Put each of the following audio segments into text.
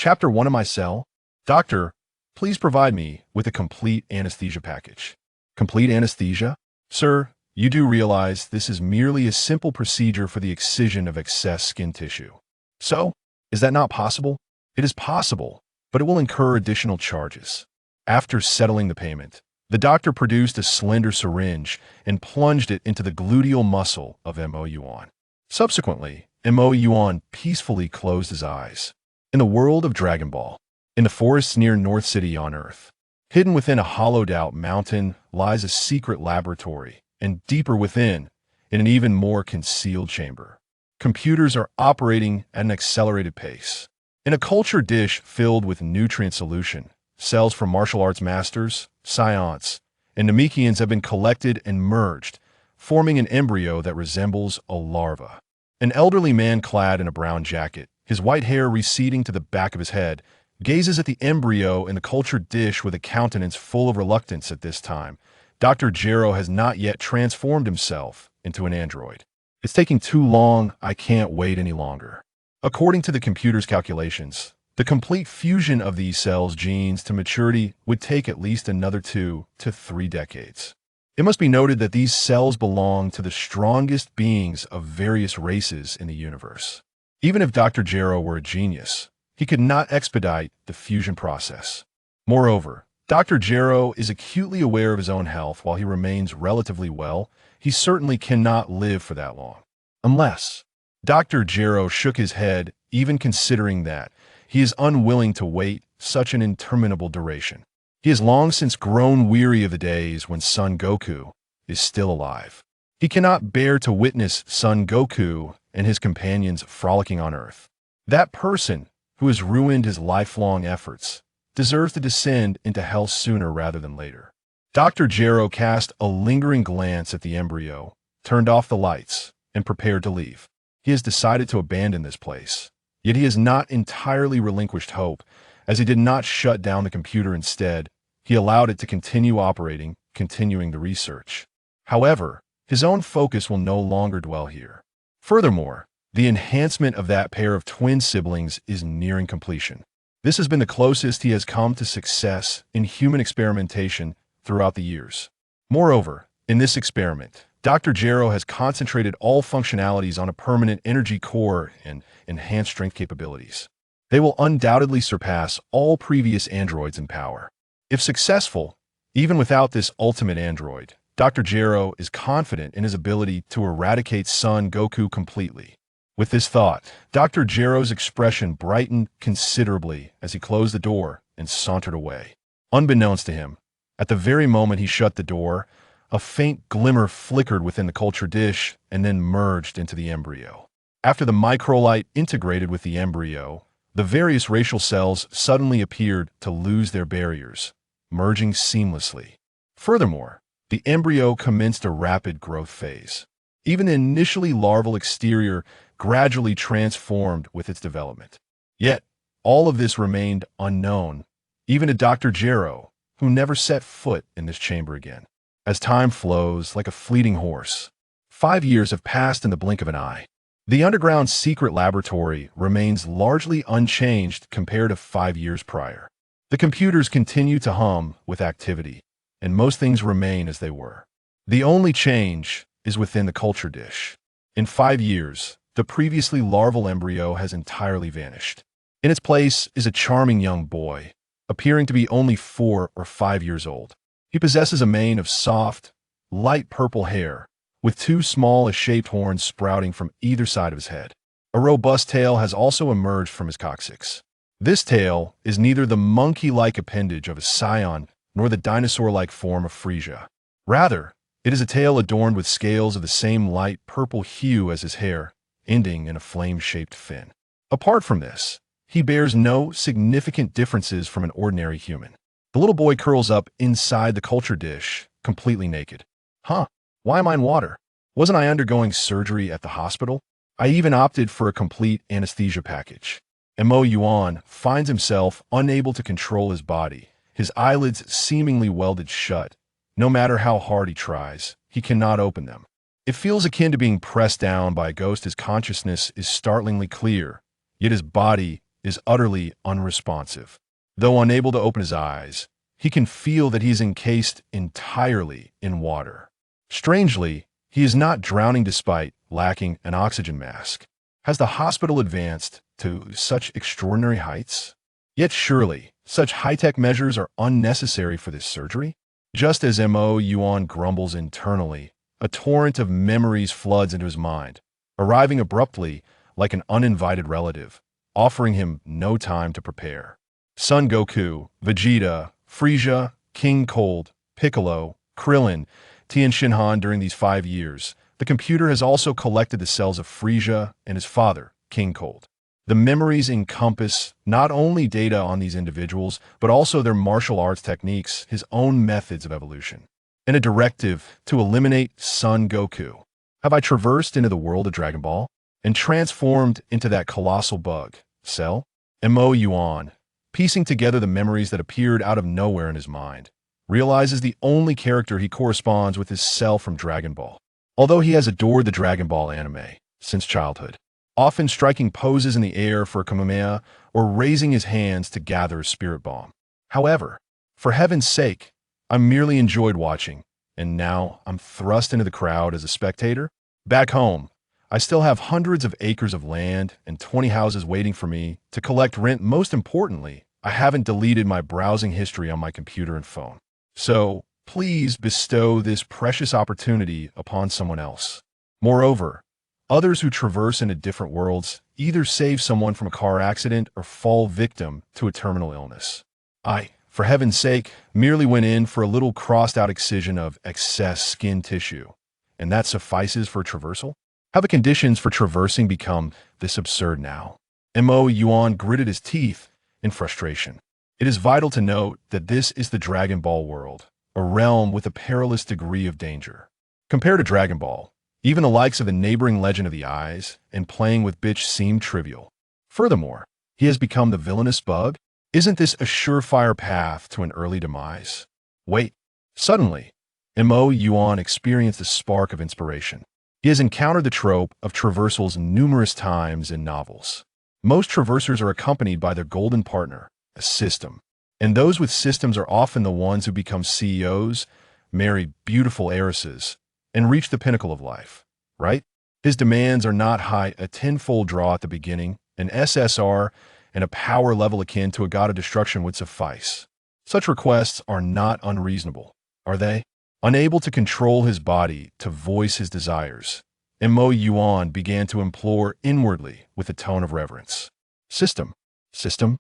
Chapter 1 of my cell. Doctor, please provide me with a complete anesthesia package. Complete anesthesia? Sir, you do realize this is merely a simple procedure for the excision of excess skin tissue. So, is that not possible? It is possible, but it will incur additional charges. After settling the payment, the doctor produced a slender syringe and plunged it into the gluteal muscle of Moyuan. Subsequently, Moyuan peacefully closed his eyes. In the world of Dragon Ball, in the forests near North City on Earth, hidden within a hollowed-out mountain lies a secret laboratory, and deeper within, in an even more concealed chamber, computers are operating at an accelerated pace. In a culture dish filled with nutrient solution, cells from martial arts masters, scions, and Namekians have been collected and merged, forming an embryo that resembles a larva. An elderly man clad in a brown jacket, his white hair receding to the back of his head, gazes at the embryo in the cultured dish with a countenance full of reluctance at this time. Dr. Gero has not yet transformed himself into an android. It's taking too long, I can't wait any longer. According to the computer's calculations, the complete fusion of these cells' genes to maturity would take at least another 2 to 3 decades. It must be noted that these cells belong to the strongest beings of various races in the universe. Even if Dr. Gero were a genius, he could not expedite the fusion process. Moreover, Dr. Gero is acutely aware of his own health. While he remains relatively well, he certainly cannot live for that long. Unless Dr. Gero shook his head, even considering that, he is unwilling to wait such an interminable duration. He has long since grown weary of the days when Son Goku is still alive. He cannot bear to witness Son Goku and his companions frolicking on Earth. That person who has ruined his lifelong efforts deserves to descend into hell sooner rather than later. Dr. Gero cast a lingering glance at the embryo, turned off the lights, and prepared to leave. He has decided to abandon this place, yet he has not entirely relinquished hope, as he did not shut down the computer. Instead, he allowed it to continue operating, continuing the research. However, his own focus will no longer dwell here. Furthermore, the enhancement of that pair of twin siblings is nearing completion. This has been the closest he has come to success in human experimentation throughout the years. Moreover, in this experiment, Dr. Gero has concentrated all functionalities on a permanent energy core and enhanced strength capabilities. They will undoubtedly surpass all previous androids in power. If successful, even without this ultimate android, Dr. Gero is confident in his ability to eradicate Son Goku completely. With this thought, Dr. Gero's expression brightened considerably as he closed the door and sauntered away. Unbeknownst to him, at the very moment he shut the door, a faint glimmer flickered within the culture dish and then merged into the embryo. After the microlight integrated with the embryo, the various racial cells suddenly appeared to lose their barriers, merging seamlessly. Furthermore, the embryo commenced a rapid growth phase. Even the initially larval exterior gradually transformed with its development. Yet, all of this remained unknown, even to Dr. Gero, who never set foot in this chamber again. As time flows like a fleeting horse, 5 years have passed in the blink of an eye. The underground secret laboratory remains largely unchanged compared to 5 years prior. The computers continue to hum with activity, and most things remain as they were. The only change is within the culture dish. In 5 years, the previously larval embryo has entirely vanished. In its place is a charming young boy, appearing to be only 4 or 5 years old. He possesses a mane of soft, light purple hair, with 2 small-shaped horns sprouting from either side of his head. A robust tail has also emerged from his coccyx. This tail is neither the monkey-like appendage of a scion nor the dinosaur-like form of Frisia. Rather, it is a tail adorned with scales of the same light purple hue as his hair, ending in a flame-shaped fin. Apart from this, he bears no significant differences from an ordinary human. The little boy curls up inside the culture dish, completely naked. Huh, why am I in water? Wasn't I undergoing surgery at the hospital? I even opted for a complete anesthesia package. Moyuan finds himself unable to control his body, his eyelids seemingly welded shut. No matter how hard he tries, he cannot open them. It feels akin to being pressed down by a ghost. His consciousness is startlingly clear, yet his body is utterly unresponsive. Though unable to open his eyes, he can feel that he is encased entirely in water. Strangely, he is not drowning despite lacking an oxygen mask. Has the hospital advanced to such extraordinary heights? Yet surely, such high-tech measures are unnecessary for this surgery? Just as Moyuan grumbles internally, a torrent of memories floods into his mind, arriving abruptly like an uninvited relative, offering him no time to prepare. Son Goku, Vegeta, Frieza, King Cold, Piccolo, Krillin, Tien Shinhan. During these 5 years, the computer has also collected the cells of Frieza and his father, King Cold. The memories encompass not only data on these individuals, but also their martial arts techniques, his own methods of evolution, and a directive to eliminate Son Goku. Have I traversed into the world of Dragon Ball and transformed into that colossal bug, Cell? Moyuan, piecing together the memories that appeared out of nowhere in his mind, realizes the only character he corresponds with is Cell from Dragon Ball. Although he has adored the Dragon Ball anime since childhood, often striking poses in the air for a Kamehameha or raising his hands to gather a spirit bomb. However, for heaven's sake, I merely enjoyed watching, and now I'm thrust into the crowd as a spectator. Back home, I still have hundreds of acres of land and 20 houses waiting for me to collect rent. Most importantly, I haven't deleted my browsing history on my computer and phone. So, please bestow this precious opportunity upon someone else. Moreover, others who traverse into different worlds either save someone from a car accident or fall victim to a terminal illness. I, for heaven's sake, merely went in for a little crossed-out excision of excess skin tissue, and that suffices for a traversal? How the conditions for traversing become this absurd now? Moyuan gritted his teeth in frustration. It is vital to note that this is the Dragon Ball world, a realm with a perilous degree of danger. Compared to Dragon Ball, even the likes of the neighboring Legend of the Eyes and playing with bitch seem trivial. Furthermore, he has become the villainous bug? Isn't this a surefire path to an early demise? Wait. Suddenly, Moyuan experienced a spark of inspiration. He has encountered the trope of traversals numerous times in novels. Most traversers are accompanied by their golden partner, a system. And those with systems are often the ones who become CEOs, marry beautiful heiresses, and reach the pinnacle of life, right? His demands are not high. A tenfold draw at the beginning, an SSR, and a power level akin to a god of destruction would suffice. Such requests are not unreasonable, are they? Unable to control his body to voice his desires, Moyuan began to implore inwardly with a tone of reverence. System. System?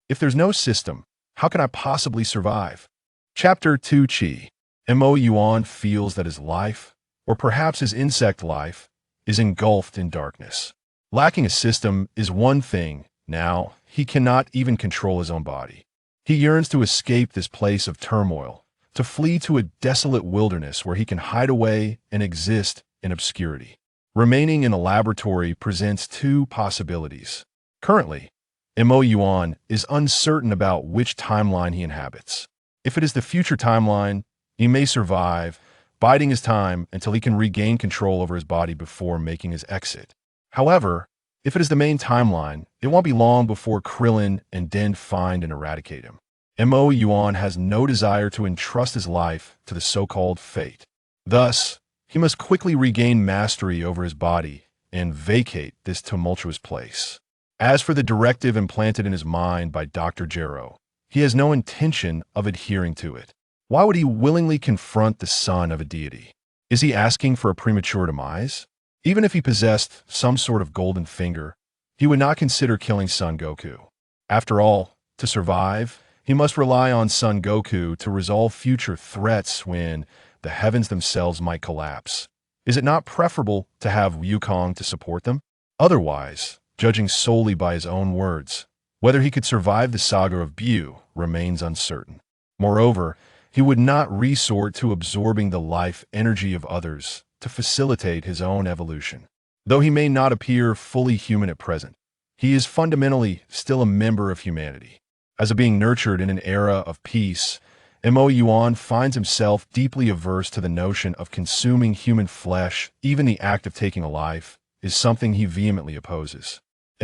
If there's no system, how can I possibly survive? Chapter 2 Chi. Moyuan feels that his life, or perhaps his insect life, is engulfed in darkness. Lacking a system is one thing. Now, he cannot even control his own body. He yearns to escape this place of turmoil, to flee to a desolate wilderness where he can hide away and exist in obscurity. Remaining in a laboratory presents two possibilities. Currently, Moyuan is uncertain about which timeline he inhabits. If it is the future timeline, he may survive, biding his time until he can regain control over his body before making his exit. However, if it is the main timeline, it won't be long before Krillin and Den find and eradicate him. Moyuan has no desire to entrust his life to the so-called fate. Thus, he must quickly regain mastery over his body and vacate this tumultuous place. As for the directive implanted in his mind by Dr. Gero, he has no intention of adhering to it. Why would he willingly confront the son of a deity? Is he asking for a premature demise? Even if he possessed some sort of golden finger, he would not consider killing Son Goku. After all, to survive, he must rely on Son Goku to resolve future threats when the heavens themselves might collapse. Is it not preferable to have Wukong to support them? Otherwise, judging solely by his own words, whether he could survive the saga of Bu remains uncertain. Moreover, he would not resort to absorbing the life energy of others to facilitate his own evolution. Though he may not appear fully human at present, he is fundamentally still a member of humanity. As a being nurtured in an era of peace, Moyuan finds himself deeply averse to the notion of consuming human flesh. Even the act of taking a life is something he vehemently opposes.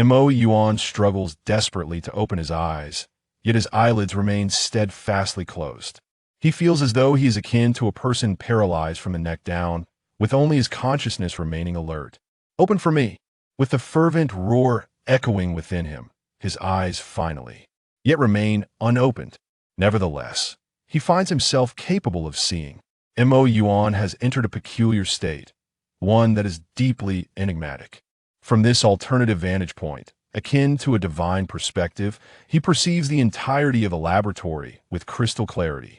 Moyuan struggles desperately to open his eyes, yet his eyelids remain steadfastly closed. He feels as though he is akin to a person paralyzed from the neck down, with only his consciousness remaining alert. Open for me! With the fervent roar echoing within him, his eyes finally, yet remain unopened. Nevertheless, he finds himself capable of seeing. Moyuan has entered a peculiar state, one that is deeply enigmatic. From this alternative vantage point, akin to a divine perspective, he perceives the entirety of a laboratory with crystal clarity.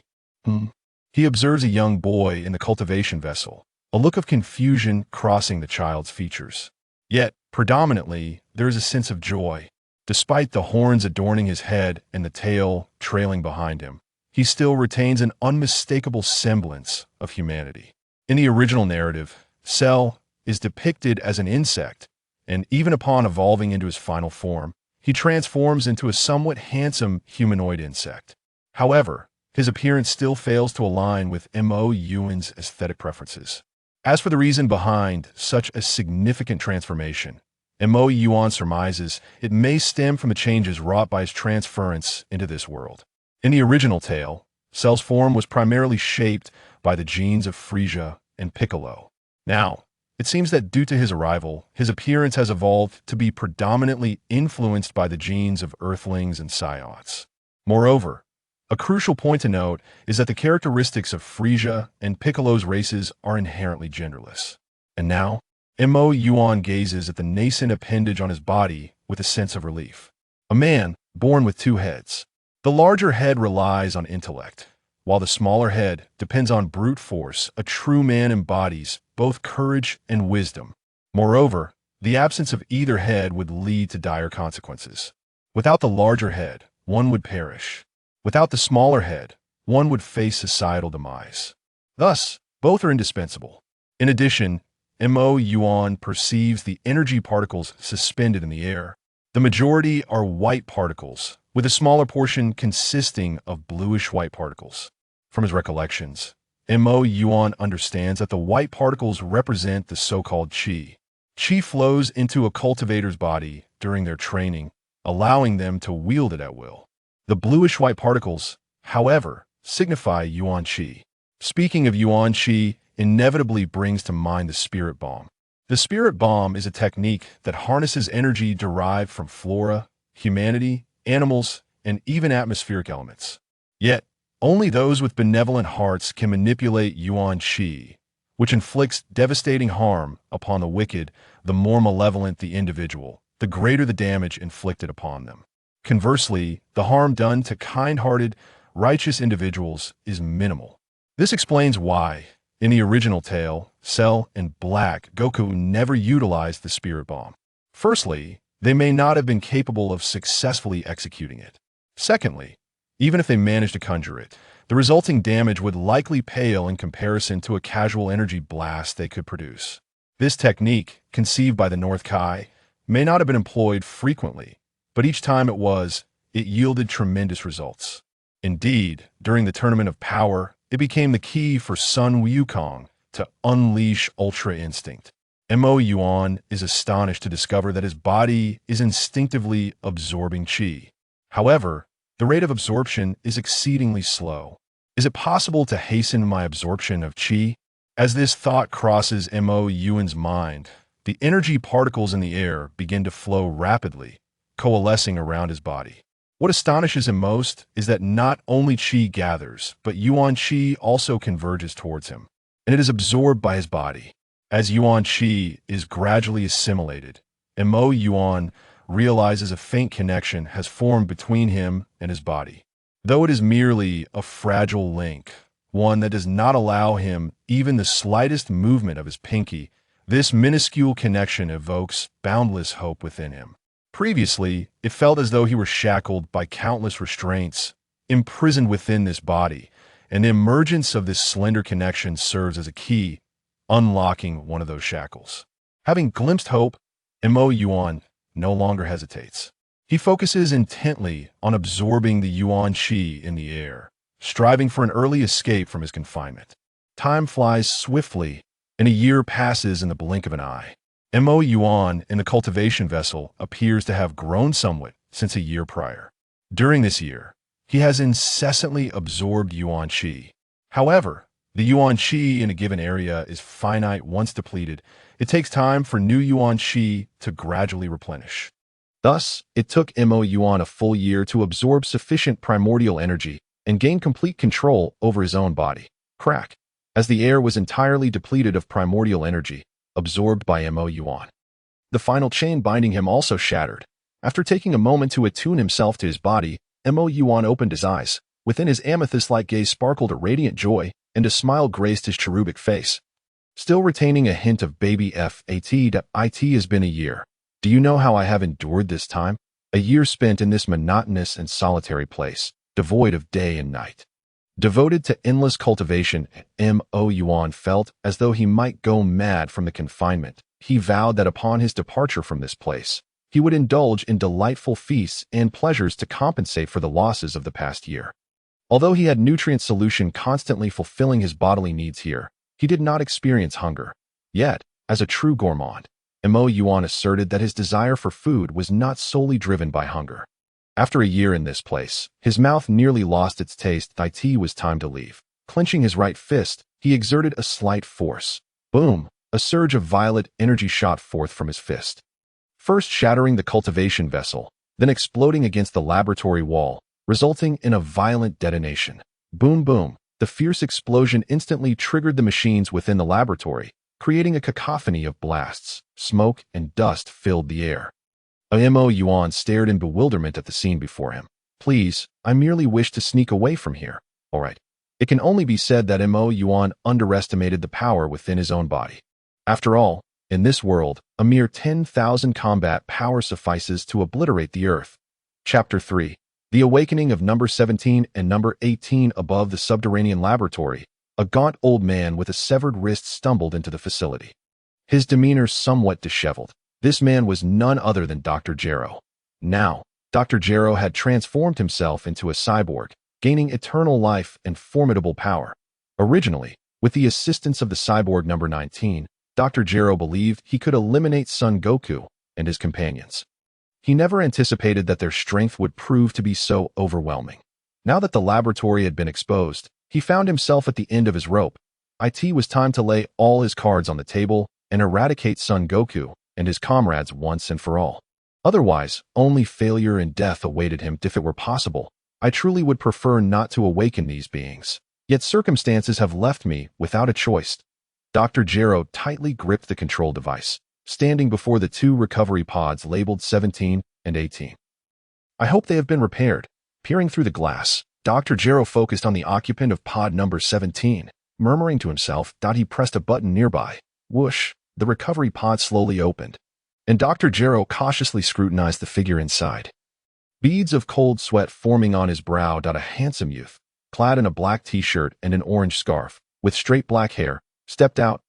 He observes a young boy in the cultivation vessel, a look of confusion crossing the child's features. Yet, predominantly, there is a sense of joy. Despite the horns adorning his head and the tail trailing behind him, he still retains an unmistakable semblance of humanity. In the original narrative, Cell is depicted as an insect, and even upon evolving into his final form, he transforms into a somewhat handsome humanoid insect. However, his appearance still fails to align with Moyuan's aesthetic preferences. As for the reason behind such a significant transformation, Moyuan surmises it may stem from the changes wrought by his transference into this world. In the original tale, Cell's form was primarily shaped by the genes of Frieza and Piccolo. Now, it seems that due to his arrival, his appearance has evolved to be predominantly influenced by the genes of Earthlings and Psiots. Moreover, a crucial point to note is that the characteristics of Frieza and Piccolo's races are inherently genderless. And now, Moyuan gazes at the nascent appendage on his body with a sense of relief. A man born with two heads. The larger head relies on intellect, while the smaller head depends on brute force. A true man embodies both courage and wisdom. Moreover, the absence of either head would lead to dire consequences. Without the larger head, one would perish. Without the smaller head, one would face societal demise. Thus, both are indispensable. In addition, Moyuan perceives the energy particles suspended in the air. The majority are white particles, with a smaller portion consisting of bluish-white particles. From his recollections, Moyuan understands that the white particles represent the so-called chi. Chi flows into a cultivator's body during their training, allowing them to wield it at will. The bluish-white particles, however, signify Yuan Chi. Speaking of Yuan Chi, inevitably brings to mind the spirit bomb. The spirit bomb is a technique that harnesses energy derived from flora, humanity, animals, and even atmospheric elements. Yet, only those with benevolent hearts can manipulate Yuan Chi, which inflicts devastating harm upon the wicked. The more malevolent the individual, the greater the damage inflicted upon them. Conversely, the harm done to kind-hearted, righteous individuals is minimal. This explains why, in the original tale, Cell and Black Goku never utilized the spirit bomb. Firstly, they may not have been capable of successfully executing it. Secondly, even if they managed to conjure it, the resulting damage would likely pale in comparison to a casual energy blast they could produce. This technique, conceived by the North Kai, may not have been employed frequently, but each time it yielded tremendous results. Indeed, during the Tournament of Power, it became the key for Sun Wukong to unleash Ultra Instinct. Moyuan is astonished to discover that his body is instinctively absorbing chi. However, the rate of absorption is exceedingly slow. Is it possible to hasten my absorption of chi? As this thought crosses Moyuan's mind, the energy particles in the air begin to flow rapidly, coalescing around his body. What astonishes him most is that not only chi gathers, but Yuan Chi also converges towards him, and it is absorbed by his body. As Yuan Chi is gradually assimilated, Moyuan realizes a faint connection has formed between him and his body. Though it is merely a fragile link, one that does not allow him even the slightest movement of his pinky, this minuscule connection evokes boundless hope within him. Previously, it felt as though he were shackled by countless restraints, imprisoned within this body, and the emergence of this slender connection serves as a key, unlocking one of those shackles. Having glimpsed hope, Moyuan no longer hesitates. He focuses intently on absorbing the Yuan Chi in the air, striving for an early escape from his confinement. Time flies swiftly, and a year passes in the blink of an eye. Moyuan in the cultivation vessel appears to have grown somewhat since a year prior. During this year, he has incessantly absorbed Yuan Qi. However, the Yuan Qi in a given area is finite once depleted. It takes time for new Yuan Qi to gradually replenish. Thus, it took Moyuan a full year to absorb sufficient primordial energy and gain complete control over his own body. Crack. As the air was entirely depleted of primordial energy, absorbed by Moyuan. The final chain binding him also shattered. After taking a moment to attune himself to his body, Moyuan opened his eyes. Within his amethyst-like gaze sparkled a radiant joy, and a smile graced his cherubic face. Still retaining a hint of baby fat, it has been a year. Do you know how I have endured this time? A year spent in this monotonous and solitary place, devoid of day and night. Devoted to endless cultivation, Moyuan felt as though he might go mad from the confinement. He vowed that upon his departure from this place, he would indulge in delightful feasts and pleasures to compensate for the losses of the past year. Although he had nutrient solution constantly fulfilling his bodily needs here, he did not experience hunger. Yet, as a true gourmand, Moyuan asserted that his desire for food was not solely driven by hunger. After a year in this place, his mouth nearly lost its taste. It was time to leave. Clenching his right fist, he exerted a slight force. Boom! A surge of violet energy shot forth from his fist. First shattering the cultivation vessel, then exploding against the laboratory wall, resulting in a violent detonation. Boom boom! The fierce explosion instantly triggered the machines within the laboratory, creating a cacophony of blasts. Smoke and dust filled the air. Moyuan stared in bewilderment at the scene before him. Please, I merely wish to sneak away from here. All right. It can only be said that Moyuan underestimated the power within his own body. After all, in this world, a mere 10,000 combat power suffices to obliterate the earth. Chapter 3. The Awakening of Number 17 and Number 18 above the subterranean laboratory. A gaunt old man with a severed wrist stumbled into the facility. His demeanor somewhat disheveled. This man was none other than Dr. Gero. Now, Dr. Gero had transformed himself into a cyborg, gaining eternal life and formidable power. Originally, with the assistance of the cyborg number 19, Dr. Gero believed he could eliminate Son Goku and his companions. He never anticipated that their strength would prove to be so overwhelming. Now that the laboratory had been exposed, he found himself at the end of his rope. It was time to lay all his cards on the table and eradicate Son Goku and his comrades once and for all. Otherwise, only failure and death awaited him. If it were possible, I truly would prefer not to awaken these beings. Yet circumstances have left me without a choice. Dr. Gero tightly gripped the control device, standing before the two recovery pods labeled 17 and 18. I hope they have been repaired. Peering through the glass, Dr. Gero focused on the occupant of pod number 17. Murmuring to himself, he pressed a button nearby. Whoosh! The recovery pod slowly opened, and Dr. Gero cautiously scrutinized the figure inside. Beads of cold sweat forming on his brow. A handsome youth, clad in a black t-shirt and an orange scarf, with straight black hair, stepped out.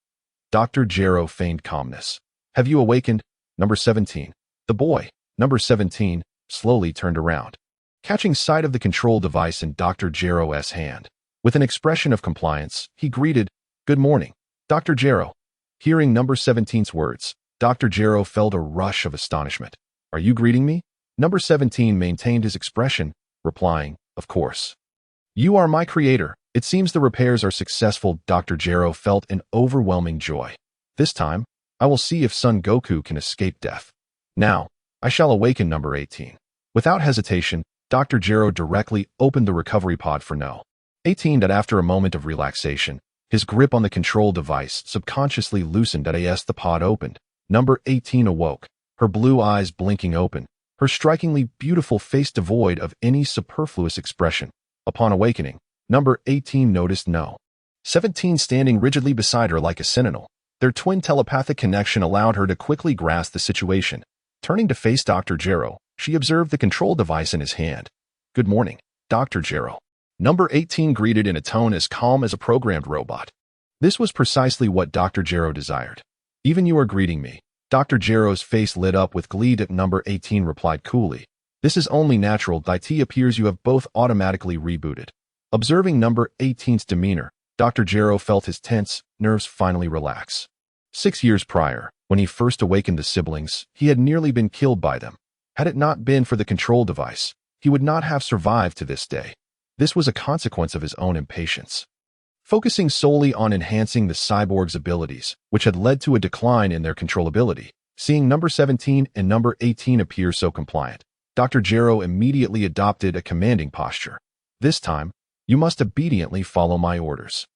Dr. Gero feigned calmness. Have you awakened? Number 17. The boy, number 17, slowly turned around, catching sight of the control device in Dr. Gero's hand. With an expression of compliance, he greeted, Good morning, Dr. Gero. Hearing number 17's words, Dr. Gero felt a rush of astonishment. Are you greeting me? Number 17 maintained his expression, replying, Of course. You are my creator. It seems the repairs are successful. Dr. Gero felt an overwhelming joy. This time, I will see if Son Goku can escape death. Now, I shall awaken number 18. Without hesitation, Dr. Gero directly opened the recovery pod for No. 18. After a moment of relaxation, his grip on the control device subconsciously loosened as the pod opened. Number 18 awoke, her blue eyes blinking open, her strikingly beautiful face devoid of any superfluous expression. Upon awakening, number 18 noticed No. 17 standing rigidly beside her like a sentinel. Their twin telepathic connection allowed her to quickly grasp the situation. Turning to face Dr. Gero, she observed the control device in his hand. Good morning, Dr. Gero. Number 18 greeted in a tone as calm as a programmed robot. This was precisely what Dr. Gero desired. Even you are greeting me. Dr. Gero's face lit up with glee. Number 18 replied coolly. This is only natural. It appears you have both automatically rebooted. Observing number 18's demeanor, Dr. Gero felt his tense nerves finally relax. 6 years prior, When he first awakened the siblings, he had nearly been killed by them. Had it not been for the control device, he would not have survived to this day. This was a consequence of his own impatience. Focusing solely on enhancing the cyborg's abilities, which had led to a decline in their controllability, seeing number 17 and number 18 appear so compliant, Dr. Gero immediately adopted a commanding posture. This time, you must obediently follow my orders.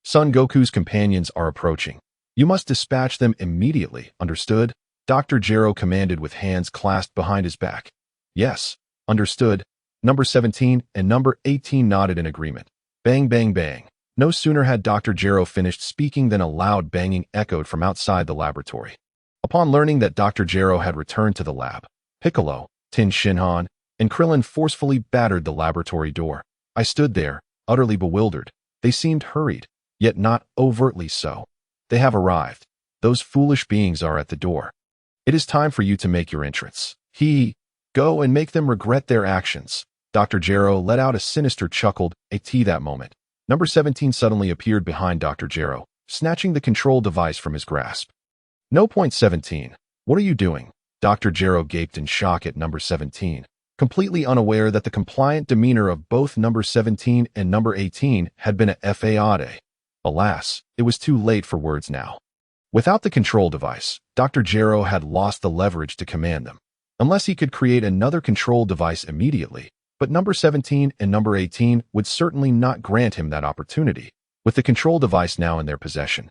Son Goku's companions are approaching. You must dispatch them immediately, understood? Dr. Gero commanded with hands clasped behind his back. Yes, understood. Number 17 and number 18 nodded in agreement. Bang, bang, bang. No sooner had Dr. Gero finished speaking than a loud banging echoed from outside the laboratory. Upon learning that Dr. Gero had returned to the lab, Piccolo, Tin Shinhan, and Krillin forcefully battered the laboratory door. I stood there, utterly bewildered. They seemed hurried, yet not overtly so. They have arrived. Those foolish beings are at the door. It is time for you to make your entrance. Go and make them regret their actions. Dr. Gero let out a sinister chuckle at that moment. Number 17 suddenly appeared behind Dr. Gero, snatching the control device from his grasp. No point 17. What are you doing? Dr. Gero gaped in shock at number 17, completely unaware that the compliant demeanor of both number 17 and number 18 had been a fade. Alas, it was too late for words now. Without the control device, Dr. Gero had lost the leverage to command them, unless he could create another control device immediately. But number 17 and number 18 would certainly not grant him that opportunity, with the control device now in their possession.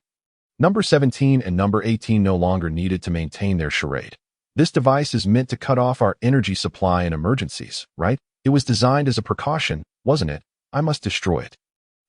Number 17 and number 18 no longer needed to maintain their charade. This device is meant to cut off our energy supply in emergencies, right? It was designed as a precaution, wasn't it? I must destroy it.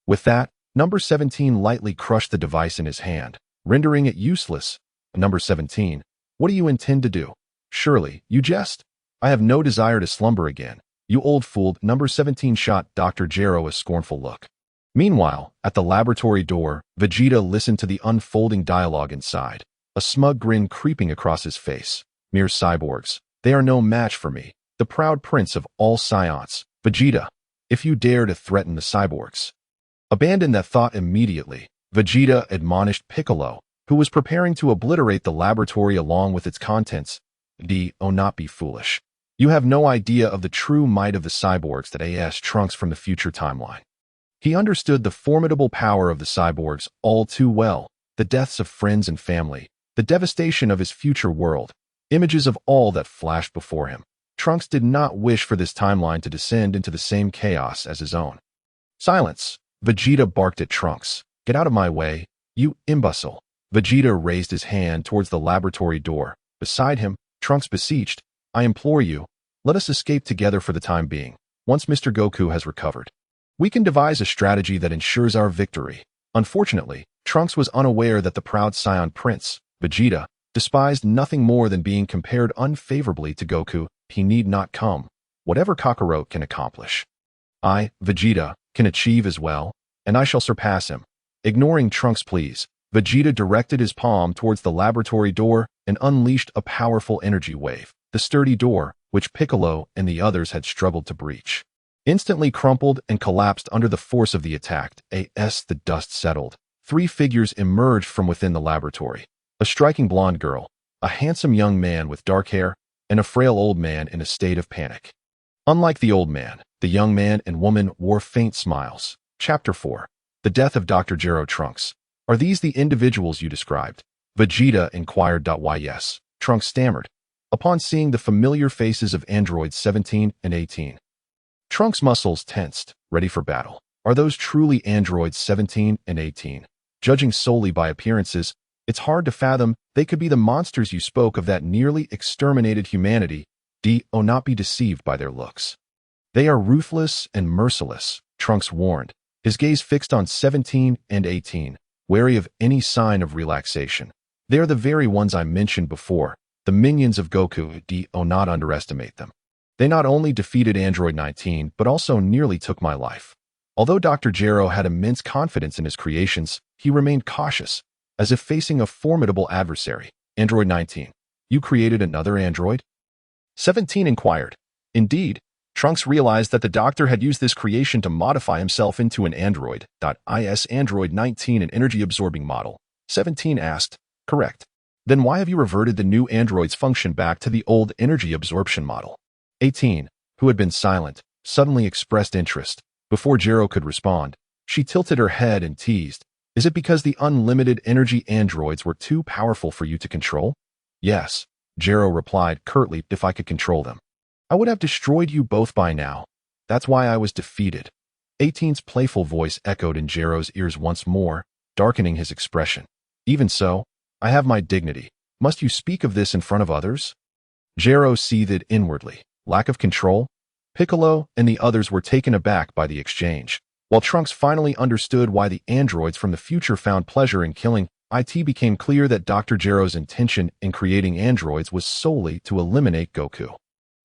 With that, number 17 lightly crushed the device in his hand, rendering it useless. Number 17, what do you intend to do? Surely, you jest? I have no desire to slumber again. You old fool, number 17 shot Dr. Gero a scornful look. Meanwhile, at the laboratory door, Vegeta listened to the unfolding dialogue inside, a smug grin creeping across his face. Mere cyborgs. They are no match for me, the proud prince of all scions. Vegeta, if you dare to threaten the cyborgs. Abandon that thought immediately, Vegeta admonished Piccolo, who was preparing to obliterate the laboratory along with its contents. Not be foolish. You have no idea of the true might of the cyborgs that AS Trunks from the future timeline. He understood the formidable power of the cyborgs all too well, the deaths of friends and family, the devastation of his future world, images of all that flashed before him. Trunks did not wish for this timeline to descend into the same chaos as his own. Silence! Vegeta barked at Trunks. Get out of my way, you imbecile. Vegeta raised his hand towards the laboratory door. Beside him, Trunks beseeched, I implore you, let us escape together for the time being. Once Mr. Goku has recovered, we can devise a strategy that ensures our victory. Unfortunately, Trunks was unaware that the proud Scion Prince, Vegeta, despised nothing more than being compared unfavorably to Goku. He need not come. Whatever Kakarot can accomplish, I, Vegeta, can achieve as well, and I shall surpass him. Ignoring Trunks' pleas, Vegeta directed his palm towards the laboratory door and unleashed a powerful energy wave. The sturdy door, which Piccolo and the others had struggled to breach, instantly crumpled and collapsed under the force of the attack. The dust settled. 3 figures emerged from within the laboratory. A striking blonde girl, a handsome young man with dark hair, and a frail old man in a state of panic. Unlike the old man, the young man and woman wore faint smiles. Chapter 4. The Death of Dr. Gero Trunks. Are these the individuals you described? Vegeta inquired. Why yes, Trunks stammered, upon seeing the familiar faces of androids 17 and 18. Trunks' muscles tensed, ready for battle. Are those truly androids 17 and 18? Judging solely by appearances, it's hard to fathom they could be the monsters you spoke of that nearly exterminated humanity. Not be deceived by their looks. They are ruthless and merciless, Trunks warned, his gaze fixed on 17 and 18, wary of any sign of relaxation. They are the very ones I mentioned before, the minions of Goku. Not underestimate them. They not only defeated Android 19, but also nearly took my life. Although Dr. Gero had immense confidence in his creations, he remained cautious, as if facing a formidable adversary. Android 19, you created another android? 17 inquired. Indeed, Trunks realized that the doctor had used this creation to modify himself into an android. Is Android 19 an energy-absorbing model? 17 asked. Correct. Then why have you reverted the new android's function back to the old energy absorption model? 18, who had been silent, suddenly expressed interest. Before Gero could respond, she tilted her head and teased, "Is it because the unlimited energy androids were too powerful for you to control?" "Yes," Gero replied curtly. "If I could control them, I would have destroyed you both by now. That's why I was defeated." 18's playful voice echoed in Gero's ears once more, darkening his expression. "Even so, I have my dignity. Must you speak of this in front of others?" Gero seethed inwardly. Lack of control? Piccolo and the others were taken aback by the exchange. While Trunks finally understood why the androids from the future found pleasure in killing, it became clear that Dr. Gero's intention in creating androids was solely to eliminate Goku.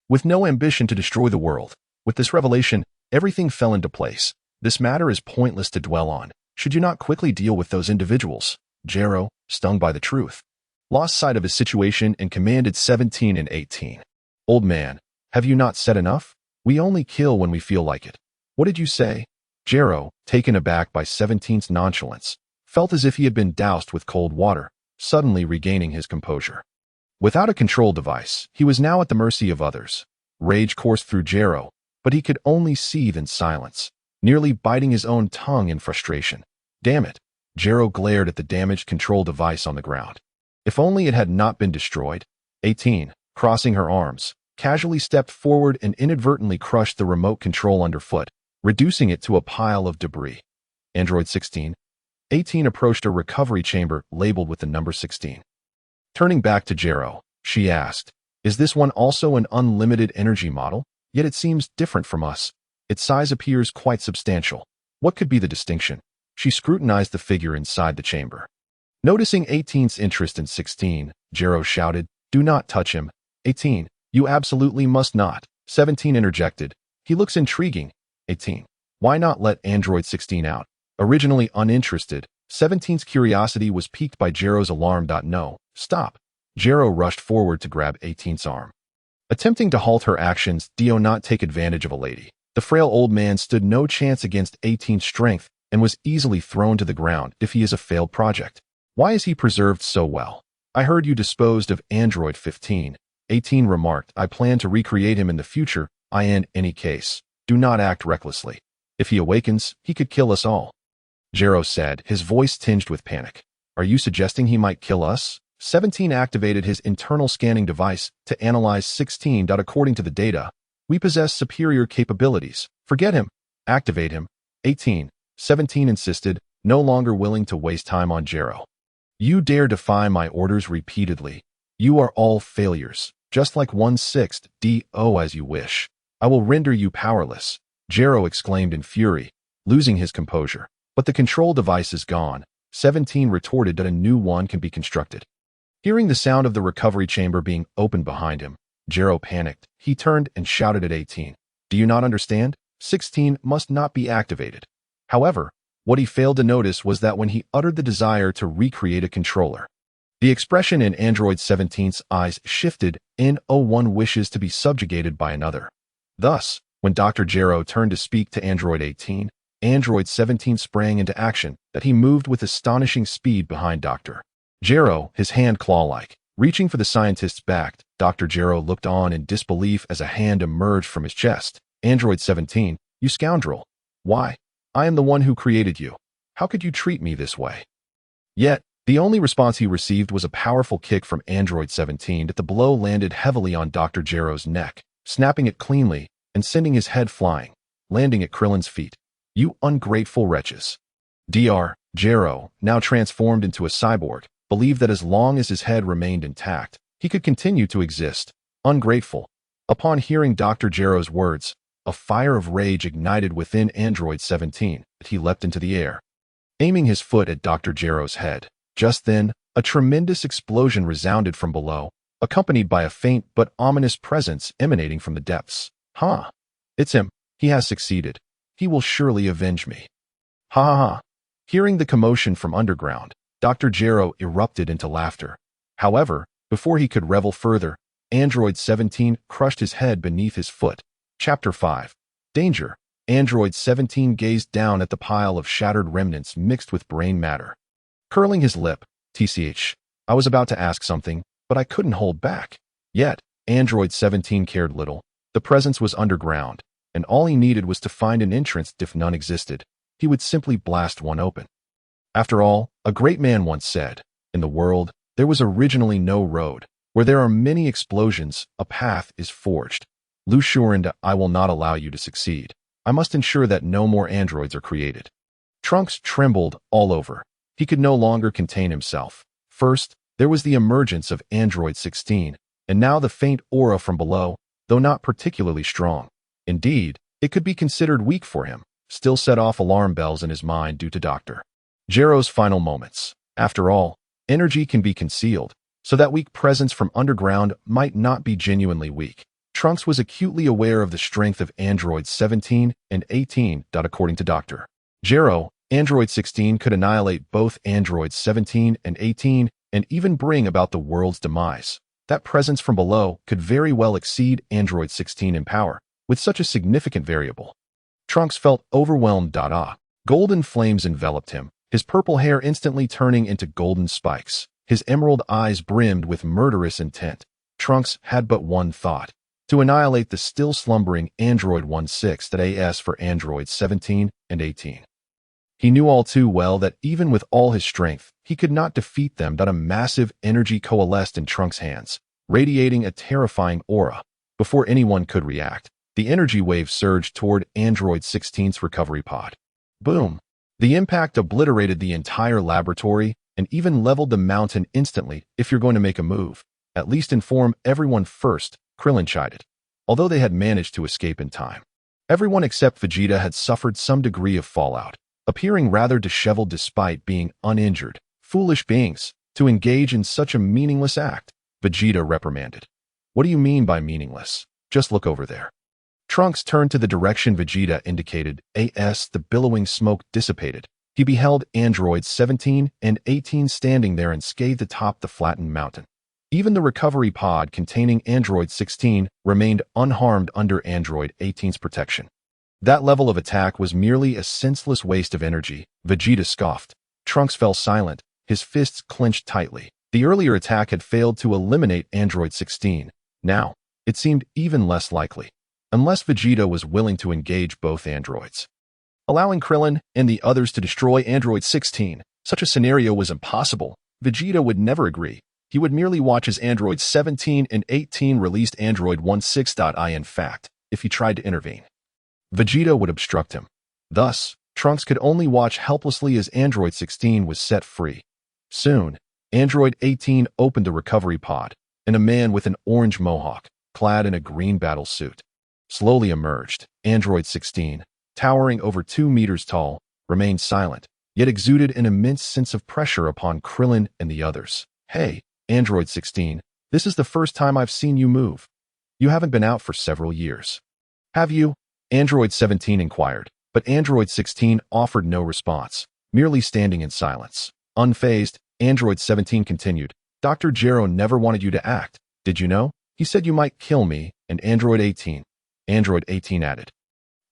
With no ambition to destroy the world, with this revelation, everything fell into place. "This matter is pointless to dwell on. Should you not quickly deal with those individuals?" Gero, stung by the truth, lost sight of his situation and commanded 17 and 18. "Old man, have you not said enough? We only kill when we feel like it." "What did you say?" Gero, taken aback by 17's nonchalance, felt as if he had been doused with cold water, suddenly regaining his composure. Without a control device, he was now at the mercy of others. Rage coursed through Gero, but he could only seethe in silence, nearly biting his own tongue in frustration. "Damn it!" Gero glared at the damaged control device on the ground. If only it had not been destroyed. 18, crossing her arms, casually stepped forward and inadvertently crushed the remote control underfoot, reducing it to a pile of debris. Android 16. 18 approached a recovery chamber labeled with the number 16. Turning back to Gero, she asked, "Is this one also an unlimited energy model? Yet it seems different from us. Its size appears quite substantial. What could be the distinction?" She scrutinized the figure inside the chamber. Noticing 18's interest in 16, Gero shouted, "Do not touch him." 18, "You absolutely must not." 17 interjected, "He looks intriguing." 18, "Why not let Android 16 out?" Originally uninterested, 17's curiosity was piqued by Gero's alarm. "No, stop." Gero rushed forward to grab 18's arm. Attempting to halt her actions, "Do not take advantage of a lady." The frail old man stood no chance against 18's strength and was easily thrown to the ground. "If he is a failed project, why is he preserved so well?" "I heard you disposed of Android 15. 18 remarked, "I plan to recreate him in the future. In any case, do not act recklessly. If he awakens, he could kill us all." Gero said, his voice tinged with panic. "Are you suggesting he might kill us?" 17 activated his internal scanning device to analyze 16. "According to the data, we possess superior capabilities. Forget him. Activate him." 18. 17 insisted, no longer willing to waste time on Gero. "You dare defy my orders repeatedly. You are all failures, just like 1/6. Do as you wish. I will render you powerless." Gero exclaimed in fury, losing his composure. "But the control device is gone." 17 retorted that a new one can be constructed. Hearing the sound of the recovery chamber being opened behind him, Gero panicked. He turned and shouted at 18. "Do you not understand? 16 must not be activated." However, what he failed to notice was that when he uttered the desire to recreate a controller, the expression in Android 17's eyes shifted in one wishes to be subjugated by another. Thus, when Dr. Gero turned to speak to Android 18, Android 17 sprang into action, that he moved with astonishing speed behind Dr. Gero, his hand claw-like. Reaching for the scientist's back, Dr. Gero looked on in disbelief as a hand emerged from his chest. "Android 17, you scoundrel. Why? I am the one who created you. How could you treat me this way?" Yet, the only response he received was a powerful kick from Android 17 that the blow landed heavily on Dr. Gero's neck, snapping it cleanly and sending his head flying, landing at Krillin's feet. "You ungrateful wretches." Dr. Gero, now transformed into a cyborg, believed that as long as his head remained intact, he could continue to exist. Ungrateful. Upon hearing Dr. Gero's words, a fire of rage ignited within Android 17. He leapt into the air, aiming his foot at Dr. Gero's head. Just then, a tremendous explosion resounded from below, accompanied by a faint but ominous presence emanating from the depths. "Huh! It's him. He has succeeded. He will surely avenge me. Ha ha ha." Hearing the commotion from underground, Dr. Gero erupted into laughter. However, before he could revel further, Android 17 crushed his head beneath his foot. Chapter 5. Danger. Android 17 gazed down at the pile of shattered remnants mixed with brain matter. Curling his lip, "Tch, I was about to ask something, but I couldn't hold back. Yet, Android 17 cared little. The presence was underground, and all he needed was to find an entrance. If none existed, he would simply blast one open. After all, a great man once said, in the world, there was originally no road. Where there are many explosions, a path is forged. Lu Shurand, I will not allow you to succeed. I must ensure that no more androids are created. Trunks trembled all over. He could no longer contain himself. First, there was the emergence of Android 16, and now the faint aura from below, though not particularly strong. Indeed, it could be considered weak for him, still set off alarm bells in his mind due to Dr. Gero's final moments. After all, energy can be concealed, so that weak presence from underground might not be genuinely weak. Trunks was acutely aware of the strength of Androids 17 and 18. According to Dr. Gero, Android 16 could annihilate both Androids 17 and 18 and even bring about the world's demise. That presence from below could very well exceed Android 16 in power, with such a significant variable. Trunks felt overwhelmed. Golden flames enveloped him, his purple hair instantly turning into golden spikes. His emerald eyes brimmed with murderous intent. Trunks had but one thought: to annihilate the still slumbering Android 16 AS for Androids 17 and 18. He knew all too well that even with all his strength, he could not defeat them. A massive energy coalesced in Trunks' hands, radiating a terrifying aura. Before anyone could react, the energy wave surged toward Android 16's recovery pod. Boom! The impact obliterated the entire laboratory and even leveled the mountain instantly. If you're going to make a move, at least inform everyone first, Krillin chided. Although they had managed to escape in time, everyone except Vegeta had suffered some degree of fallout, appearing rather disheveled despite being uninjured. Foolish beings, to engage in such a meaningless act, Vegeta reprimanded. What do you mean by meaningless? Just look over there. Trunks turned to the direction Vegeta indicated. As the billowing smoke dissipated, he beheld Androids 17 and 18 standing there unscathed atop the flattened mountain. Even the recovery pod containing Android 16 remained unharmed under Android 18's protection. That level of attack was merely a senseless waste of energy, Vegeta scoffed. Trunks fell silent, his fists clenched tightly. The earlier attack had failed to eliminate Android 16. Now, it seemed even less likely, unless Vegeta was willing to engage both androids. Allowing Krillin and the others to destroy Android 16, such a scenario was impossible. Vegeta would never agree. He would merely watch as Androids 17 and 18 released Android 16. In fact, if he tried to intervene, Vegeta would obstruct him. Thus, Trunks could only watch helplessly as Android 16 was set free. Soon, Android 18 opened the recovery pod, and a man with an orange mohawk, clad in a green battle suit, slowly emerged. Android 16, towering over 2 meters tall, remained silent, yet exuded an immense sense of pressure upon Krillin and the others. Hey, Android 16, this is the first time I've seen you move. You haven't been out for several years. Have you? Android 17 inquired, but Android 16 offered no response, merely standing in silence. Unfazed, Android 17 continued, Dr. Gero never wanted you to act, did you know? He said you might kill me, and Android 18 added.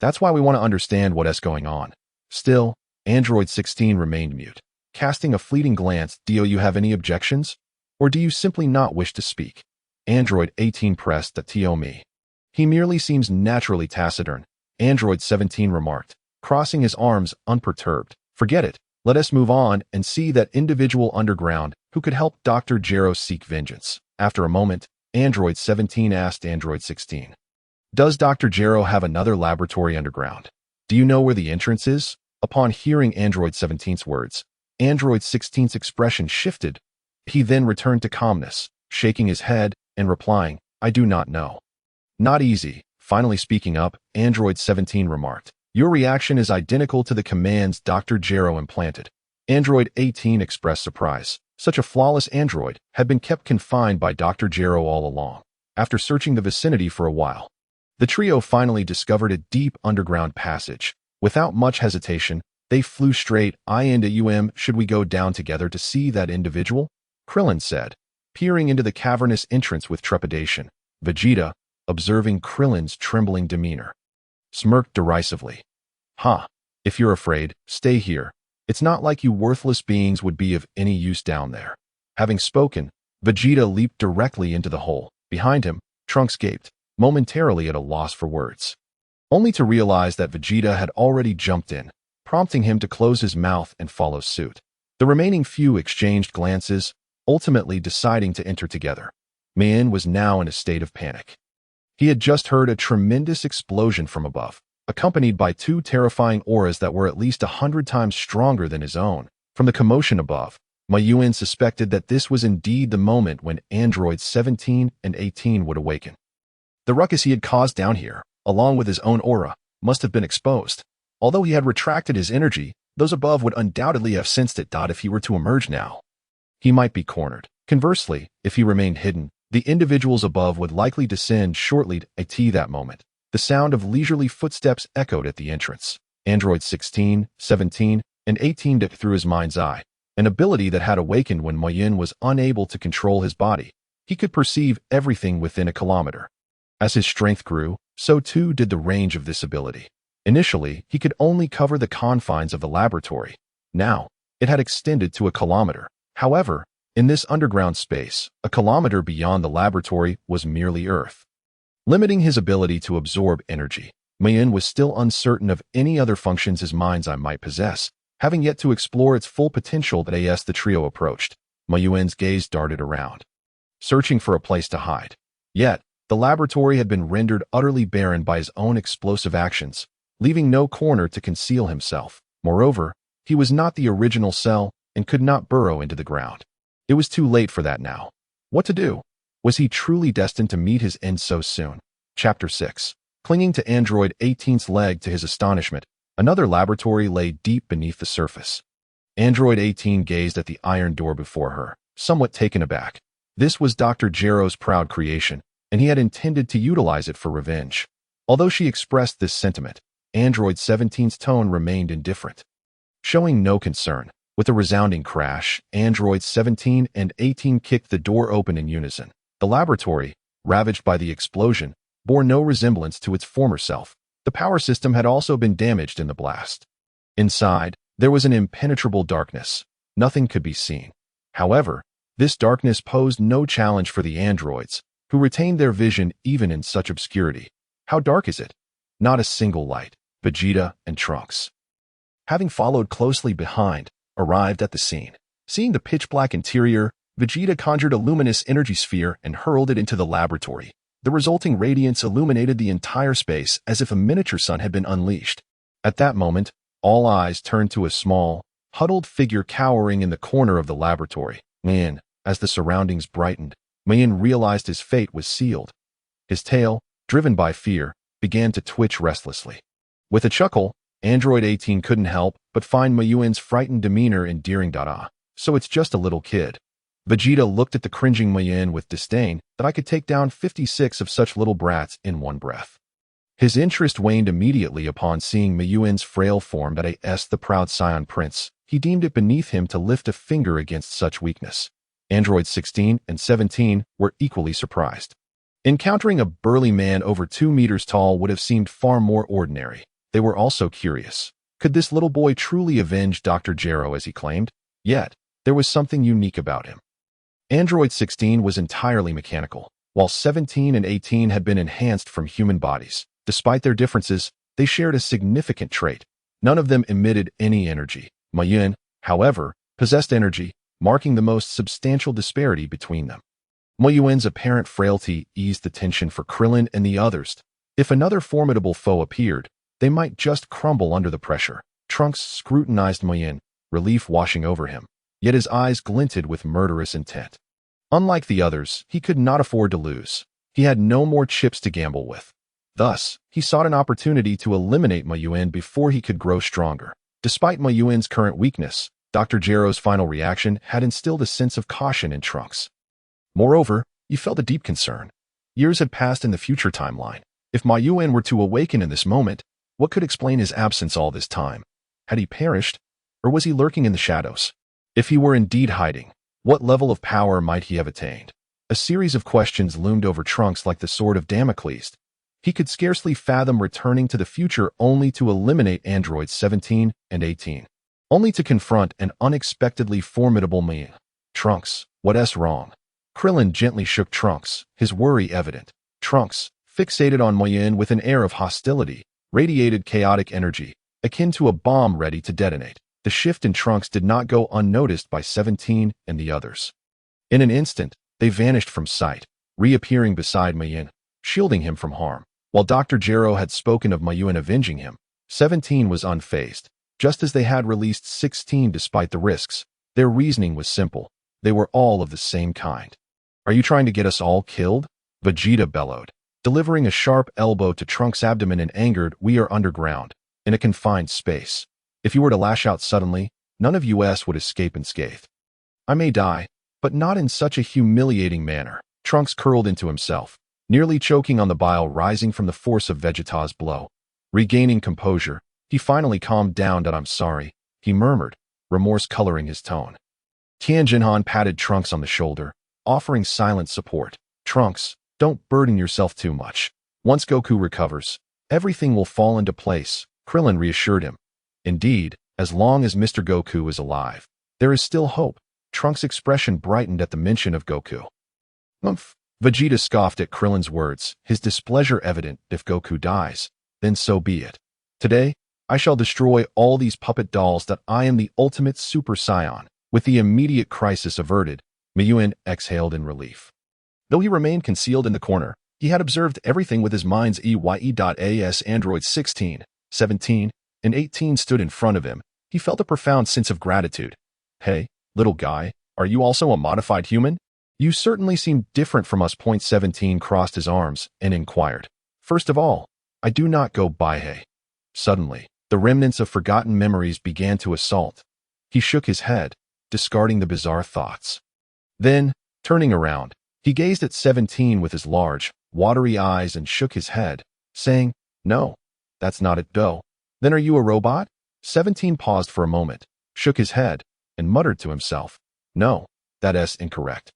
That's why we want to understand what's going on. Still, Android 16 remained mute, casting a fleeting glance. Do you have any objections? Or do you simply not wish to speak? Android 18 pressed that to me. He merely seems naturally taciturn, Android 17 remarked, crossing his arms unperturbed. Forget it. Let us move on and see that individual underground who could help Dr. Gero seek vengeance. After a moment, Android 17 asked Android 16. Does Dr. Gero have another laboratory underground? Do you know where the entrance is? Upon hearing Android 17's words, Android 16's expression shifted. He then returned to calmness, shaking his head and replying, I do not know. Not easy. Finally speaking up, Android 17 remarked, your reaction is identical to the commands Dr. Gero implanted. Android 18 expressed surprise. Such a flawless android had been kept confined by Dr. Gero all along. After searching the vicinity for a while, the trio finally discovered a deep underground passage. Without much hesitation, they flew straight. Should we go down together to see that individual? Krillin said, peering into the cavernous entrance with trepidation. Vegeta, observing Krillin's trembling demeanor, smirked derisively. If you're afraid, stay here. It's not like you worthless beings would be of any use down there. Having spoken, Vegeta leaped directly into the hole. Behind him, Trunks gaped, momentarily at a loss for words, only to realize that Vegeta had already jumped in, prompting him to close his mouth and follow suit. The remaining few exchanged glances, ultimately deciding to enter together. Moyuan was now in a state of panic. He had just heard a tremendous explosion from above, accompanied by two terrifying auras that were at least 100 times stronger than his own. From the commotion above, Moyuan suspected that this was indeed the moment when androids 17 and 18 would awaken. The ruckus he had caused down here, along with his own aura, must have been exposed. Although he had retracted his energy, those above would undoubtedly have sensed it. If he were to emerge now, he might be cornered. Conversely, if he remained hidden, the individuals above would likely descend shortly. At that moment, the sound of leisurely footsteps echoed at the entrance. Androids 16, 17, and 18 dipped through his mind's eye, an ability that had awakened when Moyuan was unable to control his body. He could perceive everything within a kilometer. As his strength grew, so too did the range of this ability. Initially, he could only cover the confines of the laboratory. Now, it had extended to a kilometer. However, in this underground space, a kilometer beyond the laboratory was merely Earth, limiting his ability to absorb energy. Moyuan was still uncertain of any other functions his mind's eye might possess, having yet to explore its full potential. As the trio approached, Moyuan's gaze darted around, searching for a place to hide. Yet, the laboratory had been rendered utterly barren by his own explosive actions, leaving no corner to conceal himself. Moreover, he was not the original cell and could not burrow into the ground. It was too late for that now. What to do? Was he truly destined to meet his end so soon? Chapter 6. Clinging to Android 18's leg to his astonishment, another laboratory lay deep beneath the surface. Android 18 gazed at the iron door before her, somewhat taken aback. This was Dr. Gero's proud creation, and he had intended to utilize it for revenge. Although she expressed this sentiment, Android 17's tone remained indifferent, showing no concern. With a resounding crash, Androids 17 and 18 kicked the door open in unison. The laboratory, ravaged by the explosion, bore no resemblance to its former self. The power system had also been damaged in the blast. Inside, there was an impenetrable darkness. Nothing could be seen. However, this darkness posed no challenge for the androids, who retained their vision even in such obscurity. How dark is it? Not a single light. Vegeta and Trunks, having followed closely behind, arrived at the scene. Seeing the pitch-black interior, Vegeta conjured a luminous energy sphere and hurled it into the laboratory. The resulting radiance illuminated the entire space as if a miniature sun had been unleashed. At that moment, all eyes turned to a small, huddled figure cowering in the corner of the laboratory. Moyuan, as the surroundings brightened, Moyuan realized his fate was sealed. His tail, driven by fear, began to twitch restlessly. With a chuckle, Android 18 couldn't help but find Moyuan's frightened demeanor endearing. So it's just a little kid. Vegeta looked at the cringing Moyuan with disdain. That I could take down 56 of such little brats in one breath. His interest waned immediately upon seeing Moyuan's frail form. The proud Scion Prince. He deemed it beneath him to lift a finger against such weakness. Androids 16 and 17 were equally surprised. Encountering a burly man over 2 meters tall would have seemed far more ordinary. They were also curious. Could this little boy truly avenge Dr. Gero as he claimed? Yet, there was something unique about him. Android 16 was entirely mechanical, while 17 and 18 had been enhanced from human bodies. Despite their differences, they shared a significant trait. None of them emitted any energy. Moyuan, however, possessed energy, marking the most substantial disparity between them. Moyuan's apparent frailty eased the tension for Krillin and the others. If another formidable foe appeared, they might just crumble under the pressure. Trunks scrutinized Moyuan, relief washing over him, yet his eyes glinted with murderous intent. Unlike the others, he could not afford to lose. He had no more chips to gamble with. Thus, he sought an opportunity to eliminate Moyuan before he could grow stronger. Despite Moyuan's current weakness, Dr. Gero's final reaction had instilled a sense of caution in Trunks. Moreover, he felt a deep concern. Years had passed in the future timeline. If Moyuan were to awaken in this moment, what could explain his absence all this time? Had he perished, or was he lurking in the shadows? If he were indeed hiding, what level of power might he have attained? A series of questions loomed over Trunks like the sword of Damocles. He could scarcely fathom returning to the future only to eliminate androids 17 and 18, only to confront an unexpectedly formidable Moyuan. Trunks, what's wrong? Krillin gently shook Trunks, his worry evident. Trunks, fixated on Moyuan with an air of hostility, radiated chaotic energy, akin to a bomb ready to detonate. The shift in Trunks did not go unnoticed by 17 and the others. In an instant, they vanished from sight, reappearing beside Moyuan, shielding him from harm. While Dr. Gero had spoken of Moyuan avenging him, 17 was unfazed. Just as they had released 16 despite the risks, their reasoning was simple. They were all of the same kind. Are you trying to get us all killed? Vegeta bellowed, delivering a sharp elbow to Trunks' abdomen and angered. We are underground, in a confined space. If you were to lash out suddenly, none of us would escape unscathed. I may die, but not in such a humiliating manner. Trunks curled into himself, nearly choking on the bile rising from the force of Vegeta's blow. Regaining composure, he finally calmed down. I'm sorry, he murmured, remorse coloring his tone. Tianjinhan patted Trunks on the shoulder, offering silent support. Trunks, don't burden yourself too much. Once Goku recovers, everything will fall into place, Krillin reassured him. Indeed, as long as Mr. Goku is alive, there is still hope. Trunks' expression brightened at the mention of Goku. Umph. Vegeta scoffed at Krillin's words, his displeasure evident. If Goku dies, then so be it. Today, I shall destroy all these puppet dolls that I am the ultimate Super Saiyan. With the immediate crisis averted, Moyuan exhaled in relief. Though he remained concealed in the corner, he had observed everything with his mind's eye. As androids 16, 17, and 18 stood in front of him, he felt a profound sense of gratitude. Hey, little guy, are you also a modified human? You certainly seem different from us. 17 crossed his arms and inquired. First of all, I do not go by hey. Suddenly, the remnants of forgotten memories began to assault. He shook his head, discarding the bizarre thoughts. Then, turning around, he gazed at 17 with his large, watery eyes and shook his head, saying, No, that's not it though. Then are you a robot? 17 paused for a moment, shook his head, and muttered to himself, No, that's incorrect.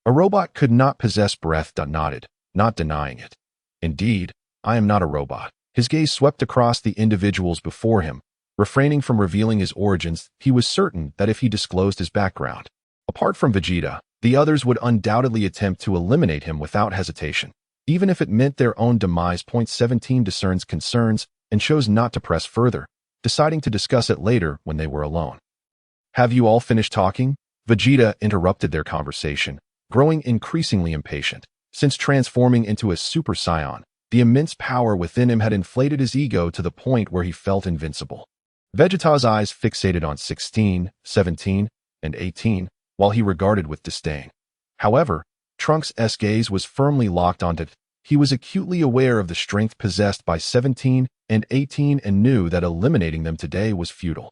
A robot could not possess breath. Nodded, not denying it. Indeed, I am not a robot. His gaze swept across the individuals before him. Refraining from revealing his origins, he was certain that if he disclosed his background, apart from Vegeta, the others would undoubtedly attempt to eliminate him without hesitation, even if it meant their own demise. 17 discerns concerns and chose not to press further, deciding to discuss it later when they were alone. Have you all finished talking? Vegeta interrupted their conversation, growing increasingly impatient. Since transforming into a Super Saiyan, the immense power within him had inflated his ego to the point where he felt invincible. Vegeta's eyes fixated on 16, 17, and 18, while he regarded with disdain. However, Trunks' gaze was firmly locked onto it. He was acutely aware of the strength possessed by 17 and 18 and knew that eliminating them today was futile.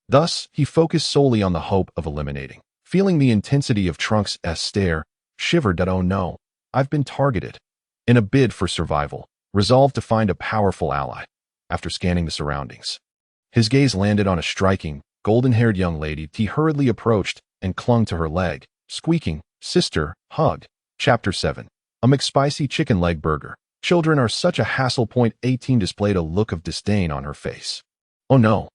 Thus, he focused solely on the hope of eliminating. Feeling the intensity of Trunks' stare, shivered that oh no, I've been targeted. In a bid for survival, resolved to find a powerful ally. After scanning the surroundings, his gaze landed on a striking, golden-haired young lady. He hurriedly approached and clung to her leg, squeaking, Sister, hug. Chapter 7. A McSpicy chicken leg burger. Children are such a hassle. 18 displayed a look of disdain on her face. Oh no.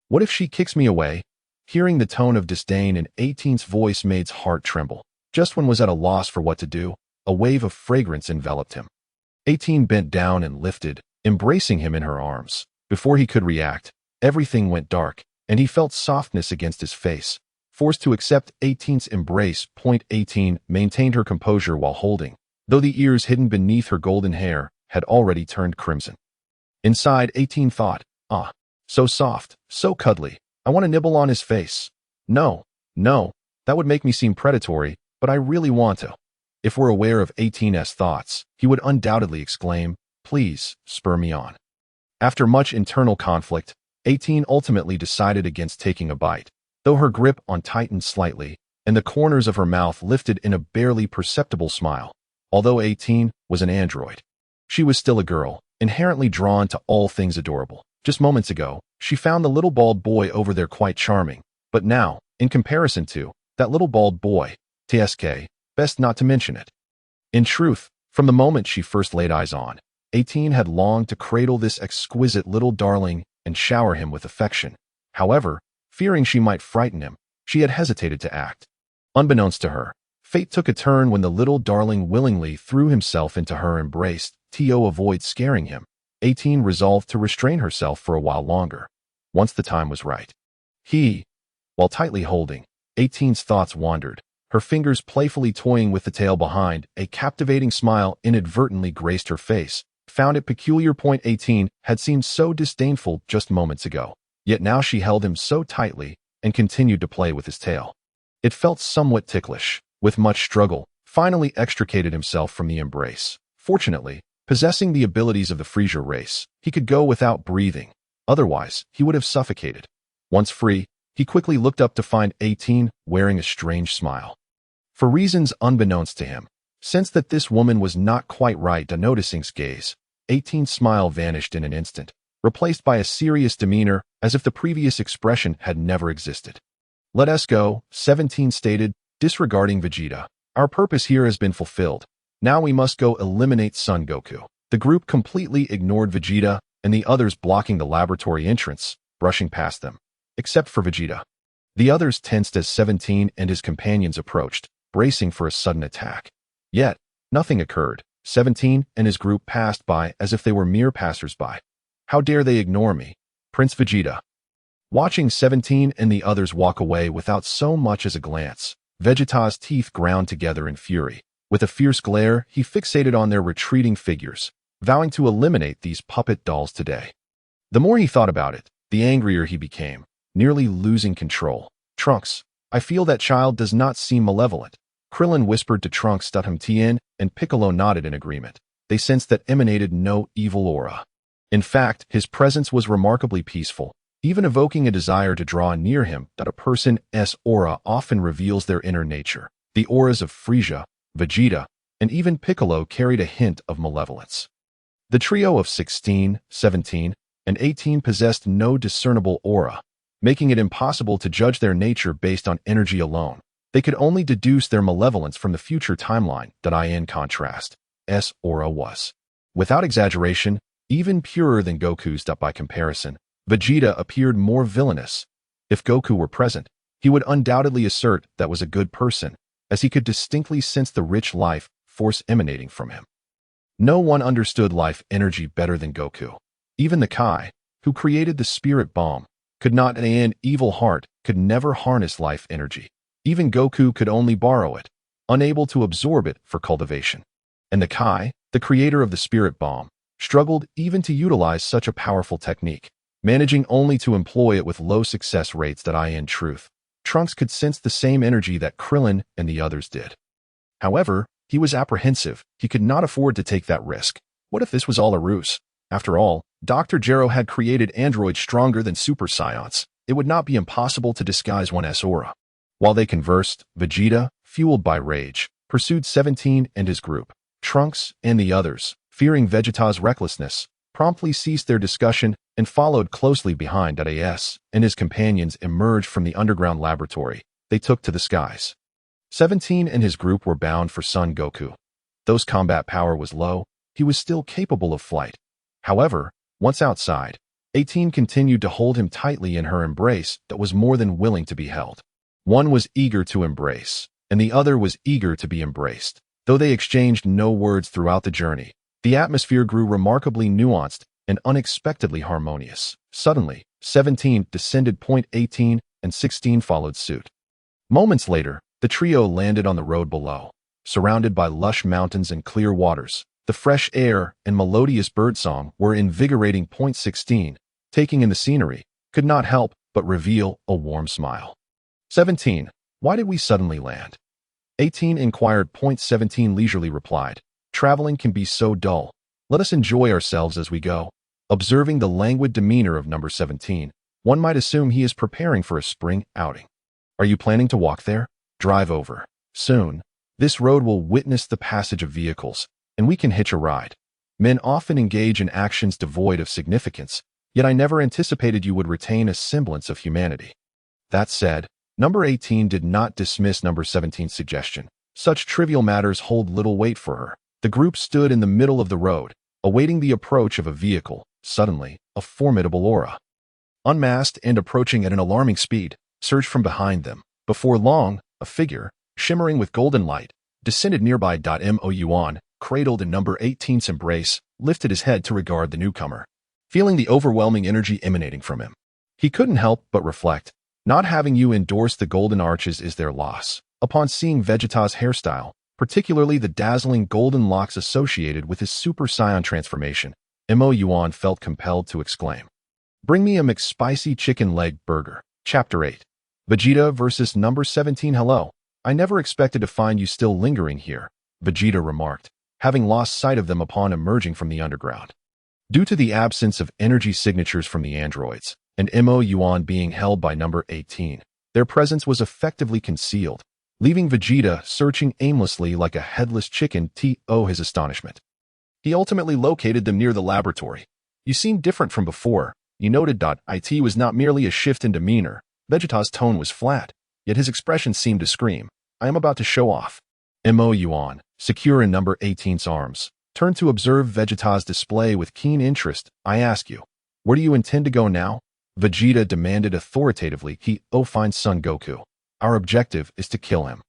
What if she kicks me away? Hearing the tone of disdain in 18's voice made his heart tremble. Just when was at a loss for what to do, a wave of fragrance enveloped him. 18 bent down and lifted, embracing him in her arms. Before he could react, everything went dark, and he felt softness against his face. Forced to accept 18's embrace, 18 maintained her composure while holding, though the ears hidden beneath her golden hair had already turned crimson. Inside, 18 thought, ah, so soft, so cuddly, I want to nibble on his face. No, that would make me seem predatory, but I really want to. If we're aware of 18's thoughts, he would undoubtedly exclaim, please, spur me on. After much internal conflict, 18 ultimately decided against taking a bite, though her grip on tightened slightly, and the corners of her mouth lifted in a barely perceptible smile. Although 18 was an android, she was still a girl, inherently drawn to all things adorable. Just moments ago, she found the little bald boy over there quite charming, but now, in comparison to that little bald boy, TSK, best not to mention it. In truth, from the moment she first laid eyes on, 18 had longed to cradle this exquisite little darling and shower him with affection. However, fearing she might frighten him, she had hesitated to act. Unbeknownst to her, fate took a turn when the little darling willingly threw himself into her embrace. To avoid scaring him, 18 resolved to restrain herself for a while longer, once the time was right. While tightly holding, 18's thoughts wandered, her fingers playfully toying with the tail behind. A captivating smile inadvertently graced her face, found it peculiar. 18 had seemed so disdainful just moments ago, yet now she held him so tightly and continued to play with his tail. It felt somewhat ticklish. With much struggle, finally extricated himself from the embrace. Fortunately, possessing the abilities of the Frisia race, he could go without breathing. Otherwise, he would have suffocated. Once free, he quickly looked up to find 18 wearing a strange smile. For reasons unbeknownst to him, sensed that this woman was not quite right to noticing's gaze, 18's smile vanished in an instant, replaced by a serious demeanor as if the previous expression had never existed. "Let us go," 17 stated, disregarding Vegeta. "Our purpose here has been fulfilled. Now we must go eliminate Son Goku." The group completely ignored Vegeta and the others blocking the laboratory entrance, brushing past them. Except for Vegeta. The others tensed as 17 and his companions approached, bracing for a sudden attack. Yet, nothing occurred. 17 and his group passed by as if they were mere passers-by. "How dare they ignore me?" Prince Vegeta. Watching 17 and the others walk away without so much as a glance, Vegeta's teeth ground together in fury. With a fierce glare, he fixated on their retreating figures, vowing to eliminate these puppet dolls today. The more he thought about it, the angrier he became, nearly losing control. "Trunks, I feel that child does not seem malevolent." Krillin whispered to Trunks. Tien and Piccolo nodded in agreement. They sensed that emanated no evil aura. In fact, his presence was remarkably peaceful, even evoking a desire to draw near him. A person's aura often reveals their inner nature. The auras of Frisia, Vegeta, and even Piccolo carried a hint of malevolence. The trio of 16, 17, and 18 possessed no discernible aura, making it impossible to judge their nature based on energy alone. They could only deduce their malevolence from the future timeline. In contrast, S aura was, without exaggeration, even purer than Goku's. By comparison, Vegeta appeared more villainous. If Goku were present, he would undoubtedly assert that was a good person, as he could distinctly sense the rich life force emanating from him. No one understood life energy better than Goku. Even the Kai, who created the spirit bomb, could not, and an evil heart could never harness life energy. Even Goku could only borrow it, unable to absorb it for cultivation. And the Kai, the creator of the spirit bomb, struggled even to utilize such a powerful technique, managing only to employ it with low success rates. In truth, Trunks could sense the same energy that Krillin and the others did. However, he was apprehensive. He could not afford to take that risk. What if this was all a ruse? After all, Dr. Gero had created androids stronger than Super Saiyan's. It would not be impossible to disguise one's aura. While they conversed, Vegeta, fueled by rage, pursued 17 and his group. Trunks and the others, fearing Vegeta's recklessness, promptly ceased their discussion and followed closely behind. As and his companions emerged from the underground laboratory, they took to the skies. 17 and his group were bound for Son Goku. Though combat power was low, he was still capable of flight. However, once outside, 18 continued to hold him tightly in her embrace that was more than willing to be held. One was eager to embrace, and the other was eager to be embraced. Though they exchanged no words throughout the journey, the atmosphere grew remarkably nuanced and unexpectedly harmonious. Suddenly, 17 descended. 18 and 16 followed suit. Moments later, the trio landed on the road below, surrounded by lush mountains and clear waters. The fresh air and melodious birdsong were invigorating. 16, taking in the scenery, could not help but reveal a warm smile. 17. Why did we suddenly land? 18 inquired. 17 leisurely replied. Traveling can be so dull. Let us enjoy ourselves as we go. Observing the languid demeanor of number 17, one might assume he is preparing for a spring outing. Are you planning to walk there? Drive over. Soon, this road will witness the passage of vehicles, and we can hitch a ride. Men often engage in actions devoid of significance, yet I never anticipated you would retain a semblance of humanity. That said, number 18 did not dismiss number 17's suggestion. Such trivial matters hold little weight for her. The group stood in the middle of the road, awaiting the approach of a vehicle. Suddenly, a formidable aura, unmasked and approaching at an alarming speed, surged from behind them. Before long, a figure, shimmering with golden light, descended nearby. Moyuan, cradled in number 18's embrace, lifted his head to regard the newcomer, feeling the overwhelming energy emanating from him. He couldn't help but reflect, not having you endorse the golden arches is their loss. Upon seeing Vegeta's hairstyle, particularly the dazzling golden locks associated with his Super Saiyan transformation, Moyuan felt compelled to exclaim, "Bring me a McSpicy chicken leg burger." Chapter 8. Vegeta versus number 17. "Hello. I never expected to find you still lingering here," Vegeta remarked, having lost sight of them upon emerging from the underground. Due to the absence of energy signatures from the androids, and Moyuan being held by number 18, their presence was effectively concealed, leaving Vegeta searching aimlessly like a headless chicken to his astonishment. He ultimately located them near the laboratory. "You seem different from before," he noted. It was not merely a shift in demeanor. Vegeta's tone was flat, yet his expression seemed to scream, "I am about to show off." Moyuan, secure in number 18's arms, turned to observe Vegeta's display with keen interest. "I ask you, where do you intend to go now?" Vegeta demanded authoritatively. "Find Son Goku. Our objective is to kill him,"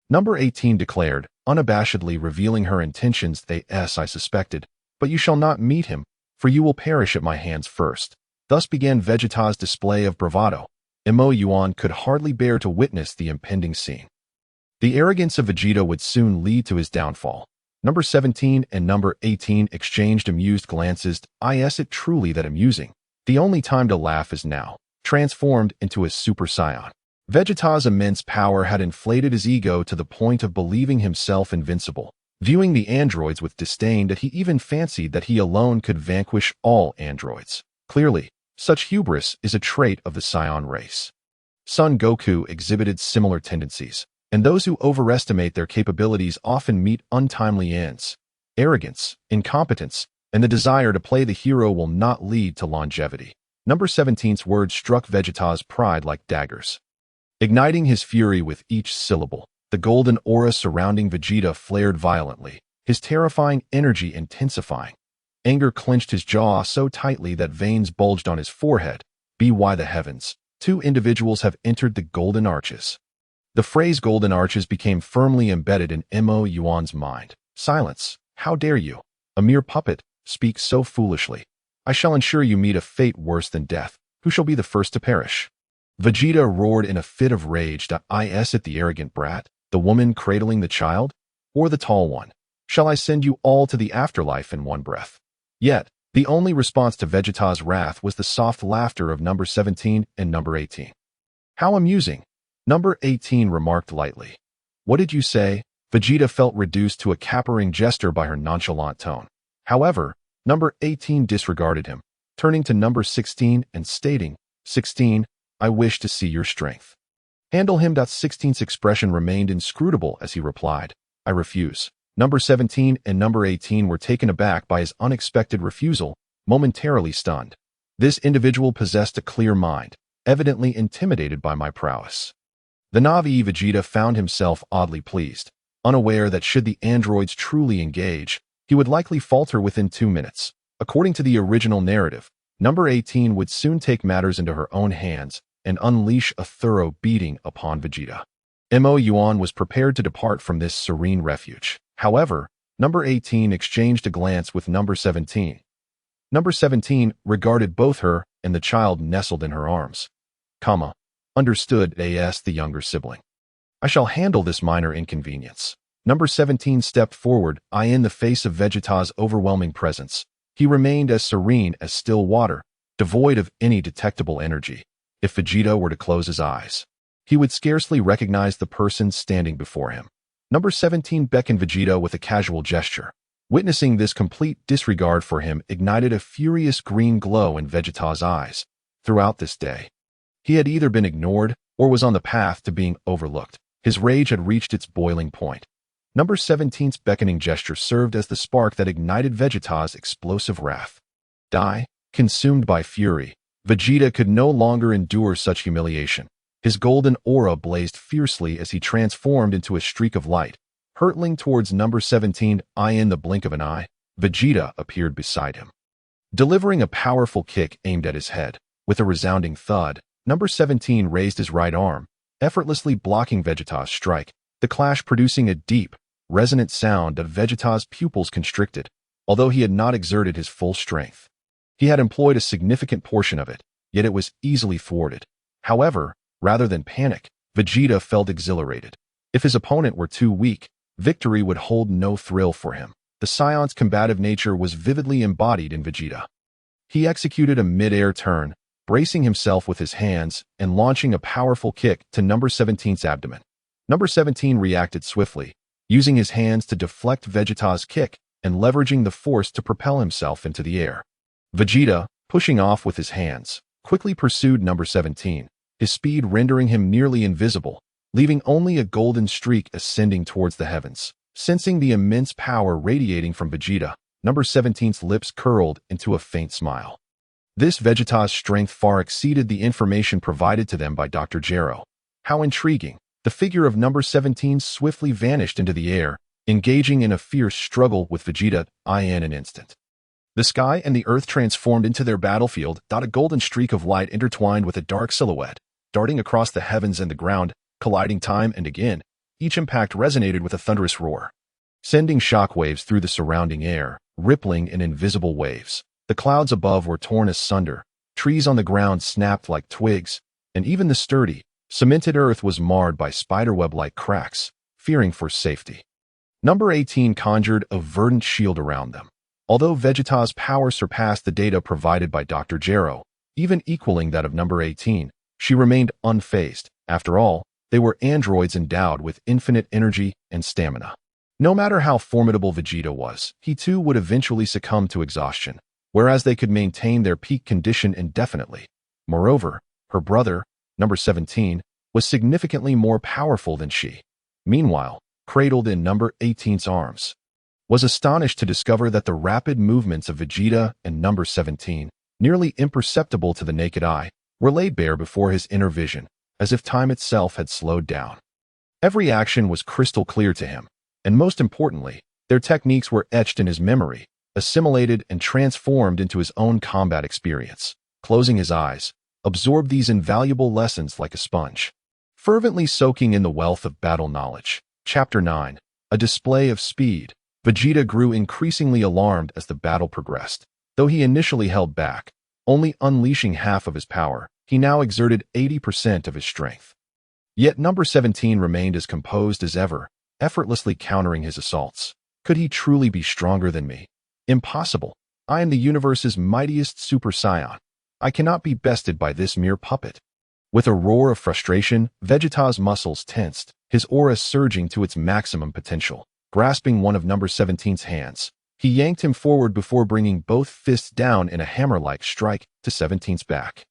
number 18 declared, unabashedly revealing her intentions. "I suspected, but you shall not meet him, for you will perish at my hands first." Thus began Vegeta's display of bravado. Moyuan could hardly bear to witness the impending scene. The arrogance of Vegeta would soon lead to his downfall. Number 17 and number 18 exchanged amused glances. Is it truly that amusing? The only time to laugh is now, transformed into a Super Saiyan. Vegeta's immense power had inflated his ego to the point of believing himself invincible, viewing the androids with disdain that he even fancied that he alone could vanquish all androids. Clearly, such hubris is a trait of the Saiyan race. Son Goku exhibited similar tendencies, and those who overestimate their capabilities often meet untimely ends. Arrogance, incompetence, and the desire to play the hero will not lead to longevity. Number 17's words struck Vegeta's pride like daggers. Igniting his fury with each syllable, the golden aura surrounding Vegeta flared violently, his terrifying energy intensifying. Anger clenched his jaw so tightly that veins bulged on his forehead. "By the heavens, two individuals have entered the Golden Arches." The phrase Golden Arches became firmly embedded in Moyuan's mind. "Silence! How dare you? A mere puppet, speak so foolishly. I shall ensure you meet a fate worse than death. Who shall be the first to perish?" Vegeta roared in a fit of rage. Is it the arrogant brat, the woman cradling the child, or the tall one? Shall I send you all to the afterlife in one breath? Yet, the only response to Vegeta's wrath was the soft laughter of number 17 and number 18. "How amusing," number 18 remarked lightly. "What did you say?" Vegeta felt reduced to a capering gesture by her nonchalant tone. However, number 18 disregarded him, turning to number 16 and stating, "16, I wish to see your strength." "Handle him." 16's expression remained inscrutable as he replied, "I refuse." Number 17 and number 18 were taken aback by his unexpected refusal, momentarily stunned. This individual possessed a clear mind, evidently intimidated by my prowess. The Navi Vegeta found himself oddly pleased, unaware that should the androids truly engage, he would likely falter within 2 minutes. According to the original narrative, number 18 would soon take matters into her own hands and unleash a thorough beating upon Vegeta. Moyuan was prepared to depart from this serene refuge. However, number 18 exchanged a glance with number 17. Number 17 regarded both her and the child nestled in her arms. Understood, the younger sibling. "I shall handle this minor inconvenience." Number 17 stepped forward, in the face of Vegeta's overwhelming presence. He remained as serene as still water, devoid of any detectable energy. If Vegeta were to close his eyes, he would scarcely recognize the person standing before him. Number 17 beckoned Vegeta with a casual gesture. Witnessing this complete disregard for him ignited a furious green glow in Vegeta's eyes. Throughout this day, he had either been ignored or was on the path to being overlooked. His rage had reached its boiling point. Number 17's beckoning gesture served as the spark that ignited Vegeta's explosive wrath. Consumed by fury, Vegeta could no longer endure such humiliation. His golden aura blazed fiercely as he transformed into a streak of light. Hurtling towards number 17, in the blink of an eye, Vegeta appeared beside him. Delivering a powerful kick aimed at his head, with a resounding thud, number 17 raised his right arm, effortlessly blocking Vegeta's strike. the clash producing a deep, resonant sound that Vegeta's pupils constricted, although he had not exerted his full strength. He had employed a significant portion of it, yet it was easily thwarted. However, rather than panic, Vegeta felt exhilarated. If his opponent were too weak, victory would hold no thrill for him. The Scion's combative nature was vividly embodied in Vegeta. He executed a mid-air turn, bracing himself with his hands and launching a powerful kick to number 17's abdomen. Number 17 reacted swiftly, using his hands to deflect Vegeta's kick and leveraging the force to propel himself into the air. Vegeta, pushing off with his hands, quickly pursued number 17, his speed rendering him nearly invisible, leaving only a golden streak ascending towards the heavens. Sensing the immense power radiating from Vegeta, number 17's lips curled into a faint smile. This Vegeta's strength far exceeded the information provided to them by Dr. Gero. How intriguing! The figure of number 17 swiftly vanished into the air, engaging in a fierce struggle with Vegeta in an instant. The sky and the earth transformed into their battlefield. A golden streak of light intertwined with a dark silhouette, darting across the heavens and the ground, colliding time and again. Each impact resonated with a thunderous roar, sending shockwaves through the surrounding air, rippling in invisible waves. The clouds above were torn asunder, trees on the ground snapped like twigs, and even the sturdy, cemented earth was marred by spiderweb-like cracks, fearing for safety. Number 18 conjured a verdant shield around them. Although Vegeta's power surpassed the data provided by Dr. Gero, even equaling that of number 18, she remained unfazed. After all, they were androids endowed with infinite energy and stamina. No matter how formidable Vegeta was, he too would eventually succumb to exhaustion, whereas they could maintain their peak condition indefinitely. Moreover, her brother, number 17, was significantly more powerful than she. Meanwhile, cradled in number 18's arms, was astonished to discover that the rapid movements of Vegeta and number 17, nearly imperceptible to the naked eye, were laid bare before his inner vision, as if time itself had slowed down. Every action was crystal clear to him, and most importantly, their techniques were etched in his memory, assimilated and transformed into his own combat experience. Closing his eyes, absorbed these invaluable lessons like a sponge, fervently soaking in the wealth of battle knowledge. Chapter 9. A display of speed. Vegeta grew increasingly alarmed as the battle progressed. Though he initially held back, only unleashing half of his power, he now exerted 80% of his strength. Yet number 17 remained as composed as ever, effortlessly countering his assaults. Could he truly be stronger than me? Impossible. I am the universe's mightiest Super Saiyan. I cannot be bested by this mere puppet. With a roar of frustration, Vegeta's muscles tensed, his aura surging to its maximum potential. Grasping one of number 17's hands, he yanked him forward before bringing both fists down in a hammer-like strike to 17's back.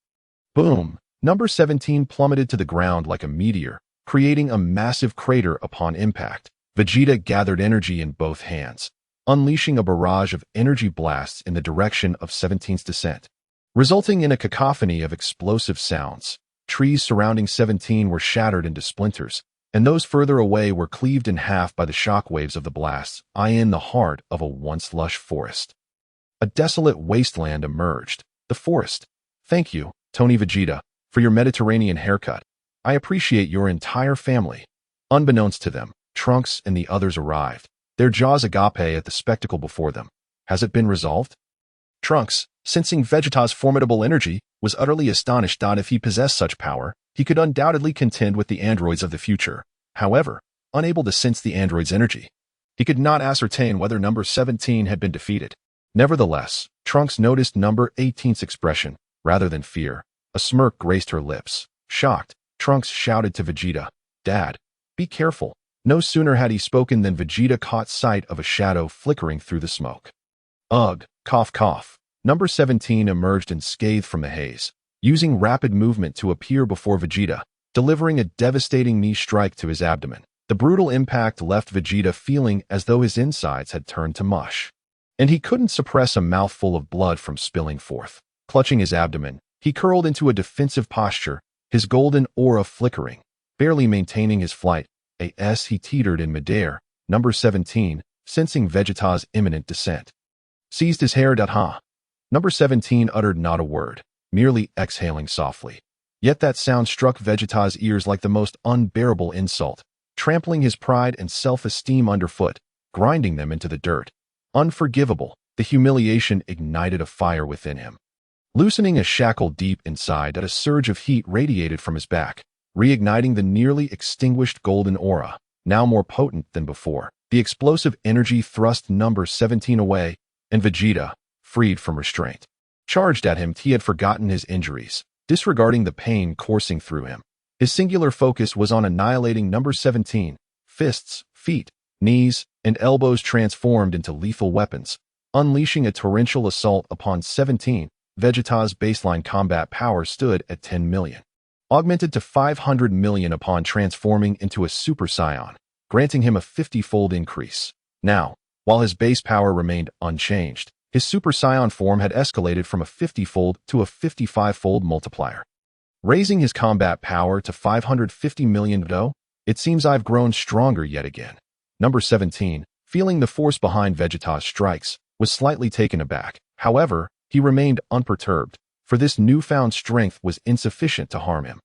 Boom! Number 17 plummeted to the ground like a meteor, creating a massive crater upon impact. Vegeta gathered energy in both hands, unleashing a barrage of energy blasts in the direction of 17's descent, resulting in a cacophony of explosive sounds. Trees surrounding 17 were shattered into splinters, and those further away were cleaved in half by the shockwaves of the blasts. In the heart of a once lush forest, a desolate wasteland emerged. The forest. Thank you, Tony Vegeta, for your Mediterranean haircut. I appreciate your entire family. Unbeknownst to them, Trunks and the others arrived, their jaws agape at the spectacle before them. Has it been resolved? Trunks, sensing Vegeta's formidable energy, was utterly astonished. If he possessed such power, he could undoubtedly contend with the androids of the future. However, unable to sense the android's energy, he could not ascertain whether number 17 had been defeated. Nevertheless, Trunks noticed number 18's expression, rather than fear. A smirk graced her lips. Shocked, Trunks shouted to Vegeta, "Dad, be careful." No sooner had he spoken than Vegeta caught sight of a shadow flickering through the smoke. Ugh, cough cough. Number 17 emerged unscathed from the haze, using rapid movement to appear before Vegeta, delivering a devastating knee strike to his abdomen. The brutal impact left Vegeta feeling as though his insides had turned to mush, and he couldn't suppress a mouthful of blood from spilling forth. Clutching his abdomen, he curled into a defensive posture, his golden aura flickering, barely maintaining his flight. As he teetered in midair, number 17, sensing Vegeta's imminent descent, seized his hair. Number 17 uttered not a word, merely exhaling softly. Yet that sound struck Vegeta's ears like the most unbearable insult. trampling his pride and self-esteem underfoot, grinding them into the dirt. Unforgivable, the humiliation ignited a fire within him. Loosening a shackle deep inside, a surge of heat radiated from his back, reigniting the nearly extinguished golden aura, now more potent than before. The explosive energy thrust number 17 away, and Vegeta, freed from restraint, charged at him. He had forgotten his injuries, disregarding the pain coursing through him. His singular focus was on annihilating number 17. Fists, feet, knees, and elbows transformed into lethal weapons, unleashing a torrential assault upon 17. Vegeta's baseline combat power stood at 10 million, augmented to 500 million upon transforming into a Super Saiyan, granting him a 50-fold increase. Now, while his base power remained unchanged, his Super Saiyan form had escalated from a 50-fold to a 55-fold multiplier, raising his combat power to 550 million. Though, it seems I've grown stronger yet again. Number 17, feeling the force behind Vegeta's strikes, was slightly taken aback. However, he remained unperturbed, for this newfound strength was insufficient to harm him.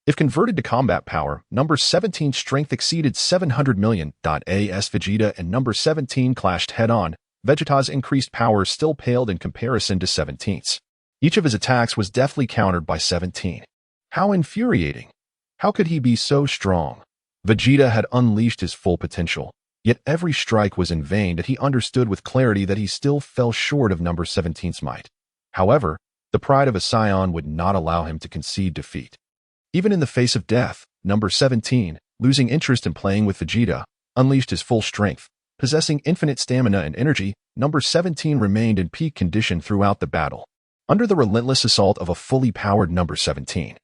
If converted to combat power, number 17's strength exceeded 700 million. As Vegeta and number 17 clashed head-on, Vegeta's increased power still paled in comparison to 17's. Each of his attacks was deftly countered by 17. How infuriating! How could he be so strong? Vegeta had unleashed his full potential, yet every strike was in vain. That he understood with clarity that he still fell short of number 17's might. However, the pride of a Saiyan would not allow him to concede defeat. Even in the face of death, number 17, losing interest in playing with Vegeta, unleashed his full strength. Possessing infinite stamina and energy, number 17 remained in peak condition throughout the battle, under the relentless assault of a fully powered number 17.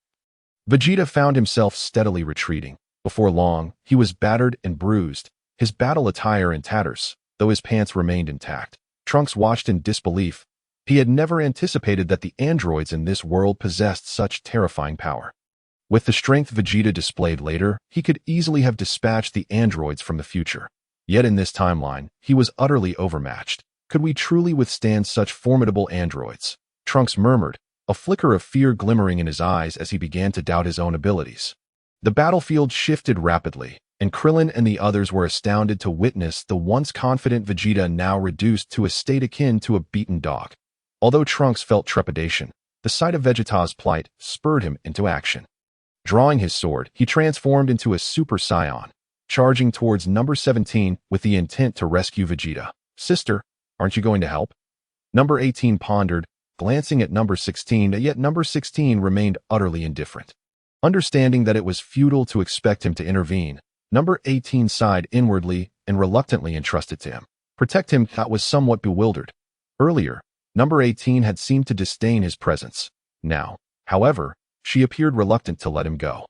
Vegeta found himself steadily retreating. Before long, he was battered and bruised, his battle attire in tatters, though his pants remained intact. Trunks watched in disbelief. He had never anticipated that the androids in this world possessed such terrifying power. With the strength Vegeta displayed later, he could easily have dispatched the androids from the future. Yet in this timeline, he was utterly overmatched. Could we truly withstand such formidable androids? Trunks murmured, a flicker of fear glimmering in his eyes as he began to doubt his own abilities. The battlefield shifted rapidly, and Krillin and the others were astounded to witness the once confident Vegeta now reduced to a state akin to a beaten dog. Although Trunks felt trepidation, the sight of Vegeta's plight spurred him into action. Drawing his sword, he transformed into a Super Saiyan, charging towards number 17 with the intent to rescue Vegeta. Sister, aren't you going to help? Number 18 pondered, glancing at number 16, yet number 16 remained utterly indifferent. Understanding that it was futile to expect him to intervene, number 18 sighed inwardly and reluctantly entrusted to him. Protect him. That was somewhat bewildered. Earlier, number 18 had seemed to disdain his presence. Now, however, she appeared reluctant to let him go.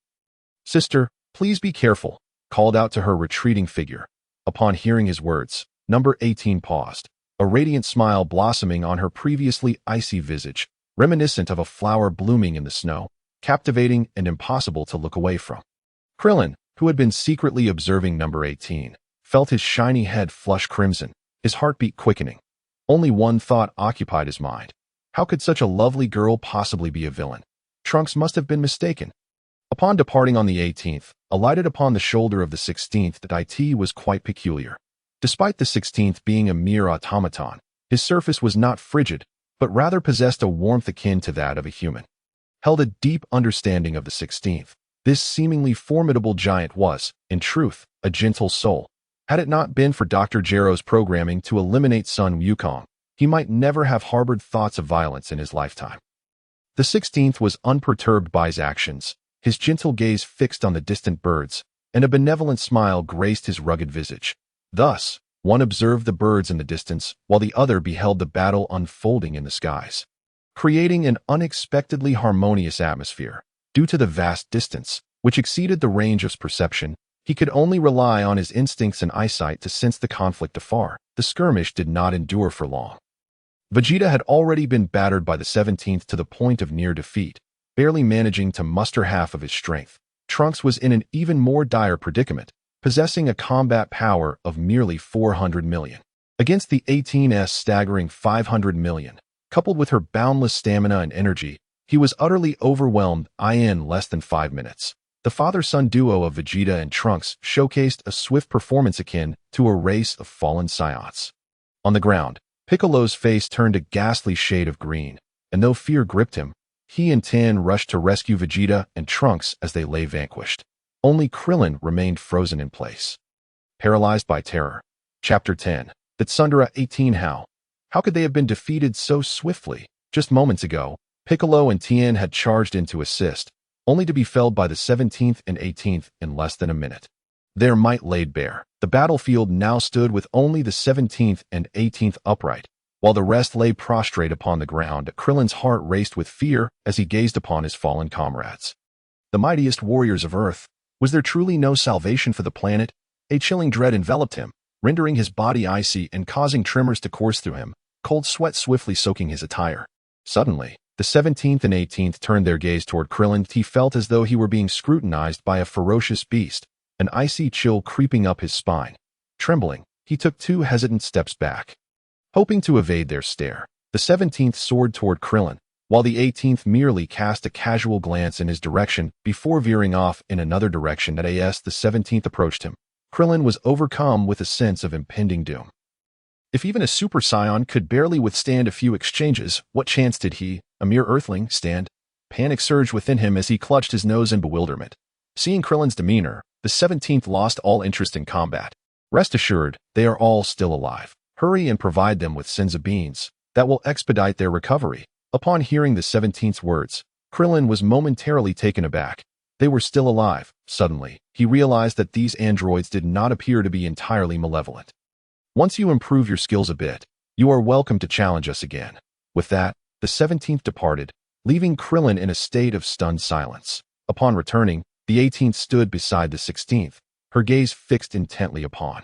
Sister, please be careful, called out to her retreating figure. Upon hearing his words, number 18 paused, a radiant smile blossoming on her previously icy visage, reminiscent of a flower blooming in the snow, captivating and impossible to look away from. Krillin, who had been secretly observing number 18, felt his shiny head flush crimson, his heartbeat quickening. Only one thought occupied his mind. How could such a lovely girl possibly be a villain? Trunks must have been mistaken. Upon departing on the 18th, alighted upon the shoulder of the 16th, the Deity was quite peculiar. Despite the 16th being a mere automaton, his surface was not frigid, but rather possessed a warmth akin to that of a human. Held a deep understanding of the 16th, this seemingly formidable giant was, in truth, a gentle soul. Had it not been for Dr. Gero's programming to eliminate Sun Wukong, he might never have harbored thoughts of violence in his lifetime. The 16th was unperturbed by his actions, his gentle gaze fixed on the distant birds, and a benevolent smile graced his rugged visage. Thus, one observed the birds in the distance, while the other beheld the battle unfolding in the skies, creating an unexpectedly harmonious atmosphere. Due to the vast distance, which exceeded the range of perception, he could only rely on his instincts and eyesight to sense the conflict afar. The skirmish did not endure for long. Vegeta had already been battered by the 17th to the point of near defeat, barely managing to muster half of his strength. Trunks was in an even more dire predicament, possessing a combat power of merely 400 million. Against the 18's staggering 500 million, coupled with her boundless stamina and energy, he was utterly overwhelmed in less than 5 minutes. The father-son duo of Vegeta and Trunks showcased a swift performance akin to a race of fallen scions. On the ground, Piccolo's face turned a ghastly shade of green, and though fear gripped him, he and Tien rushed to rescue Vegeta and Trunks as they lay vanquished. Only Krillin remained frozen in place. Paralyzed by terror. Chapter 10. The Tsundere 18. How could they have been defeated so swiftly? Just moments ago, Piccolo and Tien had charged in to assist, only to be felled by the 17th and 18th in less than a minute. Their might laid bare. The battlefield now stood with only the 17th and 18th upright, while the rest lay prostrate upon the ground. Krillin's heart raced with fear as he gazed upon his fallen comrades. The mightiest warriors of Earth. Was there truly no salvation for the planet? A chilling dread enveloped him, rendering his body icy and causing tremors to course through him, cold sweat swiftly soaking his attire. Suddenly, the 17th and 18th turned their gaze toward Krillin. He felt as though he were being scrutinized by a ferocious beast, an icy chill creeping up his spine. Trembling, he took 2 hesitant steps back. Hoping to evade their stare, the 17th soared toward Krillin, while the 18th merely cast a casual glance in his direction before veering off in another direction. As the 17th approached him, Krillin was overcome with a sense of impending doom. If even a Super Saiyan could barely withstand a few exchanges, what chance did he, a mere earthling, stand? Panic surged within him as he clutched his nose in bewilderment. Seeing Krillin's demeanor, the 17th lost all interest in combat. Rest assured, they are all still alive. Hurry and provide them with senzu beans that will expedite their recovery. Upon hearing the 17th's words, Krillin was momentarily taken aback. They were still alive. Suddenly, he realized that these androids did not appear to be entirely malevolent. Once you improve your skills a bit, you are welcome to challenge us again. With that, the 17th departed, leaving Krillin in a state of stunned silence. Upon returning, the 18th stood beside the 16th, her gaze fixed intently upon.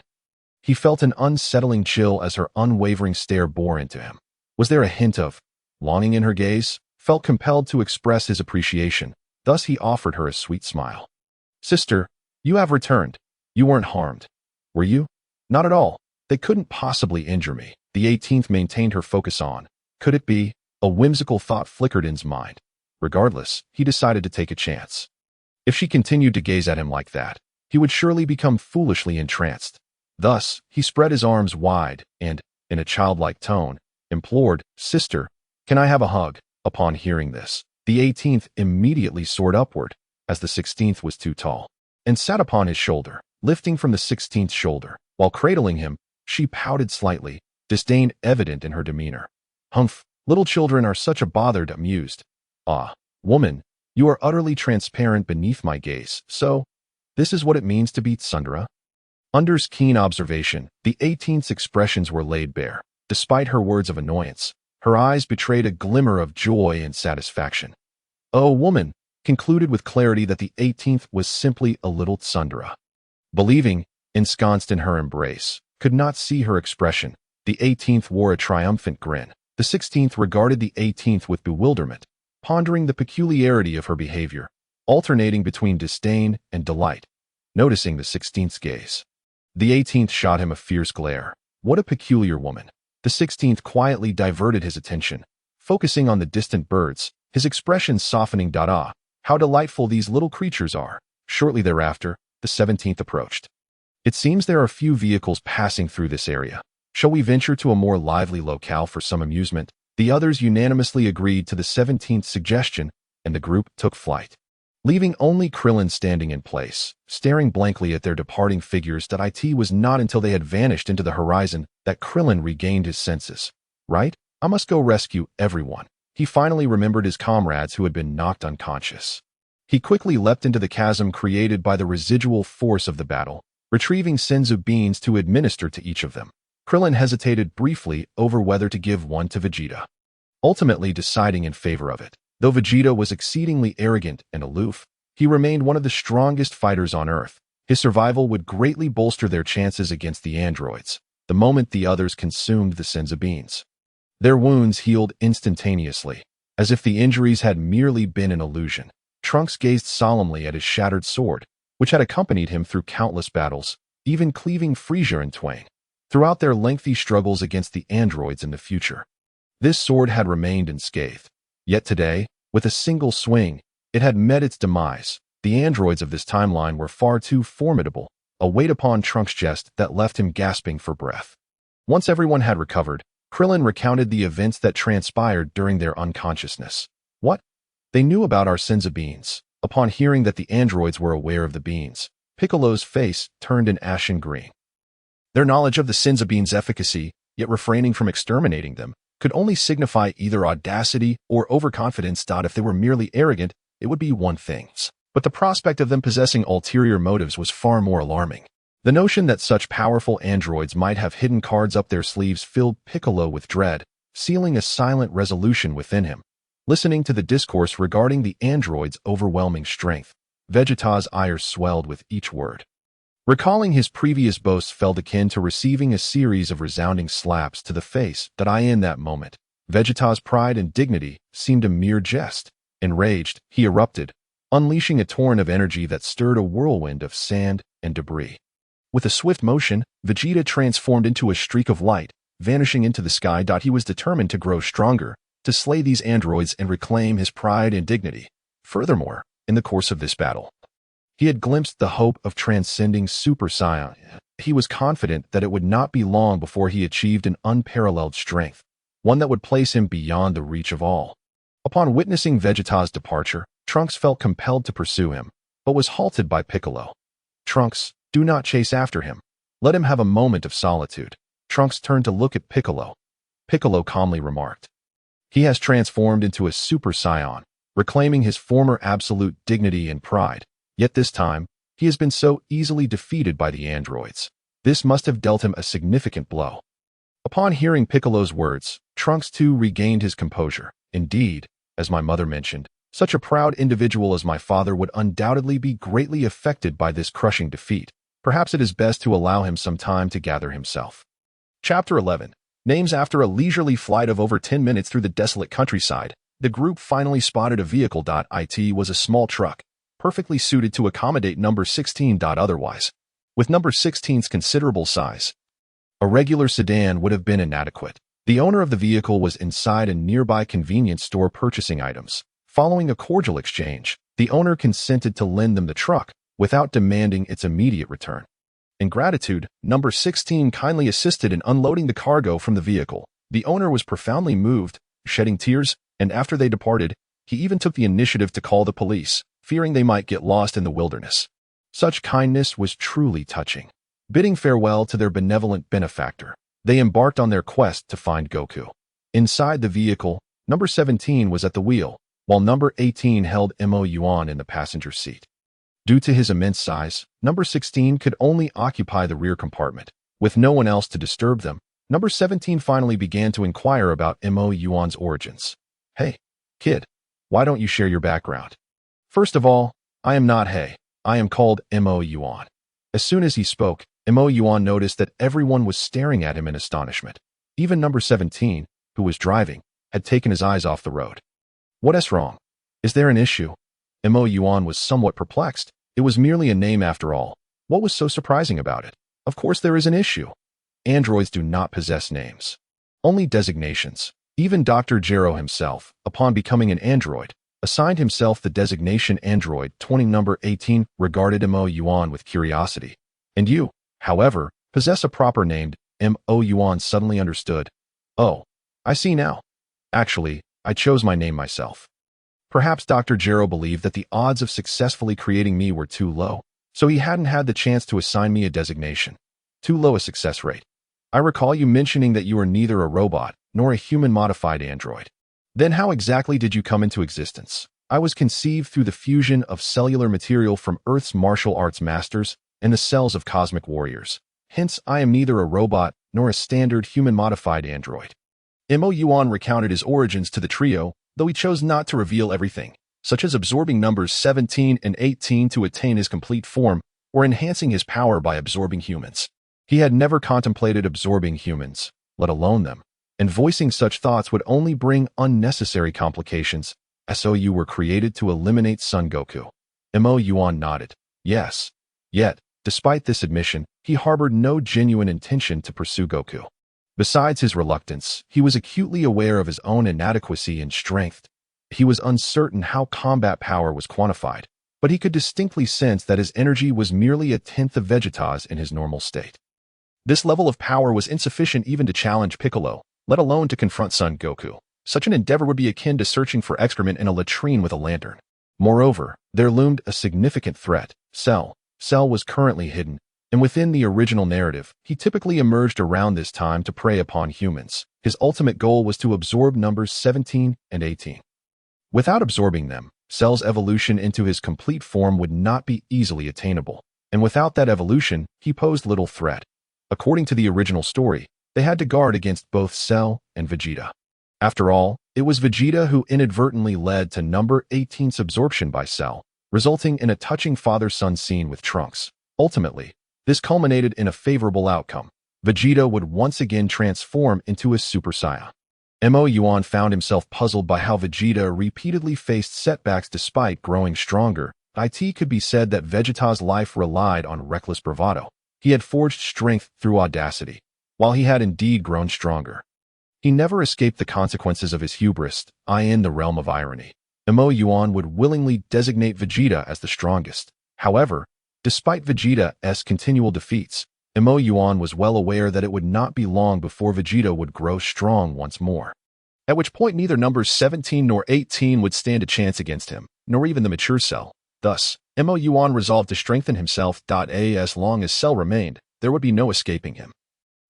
He felt an unsettling chill as her unwavering stare bore into him. Was there a hint of longing in her gaze? Felt compelled to express his appreciation. Thus he offered her a sweet smile. Sister, you have returned. You weren't harmed. Were you? Not at all. They couldn't possibly injure me. The 18th maintained her focus on. Could it be? A whimsical thought flickered in his mind. Regardless, he decided to take a chance. If she continued to gaze at him like that, he would surely become foolishly entranced. Thus, he spread his arms wide and, in a childlike tone, implored, Sister, can I have a hug? Upon hearing this, the 18th immediately soared upward, as the 16th was too tall, and sat upon his shoulder. Lifting from the 16th's shoulder, while cradling him, she pouted slightly, disdain evident in her demeanor. Humph, little children are such a bothered, amused. Ah, woman, you are utterly transparent beneath my gaze, so this is what it means to be Tsundere? Under's keen observation, the 18th's expressions were laid bare. Despite her words of annoyance, her eyes betrayed a glimmer of joy and satisfaction. Oh, woman, concluded with clarity that the 18th was simply a little Tsundere. Believing, ensconced in her embrace, could not see her expression, the 18th wore a triumphant grin. The 16th regarded the 18th with bewilderment, pondering the peculiarity of her behavior, alternating between disdain and delight. Noticing the 16th's gaze, the 18th shot him a fierce glare. What a peculiar woman. The 16th quietly diverted his attention, focusing on the distant birds, his expression softening. Ah, how delightful these little creatures are. Shortly thereafter, the 17th approached. It seems there are few vehicles passing through this area. Shall we venture to a more lively locale for some amusement? The others unanimously agreed to the 17th's suggestion, and the group took flight, leaving only Krillin standing in place, staring blankly at their departing figures. It was not until they had vanished into the horizon that Krillin regained his senses. Right? I must go rescue everyone. He finally remembered his comrades who had been knocked unconscious. He quickly leapt into the chasm created by the residual force of the battle, retrieving senzu beans to administer to each of them. Krillin hesitated briefly over whether to give one to Vegeta, ultimately deciding in favor of it. Though Vegeta was exceedingly arrogant and aloof, he remained one of the strongest fighters on Earth. His survival would greatly bolster their chances against the androids, the moment the others consumed the senzu beans. Their wounds healed instantaneously, as if the injuries had merely been an illusion. Trunks gazed solemnly at his shattered sword, which had accompanied him through countless battles, even cleaving Frieza in twain, throughout their lengthy struggles against the androids in the future. This sword had remained unscathed. Yet today, with a single swing, it had met its demise. The The androids of this timeline were far too formidable, a weight upon Trunks' chest that left him gasping for breath. Once everyone had recovered, Krillin recounted the events that transpired during their unconsciousness. What? They knew about our Senza beans. Upon hearing that the androids were aware of the beans, Piccolo's face turned an ashen green. Their knowledge of the Senza beans' efficacy, yet refraining from exterminating them, could only signify either audacity or overconfidence. If they were merely arrogant, it would be one thing. But the prospect of them possessing ulterior motives was far more alarming. The notion that such powerful androids might have hidden cards up their sleeves filled Piccolo with dread, sealing a silent resolution within him. Listening to the discourse regarding the androids' overwhelming strength, Vegeta's ire swelled with each word. Recalling his previous boasts felt akin to receiving a series of resounding slaps to the face. In that moment, Vegeta's pride and dignity seemed a mere jest. Enraged, he erupted, unleashing a torrent of energy that stirred a whirlwind of sand and debris. With a swift motion, Vegeta transformed into a streak of light, vanishing into the sky. He was determined to grow stronger, to slay these androids and reclaim his pride and dignity. Furthermore, in the course of this battle, he had glimpsed the hope of transcending Super Saiyan. He was confident that it would not be long before he achieved an unparalleled strength, one that would place him beyond the reach of all. Upon witnessing Vegeta's departure, Trunks felt compelled to pursue him, but was halted by Piccolo. Trunks, do not chase after him. Let him have a moment of solitude. Trunks turned to look at Piccolo. Piccolo calmly remarked, he has transformed into a Super Saiyan, reclaiming his former absolute dignity and pride. Yet this time, he has been so easily defeated by the androids. This must have dealt him a significant blow. Upon hearing Piccolo's words, Trunks too regained his composure. Indeed, as my mother mentioned, such a proud individual as my father would undoubtedly be greatly affected by this crushing defeat. Perhaps it is best to allow him some time to gather himself. Chapter 11. Names. After a leisurely flight of over 10 minutes through the desolate countryside, the group finally spotted a vehicle. It was a small truck, perfectly suited to accommodate number 16. Otherwise, with number 16's considerable size, a regular sedan would have been inadequate. The owner of the vehicle was inside a nearby convenience store purchasing items. Following a cordial exchange, the owner consented to lend them the truck without demanding its immediate return. In gratitude, number 16 kindly assisted in unloading the cargo from the vehicle. The owner was profoundly moved, shedding tears, and after they departed, he even took the initiative to call the police, fearing they might get lost in the wilderness. Such kindness was truly touching. Bidding farewell to their benevolent benefactor, they embarked on their quest to find Goku. Inside the vehicle, number 17 was at the wheel, while number 18 held Moyuan in the passenger seat. Due to his immense size, number 16 could only occupy the rear compartment. With no one else to disturb them, number 17 finally began to inquire about Moyuan's origins. Hey, kid, why don't you share your background? First of all, I am not Hey, I am called Moyuan. As soon as he spoke, Moyuan noticed that everyone was staring at him in astonishment. Even number 17, who was driving, had taken his eyes off the road. What's wrong? Is there an issue? Moyuan was somewhat perplexed. It was merely a name after all. What was so surprising about it? Of course there is an issue. Androids do not possess names, only designations. Even Dr. Gero himself, upon becoming an android, assigned himself the designation Android 20. Number 18 regarded Moyuan with curiosity. And you, however, possess a proper name. Moyuan suddenly understood. Oh, I see now. Actually, I chose my name myself. Perhaps Dr. Gero believed that the odds of successfully creating me were too low, so he hadn't had the chance to assign me a designation. Too low a success rate. I recall you mentioning that you are neither a robot nor a human-modified android. Then how exactly did you come into existence? I was conceived through the fusion of cellular material from Earth's martial arts masters and the cells of cosmic warriors. Hence, I am neither a robot nor a standard human-modified android. Moyuan recounted his origins to the trio, though he chose not to reveal everything, such as absorbing numbers 17 and 18 to attain his complete form, or enhancing his power by absorbing humans. He had never contemplated absorbing humans, let alone them, and voicing such thoughts would only bring unnecessary complications. SOU were created to eliminate Son Goku. Moyuan nodded. Yes. Yet, despite this admission, he harbored no genuine intention to pursue Goku. Besides his reluctance, he was acutely aware of his own inadequacy in strength. He was uncertain how combat power was quantified. but he could distinctly sense that his energy was merely a tenth of Vegeta's in his normal state. This level of power was insufficient even to challenge Piccolo, let alone to confront Son Goku. Such an endeavor would be akin to searching for excrement in a latrine with a lantern. Moreover, there loomed a significant threat. Cell. Cell was currently hidden, and within the original narrative, he typically emerged around this time to prey upon humans. His ultimate goal was to absorb numbers 17 and 18. Without absorbing them, Cell's evolution into his complete form would not be easily attainable, and without that evolution, he posed little threat. According to the original story, they had to guard against both Cell and Vegeta. After all, it was Vegeta who inadvertently led to number 18's absorption by Cell, resulting in a touching father-son scene with Trunks. Ultimately, this culminated in a favorable outcome. Vegeta would once again transform into a Super Saiyan. Moyuan found himself puzzled by how Vegeta repeatedly faced setbacks despite growing stronger. It could be said that Vegeta's life relied on reckless bravado. He had forged strength through audacity, while he had indeed grown stronger. He never escaped the consequences of his hubris, in the realm of irony. Moyuan would willingly designate Vegeta as the strongest. However, despite Vegeta's continual defeats, Moyuan was well aware that it would not be long before Vegeta would grow strong once more. At which point neither numbers 17 nor 18 would stand a chance against him, nor even the mature Cell. Thus, Moyuan resolved to strengthen himself. As long as Cell remained, there would be no escaping him.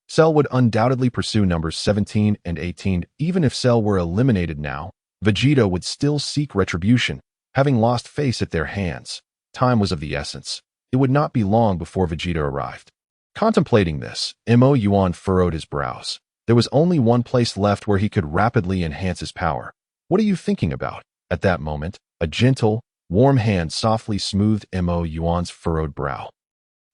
Cell would undoubtedly pursue numbers 17 and 18. Even if Cell were eliminated now, Vegeta would still seek retribution, having lost face at their hands. Time was of the essence. It would not be long before Vegeta arrived. Contemplating this, Moyuan furrowed his brows. There was only one place left where he could rapidly enhance his power. What are you thinking about? At that moment, a gentle, warm hand softly smoothed Moyuan's furrowed brow.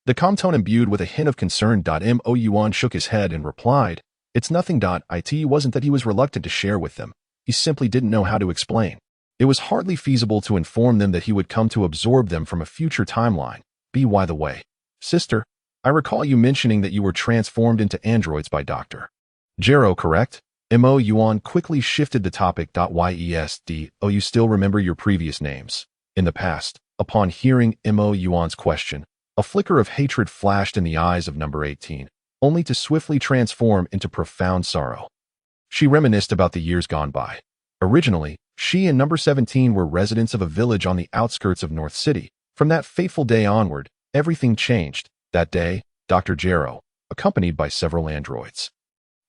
The calm tone imbued with a hint of concern. Moyuan shook his head and replied, "It's nothing. It wasn't that he was reluctant to share with them. He simply didn't know how to explain. It was hardly feasible to inform them that he would come to absorb them from a future timeline. By the way, sister, I recall you mentioning that you were transformed into androids by Dr. Gero, correct?" Moyuan quickly shifted the topic. You still remember your previous names? In the past, upon hearing Moyuan's question, a flicker of hatred flashed in the eyes of number 18, only to swiftly transform into profound sorrow. She reminisced about the years gone by. Originally, she and number 17 were residents of a village on the outskirts of North City. From that fateful day onward, everything changed. That day, Dr. Gero, accompanied by several androids,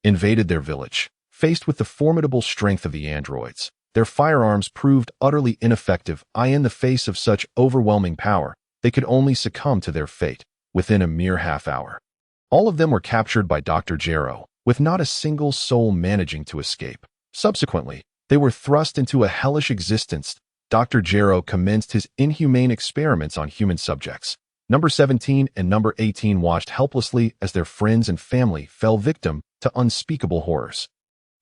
invaded their village. Faced with the formidable strength of the androids, their firearms proved utterly ineffective. In the face of such overwhelming power, they could only succumb to their fate within a mere half hour. All of them were captured by Dr. Gero, with not a single soul managing to escape. Subsequently, they were thrust into a hellish existence. Dr. Gero commenced his inhumane experiments on human subjects. Number 17 and number 18 watched helplessly as their friends and family fell victim to unspeakable horrors.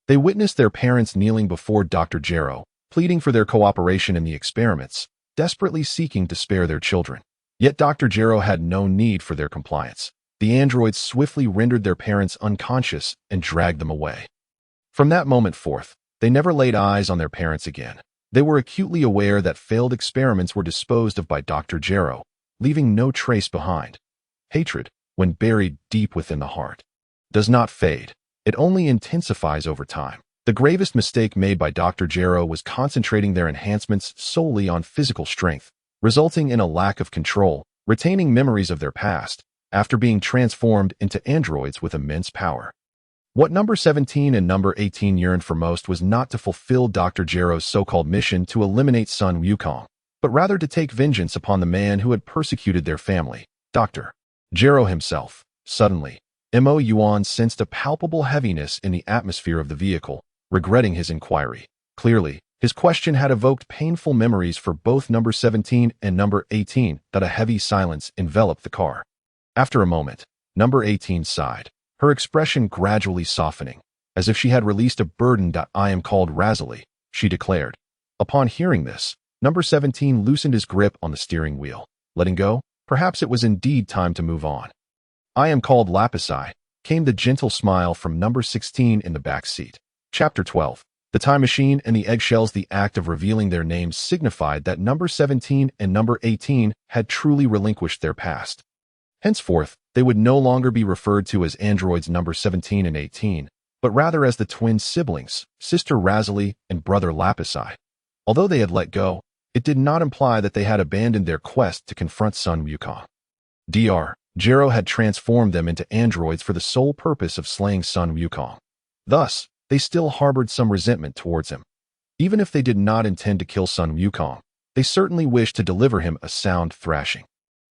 They witnessed their parents kneeling before Dr. Gero, pleading for their cooperation in the experiments, desperately seeking to spare their children. Yet Dr. Gero had no need for their compliance. The androids swiftly rendered their parents unconscious and dragged them away. From that moment forth, they never laid eyes on their parents again. They were acutely aware that failed experiments were disposed of by Dr. Gero, leaving no trace behind. Hatred, when buried deep within the heart, does not fade. It only intensifies over time. The gravest mistake made by Dr. Gero was concentrating their enhancements solely on physical strength, resulting in a lack of control, retaining memories of their past, after being transformed into androids with immense power. What number 17 and number 18 yearned for most was not to fulfill Dr. Gero's so-called mission to eliminate Sun Wukong, but rather to take vengeance upon the man who had persecuted their family, Dr. Gero himself. Suddenly, Moyuan sensed a palpable heaviness in the atmosphere of the vehicle, regretting his inquiry. Clearly, his question had evoked painful memories for both number 17 and number 18. A heavy silence enveloped the car. After a moment, number 18 sighed, her expression gradually softening, as if she had released a burden. "I am called Razali," she declared. Upon hearing this, number 17 loosened his grip on the steering wheel. Letting go, perhaps it was indeed time to move on. "I am called Lapisai," came the gentle smile from number 16 in the back seat. Chapter 12. The time machine and the eggshells, the act of revealing their names signified that number 17 and number 18 had truly relinquished their past. Henceforth, they would no longer be referred to as androids number 17 and 18, but rather as the twin siblings, sister Razali and brother Lapisi. Although they had let go, it did not imply that they had abandoned their quest to confront Sun Wukong. Gero had transformed them into androids for the sole purpose of slaying Sun Wukong. Thus, they still harbored some resentment towards him. Even if they did not intend to kill Sun Wukong, they certainly wished to deliver him a sound thrashing.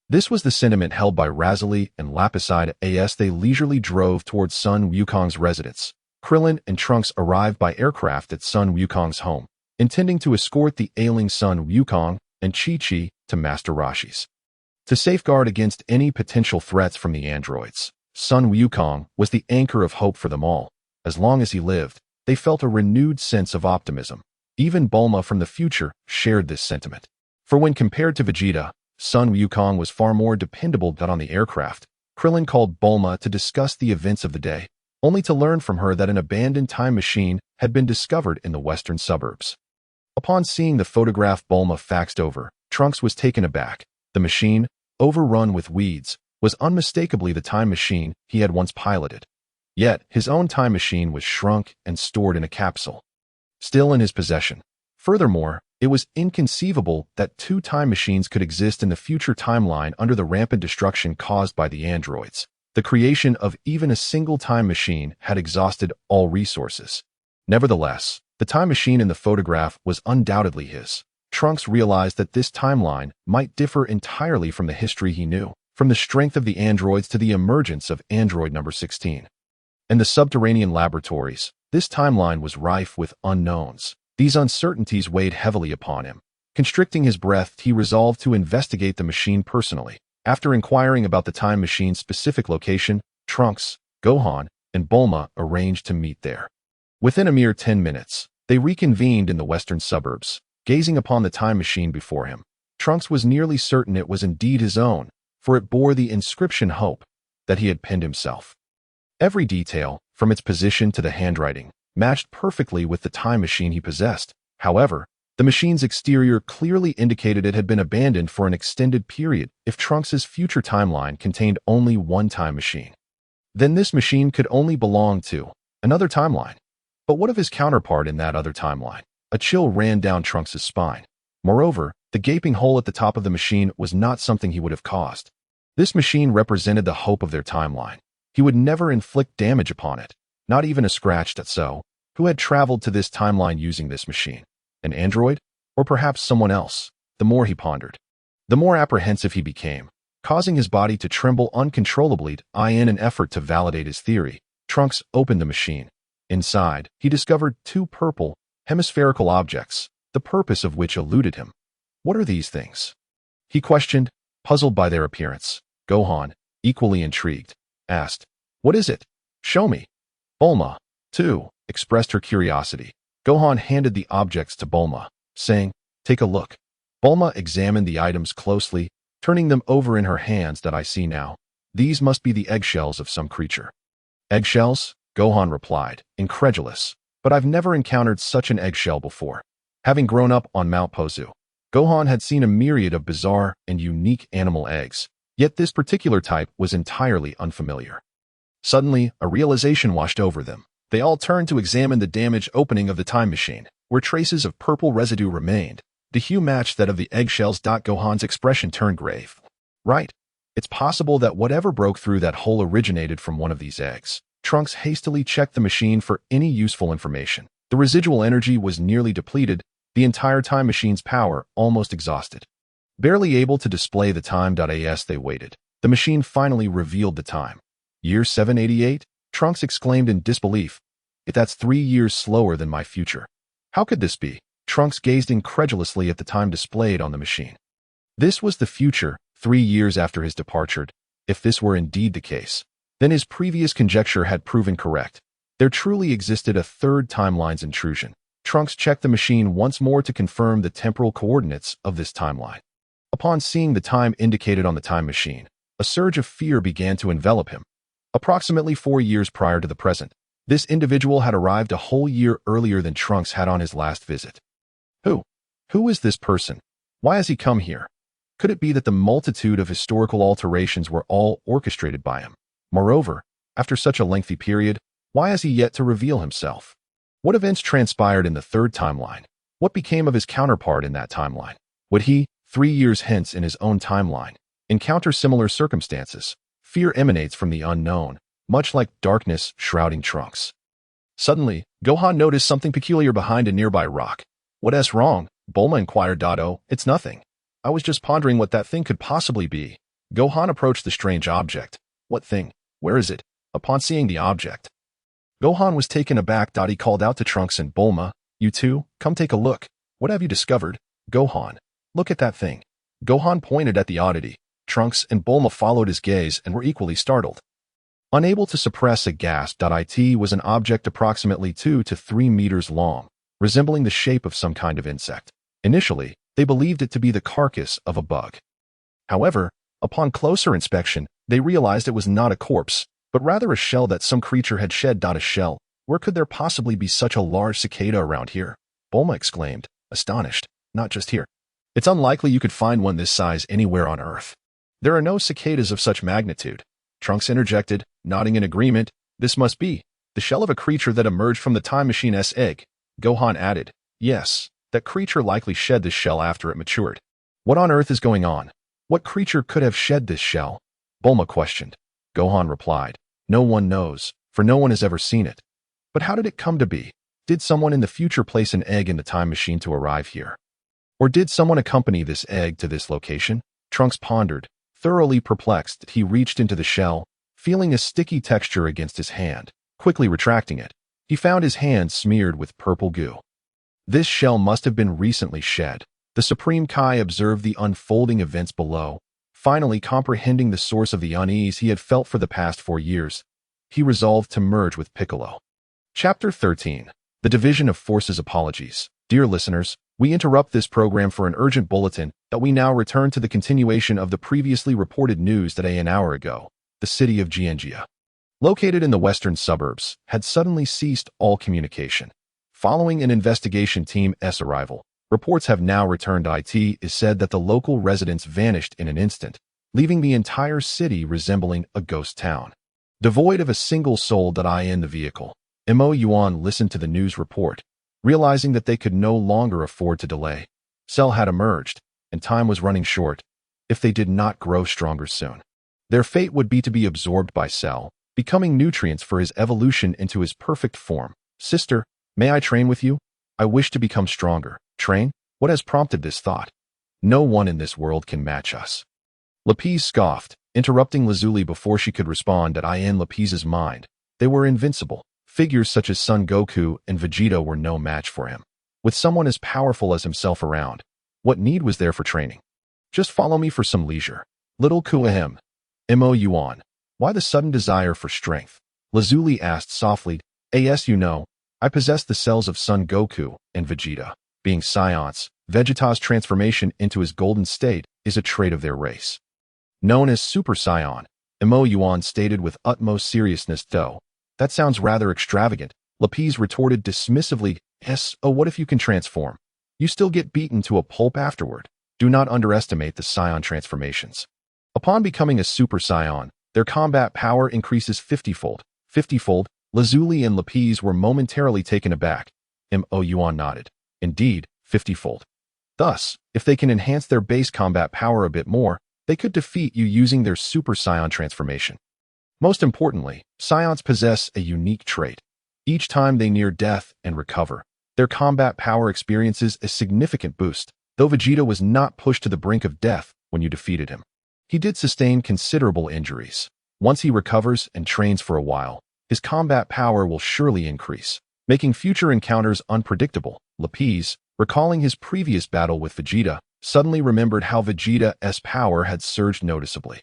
This was the sentiment held by Razali and Lapisi as they leisurely drove towards Sun Wukong's residence. Krillin and Trunks arrived by aircraft at Sun Wukong's home, intending to escort the ailing Sun Wukong and Chi-Chi to Master Roshi's. To safeguard against any potential threats from the androids, Sun Wukong was the anchor of hope for them all. As long as he lived, they felt a renewed sense of optimism. Even Bulma from the future shared this sentiment. For when compared to Vegeta, Sun Wukong was far more dependable. On the aircraft, Krillin called Bulma to discuss the events of the day, only to learn from her that an abandoned time machine had been discovered in the western suburbs. Upon seeing the photograph Bulma faxed over, Trunks was taken aback. The machine, overrun with weeds, was unmistakably the time machine he had once piloted. Yet, his own time machine was shrunk and stored in a capsule, still in his possession. Furthermore, it was inconceivable that two time machines could exist in the future timeline under the rampant destruction caused by the androids. The creation of even a single time machine had exhausted all resources. Nevertheless, the time machine in the photograph was undoubtedly his. Trunks realized that this timeline might differ entirely from the history he knew, from the strength of the androids to the emergence of android number 16. In the subterranean laboratories, this timeline was rife with unknowns. These uncertainties weighed heavily upon him. Constricting his breath, he resolved to investigate the machine personally. After inquiring about the time machine's specific location, Trunks, Gohan, and Bulma arranged to meet there. Within a mere 10 minutes, they reconvened in the western suburbs. Gazing upon the time machine before him, Trunks was nearly certain it was indeed his own, for it bore the inscription Hope that he had penned himself. Every detail, from its position to the handwriting, matched perfectly with the time machine he possessed. However, the machine's exterior clearly indicated it had been abandoned for an extended period. If Trunks's future timeline contained only one time machine, then this machine could only belong to another timeline. But what of his counterpart in that other timeline? A chill ran down Trunks's spine. Moreover, the gaping hole at the top of the machine was not something he would have caused. This machine represented the hope of their timeline. He would never inflict damage upon it, not even a scratch. Who had traveled to this timeline using this machine? An android? Or perhaps someone else? The more he pondered, the more apprehensive he became, causing his body to tremble uncontrollably. In an effort to validate his theory, Trunks opened the machine. Inside, he discovered two purple, hemispherical objects, the purpose of which eluded him. What are these things? He questioned, puzzled by their appearance. Gohan, equally intrigued, asked, "What is it? Show me." Bulma, too, expressed her curiosity. Gohan handed the objects to Bulma, saying, "Take a look." Bulma examined the items closely, turning them over in her hands. "I see now. These must be the eggshells of some creature." "Eggshells?" Gohan replied, incredulous. "But I've never encountered such an eggshell before." Having grown up on Mount Pozu, Gohan had seen a myriad of bizarre and unique animal eggs, yet this particular type was entirely unfamiliar. Suddenly, a realization washed over them. They all turned to examine the damaged opening of the time machine, where traces of purple residue remained. The hue matched that of the eggshells. Gohan's expression turned grave. "Right. It's possible that whatever broke through that hole originated from one of these eggs." Trunks hastily checked the machine for any useful information. The residual energy was nearly depleted, the entire time machine's power almost exhausted. Barely able to display the time. As they waited, the machine finally revealed the time. "Year 788? Trunks exclaimed in disbelief. "If that's 3 years slower than my future. How could this be?" Trunks gazed incredulously at the time displayed on the machine. This was the future, 3 years after his departure. If this were indeed the case, then his previous conjecture had proven correct. There truly existed a third timeline's intrusion. Trunks checked the machine once more to confirm the temporal coordinates of this timeline. Upon seeing the time indicated on the time machine, a surge of fear began to envelop him. Approximately 4 years prior to the present, This individual had arrived a whole year earlier than Trunks had on his last visit. Who? Who is this person? Why has he come here? Could it be that the multitude of historical alterations were all orchestrated by him? Moreover, after such a lengthy period, why has he yet to reveal himself? What events transpired in the third timeline? What became of his counterpart in that timeline? Would he, 3 years hence in his own timeline, encounter similar circumstances? Fear emanates from the unknown, much like darkness shrouding Trunks. Suddenly, Gohan noticed something peculiar behind a nearby rock. "What's wrong?" Bulma inquired. "Oh, it's nothing. I was just pondering what that thing could possibly be." Gohan approached the strange object. "What thing? Where is it?" Upon seeing the object, Gohan was taken aback. He called out to Trunks and Bulma, "You two, come take a look. What have you discovered?" "Gohan, look at that thing." Gohan pointed at the oddity. Trunks and Bulma followed his gaze and were equally startled. Unable to suppress a gasp. It was an object approximately 2 to 3 meters long, resembling the shape of some kind of insect. Initially, they believed it to be the carcass of a bug. However, upon closer inspection, they realized it was not a corpse, but rather a shell that some creature had shed. A shell? Where could there possibly be such a large cicada around here? Bulma exclaimed, astonished. "Not just here. It's unlikely you could find one this size anywhere on Earth. There are no cicadas of such magnitude." Trunks interjected, nodding in agreement. "This must be the shell of a creature that emerged from the time machine's egg." Gohan added, "Yes, that creature likely shed this shell after it matured." "What on earth is going on? What creature could have shed this shell?" Bulma questioned. Gohan replied, "No one knows, for no one has ever seen it. But how did it come to be? Did someone in the future place an egg in the time machine to arrive here? Or did someone accompany this egg to this location?" Trunks pondered. Thoroughly perplexed, he reached into the shell, feeling a sticky texture against his hand. Quickly retracting it, he found his hand smeared with purple goo. This shell must have been recently shed. The Supreme Kai observed the unfolding events below. Finally comprehending the source of the unease he had felt for the past 4 years, he resolved to merge with Piccolo. Chapter 13. The Division of Forces. Apologies. Dear listeners, we interrupt this program for an urgent bulletin that we now return to the continuation of the previously reported news that an hour ago, the city of Jianjia, located in the western suburbs, had suddenly ceased all communication. Following an investigation team's arrival, reports have now returned. It is said that the local residents vanished in an instant, leaving the entire city resembling a ghost town, devoid of a single soul. In the vehicle, Moyuan listened to the news report, realizing that they could no longer afford to delay. Cell had emerged, and time was running short. If they did not grow stronger soon, their fate would be to be absorbed by Cell, becoming nutrients for his evolution into his perfect form. "Sister, may I train with you? I wish to become stronger." "Train? What has prompted this thought?" "No one in this world can match us." Lapis scoffed, interrupting Lazuli before she could respond. In Lapis's mind, they were invincible. Figures such as Son Goku and Vegeta were no match for him. With someone as powerful as himself around, what need was there for training? "Just follow me for some leisure." Little Kuahem. Moyuan. Why the sudden desire for strength? Lazuli asked softly. You know, I possess the cells of Son Goku and Vegeta. Being Science, Vegeta's transformation into his golden state is a trait of their race, known as Super Saiyan. Moyuan stated with utmost seriousness. "Though, that sounds rather extravagant." Lapis retorted dismissively. "Oh, what if you can transform? You still get beaten to a pulp afterward." Do not underestimate the Saiyan transformations. Upon becoming a Super Saiyan, their combat power increases 50-fold. 50-fold? Lazuli and Lapis were momentarily taken aback. Moyuan nodded. Indeed, 50-fold. Thus, if they can enhance their base combat power a bit more, they could defeat you using their Super Saiyan transformation. Most importantly, Saiyans possess a unique trait. Each time they near death and recover, their combat power experiences a significant boost. Though Vegeta was not pushed to the brink of death when you defeated him, he did sustain considerable injuries. Once he recovers and trains for a while, his combat power will surely increase, making future encounters unpredictable. Lapis, recalling his previous battle with Vegeta, suddenly remembered how Vegeta's power had surged noticeably.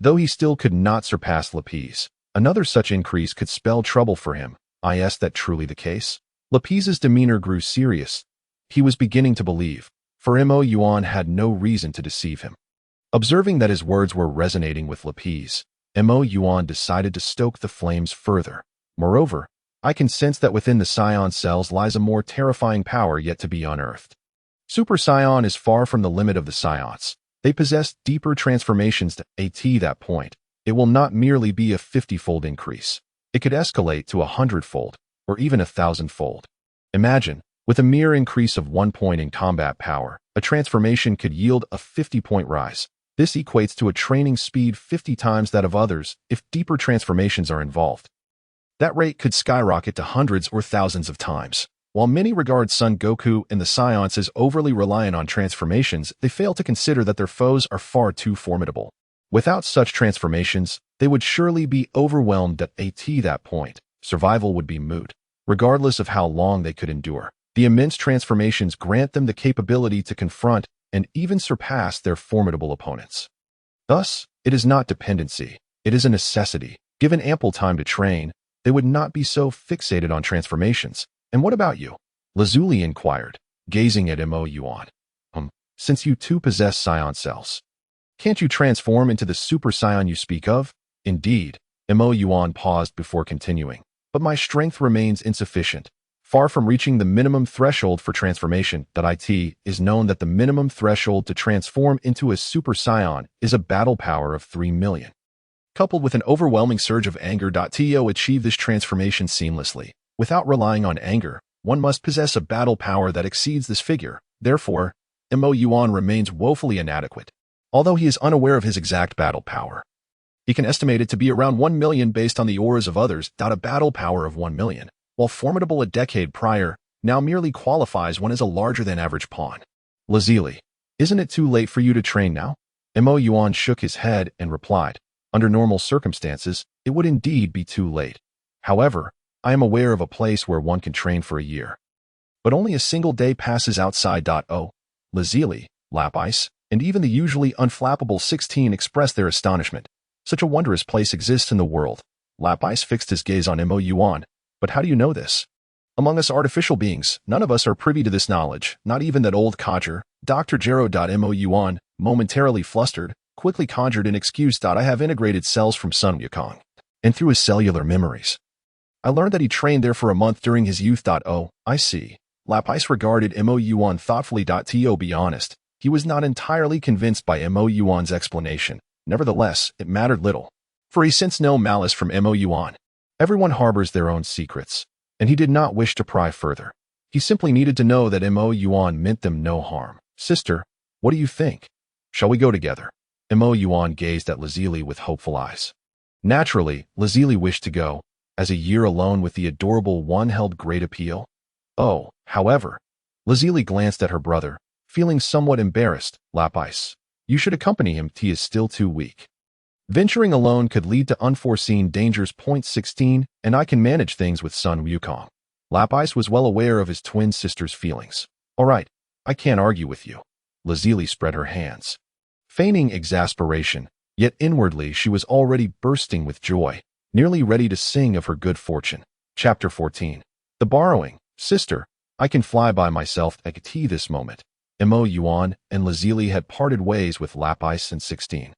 Though he still could not surpass Lapis, another such increase could spell trouble for him. Is that truly the case? Lapis's demeanor grew serious. He was beginning to believe, for Moyuan had no reason to deceive him. Observing that his words were resonating with Lapis, Moyuan decided to stoke the flames further. Moreover, I can sense that within the Scion cells lies a more terrifying power yet to be unearthed. Super Scion is far from the limit of the Scions. They possess deeper transformations to at that point. It will not merely be a 50-fold increase. It could escalate to 100-fold, or even 1,000-fold. Imagine, with a mere increase of 1 point in combat power, a transformation could yield a 50-point rise. This equates to a training speed 50 times that of others if deeper transformations are involved. That rate could skyrocket to hundreds or thousands of times. While many regard Son Goku and the Scions as overly reliant on transformations, they fail to consider that their foes are far too formidable. Without such transformations, they would surely be overwhelmed at that point. Survival would be moot, regardless of how long they could endure. The immense transformations grant them the capability to confront and even surpass their formidable opponents. Thus, it is not dependency, it is a necessity. Given ample time to train, they would not be so fixated on transformations. And what about you? Lazuli inquired, gazing at Moyuan. Since you too possess Scion cells, can't you transform into the Super Scion you speak of? Indeed, Moyuan paused before continuing. But my strength remains insufficient. Far from reaching the minimum threshold for transformation, it is known that the minimum threshold to transform into a Super Scion is a battle power of 3 million. Coupled with an overwhelming surge of anger, to achieve this transformation seamlessly. Without relying on anger, one must possess a battle power that exceeds this figure. Therefore, Moyuan remains woefully inadequate. Although he is unaware of his exact battle power, he can estimate it to be around 1 million based on the auras of others. A battle power of 1 million, while formidable a decade prior, now merely qualifies one as a larger-than-average pawn. Lazuli, isn't it too late for you to train now? Moyuan shook his head and replied, under normal circumstances, it would indeed be too late. However, I am aware of a place where one can train for a year. But only a single day passes outside. Lazuli, Lapis, and even the usually unflappable 16 expressed their astonishment. Such a wondrous place exists in the world. Lapis fixed his gaze on Moyuan. But how do you know this? Among us artificial beings, none of us are privy to this knowledge, not even that old codger, Dr. Gero. Moyuan, momentarily flustered, quickly conjured an excuse. I have integrated cells from Sun Wukong, and through his cellular memories, I learned that he trained there for a month during his youth. Oh, I see. Lapis regarded Moyuan thoughtfully. To be honest, he was not entirely convinced by Moyuan's explanation. Nevertheless, it mattered little, for he sensed no malice from Moyuan. Everyone harbors their own secrets, and he did not wish to pry further. He simply needed to know that Moyuan meant them no harm. Sister, what do you think? Shall we go together? Moyuan gazed at Lazuli with hopeful eyes. Naturally, Lazuli wished to go, as a year alone with the adorable one held great appeal. Oh, however, Lazuli glanced at her brother, feeling somewhat embarrassed. Lapis, you should accompany him. He is still too weak. Venturing alone could lead to unforeseen dangers. 16, and I can manage things with Sun Wukong. Lapis was well aware of his twin sister's feelings. All right, I can't argue with you. Lazuli spread her hands, feigning exasperation, yet inwardly she was already bursting with joy, nearly ready to sing of her good fortune. Chapter 14. The borrowing. Sister, I can fly by myself at this moment. Moyuan and Lazuli had parted ways with Lapis and 16.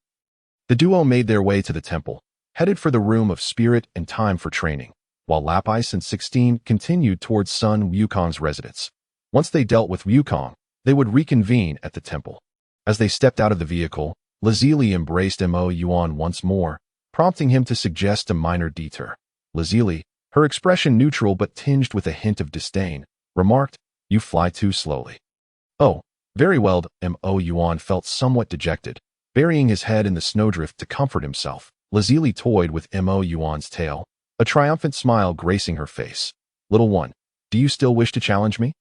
The duo made their way to the temple, headed for the room of spirit and time for training, while Lapis and 16 continued towards Sun Wukong's residence. Once they dealt with Wukong, they would reconvene at the temple. As they stepped out of the vehicle, Lazuli embraced Moyuan once more, prompting him to suggest a minor detour. Lazuli, her expression neutral but tinged with a hint of disdain, remarked, "You fly too slowly." "Oh, very well." Moyuan felt somewhat dejected, burying his head in the snowdrift to comfort himself. Lazuli toyed with Moyuan's tail, a triumphant smile gracing her face. "Little one, do you still wish to challenge me?"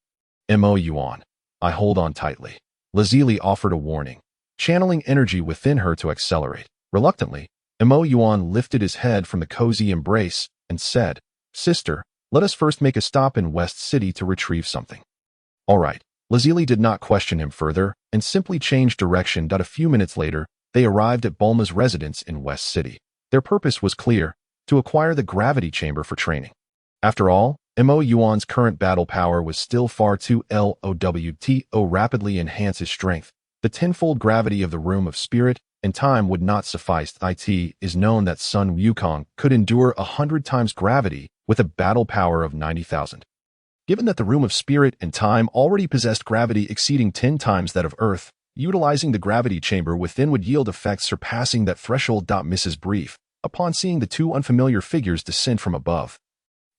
Moyuan, I hold on tightly. Lazuli offered a warning, channeling energy within her to accelerate. Reluctantly, Moyuan lifted his head from the cozy embrace and said, "Sister, let us first make a stop in West City to retrieve something." "All right." Lazuli did not question him further and simply changed direction. A few minutes later, they arrived at Bulma's residence in West City. Their purpose was clear, to acquire the gravity chamber for training. After all, Moyuan's current battle power was still far too low to rapidly enhance his strength. The tenfold gravity of the room of spirit and time would not suffice. It is known that Sun Wukong could endure 100 times gravity with a battle power of 90,000. Given that the room of spirit and time already possessed gravity exceeding 10 times that of Earth, utilizing the gravity chamber within would yield effects surpassing that threshold. Mrs. Brief, upon seeing the two unfamiliar figures descend from above,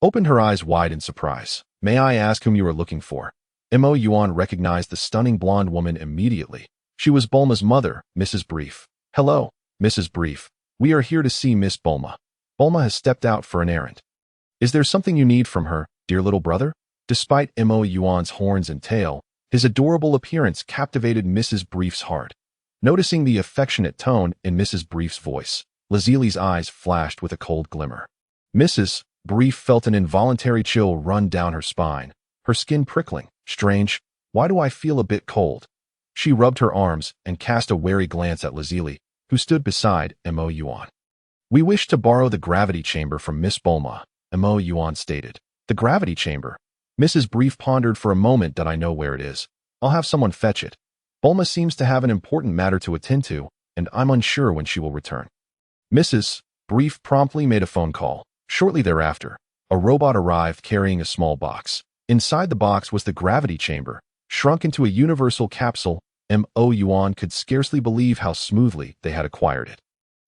opened her eyes wide in surprise. "May I ask whom you are looking for?" Moyuan recognized the stunning blonde woman immediately. She was Bulma's mother, Mrs. Brief. "Hello, Mrs. Brief. We are here to see Miss Bulma. Bulma has stepped out for an errand. Is there something you need from her, dear little brother?" Despite Moyuan's horns and tail, his adorable appearance captivated Mrs. Brief's heart. Noticing the affectionate tone in Mrs. Brief's voice, Lazili's eyes flashed with a cold glimmer. Mrs. Brief felt an involuntary chill run down her spine, her skin prickling. "Strange, why do I feel a bit cold?" She rubbed her arms and cast a wary glance at Lazili, who stood beside Moyuan. "We wish to borrow the gravity chamber from Miss Bulma," Moyuan stated. "The gravity chamber?" Mrs. Brief pondered for a moment. "I know where it is. I'll have someone fetch it. Bulma seems to have an important matter to attend to, and I'm unsure when she will return." Mrs. Brief promptly made a phone call. Shortly thereafter, a robot arrived carrying a small box. Inside the box was the gravity chamber, shrunk into a universal capsule. Moyuan could scarcely believe how smoothly they had acquired it.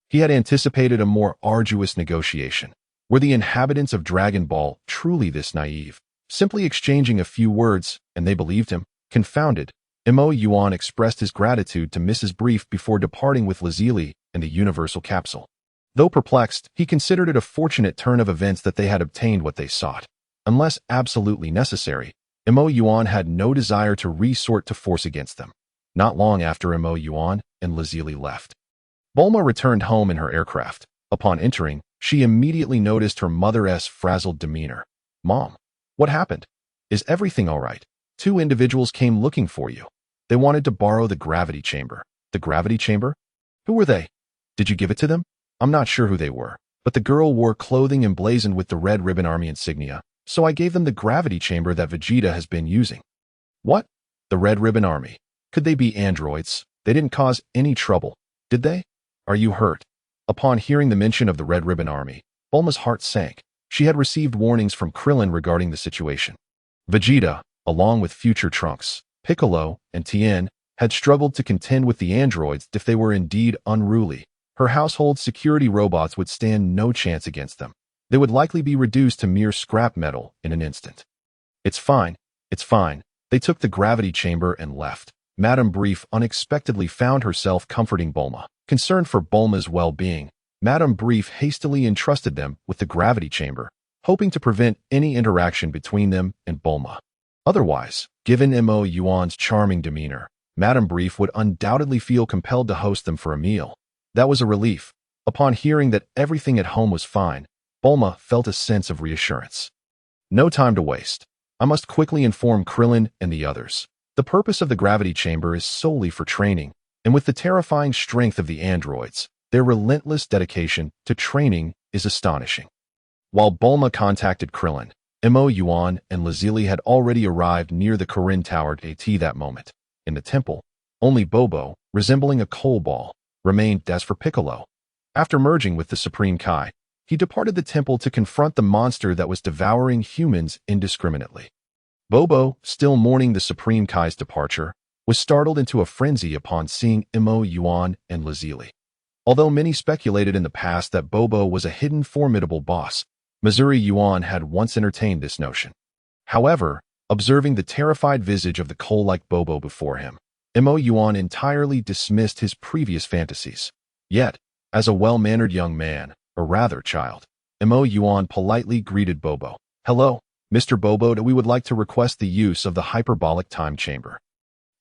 He had anticipated a more arduous negotiation. Were the inhabitants of Dragon Ball truly this naive? Simply exchanging a few words, and they believed him? Confounded, Moyuan expressed his gratitude to Mrs. Brief before departing with Lazili and the universal capsule. Though perplexed, he considered it a fortunate turn of events that they had obtained what they sought. Unless absolutely necessary, Moyuan had no desire to resort to force against them. Not long after Moyuan and Lazili left, Bulma returned home in her aircraft. Upon entering, she immediately noticed her mother's frazzled demeanor. "Mom, what happened? Is everything all right? Two individuals came looking for you. They wanted to borrow the gravity chamber." "The gravity chamber? Who were they? Did you give it to them?" "I'm not sure who they were, but the girl wore clothing emblazoned with the Red Ribbon Army insignia, so I gave them the gravity chamber that Vegeta has been using." "What? The Red Ribbon Army? Could they be androids? They didn't cause any trouble, did they? Are you hurt?" Upon hearing the mention of the Red Ribbon Army, Bulma's heart sank. She had received warnings from Krillin regarding the situation. Vegeta, along with future Trunks, Piccolo, and Tien, had struggled to contend with the androids. If they were indeed unruly, her household security robots would stand no chance against them. They would likely be reduced to mere scrap metal in an instant. It's fine. They took the gravity chamber and left." Madame Brief unexpectedly found herself comforting Bulma. Concerned for Bulma's well-being, Madame Brief hastily entrusted them with the gravity chamber, hoping to prevent any interaction between them and Bulma. Otherwise, given Moyuan's charming demeanor, Madame Brief would undoubtedly feel compelled to host them for a meal. That was a relief. Upon hearing that everything at home was fine, Bulma felt a sense of reassurance. "No time to waste. I must quickly inform Krillin and the others. The purpose of the gravity chamber is solely for training, and with the terrifying strength of the androids, their relentless dedication to training is astonishing." While Bulma contacted Krillin, Moyuan and Lazili had already arrived near the Kirin Tower at that moment. In the temple, only Bobo, resembling a coal ball, remained. As for Piccolo, after merging with the Supreme Kai, he departed the temple to confront the monster that was devouring humans indiscriminately. Bobo, still mourning the Supreme Kai's departure, was startled into a frenzy upon seeing Moyuan and Lazili. Although many speculated in the past that Bobo was a hidden formidable boss, Missouri Yuan had once entertained this notion. However, observing the terrified visage of the coal-like Bobo before him, Moyuan entirely dismissed his previous fantasies. Yet, as a well-mannered young man, or rather child, Moyuan politely greeted Bobo. "Hello, Mr. Bobo, we would like to request the use of the hyperbolic time chamber."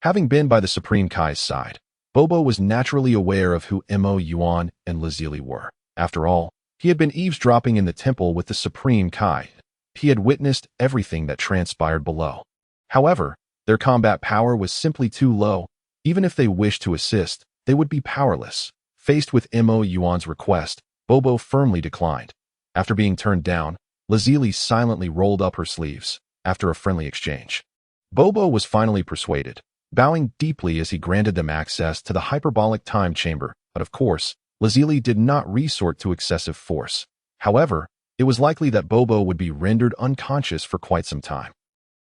Having been by the Supreme Kai's side, Bobo was naturally aware of who Moyuan and Lazili were. After all, he had been eavesdropping in the temple with the Supreme Kai. He had witnessed everything that transpired below. However, their combat power was simply too low. Even if they wished to assist, they would be powerless. Faced with Moyuan's request, Bobo firmly declined. After being turned down, Lazili silently rolled up her sleeves. After a friendly exchange, Bobo was finally persuaded, bowing deeply as he granted them access to the hyperbolic time chamber. But of course, Lazili did not resort to excessive force. However, it it was likely that Bobo would be rendered unconscious for quite some time.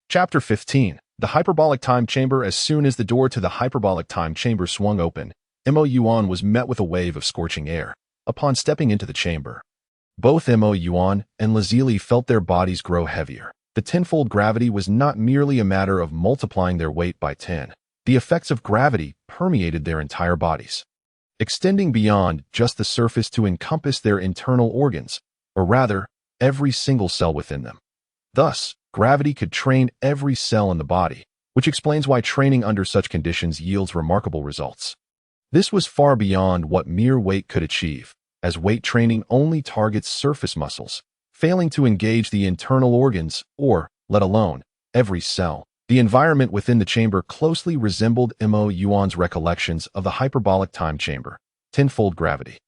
Chapter 15. The Hyperbolic Time Chamber. As soon as the door to the Hyperbolic Time Chamber swung open, Moyuan was met with a wave of scorching air. Upon stepping into the chamber, both Moyuan and Lazili felt their bodies grow heavier. The tenfold gravity was not merely a matter of multiplying their weight by 10. The effects of gravity permeated their entire bodies, extending beyond just the surface to encompass their internal organs, or rather, every single cell within them. Thus, gravity could train every cell in the body, which explains why training under such conditions yields remarkable results. This was far beyond what mere weight could achieve, as weight training only targets surface muscles, failing to engage the internal organs or, let alone, every cell. The environment within the chamber closely resembled Moyuan's recollections of the Hyperbolic Time Chamber. Tenfold gravity.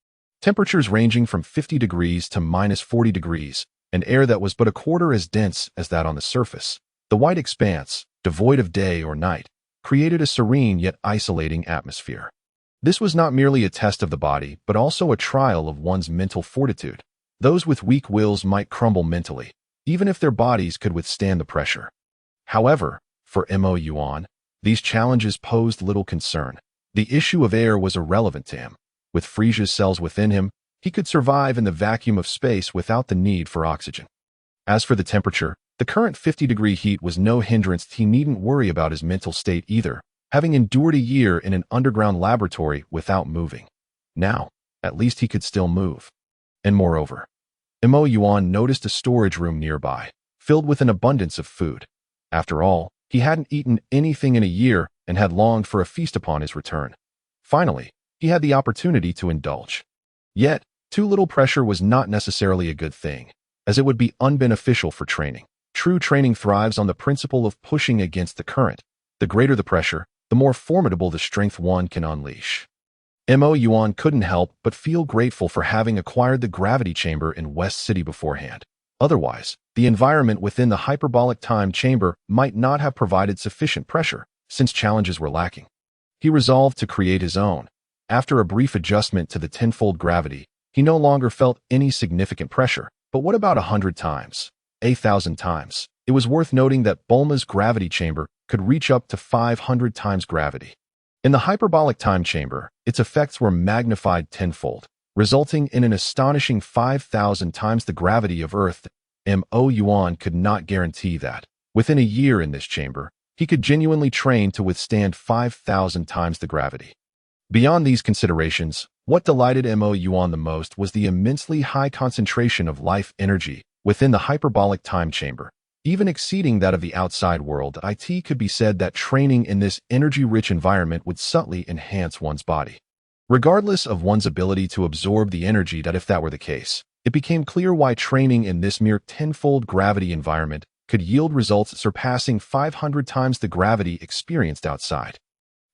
Temperatures ranging from 50 degrees to -40 degrees, and air that was but a quarter as dense as that on the surface. The white expanse, devoid of day or night, created a serene yet isolating atmosphere. This was not merely a test of the body, but also a trial of one's mental fortitude. Those with weak wills might crumble mentally, even if their bodies could withstand the pressure. However, for Moyuan, these challenges posed little concern. The issue of air was irrelevant to him. With Frisia's cells within him, he could survive in the vacuum of space without the need for oxygen. As for the temperature, the current 50-degree heat was no hindrance. He needn't worry about his mental state either, having endured a year in an underground laboratory without moving. Now, at least he could still move. And moreover, Moyuan noticed a storage room nearby, filled with an abundance of food. After all, he hadn't eaten anything in a year and had longed for a feast upon his return. Finally, he had the opportunity to indulge. Yet, too little pressure was not necessarily a good thing, as it would be unbeneficial for training. True training thrives on the principle of pushing against the current. The greater the pressure, the more formidable the strength one can unleash. Moyuan couldn't help but feel grateful for having acquired the gravity chamber in West City beforehand. Otherwise, the environment within the Hyperbolic Time Chamber might not have provided sufficient pressure, since challenges were lacking. He resolved to create his own. After a brief adjustment to the tenfold gravity, he no longer felt any significant pressure. But what about 100 times? 1,000 times? It was worth noting that Bulma's gravity chamber could reach up to 500 times gravity. In the Hyperbolic Time Chamber, its effects were magnified tenfold, resulting in an astonishing 5,000 times the gravity of Earth. Moyuan could not guarantee that, within a year in this chamber, he could genuinely train to withstand 5,000 times the gravity. Beyond these considerations, what delighted Moyuan the most was the immensely high concentration of life energy within the Hyperbolic Time Chamber. Even exceeding that of the outside world, it could be said that training in this energy-rich environment would subtly enhance one's body. Regardless of one's ability to absorb the energy, that if that were the case, it became clear why training in this mere tenfold gravity environment could yield results surpassing 500 times the gravity experienced outside.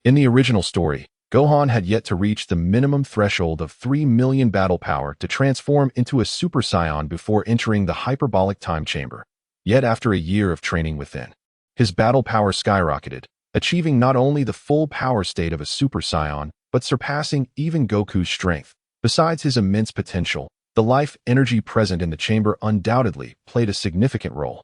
In the original story, Gohan had yet to reach the minimum threshold of 3 million battle power to transform into a Super Saiyan before entering the Hyperbolic Time Chamber. Yet after a year of training within, his battle power skyrocketed, achieving not only the full power state of a Super Saiyan, but surpassing even Goku's strength. Besides his immense potential, the life energy present in the chamber undoubtedly played a significant role.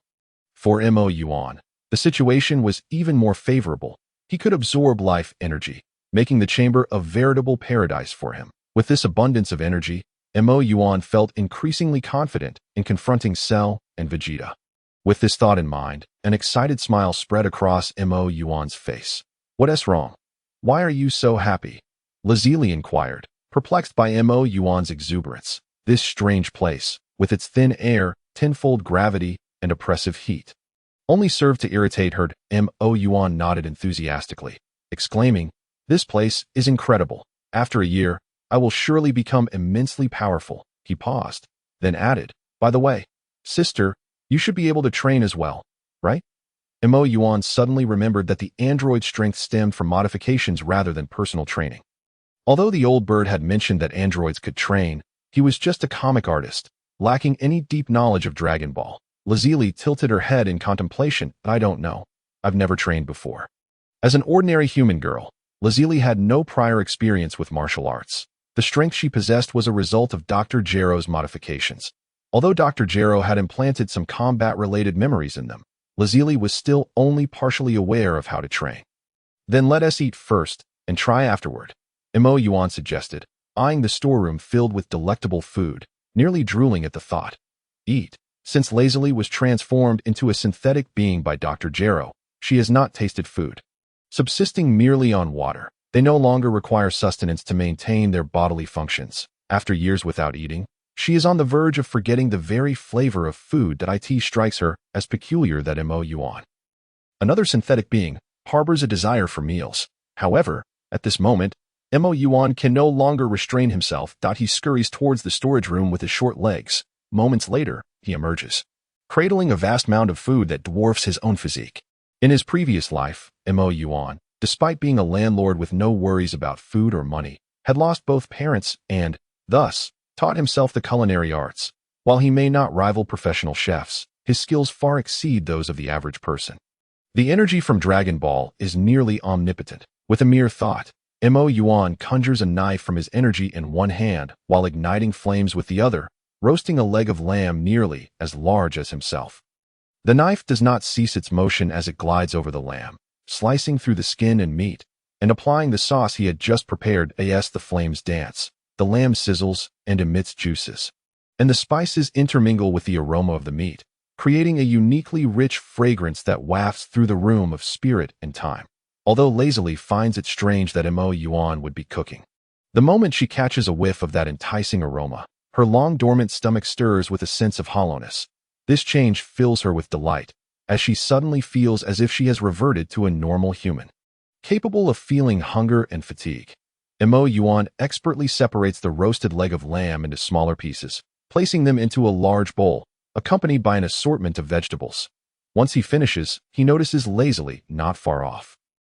For Moyuan, the situation was even more favorable. He could absorb life energy, making the chamber a veritable paradise for him. With this abundance of energy, Moyuan felt increasingly confident in confronting Cell and Vegeta. With this thought in mind, an excited smile spread across Moyuan's face. "What's wrong? Why are you so happy?" Lazili inquired, perplexed by Moyuan's exuberance. This strange place, with its thin air, tenfold gravity, and oppressive heat, only served to irritate her. Moyuan nodded enthusiastically, exclaiming, "This place is incredible. After a year, I will surely become immensely powerful." He paused, then added, "By the way, sister, you should be able to train as well, right?" Moyuan suddenly remembered that the android's strength stemmed from modifications rather than personal training. Although the old bird had mentioned that androids could train, he was just a comic artist, lacking any deep knowledge of Dragon Ball. Lazili tilted her head in contemplation. "I don't know. I've never trained before." As an ordinary human girl, Lazili had no prior experience with martial arts. The strength she possessed was a result of Dr. Gero's modifications. Although Dr. Gero had implanted some combat-related memories in them, Lazuli was still only partially aware of how to train. Then let us eat first and try afterward, Moyuan suggested, eyeing the storeroom filled with delectable food, nearly drooling at the thought. Eat. Since Lazuli was transformed into a synthetic being by Dr. Gero, she has not tasted food. Subsisting merely on water, they no longer require sustenance to maintain their bodily functions. After years without eating, she is on the verge of forgetting the very flavor of food that it strikes her as peculiar that Moyuan. Another synthetic being harbors a desire for meals. However, at this moment, Moyuan can no longer restrain himself. He scurries towards the storage room with his short legs. Moments later, he emerges, cradling a vast mound of food that dwarfs his own physique. In his previous life, Moyuan, despite being a landlord with no worries about food or money, had lost both parents and, thus, taught himself the culinary arts. While he may not rival professional chefs, his skills far exceed those of the average person. The energy from Dragon Ball is nearly omnipotent. With a mere thought, Moyuan conjures a knife from his energy in one hand while igniting flames with the other, roasting a leg of lamb nearly as large as himself. The knife does not cease its motion as it glides over the lamb, slicing through the skin and meat, and applying the sauce he had just prepared. As the flames dance, the lamb sizzles and emits juices, and the spices intermingle with the aroma of the meat, creating a uniquely rich fragrance that wafts through the room of spirit and time. Although Lazuli finds it strange that Moyuan would be cooking, the moment she catches a whiff of that enticing aroma, her long-dormant stomach stirs with a sense of hollowness. This change fills her with delight, as she suddenly feels as if she has reverted to a normal human, capable of feeling hunger and fatigue. Moyuan expertly separates the roasted leg of lamb into smaller pieces, placing them into a large bowl, accompanied by an assortment of vegetables. Once he finishes, he notices Lazuli not far off,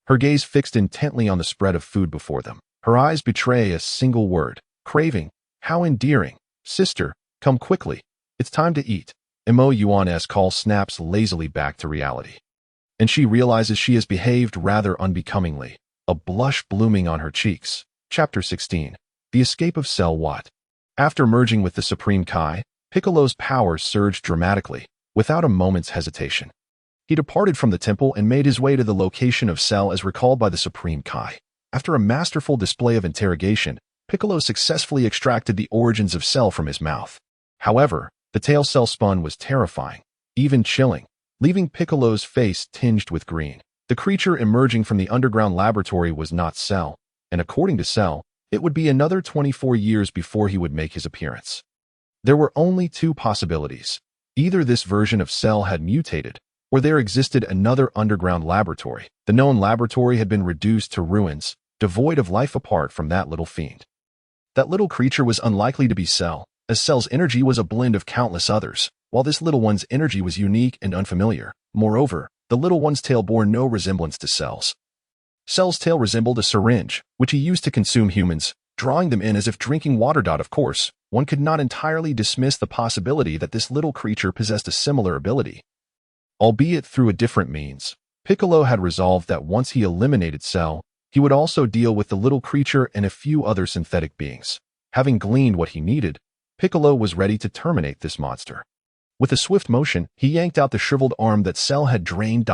her gaze fixed intently on the spread of food before them. Her eyes betray a single word: craving. How endearing. Sister, come quickly. It's time to eat. Moyuan's call snaps Lazuli back to reality, and she realizes she has behaved rather unbecomingly, a blush blooming on her cheeks. Chapter 16. The Escape of Cell. What? After merging with the Supreme Kai, Piccolo's power surged dramatically, without a moment's hesitation. He departed from the temple and made his way to the location of Cell as recalled by the Supreme Kai. After a masterful display of interrogation, Piccolo successfully extracted the origins of Cell from his mouth. However, the tale Cell spun was terrifying, even chilling, leaving Piccolo's face tinged with green. The creature emerging from the underground laboratory was not Cell, and according to Cell, it would be another 24 years before he would make his appearance. There were only two possibilities. Either this version of Cell had mutated, or there existed another underground laboratory. The known laboratory had been reduced to ruins, devoid of life apart from that little fiend. That little creature was unlikely to be Cell, as Cell's energy was a blend of countless others, while this little one's energy was unique and unfamiliar. Moreover, the little one's tail bore no resemblance to Cell's. Cell's tail resembled a syringe, which he used to consume humans, drawing them in as if drinking water. Of course, one could not entirely dismiss the possibility that this little creature possessed a similar ability. Albeit through a different means, Piccolo had resolved that once he eliminated Cell, he would also deal with the little creature and a few other synthetic beings. Having gleaned what he needed, Piccolo was ready to terminate this monster. With a swift motion, he yanked out the shriveled arm that Cell had drained.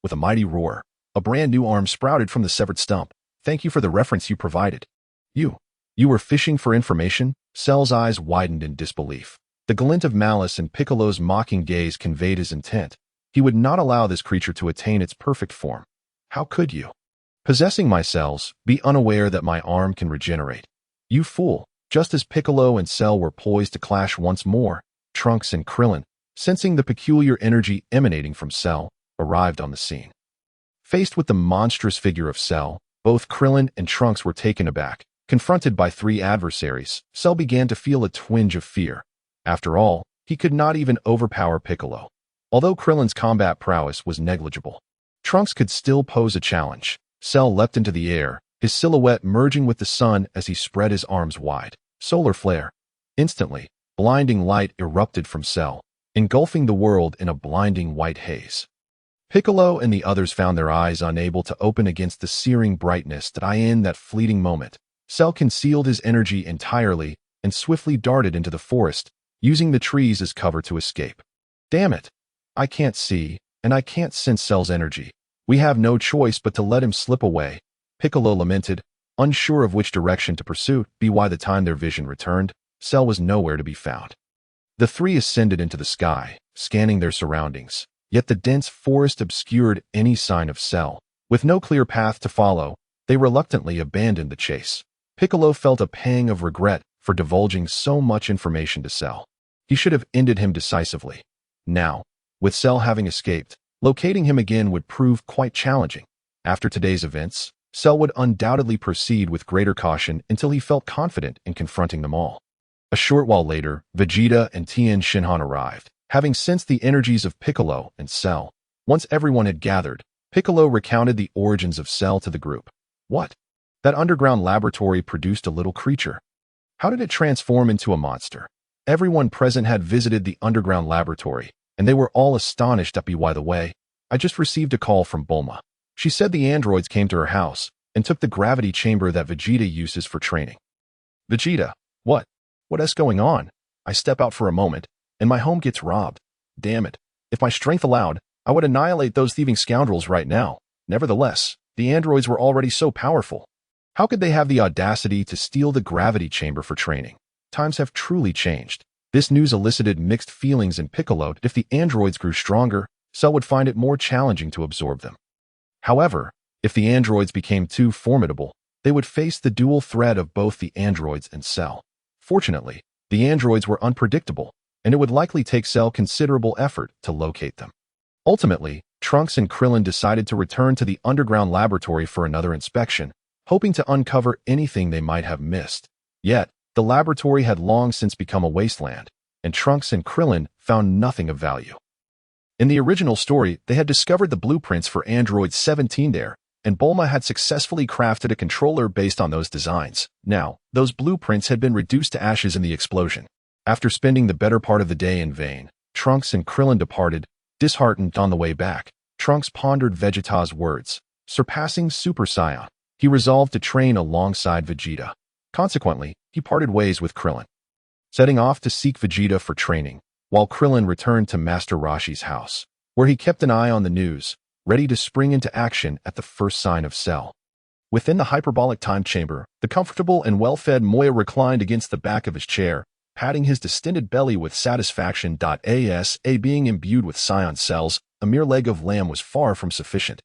With a mighty roar, a brand new arm sprouted from the severed stump. Thank you for the reference you provided. You were fishing for information? Cell's eyes widened in disbelief. The glint of malice in Piccolo's mocking gaze conveyed his intent. He would not allow this creature to attain its perfect form. How could you? Possessing my cells, be unaware that my arm can regenerate. You fool. Just as Piccolo and Cell were poised to clash once more, Trunks and Krillin, sensing the peculiar energy emanating from Cell, arrived on the scene. Faced with the monstrous figure of Cell, both Krillin and Trunks were taken aback. Confronted by three adversaries, Cell began to feel a twinge of fear. After all, he could not even overpower Piccolo. Although Krillin's combat prowess was negligible, Trunks could still pose a challenge. Cell leapt into the air, his silhouette merging with the sun as he spread his arms wide. Solar flare. Instantly, blinding light erupted from Cell, engulfing the world in a blinding white haze. Piccolo and the others found their eyes unable to open against the searing brightness that in that fleeting moment. Cell concealed his energy entirely and swiftly darted into the forest, using the trees as cover to escape. Damn it! I can't see, and I can't sense Cell's energy. We have no choice but to let him slip away, Piccolo lamented, unsure of which direction to pursue. By the time their vision returned, Cell was nowhere to be found. The three ascended into the sky, scanning their surroundings, yet the dense forest obscured any sign of Cell. With no clear path to follow, they reluctantly abandoned the chase. Piccolo felt a pang of regret for divulging so much information to Cell. He should have ended him decisively. Now, with Cell having escaped, locating him again would prove quite challenging. After today's events, Cell would undoubtedly proceed with greater caution until he felt confident in confronting them all. A short while later, Vegeta and Tien Shinhan arrived, having sensed the energies of Piccolo and Cell. Once everyone had gathered, Piccolo recounted the origins of Cell to the group. What? That underground laboratory produced a little creature. How did it transform into a monster? Everyone present had visited the underground laboratory, and they were all astonished. By the way, I just received a call from Bulma. She said the androids came to her house and took the gravity chamber that Vegeta uses for training. Vegeta, what? What's going on? I step out for a moment, and my home gets robbed. Damn it. If my strength allowed, I would annihilate those thieving scoundrels right now. Nevertheless, the androids were already so powerful. How could they have the audacity to steal the gravity chamber for training? Times have truly changed. This news elicited mixed feelings in Piccolo. If the androids grew stronger, Cell would find it more challenging to absorb them. However, if the androids became too formidable, they would face the dual threat of both the androids and Cell. Fortunately, the androids were unpredictable, and it would likely take Cell considerable effort to locate them. Ultimately, Trunks and Krillin decided to return to the underground laboratory for another inspection, hoping to uncover anything they might have missed. Yet, the laboratory had long since become a wasteland, and Trunks and Krillin found nothing of value. In the original story, they had discovered the blueprints for Android 17 there, and Bulma had successfully crafted a controller based on those designs. Now, those blueprints had been reduced to ashes in the explosion. After spending the better part of the day in vain, Trunks and Krillin departed, disheartened. On the way back, Trunks pondered Vegeta's words. Surpassing Super Saiyan, he resolved to train alongside Vegeta. Consequently, he parted ways with Krillin, setting off to seek Vegeta for training, while Krillin returned to Master Roshi's house, where he kept an eye on the news, ready to spring into action at the first sign of Cell. Within the hyperbolic time chamber, the comfortable and well-fed Moya reclined against the back of his chair, patting his distended belly with satisfaction. Being imbued with Scion cells, a mere leg of lamb was far from sufficient.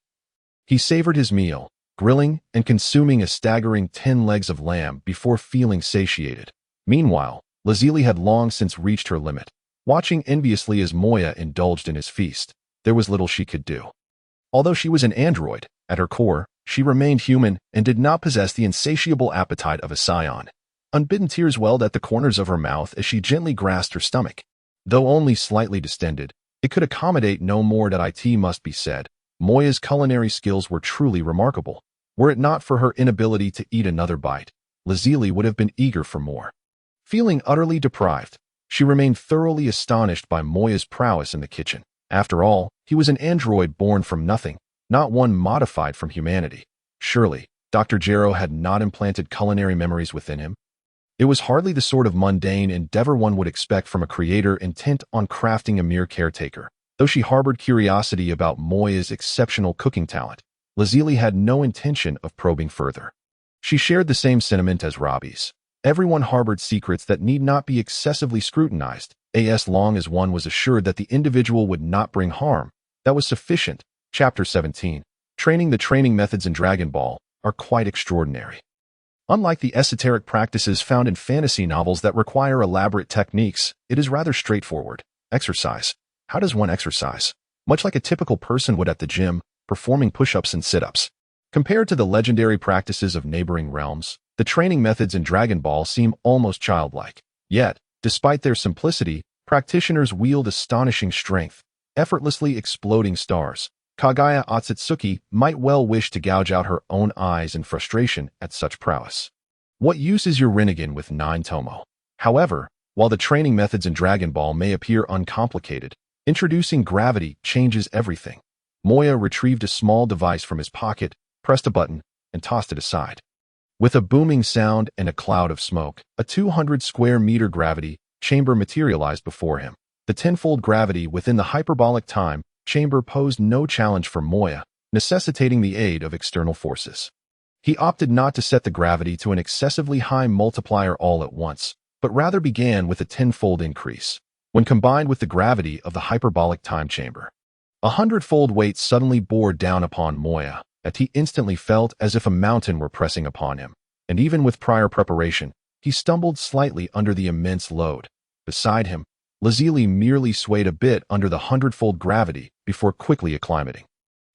He savored his meal, grilling and consuming a staggering 10 legs of lamb before feeling satiated. Meanwhile, Lazili had long since reached her limit. Watching enviously as Moya indulged in his feast, there was little she could do. Although she was an android, at her core, she remained human and did not possess the insatiable appetite of a scion. Unbidden tears welled at the corners of her mouth as she gently grasped her stomach. Though only slightly distended, it could accommodate no more. It must be said, Moya's culinary skills were truly remarkable. Were it not for her inability to eat another bite, Lazili would have been eager for more. Feeling utterly deprived, she remained thoroughly astonished by Moya's prowess in the kitchen. After all, he was an android born from nothing, not one modified from humanity. Surely, Dr. Gero had not implanted culinary memories within him. It was hardly the sort of mundane endeavor one would expect from a creator intent on crafting a mere caretaker. Though she harbored curiosity about Moya's exceptional cooking talent, Lazili had no intention of probing further. She shared the same sentiment as Robbie's. Everyone harbored secrets that need not be excessively scrutinized, as long as one was assured that the individual would not bring harm. That was sufficient. Chapter 17. Training. The training methods in Dragon Ball are quite extraordinary. Unlike the esoteric practices found in fantasy novels that require elaborate techniques, it is rather straightforward. Exercise. How does one exercise? Much like a typical person would at the gym, performing push-ups and sit-ups. Compared to the legendary practices of neighboring realms, the training methods in Dragon Ball seem almost childlike. Yet, despite their simplicity, practitioners wield astonishing strength, effortlessly exploding stars. Kaguya Otsutsuki might well wish to gouge out her own eyes in frustration at such prowess. What use is your Rinnegan with 9 Tomo? However, while the training methods in Dragon Ball may appear uncomplicated, introducing gravity changes everything. Moya retrieved a small device from his pocket, pressed a button, and tossed it aside. With a booming sound and a cloud of smoke, a 200 square meter gravity chamber materialized before him. The tenfold gravity within the hyperbolic time chamber posed no challenge for Moya, necessitating the aid of external forces. He opted not to set the gravity to an excessively high multiplier all at once, but rather began with a tenfold increase. When combined with the gravity of the hyperbolic time chamber, 100-fold weight suddenly bore down upon Moya, and he instantly felt as if a mountain were pressing upon him, and even with prior preparation, he stumbled slightly under the immense load. Beside him, Lazili merely swayed a bit under the 100-fold gravity before quickly acclimating,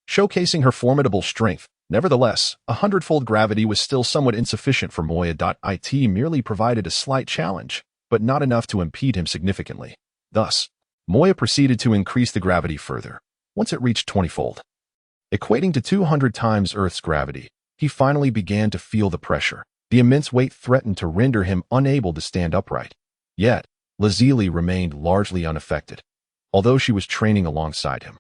showcasing her formidable strength. Nevertheless, 100-fold gravity was still somewhat insufficient for Moya. It merely provided a slight challenge, but not enough to impede him significantly. Thus, Moya proceeded to increase the gravity further. Once it reached 20-fold, equating to 200 times Earth's gravity, he finally began to feel the pressure. The immense weight threatened to render him unable to stand upright. Yet, Lazili remained largely unaffected, although she was training alongside him.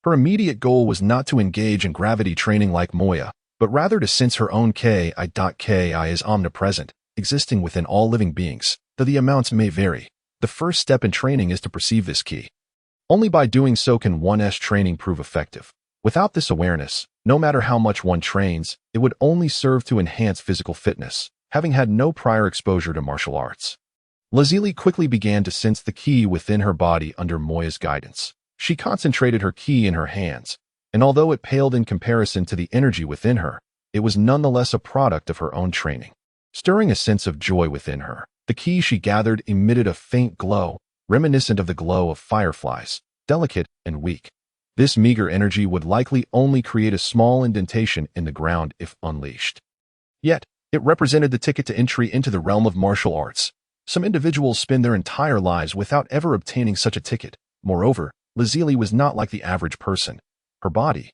Her immediate goal was not to engage in gravity training like Moya, but rather to sense her own Ki. Ki is omnipresent, existing within all living beings, though the amounts may vary. The first step in training is to perceive this Ki. Only by doing so can one's training prove effective. Without this awareness, no matter how much one trains, it would only serve to enhance physical fitness, having had no prior exposure to martial arts. Lazili quickly began to sense the Ki within her body under Moya's guidance. She concentrated her Ki in her hands, and although it paled in comparison to the energy within her, it was nonetheless a product of her own training. Stirring a sense of joy within her, the Ki she gathered emitted a faint glow, reminiscent of the glow of fireflies, delicate and weak. This meager energy would likely only create a small indentation in the ground if unleashed. Yet, it represented the ticket to entry into the realm of martial arts. Some individuals spend their entire lives without ever obtaining such a ticket. Moreover, Lazili was not like the average person. Her body,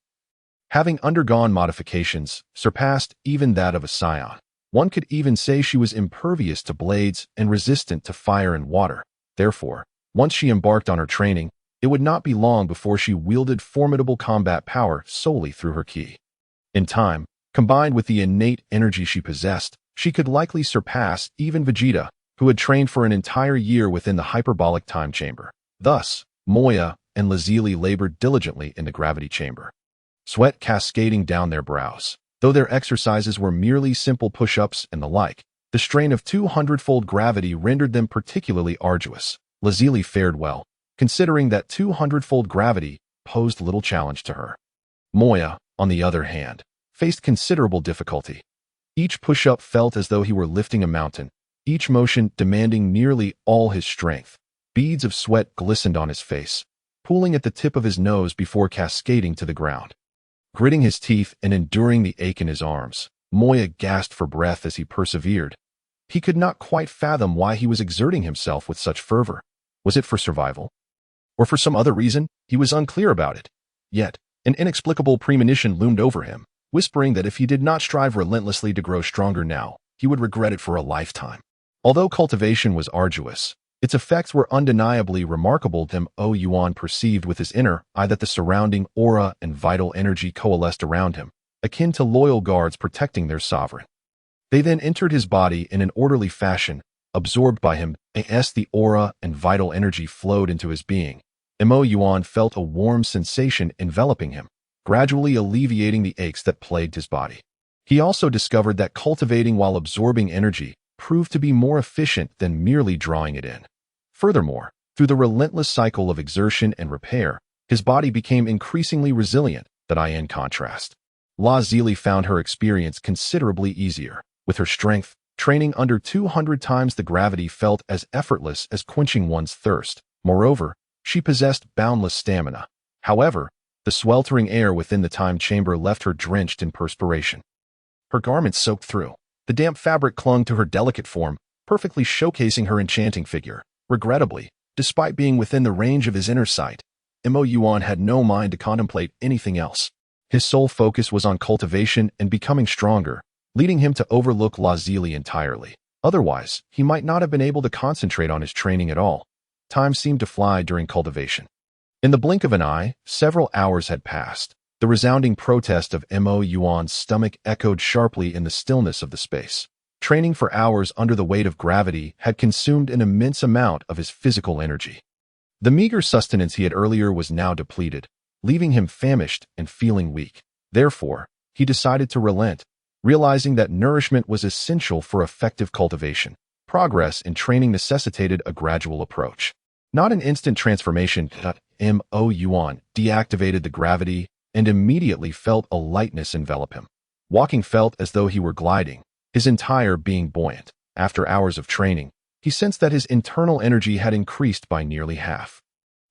having undergone modifications, surpassed even that of a scion. One could even say she was impervious to blades and resistant to fire and water. Therefore, once she embarked on her training, it would not be long before she wielded formidable combat power solely through her Ki. In time, combined with the innate energy she possessed, she could likely surpass even Vegeta, who had trained for an entire year within the hyperbolic time chamber. Thus, Moya and Lazili labored diligently in the gravity chamber, sweat cascading down their brows. Though their exercises were merely simple push-ups and the like, the strain of 200-fold gravity rendered them particularly arduous. Lazili fared well, considering that 200-fold gravity posed little challenge to her. Moya, on the other hand, faced considerable difficulty. Each push-up felt as though he were lifting a mountain, each motion demanding nearly all his strength. Beads of sweat glistened on his face, pooling at the tip of his nose before cascading to the ground. Gritting his teeth and enduring the ache in his arms, Moya gasped for breath as he persevered. He could not quite fathom why he was exerting himself with such fervor. Was it for survival? Or for some other reason? He was unclear about it. Yet, an inexplicable premonition loomed over him, whispering that if he did not strive relentlessly to grow stronger now, he would regret it for a lifetime. Although cultivation was arduous, its effects were undeniably remarkable. Moyuan perceived with his inner eye that the surrounding aura and vital energy coalesced around him, akin to loyal guards protecting their sovereign. They then entered his body in an orderly fashion, absorbed by him. As the aura and vital energy flowed into his being, Moyuan felt a warm sensation enveloping him, gradually alleviating the aches that plagued his body. He also discovered that cultivating while absorbing energy proved to be more efficient than merely drawing it in. Furthermore, through the relentless cycle of exertion and repair, his body became increasingly resilient. In contrast, Lazili found her experience considerably easier. With her strength, training under 200 times the gravity felt as effortless as quenching one's thirst. Moreover, she possessed boundless stamina. However, the sweltering air within the time chamber left her drenched in perspiration. Her garments soaked through. The damp fabric clung to her delicate form, perfectly showcasing her enchanting figure. Regrettably, despite being within the range of his inner sight, Moyuan had no mind to contemplate anything else. His sole focus was on cultivation and becoming stronger, leading him to overlook Lazili entirely. Otherwise, he might not have been able to concentrate on his training at all. Time seemed to fly during cultivation. In the blink of an eye, several hours had passed. The resounding protest of Moyuan's stomach echoed sharply in the stillness of the space. Training for hours under the weight of gravity had consumed an immense amount of his physical energy. The meager sustenance he had earlier was now depleted, leaving him famished and feeling weak. Therefore, he decided to relent, realizing that nourishment was essential for effective cultivation. Progress in training necessitated a gradual approach. Not an instant transformation. Moyuan deactivated the gravity and immediately felt a lightness envelop him. Walking felt as though he were gliding, his entire being buoyant. After hours of training, he sensed that his internal energy had increased by nearly half,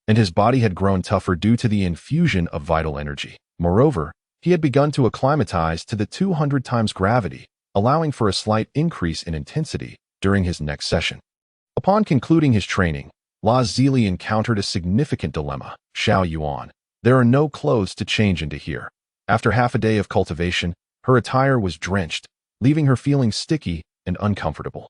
and his body had grown tougher due to the infusion of vital energy. Moreover, he had begun to acclimatize to the 200 times gravity, allowing for a slight increase in intensity during his next session. Upon concluding his training, La Zili encountered a significant dilemma. Xiao Yuan, there are no clothes to change into here. After half a day of cultivation, her attire was drenched, leaving her feeling sticky and uncomfortable.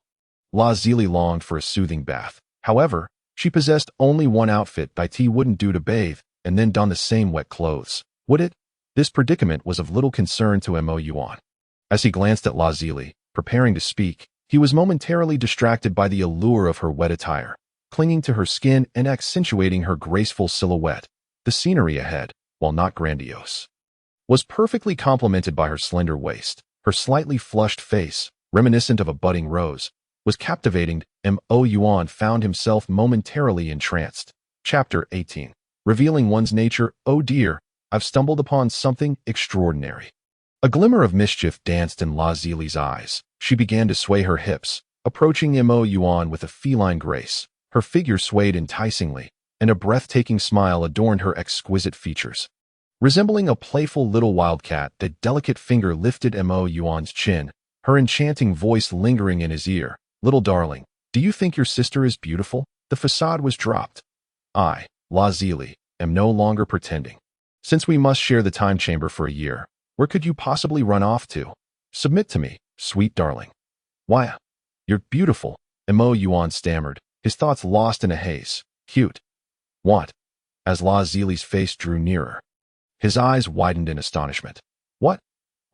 La Zili longed for a soothing bath. However, she possessed only one outfit. Deity wouldn't do to bathe and then don the same wet clothes, would it? This predicament was of little concern to Moyuan. As he glanced at La Zili, preparing to speak, he was momentarily distracted by the allure of her wet attire, clinging to her skin and accentuating her graceful silhouette. The scenery ahead, while not grandiose, was perfectly complemented by her slender waist. Her slightly flushed face, reminiscent of a budding rose, was captivating. Moyuan found himself momentarily entranced. Chapter 18. Revealing one's nature. Oh dear, I've stumbled upon something extraordinary. A glimmer of mischief danced in La Zili's eyes. She began to sway her hips, approaching Moyuan with a feline grace. Her figure swayed enticingly, and a breathtaking smile adorned her exquisite features. Resembling a playful little wildcat, the delicate finger lifted Moyuan's chin, her enchanting voice lingering in his ear. Little darling, do you think your sister is beautiful? The facade was dropped. I, La Zili, am no longer pretending. Since we must share the time chamber for a year, where could you possibly run off to? Submit to me, sweet darling. Why, you're beautiful, Moyuan stammered, his thoughts lost in a haze. Cute. What? As La Zili's face drew nearer, his eyes widened in astonishment. What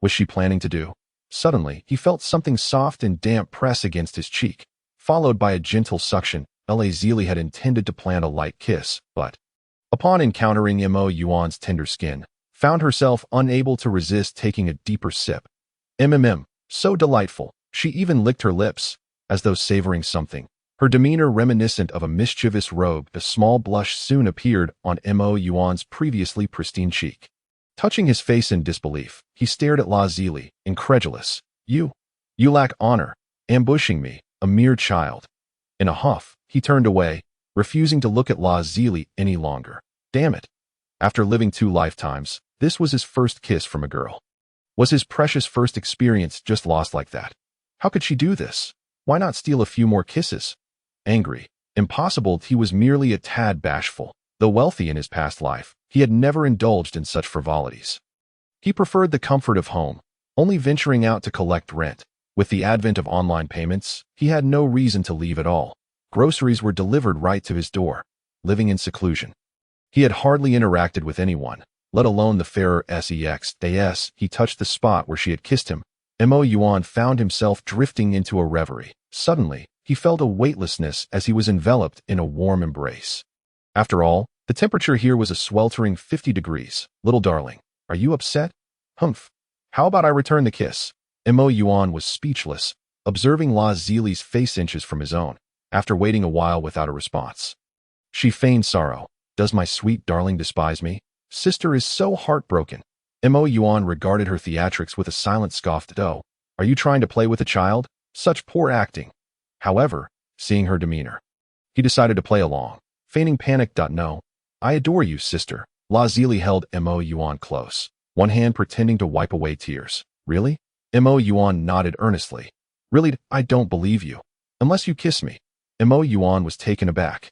was she planning to do? Suddenly, he felt something soft and damp press against his cheek, followed by a gentle suction. La Zili had intended to plant a light kiss, but, upon encountering Moyuan's tender skin, found herself unable to resist taking a deeper sip. So delightful. She even licked her lips, as though savoring something, her demeanor reminiscent of a mischievous rogue. A small blush soon appeared on Moyuan's previously pristine cheek. Touching his face in disbelief, he stared at La Zili, incredulous. You lack honor, ambushing me, a mere child. In a huff, he turned away, refusing to look at La Zili any longer. Damn it. After living 2 lifetimes, this was his first kiss from a girl. Was his precious first experience just lost like that? How could she do this? Why not steal a few more kisses? Angry, impossible. He was merely a tad bashful. Though wealthy in his past life, he had never indulged in such frivolities. He preferred the comfort of home, only venturing out to collect rent. With the advent of online payments, he had no reason to leave at all. Groceries were delivered right to his door. Living in seclusion, he had hardly interacted with anyone, let alone the fairer sex. He touched the spot where she had kissed him. Moyuan found himself drifting into a reverie. Suddenly, he felt a weightlessness as he was enveloped in a warm embrace. After all, the temperature here was a sweltering 50 degrees. Little darling, are you upset? Humph. How about I return the kiss? Moyuan was speechless, observing La Zili's face inches from his own, after waiting a while without a response. She feigned sorrow. Does my sweet darling despise me? Sister is so heartbroken. Moyuan regarded her theatrics with a silent scoff. Oh, are you trying to play with a child? Such poor acting. However, seeing her demeanor, he decided to play along, feigning panic. No, I adore you, sister. La Zili held Moyuan close, one hand pretending to wipe away tears. Really? Moyuan nodded earnestly. Really, I don't believe you. Unless you kiss me. Moyuan was taken aback.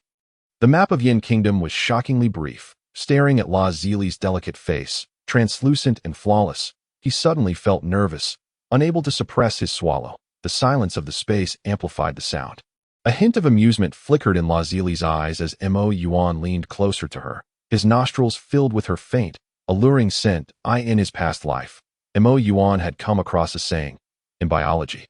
The map of Yin Kingdom was shockingly brief. Staring at La Zili's delicate face, translucent and flawless, he suddenly felt nervous, unable to suppress his swallow. The silence of the space amplified the sound. A hint of amusement flickered in La Zili's eyes as Moyuan leaned closer to her, his nostrils filled with her faint, alluring scent. In his past life, Moyuan had come across a saying, in biology,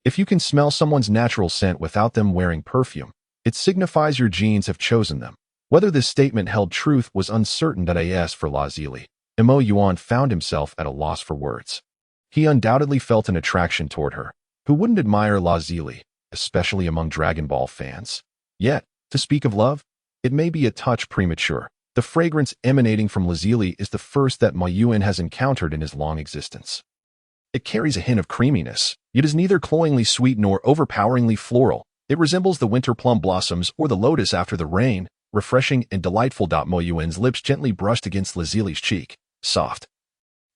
If you can smell someone's natural scent without them wearing perfume, it signifies your genes have chosen them. Whether this statement held truth was uncertain as for Lazili. Moyuan found himself at a loss for words. He undoubtedly felt an attraction toward her. Who wouldn't admire Lazili, especially among Dragon Ball fans? Yet, to speak of love, it may be a touch premature. The fragrance emanating from Lazili is the first that Moyuan has encountered in his long existence. It carries a hint of creaminess, yet is neither cloyingly sweet nor overpoweringly floral. It resembles the winter plum blossoms or the lotus after the rain, refreshing and delightful. Moyuan's lips gently brushed against Lazili's cheek, soft,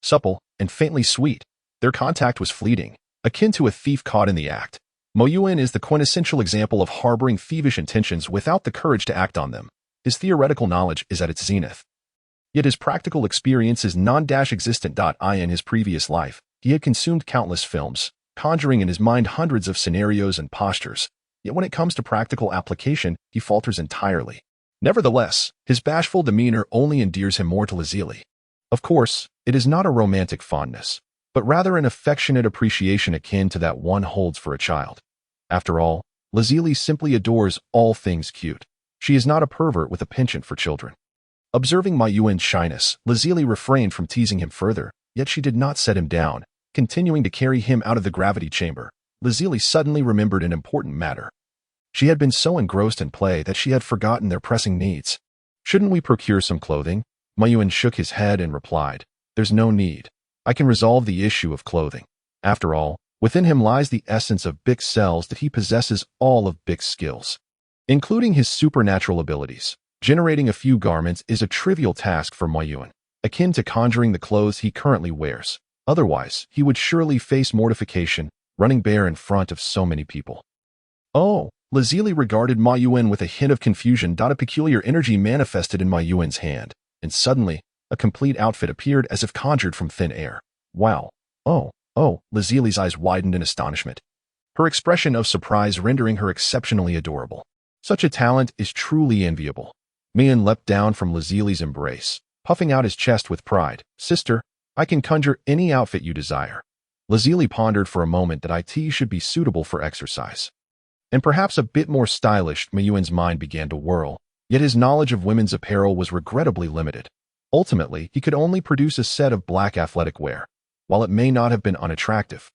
supple, and faintly sweet. Their contact was fleeting, akin to a thief caught in the act. Moyuan is the quintessential example of harboring thievish intentions without the courage to act on them. His theoretical knowledge is at its zenith, yet his practical experience is non-existent. In his previous life, he had consumed countless films, conjuring in his mind hundreds of scenarios and postures, yet when it comes to practical application, he falters entirely. Nevertheless, his bashful demeanor only endears him more to Lazili. Of course, it is not a romantic fondness, but rather an affectionate appreciation akin to that one holds for a child. After all, Lazili simply adores all things cute. She is not a pervert with a penchant for children. Observing Moyuan's shyness, Lazili refrained from teasing him further, yet she did not set him down. Continuing to carry him out of the gravity chamber, Lazili suddenly remembered an important matter. She had been so engrossed in play that she had forgotten their pressing needs. Shouldn't we procure some clothing? Moyuan shook his head and replied, There's no need. I can resolve the issue of clothing. After all, within him lies the essence of Bix cells that he possesses all of Bix's skills, including his supernatural abilities. Generating a few garments is a trivial task for Moyuan, akin to conjuring the clothes he currently wears. Otherwise, he would surely face mortification, running bare in front of so many people. Oh, Lazili regarded Moyuan with a hint of confusion. A peculiar energy manifested in Moyuan's hand, and suddenly, a complete outfit appeared as if conjured from thin air. Wow. Oh, Lazili's eyes widened in astonishment, her expression of surprise rendering her exceptionally adorable. Such a talent is truly enviable. Moyuan leapt down from Lazili's embrace, puffing out his chest with pride. Sister, I can conjure any outfit you desire. Lazili pondered for a moment that it should be suitable for exercise, and perhaps a bit more stylish. Moyuan's mind began to whirl, yet his knowledge of women's apparel was regrettably limited. Ultimately, he could only produce a set of black athletic wear. While it may not have been unattractive,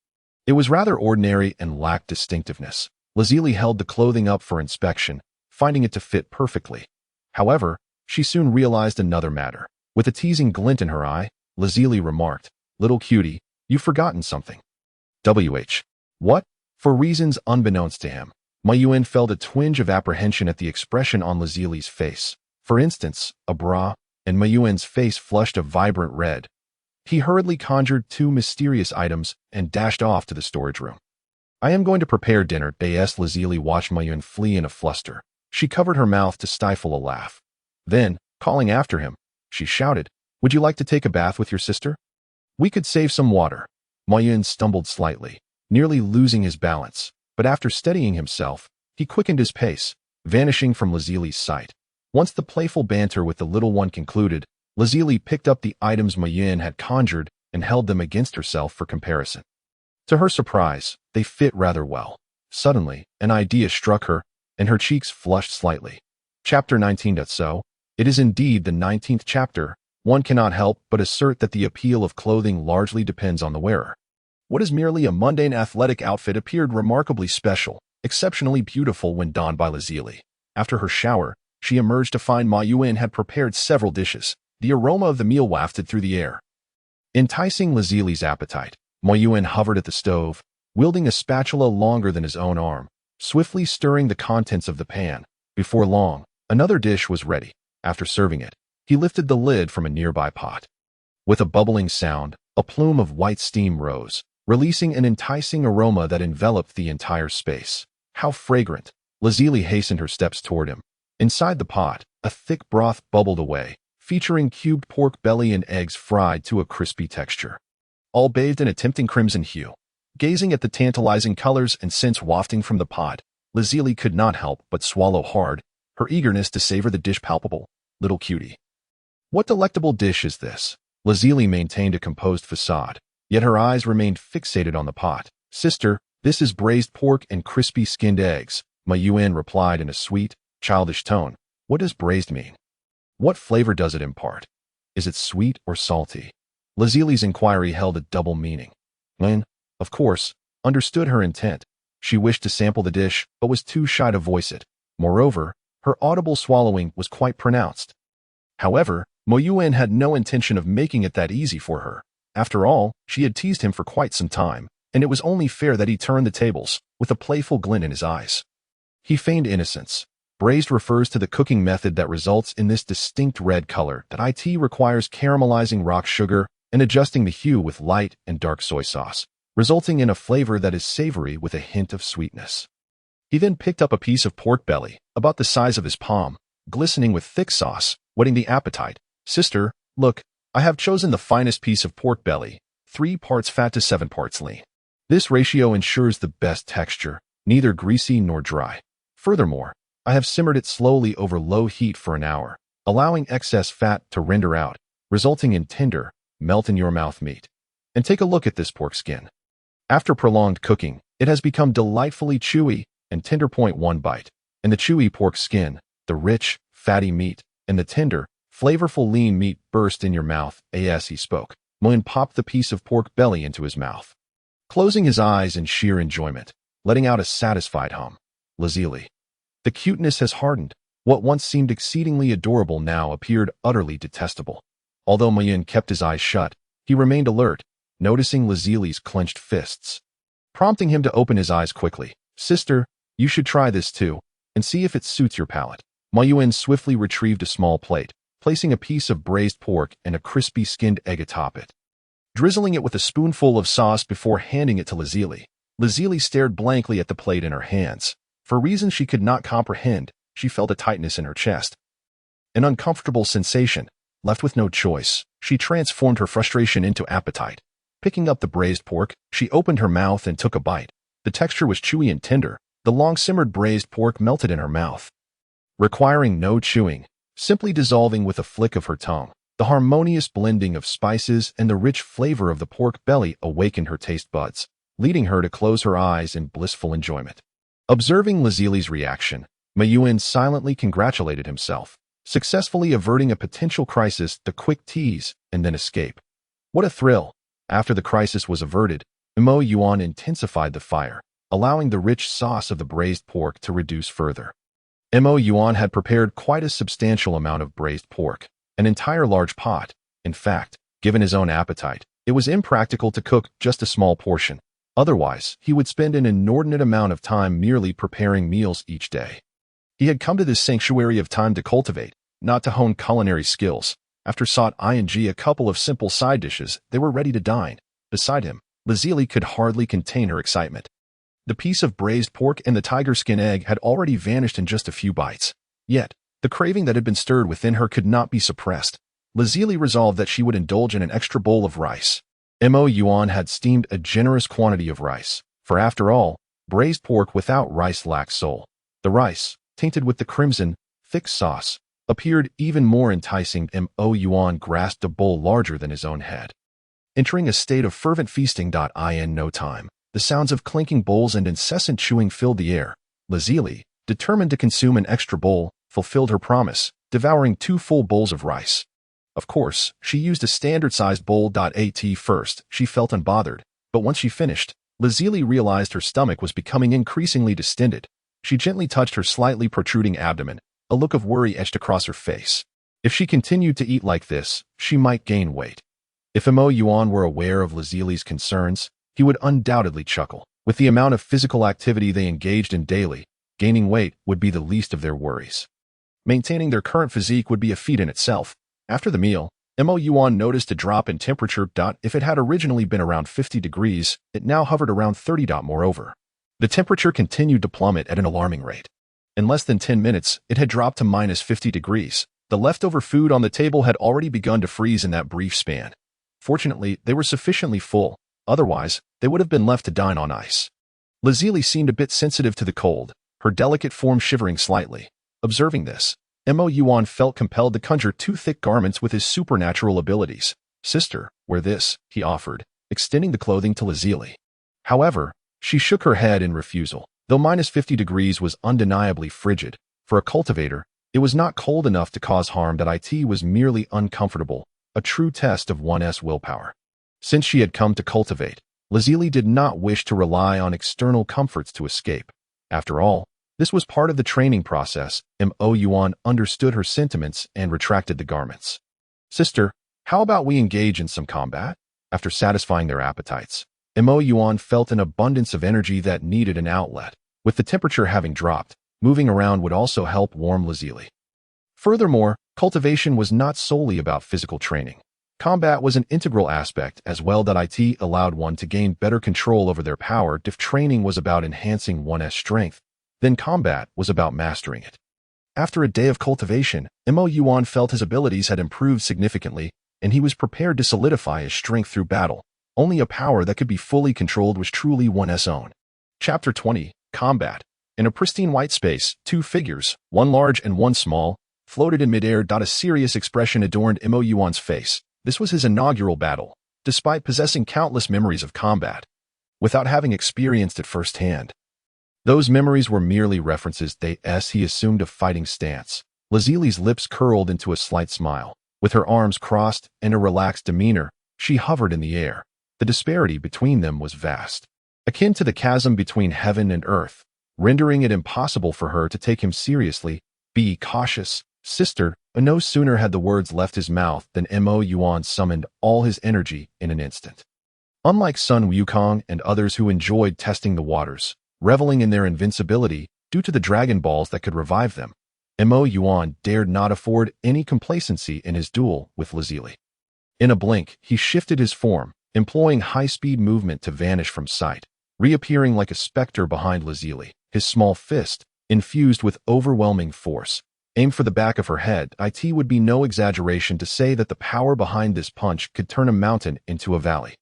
it was rather ordinary and lacked distinctiveness. Lazili held the clothing up for inspection, finding it to fit perfectly. However, she soon realized another matter. With a teasing glint in her eye, Lazili remarked, Little cutie, you've forgotten something. What? For reasons unbeknownst to him, Moyuan felt a twinge of apprehension at the expression on Lazili's face. For instance, a bra, and Moyuan's face flushed a vibrant red. He hurriedly conjured 2 mysterious items and dashed off to the storage room. I am going to prepare dinner. Lazili watched Moyuan flee in a fluster. She covered her mouth to stifle a laugh. Then, calling after him, she shouted, Would you like to take a bath with your sister? We could save some water. Moyuan stumbled slightly, nearly losing his balance, but after steadying himself, he quickened his pace, vanishing from Lazili's sight. Once the playful banter with the little one concluded, Lazili picked up the items Moyuan had conjured and held them against herself for comparison. To her surprise, they fit rather well. Suddenly, an idea struck her, and her cheeks flushed slightly. Chapter 19. So, it is indeed the 19th chapter. One cannot help but assert that the appeal of clothing largely depends on the wearer. What is merely a mundane athletic outfit appeared remarkably special, exceptionally beautiful when donned by Lazili. After her shower, she emerged to find Moyuan had prepared several dishes. The aroma of the meal wafted through the air, enticing Lazili's appetite. Moyuan hovered at the stove, wielding a spatula longer than his own arm, swiftly stirring the contents of the pan. Before long, another dish was ready. After serving it, he lifted the lid from a nearby pot. With a bubbling sound, a plume of white steam rose, releasing an enticing aroma that enveloped the entire space. How fragrant! Lazili hastened her steps toward him. Inside the pot, a thick broth bubbled away, featuring cubed pork belly and eggs fried to a crispy texture, all bathed in a tempting crimson hue. Gazing at the tantalizing colors and scents wafting from the pot, Lazili could not help but swallow hard, her eagerness to savor the dish palpable. Little cutie. What delectable dish is this? Lazili maintained a composed facade, yet her eyes remained fixated on the pot. Sister, This is braised pork and crispy skinned eggs, Moyuan replied in a sweet, childish tone. What does braised mean? What flavor does it impart? Is it sweet or salty? Lazili's inquiry held a double meaning. Lin, of course, understood her intent. She wished to sample the dish, but was too shy to voice it. Moreover, her audible swallowing was quite pronounced. However, Moyuan had no intention of making it that easy for her. After all, she had teased him for quite some time, and it was only fair that he turned the tables, with a playful glint in his eyes. He feigned innocence. Braised refers to the cooking method that results in this distinct red color that it requires caramelizing rock sugar and adjusting the hue with light and dark soy sauce, resulting in a flavor that is savory with a hint of sweetness. He then picked up a piece of pork belly, about the size of his palm, glistening with thick sauce, whetting the appetite. Sister, look, I have chosen the finest piece of pork belly, 3 parts fat to 7 parts lean. This ratio ensures the best texture, neither greasy nor dry. Furthermore, I have simmered it slowly over low heat for an hour, allowing excess fat to render out, resulting in tender, melt-in-your-mouth meat. And take a look at this pork skin. After prolonged cooking, it has become delightfully chewy and tender. 1 bite. And the chewy pork skin, the rich, fatty meat, and the tender, flavorful lean meat burst in your mouth. As he spoke, Moyuan popped the piece of pork belly into his mouth, closing his eyes in sheer enjoyment, letting out a satisfied hum. Lazili. The cuteness has hardened. What once seemed exceedingly adorable now appeared utterly detestable. Although Moyuan kept his eyes shut, he remained alert, noticing Lazili's clenched fists, prompting him to open his eyes quickly. Sister, you should try this too, and see if it suits your palate. Moyuan swiftly retrieved a small plate, placing a piece of braised pork and a crispy skinned egg atop it, drizzling it with a spoonful of sauce before handing it to Lazili. Lazili stared blankly at the plate in her hands. For reasons she could not comprehend, she felt a tightness in her chest, an uncomfortable sensation. Left with no choice, she transformed her frustration into appetite. Picking up the braised pork, she opened her mouth and took a bite. The texture was chewy and tender. The long-simmered braised pork melted in her mouth, requiring no chewing, simply dissolving with a flick of her tongue. The harmonious blending of spices and the rich flavor of the pork belly awakened her taste buds, leading her to close her eyes in blissful enjoyment. Observing Lazili's reaction, Moyuan silently congratulated himself, successfully averting a potential crisis. The quick tease and then escape. What a thrill! After the crisis was averted, Moyuan intensified the fire, allowing the rich sauce of the braised pork to reduce further. Moyuan had prepared quite a substantial amount of braised pork, an entire large pot. In fact, given his own appetite, it was impractical to cook just a small portion. Otherwise, he would spend an inordinate amount of time merely preparing meals each day. He had come to this sanctuary of time to cultivate, not to hone culinary skills. After sought a couple of simple side dishes, they were ready to dine. Beside him, Lazili could hardly contain her excitement. The piece of braised pork and the tiger skin egg had already vanished in just a few bites. Yet, the craving that had been stirred within her could not be suppressed. Lazili resolved that she would indulge in an extra bowl of rice. Moyuan had steamed a generous quantity of rice, for after all, braised pork without rice lacks soul. The rice, tainted with the crimson, thick sauce, appeared even more enticing. Moyuan grasped a bowl larger than his own head, entering a state of fervent feasting. In no time, the sounds of clinking bowls and incessant chewing filled the air. Lazili, determined to consume an extra bowl, fulfilled her promise, devouring 2 full bowls of rice. Of course, she used a standard-sized bowl. At first, she felt unbothered, but once she finished, Lazili realized her stomach was becoming increasingly distended. She gently touched her slightly protruding abdomen. A look of worry etched across her face. If she continued to eat like this, she might gain weight. If Moyuan were aware of Lazili's concerns, he would undoubtedly chuckle. With the amount of physical activity they engaged in daily, gaining weight would be the least of their worries. Maintaining their current physique would be a feat in itself. After the meal, Moyuan noticed a drop in temperature. If it had originally been around 50 degrees, it now hovered around 30. Moreover, the temperature continued to plummet at an alarming rate. In less than 10 minutes, it had dropped to minus 50 degrees. The leftover food on the table had already begun to freeze in that brief span. Fortunately, they were sufficiently full. Otherwise, they would have been left to dine on ice. Lazili seemed a bit sensitive to the cold, her delicate form shivering slightly. Observing this, Moyuan felt compelled to conjure 2 thick garments with his supernatural abilities. Sister, wear this, he offered, extending the clothing to Lazili. However, She shook her head in refusal. Though minus 50 degrees was undeniably frigid, for a cultivator, it was not cold enough to cause harm. That it was merely uncomfortable, a true test of one's willpower. Since she had come to cultivate, Lazuli did not wish to rely on external comforts to escape. After all, this was part of the training process. Moyuan understood her sentiments and retracted the garments. Sister, how about we engage in some combat? After satisfying their appetites, Moyuan felt an abundance of energy that needed an outlet. With the temperature having dropped, moving around would also help warm Lazuli. Furthermore, cultivation was not solely about physical training. Combat was an integral aspect as well. It allowed one to gain better control over their power. If training was about enhancing one's strength, then combat was about mastering it. After a day of cultivation, Moyuan felt his abilities had improved significantly, and he was prepared to solidify his strength through battle. Only a power that could be fully controlled was truly one's own. Chapter 20, Combat. In a pristine white space, two figures, one large and one small, floated in midair. A serious expression adorned Moyuan's face. This was his inaugural battle, despite possessing countless memories of combat, without having experienced it firsthand. Those memories were merely references. He assumed a fighting stance. Lazuli's lips curled into a slight smile. With her arms crossed and a relaxed demeanor, she hovered in the air. The disparity between them was vast, akin to the chasm between heaven and earth, rendering it impossible for her to take him seriously. Be cautious, sister. No sooner had the words left his mouth than Moyuan summoned all his energy in an instant. Unlike Sun Wukong and others who enjoyed testing the waters, reveling in their invincibility due to the Dragon Balls that could revive them, Moyuan dared not afford any complacency in his duel with Lazuli. In a blink, he shifted his form, employing high-speed movement to vanish from sight, reappearing like a specter behind Lazuli, his small fist, infused with overwhelming force, aimed for the back of her head. It would be no exaggeration to say that the power behind this punch could turn a mountain into a valley.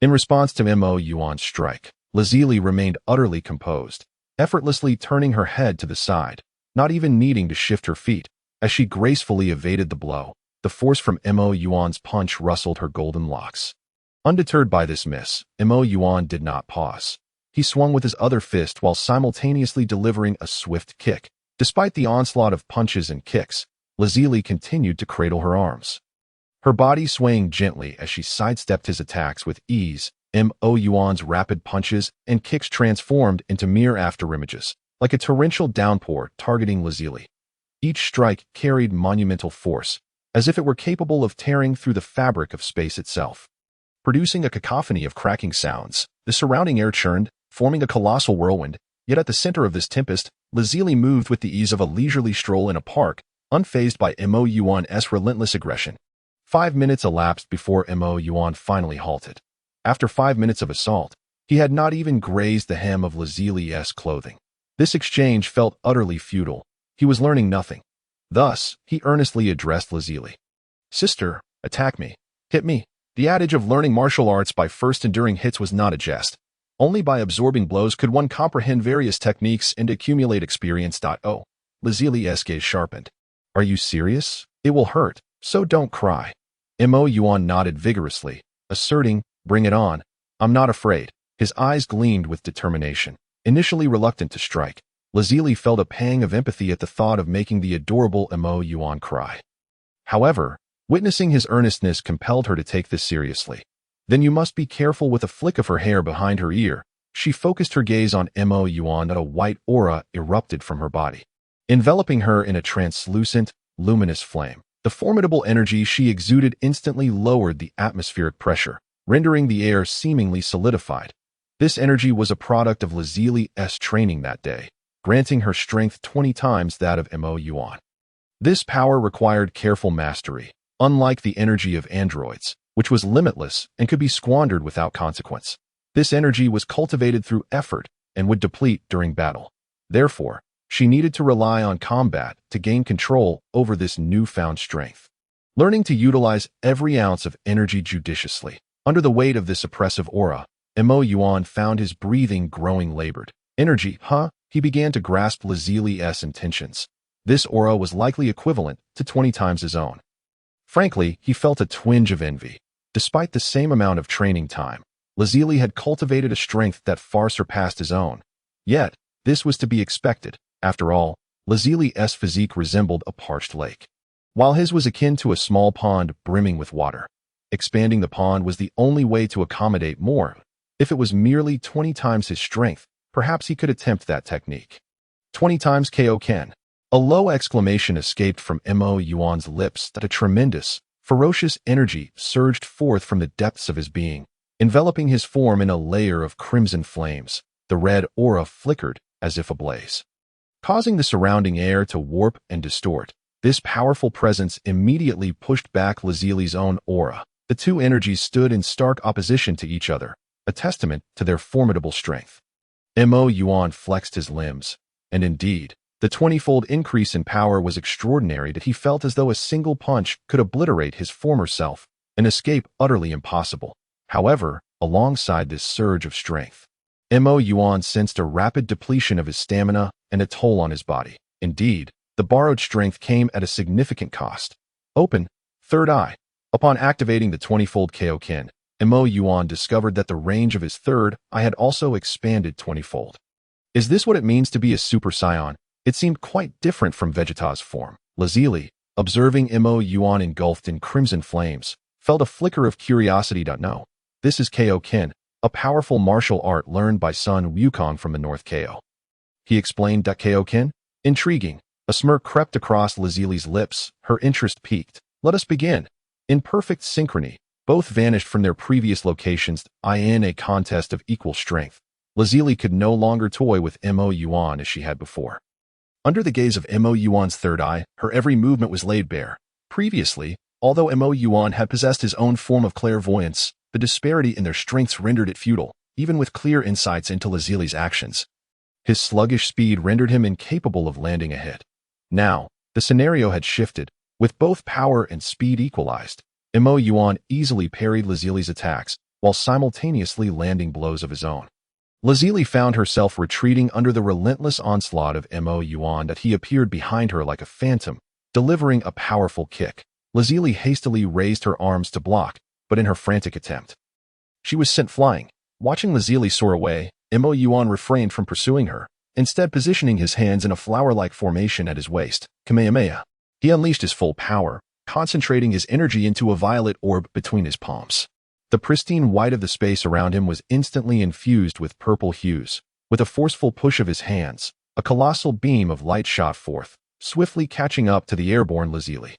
In response to Moyuan's strike, Lazuli remained utterly composed, effortlessly turning her head to the side, not even needing to shift her feet. As she gracefully evaded the blow, the force from Moyuan's punch rustled her golden locks. Undeterred by this miss, Moyuan did not pause. He swung with his other fist while simultaneously delivering a swift kick. Despite the onslaught of punches and kicks, Lazuli continued to cradle her arms, her body swaying gently as she sidestepped his attacks with ease. Moyuan's rapid punches and kicks transformed into mere afterimages, like a torrential downpour targeting Lazuli. Each strike carried monumental force, as if it were capable of tearing through the fabric of space itself. Producing a cacophony of cracking sounds, the surrounding air churned, forming a colossal whirlwind. Yet at the center of this tempest, Lazuli moved with the ease of a leisurely stroll in a park, unfazed by Moyuan's relentless aggression. 5 minutes elapsed before Moyuan finally halted. After 5 minutes of assault, he had not even grazed the hem of Lazuli's clothing. This exchange felt utterly futile. He was learning nothing. Thus, he earnestly addressed Lazuli. Sister, attack me. Hit me. The adage of learning martial arts by first enduring hits was not a jest. Only by absorbing blows could one comprehend various techniques and accumulate experience. Lazuli's gaze sharpened. Are you serious? It will hurt, so don't cry. Moyuan nodded vigorously, asserting, bring it on. I'm not afraid. His eyes gleamed with determination. Initially reluctant to strike, Lazuli felt a pang of empathy at the thought of making the adorable Moyuan cry. However, witnessing his earnestness compelled her to take this seriously. Then you must be careful. With a flick of her hair behind her ear, she focused her gaze on Moyuan. A white aura erupted from her body, enveloping her in a translucent, luminous flame. The formidable energy she exuded instantly lowered the atmospheric pressure, rendering the air seemingly solidified. This energy was a product of Lazuli's training that day, granting her strength 20 times that of Moyuan. This power required careful mastery, unlike the energy of androids, which was limitless and could be squandered without consequence. This energy was cultivated through effort and would deplete during battle. Therefore, she needed to rely on combat to gain control over this newfound strength. Learning to utilize every ounce of energy judiciously, under the weight of this oppressive aura, Moyuan found his breathing growing labored. Energy, He began to grasp Lazuli's intentions. This aura was likely equivalent to 20 times his own. Frankly, he felt a twinge of envy. Despite the same amount of training time, Lazili had cultivated a strength that far surpassed his own. Yet, this was to be expected. After all, Lazili's physique resembled a parched lake, while his was akin to a small pond brimming with water. Expanding the pond was the only way to accommodate more. If it was merely 20 times his strength, perhaps he could attempt that technique. 20 times Kaio-Ken. A low exclamation escaped from Moyuan's lips that a tremendous, ferocious energy surged forth from the depths of his being, enveloping his form in a layer of crimson flames. The red aura flickered as if ablaze, causing the surrounding air to warp and distort. This powerful presence immediately pushed back Lazili's own aura. The two energies stood in stark opposition to each other, a testament to their formidable strength. Moyuan flexed his limbs, and indeed, the 20-fold increase in power was extraordinary that he felt as though a single punch could obliterate his former self, an escape utterly impossible. However, alongside this surge of strength, Moyuan sensed a rapid depletion of his stamina and a toll on his body. Indeed, the borrowed strength came at a significant cost. Open, third eye. Upon activating the 20-fold Kaio-Ken, Moyuan discovered that the range of his third eye had also expanded 20-fold. Is this what it means to be a Super Saiyan? It seemed quite different from Vegeta's form. Lazili, observing Moyuan engulfed in crimson flames, felt a flicker of curiosity. No, this is Kaio-Ken, a powerful martial art learned by Sun Wukong from the North Kao. He explained that Kaio-Ken? Intriguing. A smirk crept across Lazili's lips, her interest piqued. Let us begin. In perfect synchrony, both vanished from their previous locations in a contest of equal strength. Lazili could no longer toy with Moyuan as she had before. Under the gaze of Moyuan's third eye, her every movement was laid bare. Previously, although Moyuan had possessed his own form of clairvoyance, the disparity in their strengths rendered it futile, even with clear insights into Lazili's actions. His sluggish speed rendered him incapable of landing a hit. Now, the scenario had shifted. With both power and speed equalized, Moyuan easily parried Lazili's attacks, while simultaneously landing blows of his own. Lazili found herself retreating under the relentless onslaught of Moyuan that he appeared behind her like a phantom, delivering a powerful kick. Lazili hastily raised her arms to block, but in her frantic attempt, she was sent flying. Watching Lazili soar away, Moyuan refrained from pursuing her, instead positioning his hands in a flower-like formation at his waist. Kamehameha. He unleashed his full power, concentrating his energy into a violet orb between his palms. The pristine white of the space around him was instantly infused with purple hues. With a forceful push of his hands, a colossal beam of light shot forth, swiftly catching up to the airborne Lazili.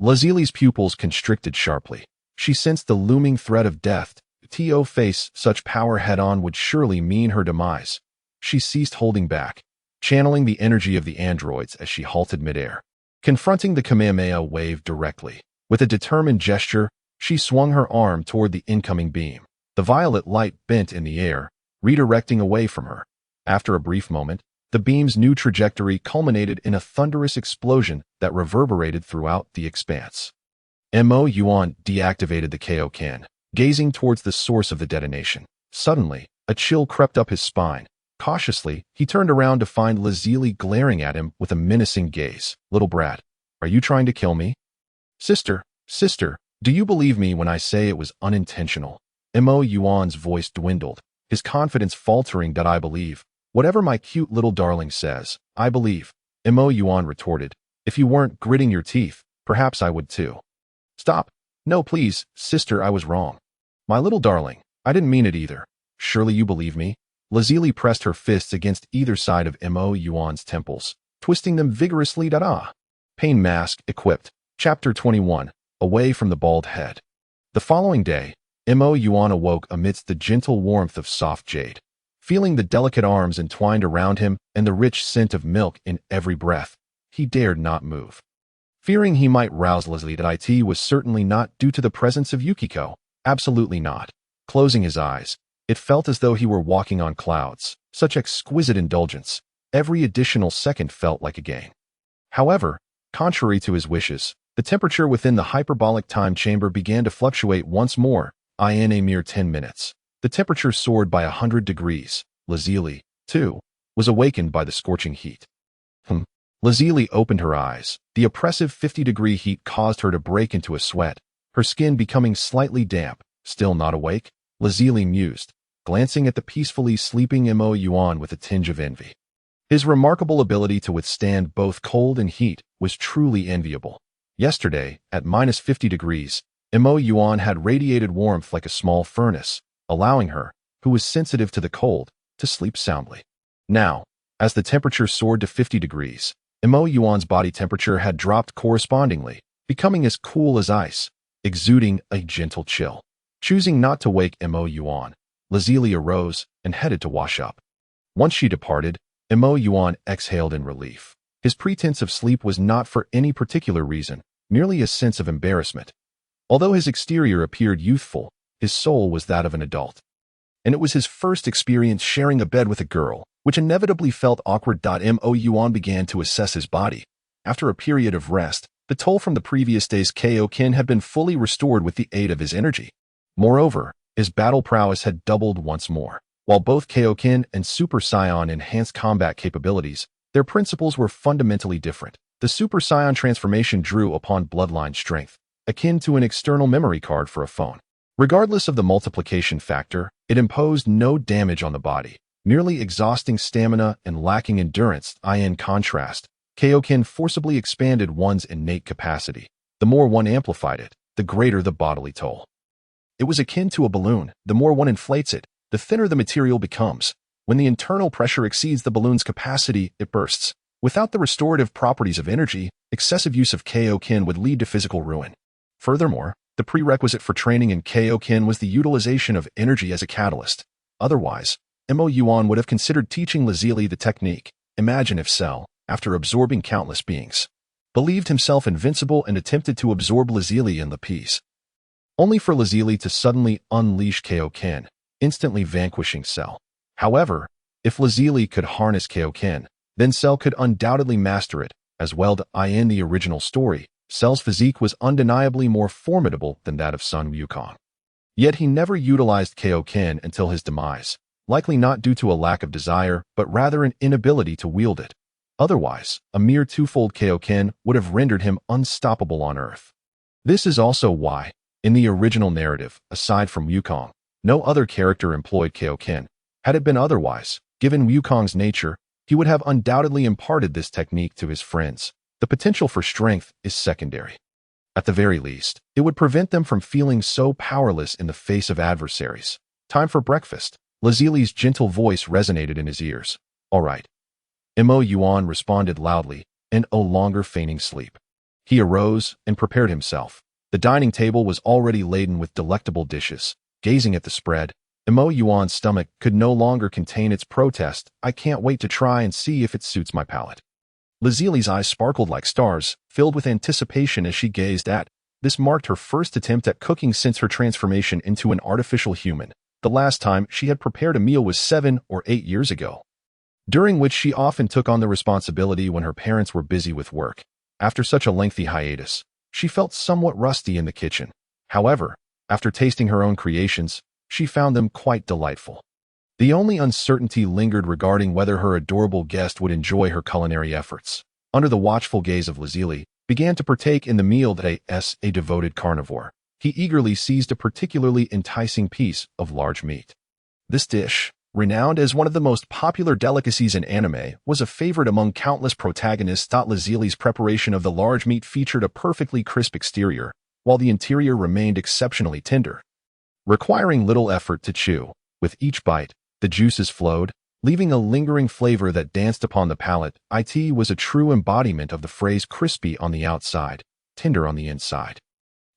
Lazili's pupils constricted sharply. She sensed the looming threat of death. To face such power head-on would surely mean her demise. She ceased holding back, channeling the energy of the androids as she halted midair, confronting the Kamehameha wave directly. With a determined gesture, she swung her arm toward the incoming beam. The violet light bent in the air, redirecting away from her. After a brief moment, the beam's new trajectory culminated in a thunderous explosion that reverberated throughout the expanse. Moyuan deactivated the Kaio-Ken, gazing towards the source of the detonation. Suddenly, a chill crept up his spine. Cautiously, he turned around to find Lazili glaring at him with a menacing gaze. Little brat, are you trying to kill me? Sister, do you believe me when I say it was unintentional? Moyuan's voice dwindled, his confidence faltering. That I believe. Whatever my cute little darling says, I believe. Moyuan retorted. If you weren't gritting your teeth, perhaps I would too. Stop. No, please, sister, I was wrong. My little darling, I didn't mean it either. Surely you believe me? Lazili pressed her fists against either side of Moyuan's temples, twisting them vigorously. Pain mask equipped. Chapter 21. Away from the bald head. The following day, Moyuan awoke amidst the gentle warmth of soft jade. Feeling the delicate arms entwined around him and the rich scent of milk in every breath, he dared not move. Fearing he might rouse Lazili, that it was certainly not due to the presence of Yukiko. Absolutely not. Closing his eyes, it felt as though he were walking on clouds. Such exquisite indulgence. Every additional second felt like a gain. However, contrary to his wishes, the temperature within the hyperbolic time chamber began to fluctuate once more. In a mere 10 minutes, the temperature soared by 100 degrees. Lazili, too, was awakened by the scorching heat. Lazili opened her eyes. The oppressive 50-degree heat caused her to break into a sweat, her skin becoming slightly damp. Still not awake? Lazuli mused, glancing at the peacefully sleeping Moyuan with a tinge of envy. His remarkable ability to withstand both cold and heat was truly enviable. Yesterday, at -50 degrees, Moyuan had radiated warmth like a small furnace, allowing her, who was sensitive to the cold, to sleep soundly. Now, as the temperature soared to 50 degrees, Moyuan's body temperature had dropped correspondingly, becoming as cool as ice, exuding a gentle chill. Choosing not to wake Moyuan, Lazuli arose and headed to wash up. Once she departed, Moyuan exhaled in relief. His pretense of sleep was not for any particular reason, merely a sense of embarrassment. Although his exterior appeared youthful, his soul was that of an adult. And it was his first experience sharing a bed with a girl, which inevitably felt awkward. Moyuan began to assess his body. After a period of rest, the toll from the previous day's Kaio-Ken had been fully restored with the aid of his energy. Moreover, his battle prowess had doubled once more. While both Kaio-Ken and Super Saiyan enhanced combat capabilities, their principles were fundamentally different. The Super Saiyan transformation drew upon bloodline strength, akin to an external memory card for a phone. Regardless of the multiplication factor, it imposed no damage on the body, merely exhausting stamina and lacking endurance. In contrast, Kaio-Ken forcibly expanded one's innate capacity. The more one amplified it, the greater the bodily toll. It was akin to a balloon. The more one inflates it, the thinner the material becomes. When the internal pressure exceeds the balloon's capacity, it bursts. Without the restorative properties of energy, excessive use of Kaio-Ken would lead to physical ruin. Furthermore, the prerequisite for training in Kaio-Ken was the utilization of energy as a catalyst. Otherwise, Moyuan would have considered teaching Lazuli the technique. Imagine if Cell, after absorbing countless beings, believed himself invincible and attempted to absorb Lazuli in the piece, only for Lazuli to suddenly unleash Kaio-Ken, instantly vanquishing Cell. However, if Lazuli could harness Kaio-Ken, then Cell could undoubtedly master it as well. In the original story, Cell's physique was undeniably more formidable than that of Sun Wukong. Yet he never utilized Kaio-Ken until his demise, likely not due to a lack of desire, but rather an inability to wield it. Otherwise, a mere twofold Kaio-Ken would have rendered him unstoppable on Earth. This is also why, in the original narrative, aside from Wukong, no other character employed Kaio-Ken. Had it been otherwise, given Wukong's nature, he would have undoubtedly imparted this technique to his friends. The potential for strength is secondary. At the very least, it would prevent them from feeling so powerless in the face of adversaries. Time for breakfast. Lazuli's gentle voice resonated in his ears. All right. Moyuan responded loudly, and no longer feigning sleep. He arose and prepared himself. The dining table was already laden with delectable dishes. Gazing at the spread, Moyuan's stomach could no longer contain its protest. I can't wait to try and see if it suits my palate. Lazuli's eyes sparkled like stars, filled with anticipation as she gazed at. This marked her first attempt at cooking since her transformation into an artificial human. The last time she had prepared a meal was 7 or 8 years ago, during which she often took on the responsibility when her parents were busy with work. After such a lengthy hiatus, she felt somewhat rusty in the kitchen. However, after tasting her own creations, she found them quite delightful. The only uncertainty lingered regarding whether her adorable guest would enjoy her culinary efforts. Under the watchful gaze of Lazuli, began to partake in the meal that a devoted carnivore. He eagerly seized a particularly enticing piece of large meat. This dish, renowned as one of the most popular delicacies in anime, was a favorite among countless protagonists. Lazuli's preparation of the large meat featured a perfectly crisp exterior, while the interior remained exceptionally tender, requiring little effort to chew. With each bite, the juices flowed, leaving a lingering flavor that danced upon the palate. It was a true embodiment of the phrase crispy on the outside, tender on the inside.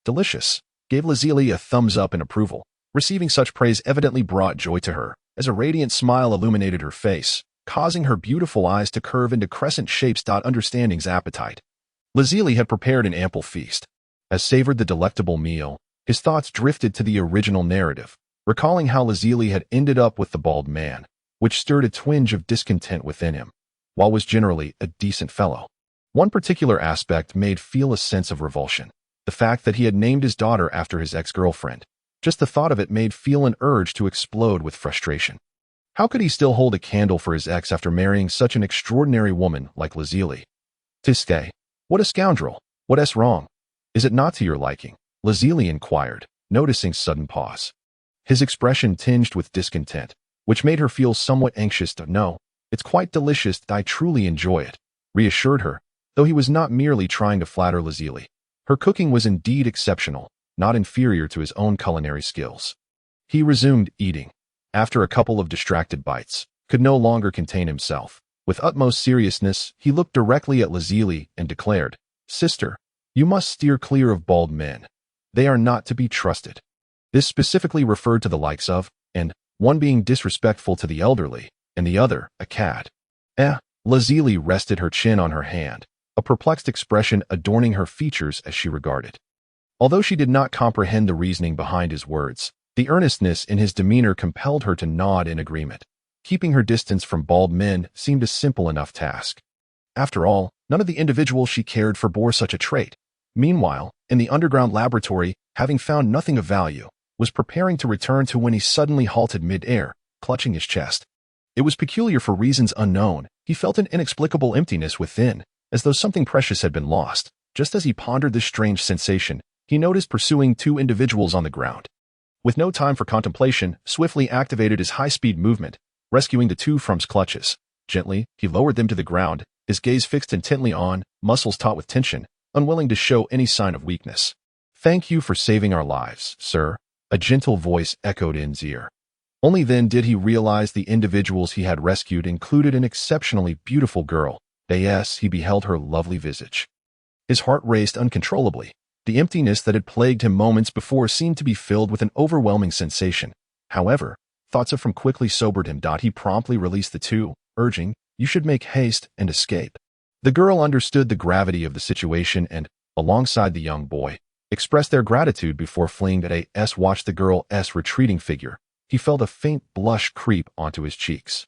Delicious, gave Lazuli a thumbs up in approval. Receiving such praise evidently brought joy to her, as a radiant smile illuminated her face, causing her beautiful eyes to curve into crescent shapes. Understanding's appetite. Lazuli had prepared an ample feast. As savored the delectable meal, his thoughts drifted to the original narrative, recalling how Lazuli had ended up with the bald man, which stirred a twinge of discontent within him, while was generally a decent fellow. One particular aspect made feel a sense of revulsion, the fact that he had named his daughter after his ex-girlfriend. Just the thought of it made feel an urge to explode with frustration. How could he still hold a candle for his ex after marrying such an extraordinary woman like Lazuli? Tiske, what a scoundrel! What's wrong? Is it not to your liking? Lazuli inquired, noticing sudden pause. his expression tinged with discontent, which made her feel somewhat anxious. No, it's quite delicious. I truly enjoy it, reassured her, though he was not merely trying to flatter Lazuli. Her cooking was indeed exceptional, not inferior to his own culinary skills. He resumed eating. After a couple of distracted bites, could no longer contain himself. With utmost seriousness, he looked directly at Lazuli and declared, "Sister, you must steer clear of bald men. They are not to be trusted." This specifically referred to the likes of, and one being disrespectful to the elderly, and the other, a cad. Lazuli rested her chin on her hand, a perplexed expression adorning her features as she regarded. Although she did not comprehend the reasoning behind his words, the earnestness in his demeanor compelled her to nod in agreement. Keeping her distance from bald men seemed a simple enough task. After all, none of the individuals she cared for bore such a trait. Meanwhile, in the underground laboratory, having found nothing of value, was preparing to return to when he suddenly halted mid-air, clutching his chest. It was peculiar for reasons unknown. He felt an inexplicable emptiness within, as though something precious had been lost. Just as he pondered this strange sensation, he noticed pursuing two individuals on the ground. With no time for contemplation, swiftly activated his high-speed movement, rescuing the two from his clutches. Gently, he lowered them to the ground, his gaze fixed intently on, muscles taut with tension, unwilling to show any sign of weakness. "Thank you for saving our lives, sir," a gentle voice echoed in his ear. Only then did he realize the individuals he had rescued included an exceptionally beautiful girl. Yes, he beheld her lovely visage. His heart raced uncontrollably. The emptiness that had plagued him moments before seemed to be filled with an overwhelming sensation. However, thoughts of him quickly sobered him. He promptly released the two, urging, "You should make haste and escape." The girl understood the gravity of the situation and, alongside the young boy, expressed their gratitude before fleeing. Watched the girl's retreating figure. He felt a faint blush creep onto his cheeks.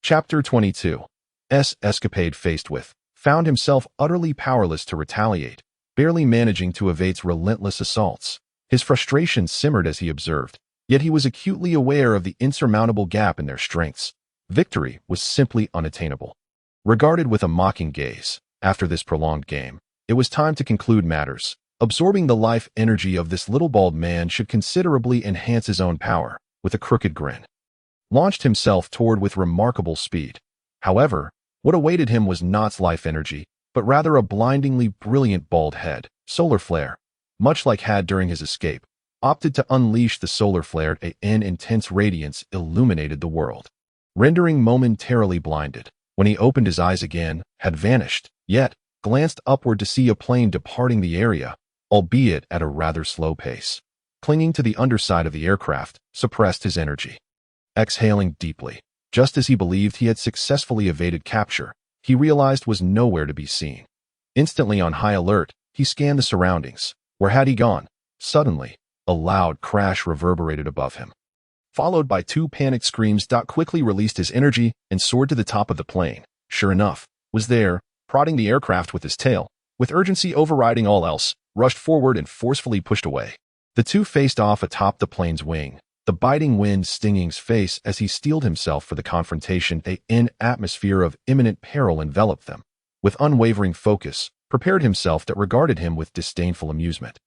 Chapter 22. Escapade faced with, found himself utterly powerless to retaliate, barely managing to evade relentless assaults. His frustration simmered as he observed, yet he was acutely aware of the insurmountable gap in their strengths. Victory was simply unattainable. Regarded with a mocking gaze, after this prolonged game, it was time to conclude matters. Absorbing the life energy of this little bald man should considerably enhance his own power. With a crooked grin, launched himself toward with remarkable speed. However, what awaited him was not life energy, but rather a blindingly brilliant bald head. Solar flare, much like had during his escape, opted to unleash the solar flare. An intense radiance illuminated the world, rendering momentarily blinded. When he opened his eyes again, had vanished, yet glanced upward to see a plane departing the area, albeit at a rather slow pace. Clinging to the underside of the aircraft, suppressed his energy. Exhaling deeply, just as he believed he had successfully evaded capture, he realized was nowhere to be seen. Instantly on high alert, he scanned the surroundings. Where had he gone? Suddenly, a loud crash reverberated above him, followed by two panicked screams. Quickly released his energy and soared to the top of the plane. Sure enough, was there, prodding the aircraft with his tail, with urgency overriding all else, rushed forward and forcefully pushed away. The two faced off atop the plane's wing, the biting wind stinging his face as he steeled himself for the confrontation. An atmosphere of imminent peril enveloped them. With unwavering focus, prepared himself that regarded him with disdainful amusement.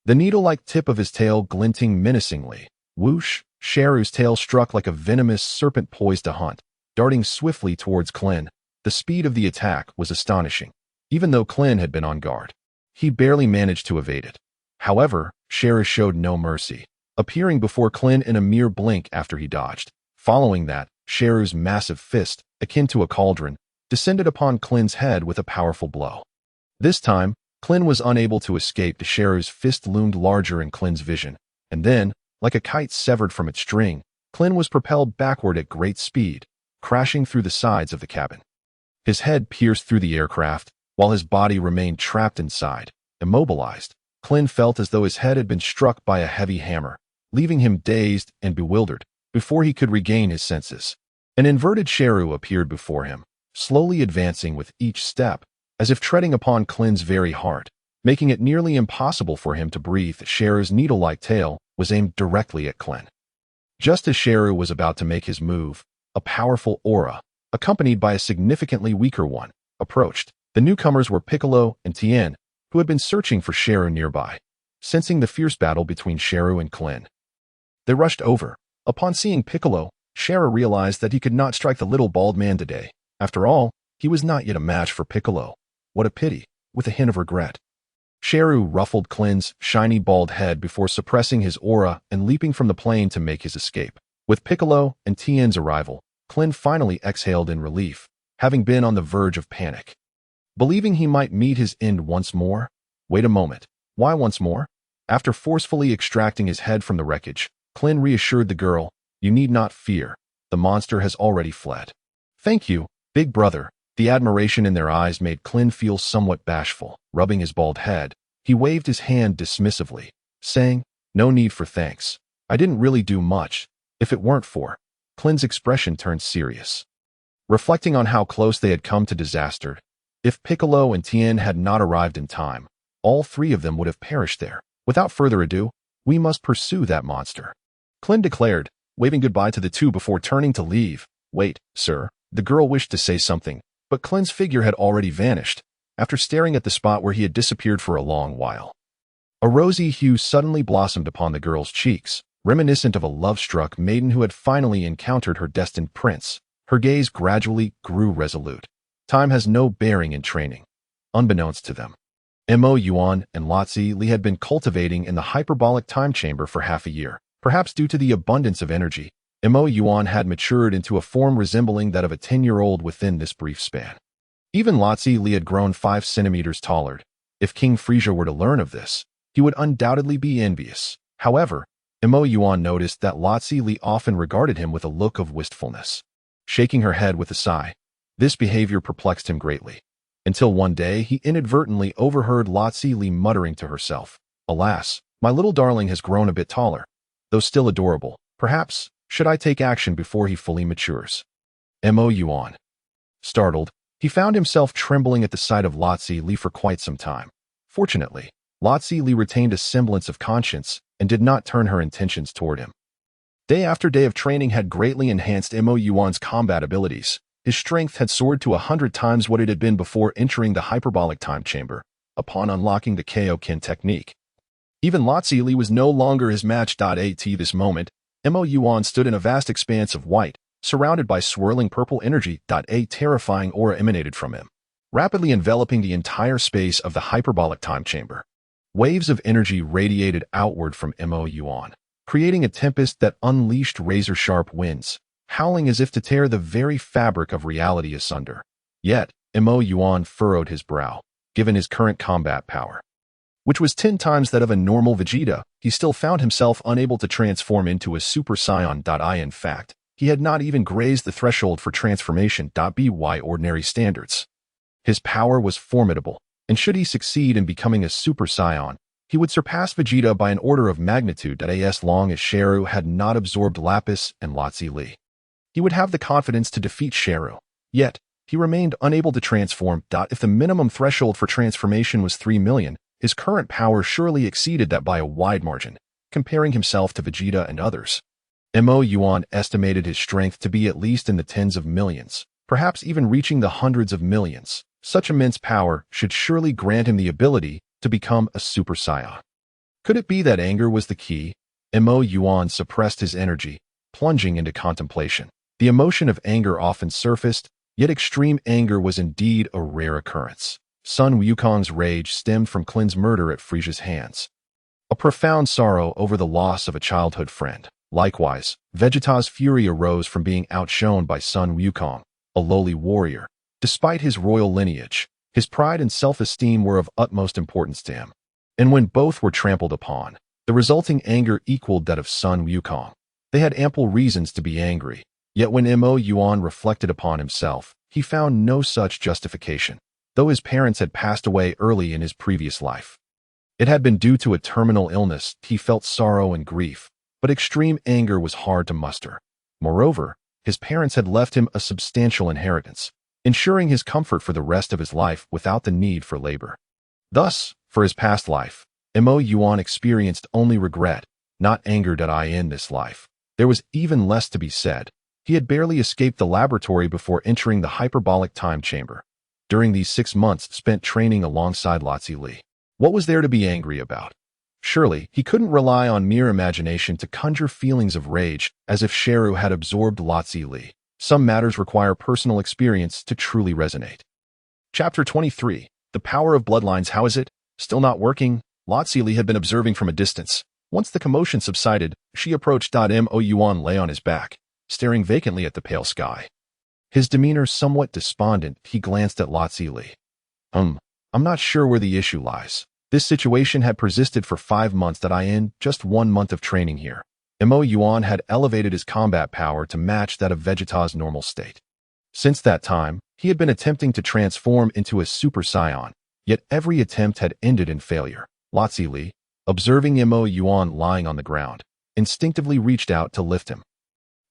The needle-like tip of his tail glinting menacingly. Whoosh! Sheru's tail struck like a venomous serpent poised to hunt, darting swiftly towards Klin. The speed of the attack was astonishing, even though Klin had been on guard. He barely managed to evade it. However, Sheru showed no mercy, appearing before Klin in a mere blink after he dodged. Following that, Sheru's massive fist, akin to a cauldron, descended upon Klin's head with a powerful blow. This time, Klin was unable to escape. Sheru's fist loomed larger in Klin's vision, and then, like a kite severed from its string, Klin was propelled backward at great speed, crashing through the sides of the cabin. His head pierced through the aircraft, while his body remained trapped inside, immobilized. Klin felt as though his head had been struck by a heavy hammer, leaving him dazed and bewildered before he could regain his senses. An inverted Sheru appeared before him, slowly advancing with each step, as if treading upon Klin's very heart, making it nearly impossible for him to breathe. Sheru's needle-like tail was aimed directly at Klin. Just as Sheru was about to make his move, a powerful aura, accompanied by a significantly weaker one, approached. The newcomers were Piccolo and Tien, who had been searching for Sheru nearby, sensing the fierce battle between Sheru and Klin. They rushed over. Upon seeing Piccolo, Gero realized that he could not strike the little bald man today. After all, he was not yet a match for Piccolo. What a pity, with a hint of regret. Gero ruffled Klin's shiny bald head before suppressing his aura and leaping from the plane to make his escape. With Piccolo and Tien's arrival, Klin finally exhaled in relief, having been on the verge of panic. Believing he might meet his end once more? Wait a moment. Why once more? After forcefully extracting his head from the wreckage, Klin reassured the girl, "You need not fear. The monster has already fled." "Thank you, big brother." The admiration in their eyes made Klin feel somewhat bashful. Rubbing his bald head, he waved his hand dismissively, saying, "No need for thanks. I didn't really do much. If it weren't for..." Klin's expression turned serious. Reflecting on how close they had come to disaster, if Piccolo and Tien had not arrived in time, all three of them would have perished there. "Without further ado, we must pursue that monster," Klin declared, waving goodbye to the two before turning to leave. "Wait, sir." The girl wished to say something, but Klin's figure had already vanished, after staring at the spot where he had disappeared for a long while. A rosy hue suddenly blossomed upon the girl's cheeks, reminiscent of a love-struck maiden who had finally encountered her destined prince. Her gaze gradually grew resolute. Time has no bearing in training. Unbeknownst to them, Moyuan and Lotzi Li had been cultivating in the hyperbolic time chamber for half a year. Perhaps due to the abundance of energy, Moyuan had matured into a form resembling that of a 10-year-old within this brief span. Even Lotzi Li had grown 5 centimeters taller. If King Frisia were to learn of this, he would undoubtedly be envious. However, Moyuan noticed that Lotzi Li often regarded him with a look of wistfulness. Shaking her head with a sigh, this behavior perplexed him greatly. Until one day he inadvertently overheard Lotzi Li muttering to herself, "Alas, my little darling has grown a bit taller. Though still adorable, perhaps should I take action before he fully matures?" Moyuan. Startled, he found himself trembling at the sight of Lotzi Li for quite some time. Fortunately, Lotzi Li retained a semblance of conscience and did not turn her intentions toward him. Day after day of training had greatly enhanced Moyuan's combat abilities. His strength had soared to 100 times what it had been before entering the hyperbolic time chamber, upon unlocking the Kaio-Ken technique. Even Lotzi Li was no longer his match. At this moment, Moyuan stood in a vast expanse of white, surrounded by swirling purple energy. A terrifying aura emanated from him, rapidly enveloping the entire space of the hyperbolic time chamber. Waves of energy radiated outward from Moyuan, creating a tempest that unleashed razor-sharp winds, howling as if to tear the very fabric of reality asunder. Yet, Moyuan furrowed his brow. Given his current combat power, which was 10 times that of a normal Vegeta, he still found himself unable to transform into a Super Saiyan. In fact, he had not even grazed the threshold for transformation. By ordinary standards, his power was formidable, and should he succeed in becoming a Super Saiyan, he would surpass Vegeta by an order of magnitude. As long as Gero had not absorbed Lapis and Lotzi Li, he would have the confidence to defeat Gero. Yet, he remained unable to transform. If the minimum threshold for transformation was 3 million, his current power surely exceeded that by a wide margin, comparing himself to Vegeta and others. Moyuan estimated his strength to be at least in the tens of millions, perhaps even reaching the hundreds of millions. Such immense power should surely grant him the ability to become a Super Saiyan. Could it be that anger was the key? Moyuan suppressed his energy, plunging into contemplation. The emotion of anger often surfaced, yet extreme anger was indeed a rare occurrence. Sun Wukong's rage stemmed from Klin's murder at Frisia's hands, a profound sorrow over the loss of a childhood friend. Likewise, Vegeta's fury arose from being outshone by Sun Wukong, a lowly warrior. Despite his royal lineage, his pride and self-esteem were of utmost importance to him. And when both were trampled upon, the resulting anger equaled that of Sun Wukong. They had ample reasons to be angry, yet when Moyuan reflected upon himself, he found no such justification. Though his parents had passed away early in his previous life, it had been due to a terminal illness. He felt sorrow and grief, but extreme anger was hard to muster. Moreover, his parents had left him a substantial inheritance, ensuring his comfort for the rest of his life without the need for labor. Thus, for his past life, Moyuan experienced only regret, not anger. In this life, there was even less to be said. He had barely escaped the laboratory before entering the hyperbolic time chamber. During these 6 months spent training alongside Lotzi Li, what was there to be angry about? Surely, he couldn't rely on mere imagination to conjure feelings of rage, as if Gero had absorbed Li. Some matters require personal experience to truly resonate. Chapter 23. The Power of Bloodlines. How is it? Still not working? Li had been observing from a distance. Once the commotion subsided, she approached. Moyuan lay on his back, staring vacantly at the pale sky. His demeanor somewhat despondent, he glanced at Li. I'm not sure where the issue lies. This situation had persisted for 5 months that I in just 1 month of training here. Moyuan had elevated his combat power to match that of Vegeta's normal state. Since that time, he had been attempting to transform into a Super Saiyan, yet every attempt had ended in failure. Li, observing Moyuan lying on the ground, instinctively reached out to lift him.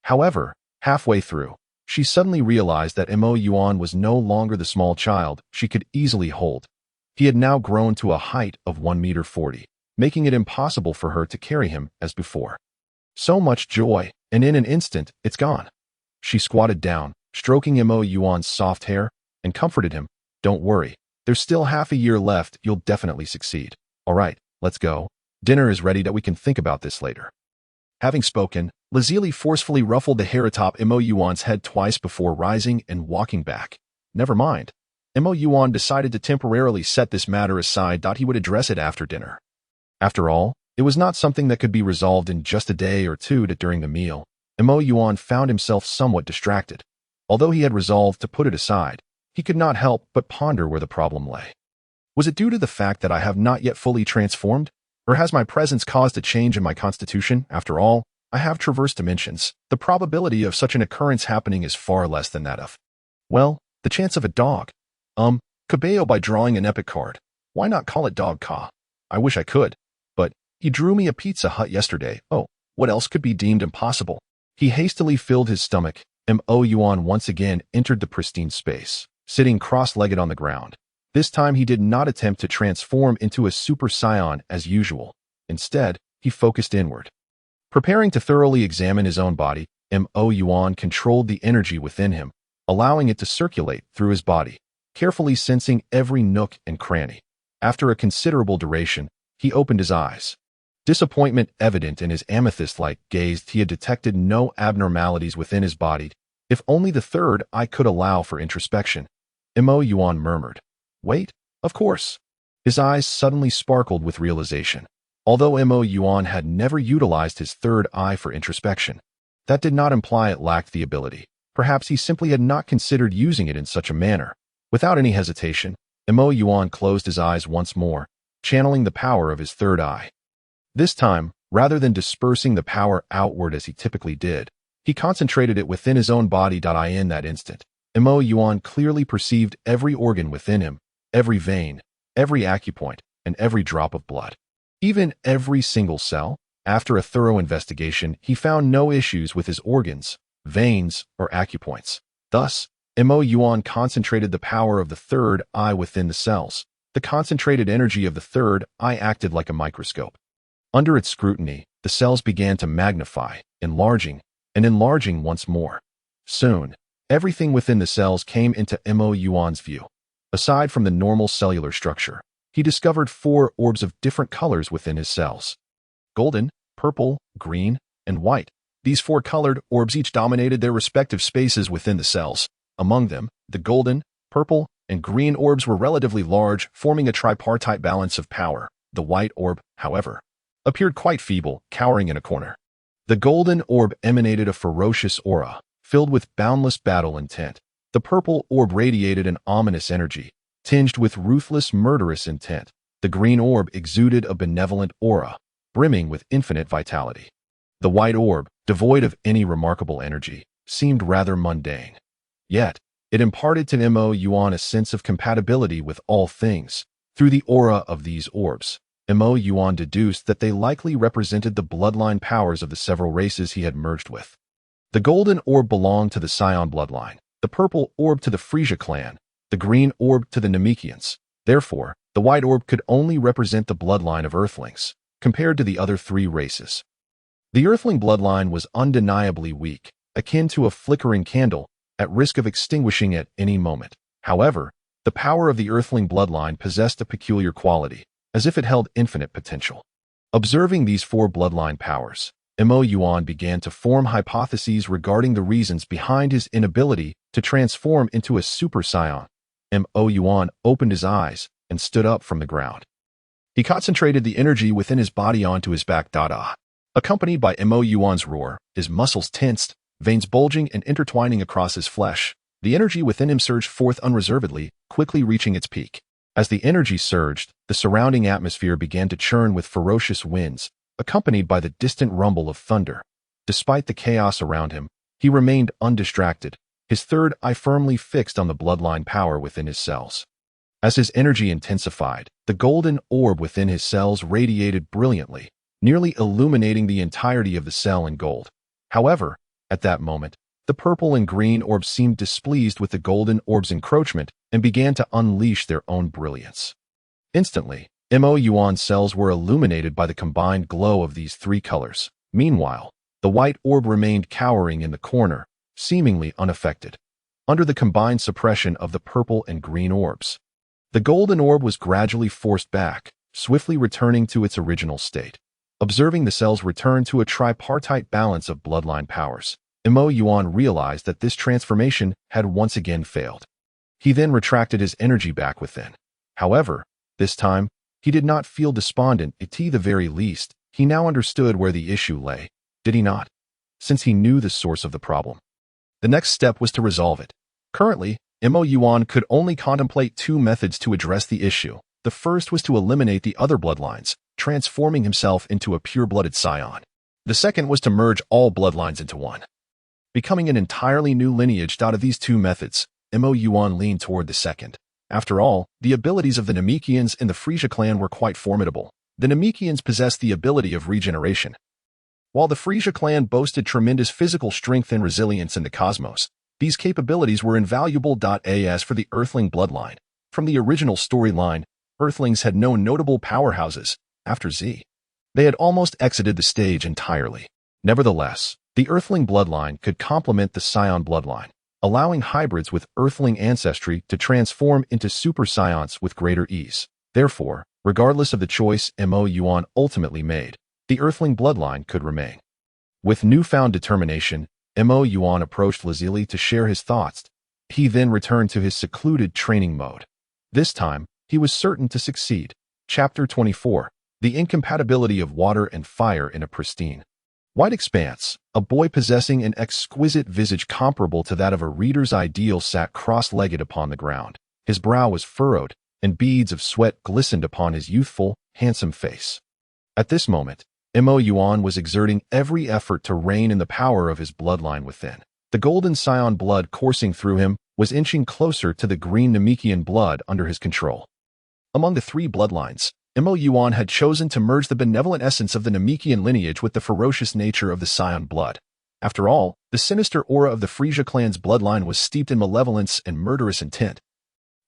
However, halfway through, she suddenly realized that Moyuan was no longer the small child she could easily hold. He had now grown to a height of 1.40 meters, making it impossible for her to carry him as before. So much joy, and in an instant, it's gone. She squatted down, stroking Moyuan's soft hair, and comforted him. Don't worry, there's still half a year left, you'll definitely succeed. All right, let's go. Dinner is ready that we can think about this later. Having spoken, Li forcefully ruffled the hair atop Moyuan's head twice before rising and walking back. Never mind. Moyuan decided to temporarily set this matter aside. He would address it after dinner. After all, it was not something that could be resolved in just a day or two. During the meal, Moyuan found himself somewhat distracted. Although he had resolved to put it aside, he could not help but ponder where the problem lay. Was it due to the fact that I have not yet fully transformed? Or has my presence caused a change in my constitution? After all, I have traversed dimensions. The probability of such an occurrence happening is far less than that of, well, the chance of a dog. Cabello by drawing an epic card. Why not call it Dog Ka? I wish I could, but he drew me a Pizza Hut yesterday. Oh, what else could be deemed impossible? He hastily filled his stomach. Moyuan once again entered the pristine space, sitting cross-legged on the ground. This time he did not attempt to transform into a Super Saiyan as usual. Instead, he focused inward. Preparing to thoroughly examine his own body, Moyuan controlled the energy within him, allowing it to circulate through his body, carefully sensing every nook and cranny. After a considerable duration, he opened his eyes. Disappointment evident in his amethyst-like gaze, he had detected no abnormalities within his body. If only the third eye could allow for introspection. Moyuan murmured. Wait, of course. His eyes suddenly sparkled with realization. Although Moyuan had never utilized his third eye for introspection, that did not imply it lacked the ability. Perhaps he simply had not considered using it in such a manner. Without any hesitation, Moyuan closed his eyes once more, channeling the power of his third eye. This time, rather than dispersing the power outward as he typically did, he concentrated it within his own body. In that instant, Moyuan clearly perceived every organ within him, every vein, every acupoint, and every drop of blood. Even every single cell. After a thorough investigation, he found no issues with his organs, veins, or acupoints. Thus, Moyuan concentrated the power of the third eye within the cells. The concentrated energy of the third eye acted like a microscope. Under its scrutiny, the cells began to magnify, enlarging, and enlarging once more. Soon, everything within the cells came into Moyuan's view. Aside from the normal cellular structure, he discovered 4 orbs of different colors within his cells. Golden, purple, green, and white. These 4 colored orbs each dominated their respective spaces within the cells. Among them, the golden, purple, and green orbs were relatively large, forming a tripartite balance of power. The white orb, however, appeared quite feeble, cowering in a corner. The golden orb emanated a ferocious aura, filled with boundless battle intent. The purple orb radiated an ominous energy, tinged with ruthless, murderous intent. The green orb exuded a benevolent aura, brimming with infinite vitality. The white orb, devoid of any remarkable energy, seemed rather mundane. Yet, it imparted to Moyuan a sense of compatibility with all things. Through the aura of these orbs, Moyuan deduced that they likely represented the bloodline powers of the several races he had merged with. The golden orb belonged to the Scion bloodline, the purple orb to the Frisia clan, the green orb to the Namekians. Therefore, the white orb could only represent the bloodline of Earthlings, compared to the other 3 races. The Earthling bloodline was undeniably weak, akin to a flickering candle, at risk of extinguishing at any moment. However, the power of the Earthling bloodline possessed a peculiar quality, as if it held infinite potential. Observing these four bloodline powers, Moyuan began to form hypotheses regarding the reasons behind his inability to transform into a Super Saiyan. Moyuan opened his eyes and stood up from the ground. He concentrated the energy within his body onto his back. Accompanied by Moyuan's roar, his muscles tensed, veins bulging and intertwining across his flesh. The energy within him surged forth unreservedly, quickly reaching its peak. As the energy surged, the surrounding atmosphere began to churn with ferocious winds, accompanied by the distant rumble of thunder. Despite the chaos around him, he remained undistracted, his third eye firmly fixed on the bloodline power within his cells. As his energy intensified, the golden orb within his cells radiated brilliantly, nearly illuminating the entirety of the cell in gold. However, at that moment, the purple and green orbs seemed displeased with the golden orb's encroachment and began to unleash their own brilliance. Instantly, Moyuan's cells were illuminated by the combined glow of these three colors. Meanwhile, the white orb remained cowering in the corner, seemingly unaffected, under the combined suppression of the purple and green orbs. The golden orb was gradually forced back, swiftly returning to its original state. Observing the cells return to a tripartite balance of bloodline powers, Moyuan realized that this transformation had once again failed. He then retracted his energy back within. However, this time, he did not feel despondent. At the very least, he now understood where the issue lay, did he not? Since he knew the source of the problem. The next step was to resolve it. Currently, Moyuan could only contemplate two methods to address the issue. The first was to eliminate the other bloodlines, transforming himself into a pure-blooded Saiyan. The second was to merge all bloodlines into one, becoming an entirely new lineage. Out of these two methods, Moyuan leaned toward the second. After all, the abilities of the Namekians and the Frisia clan were quite formidable. The Namekians possessed the ability of regeneration, while the Frisia clan boasted tremendous physical strength and resilience in the cosmos. These capabilities were invaluable. As for the Earthling bloodline, from the original storyline, Earthlings had no notable powerhouses. After Z, they had almost exited the stage entirely. Nevertheless, the Earthling bloodline could complement the Saiyan bloodline, allowing hybrids with Earthling ancestry to transform into Super Saiyans with greater ease. Therefore, regardless of the choice Moyuan ultimately made, the Earthling bloodline could remain. With newfound determination, Moyuan approached Lazuli to share his thoughts. He then returned to his secluded training mode. This time, he was certain to succeed. Chapter 24. The Incompatibility of Water and Fire in a Pristine White Expanse. A boy possessing an exquisite visage comparable to that of a reader's ideal sat cross-legged upon the ground. His brow was furrowed, and beads of sweat glistened upon his youthful, handsome face. At this moment, Moyuan was exerting every effort to rein in the power of his bloodline within. The golden Saiyan blood coursing through him was inching closer to the green Namekian blood under his control. Among the three bloodlines, Moyuan had chosen to merge the benevolent essence of the Namekian lineage with the ferocious nature of the Saiyan blood. After all, the sinister aura of the Frisia clan's bloodline was steeped in malevolence and murderous intent,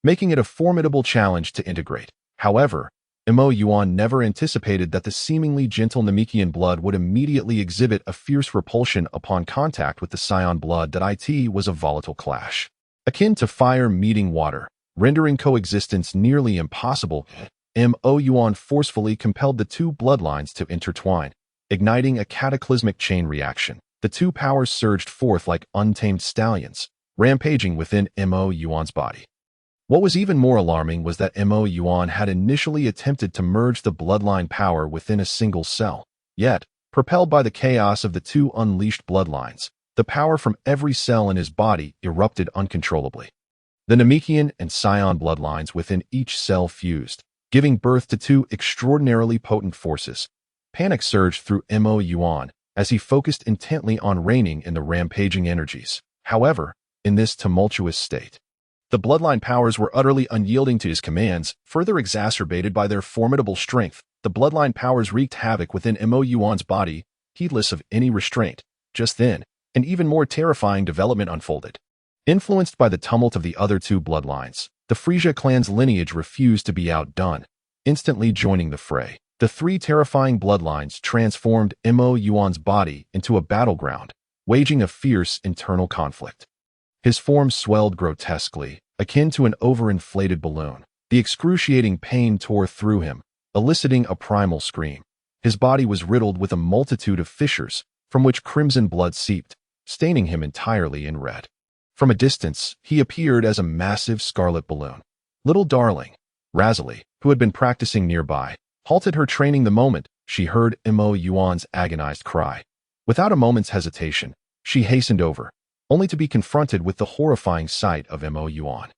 making it a formidable challenge to integrate. However, Moyuan never anticipated that the seemingly gentle Namekian blood would immediately exhibit a fierce repulsion upon contact with the Saiyan blood. It was a volatile clash, akin to fire meeting water, rendering coexistence nearly impossible. Moyuan forcefully compelled the two bloodlines to intertwine, igniting a cataclysmic chain reaction. The two powers surged forth like untamed stallions, rampaging within Moyuan's body. What was even more alarming was that Moyuan had initially attempted to merge the bloodline power within a single cell. Yet, propelled by the chaos of the two unleashed bloodlines, the power from every cell in his body erupted uncontrollably. The Namekian and Saiyan bloodlines within each cell fused, giving birth to two extraordinarily potent forces. Panic surged through Moyuan as he focused intently on reining in the rampaging energies. However, in this tumultuous state, the bloodline powers were utterly unyielding to his commands, further exacerbated by their formidable strength. The bloodline powers wreaked havoc within Moyuan's body, heedless of any restraint. Just then, an even more terrifying development unfolded. Influenced by the tumult of the other two bloodlines, the Frisia clan's lineage refused to be outdone, instantly joining the fray. The three terrifying bloodlines transformed Moyuan's body into a battleground, waging a fierce internal conflict. His form swelled grotesquely, akin to an overinflated balloon. The excruciating pain tore through him, eliciting a primal scream. His body was riddled with a multitude of fissures, from which crimson blood seeped, staining him entirely in red. From a distance, he appeared as a massive scarlet balloon. Little darling, Razali, who had been practicing nearby, halted her training the moment she heard Moyuan's agonized cry. Without a moment's hesitation, she hastened over, only to be confronted with the horrifying sight of Moyuan.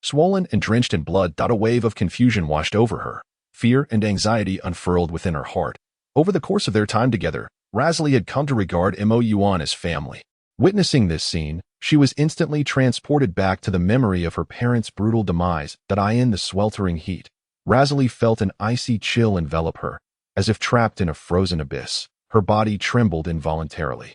Swollen and drenched in blood, a wave of confusion washed over her. Fear and anxiety unfurled within her heart. Over the course of their time together, Razali had come to regard Moyuan as family. Witnessing this scene, she was instantly transported back to the memory of her parents' brutal demise. In the sweltering heat, Razali felt an icy chill envelop her, as if trapped in a frozen abyss. Her body trembled involuntarily.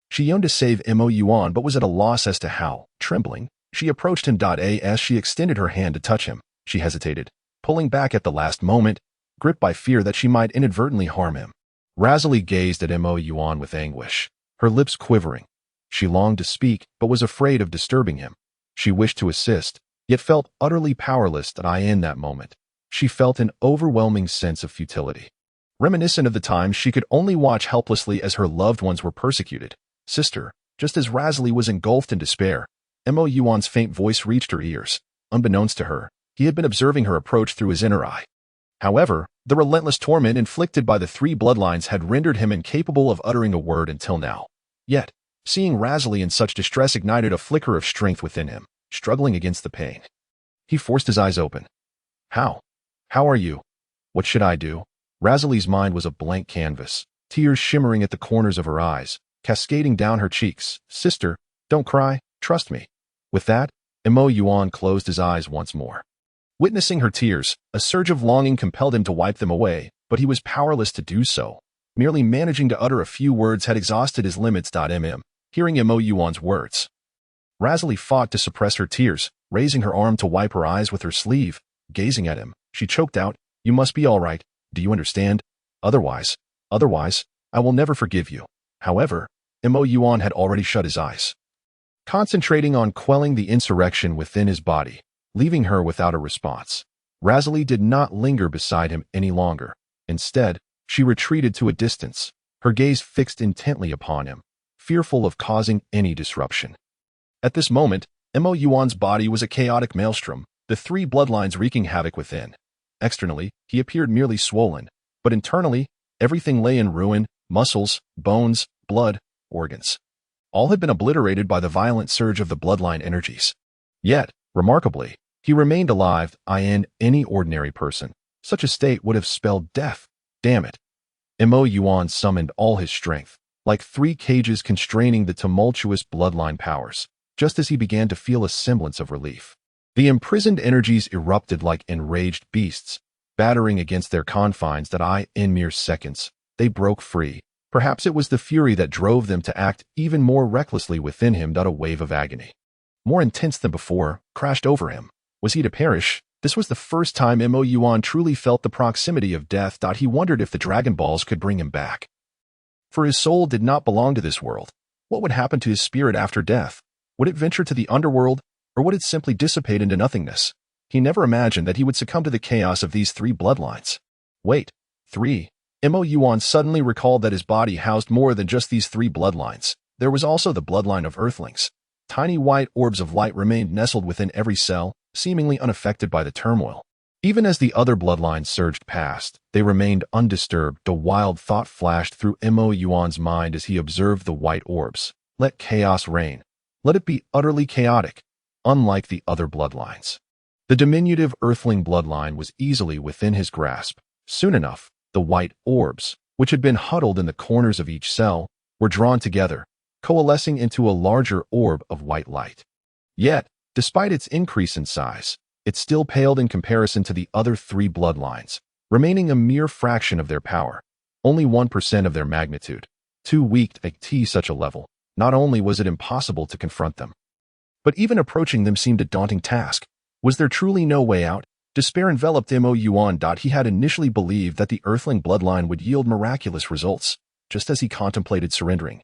She yearned to save Moyuan but was at a loss as to how. Trembling, she approached him. As she extended her hand to touch him, she hesitated, pulling back at the last moment, gripped by fear that she might inadvertently harm him. Razali gazed at Moyuan with anguish, her lips quivering. She longed to speak, but was afraid of disturbing him. She wished to assist, yet felt utterly powerless. In that moment, she felt an overwhelming sense of futility. Reminiscent of the times she could only watch helplessly as her loved ones were persecuted. Sister, just as Razali was engulfed in despair, Moyuan's faint voice reached her ears. Unbeknownst to her, he had been observing her approach through his inner eye. However, the relentless torment inflicted by the three bloodlines had rendered him incapable of uttering a word until now. Yet, seeing Razali in such distress ignited a flicker of strength within him, struggling against the pain. He forced his eyes open. How? How are you? What should I do? Razali's mind was a blank canvas, tears shimmering at the corners of her eyes, cascading down her cheeks. Sister, don't cry, trust me. With that, Moyuan closed his eyes once more. Witnessing her tears, a surge of longing compelled him to wipe them away, but he was powerless to do so. Merely managing to utter a few words had exhausted his limits. Hearing Moyuan's words, Razali fought to suppress her tears, raising her arm to wipe her eyes with her sleeve. Gazing at him, she choked out, "You must be all right. Do you understand? Otherwise, I will never forgive you." However, Moyuan had already shut his eyes, concentrating on quelling the insurrection within his body, leaving her without a response. Razali did not linger beside him any longer. Instead, she retreated to a distance, her gaze fixed intently upon him, fearful of causing any disruption. At this moment, Moyuan's body was a chaotic maelstrom, the three bloodlines wreaking havoc within. Externally, he appeared merely swollen, but internally, everything lay in ruin: muscles, bones, blood, organs. All had been obliterated by the violent surge of the bloodline energies. Yet, remarkably, he remained alive. Any ordinary person, such a state would have spelled death. Damn it. Moyuan summoned all his strength, like three cages constraining the tumultuous bloodline powers, just as he began to feel a semblance of relief. The imprisoned energies erupted like enraged beasts, battering against their confines. In mere seconds, they broke free. Perhaps it was the fury that drove them to act even more recklessly within him. A wave of agony, more intense than before, crashed over him. Was he to perish? This was the first time Moyuan truly felt the proximity of death. He wondered if the Dragon Balls could bring him back. For his soul did not belong to this world. What would happen to his spirit after death? Would it venture to the underworld, or would it simply dissipate into nothingness? He never imagined that he would succumb to the chaos of these three bloodlines. Wait, three? Moyuan suddenly recalled that his body housed more than just these three bloodlines. There was also the bloodline of Earthlings. Tiny white orbs of light remained nestled within every cell, seemingly unaffected by the turmoil. Even as the other bloodlines surged past, they remained undisturbed. A wild thought flashed through Moyuan's mind as he observed the white orbs. Let chaos reign. Let it be utterly chaotic, unlike the other bloodlines. The diminutive Earthling bloodline was easily within his grasp. Soon enough, the white orbs, which had been huddled in the corners of each cell, were drawn together, coalescing into a larger orb of white light. Yet, despite its increase in size, it still paled in comparison to the other three bloodlines, remaining a mere fraction of their power, only 1% of their magnitude. Too weak to attain such a level, not only was it impossible to confront them, but even approaching them seemed a daunting task. Was there truly no way out? Despair enveloped Moyuan. He had initially believed that the Earthling bloodline would yield miraculous results, just as he contemplated surrendering.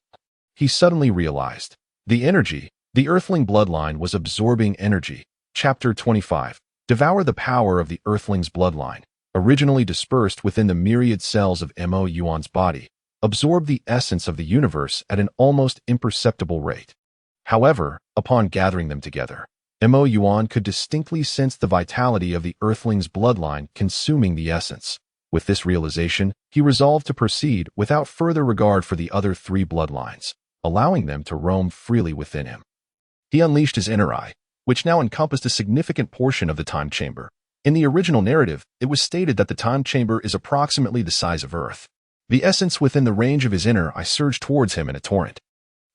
He suddenly realized the Earthling bloodline was absorbing energy. Chapter 25. Devour the power of the Earthling's bloodline. originally dispersed within the myriad cells of Moyuan's body, absorbed the essence of the universe at an almost imperceptible rate. However, upon gathering them together, Moyuan could distinctly sense the vitality of the Earthling's bloodline consuming the essence. With this realization, he resolved to proceed without further regard for the other three bloodlines, allowing them to roam freely within him. He unleashed his inner eye, which now encompassed a significant portion of the time chamber. In the original narrative, it was stated that the time chamber is approximately the size of Earth. The essence within the range of his inner eye surged towards him in a torrent.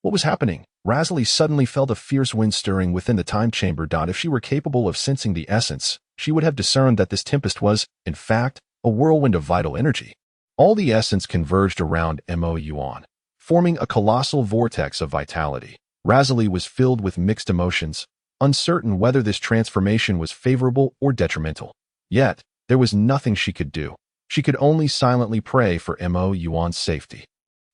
What was happening? Razali suddenly felt a fierce wind stirring within the time chamber. If she were capable of sensing the essence, she would have discerned that this tempest was, in fact, a whirlwind of vital energy. All the essence converged around Moyuan, forming a colossal vortex of vitality. Razali was filled with mixed emotions, uncertain whether this transformation was favorable or detrimental. Yet, there was nothing she could do. She could only silently pray for Moyuan's safety.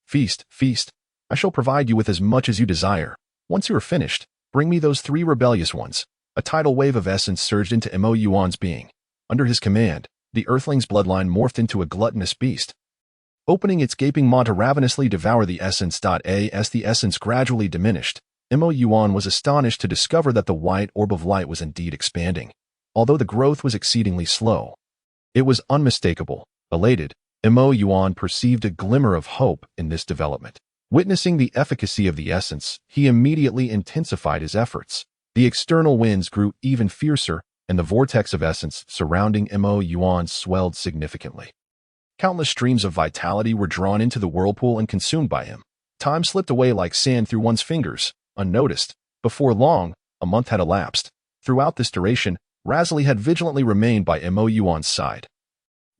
Feast, feast. I shall provide you with as much as you desire. Once you are finished, bring me those three rebellious ones. A tidal wave of essence surged into Moyuan's being. Under his command, the Earthling's bloodline morphed into a gluttonous beast, opening its gaping maw to ravenously devour the essence. As the essence gradually diminished, Moyuan was astonished to discover that the white orb of light was indeed expanding, although the growth was exceedingly slow. It was unmistakable. Elated, Moyuan perceived a glimmer of hope in this development. Witnessing the efficacy of the essence, he immediately intensified his efforts. The external winds grew even fiercer, and the vortex of essence surrounding Moyuan swelled significantly. Countless streams of vitality were drawn into the whirlpool and consumed by him. Time slipped away like sand through one's fingers, unnoticed. Before long, a month had elapsed. Throughout this duration, Razali had vigilantly remained by Moyuan's side.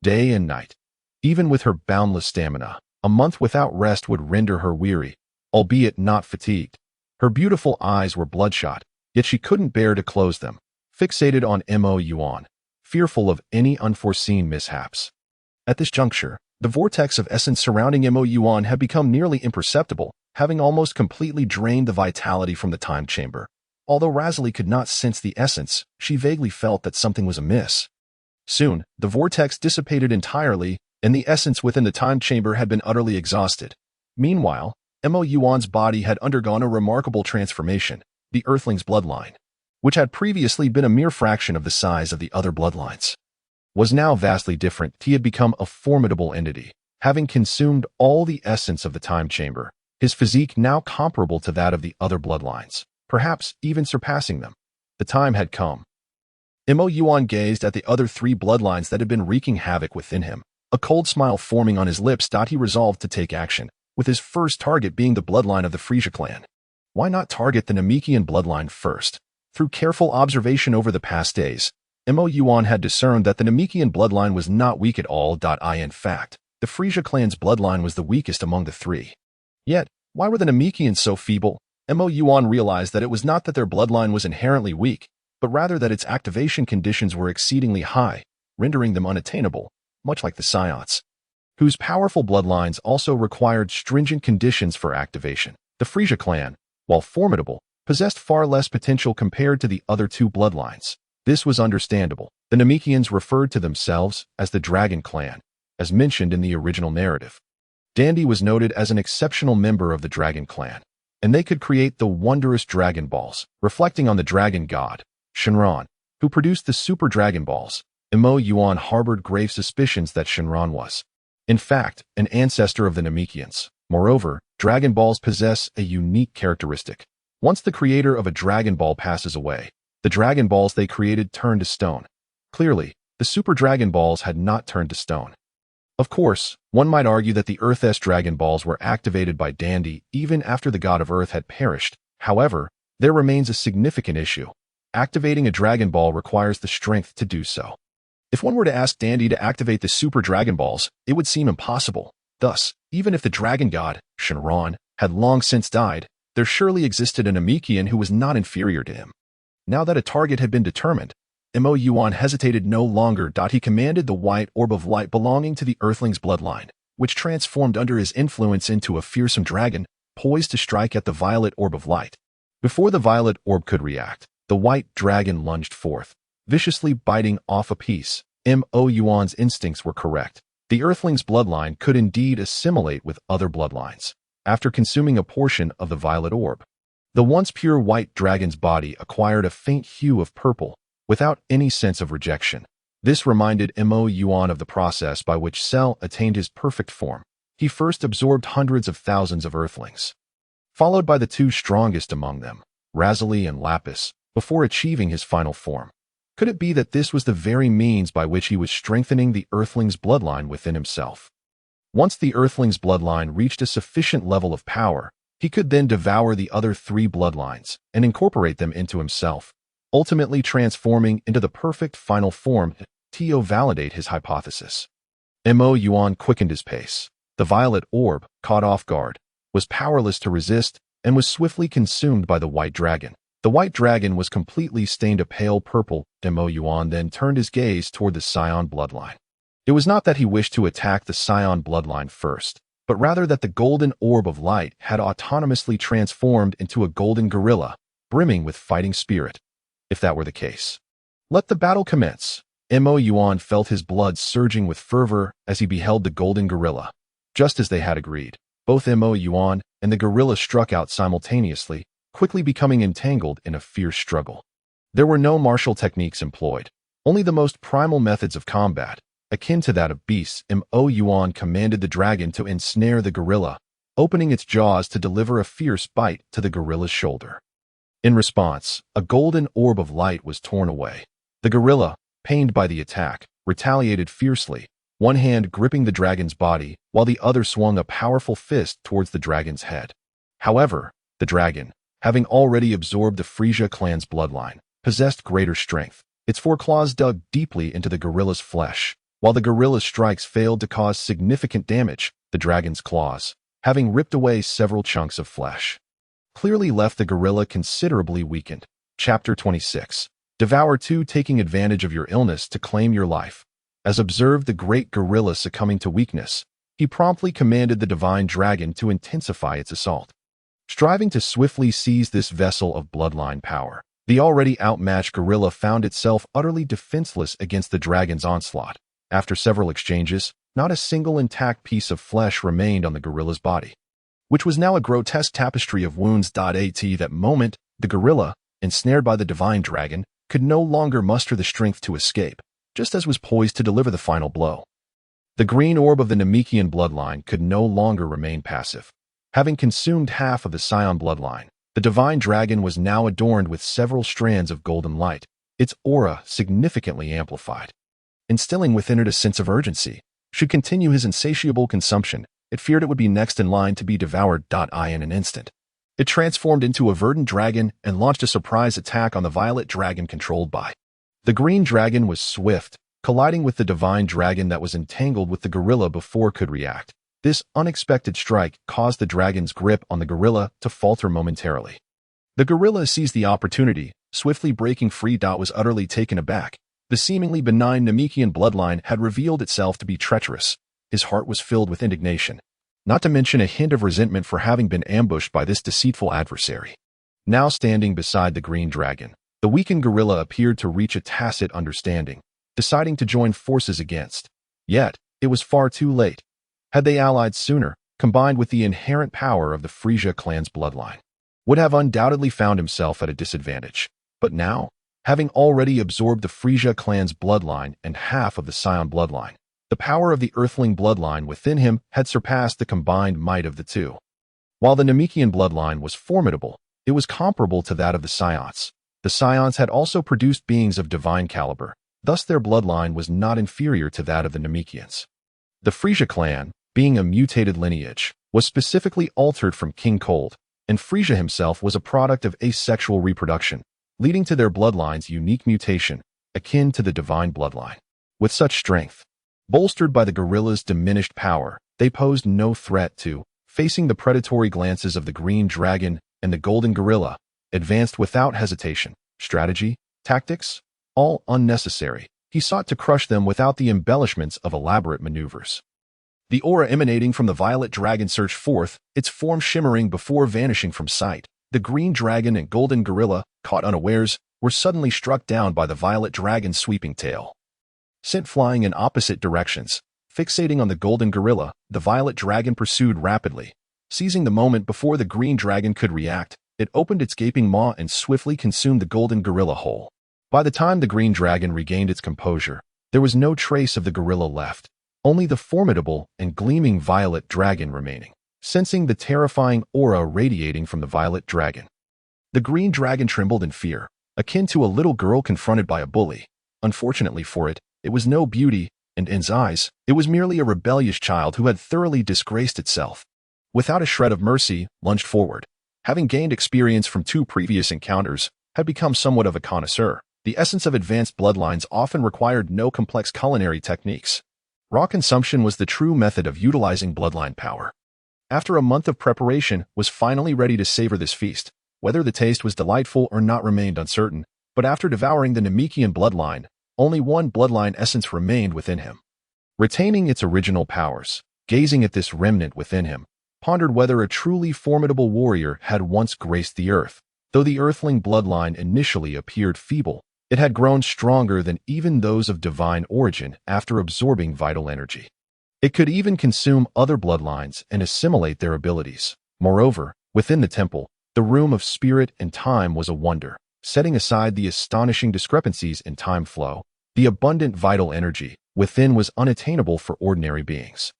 Day and night. Even with her boundless stamina, a month without rest would render her weary, albeit not fatigued. Her beautiful eyes were bloodshot, yet she couldn't bear to close them, fixated on Moyuan, fearful of any unforeseen mishaps. At this juncture, the vortex of essence surrounding Moyuan had become nearly imperceptible, having almost completely drained the vitality from the time chamber. Although Razali could not sense the essence, she vaguely felt that something was amiss. Soon, the vortex dissipated entirely, and the essence within the time chamber had been utterly exhausted. Meanwhile, Moyuan's body had undergone a remarkable transformation. The Earthling's bloodline, which had previously been a mere fraction of the size of the other bloodlines, was now vastly different. He had become a formidable entity, having consumed all the essence of the time chamber, his physique now comparable to that of the other bloodlines, perhaps even surpassing them. The time had come. Moyuan gazed at the other three bloodlines that had been wreaking havoc within him, a cold smile forming on his lips. He resolved to take action, with his first target being the bloodline of the Frisia clan. Why not target the Namekian bloodline first? Through careful observation over the past days, Moyuan had discerned that the Namekian bloodline was not weak at all. In fact, the Frisia clan's bloodline was the weakest among the three. Yet, why were the Namekians so feeble? Moyuan realized that it was not that their bloodline was inherently weak, but rather that its activation conditions were exceedingly high, rendering them unattainable, much like the Psiots, whose powerful bloodlines also required stringent conditions for activation. The Frisia clan, while formidable, possessed far less potential compared to the other two bloodlines. This was understandable. The Namekians referred to themselves as the Dragon Clan, as mentioned in the original narrative. Dandy was noted as an exceptional member of the Dragon Clan, and they could create the wondrous Dragon Balls, reflecting on the dragon god, Shenron, who produced the Super Dragon Balls. Moyuan harbored grave suspicions that Shenron was, in fact, an ancestor of the Namekians. Moreover, Dragon Balls possess a unique characteristic. Once the creator of a Dragon Ball passes away, the Dragon Balls they created turn to stone. Clearly, the Super Dragon Balls had not turned to stone. Of course, one might argue that the Earth's Dragon Balls were activated by Dandy even after the god of Earth had perished. However, there remains a significant issue. Activating a Dragon Ball requires the strength to do so. If one were to ask Dandy to activate the Super Dragon Balls, it would seem impossible. Thus, even if the dragon god, Shenron, had long since died, there surely existed a Namekian who was not inferior to him. Now that a target had been determined, Moyuan hesitated no longer. He commanded the white orb of light belonging to the Earthling's bloodline, which transformed under his influence into a fearsome dragon, poised to strike at the violet orb of light. Before the violet orb could react, the white dragon lunged forth, viciously biting off a piece. Moyuan's instincts were correct. The Earthling's bloodline could indeed assimilate with other bloodlines. After consuming a portion of the violet orb, the once pure white dragon's body acquired a faint hue of purple, without any sense of rejection. This reminded Moyuan of the process by which Cell attained his perfect form. He first absorbed hundreds of thousands of Earthlings, followed by the two strongest among them, Razali and Lapis, before achieving his final form. Could it be that this was the very means by which he was strengthening the Earthling's bloodline within himself? Once the Earthling's bloodline reached a sufficient level of power, he could then devour the other three bloodlines and incorporate them into himself, ultimately transforming into the perfect final form to validate his hypothesis. Moyuan quickened his pace. The violet orb, caught off guard, was powerless to resist and was swiftly consumed by the white dragon. The white dragon was completely stained a pale purple. Moyuan then turned his gaze toward the Scion bloodline. It was not that he wished to attack the Scion bloodline first, but rather that the golden orb of light had autonomously transformed into a golden gorilla, brimming with fighting spirit. If that were the case, let the battle commence. Moyuan felt his blood surging with fervor as he beheld the golden gorilla. Just as they had agreed, both Moyuan and the gorilla struck out simultaneously, quickly becoming entangled in a fierce struggle. There were no martial techniques employed, only the most primal methods of combat, akin to that of beasts. Moyuan commanded the dragon to ensnare the gorilla, opening its jaws to deliver a fierce bite to the gorilla's shoulder. In response, a golden orb of light was torn away. The gorilla, pained by the attack, retaliated fiercely, one hand gripping the dragon's body while the other swung a powerful fist towards the dragon's head. However, the dragon, having already absorbed the Frisia clan's bloodline, possessed greater strength. Its foreclaws dug deeply into the gorilla's flesh. While the gorilla's strikes failed to cause significant damage, the dragon's claws, having ripped away several chunks of flesh, clearly left the gorilla considerably weakened. Chapter 26. Devour 2. Taking advantage of your illness to claim your life. As observed the great gorilla succumbing to weakness, he promptly commanded the divine dragon to intensify its assault. Striving to swiftly seize this vessel of bloodline power, the already outmatched gorilla found itself utterly defenseless against the dragon's onslaught. After several exchanges, not a single intact piece of flesh remained on the gorilla's body, which was now a grotesque tapestry of wounds. At that moment, the gorilla, ensnared by the divine dragon, could no longer muster the strength to escape, just as was poised to deliver the final blow. The green orb of the Namekian bloodline could no longer remain passive. Having consumed half of the Scion bloodline, the divine dragon was now adorned with several strands of golden light, its aura significantly amplified, instilling within it a sense of urgency. Should continue his insatiable consumption, it feared it would be next in line to be devoured. In an instant, it transformed into a verdant dragon and launched a surprise attack on the violet dragon controlled by. The green dragon was swift, colliding with the divine dragon that was entangled with the gorilla before it could react. This unexpected strike caused the dragon's grip on the gorilla to falter momentarily. The gorilla seized the opportunity, swiftly breaking free. Was utterly taken aback. The seemingly benign Namekian bloodline had revealed itself to be treacherous. His heart was filled with indignation, not to mention a hint of resentment for having been ambushed by this deceitful adversary. Now standing beside the green dragon, the weakened gorilla appeared to reach a tacit understanding, deciding to join forces against. Yet, it was far too late. Had they allied sooner, combined with the inherent power of the Frisia clan's bloodline, would have undoubtedly found himself at a disadvantage. But now, having already absorbed the Frisia clan's bloodline and half of the Scion bloodline, the power of the Earthling bloodline within him had surpassed the combined might of the two. While the Namekian bloodline was formidable, it was comparable to that of the Scions. The Scions had also produced beings of divine caliber, thus their bloodline was not inferior to that of the Namekians. The Frisia clan, being a mutated lineage, was specifically altered from King Cold, and Frisia himself was a product of asexual reproduction, leading to their bloodline's unique mutation, akin to the divine bloodline. With such strength, bolstered by the gorilla's diminished power, they posed no threat to, facing the predatory glances of the green dragon and the golden gorilla, advanced without hesitation. Strategy, tactics, all unnecessary. He sought to crush them without the embellishments of elaborate maneuvers. The aura emanating from the violet dragon surged forth, its form shimmering before vanishing from sight. The green dragon and golden gorilla, caught unawares, were suddenly struck down by the violet dragon's sweeping tail. sent flying in opposite directions. Fixating on the golden gorilla, the violet dragon pursued rapidly. Seizing the moment before the green dragon could react, it opened its gaping maw and swiftly consumed the golden gorilla whole. By the time the green dragon regained its composure, there was no trace of the gorilla left, only the formidable and gleaming violet dragon remaining. Sensing the terrifying aura radiating from the violet dragon, the green dragon trembled in fear, akin to a little girl confronted by a bully. Unfortunately for it, it was no beauty, and in its eyes, it was merely a rebellious child who had thoroughly disgraced itself. Without a shred of mercy, lunged forward. Having gained experience from 2 previous encounters, had become somewhat of a connoisseur. The essence of advanced bloodlines often required no complex culinary techniques. Raw consumption was the true method of utilizing bloodline power. After a month of preparation, was finally ready to savor this feast. Whether the taste was delightful or not remained uncertain, but after devouring the Namekian bloodline, only one bloodline essence remained within him. Retaining its original powers, gazing at this remnant within him, pondered whether a truly formidable warrior had once graced the earth. Though the earthling bloodline initially appeared feeble, it had grown stronger than even those of divine origin after absorbing vital energy. It could even consume other bloodlines and assimilate their abilities. Moreover, within the temple, the room of spirit and time was a wonder. Setting aside the astonishing discrepancies in time flow, the abundant vital energy within was unattainable for ordinary beings.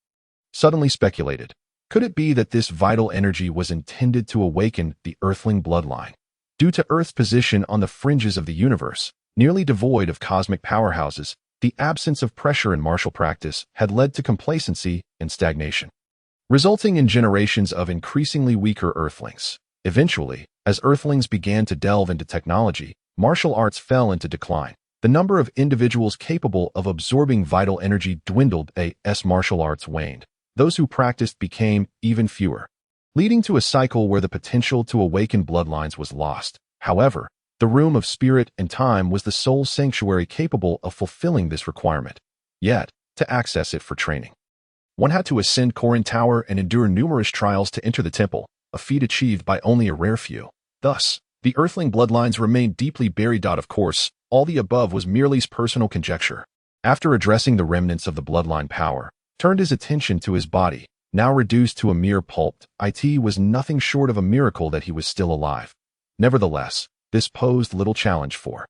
Suddenly speculated, could it be that this vital energy was intended to awaken the earthling bloodline? Due to Earth's position on the fringes of the universe, nearly devoid of cosmic powerhouses, the absence of pressure in martial practice had led to complacency and stagnation, resulting in generations of increasingly weaker earthlings. Eventually, as earthlings began to delve into technology, martial arts fell into decline. The number of individuals capable of absorbing vital energy dwindled as martial arts waned. Those who practiced became even fewer, leading to a cycle where the potential to awaken bloodlines was lost. However, the room of spirit and time was the sole sanctuary capable of fulfilling this requirement. Yet, to access it for training, one had to ascend Korin Tower and endure numerous trials to enter the temple, a feat achieved by only a rare few. Thus, the earthling bloodlines remained deeply buried. Of course, all the above was merely personal conjecture. After addressing the remnants of the bloodline power, turned his attention to his body, now reduced to a mere pulp. It was nothing short of a miracle that he was still alive. Nevertheless, this posed little challenge for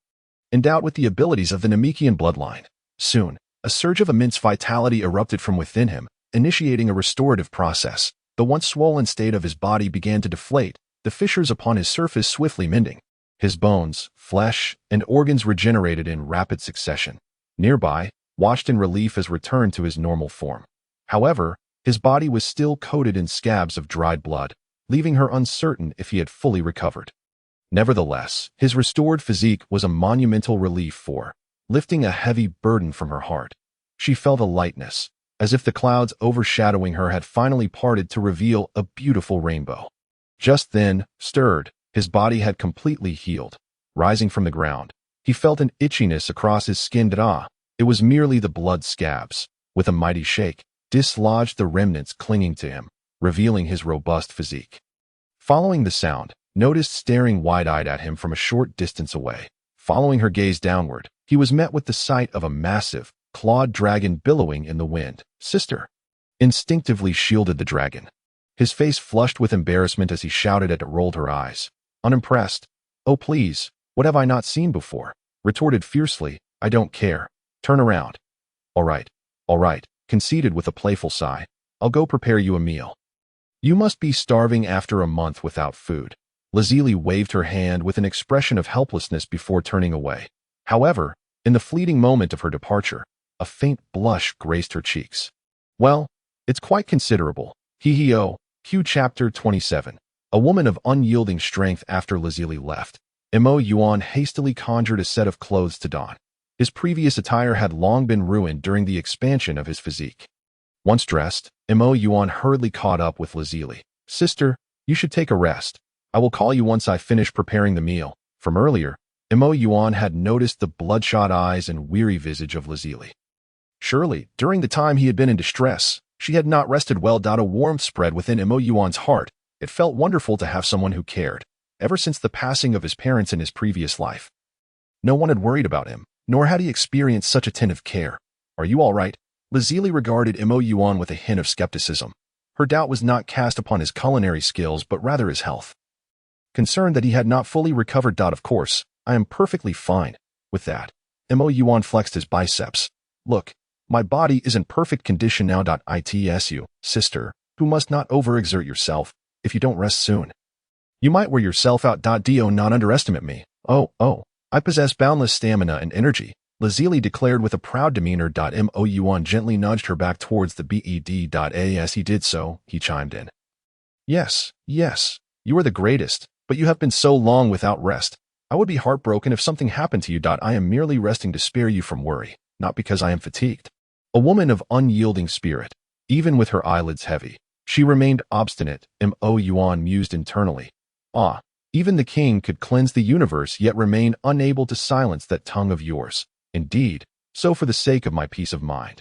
endowed with the abilities of the Namekian bloodline. Soon, a surge of immense vitality erupted from within him, initiating a restorative process. The once swollen state of his body began to deflate, the fissures upon his surface swiftly mending. His bones, flesh, and organs regenerated in rapid succession. Nearby, watched in relief as returned to his normal form. However, his body was still coated in scabs of dried blood, leaving her uncertain if he had fully recovered. Nevertheless, his restored physique was a monumental relief for lifting a heavy burden from her heart. She felt a lightness, as if the clouds overshadowing her had finally parted to reveal a beautiful rainbow. Just then, stirred, his body had completely healed. Rising from the ground, he felt an itchiness across his skin. It was merely the blood scabs. With a mighty shake, dislodged the remnants clinging to him, revealing his robust physique. Following the sound, noticed staring wide-eyed at him from a short distance away. Following her gaze downward, he was met with the sight of a massive, clawed dragon billowing in the wind. Sister! Instinctively shielded the dragon. His face flushed with embarrassment as he shouted at it. Rolled her eyes. Unimpressed. Oh please, what have I not seen before? Retorted fiercely, I don't care. Turn around. All right, conceded with a playful sigh. I'll go prepare you a meal. You must be starving after a month without food. Lazuli waved her hand with an expression of helplessness before turning away. However, in the fleeting moment of her departure, a faint blush graced her cheeks. Well, it's quite considerable. Hee-hee-oh. Q Chapter 27. A woman of unyielding strength. After Lazuli left, Moyuan hastily conjured a set of clothes to don. His previous attire had long been ruined during the expansion of his physique. Once dressed, Moyuan hurriedly caught up with Lazuli. Sister, you should take a rest. I will call you once I finish preparing the meal. From earlier, Moyuan had noticed the bloodshot eyes and weary visage of Lazuli. Surely, during the time he had been in distress, she had not rested well. A warmth spread within Moyuan's heart. It felt wonderful to have someone who cared. Ever since the passing of his parents in his previous life, no one had worried about him. nor had he experienced such attentive care. "Are you all right?" Lazili regarded Moyuan with a hint of skepticism. Her doubt was not cast upon his culinary skills, but rather his health. Concerned that he had not fully recovered. "Of course, I am perfectly fine." With that, Moyuan flexed his biceps. "Look, my body is in perfect condition now. Itsu, sister, who must not overexert yourself. If you don't rest soon, you might wear yourself out. Do not underestimate me. Oh, I possess boundless stamina and energy," Lazili declared with a proud demeanor. Moyuan gently nudged her back towards the bed. As he did so, he chimed in. Yes, you are the greatest, but you have been so long without rest. I would be heartbroken if something happened to you. I am merely resting to spare you from worry, not because I am fatigued." A woman of unyielding spirit, even with her eyelids heavy, she remained obstinate. Moyuan mused internally. Even the king could cleanse the universe yet remain unable to silence that tongue of yours. Indeed, so for the sake of my peace of mind,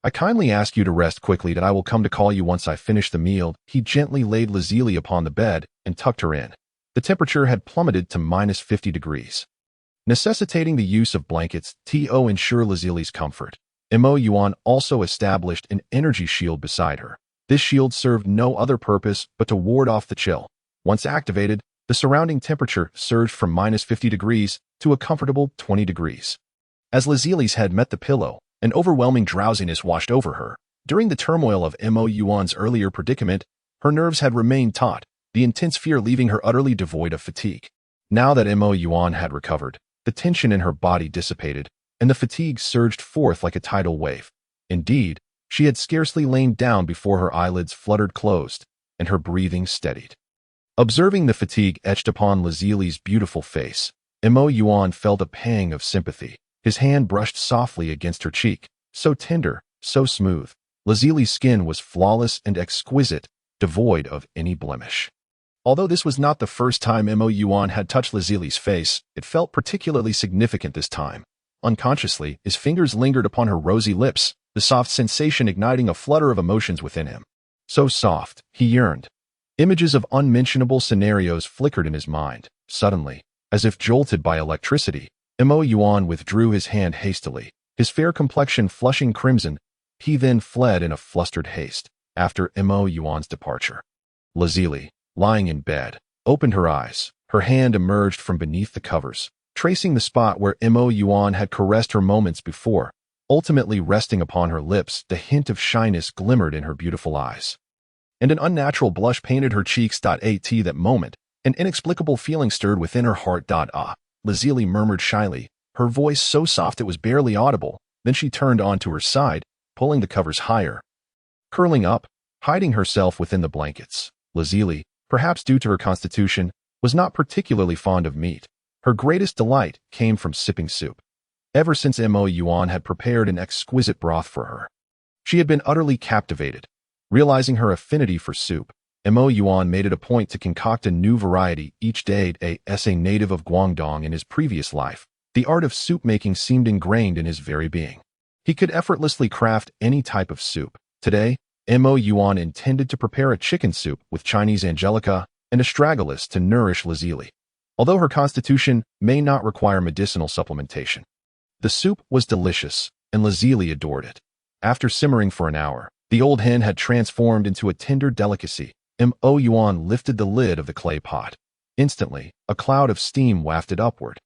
I kindly ask you to rest quickly. I will come to call you once I finish the meal. He gently laid Lazili upon the bed and tucked her in. The temperature had plummeted to -50 degrees, necessitating the use of blankets to ensure Lazili's comfort. Moyuan also established an energy shield beside her. This shield served no other purpose but to ward off the chill. Once activated, the surrounding temperature surged from -50 degrees to a comfortable 20 degrees. As Lazili's head met the pillow, an overwhelming drowsiness washed over her. During the turmoil of Moyuan's earlier predicament, her nerves had remained taut, the intense fear leaving her utterly devoid of fatigue. Now that Moyuan had recovered, the tension in her body dissipated, and the fatigue surged forth like a tidal wave. Indeed, she had scarcely lain down before her eyelids fluttered closed, and her breathing steadied. Observing the fatigue etched upon Lazili's beautiful face, Moyuan felt a pang of sympathy. His hand brushed softly against her cheek, so tender, so smooth. Lazili's skin was flawless and exquisite, devoid of any blemish. Although this was not the first time Moyuan had touched Lazili's face, it felt particularly significant this time. Unconsciously, his fingers lingered upon her rosy lips, the soft sensation igniting a flutter of emotions within him. So soft, he yearned. Images of unmentionable scenarios flickered in his mind. Suddenly, as if jolted by electricity, Moyuan withdrew his hand hastily, his fair complexion flushing crimson. He then fled in a flustered haste. After Moyuan's departure, Lazili, lying in bed, opened her eyes. Her hand emerged from beneath the covers, tracing the spot where Moyuan had caressed her moments before, ultimately resting upon her lips. The hint of shyness glimmered in her beautiful eyes, and an unnatural blush painted her cheeks. At that moment, an inexplicable feeling stirred within her heart. Lazili murmured shyly, her voice so soft it was barely audible. Then she turned onto her side, pulling the covers higher, curling up, hiding herself within the blankets. Lazili, perhaps due to her constitution, was not particularly fond of meat. Her greatest delight came from sipping soup. Ever since Moyuan had prepared an exquisite broth for her, she had been utterly captivated. Realizing her affinity for soup, Moyuan made it a point to concoct a new variety each day. As a native of Guangdong in his previous life, the art of soup making seemed ingrained in his very being. He could effortlessly craft any type of soup. Today, Moyuan intended to prepare a chicken soup with Chinese angelica and astragalus to nourish Lazili. Although her constitution may not require medicinal supplementation, the soup was delicious, and Lazili adored it. After simmering for an hour, the old hen had transformed into a tender delicacy. Moyuan lifted the lid of the clay pot. Instantly, a cloud of steam wafted upward,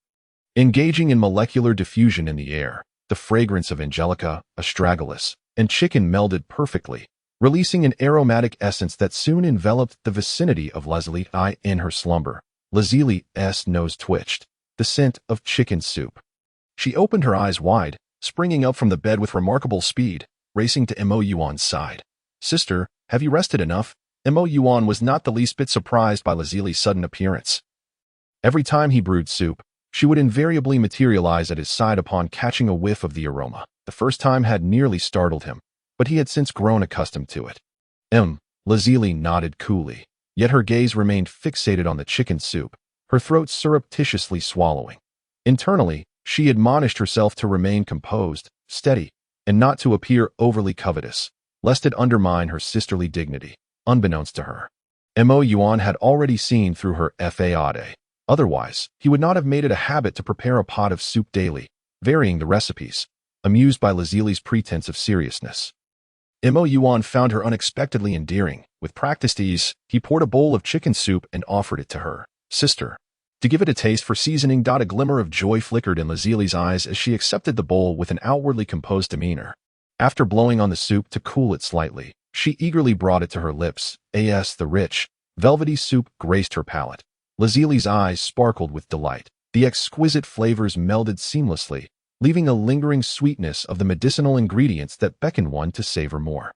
engaging in molecular diffusion in the air. The fragrance of angelica, astragalus, and chicken melded perfectly, releasing an aromatic essence that soon enveloped the vicinity of Lazili. In her slumber, Lazili's nose twitched, the scent of chicken soup. She opened her eyes wide, springing up from the bed with remarkable speed, racing to Moyuan's side. "Sister, have you rested enough?" Moyuan was not the least bit surprised by Lazili's sudden appearance. Every time he brewed soup, she would invariably materialize at his side upon catching a whiff of the aroma. The first time had nearly startled him, but he had since grown accustomed to it. Lazili nodded coolly, yet her gaze remained fixated on the chicken soup, her throat surreptitiously swallowing. Internally, she admonished herself to remain composed, steady, and not to appear overly covetous, lest it undermine her sisterly dignity. Unbeknownst to her, Moyuan had already seen through her facade. Otherwise, he would not have made it a habit to prepare a pot of soup daily. varying the recipes, amused by Lazili's pretense of seriousness. Moyuan found her unexpectedly endearing. With practiced ease, he poured a bowl of chicken soup and offered it to her sister. To give it a taste for seasoning. A glimmer of joy flickered in Lazili's eyes as she accepted the bowl with an outwardly composed demeanor. After blowing on the soup to cool it slightly, she eagerly brought it to her lips. The rich, velvety soup graced her palate. Lazili's eyes sparkled with delight. The exquisite flavors melded seamlessly, leaving a lingering sweetness of the medicinal ingredients that beckoned one to savor more.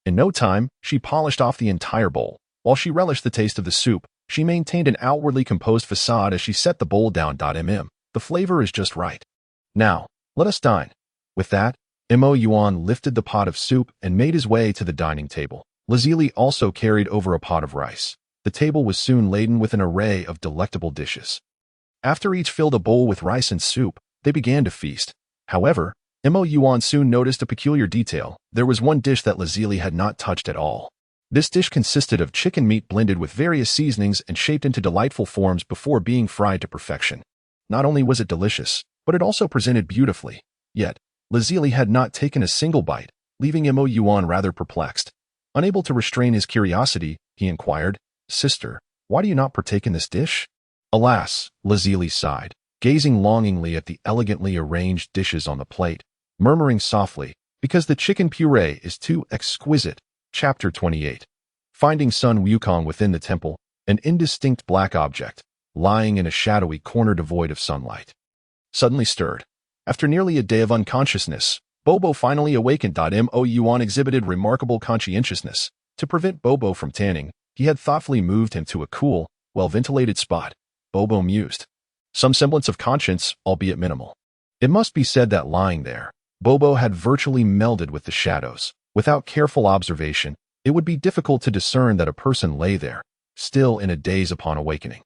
In no time, she polished off the entire bowl. While she relished the taste of the soup, she maintained an outwardly composed facade as she set the bowl down. The flavor is just right. Now, let us dine. With that, Moyuan lifted the pot of soup and made his way to the dining table. Lazili also carried over a pot of rice. The table was soon laden with an array of delectable dishes. After each filled a bowl with rice and soup, they began to feast. However, Moyuan soon noticed a peculiar detail. There was one dish that Lazili had not touched at all. This dish consisted of chicken meat blended with various seasonings and shaped into delightful forms before being fried to perfection. Not only was it delicious, but it also presented beautifully. Yet, Lazili had not taken a single bite, leaving Moyuan rather perplexed. Unable to restrain his curiosity, he inquired, "Sister, why do you not partake in this dish?" "Alas," Lazili sighed, gazing longingly at the elegantly arranged dishes on the plate, murmuring softly, "Because the chicken puree is too exquisite." Chapter 28. Finding Sun Wukong within the temple, an indistinct black object, lying in a shadowy corner devoid of sunlight. Suddenly stirred. After nearly a day of unconsciousness, Bobo finally awakened. Moyuan exhibited remarkable conscientiousness. To prevent Bobo from tanning, he had thoughtfully moved him to a cool, well-ventilated spot. Bobo mused. Some semblance of conscience, albeit minimal. It must be said that lying there, Bobo had virtually melded with the shadows. Without careful observation, it would be difficult to discern that a person lay there, still in a daze upon awakening.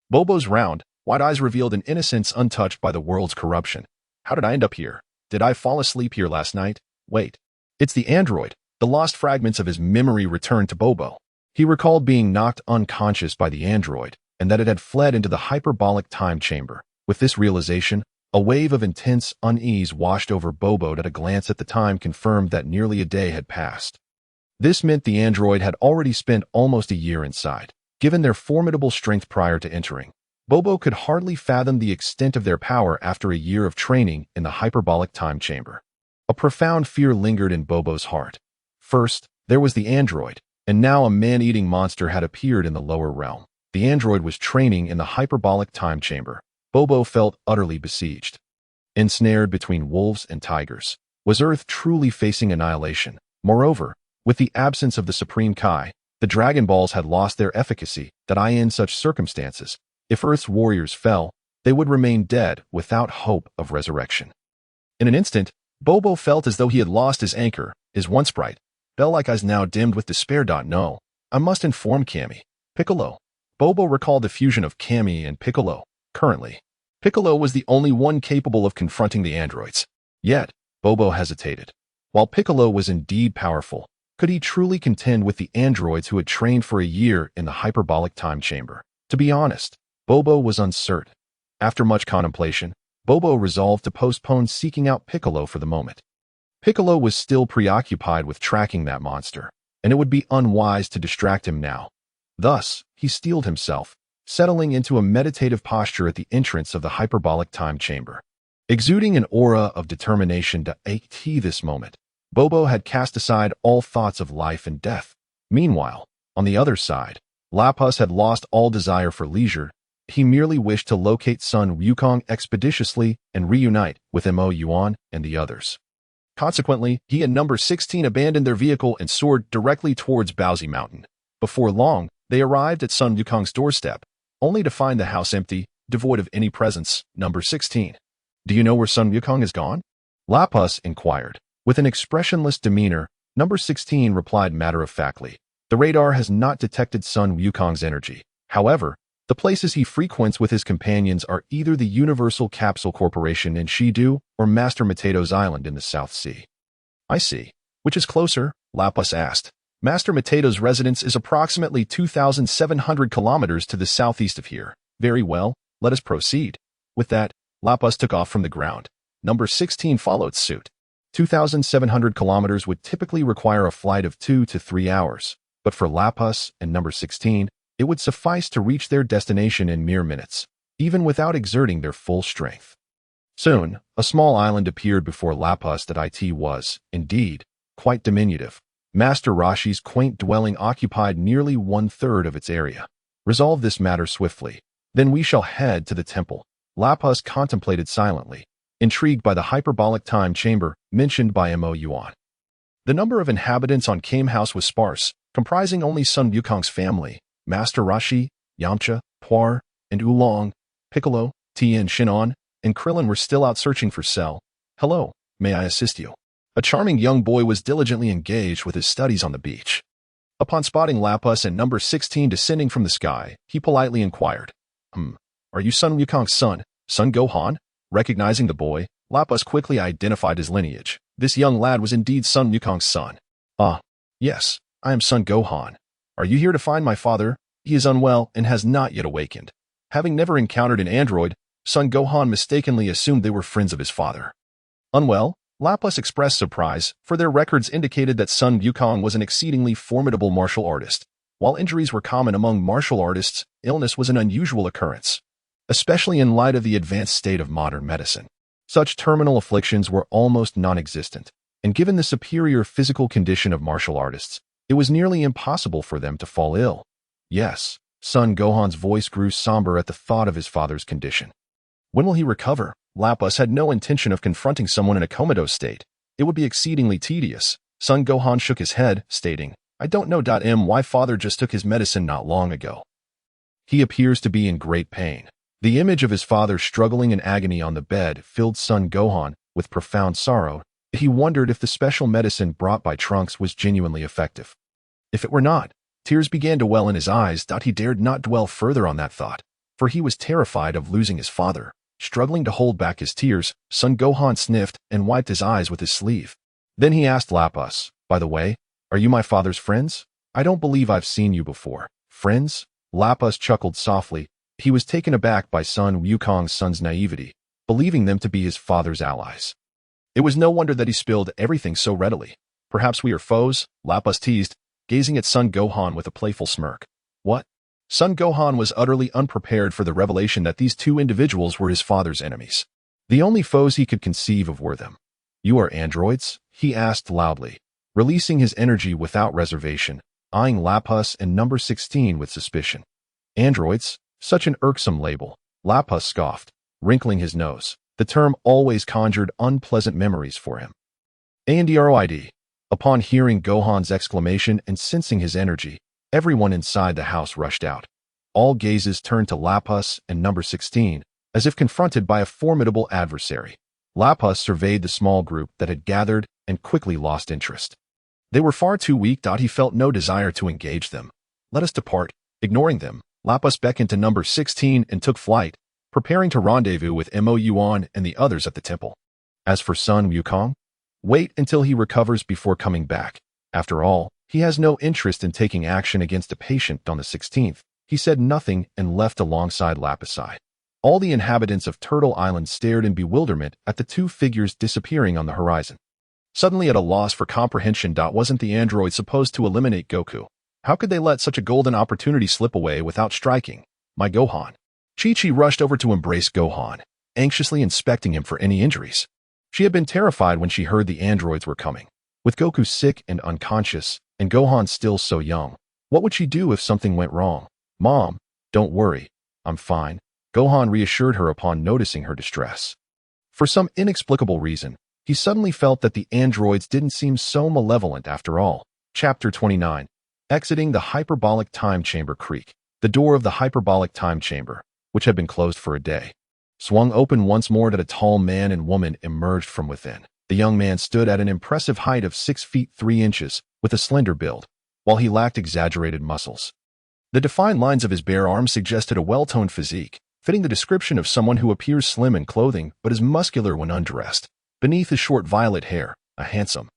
Bobo's round, wide eyes revealed an innocence untouched by the world's corruption. "How did I end up here? Did I fall asleep here last night? Wait. It's the android." The lost fragments of his memory returned to Bobo. He recalled being knocked unconscious by the android, and that it had fled into the hyperbolic time chamber. With this realization, a wave of intense unease washed over Bobo. A glance at the time confirmed that nearly a day had passed. This meant the android had already spent almost a year inside. Given their formidable strength prior to entering, Bobo could hardly fathom the extent of their power after a year of training in the hyperbolic time chamber. A profound fear lingered in Bobo's heart. First, there was the android, and now a man-eating monster had appeared in the lower realm. The android was training in the hyperbolic time chamber. Bobo felt utterly besieged. Ensnared between wolves and tigers, was Earth truly facing annihilation? Moreover, with the absence of the Supreme Kai, the Dragon Balls had lost their efficacy. In such circumstances, if Earth's warriors fell, they would remain dead without hope of resurrection. In an instant, Bobo felt as though he had lost his anchor, his once bright, bell-like eyes now dimmed with despair. No, I must inform Kami. Piccolo. Bobo recalled the fusion of Kami and Piccolo. Currently, Piccolo was the only one capable of confronting the androids. Yet, Bobo hesitated. While Piccolo was indeed powerful, could he truly contend with the androids who had trained for a year in the hyperbolic time chamber? To be honest, Bobo was uncertain. After much contemplation, Bobo resolved to postpone seeking out Piccolo for the moment. Piccolo was still preoccupied with tracking that monster, and it would be unwise to distract him now. Thus, he steeled himself, settling into a meditative posture at the entrance of the hyperbolic time chamber. Exuding an aura of determination this moment, Bobo had cast aside all thoughts of life and death. Meanwhile, on the other side, Lapus had lost all desire for leisure. He merely wished to locate Sun Wukong expeditiously and reunite with Moyuan and the others. Consequently, he and number 16 abandoned their vehicle and soared directly towards Baozi Mountain. Before long, they arrived at Sun Wukong's doorstep, only to find the house empty, devoid of any presence. Number 16. "Do you know where Sun Wukong has gone?" Lapus inquired. With an expressionless demeanor, number 16 replied matter-of-factly, "The radar has not detected Sun Wukong's energy. However, the places he frequents with his companions are either the Universal Capsule Corporation in Shidu or Master Matato's Island in the South Sea." "I see. Which is closer?" Lapus asked. "Master Matato's residence is approximately 2,700 kilometers to the southeast of here." "Very well, let us proceed." With that, Lapus took off from the ground. Number 16 followed suit. 2,700 kilometers would typically require a flight of 2 to 3 hours, but for Lapus and number 16, it would suffice to reach their destination in mere minutes, even without exerting their full strength. Soon, a small island appeared before Lapus that it was, indeed, quite diminutive. Master Rashi's quaint dwelling occupied nearly 1/3 of its area. Resolve this matter swiftly. Then we shall head to the temple. Lapus contemplated silently, intrigued by the hyperbolic time chamber mentioned by Moyuan. The number of inhabitants on Kame House was sparse, comprising only Sun Wukong's family, Master Rashi, Yamcha, Puar, and Oolong, Piccolo, Tien Shinon, and Krillin were still out searching for Cell. Hello, may I assist you? A charming young boy was diligently engaged with his studies on the beach. Upon spotting Lapus and number 16 descending from the sky, he politely inquired, Are you Sun Wukong's son, Sun Gohan? Recognizing the boy, Lapus quickly identified his lineage. This young lad was indeed Sun Wukong's son. Ah, yes, I am Sun Gohan. Are you here to find my father? He is unwell and has not yet awakened. Having never encountered an android, Sun Gohan mistakenly assumed they were friends of his father. Unwell? Lapus expressed surprise, for their records indicated that Sun Wukong was an exceedingly formidable martial artist. While injuries were common among martial artists, illness was an unusual occurrence, especially in light of the advanced state of modern medicine. Such terminal afflictions were almost non-existent, and given the superior physical condition of martial artists, it was nearly impossible for them to fall ill. Yes, Sun Gohan's voice grew somber at the thought of his father's condition. When will he recover? Lapus had no intention of confronting someone in a comatose state. It would be exceedingly tedious. Sun Gohan shook his head, stating, I don't know. My father just took his medicine not long ago. He appears to be in great pain. The image of his father struggling in agony on the bed filled Sun Gohan with profound sorrow. He wondered if the special medicine brought by Trunks was genuinely effective. If it were not, tears began to well in his eyes. He dared not dwell further on that thought, for he was terrified of losing his father. Struggling to hold back his tears, Sun Gohan sniffed and wiped his eyes with his sleeve. Then he asked Lapus, By the way, are you my father's friends? I don't believe I've seen you before. Friends? Lapus chuckled softly. He was taken aback by Sun Wukong's son's naivety, believing them to be his father's allies. It was no wonder that he spilled everything so readily. Perhaps we are foes, Lapus teased, gazing at Sun Gohan with a playful smirk. What? Sun Gohan was utterly unprepared for the revelation that these two individuals were his father's enemies. The only foes he could conceive of were them. You are androids? He asked loudly, releasing his energy without reservation, eyeing Lapus and number 16 with suspicion. Androids? Such an irksome label. Lapus scoffed, wrinkling his nose. The term always conjured unpleasant memories for him. Android. Upon hearing Gohan's exclamation and sensing his energy, everyone inside the house rushed out. All gazes turned to Lapus and number 16, as if confronted by a formidable adversary. Lapus surveyed the small group that had gathered and quickly lost interest. They were far too weak. He felt no desire to engage them. Let us depart. Ignoring them, Lapus beckoned to number 16 and took flight, preparing to rendezvous with Moyuan and the others at the temple. As for Sun Wukong, wait until he recovers before coming back. After all, he has no interest in taking action against a patient on the 16th. He said nothing and left alongside Lapus. All the inhabitants of Turtle Island stared in bewilderment at the two figures disappearing on the horizon. Suddenly at a loss for comprehension. Wasn't the android supposed to eliminate Goku? How could they let such a golden opportunity slip away without striking? My Gohan. Chi-Chi rushed over to embrace Gohan, anxiously inspecting him for any injuries. She had been terrified when she heard the androids were coming. With Goku sick and unconscious, and Gohan still so young, what would she do if something went wrong? Mom, don't worry. I'm fine. Gohan reassured her upon noticing her distress. For some inexplicable reason, he suddenly felt that the androids didn't seem so malevolent after all. Chapter 29. Exiting the Hyperbolic Time Chamber creak. The door of the Hyperbolic Time Chamber, which had been closed for a day, swung open once more. A tall man and woman emerged from within. The young man stood at an impressive height of 6 feet 3 inches, with a slender build, while he lacked exaggerated muscles. The defined lines of his bare arms suggested a well-toned physique, fitting the description of someone who appears slim in clothing but is muscular when undressed. Beneath his short violet hair, a handsome,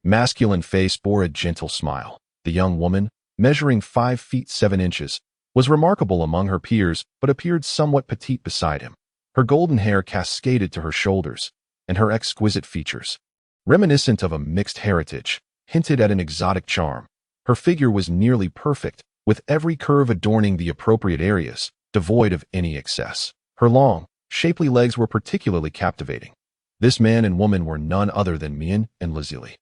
masculine face bore a gentle smile. The young woman, measuring 5 feet 7 inches, was remarkable among her peers but appeared somewhat petite beside him. Her golden hair cascaded to her shoulders, and her exquisite features, reminiscent of a mixed heritage, hinted at an exotic charm. Her figure was nearly perfect, with every curve adorning the appropriate areas, devoid of any excess. Her long, shapely legs were particularly captivating. This man and woman were none other than Moyuan and Lazili,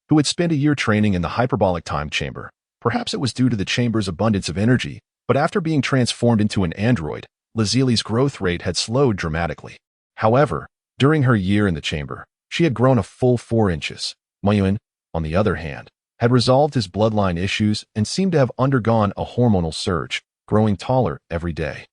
who had spent a year training in the hyperbolic time chamber. Perhaps it was due to the chamber's abundance of energy, but after being transformed into an android, Lazili's growth rate had slowed dramatically. However, during her year in the chamber, she had grown a full 4 inches. Moyuan, on the other hand, had resolved his bloodline issues and seemed to have undergone a hormonal surge, growing taller every day.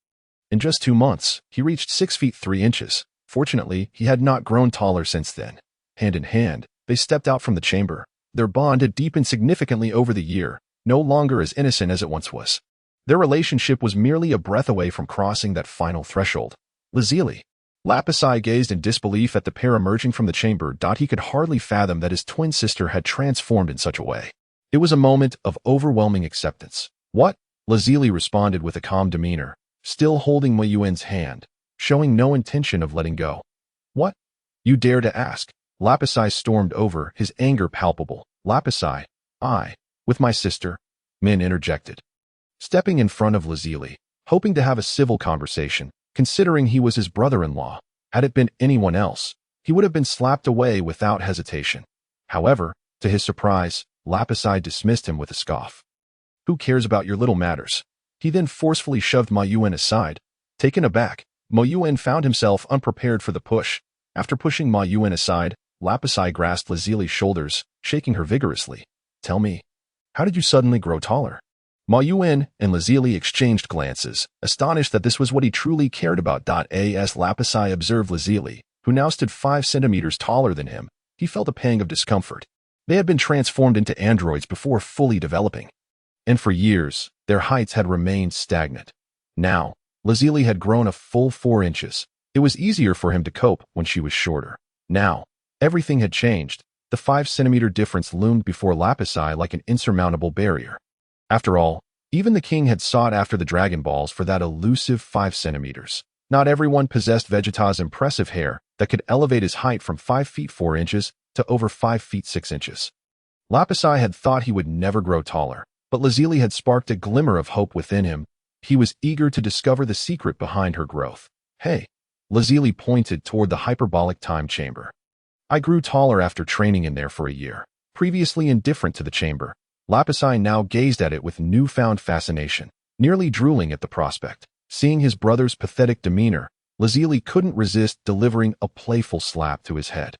In just 2 months, he reached 6 feet 3 inches. Fortunately, he had not grown taller since then. Hand in hand, they stepped out from the chamber. Their bond had deepened significantly over the year, no longer as innocent as it once was. Their relationship was merely a breath away from crossing that final threshold. Lazili. Lapisi gazed in disbelief at the pair emerging from the chamber. He could hardly fathom that his twin sister had transformed in such a way. It was a moment of overwhelming acceptance. What? Lazili responded with a calm demeanor, still holding Moyuan's hand, showing no intention of letting go. What? You dare to ask? Lapisi stormed over, his anger palpable. Lapisi, with my sister, Min interjected, stepping in front of Lazili, hoping to have a civil conversation, considering he was his brother-in-law. Had it been anyone else, he would have been slapped away without hesitation. However, to his surprise, Lapisi dismissed him with a scoff. Who cares about your little matters? He then forcefully shoved Moyuan aside. Taken aback, Moyuan found himself unprepared for the push. After pushing Moyuan aside, Lapisi grasped Lazili's shoulders, shaking her vigorously. Tell me, how did you suddenly grow taller? Moyuan and Lazili exchanged glances, astonished that this was what he truly cared about. As Lapisi observed Lazili, who now stood 5 centimeters taller than him, he felt a pang of discomfort. They had been transformed into androids before fully developing, and for years, their heights had remained stagnant. Now, Lazili had grown a full 4 inches. It was easier for him to cope when she was shorter. Now, everything had changed. The 5-centimeter difference loomed before Lapisi like an insurmountable barrier. After all, even the king had sought after the Dragon Balls for that elusive 5 centimeters. Not everyone possessed Vegeta's impressive hair that could elevate his height from 5 feet 4 inches to over 5 feet 6 inches. Lapisi had thought he would never grow taller, but Lazili had sparked a glimmer of hope within him. He was eager to discover the secret behind her growth. Hey, Lazili pointed toward the hyperbolic time chamber. I grew taller after training in there for a year. Previously indifferent to the chamber, Lapisi now gazed at it with newfound fascination, nearly drooling at the prospect. Seeing his brother's pathetic demeanor, Lazili couldn't resist delivering a playful slap to his head.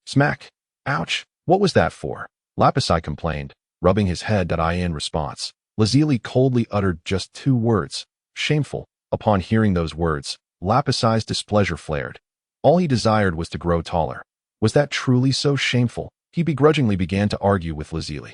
Smack! Ouch! What was that for? Lapisi complained, rubbing his head. In response, Lazili coldly uttered just 2 words. Shameful. Upon hearing those words, Lapisi's displeasure flared. All he desired was to grow taller. Was that truly so shameful? He begrudgingly began to argue with Lazili.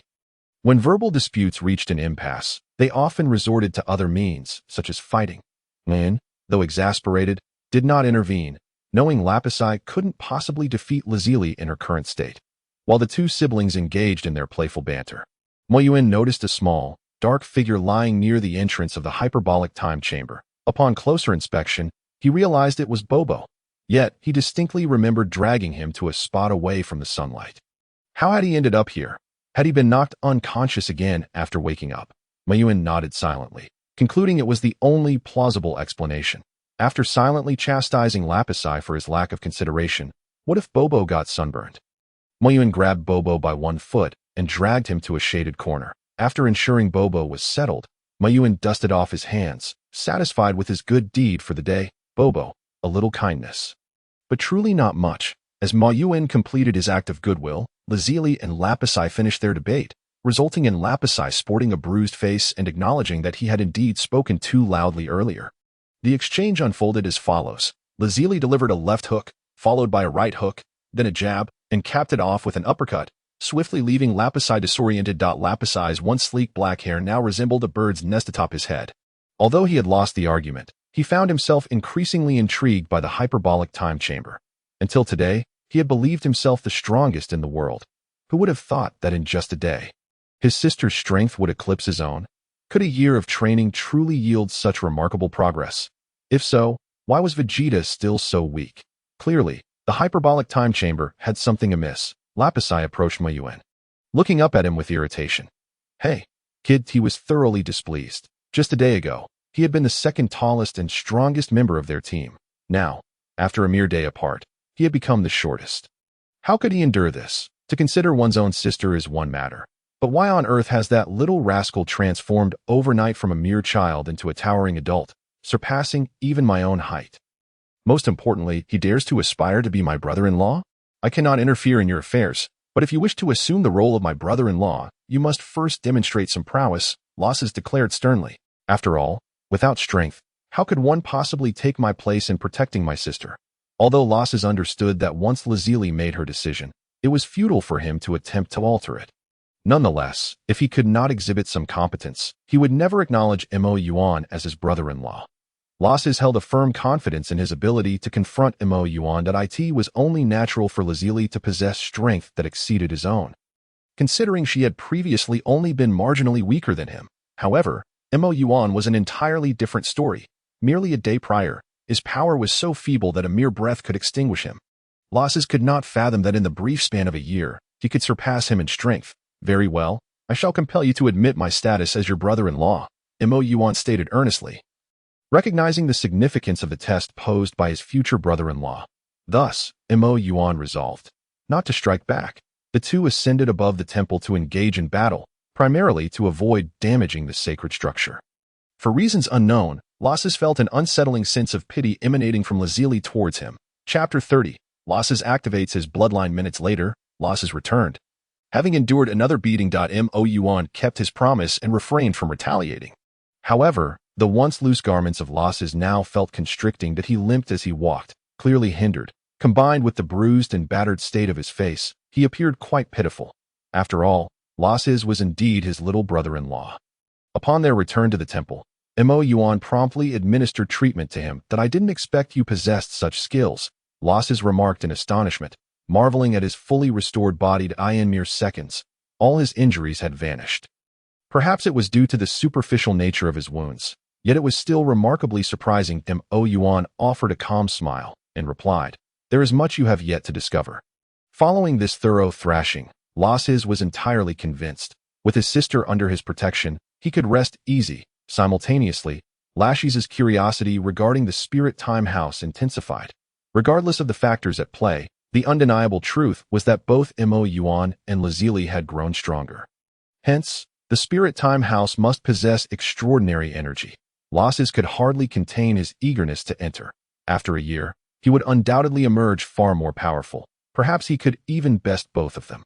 When verbal disputes reached an impasse, they often resorted to other means, such as fighting. Moyuan, though exasperated, did not intervene, knowing Lapisi couldn't possibly defeat Lazili in her current state. While the 2 siblings engaged in their playful banter, Moyuan noticed a small, dark figure lying near the entrance of the hyperbolic time chamber. Upon closer inspection, he realized it was Bobo. Yet, he distinctly remembered dragging him to a spot away from the sunlight. How had he ended up here? Had he been knocked unconscious again after waking up? Moyuan nodded silently, concluding it was the only plausible explanation. After silently chastising Lapisi for his lack of consideration, what if Bobo got sunburned? Moyuan grabbed Bobo by one foot and dragged him to a shaded corner. After ensuring Bobo was settled, Moyuan dusted off his hands, satisfied with his good deed for the day. Bobo, a little kindness. But truly not much. As Moyuan completed his act of goodwill, Lazili and Lapisi finished their debate, resulting in Lapisi sporting a bruised face and acknowledging that he had indeed spoken too loudly earlier. The exchange unfolded as follows. Lazili delivered a left hook, followed by a right hook, then a jab, and capped it off with an uppercut, swiftly leaving Lapisi disoriented. Lapisi's once sleek black hair now resembled a bird's nest atop his head. Although he had lost the argument, he found himself increasingly intrigued by the hyperbolic time chamber. Until today, he had believed himself the strongest in the world. Who would have thought that in just a day, his sister's strength would eclipse his own? Could a year of training truly yield such remarkable progress? If so, why was Vegeta still so weak? Clearly, The hyperbolic time chamber had something amiss. Lapisai approached Moyuan, looking up at him with irritation. Hey, kid, he was thoroughly displeased. Just a day ago, he had been the second tallest and strongest member of their team. Now, after a mere day apart, he had become the shortest. How could he endure this? To consider one's own sister is one matter. But why on earth has that little rascal transformed overnight from a mere child into a towering adult, surpassing even my own height? Most importantly, he dares to aspire to be my brother-in-law? I cannot interfere in your affairs, but if you wish to assume the role of my brother-in-law, you must first demonstrate some prowess, Losses declared sternly. After all, without strength, how could one possibly take my place in protecting my sister? Although Losses understood that once Lazili made her decision, it was futile for him to attempt to alter it. Nonetheless, if he could not exhibit some competence, he would never acknowledge Moyuan as his brother-in-law. Losses held a firm confidence in his ability to confront Moyuan that it was only natural for Lazili to possess strength that exceeded his own, considering she had previously only been marginally weaker than him. However, Moyuan was an entirely different story. Merely a day prior, his power was so feeble that a mere breath could extinguish him. Losses could not fathom that in the brief span of a year, he could surpass him in strength. Very well, I shall compel you to admit my status as your brother-in-law, Moyuan stated earnestly, recognizing the significance of the test posed by his future brother-in-law. Thus, Moyuan resolved not to strike back. The two ascended above the temple to engage in battle, primarily to avoid damaging the sacred structure. For reasons unknown, Losses felt an unsettling sense of pity emanating from Lazili towards him. Chapter 30. Losses activates his bloodline. Minutes later, Losses returned. Having endured another beating, Moyuan kept his promise and refrained from retaliating. However, the once loose garments of Losses now felt constricting that he limped as he walked, clearly hindered. Combined with the bruised and battered state of his face, he appeared quite pitiful. After all, Losses was indeed his little brother-in-law. Upon their return to the temple, Moyuan promptly administered treatment to him. That I didn't expect you possessed such skills, Losses remarked in astonishment, marveling at his fully restored body. In mere seconds, all his injuries had vanished. Perhaps it was due to the superficial nature of his wounds, yet it was still remarkably surprising. Moyuan offered a calm smile and replied, there is much you have yet to discover. Following this thorough thrashing, Losses was entirely convinced. With his sister under his protection, he could rest easy. Simultaneously, Lashiz's curiosity regarding the Spirit Time House intensified. Regardless of the factors at play, the undeniable truth was that both Moyuan and Lazili had grown stronger. Hence, the Spirit Time House must possess extraordinary energy. Losses could hardly contain his eagerness to enter. After a year, he would undoubtedly emerge far more powerful. Perhaps he could even best both of them.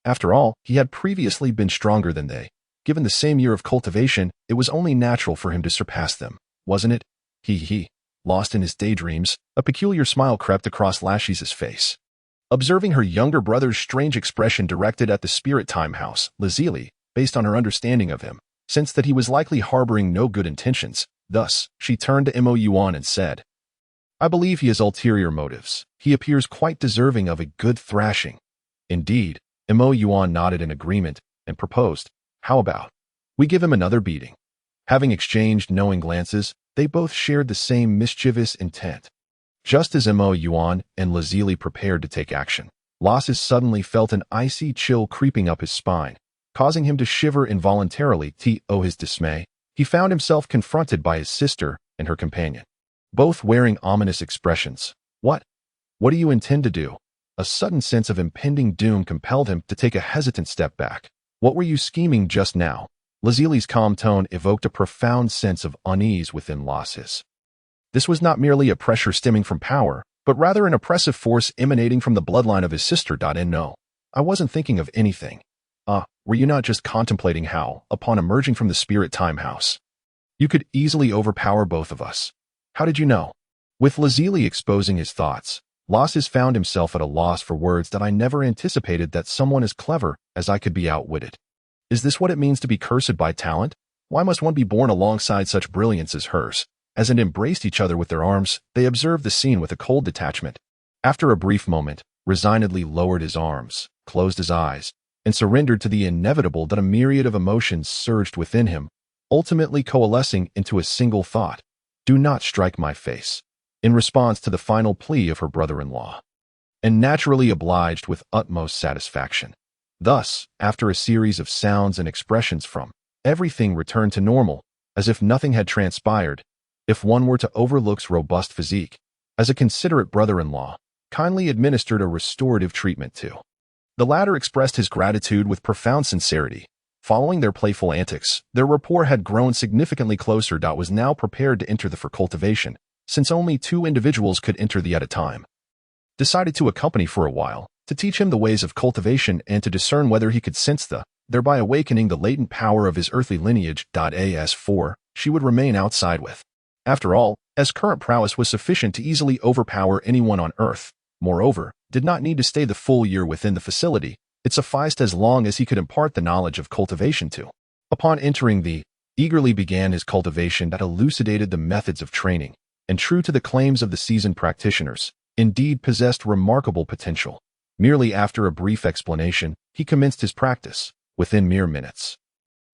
After all, he had previously been stronger than they. Given the same year of cultivation, it was only natural for him to surpass them, wasn't it? Lost in his daydreams, a peculiar smile crept across Lashiz's face. Observing her younger brother's strange expression directed at the Spirit Time House, Lazili, based on her understanding of him, sensed that he was likely harboring no good intentions. Thus, she turned to Moyuan and said, I believe he has ulterior motives. He appears quite deserving of a good thrashing. Indeed, Moyuan nodded in agreement and proposed, how about we give him another beating? Having exchanged knowing glances, they both shared the same mischievous intent. Just as Moyuan and Lazili prepared to take action, Losses suddenly felt an icy chill creeping up his spine, causing him to shiver involuntarily. To his dismay, he found himself confronted by his sister and her companion, both wearing ominous expressions. What do you intend to do? A sudden sense of impending doom compelled him to take a hesitant step back. What were you scheming just now? Lazili's calm tone evoked a profound sense of unease within Losses. This was not merely a pressure stemming from power, but rather an oppressive force emanating from the bloodline of his sister. No, I wasn't thinking of anything. Were you not just contemplating how, upon emerging from the Spirit Time House, you could easily overpower both of us? How did you know? With Lazili exposing his thoughts, Losses found himself at a loss for words. I never anticipated that someone as clever as I could be outwitted. Is this what it means to be cursed by talent? Why must one be born alongside such brilliance as hers? As they embraced each other with their arms, they observed the scene with a cold detachment. After a brief moment, resignedly lowered his arms, closed his eyes, and surrendered to the inevitable. A myriad of emotions surged within him, ultimately coalescing into a single thought. Do not strike my face. In response to the final plea of her brother-in-law, and naturally obliged with utmost satisfaction. Thus, after a series of sounds and expressions from, everything returned to normal, as if nothing had transpired. If one were to overlook's robust physique, as a considerate brother-in-law, kindly administered a restorative treatment to. The latter expressed his gratitude with profound sincerity. Following their playful antics, their rapport had grown significantly closer. Was now prepared to enter the for cultivation, since only 2 individuals could enter the at a time. Decided to accompany for a while, to teach him the ways of cultivation and to discern whether he could sense thereby awakening the latent power of his earthly lineage. As4, she would remain outside with. After all, as current prowess was sufficient to easily overpower anyone on Earth, moreover, did not need to stay the full year within the facility, it sufficed as long as he could impart the knowledge of cultivation to. Upon entering eagerly began his cultivation that elucidated the methods of training, and true to the claims of the seasoned practitioners, indeed possessed remarkable potential. Merely after a brief explanation, he commenced his practice, within mere minutes.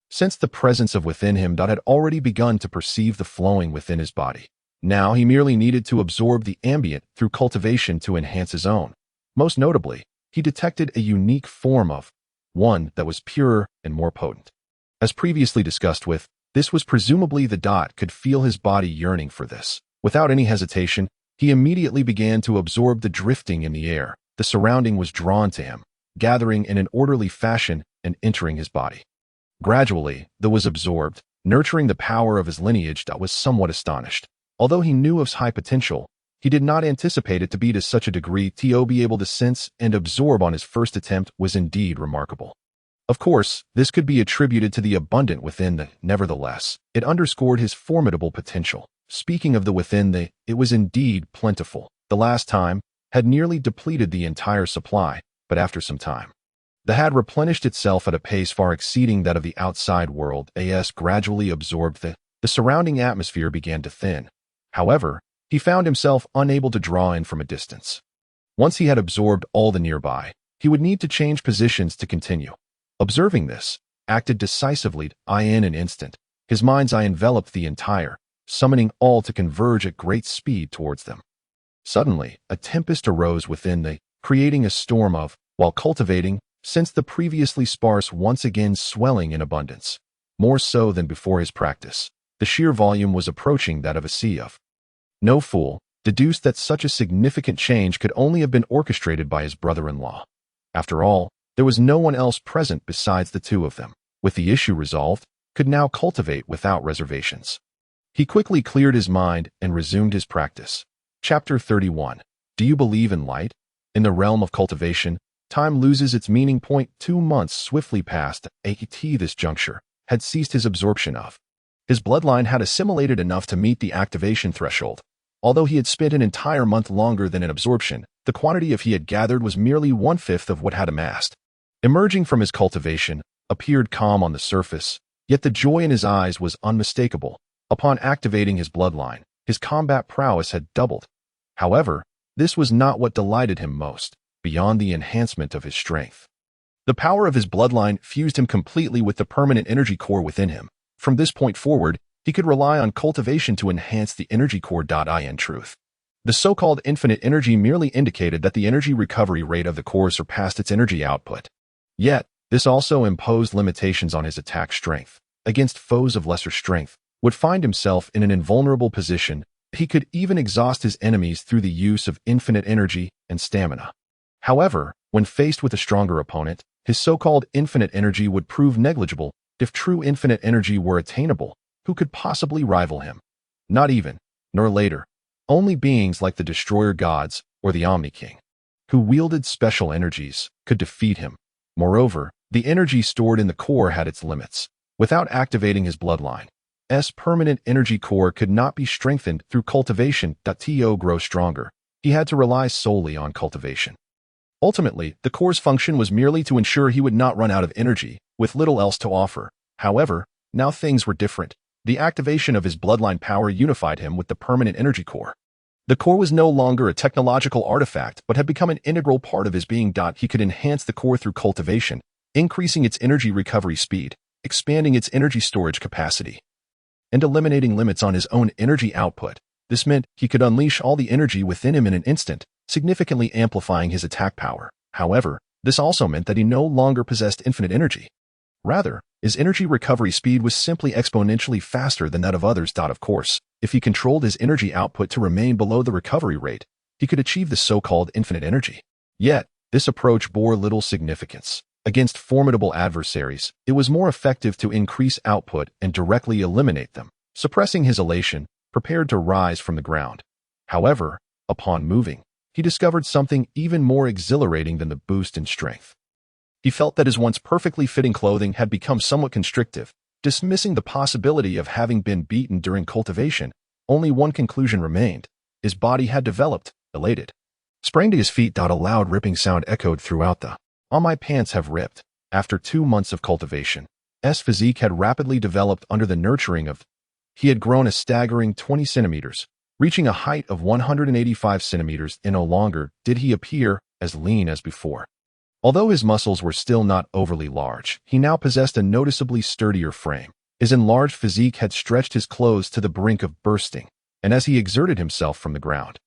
Since the presence of within him had already begun to perceive the flowing within his body, now he merely needed to absorb the ambient through cultivation to enhance his own. Most notably, he detected a unique form of one that was purer and more potent. As previously discussed with, this was presumably the could feel his body yearning for this. Without any hesitation, he immediately began to absorb the drifting in the air. The surrounding was drawn to him, gathering in an orderly fashion and entering his body. Gradually, the was absorbed, nurturing the power of his lineage. Was somewhat astonished. Although he knew of his high potential, he did not anticipate it to be to such a degree. To be able to sense and absorb on his first attempt was indeed remarkable. Of course, this could be attributed to the abundant within nevertheless, it underscored his formidable potential. Speaking of the within it was indeed plentiful. The last time had nearly depleted the entire supply, but after some time, had replenished itself at a pace far exceeding that of the outside world. Gradually absorbed the surrounding atmosphere began to thin. However, he found himself unable to draw in from a distance. Once he had absorbed all the nearby, he would need to change positions to continue. Observing this, acted decisively. In an instant, his mind's eye enveloped the entire, summoning all to converge at great speed towards them. Suddenly, a tempest arose within creating a storm of, while cultivating, since the previously sparse once again swelling in abundance. More so than before his practice, the sheer volume was approaching that of a sea of. No fool deduced that such a significant change could only have been orchestrated by his brother-in-law. After all, there was no one else present besides the 2 of them. With the issue resolved, could now cultivate without reservations. He quickly cleared his mind and resumed his practice. Chapter 31. Do you believe in light? In the realm of cultivation, time loses its meaning. 2 months swiftly passed. This juncture had ceased his absorption of. His bloodline had assimilated enough to meet the activation threshold. Although he had spent an entire month longer than in absorption, the quantity of he had gathered was merely 1/5 of what had amassed. Emerging from his cultivation, appeared calm on the surface, yet the joy in his eyes was unmistakable. Upon activating his bloodline, his combat prowess had doubled. However, this was not what delighted him most, beyond the enhancement of his strength. The power of his bloodline fused him completely with the permanent energy core within him. From this point forward, he could rely on cultivation to enhance the energy core. In truth, the so-called infinite energy merely indicated that the energy recovery rate of the core surpassed its energy output. Yet, this also imposed limitations on his attack strength. Against foes of lesser strength, would find himself in an invulnerable position. He could even exhaust his enemies through the use of infinite energy and stamina. However, when faced with a stronger opponent, his so-called infinite energy would prove negligible. If true infinite energy were attainable, who could possibly rival him? Not even, nor later. Only beings like the Destroyer Gods or the Omni King, who wielded special energies, could defeat him. Moreover, the energy stored in the core had its limits. Without activating his bloodline, permanent energy core could not be strengthened through cultivation. To grow stronger, he had to rely solely on cultivation. Ultimately, the core's function was merely to ensure he would not run out of energy, with little else to offer. However, now things were different. The activation of his bloodline power unified him with the permanent energy core. The core was no longer a technological artifact, but had become an integral part of his being. He could enhance the core through cultivation, increasing its energy recovery speed, expanding its energy storage capacity, and eliminating limits on his own energy output. This meant he could unleash all the energy within him in an instant, significantly amplifying his attack power. However, this also meant that he no longer possessed infinite energy. Rather, his energy recovery speed was simply exponentially faster than that of others. Of course, if he controlled his energy output to remain below the recovery rate, he could achieve the so-called infinite energy. Yet, this approach bore little significance. Against formidable adversaries, it was more effective to increase output and directly eliminate them, suppressing his elation, prepared to rise from the ground. However, upon moving, he discovered something even more exhilarating than the boost in strength. He felt that his once perfectly fitting clothing had become somewhat constrictive. Dismissing the possibility of having been beaten during cultivation, only one conclusion remained. His body had developed, elated. Sprang to his feet. A loud ripping sound echoed throughout the "All my pants have ripped." After 2 months of cultivation, S physique had rapidly developed under the nurturing of. He had grown a staggering 20 centimeters, reaching a height of 185 centimeters, and no longer did he appear as lean as before. Although his muscles were still not overly large, he now possessed a noticeably sturdier frame. His enlarged physique had stretched his clothes to the brink of bursting, and as he exerted himself from the ground,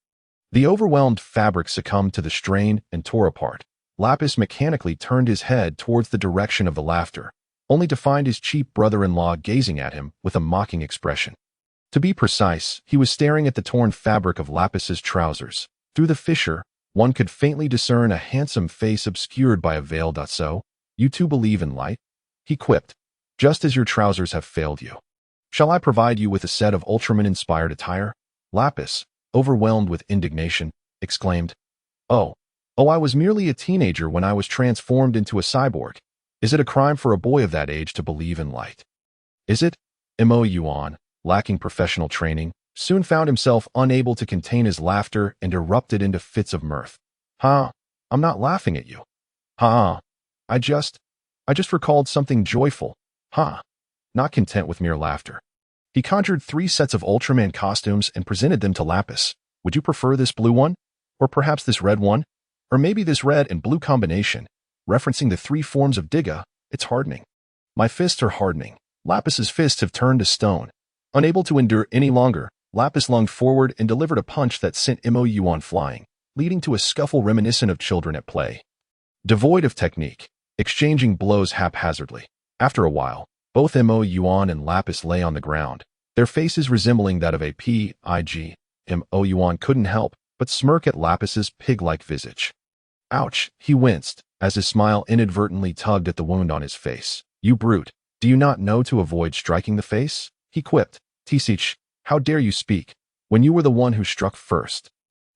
the overwhelmed fabric succumbed to the strain and tore apart. Lapis mechanically turned his head towards the direction of the laughter, only to find his cheap brother-in-law gazing at him with a mocking expression. To be precise, he was staring at the torn fabric of Lapis's trousers. Through the fissure, one could faintly discern a handsome face obscured by a veil. So, you too believe in light? He quipped. Just as your trousers have failed you. Shall I provide you with a set of Ultraman-inspired attire? Lapis, overwhelmed with indignation, exclaimed. Oh, I was merely a teenager when I was transformed into a cyborg. Is it a crime for a boy of that age to believe in light? Is it? Moyuan, lacking professional training, soon found himself unable to contain his laughter and erupted into fits of mirth. I'm not laughing at you. I just recalled something joyful. Not content with mere laughter, he conjured 3 sets of Ultraman costumes and presented them to Lapis. Would you prefer this blue one? Or perhaps this red one? Or maybe this red and blue combination, referencing the 3 forms of Diga. It's hardening. My fists are hardening. Lapis's fists have turned to stone. Unable to endure any longer, Lapis lunged forward and delivered a punch that sent Moyuan flying, leading to a scuffle reminiscent of children at play. Devoid of technique, exchanging blows haphazardly. After a while, both Moyuan and Lapis lay on the ground, their faces resembling that of a pig. Moyuan couldn't help but smirk at Lapis's pig-like visage. Ouch, he winced, as his smile inadvertently tugged at the wound on his face. You brute, do you not know to avoid striking the face? He quipped. Tisich, how dare you speak, when you were the one who struck first?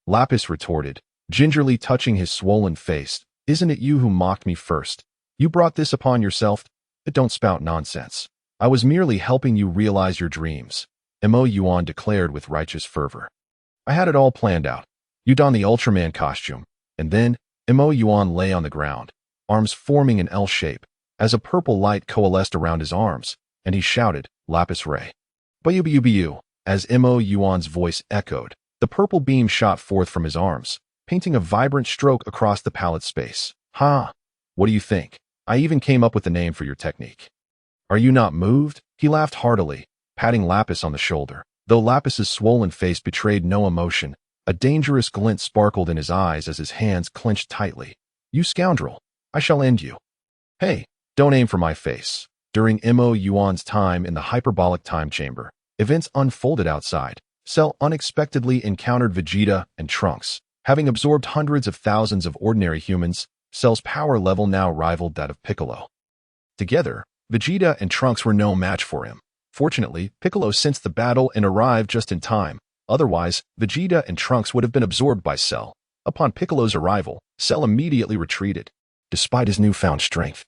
Lapis retorted, gingerly touching his swollen face. Isn't it you who mocked me first? You brought this upon yourself? Don't spout nonsense. I was merely helping you realize your dreams, Moyuan declared with righteous fervor. I had it all planned out. You donned the Ultraman costume, and then, Moyuan lay on the ground, arms forming an L shape, as a purple light coalesced around his arms, and he shouted, Lapis Ray. Bayu, as Moyuan's voice echoed, the purple beam shot forth from his arms, painting a vibrant stroke across the palette space. What do you think? I even came up with the name for your technique. Are you not moved? He laughed heartily, patting Lapis on the shoulder. Though Lapis's swollen face betrayed no emotion, a dangerous glint sparkled in his eyes as his hands clenched tightly. You scoundrel, I shall end you. Hey, don't aim for my face. During Moyuan's time in the Hyperbolic Time Chamber, events unfolded outside. Cell unexpectedly encountered Vegeta and Trunks. Having absorbed hundreds of thousands of ordinary humans, Cell's power level now rivaled that of Piccolo. Together, Vegeta and Trunks were no match for him. Fortunately, Piccolo sensed the battle and arrived just in time. Otherwise, Vegeta and Trunks would have been absorbed by Cell. Upon Piccolo's arrival, Cell immediately retreated. Despite his newfound strength,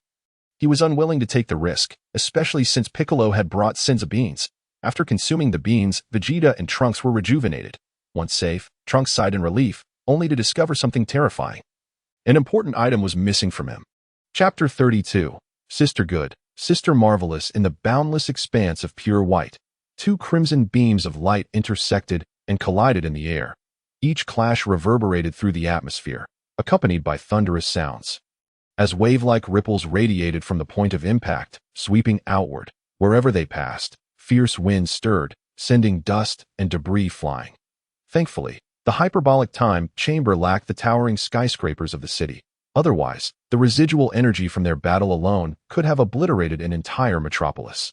he was unwilling to take the risk, especially since Piccolo had brought Senza beans. After consuming the beans, Vegeta and Trunks were rejuvenated. Once safe, Trunks sighed in relief, only to discover something terrifying. An important item was missing from him. Chapter 32. Sister Good, Sister Marvelous. In the boundless expanse of pure white, 2 crimson beams of light intersected and collided in the air. Each clash reverberated through the atmosphere, accompanied by thunderous sounds. As wave-like ripples radiated from the point of impact, sweeping outward, wherever they passed, fierce winds stirred, sending dust and debris flying. Thankfully, The hyperbolic time chamber lacked the towering skyscrapers of the city. Otherwise, the residual energy from their battle alone could have obliterated an entire metropolis.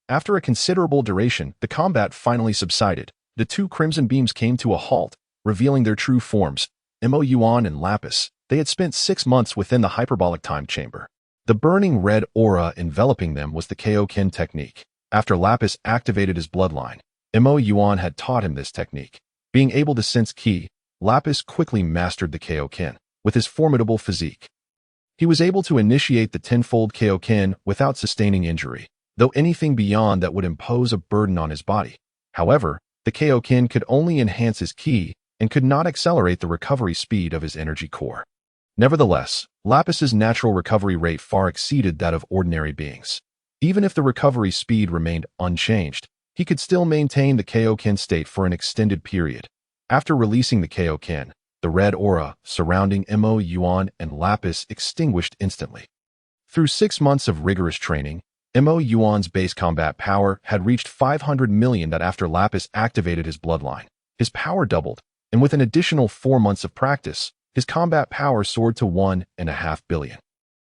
After a considerable duration, the combat finally subsided. The two crimson beams came to a halt, revealing their true forms, Moyuan and Lapis. They had spent 6 months within the hyperbolic time chamber. The burning red aura enveloping them was the Kaio-Ken technique. After Lapis activated his bloodline, Moyuan had taught him this technique. Being able to sense ki, Lapis quickly mastered the Kaio-Ken. With his formidable physique, he was able to initiate the tenfold Kaio-Ken without sustaining injury, though anything beyond that would impose a burden on his body. However, the Kaio-Ken could only enhance his ki and could not accelerate the recovery speed of his energy core. Nevertheless, Lapis's natural recovery rate far exceeded that of ordinary beings. Even if the recovery speed remained unchanged, he could still maintain the Kaio-Ken state for an extended period. After releasing the Kaio-Ken, the red aura surrounding Moyuan and Lapis extinguished instantly. Through 6 months of rigorous training, Moyuan's base combat power had reached 500 million. That after Lapis activated his bloodline, his power doubled, and with an additional 4 months of practice, his combat power soared to 1.5 billion.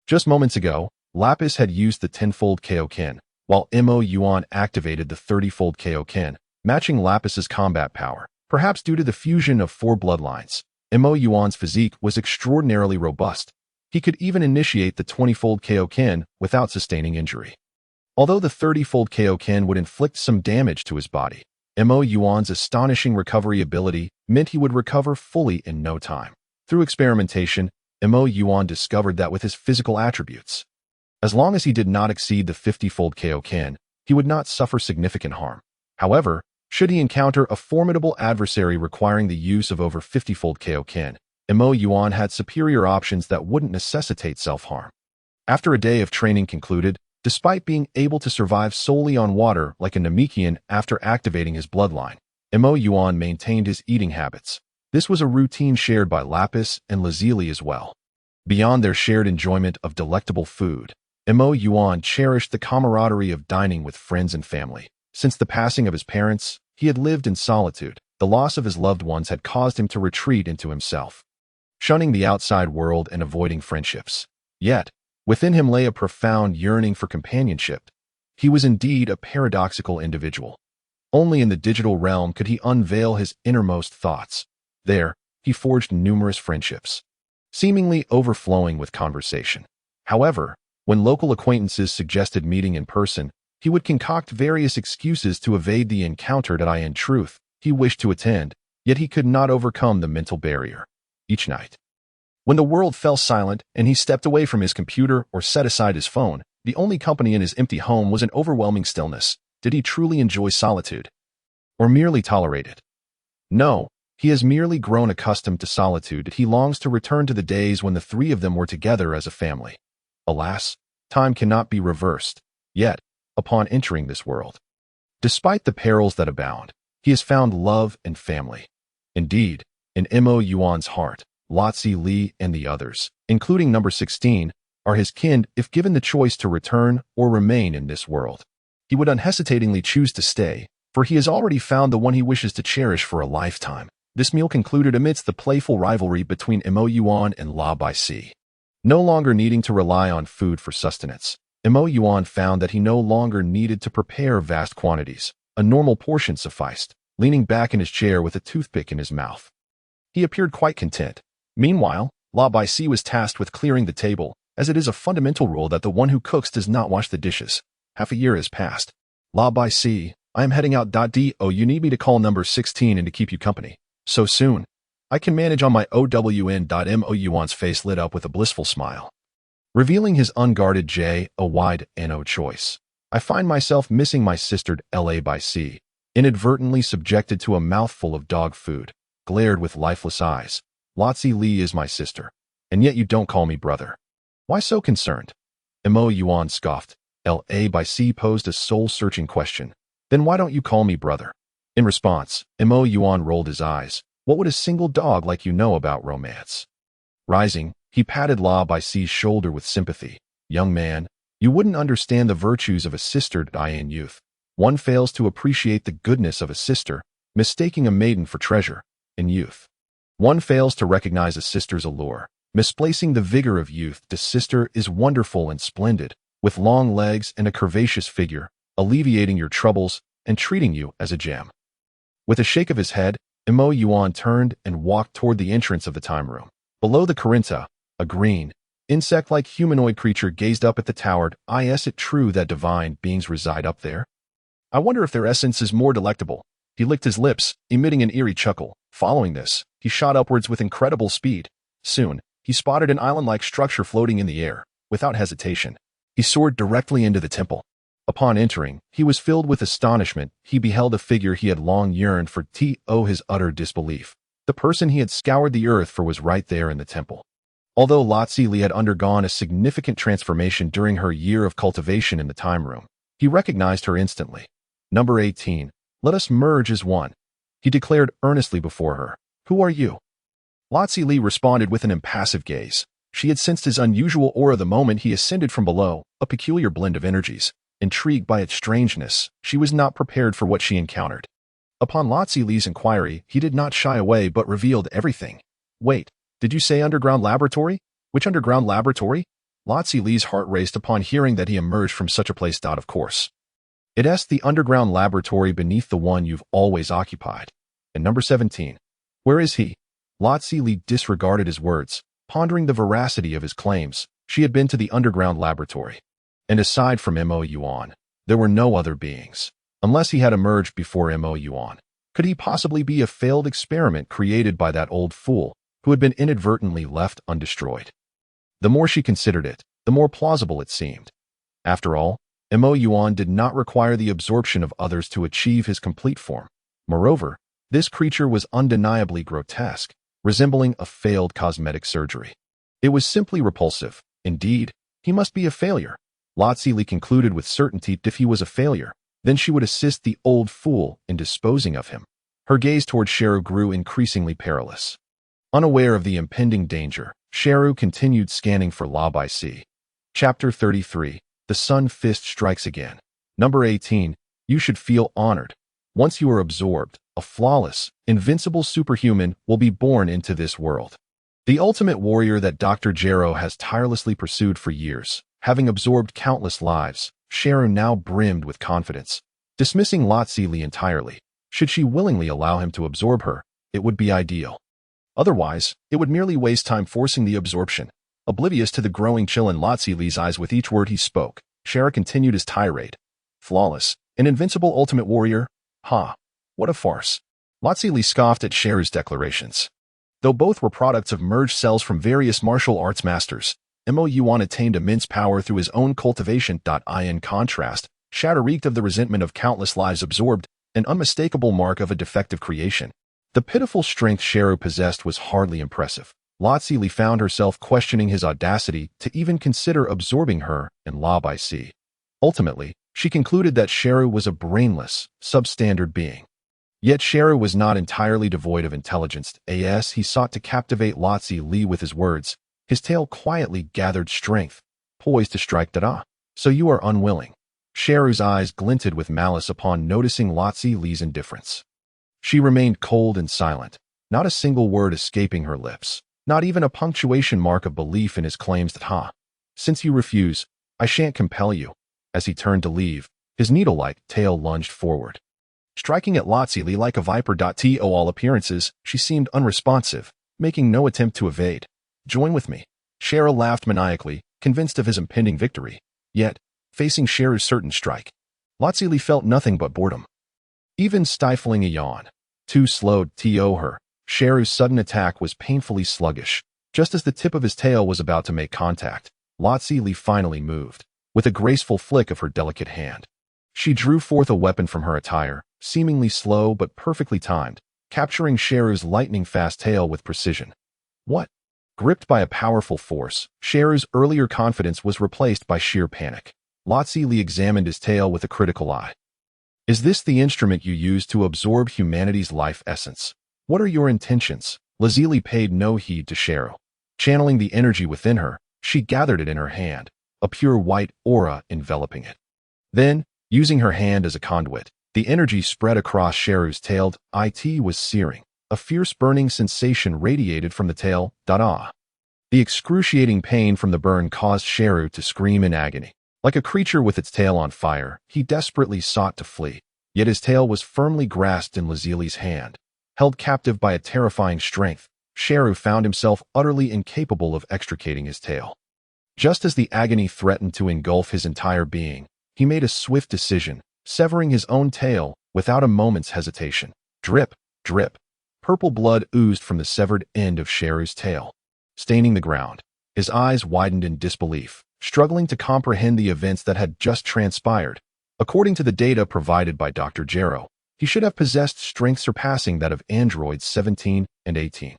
Just moments ago, Lapis had used the tenfold Kaio-Ken, while Moyuan activated the 30-fold Kaio-Ken, matching Lapis's combat power. Perhaps due to the fusion of 4 bloodlines, Moyuan's physique was extraordinarily robust. He could even initiate the 20-fold Kaio-Ken without sustaining injury. Although the 30-fold Kaio-Ken would inflict some damage to his body, Moyuan's astonishing recovery ability meant he would recover fully in no time. Through experimentation, Moyuan discovered that with his physical attributes, as long as he did not exceed the 50-fold Kaio-Ken, he would not suffer significant harm. However, should he encounter a formidable adversary requiring the use of over 50-fold Kaio-Ken, Moyuan had superior options that wouldn't necessitate self-harm. After a day of training concluded, despite being able to survive solely on water like a Namekian after activating his bloodline, Moyuan maintained his eating habits. This was a routine shared by Lapis and Lazuli as well. Beyond their shared enjoyment of delectable food, Moyuan cherished the camaraderie of dining with friends and family. Since the passing of his parents, he had lived in solitude. The loss of his loved ones had caused him to retreat into himself, shunning the outside world and avoiding friendships. Yet, within him lay a profound yearning for companionship. He was indeed a paradoxical individual. Only in the digital realm could he unveil his innermost thoughts. There, he forged numerous friendships, seemingly overflowing with conversation. However, when local acquaintances suggested meeting in person, he would concoct various excuses to evade the encounter that in truth, he wished to attend, yet he could not overcome the mental barrier. Each night, when the world fell silent and he stepped away from his computer or set aside his phone, the only company in his empty home was an overwhelming stillness. Did he truly enjoy solitude? Or merely tolerate it? No, he has merely grown accustomed to solitude that he longs to return to the days when the three of them were together as a family. Alas, time cannot be reversed. Yet, upon entering this world, despite the perils that abound, he has found love and family. Indeed, in Moyuan's heart, Lotzi Li and the others, including number 16, are his kin. If given the choice to return or remain in this world, he would unhesitatingly choose to stay, for he has already found the one he wishes to cherish for a lifetime. This meal concluded amidst the playful rivalry between Moyuan and La Bai Si. No longer needing to rely on food for sustenance, Moyuan found that he no longer needed to prepare vast quantities. A normal portion sufficed. Leaning back in his chair with a toothpick in his mouth, he appeared quite content. Meanwhile, La Bai Si was tasked with clearing the table, as it is a fundamental rule that the one who cooks does not wash the dishes. Half a year has passed. La Bai Si, I am heading out. You need me to call number 16 and to keep you company. So soon? I can manage on my own. Moyuan's face lit up with a blissful smile, revealing his unguarded a wide no choice. I find myself missing my sister La Bai Si, inadvertently subjected to a mouthful of dog food, glared with lifeless eyes. Lotzi Li is my sister, and yet you don't call me brother. Why so concerned? Moyuan scoffed. La Bai Si posed a soul-searching question. Then why don't you call me brother? In response, Moyuan rolled his eyes. What would a single dog like you know about romance? Rising, he patted La Bai Si's shoulder with sympathy. Young man, you wouldn't understand the virtues of a sister in youth. One fails to appreciate the goodness of a sister, mistaking a maiden for treasure. in youth. One fails to recognize a sister's allure, misplacing the vigor of youth. The sister is wonderful and splendid, with long legs and a curvaceous figure, alleviating your troubles and treating you as a gem. With a shake of his head, Moyuan turned and walked toward the entrance of the time room. Below the Corinta, a green, insect-like humanoid creature gazed up at the towered. Is it true that divine beings reside up there? I wonder if their essence is more delectable. He licked his lips, emitting an eerie chuckle. Following this, he shot upwards with incredible speed. Soon, he spotted an island-like structure floating in the air. Without hesitation, he soared directly into the temple. Upon entering, he was filled with astonishment. He beheld a figure he had long yearned for. His utter disbelief. The person he had scoured the earth for was right there in the temple. Although Lotzi Li had undergone a significant transformation during her year of cultivation in the time room, he recognized her instantly. Number 18. Let us merge as one, he declared earnestly before her. Who are you? Lotzi Li responded with an impassive gaze. She had sensed his unusual aura the moment he ascended from below, a peculiar blend of energies. Intrigued by its strangeness, she was not prepared for what she encountered. Upon Lotzi Li's inquiry, he did not shy away but revealed everything. Wait, did you say underground laboratory? Which underground laboratory? Lotzi Li's heart raced upon hearing that he emerged from such a place. Of course. It's the underground laboratory beneath the one you've always occupied. And number 17. Where is he? Lotzi Li disregarded his words, pondering the veracity of his claims. She had been to the underground laboratory. And aside from Moyuan, there were no other beings. Unless he had emerged before Moyuan, could he possibly be a failed experiment created by that old fool who had been inadvertently left undestroyed? The more she considered it, the more plausible it seemed. After all, Moyuan did not require the absorption of others to achieve his complete form. Moreover, this creature was undeniably grotesque, resembling a failed cosmetic surgery. It was simply repulsive. Indeed, he must be a failure. Lotzi Li concluded with certainty. If he was a failure, then she would assist the old fool in disposing of him. Her gaze toward Gero grew increasingly perilous. Unaware of the impending danger, Gero continued scanning for Labi. Chapter 33. The Sun Fist Strikes Again. Number 18. You should feel honored. Once you are absorbed, a flawless, invincible superhuman will be born into this world. The ultimate warrior that Dr. Gero has tirelessly pursued for years, having absorbed countless lives, Gero now brimmed with confidence. Dismissing Lotzi Li entirely, should she willingly allow him to absorb her, it would be ideal. Otherwise, it would merely waste time forcing the absorption. Oblivious to the growing chill in Lotzi Li's eyes with each word he spoke, Gero continued his tirade. Flawless, an invincible ultimate warrior? Ha! What a farce. Lotzi Li scoffed at Gero's declarations. Though both were products of merged cells from various martial arts masters, Moyuan attained immense power through his own cultivation. In contrast, Gero reeked of the resentment of countless lives absorbed, an unmistakable mark of a defective creation. The pitiful strength Gero possessed was hardly impressive. Lotzi Li found herself questioning his audacity to even consider absorbing her in Labi. Ultimately, she concluded that Gero was a brainless, substandard being. Yet Gero was not entirely devoid of intelligence. He sought to captivate Lotzi Li with his words. His tail quietly gathered strength, poised to strike. So you are unwilling. Gero's eyes glinted with malice upon noticing Lotzi Li's indifference. She remained cold and silent, not a single word escaping her lips, not even a punctuation mark of belief in his claims. Since you refuse, I shan't compel you. As he turned to leave, his needle-like tail lunged forward, striking at Lotzi Li like a viper. To all appearances, she seemed unresponsive, making no attempt to evade. Join with me. Gero laughed maniacally, convinced of his impending victory. Yet, facing Gero's certain strike, Lotzi Li felt nothing but boredom. Even stifling a yawn. Too slow to her, Gero's sudden attack was painfully sluggish. Just as the tip of his tail was about to make contact, Lotzi Li finally moved. With a graceful flick of her delicate hand, she drew forth a weapon from her attire, seemingly slow but perfectly timed, capturing Gero's lightning-fast tail with precision. What? Gripped by a powerful force, Gero's earlier confidence was replaced by sheer panic. Lotzi Li examined his tail with a critical eye. Is this the instrument you use to absorb humanity's life essence? What are your intentions? Lotzi Li paid no heed to Gero. Channeling the energy within her, she gathered it in her hand, a pure white aura enveloping it. Then, using her hand as a conduit, the energy spread across Gero's tail. It was searing, a fierce burning sensation radiated from the tail. The excruciating pain from the burn caused Gero to scream in agony. Like a creature with its tail on fire, he desperately sought to flee, yet his tail was firmly grasped in Lazili's hand. Held captive by a terrifying strength, Gero found himself utterly incapable of extricating his tail. Just as the agony threatened to engulf his entire being, he made a swift decision, severing his own tail without a moment's hesitation. Drip, drip. Purple blood oozed from the severed end of Gero's tail, staining the ground. His eyes widened in disbelief, struggling to comprehend the events that had just transpired. According to the data provided by Dr. Gero, he should have possessed strength surpassing that of androids 17 and 18.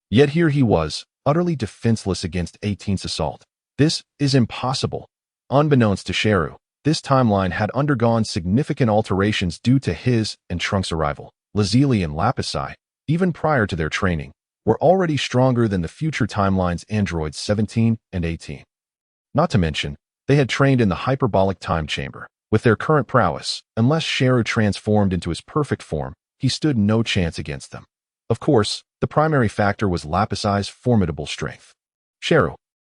Yet here he was, utterly defenseless against 18's assault. This is impossible. Unbeknownst to Gero, this timeline had undergone significant alterations due to his and Trunks' arrival. Lazili and Lapisai, even prior to their training, were already stronger than the future timeline's androids 17 and 18. Not to mention, they had trained in the hyperbolic time chamber. With their current prowess, unless Gero transformed into his perfect form, he stood no chance against them. Of course, the primary factor was Lapisai's formidable strength. Gero,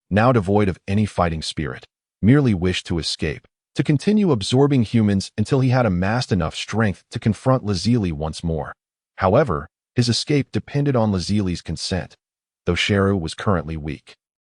now devoid of any fighting spirit, merely wished to escape, to continue absorbing humans until he had amassed enough strength to confront Lazili once more. However, his escape depended on Lazili's consent, though Gero was currently weak.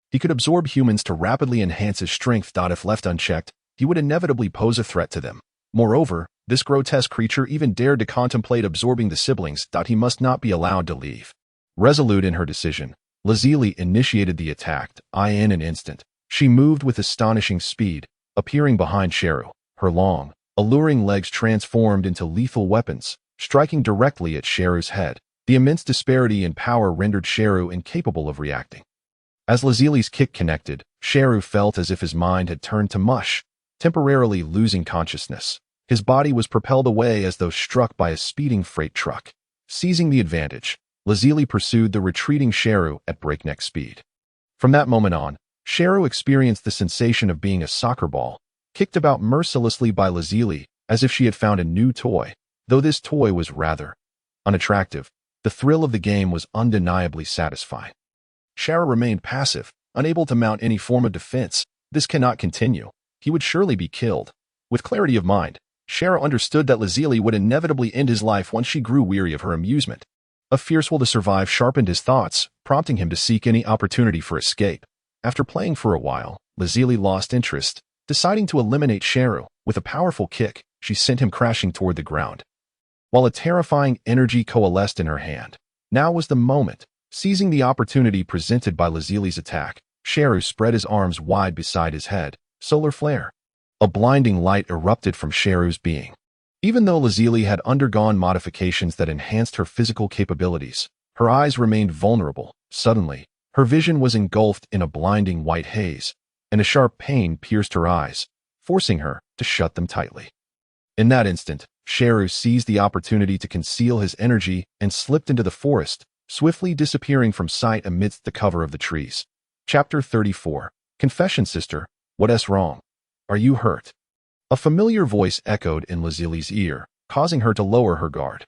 He could absorb humans to rapidly enhance his strength. If left unchecked, he would inevitably pose a threat to them. Moreover, this grotesque creature even dared to contemplate absorbing the siblings. He must not be allowed to leave. Resolute in her decision, Lazili initiated the attack. In an instant, she moved with astonishing speed, appearing behind Gero. Her long, alluring legs transformed into lethal weapons, striking directly at Gero's head. The immense disparity in power rendered Gero incapable of reacting. As Lazili's kick connected, Gero felt as if his mind had turned to mush, temporarily losing consciousness. His body was propelled away as though struck by a speeding freight truck. Seizing the advantage, Lazili pursued the retreating Gero at breakneck speed. From that moment on, Gero experienced the sensation of being a soccer ball, kicked about mercilessly by Lazili as if she had found a new toy. Though this toy was rather unattractive, the thrill of the game was undeniably satisfying. Gero remained passive, unable to mount any form of defense. This cannot continue. He would surely be killed. With clarity of mind, Gero understood that Lazili would inevitably end his life once she grew weary of her amusement. A fierce will to survive sharpened his thoughts, prompting him to seek any opportunity for escape. After playing for a while, Lazili lost interest, deciding to eliminate Gero. With a powerful kick, she sent him crashing toward the ground. While a terrifying energy coalesced in her hand, now was the moment. Seizing the opportunity presented by Lazili's attack, Gero spread his arms wide beside his head. Solar flare. A blinding light erupted from Gero's being. Even though Lazili had undergone modifications that enhanced her physical capabilities, her eyes remained vulnerable. Suddenly, her vision was engulfed in a blinding white haze, and a sharp pain pierced her eyes, forcing her to shut them tightly. In that instant, Gero seized the opportunity to conceal his energy and slipped into the forest, swiftly disappearing from sight amidst the cover of the trees. Chapter 34. Confession, sister. What's wrong? Are you hurt? A familiar voice echoed in Lazili's ear, causing her to lower her guard.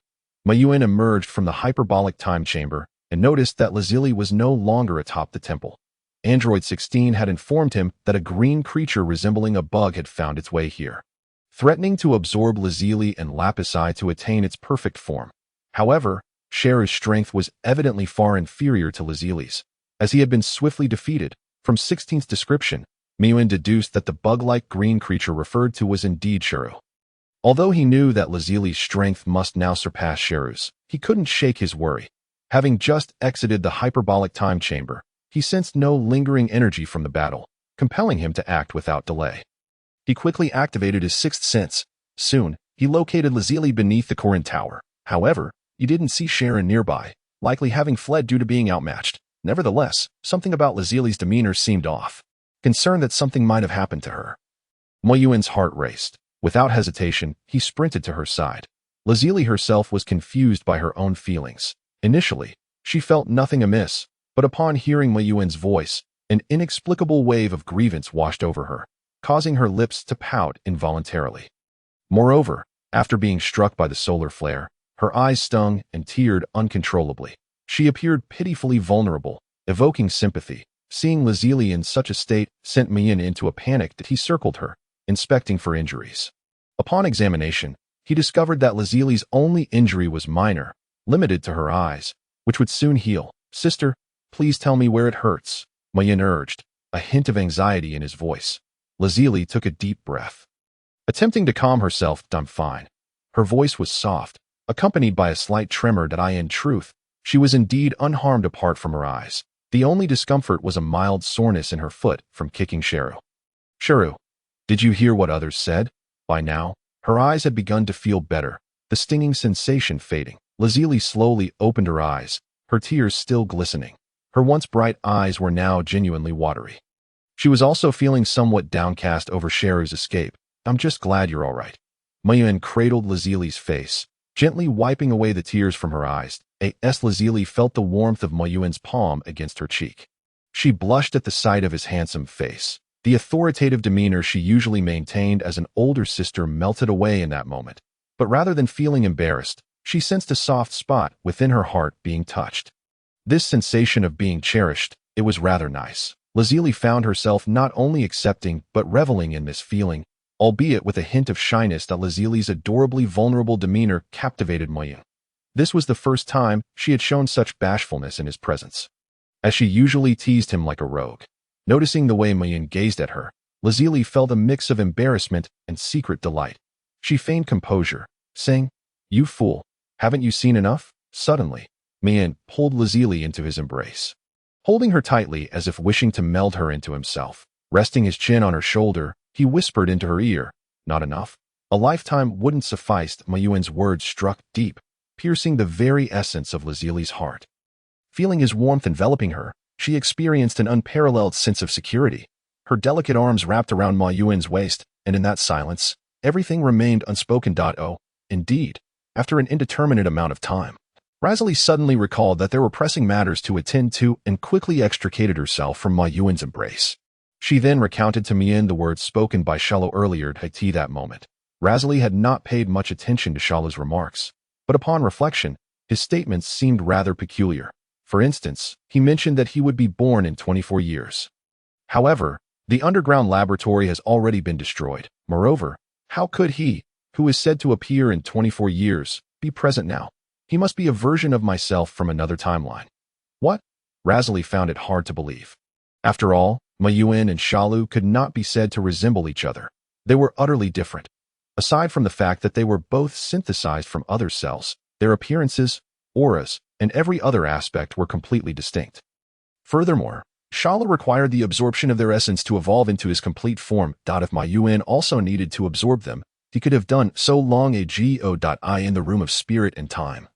Moyuan emerged from the hyperbolic time chamber and noticed that Lazili was no longer atop the temple. Android 16 had informed him that a green creature resembling a bug had found its way here, threatening to absorb Lazili and Lapisai to attain its perfect form. However, Gero's strength was evidently far inferior to Lazili's, as he had been swiftly defeated. From 16's description, Moyuan deduced that the bug-like green creature referred to was indeed Gero. Although he knew that Lazili's strength must now surpass Gero's, he couldn't shake his worry. Having just exited the hyperbolic time chamber, he sensed no lingering energy from the battle, compelling him to act without delay. He quickly activated his sixth sense. Soon, he located Lazili beneath the Corin Tower. However, he didn't see Gero nearby, likely having fled due to being outmatched. Nevertheless, something about Lazili's demeanor seemed off. Concerned that something might have happened to her, Moyuan's heart raced. Without hesitation, he sprinted to her side. Lazili herself was confused by her own feelings. Initially, she felt nothing amiss, but upon hearing Moyuan's voice, an inexplicable wave of grievance washed over her, causing her lips to pout involuntarily. Moreover, after being struck by the solar flare, Her eyes stung and teared uncontrollably. She appeared pitifully vulnerable, evoking sympathy. Seeing Lazili in such a state sent Moyuan into a panic that he circled her, inspecting for injuries. Upon examination, he discovered that Lazili's only injury was minor, limited to her eyes, which would soon heal. "Sister, please tell me where it hurts," Moyuan urged, a hint of anxiety in his voice. Lazili took a deep breath. Attempting to calm herself, "I'm fine." Her voice was soft, accompanied by a slight tremor that in truth, she was indeed unharmed apart from her eyes. The only discomfort was a mild soreness in her foot from kicking Gero. "Gero, did you hear what others said?" By now, her eyes had begun to feel better, the stinging sensation fading. Lazili slowly opened her eyes, her tears still glistening. Her once bright eyes were now genuinely watery. She was also feeling somewhat downcast over Gero's escape. "I'm just glad you're all right." Moyuan cradled Lazili's face, gently wiping away the tears from her eyes. Lazili felt the warmth of Moyuan's palm against her cheek. She blushed at the sight of his handsome face. The authoritative demeanor she usually maintained as an older sister melted away in that moment. But rather than feeling embarrassed, she sensed a soft spot within her heart being touched. This sensation of being cherished, it was rather nice. Lazili found herself not only accepting but reveling in this feeling, albeit with a hint of shyness that Lazili's adorably vulnerable demeanor captivated Moyuan. This was the first time she had shown such bashfulness in his presence, as she usually teased him like a rogue. Noticing the way Moyuan gazed at her, Lazili felt a mix of embarrassment and secret delight. She feigned composure, saying, "You fool, haven't you seen enough?" Suddenly, Moyuan pulled Lazili into his embrace, holding her tightly as if wishing to meld her into himself. Resting his chin on her shoulder, he whispered into her ear, "Not enough? A lifetime wouldn't suffice." Moyuan's words struck deep, piercing the very essence of Lazili's heart. Feeling his warmth enveloping her, she experienced an unparalleled sense of security. Her delicate arms wrapped around Moyuan's waist, and in that silence, everything remained unspoken. Oh, indeed, after an indeterminate amount of time, Razali suddenly recalled that there were pressing matters to attend to and quickly extricated herself from Moyuan's embrace. She then recounted to Moyuan the words spoken by Shallow earlier at that moment. Razali had not paid much attention to Shallow's remarks, but upon reflection, his statements seemed rather peculiar. For instance, he mentioned that he would be born in 24 years. However, the underground laboratory has already been destroyed. Moreover, how could he, who is said to appear in 24 years, be present now? He must be a version of myself from another timeline. What? Razali found it hard to believe. After all, Moyuan and Shallow could not be said to resemble each other. They were utterly different. Aside from the fact that they were both synthesized from other cells, their appearances, auras, and every other aspect were completely distinct. Furthermore, Shallow required the absorption of their essence to evolve into his complete form. If Moyuan also needed to absorb them, he could have done so long ago. In the room of spirit and time.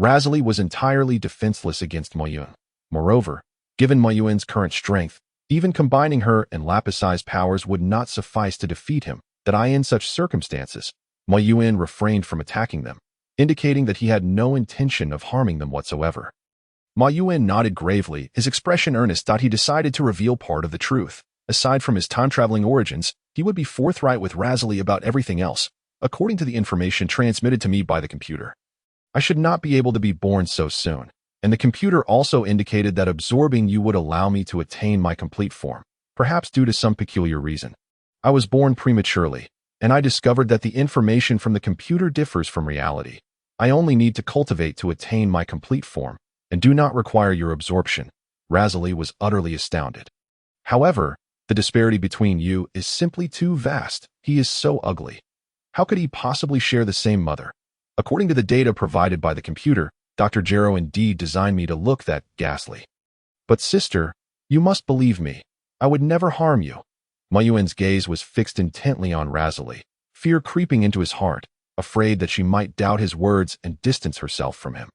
Razali was entirely defenseless against Moyuan. Moreover, given Moyuan's current strength, even combining her and Lapisai's powers would not suffice to defeat him. In such circumstances, Moyuan refrained from attacking them, indicating that he had no intention of harming them whatsoever. Moyuan nodded gravely, his expression earnest. He decided to reveal part of the truth. Aside from his time-traveling origins, he would be forthright with Razali about everything else, according to the information transmitted to me by the computer. I should not be able to be born so soon, and the computer also indicated that absorbing you would allow me to attain my complete form, perhaps due to some peculiar reason. I was born prematurely, and I discovered that the information from the computer differs from reality. I only need to cultivate to attain my complete form, and do not require your absorption. Razali was utterly astounded. However, the disparity between you is simply too vast. He is so ugly. How could he possibly share the same mother? According to the data provided by the computer, Dr. Gero indeed designed me to look that ghastly. But sister, you must believe me. I would never harm you. Moyuan's gaze was fixed intently on Razali, fear creeping into his heart, afraid that she might doubt his words and distance herself from him.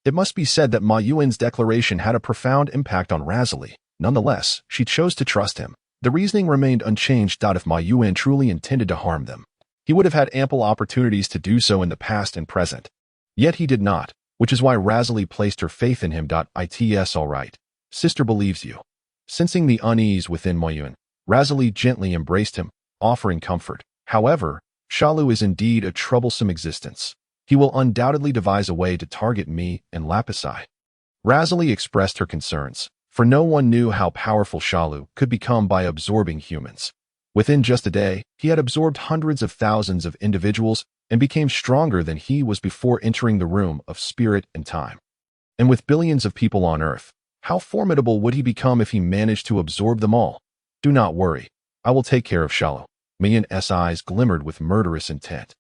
It must be said that Moyuan's declaration had a profound impact on Razali. Nonetheless, she chose to trust him. The reasoning remained unchanged. If Moyuan truly intended to harm them, he would have had ample opportunities to do so in the past and present. Yet he did not, which is why Razali placed her faith in him. It's all right. Sister believes you. Sensing the unease within Moyuan, Razali gently embraced him, offering comfort. However, Shallow is indeed a troublesome existence. He will undoubtedly devise a way to target me and Lapisi. Razali expressed her concerns, for no one knew how powerful Shalu could become by absorbing humans. Within just a day, he had absorbed hundreds of thousands of individuals and became stronger than he was before entering the room of spirit and time. And with billions of people on Earth, how formidable would he become if he managed to absorb them all? Do not worry. I will take care of Shalu. Moyuan's eyes glimmered with murderous intent.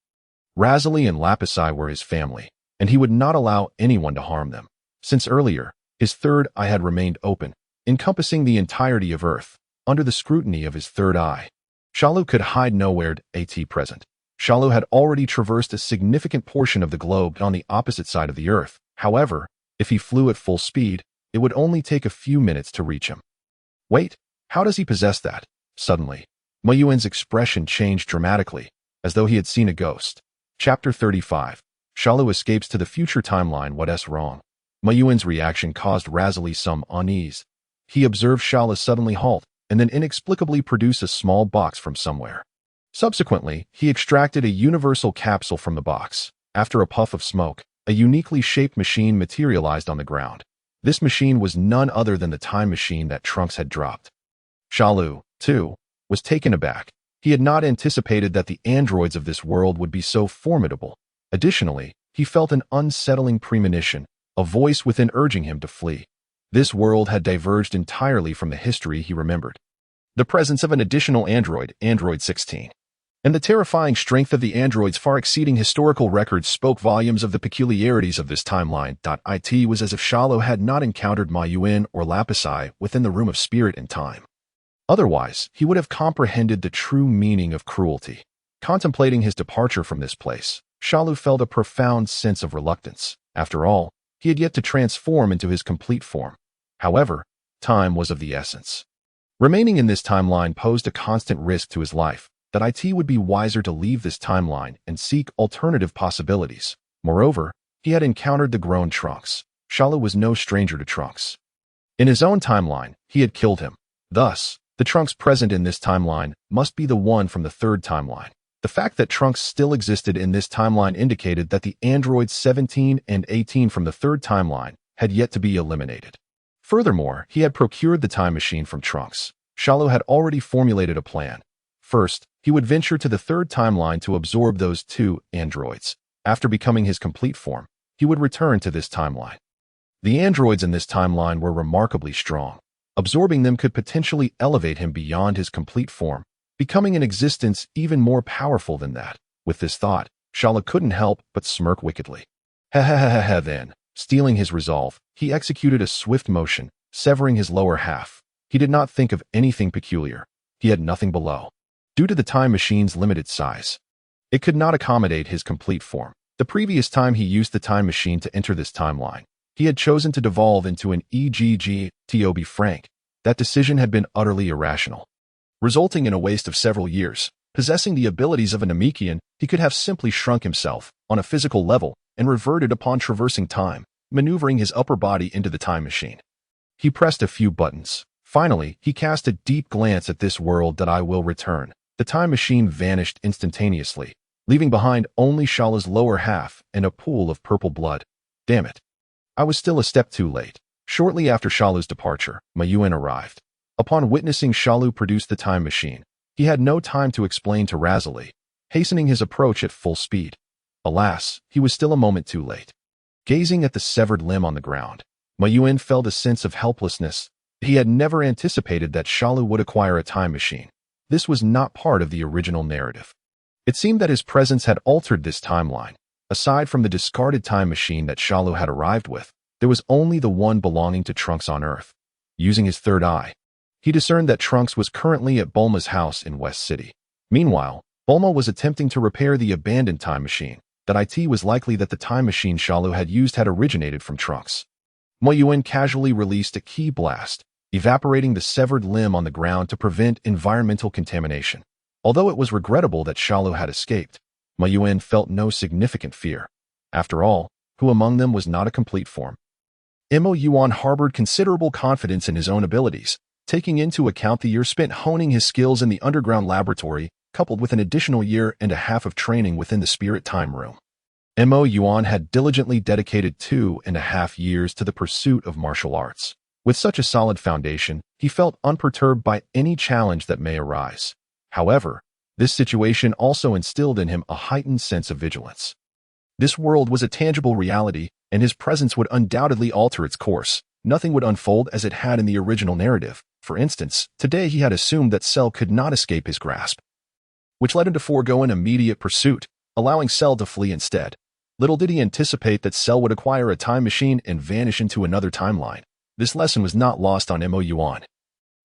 Razali and Lapisi were his family, and he would not allow anyone to harm them. Since earlier, his third eye had remained open, encompassing the entirety of Earth, under the scrutiny of his third eye. Shalu could hide nowhere at present. Shalu had already traversed a significant portion of the globe on the opposite side of the Earth. However, if he flew at full speed, it would only take a few minutes to reach him. Wait, how does he possess that? Suddenly, Moyuan's expression changed dramatically, as though he had seen a ghost. Chapter 35. Shalu escapes to the future timeline. What's wrong? Moyuan's reaction caused Razali some unease. He observed Shalu suddenly halt, and then inexplicably produce a small box from somewhere. Subsequently, he extracted a universal capsule from the box. After a puff of smoke, a uniquely shaped machine materialized on the ground. This machine was none other than the time machine that Trunks had dropped. Shalu, too, was taken aback. He had not anticipated that the androids of this world would be so formidable. Additionally, he felt an unsettling premonition, a voice within urging him to flee. This world had diverged entirely from the history he remembered. The presence of an additional android, Android 16, and the terrifying strength of the androids far exceeding historical records spoke volumes of the peculiarities of this timeline. It was as if Shalu had not encountered Moyuan or Lapisi within the room of spirit and time. Otherwise, he would have comprehended the true meaning of cruelty. Contemplating his departure from this place, Shalu felt a profound sense of reluctance. After all, he had yet to transform into his complete form. However, time was of the essence. Remaining in this timeline posed a constant risk to his life. That it would be wiser to leave this timeline and seek alternative possibilities. Moreover, he had encountered the grown Trunks. Shalu was no stranger to Trunks. In his own timeline, he had killed him. Thus, the Trunks present in this timeline must be the one from the third timeline. The fact that Trunks still existed in this timeline indicated that the androids 17 and 18 from the third timeline had yet to be eliminated. Furthermore, he had procured the time machine from Trunks. Shalu had already formulated a plan. First, he would venture to the third timeline to absorb those two androids. After becoming his complete form, he would return to this timeline. The androids in this timeline were remarkably strong. Absorbing them could potentially elevate him beyond his complete form, becoming an existence even more powerful than that. With this thought, Shalu couldn't help but smirk wickedly. Then, stealing his resolve, he executed a swift motion, severing his lower half. He did not think of anything peculiar. He had nothing below. Due to the time machine's limited size, it could not accommodate his complete form. The previous time he used the time machine to enter this timeline, he had chosen to devolve into an EGG. To be frank, that decision had been utterly irrational, resulting in a waste of several years. Possessing the abilities of a Namekian, he could have simply shrunk himself on a physical level and reverted upon traversing time, maneuvering his upper body into the time machine. He pressed a few buttons. Finally, he cast a deep glance at this world. That I will return. The time machine vanished instantaneously, leaving behind only Shalu's lower half and a pool of purple blood. Damn it. I was still a step too late. Shortly after Shalu's departure, Moyuan arrived. Upon witnessing Shalu produce the time machine, he had no time to explain to Razali, hastening his approach at full speed. Alas, he was still a moment too late. Gazing at the severed limb on the ground, Moyuan felt a sense of helplessness. He had never anticipated that Shalu would acquire a time machine. This was not part of the original narrative. It seemed that his presence had altered this timeline. Aside from the discarded time machine that Shalu had arrived with, there was only the one belonging to Trunks on Earth. Using his third eye, he discerned that Trunks was currently at Bulma's house in West City. Meanwhile, Bulma was attempting to repair the abandoned time machine. That it was likely that the time machine Shalu had used had originated from Trunks. Moyuan casually released a ki blast, evaporating the severed limb on the ground to prevent environmental contamination. Although it was regrettable that Shalu had escaped, Moyuan felt no significant fear. After all, who among them was not a complete form? Moyuan harbored considerable confidence in his own abilities, taking into account the year spent honing his skills in the underground laboratory, coupled with an additional year and a half of training within the spirit time room. Moyuan had diligently dedicated 2.5 years to the pursuit of martial arts. With such a solid foundation, he felt unperturbed by any challenge that may arise. However, this situation also instilled in him a heightened sense of vigilance. This world was a tangible reality, and his presence would undoubtedly alter its course. Nothing would unfold as it had in the original narrative. For instance, today he had assumed that Cell could not escape his grasp, which led him to forego an immediate pursuit, allowing Cell to flee instead. Little did he anticipate that Cell would acquire a time machine and vanish into another timeline. This lesson was not lost on Moyuan.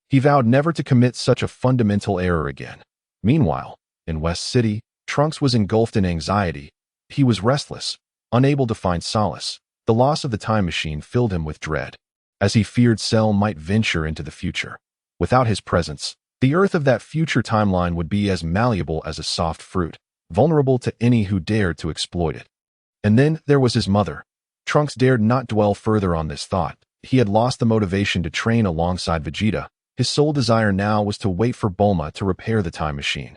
He vowed never to commit such a fundamental error again. Meanwhile, in West City, Trunks was engulfed in anxiety. He was restless, unable to find solace. The loss of the time machine filled him with dread, as he feared Cell might venture into the future. Without his presence, the Earth of that future timeline would be as malleable as a soft fruit, vulnerable to any who dared to exploit it. And then there was his mother. Trunks dared not dwell further on this thought. He had lost the motivation to train alongside Vegeta. His sole desire now was to wait for Bulma to repair the time machine,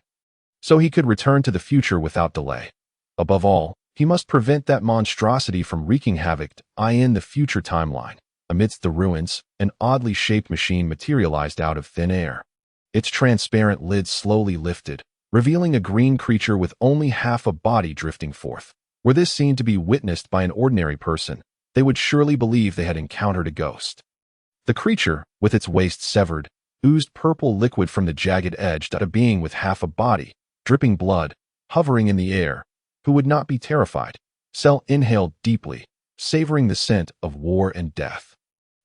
so he could return to the future without delay. Above all, he must prevent that monstrosity from wreaking havoc in the future timeline. Amidst the ruins, an oddly shaped machine materialized out of thin air. Its transparent lid slowly lifted, revealing a green creature with only half a body drifting forth. Were this scene to be witnessed by an ordinary person, they would surely believe they had encountered a ghost. The creature, with its waist severed, oozed purple liquid from the jagged edge of a being with half a body, dripping blood, hovering in the air. Who would not be terrified? Cell inhaled deeply, savoring the scent of war and death.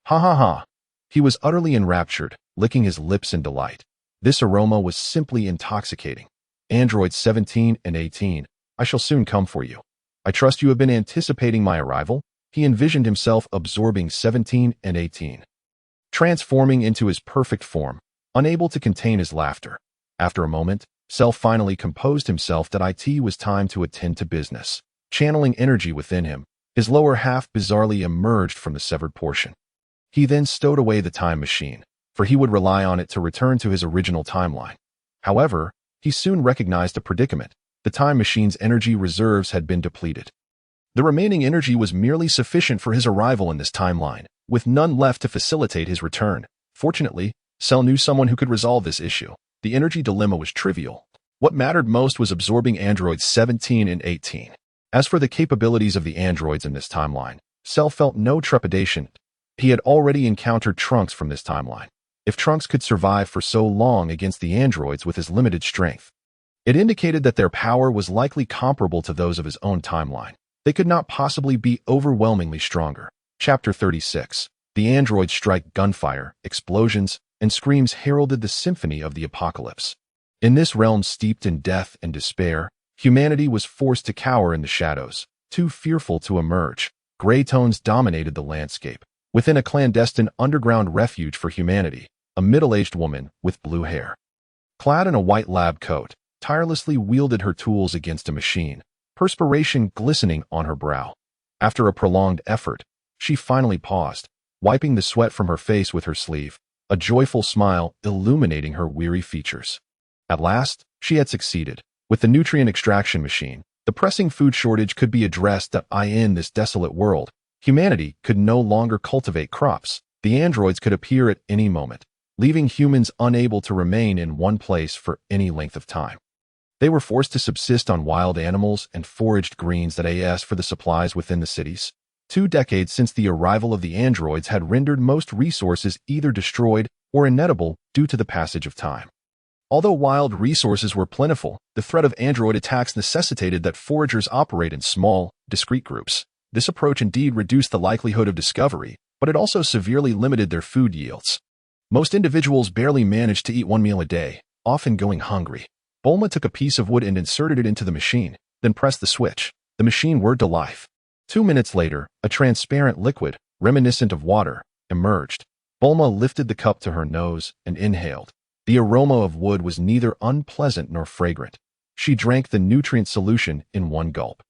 Ha ha ha! He was utterly enraptured, licking his lips in delight. This aroma was simply intoxicating. Androids 17 and 18, I shall soon come for you. I trust you have been anticipating my arrival. He envisioned himself absorbing 17 and 18, transforming into his perfect form, unable to contain his laughter. After a moment, Cell finally composed himself that it was time to attend to business. Channeling energy within him, his lower half bizarrely emerged from the severed portion. He then stowed away the time machine, for he would rely on it to return to his original timeline. However, he soon recognized a predicament. The time machine's energy reserves had been depleted. The remaining energy was merely sufficient for his arrival in this timeline, with none left to facilitate his return. Fortunately, Cell knew someone who could resolve this issue. The energy dilemma was trivial. What mattered most was absorbing androids 17 and 18. As for the capabilities of the androids in this timeline, Cell felt no trepidation. He had already encountered Trunks from this timeline. If Trunks could survive for so long against the androids with his limited strength, it indicated that their power was likely comparable to those of his own timeline. They could not possibly be overwhelmingly stronger. Chapter 36. The androids strike gunfire, explosions, and screams heralded the symphony of the apocalypse. In this realm steeped in death and despair, humanity was forced to cower in the shadows, too fearful to emerge. Gray tones dominated the landscape. Within a clandestine underground refuge for humanity, a middle-aged woman with blue hair, clad in a white lab coat, tirelessly wielded her tools against a machine, perspiration glistening on her brow. After a prolonged effort, she finally paused, wiping the sweat from her face with her sleeve, a joyful smile illuminating her weary features. At last, she had succeeded. With the nutrient extraction machine, the pressing food shortage could be addressed in this desolate world. Humanity could no longer cultivate crops. The androids could appear at any moment, leaving humans unable to remain in one place for any length of time. They were forced to subsist on wild animals and foraged greens for the supplies within the cities. 2 decades since the arrival of the androids had rendered most resources either destroyed or inedible due to the passage of time. Although wild resources were plentiful, the threat of android attacks necessitated that foragers operate in small, discrete groups. This approach indeed reduced the likelihood of discovery, but it also severely limited their food yields. Most individuals barely managed to eat 1 meal a day, often going hungry. Bulma took a piece of wood and inserted it into the machine, then pressed the switch. The machine whirred to life. 2 minutes later, a transparent liquid, reminiscent of water, emerged. Bulma lifted the cup to her nose and inhaled. The aroma of wood was neither unpleasant nor fragrant. She drank the nutrient solution in one gulp,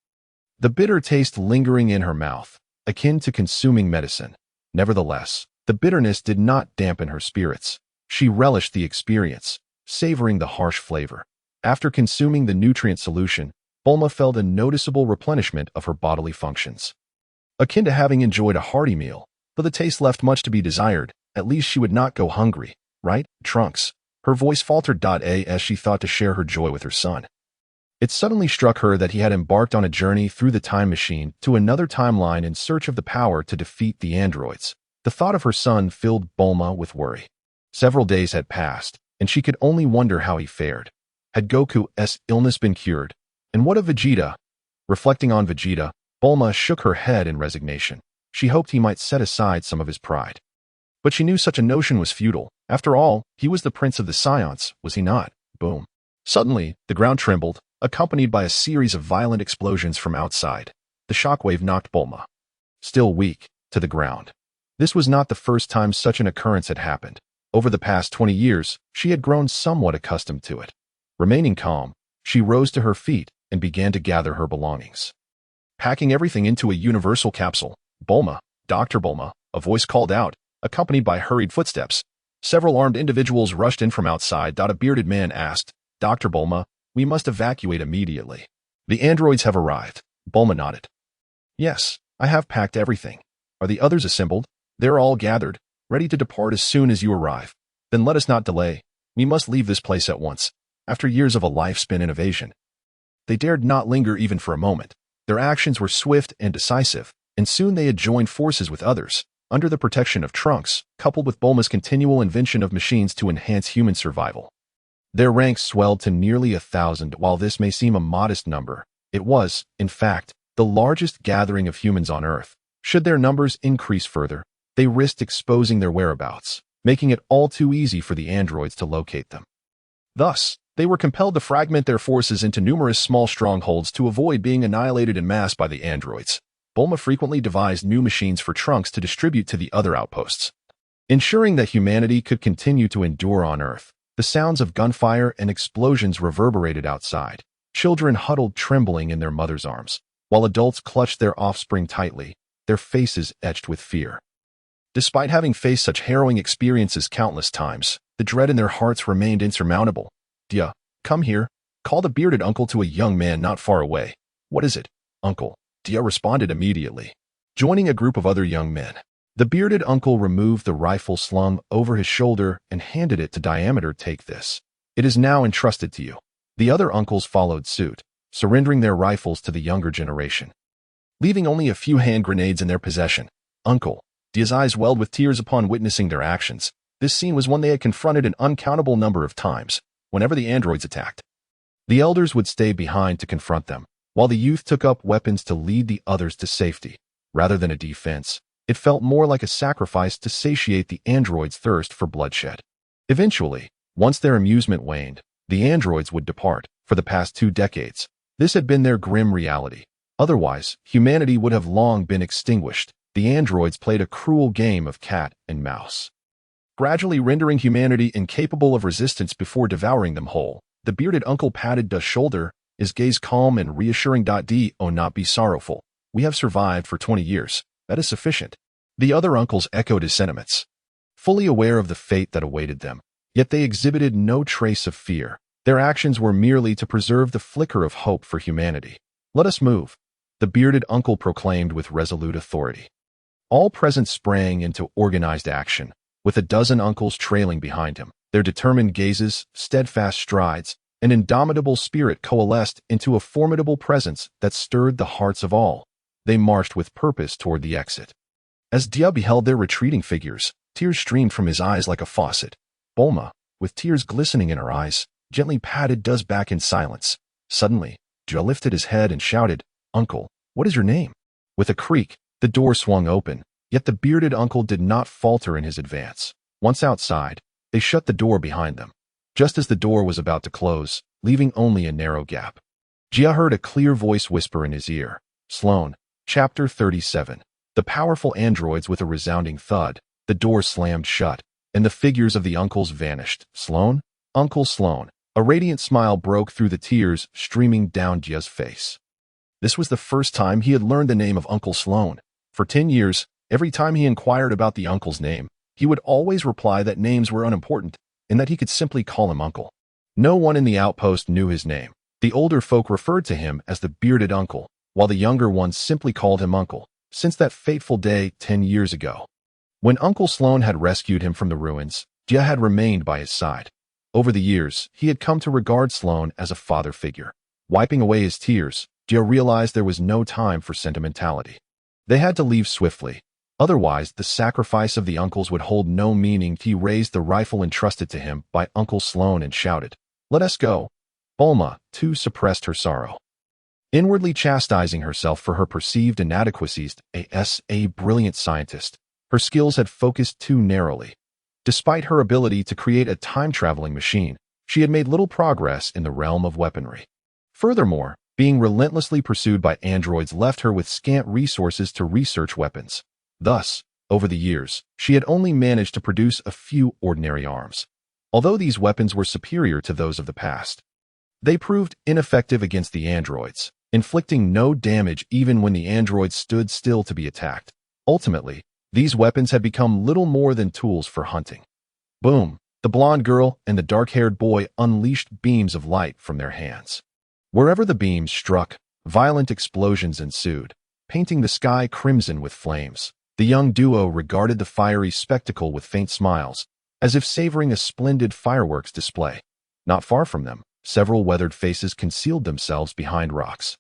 the bitter taste lingering in her mouth, akin to consuming medicine. Nevertheless, the bitterness did not dampen her spirits. She relished the experience, savoring the harsh flavor. After consuming the nutrient solution, Bulma felt a noticeable replenishment of her bodily functions. Akin to having enjoyed a hearty meal, though the taste left much to be desired, at least she would not go hungry, right, Trunks? Her voice faltered. As she thought to share her joy with her son. It suddenly struck her that he had embarked on a journey through the time machine to another timeline in search of the power to defeat the androids. The thought of her son filled Bulma with worry. Several days had passed, and she could only wonder how he fared. Had Goku's illness been cured? And what of Vegeta? Reflecting on Vegeta, Bulma shook her head in resignation. She hoped he might set aside some of his pride. But she knew such a notion was futile. After all, he was the prince of the Scions, was he not? Boom. Suddenly, the ground trembled, accompanied by a series of violent explosions from outside. The shockwave knocked Bulma, still weak, to the ground. This was not the first time such an occurrence had happened. Over the past 20 years, she had grown somewhat accustomed to it. Remaining calm, she rose to her feet and began to gather her belongings. Packing everything into a universal capsule, Bulma, Dr. Bulma, a voice called out, accompanied by hurried footsteps. Several armed individuals rushed in from outside. A bearded man asked, Dr. Bulma, we must evacuate immediately. The androids have arrived. Bulma nodded. Yes, I have packed everything. Are the others assembled? They're all gathered, ready to depart as soon as you arrive. Then let us not delay. We must leave this place at once. After years of a life spent in evasion, they dared not linger even for a moment. Their actions were swift and decisive, and soon they had joined forces with others, under the protection of Trunks, coupled with Bulma's continual invention of machines to enhance human survival. Their ranks swelled to nearly 1,000. While this may seem a modest number, it was, in fact, the largest gathering of humans on Earth. Should their numbers increase further, they risked exposing their whereabouts, making it all too easy for the androids to locate them. Thus, they were compelled to fragment their forces into numerous small strongholds to avoid being annihilated en masse by the androids. Bulma frequently devised new machines for Trunks to distribute to the other outposts, ensuring that humanity could continue to endure on Earth. The sounds of gunfire and explosions reverberated outside. Children huddled trembling in their mother's arms, while adults clutched their offspring tightly, their faces etched with fear. Despite having faced such harrowing experiences countless times, the dread in their hearts remained insurmountable. Dia, come here, called a bearded uncle to a young man not far away. What is it, uncle? Dia responded immediately, joining a group of other young men. The bearded uncle removed the rifle slung over his shoulder and handed it to Diameter. Take this. It is now entrusted to you. The other uncles followed suit, surrendering their rifles to the younger generation, leaving only a few hand grenades in their possession. Uncle, Dia's eyes welled with tears upon witnessing their actions. This scene was one they had confronted an uncountable number of times. Whenever the androids attacked, the elders would stay behind to confront them, while the youth took up weapons to lead the others to safety. Rather than a defense, it felt more like a sacrifice to satiate the androids' thirst for bloodshed. Eventually, once their amusement waned, the androids would depart. For the past 2 decades, this had been their grim reality. Otherwise, humanity would have long been extinguished. The androids played a cruel game of cat and mouse, gradually rendering humanity incapable of resistance before devouring them whole. The bearded uncle patted Da's shoulder, his gaze calm and reassuring. Do not be sorrowful. We have survived for 20 years. That is sufficient. The other uncles echoed his sentiments, fully aware of the fate that awaited them. Yet they exhibited no trace of fear. Their actions were merely to preserve the flicker of hope for humanity. Let us move, the bearded uncle proclaimed with resolute authority. All present sprang into organized action, with a dozen uncles trailing behind him. Their determined gazes, steadfast strides, and indomitable spirit coalesced into a formidable presence that stirred the hearts of all. They marched with purpose toward the exit. As Dia beheld their retreating figures, tears streamed from his eyes like a faucet. Bulma, with tears glistening in her eyes, gently patted Da's back in silence. Suddenly, Dia lifted his head and shouted, Uncle, what is your name? With a creak, the door swung open, yet the bearded uncle did not falter in his advance. Once outside, they shut the door behind them, just as the door was about to close, leaving only a narrow gap. Dia heard a clear voice whisper in his ear, Sloan, Chapter 37. The powerful androids with a resounding thud, the door slammed shut, and the figures of the uncles vanished. Sloan? Uncle Sloan. A radiant smile broke through the tears streaming down Dia's face. This was the first time he had learned the name of Uncle Sloan. For 10 years, every time he inquired about the uncle's name, he would always reply that names were unimportant and that he could simply call him Uncle. No one in the outpost knew his name, The older folk referred to him as the bearded uncle, while the younger ones simply called him Uncle, since that fateful day 10 years ago. When Uncle Sloan had rescued him from the ruins, Dia had remained by his side. Over the years, he had come to regard Sloan as a father figure. Wiping away his tears, Dia realized there was no time for sentimentality. They had to leave swiftly. Otherwise, the sacrifice of the uncles would hold no meaning. He raised the rifle entrusted to him by Uncle Sloan and shouted, "Let us go." Bulma, too, suppressed her sorrow. Inwardly chastising herself for her perceived inadequacies, a brilliant scientist, her skills had focused too narrowly. Despite her ability to create a time-traveling machine, she had made little progress in the realm of weaponry. Furthermore, being relentlessly pursued by androids left her with scant resources to research weapons. Thus, over the years, she had only managed to produce a few ordinary arms. Although these weapons were superior to those of the past, they proved ineffective against the androids, inflicting no damage even when the androids stood still to be attacked. Ultimately, these weapons had become little more than tools for hunting. Boom! The blonde girl and the dark-haired boy unleashed beams of light from their hands. Wherever the beams struck, violent explosions ensued, painting the sky crimson with flames. The young duo regarded the fiery spectacle with faint smiles, as if savoring a splendid fireworks display. Not far from them, several weathered faces concealed themselves behind rocks,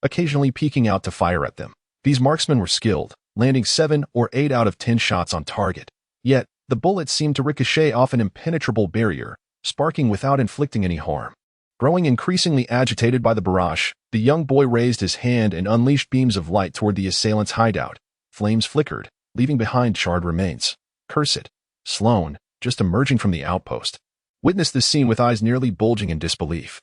occasionally peeking out to fire at them. These marksmen were skilled, landing 7 or 8 out of 10 shots on target. Yet, the bullets seemed to ricochet off an impenetrable barrier, sparking without inflicting any harm. Growing increasingly agitated by the barrage, the young boy raised his hand and unleashed beams of light toward the assailant's hideout. Flames flickered, leaving behind charred remains. Cursed! Sloan, just emerging from the outpost, witnessed this scene with eyes nearly bulging in disbelief.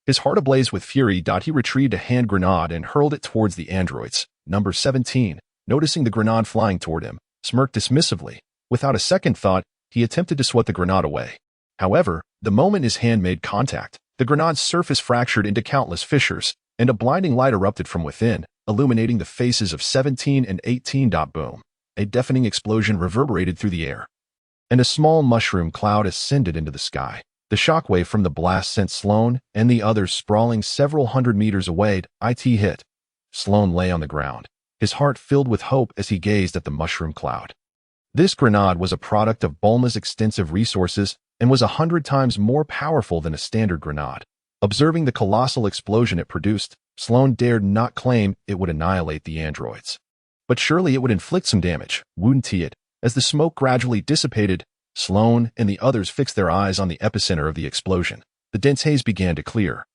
His heart ablaze with fury, he retrieved a hand grenade and hurled it towards the androids. Number 17, noticing the grenade flying toward him, smirked dismissively. Without a second thought, he attempted to swat the grenade away. However, the moment his hand made contact, the grenade's surface fractured into countless fissures, and a blinding light erupted from within, illuminating the faces of 17 and 18. Boom! A deafening explosion reverberated through the air, and a small mushroom cloud ascended into the sky. The shockwave from the blast sent Sloan and the others sprawling several hundred meters away. It hit. Sloan lay on the ground, his heart filled with hope as he gazed at the mushroom cloud. This grenade was a product of Bulma's extensive resources and was 100 times more powerful than a standard grenade. Observing the colossal explosion it produced, Sloan dared not claim it would annihilate the androids. But surely it would inflict some damage, wouldn't it? As the smoke gradually dissipated, Sloan and the others fixed their eyes on the epicenter of the explosion. The dense haze began to clear,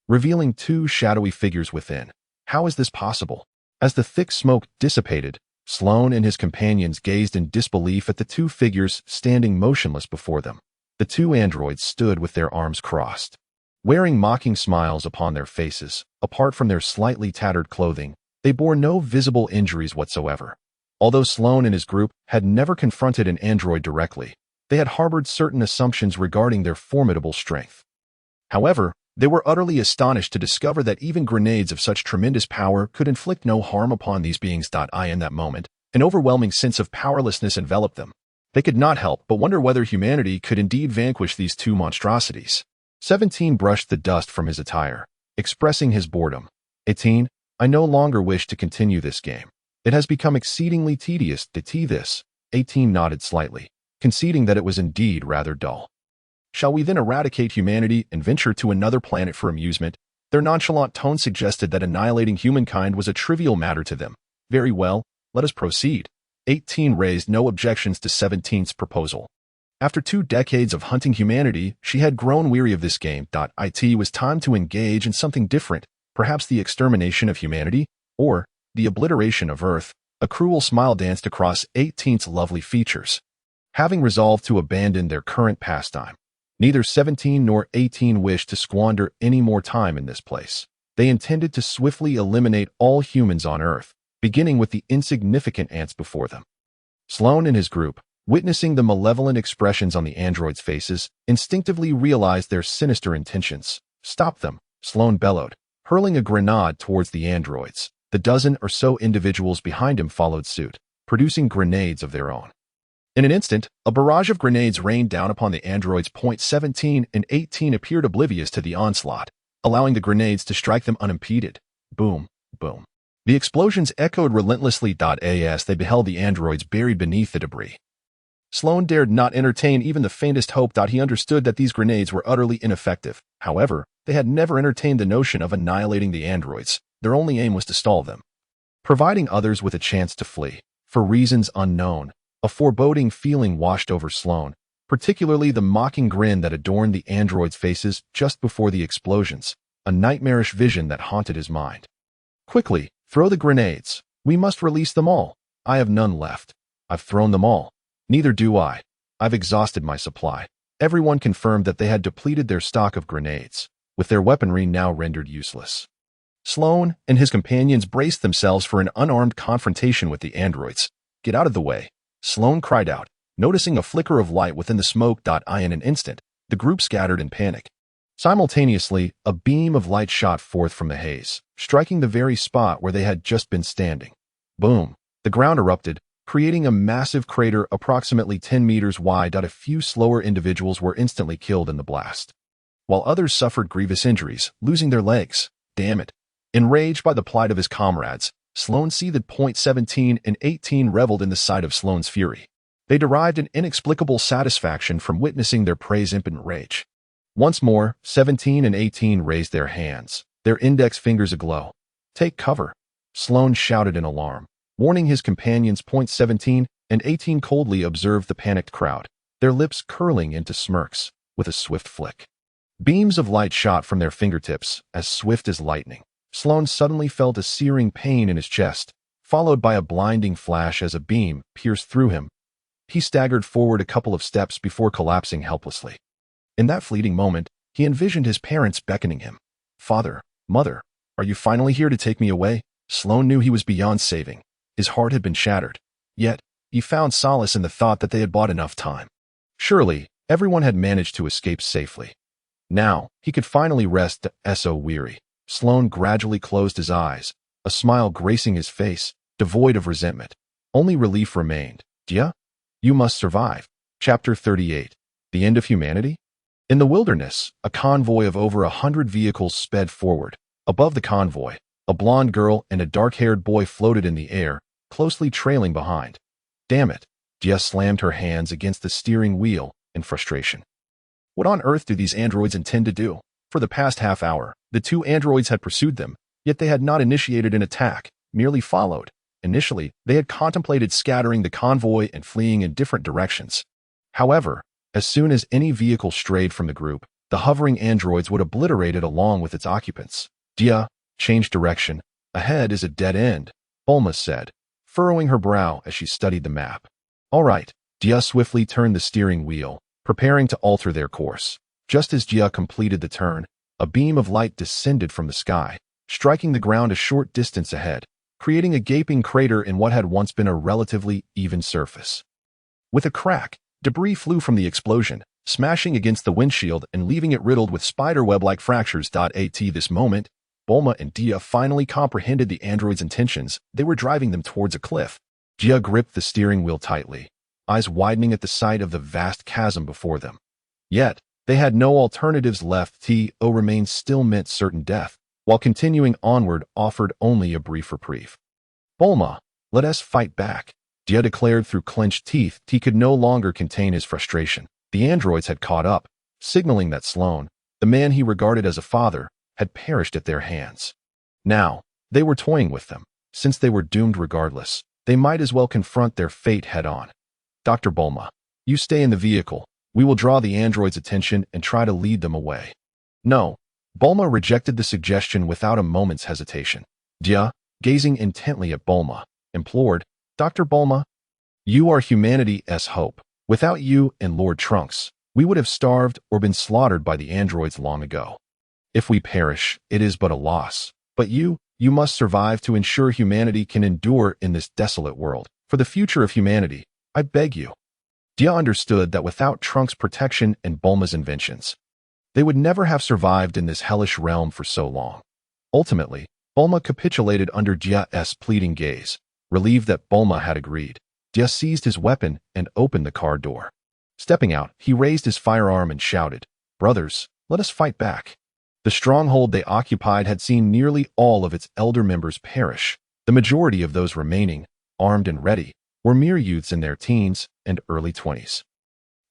revealing 2 shadowy figures within. How is this possible? As the thick smoke dissipated, Sloan and his companions gazed in disbelief at the 2 figures standing motionless before them. The 2 androids stood with their arms crossed, wearing mocking smiles upon their faces. Apart from their slightly tattered clothing, they bore no visible injuries whatsoever. Although Sloan and his group had never confronted an android directly, they had harbored certain assumptions regarding their formidable strength. However, they were utterly astonished to discover that even grenades of such tremendous power could inflict no harm upon these beings. In that moment, an overwhelming sense of powerlessness enveloped them. They could not help but wonder whether humanity could indeed vanquish these 2 monstrosities. 17 brushed the dust from his attire, expressing his boredom. 18, I no longer wish to continue this game. It has become exceedingly tedious to tee this. 18 nodded slightly, conceding that it was indeed rather dull. Shall we then eradicate humanity and venture to another planet for amusement? Their nonchalant tone suggested that annihilating humankind was a trivial matter to them. Very well, let us proceed. 18 raised no objections to 17's proposal. After 2 decades of hunting humanity, she had grown weary of this game. It was time to engage in something different, perhaps the extermination of humanity, or the obliteration of Earth. A cruel smile danced across 18's lovely features. Having resolved to abandon their current pastime, neither 17 nor 18 wished to squander any more time in this place. They intended to swiftly eliminate all humans on Earth, beginning with the insignificant ants before them. Sloan and his group, witnessing the malevolent expressions on the androids' faces, instinctively realized their sinister intentions. Stop them, Sloan bellowed, hurling a grenade towards the androids. The dozen or so individuals behind him followed suit, producing grenades of their own. In an instant, a barrage of grenades rained down upon the androids. 17 and 18 appeared oblivious to the onslaught. allowing the grenades to strike them unimpeded. Boom, boom. The explosions echoed relentlessly. As they beheld the androids buried beneath the debris. Sloan dared not entertain even the faintest hope. He understood that these grenades were utterly ineffective. However, they had never entertained the notion of annihilating the androids. Their only aim was to stall them, providing others with a chance to flee. For reasons unknown, a foreboding feeling washed over Sloan, particularly the mocking grin that adorned the androids' faces just before the explosions, a nightmarish vision that haunted his mind. Quickly, throw the grenades. We must release them all. I have none left. I've thrown them all. Neither do I. I've exhausted my supply. Everyone confirmed that they had depleted their stock of grenades, with their weaponry now rendered useless. Sloan and his companions braced themselves for an unarmed confrontation with the androids. Get out of the way, Sloan cried out, noticing a flicker of light within the smoke. In an instant, the group scattered in panic. Simultaneously, a beam of light shot forth from the haze, striking the very spot where they had just been standing. Boom! The ground erupted, creating a massive crater approximately 10 meters wide. A few slower individuals were instantly killed in the blast, while others suffered grievous injuries, losing their legs. Damn it! Enraged by the plight of his comrades, Sloan seethed. 17 and 18 reveled in the sight of Sloan's fury. They derived an inexplicable satisfaction from witnessing their prey's impotent rage. Once more, 17 and 18 raised their hands, their index fingers aglow. Take cover, Sloan shouted in alarm, warning his companions. 17 and 18 coldly observed the panicked crowd, their lips curling into smirks, with a swift flick. Beams of light shot from their fingertips, as swift as lightning. Sloan suddenly felt a searing pain in his chest, followed by a blinding flash as a beam pierced through him. He staggered forward a couple of steps before collapsing helplessly. In that fleeting moment, he envisioned his parents beckoning him. Father, mother, are you finally here to take me away? Sloan knew he was beyond saving. His heart had been shattered. Yet, he found solace in the thought that they had bought enough time. Surely, everyone had managed to escape safely. Now, he could finally rest. So weary. Sloan gradually closed his eyes, a smile gracing his face, devoid of resentment. Only relief remained. Dia? You must survive. Chapter 38. The End of Humanity? In the wilderness, a convoy of over 100 vehicles sped forward. Above the convoy, a blonde girl and a dark-haired boy floated in the air, closely trailing behind. Damn it! Dia slammed her hands against the steering wheel in frustration. What on earth do these androids intend to do? For the past half hour, the two androids had pursued them, yet they had not initiated an attack, merely followed. Initially, they had contemplated scattering the convoy and fleeing in different directions. However, as soon as any vehicle strayed from the group, the hovering androids would obliterate it along with its occupants. Dia, change direction. Ahead is a dead end, Bulma said, furrowing her brow as she studied the map. All right, Dia swiftly turned the steering wheel, preparing to alter their course. Just as Dia completed the turn, a beam of light descended from the sky, striking the ground a short distance ahead, creating a gaping crater in what had once been a relatively even surface. With a crack, debris flew from the explosion, smashing against the windshield and leaving it riddled with spiderweb-like fractures. At this moment, Bulma and Dia finally comprehended the androids' intentions. They were driving them towards a cliff. Dia gripped the steering wheel tightly, eyes widening at the sight of the vast chasm before them. Yet, they had no alternatives left. To remain still meant certain death, while continuing onward offered only a brief reprieve. Bulma, let us fight back, Dia declared through clenched teeth. He could no longer contain his frustration. The androids had caught up, signaling that Sloan, the man he regarded as a father, had perished at their hands. Now, they were toying with them. Since they were doomed regardless, they might as well confront their fate head-on. Dr. Bulma, you stay in the vehicle. We will draw the androids' attention and try to lead them away. No. Bulma rejected the suggestion without a moment's hesitation. Dia, gazing intently at Bulma, implored, Dr. Bulma, you are humanity's hope. Without you and Lord Trunks, we would have starved or been slaughtered by the androids long ago. If we perish, it is but a loss. But you must survive to ensure humanity can endure in this desolate world. For the future of humanity, I beg you. Dia understood that without Trunks' protection and Bulma's inventions, they would never have survived in this hellish realm for so long. Ultimately, Bulma capitulated under Dia's pleading gaze. Relieved that Bulma had agreed, Dia seized his weapon and opened the car door. Stepping out, he raised his firearm and shouted, Brothers, let us fight back. The stronghold they occupied had seen nearly all of its elder members perish. The majority of those remaining, armed and ready, were mere youths in their teens and early 20s.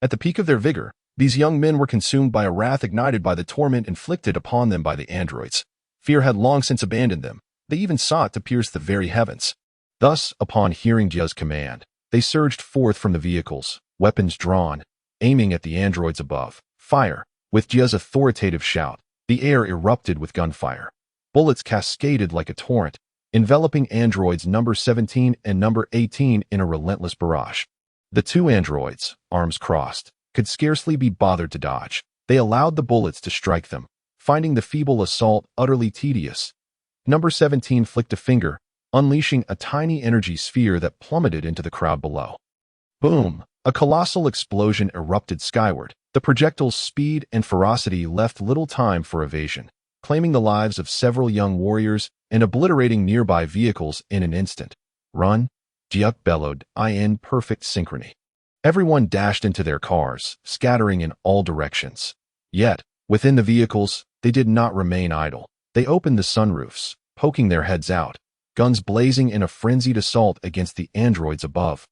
At the peak of their vigor, these young men were consumed by a wrath ignited by the torment inflicted upon them by the androids. Fear had long since abandoned them. They even sought to pierce the very heavens. Thus, upon hearing Jia's command, they surged forth from the vehicles, weapons drawn, aiming at the androids above. Fire! With Jia's authoritative shout, the air erupted with gunfire. Bullets cascaded like a torrent, enveloping androids number 17 and number 18 in a relentless barrage. The two androids, arms crossed, could scarcely be bothered to dodge. They allowed the bullets to strike them, finding the feeble assault utterly tedious. Number 17 flicked a finger, unleashing a tiny energy sphere that plummeted into the crowd below. Boom! A colossal explosion erupted skyward. The projectile's speed and ferocity left little time for evasion, claiming the lives of several young warriors and obliterating nearby vehicles in an instant. Run! Jiuk bellowed, in perfect synchrony. Everyone dashed into their cars, scattering in all directions. Yet, within the vehicles, they did not remain idle. They opened the sunroofs, poking their heads out, guns blazing in a frenzied assault against the androids above.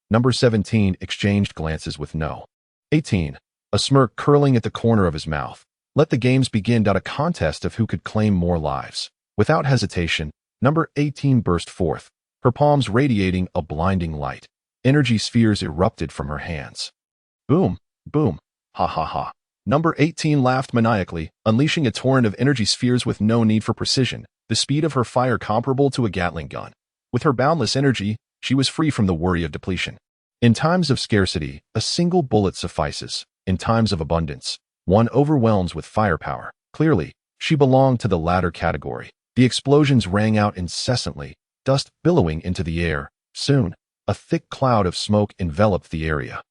Number 17 exchanged glances with No. 18, a smirk curling at the corner of his mouth. Let the games begin. A contest of who could claim more lives. Without hesitation, number 18 burst forth, her palms radiating a blinding light. Energy spheres erupted from her hands. Boom! Boom! Ha ha ha! Number 18 laughed maniacally, unleashing a torrent of energy spheres with no need for precision, the speed of her fire comparable to a Gatling gun. With her boundless energy, she was free from the worry of depletion. In times of scarcity, a single bullet suffices. In times of abundance, one overwhelms with firepower. Clearly, she belonged to the latter category. The explosions rang out incessantly, dust billowing into the air. Soon, a thick cloud of smoke enveloped the area,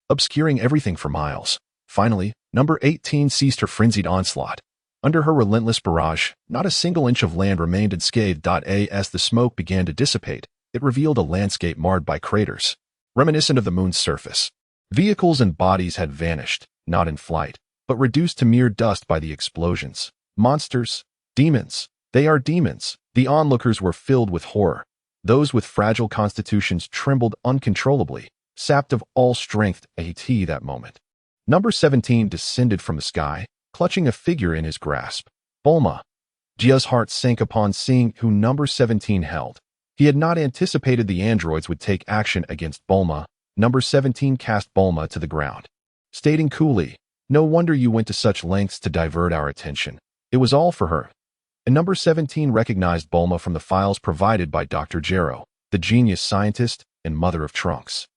obscuring everything for miles. Finally, number 18 ceased her frenzied onslaught. Under her relentless barrage, not a single inch of land remained unscathed. As the smoke began to dissipate, it revealed a landscape marred by craters, reminiscent of the moon's surface. Vehicles and bodies had vanished, not in flight, but reduced to mere dust by the explosions. Monsters, demons, they are demons. The onlookers were filled with horror. Those with fragile constitutions trembled uncontrollably, sapped of all strength at that moment. Number 17 descended from the sky, clutching a figure in his grasp. Bulma. Jia's heart sank upon seeing who number 17 held. He had not anticipated the androids would take action against Bulma. Number 17 cast Bulma to the ground, stating coolly, "No wonder you went to such lengths to divert our attention. It was all for her." And number 17 recognized Bulma from the files provided by Dr. Gero, the genius scientist and mother of Trunks,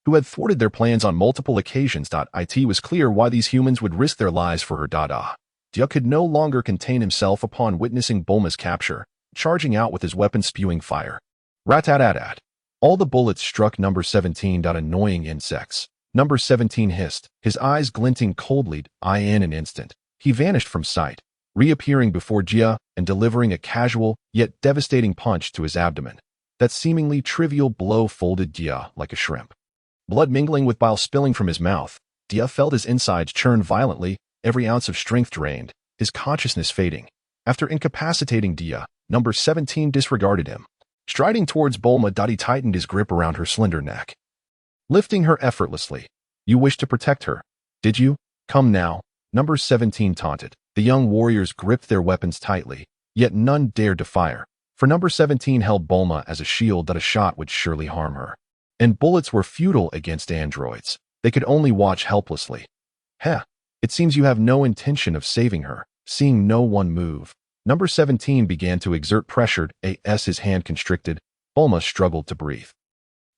who had thwarted their plans on multiple occasions. It was clear why these humans would risk their lives for her. Jia could no longer contain himself upon witnessing Bulma's capture, charging out with his weapon spewing fire. Rat-tat-tat-tat. All the bullets struck number 17. Annoying insects. Number 17 hissed, his eyes glinting coldly. In an instant, he vanished from sight, reappearing before Jia and delivering a casual yet devastating punch to his abdomen. That seemingly trivial blow folded Jia like a shrimp. Blood mingling with bile spilling from his mouth, Jia felt his insides churn violently, every ounce of strength drained, his consciousness fading. After incapacitating Jia, number 17 disregarded him. Striding towards Bulma, he tightened his grip around her slender neck, lifting her effortlessly. "You wish to protect her, did you? Come now," number 17 taunted. The young warriors gripped their weapons tightly, yet none dared to fire, for number 17 held Bulma as a shield that a shot would surely harm her. And bullets were futile against androids. They could only watch helplessly. "Heh, it seems you have no intention of saving her." Seeing no one move, number 17 began to exert pressure. As his hand constricted, Bulma struggled to breathe,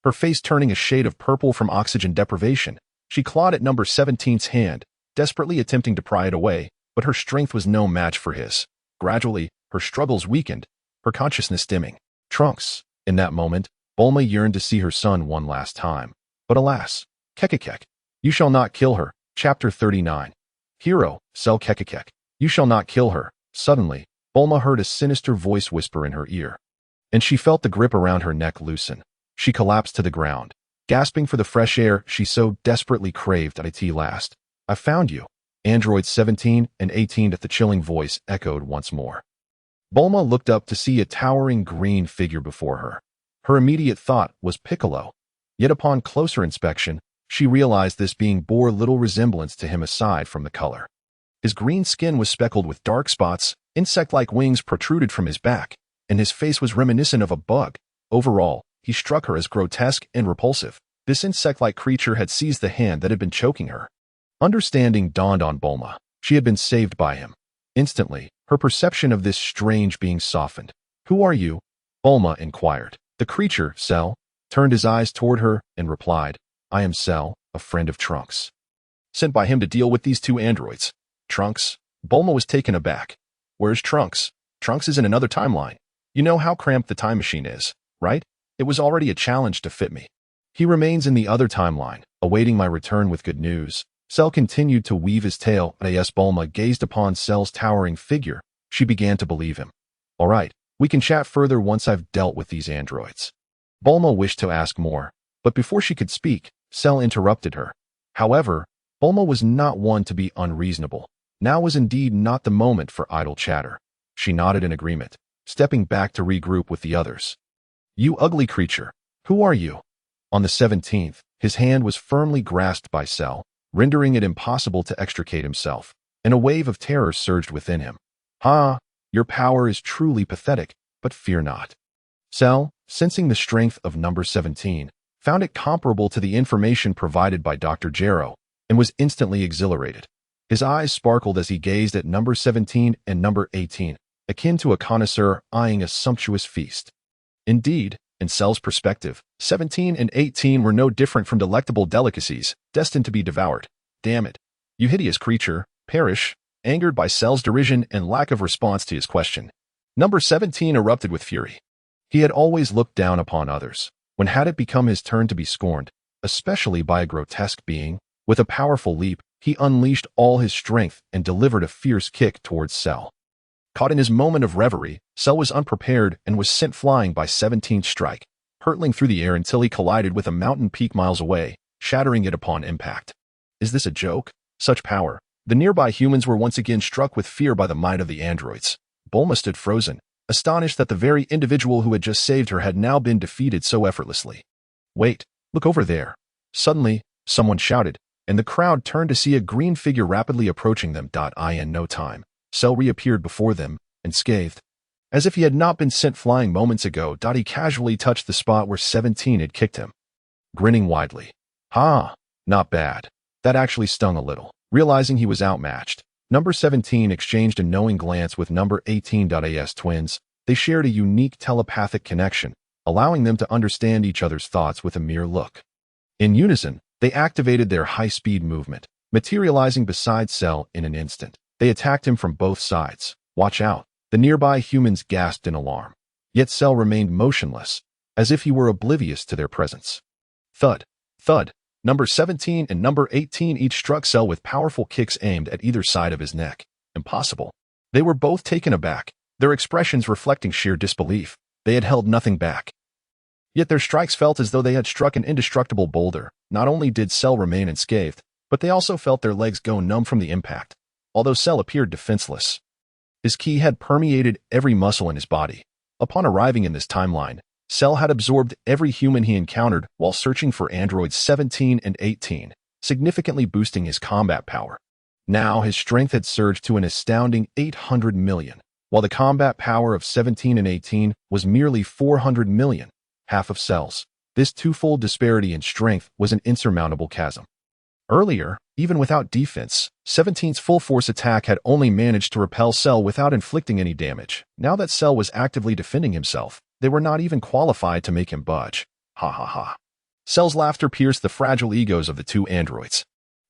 her face turning a shade of purple from oxygen deprivation. She clawed at number 17's hand, desperately attempting to pry it away, but her strength was no match for his. Gradually, her struggles weakened, her consciousness dimming. Trunks. In that moment, Bulma yearned to see her son one last time. But alas, Kekekek, you shall not kill her. Chapter 39. Hero, Sel Kekekek, you shall not kill her. Suddenly, Bulma heard a sinister voice whisper in her ear, and she felt the grip around her neck loosen. She collapsed to the ground, gasping for the fresh air she so desperately craved. At last, I found you. Androids 17 and 18 the chilling voice echoed once more. Bulma looked up to see a towering green figure before her. Her immediate thought was Piccolo, yet upon closer inspection, she realized this being bore little resemblance to him aside from the color. His green skin was speckled with dark spots, insect-like wings protruded from his back, and his face was reminiscent of a bug. Overall, he struck her as grotesque and repulsive. This insect-like creature had seized the hand that had been choking her. Understanding dawned on Bulma. She had been saved by him. Instantly, her perception of this strange being softened. "Who are you?" Bulma inquired. The creature, Cell, turned his eyes toward her and replied, "I am Cell, a friend of Trunks. Sent by him to deal with these two androids." Trunks? Bulma was taken aback. "Where's Trunks? Trunks is in another timeline. You know how cramped the time machine is, right? It was already a challenge to fit me. He remains in the other timeline, awaiting my return with good news." Cell continued to weave his tale. As Bulma gazed upon Cell's towering figure, she began to believe him. "All right, we can chat further once I've dealt with these androids." Bulma wished to ask more, but before she could speak, Cell interrupted her. However, Bulma was not one to be unreasonable. Now was indeed not the moment for idle chatter. She nodded in agreement, stepping back to regroup with the others. "You ugly creature, who are you?" On the 17th, his hand was firmly grasped by Cell, rendering it impossible to extricate himself, and a wave of terror surged within him. "Ha! Your power is truly pathetic, but fear not." Cell, sensing the strength of number 17, found it comparable to the information provided by Dr. Gero, and was instantly exhilarated. His eyes sparkled as he gazed at number 17 and number 18, akin to a connoisseur eyeing a sumptuous feast. Indeed, in Cell's perspective, 17 and 18 were no different from delectable delicacies, destined to be devoured. "Damn it, you hideous creature, perish," angered by Cell's derision and lack of response to his question. Number 17 erupted with fury. He had always looked down upon others. When had it become his turn to be scorned, especially by a grotesque being? With a powerful leap, he unleashed all his strength and delivered a fierce kick towards Cell. Caught in his moment of reverie, Cell was unprepared and was sent flying by 17's strike, hurtling through the air until he collided with a mountain peak miles away, shattering it upon impact. Is this a joke? Such power. The nearby humans were once again struck with fear by the might of the androids. Bulma stood frozen, astonished that the very individual who had just saved her had now been defeated so effortlessly. "Wait, look over there." Suddenly, someone shouted, and the crowd turned to see a green figure rapidly approaching them. In no time, Cell reappeared before them, and scathed. As if he had not been sent flying moments ago, he casually touched the spot where 17 had kicked him. Grinning widely. "Ha! Not bad." That actually stung a little. Realizing he was outmatched, number 17 exchanged a knowing glance with number 18. As twins, they shared a unique telepathic connection, allowing them to understand each other's thoughts with a mere look. In unison, they activated their high-speed movement, materializing beside Cell in an instant. They attacked him from both sides. "Watch out." The nearby humans gasped in alarm. Yet Cell remained motionless, as if he were oblivious to their presence. Thud, thud. Number 17 and number 18 each struck Cell with powerful kicks aimed at either side of his neck. Impossible. They were both taken aback, their expressions reflecting sheer disbelief. They had held nothing back. Yet their strikes felt as though they had struck an indestructible boulder. Not only did Cell remain unscathed, but they also felt their legs go numb from the impact, although Cell appeared defenseless. His ki had permeated every muscle in his body. Upon arriving in this timeline, Cell had absorbed every human he encountered while searching for androids 17 and 18, significantly boosting his combat power. Now his strength had surged to an astounding 800 million, while the combat power of 17 and 18 was merely 400 million, half of Cell's. This twofold disparity in strength was an insurmountable chasm. Earlier, even without defense, 17's full-force attack had only managed to repel Cell without inflicting any damage. Now that Cell was actively defending himself, they were not even qualified to make him budge. Ha ha ha. Cell's laughter pierced the fragile egos of the two androids.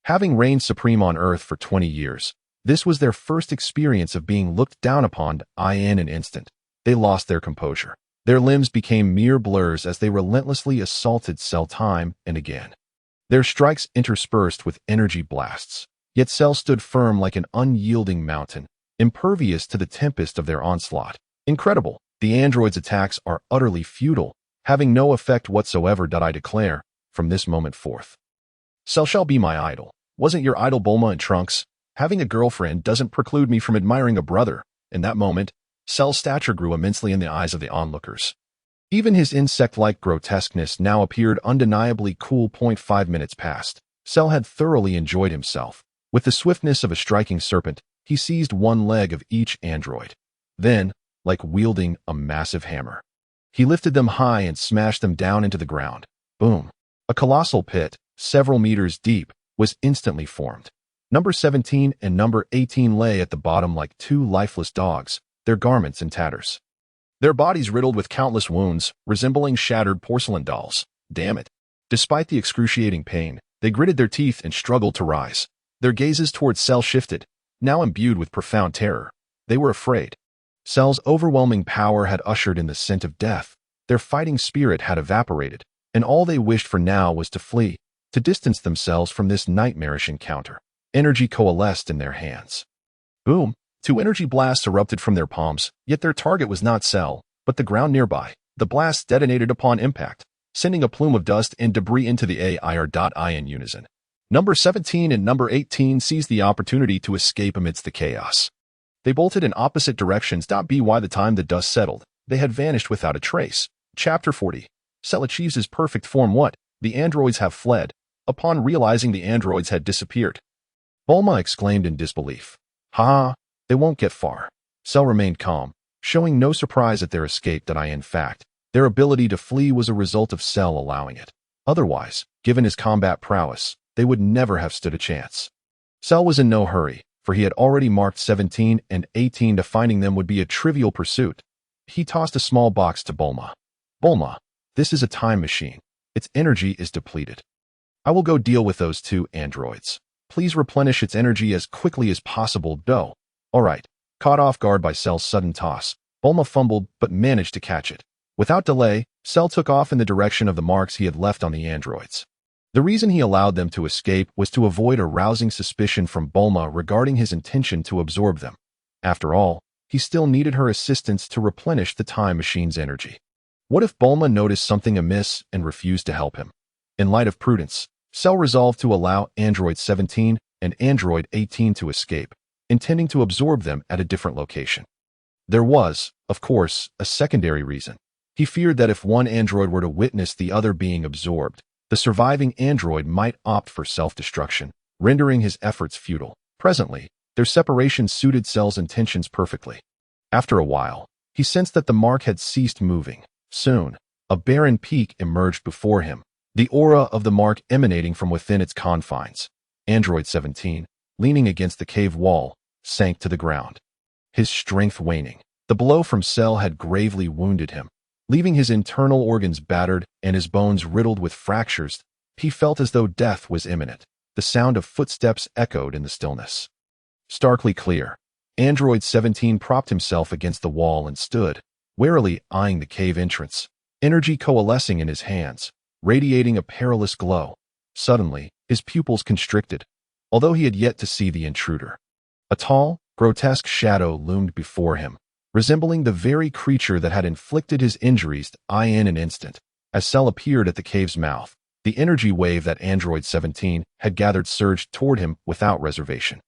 Having reigned supreme on Earth for 20 years, this was their first experience of being looked down upon. In an instant, they lost their composure. Their limbs became mere blurs as they relentlessly assaulted Cell time and again. Their strikes interspersed with energy blasts, yet Cell stood firm like an unyielding mountain, impervious to the tempest of their onslaught. Incredible, the androids' attacks are utterly futile, having no effect whatsoever. I declare, from this moment forth, Cell shall be my idol. Wasn't your idol Bulma and Trunks? Having a girlfriend doesn't preclude me from admiring a brother. In that moment, Cell's stature grew immensely in the eyes of the onlookers. Even his insect-like grotesqueness now appeared undeniably cool. 5 minutes passed. Cell had thoroughly enjoyed himself. With the swiftness of a striking serpent, he seized one leg of each android. Then, like wielding a massive hammer, he lifted them high and smashed them down into the ground. Boom! A colossal pit, several meters deep, was instantly formed. Number 17 and number 18 lay at the bottom like two lifeless dogs, their garments in tatters. Their bodies riddled with countless wounds, resembling shattered porcelain dolls. Damn it! Despite the excruciating pain, they gritted their teeth and struggled to rise. Their gazes toward Cell shifted, now imbued with profound terror. They were afraid. Cell's overwhelming power had ushered in the scent of death. Their fighting spirit had evaporated, and all they wished for now was to flee, to distance themselves from this nightmarish encounter. Energy coalesced in their hands. Boom! 2 energy blasts erupted from their palms, yet their target was not Cell, but the ground nearby. The blasts detonated upon impact, sending a plume of dust and debris into the air. In unison. Number 17 and number 18 seized the opportunity to escape amidst the chaos. They bolted in opposite directions. By the time the dust settled, they had vanished without a trace. Chapter 40. Cell achieves his perfect form. What? The androids have fled. Upon realizing the androids had disappeared, Bulma exclaimed in disbelief. Ha! They won't get far. Cell remained calm, showing no surprise at their escape. In fact, their ability to flee was a result of Cell allowing it. Otherwise, given his combat prowess, they would never have stood a chance. Cell was in no hurry, for he had already marked 17 and 18. Finding them would be a trivial pursuit. He tossed a small box to Bulma. Bulma, this is a time machine. Its energy is depleted. I will go deal with those 2 androids. Please replenish its energy as quickly as possible. Go. All right. Caught off guard by Cell's sudden toss, Bulma fumbled but managed to catch it. Without delay, Cell took off in the direction of the marks he had left on the androids. The reason he allowed them to escape was to avoid arousing suspicion from Bulma regarding his intention to absorb them. After all, he still needed her assistance to replenish the time machine's energy. What if Bulma noticed something amiss and refused to help him? In light of prudence, Cell resolved to allow Android 17 and Android 18 to escape, intending to absorb them at a different location. There was, of course, a secondary reason. He feared that if one android were to witness the other being absorbed, the surviving android might opt for self-destruction, rendering his efforts futile. Presently, their separation suited Cell's intentions perfectly. After a while, he sensed that the mark had ceased moving. Soon, a barren peak emerged before him, the aura of the mark emanating from within its confines. Android 17, leaning against the cave wall, sank to the ground, his strength waning. The blow from Cell had gravely wounded him, leaving his internal organs battered and his bones riddled with fractures. He felt as though death was imminent. The sound of footsteps echoed in the stillness. Starkly clear, Android 17 propped himself against the wall and stood, warily eyeing the cave entrance, energy coalescing in his hands, radiating a perilous glow. Suddenly, his pupils constricted, although he had yet to see the intruder. A tall, grotesque shadow loomed before him, resembling the very creature that had inflicted his injuries. In an instant, as Cell appeared at the cave's mouth, the energy wave that Android 17 had gathered surged toward him without reservation.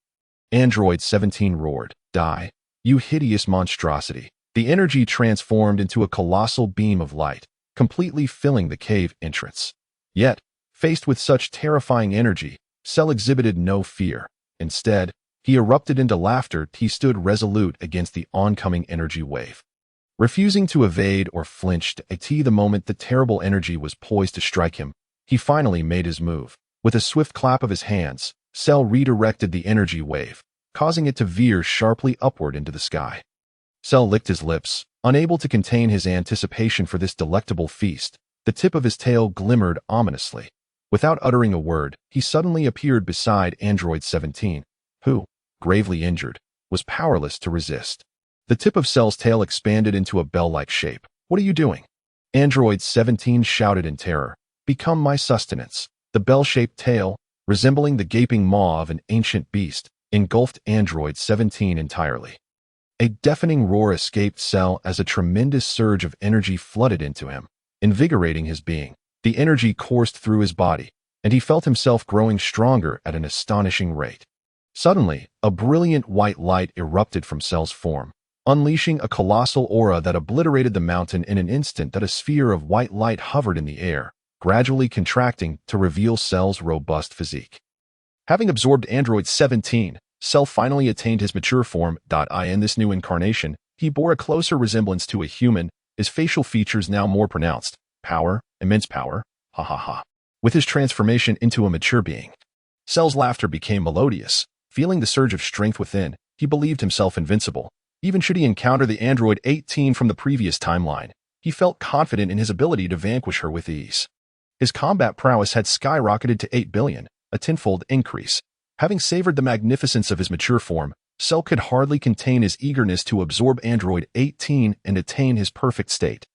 Android 17 roared, "Die, you hideous monstrosity!" The energy transformed into a colossal beam of light, completely filling the cave entrance. Yet, faced with such terrifying energy, Cell exhibited no fear. Instead, he erupted into laughter. He stood resolute against the oncoming energy wave, refusing to evade or flinch. The moment the terrible energy was poised to strike him, he finally made his move. With a swift clap of his hands, Cell redirected the energy wave, causing it to veer sharply upward into the sky. Cell licked his lips, unable to contain his anticipation for this delectable feast. The tip of his tail glimmered ominously. Without uttering a word, he suddenly appeared beside Android 17, who, gravely injured, was powerless to resist. The tip of Cell's tail expanded into a bell-like shape. "What are you doing?" Android 17 shouted in terror. "Become my sustenance." The bell-shaped tail, resembling the gaping maw of an ancient beast, engulfed Android 17 entirely. A deafening roar escaped Cell as a tremendous surge of energy flooded into him, invigorating his being. The energy coursed through his body, and he felt himself growing stronger at an astonishing rate. Suddenly, a brilliant white light erupted from Cell's form, unleashing a colossal aura that obliterated the mountain in an instant. That a sphere of white light hovered in the air, gradually contracting to reveal Cell's robust physique. Having absorbed Android 17, Cell finally attained his mature form. In this new incarnation, he bore a closer resemblance to a human, his facial features now more pronounced. Power, immense power, ha ha ha. With his transformation into a mature being, Cell's laughter became melodious. Feeling the surge of strength within, he believed himself invincible. Even should he encounter the Android 18 from the previous timeline, he felt confident in his ability to vanquish her with ease. His combat prowess had skyrocketed to 8 billion, a tenfold increase. Having savored the magnificence of his mature form, Cell could hardly contain his eagerness to absorb Android 18 and attain his perfect state.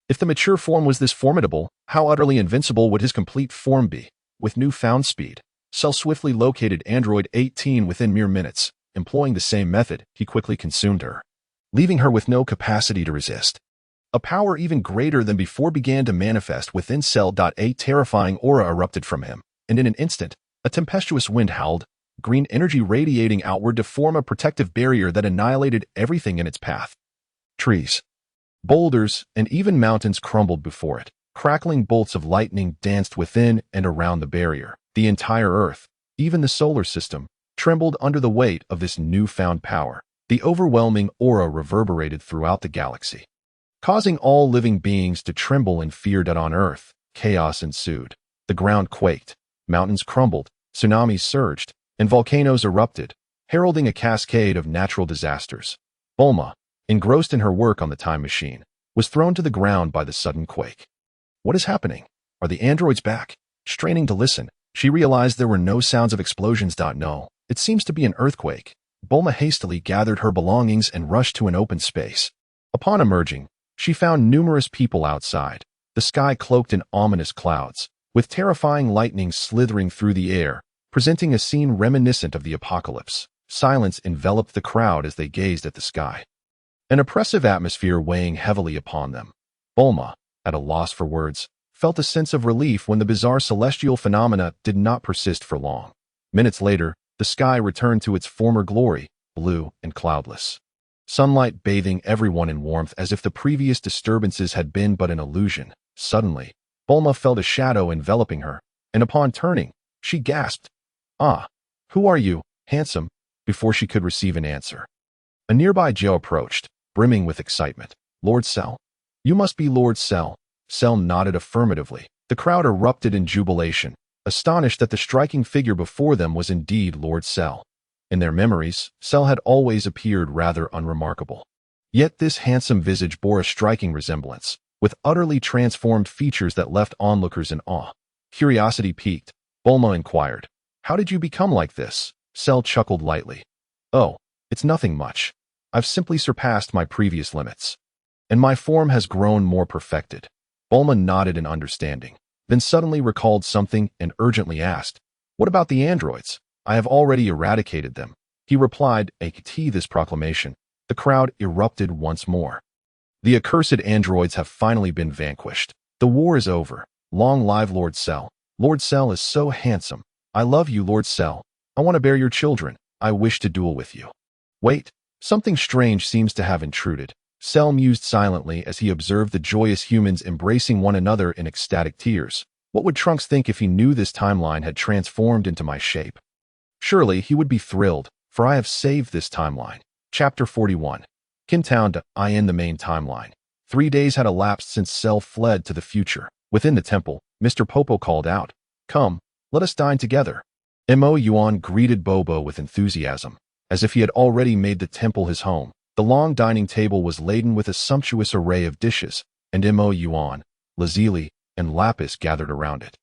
If the mature form was this formidable, how utterly invincible would his complete form be? With newfound speed, Cell swiftly located Android 18 within mere minutes. Employing the same method, he quickly consumed her, leaving her with no capacity to resist. A power even greater than before began to manifest within Cell. A terrifying aura erupted from him, and in an instant, a tempestuous wind howled, green energy radiating outward to form a protective barrier that annihilated everything in its path. Trees, boulders, and even mountains crumbled before it. Crackling bolts of lightning danced within and around the barrier. The entire Earth, even the solar system, trembled under the weight of this newfound power. The overwhelming aura reverberated throughout the galaxy, causing all living beings to tremble in fear. On Earth, chaos ensued. The ground quaked, mountains crumbled, tsunamis surged, and volcanoes erupted, heralding a cascade of natural disasters. Bulma, engrossed in her work on the time machine, was thrown to the ground by the sudden quake. What is happening? Are the androids back? Straining to listen, she realized there were no sounds of explosions. No, it seems to be an earthquake. Bulma hastily gathered her belongings and rushed to an open space. Upon emerging, she found numerous people outside, the sky cloaked in ominous clouds, with terrifying lightning slithering through the air, presenting a scene reminiscent of the apocalypse. Silence enveloped the crowd as they gazed at the sky, an oppressive atmosphere weighing heavily upon them. Bulma, at a loss for words, felt a sense of relief when the bizarre celestial phenomena did not persist for long. Minutes later, the sky returned to its former glory, blue and cloudless. Sunlight bathing everyone in warmth as if the previous disturbances had been but an illusion. Suddenly, Bulma felt a shadow enveloping her, and upon turning, she gasped, "Ah, who are you, handsome?" before she could receive an answer. A nearby Gero approached, brimming with excitement. "Lord Cell? You must be Lord Cell." Cell nodded affirmatively. The crowd erupted in jubilation, astonished that the striking figure before them was indeed Lord Cell. In their memories, Cell had always appeared rather unremarkable. Yet this handsome visage bore a striking resemblance, with utterly transformed features that left onlookers in awe. Curiosity piqued, Bulma inquired, "How did you become like this?" Cell chuckled lightly. "Oh, it's nothing much. I've simply surpassed my previous limits, and my form has grown more perfected." Bulma nodded in understanding, then suddenly recalled something and urgently asked, "What about the androids? I have already eradicated them." He replied, "To this proclamation." The crowd erupted once more. "The accursed androids have finally been vanquished. The war is over. Long live Lord Cell. Lord Cell is so handsome. I love you, Lord Cell. I want to bear your children. I wish to duel with you." Wait, something strange seems to have intruded. Cell mused silently as he observed the joyous humans embracing one another in ecstatic tears. What would Trunks think if he knew this timeline had transformed into my shape? Surely he would be thrilled, for I have saved this timeline. Chapter 41. Kintown to in the main timeline. 3 days had elapsed since Cell fled to the future. Within the temple, Mr. Popo called out, "Come, let us dine together." Moyuan greeted Bobo with enthusiasm, as if he had already made the temple his home. The long dining table was laden with a sumptuous array of dishes, and Moyuan, Lazuli, and Lapis gathered around it,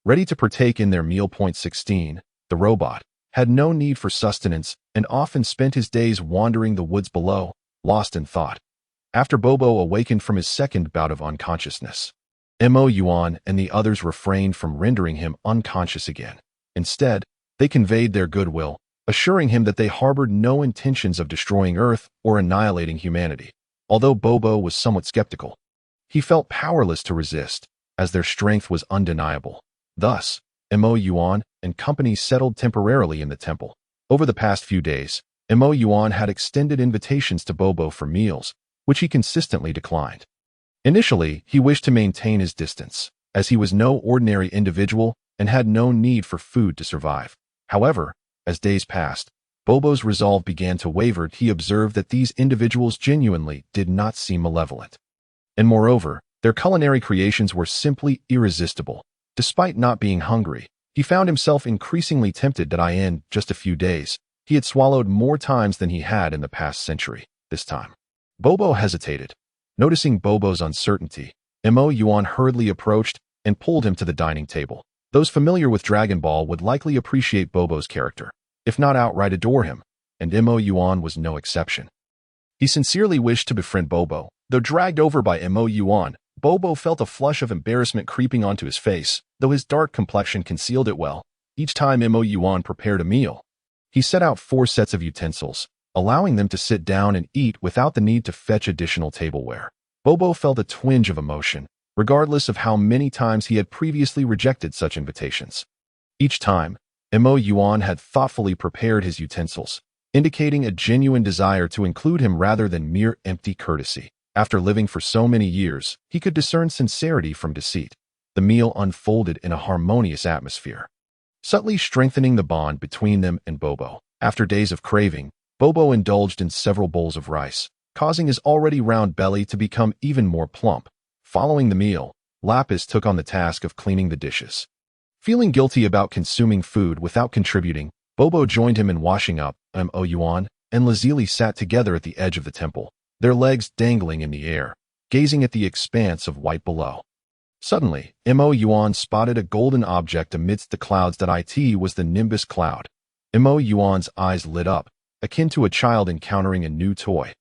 ready to partake in their meal. 16, the robot, had no need for sustenance and often spent his days wandering the woods below, lost in thought. After Bobo awakened from his second bout of unconsciousness, Moyuan and the others refrained from rendering him unconscious again. Instead, they conveyed their goodwill, assuring him that they harbored no intentions of destroying Earth or annihilating humanity. Although Bobo was somewhat skeptical, he felt powerless to resist, as their strength was undeniable. Thus, Moyuan and company settled temporarily in the temple, Over the past few days, Moyuan had extended invitations to Bobo for meals, which he consistently declined. Initially, he wished to maintain his distance, as he was no ordinary individual and had no need for food to survive. However, as days passed, Bobo's resolve began to waver. He observed that these individuals genuinely did not seem malevolent. And moreover, their culinary creations were simply irresistible. Despite not being hungry, he found himself increasingly tempted that in just a few days, he had swallowed more times than he had in the past century. This time, Bobo hesitated. Noticing Bobo's uncertainty, Moyuan hurriedly approached and pulled him to the dining table. Those familiar with Dragon Ball would likely appreciate Bobo's character, if not outright adore him, and Moyuan was no exception. He sincerely wished to befriend Bobo. Though dragged over by Moyuan, Bobo felt a flush of embarrassment creeping onto his face, though his dark complexion concealed it well. Each time Moyuan prepared a meal, he set out 4 sets of utensils, allowing them to sit down and eat without the need to fetch additional tableware. Bobo felt a twinge of emotion, regardless of how many times he had previously rejected such invitations. Each time, Moyuan had thoughtfully prepared his utensils, indicating a genuine desire to include him rather than mere empty courtesy. After living for so many years, he could discern sincerity from deceit. The meal unfolded in a harmonious atmosphere, subtly strengthening the bond between them and Bobo. After days of craving, Bobo indulged in several bowls of rice, causing his already round belly to become even more plump. Following the meal, Lapis took on the task of cleaning the dishes. Feeling guilty about consuming food without contributing, Bobo joined him in washing up. Moyuan and Lazuli sat together at the edge of the temple, their legs dangling in the air, gazing at the expanse of white below. Suddenly, Moyuan spotted a golden object amidst the clouds. It was the Nimbus cloud. Moyuan's eyes lit up, akin to a child encountering a new toy.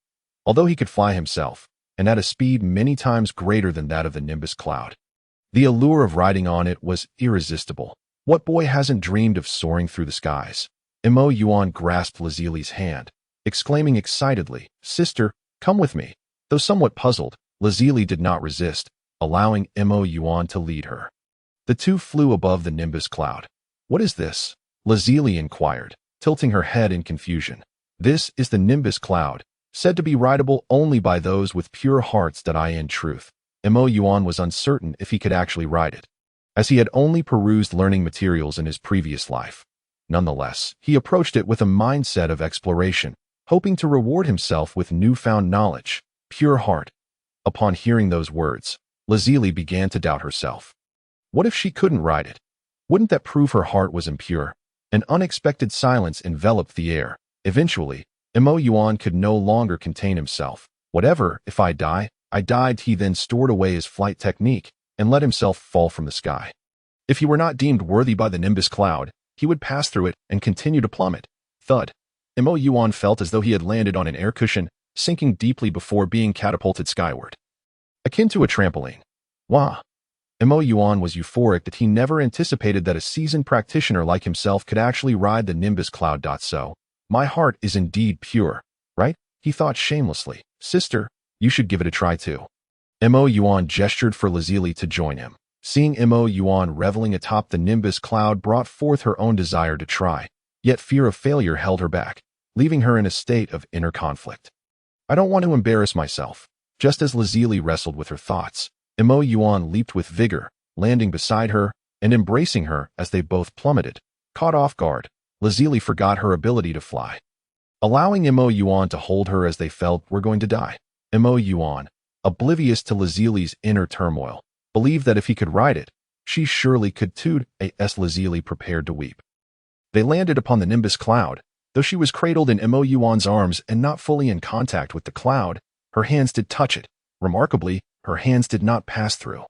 Although he could fly himself, and at a speed many times greater than that of the Nimbus cloud, the allure of riding on it was irresistible. What boy hasn't dreamed of soaring through the skies? Moyuan grasped Lazuli's hand, exclaiming excitedly, "Sister, come with me." Though somewhat puzzled, Lazuli did not resist, allowing Moyuan to lead her. The two flew above the Nimbus cloud. "What is this?" Lazuli inquired, tilting her head in confusion. "This is the Nimbus cloud, said to be rideable only by those with pure hearts. In truth, Moyuan was uncertain if he could actually ride it, as he had only perused learning materials in his previous life. Nonetheless, he approached it with a mindset of exploration, hoping to reward himself with newfound knowledge. Pure heart. Upon hearing those words, Lazuli began to doubt herself. What if she couldn't ride it? Wouldn't that prove her heart was impure? An unexpected silence enveloped the air. Eventually, Moyuan could no longer contain himself. "Whatever, if I die, I died." He then stored away his flight technique and let himself fall from the sky. If he were not deemed worthy by the Nimbus cloud, he would pass through it and continue to plummet. Thud. Moyuan felt as though he had landed on an air cushion, sinking deeply before being catapulted skyward. Akin to a trampoline. Wah! Moyuan was euphoric that he never anticipated that a seasoned practitioner like himself could actually ride the Nimbus cloud. So, my heart is indeed pure, right? He thought shamelessly. "Sister, you should give it a try too." Moyuan gestured for Lazuli to join him. Seeing Moyuan reveling atop the Nimbus cloud brought forth her own desire to try, yet fear of failure held her back, leaving her in a state of inner conflict. "I don't want to embarrass myself." Just as Lazuli wrestled with her thoughts, Moyuan leaped with vigor, landing beside her and embracing her as they both plummeted. Caught off guard, Lazuli forgot her ability to fly, allowing Moyuan to hold her as they felt were going to die. Moyuan, oblivious to Lazuli's inner turmoil, believed that if he could ride it, she surely could too. As Lazuli prepared to weep, they landed upon the Nimbus cloud. Though she was cradled in Moyuan's arms and not fully in contact with the cloud, her hands did touch it. Remarkably, her hands did not pass through,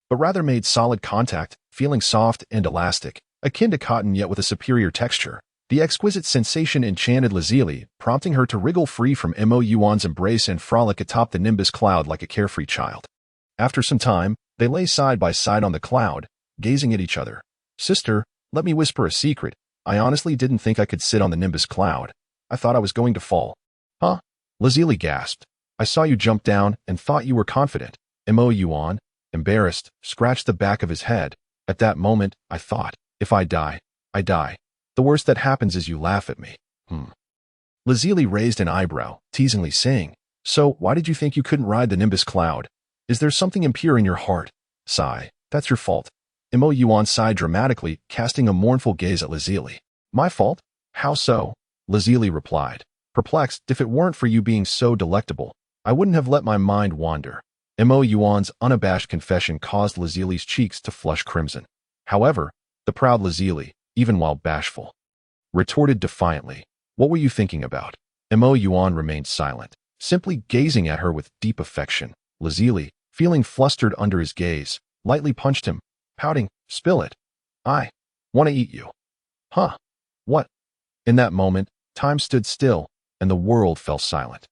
but rather made solid contact, feeling soft and elastic, akin to cotton yet with a superior texture. The exquisite sensation enchanted Lazuli, prompting her to wriggle free from Moyuan's embrace and frolic atop the Nimbus cloud like a carefree child. After some time, they lay side by side on the cloud, gazing at each other. "Sister, let me whisper a secret. I honestly didn't think I could sit on the Nimbus cloud. I thought I was going to fall." "Huh?" Lazuli gasped. "I saw you jump down and thought you were confident." Moyuan, embarrassed, scratched the back of his head. "At that moment, I thought, if I die, I die." The worst that happens is you laugh at me. Lazuli raised an eyebrow, teasingly saying, "So, why did you think you couldn't ride the Nimbus cloud? Is there something impure in your heart?" Sigh. "That's your fault." Moyuan sighed dramatically, casting a mournful gaze at Lazuli. "My fault? How so?" Lazuli replied, perplexed. "If it weren't for you being so delectable, I wouldn't have let my mind wander." Moyuan's unabashed confession caused Lazuli's cheeks to flush crimson. However, the proud Lazuli, even while bashful, retorted defiantly, "What were you thinking about?" Moyuan remained silent, simply gazing at her with deep affection. Lazuli, feeling flustered under his gaze, lightly punched him, pouting, "Spill it. I want to eat you." "Huh? What?" In that moment, time stood still, and the world fell silent.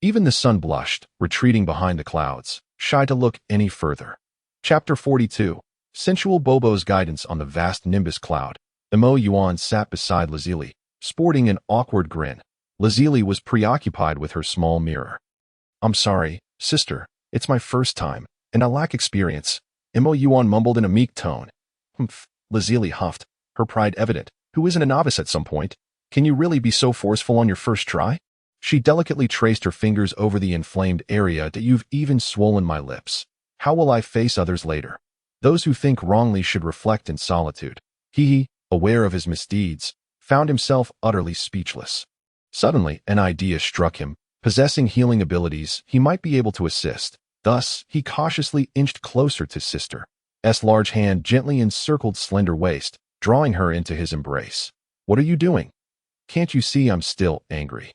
Even the sun blushed, retreating behind the clouds, shy to look any further. Chapter 42. Sensual Bobo's Guidance on the Vast Nimbus Cloud. Moyuan sat beside Lazuli, sporting an awkward grin. Lazuli was preoccupied with her small mirror. "I'm sorry, sister. It's my first time, and I lack experience." Moyuan mumbled in a meek tone. "Humph," Lazuli huffed, her pride evident. "Who isn't a novice at some point? Can you really be so forceful on your first try?" She delicately traced her fingers over the inflamed area. "That you've even swollen my lips. How will I face others later? Those who think wrongly should reflect in solitude." He, aware of his misdeeds, found himself utterly speechless. Suddenly, an idea struck him. Possessing healing abilities, he might be able to assist. Thus, he cautiously inched closer to Sister's large hand gently encircled slender waist, drawing her into his embrace. "What are you doing? Can't you see I'm still angry?"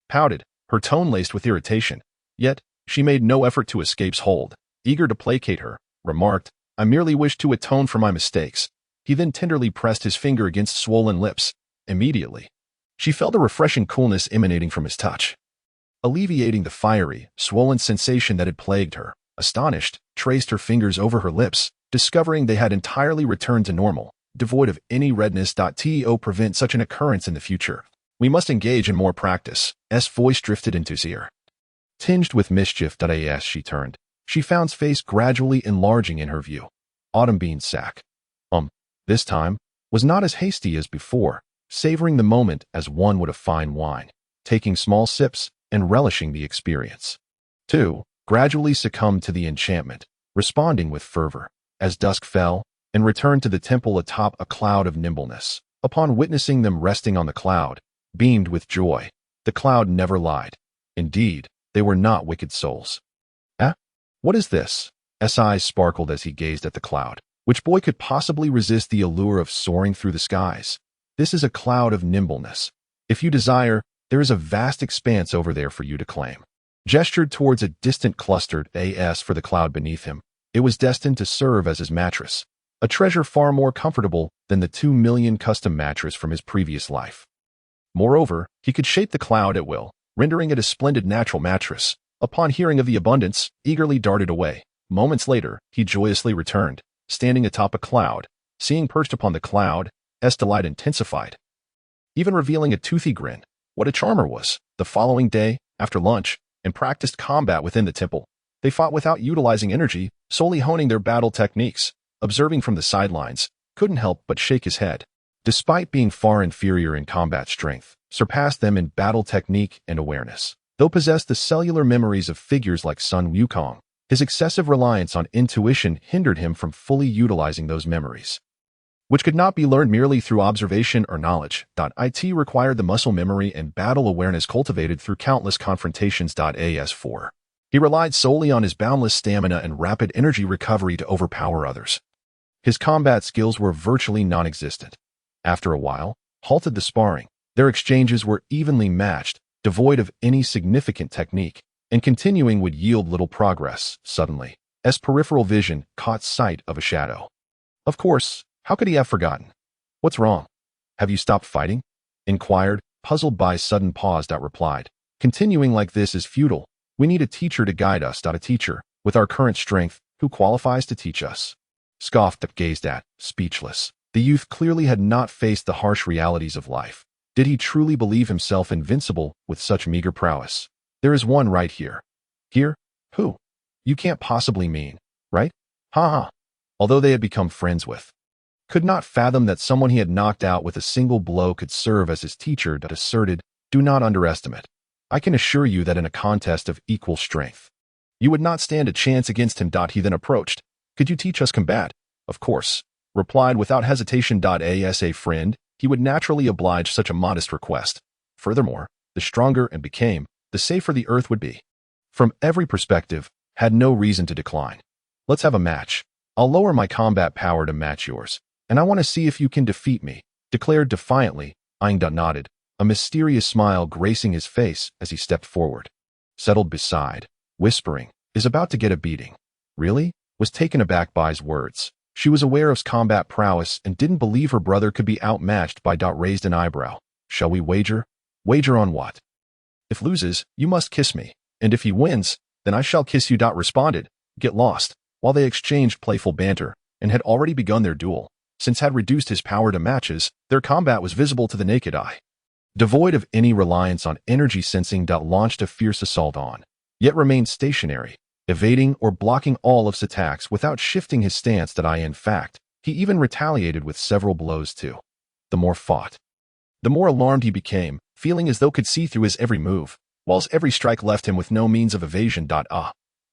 Pouted, her tone laced with irritation. Yet, she made no effort to escape's hold. Eager to placate her, remarked, "I merely wish to atone for my mistakes." He then tenderly pressed his finger against swollen lips. Immediately, she felt a refreshing coolness emanating from his touch, alleviating the fiery, swollen sensation that had plagued her. Astonished, traced her fingers over her lips, discovering they had entirely returned to normal, devoid of any redness. To prevent such an occurrence in the future, we must engage in more practice. Voice drifted into his ear. Tinged with mischief. As she turned, she found his face gradually enlarging in her view. Autumn Bean sack. This time, was not as hasty as before, savoring the moment as one would a fine wine, taking small sips and relishing the experience. 2. Gradually succumbed to the enchantment, responding with fervor, as dusk fell, and returned to the temple atop a cloud of nimbleness. Upon witnessing them resting on the cloud, beamed with joy. The cloud never lied. Indeed, they were not wicked souls. What is this?" His eyes sparkled as he gazed at the cloud. Which boy could possibly resist the allure of soaring through the skies? "This is a cloud of nimbleness. If you desire, there is a vast expanse over there for you to claim." Gestured towards a distant clustered as for the cloud beneath him. It was destined to serve as his mattress, a treasure far more comfortable than the 2 million custom mattress from his previous life. Moreover, he could shape the cloud at will, rendering it a splendid natural mattress. Upon hearing of the abundance, eagerly darted away. Moments later, he joyously returned, standing atop a cloud, seeing perched upon the cloud, delight intensified, even revealing a toothy grin. What a charmer was! The following day, after lunch, and practiced combat within the temple. They fought without utilizing energy, solely honing their battle techniques. Observing from the sidelines, couldn't help but shake his head. Despite being far inferior in combat strength, surpassed them in battle technique and awareness. Though possessed the cellular memories of figures like Sun Wukong, his excessive reliance on intuition hindered him from fully utilizing those memories, which could not be learned merely through observation or knowledge. It required the muscle memory and battle awareness cultivated through countless confrontations. As4. He relied solely on his boundless stamina and rapid energy recovery to overpower others. His combat skills were virtually non-existent. After a while, halted the sparring. Their exchanges were evenly matched, devoid of any significant technique, and continuing would yield little progress. Suddenly, peripheral vision caught sight of a shadow. Of course, how could he have forgotten? "What's wrong? Have you stopped fighting?" inquired, puzzled by sudden pause. Replied, "Continuing like this is futile. We need a teacher to guide us. A teacher, with our current strength, who qualifies to teach us?" Scoffed, gazed at, speechless. The youth clearly had not faced the harsh realities of life. Did he truly believe himself invincible with such meager prowess? "There is one right here." "Here? Who? You can't possibly mean, right?" Ha ha. Although they had become friends with could not fathom that someone he had knocked out with a single blow could serve as his teacher, that asserted, "Do not underestimate. I can assure you that in a contest of equal strength, you would not stand a chance against him." He then approached. "Could you teach us combat?" "Of course," replied without hesitation. As a friend, he would naturally oblige such a modest request. Furthermore, the stronger and became, the safer the earth would be. From every perspective, had no reason to decline. "Let's have a match. I'll lower my combat power to match yours, and I want to see if you can defeat me," declared defiantly, eyeing nodded, a mysterious smile gracing his face as he stepped forward. Settled beside, whispering, "Is about to get a beating." "Really?" Was taken aback by his words. She was aware of his combat prowess and didn't believe her brother could be outmatched by raised an eyebrow. "Shall we wager?" "Wager on what?" "If loses, you must kiss me, and if he wins, then I shall kiss you." Responded. "Get lost." While they exchanged playful banter and had already begun their duel, since had reduced his power to matches, their combat was visible to the naked eye. Devoid of any reliance on energy sensing, launched a fierce assault on, yet remained stationary, evading or blocking all of his attacks without shifting his stance. In fact, he even retaliated with several blows too. The more fought, the more alarmed he became, feeling as though could see through his every move, whilst every strike left him with no means of evasion.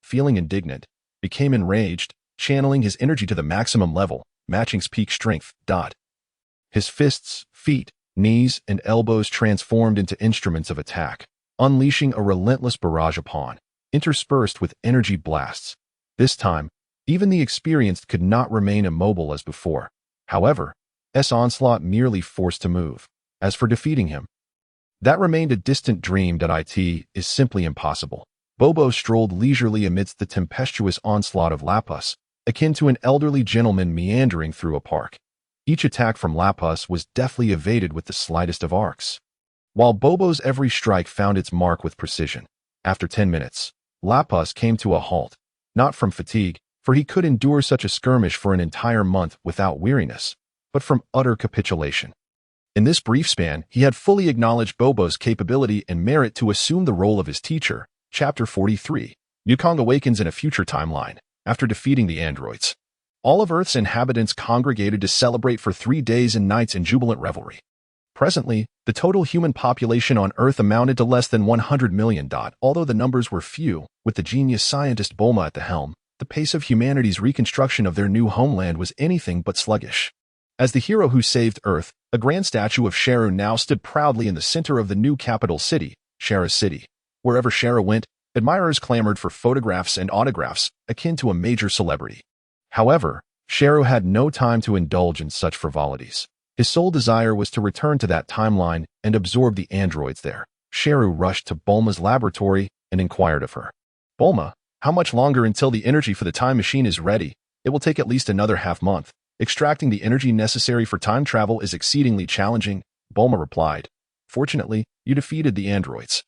Feeling indignant, became enraged, channeling his energy to the maximum level, matching his peak strength. His fists, feet, knees, and elbows transformed into instruments of attack, unleashing a relentless barrage upon, interspersed with energy blasts. This time, even the experienced could not remain immobile as before. However, onslaught merely forced to move. As for defeating him, that remained a distant dream. It is simply impossible. Bobo strolled leisurely amidst the tempestuous onslaught of Lapus, akin to an elderly gentleman meandering through a park. Each attack from Lapus was deftly evaded with the slightest of arcs, while Bobo's every strike found its mark with precision. After 10 minutes, Lapus came to a halt, not from fatigue, for he could endure such a skirmish for an entire month without weariness, but from utter capitulation. In this brief span, he had fully acknowledged Bobo's capability and merit to assume the role of his teacher. Chapter 43. Wukong awakens in a future timeline. After defeating the androids, all of Earth's inhabitants congregated to celebrate for 3 days and nights in jubilant revelry. Presently, the total human population on Earth amounted to less than 100 million. Although the numbers were few, with the genius scientist Bulma at the helm, the pace of humanity's reconstruction of their new homeland was anything but sluggish. As the hero who saved Earth, a grand statue of Gero now stood proudly in the center of the new capital city, Gero City. Wherever Gero went, admirers clamored for photographs and autographs, akin to a major celebrity. However, Gero had no time to indulge in such frivolities. His sole desire was to return to that timeline and absorb the androids there. Gero rushed to Bulma's laboratory and inquired of her. "Bulma, how much longer until the energy for the time machine is ready?" "It will take at least another half-month. Extracting the energy necessary for time travel is exceedingly challenging," Bulma replied. "Fortunately, you defeated the androids.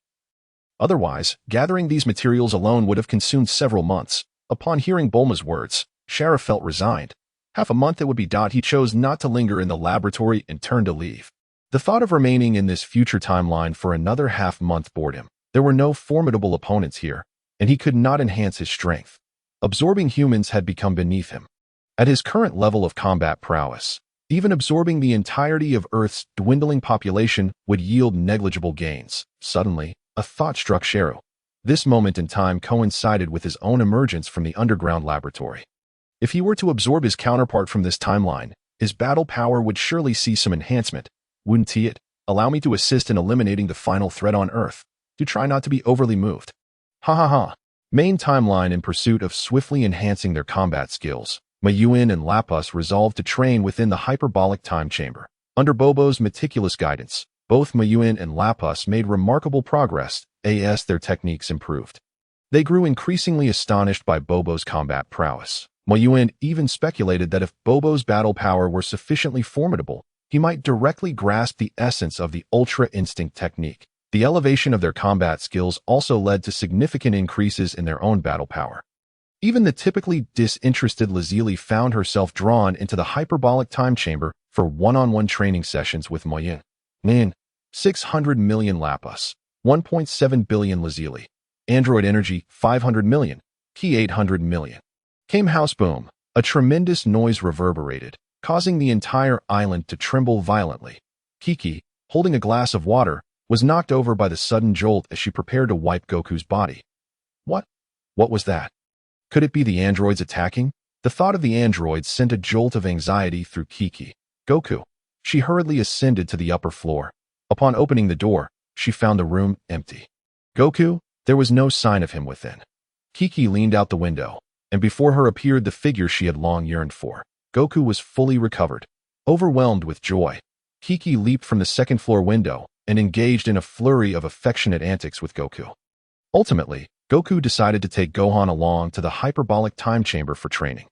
Otherwise, gathering these materials alone would have consumed several months." Upon hearing Bulma's words, Gero felt resigned. Half a month it would be. He chose not to linger in the laboratory and turned to leave. The thought of remaining in this future timeline for another half-month bored him. There were no formidable opponents here, and he could not enhance his strength. Absorbing humans had become beneath him. At his current level of combat prowess, even absorbing the entirety of Earth's dwindling population would yield negligible gains. Suddenly, a thought struck Gero. This moment in time coincided with his own emergence from the underground laboratory. If he were to absorb his counterpart from this timeline, his battle power would surely see some enhancement, wouldn't he? It allow me to assist in eliminating the final threat on Earth. Do try not to be overly moved. Ha ha ha. Main timeline. In pursuit of swiftly enhancing their combat skills, Moyuan and Lapus resolved to train within the hyperbolic time chamber. Under Bobo's meticulous guidance, both Moyuan and Lapus made remarkable progress as their techniques improved. They grew increasingly astonished by Bobo's combat prowess. Moyuan even speculated that if Bobo's battle power were sufficiently formidable, he might directly grasp the essence of the Ultra Instinct technique. The elevation of their combat skills also led to significant increases in their own battle power. Even the typically disinterested Lazuli found herself drawn into the hyperbolic time chamber for one-on-one training sessions with Moyuan. 600 million Lapus, 1.7 billion Lazuli. Android energy, 500 million. Key 800 million. Came house boom. A tremendous noise reverberated, causing the entire island to tremble violently. Kiki, holding a glass of water, was knocked over by the sudden jolt as she prepared to wipe Goku's body. What? What was that? Could it be the androids attacking? The thought of the androids sent a jolt of anxiety through Kiki. Goku. She hurriedly ascended to the upper floor. Upon opening the door, she found the room empty. Goku? There was no sign of him within. Kiki leaned out the window, and before her appeared the figure she had long yearned for. Goku was fully recovered. Overwhelmed with joy, Kiki leaped from the second-floor window and engaged in a flurry of affectionate antics with Goku. Ultimately, Goku decided to take Gohan along to the Hyperbolic Time Chamber for training.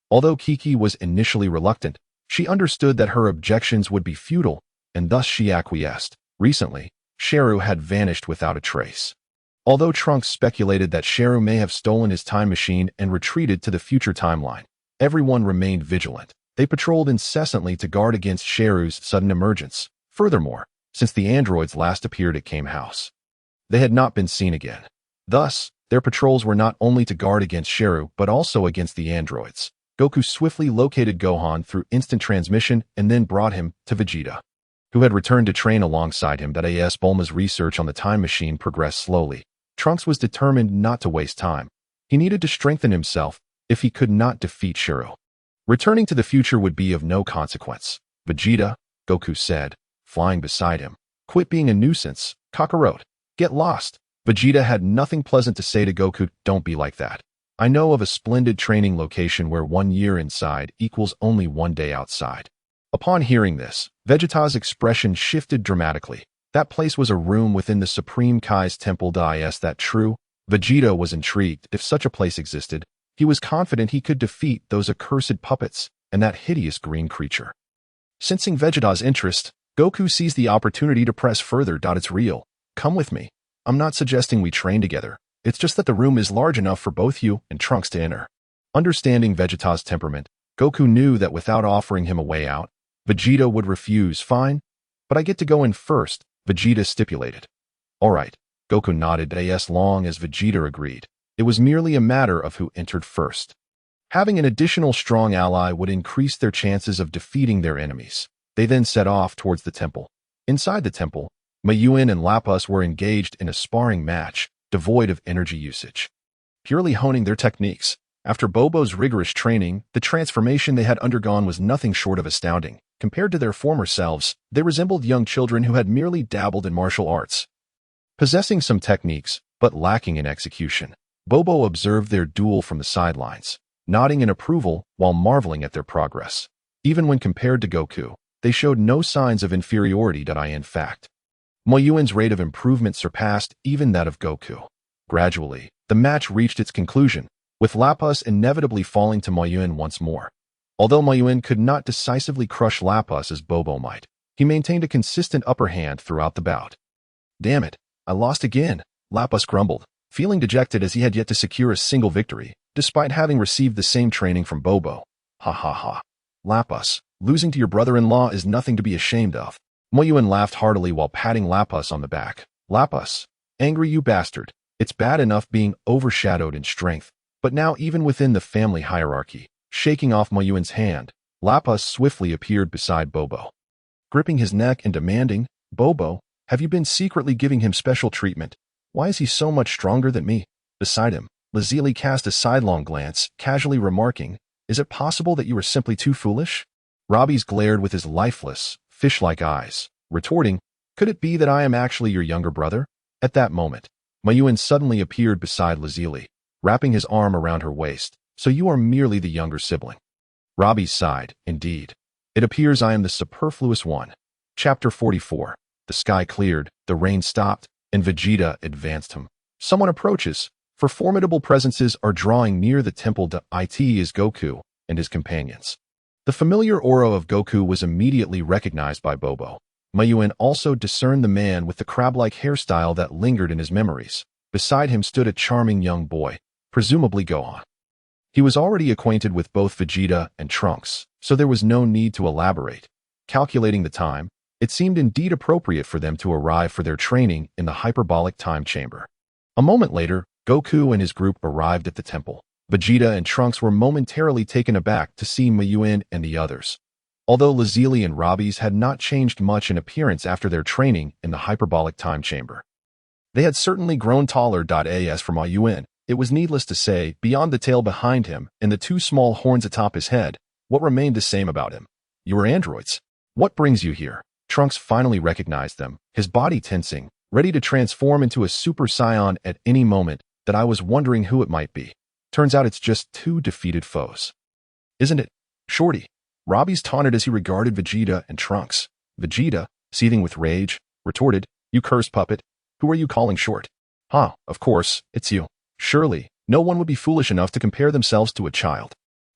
Although Kiki was initially reluctant, she understood that her objections would be futile, and thus she acquiesced. Recently, Gero had vanished without a trace. Although Trunks speculated that Gero may have stolen his time machine and retreated to the future timeline, everyone remained vigilant. They patrolled incessantly to guard against Gero's sudden emergence. Furthermore, since the androids last appeared at Kame House, they had not been seen again. Thus, their patrols were not only to guard against Gero but also against the androids. Goku swiftly located Gohan through instant transmission and then brought him to Vegeta, who had returned to train alongside him. That A.S. Bulma's research on the time machine progressed slowly. Trunks was determined not to waste time. He needed to strengthen himself if he could not defeat Gero. Returning to the future would be of no consequence. Vegeta, Goku said, flying beside him. Quit being a nuisance, Kakarot. Get lost. Vegeta had nothing pleasant to say to Goku. Don't be like that. I know of a splendid training location where 1 year inside equals only 1 day outside. Upon hearing this, Vegeta's expression shifted dramatically. That place was a room within the Supreme Kai's temple. Is that true? Vegeta was intrigued. If such a place existed, he was confident he could defeat those accursed puppets and that hideous green creature. Sensing Vegeta's interest, Goku seized the opportunity to press further. It's real. Come with me. I'm not suggesting we train together. It's just that the room is large enough for both you and Trunks to enter. Understanding Vegeta's temperament, Goku knew that without offering him a way out, Vegeta would refuse. Fine, but I get to go in first, Vegeta stipulated. All right, Goku nodded. As long as Vegeta agreed. It was merely a matter of who entered first. Having an additional strong ally would increase their chances of defeating their enemies. They then set off towards the temple. Inside the temple, Moyuan and Lapus were engaged in a sparring match, devoid of energy usage, purely honing their techniques. After Bobo's rigorous training, the transformation they had undergone was nothing short of astounding. Compared to their former selves, they resembled young children who had merely dabbled in martial arts, possessing some techniques, but lacking in execution. Bobo observed their duel from the sidelines, nodding in approval while marveling at their progress. Even when compared to Goku, they showed no signs of inferiority. In fact, Moyuan's rate of improvement surpassed even that of Goku. Gradually, the match reached its conclusion, with Lapus inevitably falling to Moyuan once more. Although Moyuan could not decisively crush Lapus as Bobo might, he maintained a consistent upper hand throughout the bout. Damn it, I lost again, Lapus grumbled, feeling dejected as he had yet to secure a single victory, despite having received the same training from Bobo. Ha ha ha. Lapus, losing to your brother-in-law is nothing to be ashamed of. Moyuan laughed heartily while patting Lapus on the back. Lapus, angry you bastard. It's bad enough being overshadowed in strength, but now even within the family hierarchy. Shaking off Moyuan's hand, Lapus swiftly appeared beside Bobo, gripping his neck and demanding, Bobo, have you been secretly giving him special treatment? Why is he so much stronger than me? Beside him, Lazili cast a sidelong glance, casually remarking, is it possible that you are simply too foolish? Robbie's glared with his lifeless, fish-like eyes, retorting, could it be that I am actually your younger brother? At that moment, Moyuan suddenly appeared beside Lazili, wrapping his arm around her waist. So you are merely the younger sibling. Robbie sighed, indeed. It appears I am the superfluous one. Chapter 44. The sky cleared, the rain stopped, and Vegeta advanced him. Someone approaches, for formidable presences are drawing near the temple. It is Goku and his companions. The familiar aura of Goku was immediately recognized by Bobo. Moyuan also discerned the man with the crab-like hairstyle that lingered in his memories. Beside him stood a charming young boy, presumably Gohan. He was already acquainted with both Vegeta and Trunks, so there was no need to elaborate. Calculating the time, it seemed indeed appropriate for them to arrive for their training in the Hyperbolic Time Chamber. A moment later, Goku and his group arrived at the temple. Vegeta and Trunks were momentarily taken aback to see Moyuan and the others. although Lazuli and Robbie's had not changed much in appearance after their training in the hyperbolic time chamber. They had certainly grown taller. As for Moyuan, it was needless to say, beyond the tail behind him and the two small horns atop his head, what remained the same about him? You are androids. What brings you here? Trunks finally recognized them, his body tensing, ready to transform into a Super Saiyan at any moment. That I was wondering who it might be. Turns out it's just two defeated foes. Isn't it, Shorty? Robbie's taunted as he regarded Vegeta and Trunks. Vegeta, seething with rage, retorted, "You cursed puppet. Who are you calling short?" "Huh, of course, it's you. Surely, no one would be foolish enough to compare themselves to a child."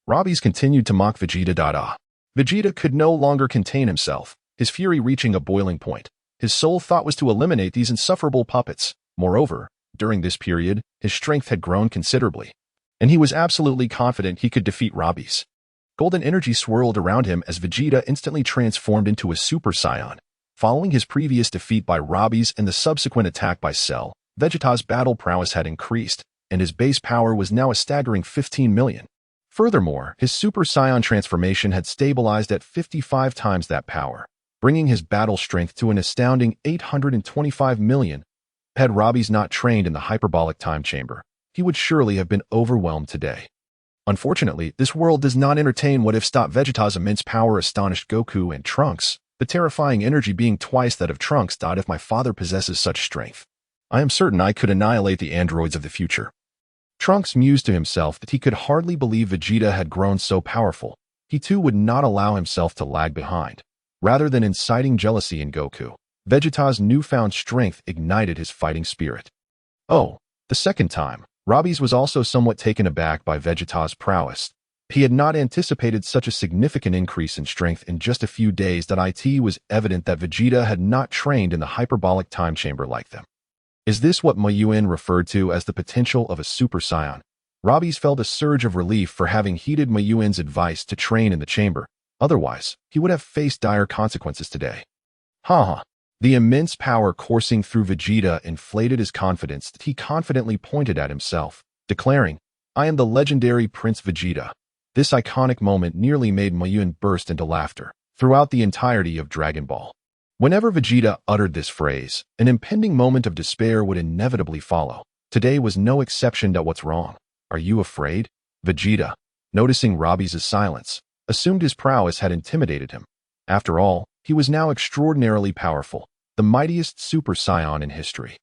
Robbie's continued to mock Vegeta. Vegeta could no longer contain himself, his fury reaching a boiling point. His sole thought was to eliminate these insufferable puppets. Moreover, during this period, his strength had grown considerably, and he was absolutely confident he could defeat Robbie's. Golden energy swirled around him as Vegeta instantly transformed into a Super Saiyan. Following his previous defeat by Robbie's and the subsequent attack by Cell, Vegeta's battle prowess had increased, and his base power was now a staggering 15 million. Furthermore, his Super Saiyan transformation had stabilized at 55 times that power, bringing his battle strength to an astounding 825 million. Had Robbie's not trained in the hyperbolic time chamber, he would surely have been overwhelmed today. Unfortunately, this world does not entertain what if stop Vegeta's immense power astonished Goku and Trunks, the terrifying energy being twice that of Trunks. If my father possesses such strength, I am certain I could annihilate the androids of the future. Trunks mused to himself that he could hardly believe Vegeta had grown so powerful. He too would not allow himself to lag behind. Rather than inciting jealousy in Goku, Vegeta's newfound strength ignited his fighting spirit. Oh, the second time, Robbie's was also somewhat taken aback by Vegeta's prowess. He had not anticipated such a significant increase in strength in just a few days. It was evident that Vegeta had not trained in the hyperbolic time chamber like them. Is this what Moyuan referred to as the potential of a Super Saiyan? Robbie's felt a surge of relief for having heeded Moyuan's advice to train in the chamber. Otherwise, he would have faced dire consequences today. Ha! The immense power coursing through Vegeta inflated his confidence that he confidently pointed at himself, declaring, "I am the legendary Prince Vegeta." This iconic moment nearly made Moyuan burst into laughter throughout the entirety of Dragon Ball. Whenever Vegeta uttered this phrase, an impending moment of despair would inevitably follow. Today was no exception. What's wrong? Are you afraid? Vegeta, noticing Robbie's silence, assumed his prowess had intimidated him. After all, he was now extraordinarily powerful, the mightiest Super Saiyan in history.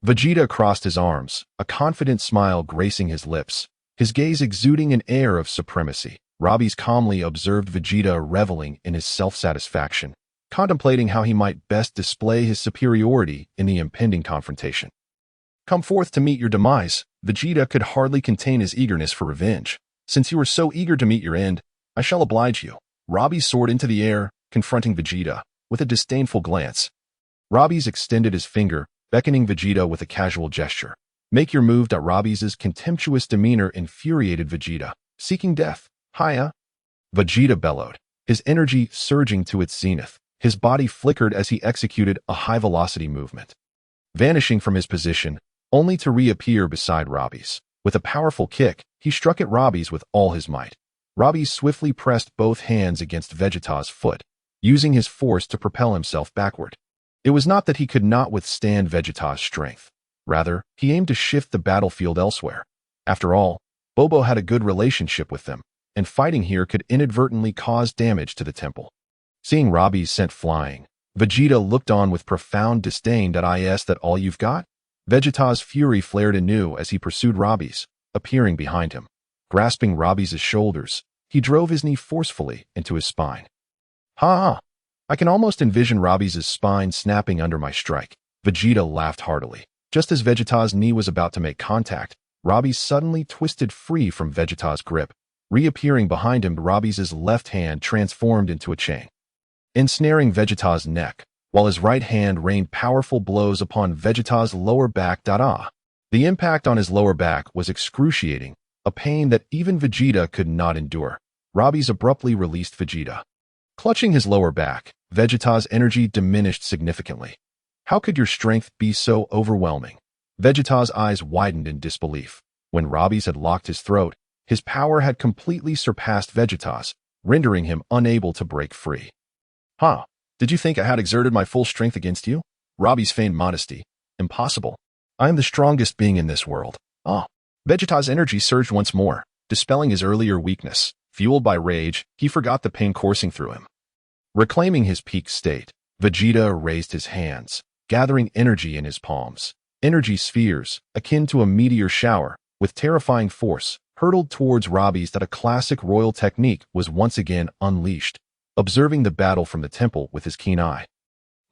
Vegeta crossed his arms, a confident smile gracing his lips, his gaze exuding an air of supremacy. Robbie's calmly observed Vegeta reveling in his self-satisfaction, contemplating how he might best display his superiority in the impending confrontation. Come forth to meet your demise. Vegeta could hardly contain his eagerness for revenge. Since you are so eager to meet your end, I shall oblige you. Robbie soared into the air, confronting Vegeta with a disdainful glance. Robbie's extended his finger, beckoning Vegeta with a casual gesture. Make your move. Robbie's contemptuous demeanor infuriated Vegeta, seeking death. Hiya! Vegeta bellowed, his energy surging to its zenith. His body flickered as he executed a high-velocity movement, vanishing from his position, only to reappear beside Robbie's. With a powerful kick, he struck at Robbie's with all his might. Robbie swiftly pressed both hands against Vegeta's foot, using his force to propel himself backward. It was not that he could not withstand Vegeta's strength. Rather, he aimed to shift the battlefield elsewhere. After all, Bobo had a good relationship with them, and fighting here could inadvertently cause damage to the temple. Seeing Robbie sent flying, Vegeta looked on with profound disdain. Is that all you've got? Vegeta's fury flared anew as he pursued Robbie's, appearing behind him. Grasping Robbie's shoulders, he drove his knee forcefully into his spine. Ha! I can almost envision Robbie's spine snapping under my strike. Vegeta laughed heartily. Just as Vegeta's knee was about to make contact, Robbie suddenly twisted free from Vegeta's grip. Reappearing behind him, Robbie's left hand transformed into a chain, ensnaring Vegeta's neck, while his right hand rained powerful blows upon Vegeta's lower back. The impact on his lower back was excruciating, a pain that even Vegeta could not endure. Robbie's abruptly released Vegeta. Clutching his lower back, Vegeta's energy diminished significantly. How could your strength be so overwhelming? Vegeta's eyes widened in disbelief. When Robbie's had locked his throat, his power had completely surpassed Vegeta's. rendering him unable to break free. Huh? Did you think I had exerted my full strength against you? Robbie's feigned modesty. Impossible. I am the strongest being in this world. Ah. Vegeta's energy surged once more, dispelling his earlier weakness. Fueled by rage, he forgot the pain coursing through him. Reclaiming his peak state, Vegeta raised his hands, gathering energy in his palms. Energy spheres, akin to a meteor shower, with terrifying force, hurtled towards Robbie's that a classic royal technique was once again unleashed, observing the battle from the temple with his keen eye.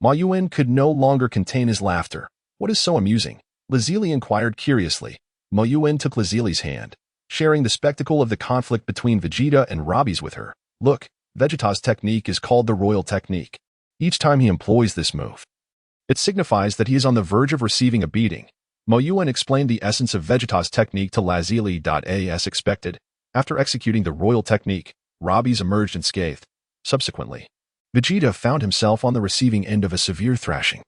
Moyuan could no longer contain his laughter. What is so amusing? Lazuli inquired curiously. Moyuan took Lazili's hand, sharing the spectacle of the conflict between Vegeta and Robbie's with her. Look, Vegeta's technique is called the royal technique. Each time he employs this move, it signifies that he is on the verge of receiving a beating. Moyuan explained the essence of Vegeta's technique to Lazuli. As expected, after executing the royal technique, Robbie's emerged unscathed. Subsequently, Vegeta found himself on the receiving end of a severe thrashing.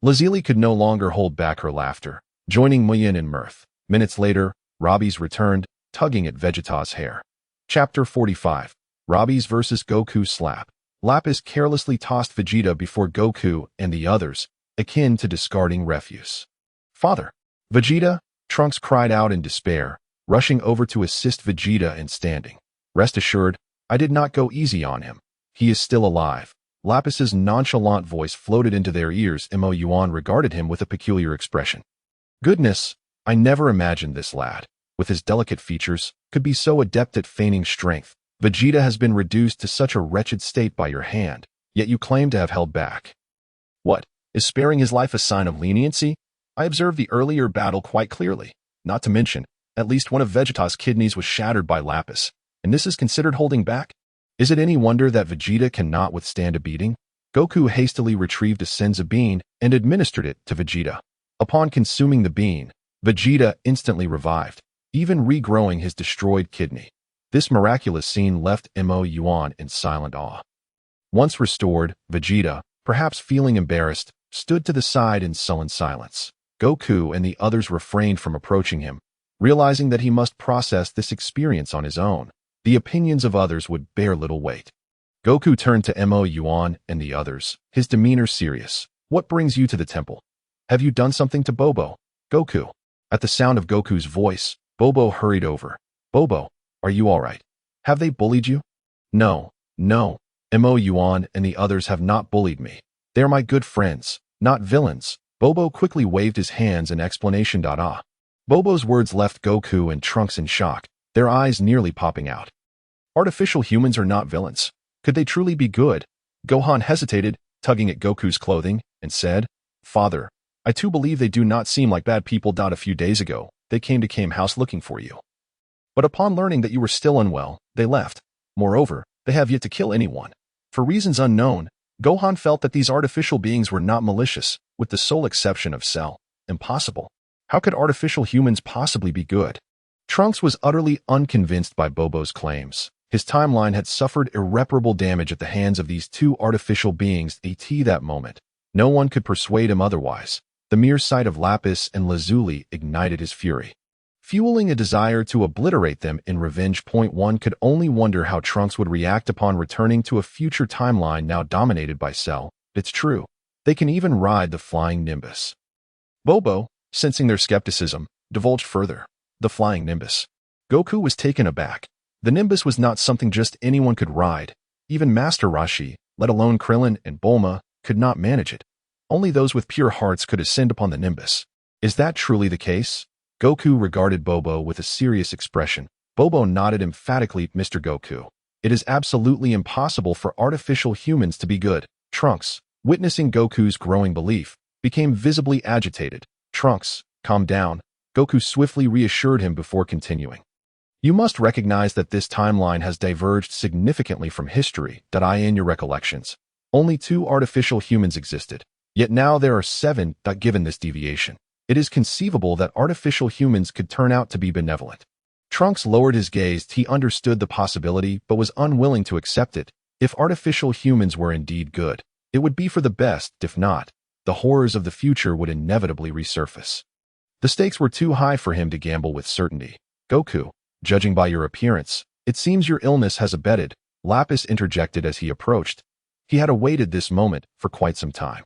Lazuli could no longer hold back her laughter, joining Moyuan in mirth. Minutes later, Robbie's returned, tugging at Vegeta's hair. Chapter 45. Robbie's vs. Goku slap. Lapis carelessly tossed Vegeta before Goku and the others, akin to discarding refuse. Father! Vegeta! Trunks cried out in despair, rushing over to assist Vegeta in standing. Rest assured, I did not go easy on him. He is still alive. Lapis's nonchalant voice floated into their ears and Moyuan regarded him with a peculiar expression. Goodness, I never imagined this lad, with his delicate features, could be so adept at feigning strength. Vegeta has been reduced to such a wretched state by your hand, yet you claim to have held back. What, is sparing his life a sign of leniency? I observed the earlier battle quite clearly. Not to mention, at least one of Vegeta's kidneys was shattered by Lapis, and this is considered holding back? Is it any wonder that Vegeta cannot withstand a beating? Goku hastily retrieved a Senzu bean and administered it to Vegeta. Upon consuming the bean, Vegeta instantly revived, even regrowing his destroyed kidney. This miraculous scene left Moyuan in silent awe. Once restored, Vegeta, perhaps feeling embarrassed, stood to the side in sullen silence. Goku and the others refrained from approaching him, realizing that he must process this experience on his own. The opinions of others would bear little weight. Goku turned to Moyuan and the others, his demeanor serious. What brings you to the temple? Have you done something to Bobo? Goku. At the sound of Goku's voice, Bobo hurried over. Bobo, are you all right? Have they bullied you? No. Moyuan and the others have not bullied me. They are my good friends, not villains. Bobo quickly waved his hands in explanation. Bobo's words left Goku and Trunks in shock, their eyes nearly popping out. Artificial humans are not villains. Could they truly be good? Gohan hesitated, tugging at Goku's clothing, and said, Father, I too believe they do not seem like bad people. A few days ago, they came to Kame House looking for you. But upon learning that you were still unwell, they left. Moreover, they have yet to kill anyone. For reasons unknown, Gohan felt that these artificial beings were not malicious, with the sole exception of Cell. Impossible. How could artificial humans possibly be good? Trunks was utterly unconvinced by Bobo's claims. His timeline had suffered irreparable damage at the hands of these two artificial beings. At that moment, no one could persuade him otherwise. The mere sight of Lapis and Lazuli ignited his fury, fueling a desire to obliterate them in revenge. One could only wonder how Trunks would react upon returning to a future timeline now dominated by Cell. It's true, they can even ride the flying Nimbus. Bobo, sensing their skepticism, divulged further. The flying Nimbus. Goku was taken aback. The Nimbus was not something just anyone could ride. Even Master Roshi, let alone Krillin and Bulma, could not manage it. Only those with pure hearts could ascend upon the Nimbus. Is that truly the case? Goku regarded Bobo with a serious expression. Bobo nodded emphatically. Mr. Goku, it is absolutely impossible for artificial humans to be good. Trunks, witnessing Goku's growing belief, became visibly agitated. Trunks, calm down. Goku swiftly reassured him before continuing. You must recognize that this timeline has diverged significantly from history. In your recollections, only 2 artificial humans existed. Yet now there are 7. Given this deviation, it is conceivable that artificial humans could turn out to be benevolent. Trunks lowered his gaze. He understood the possibility but was unwilling to accept it. If artificial humans were indeed good, it would be for the best. If not, the horrors of the future would inevitably resurface. The stakes were too high for him to gamble with certainty. Goku, judging by your appearance, it seems your illness has abated. Lapis interjected as he approached. He had awaited this moment for quite some time.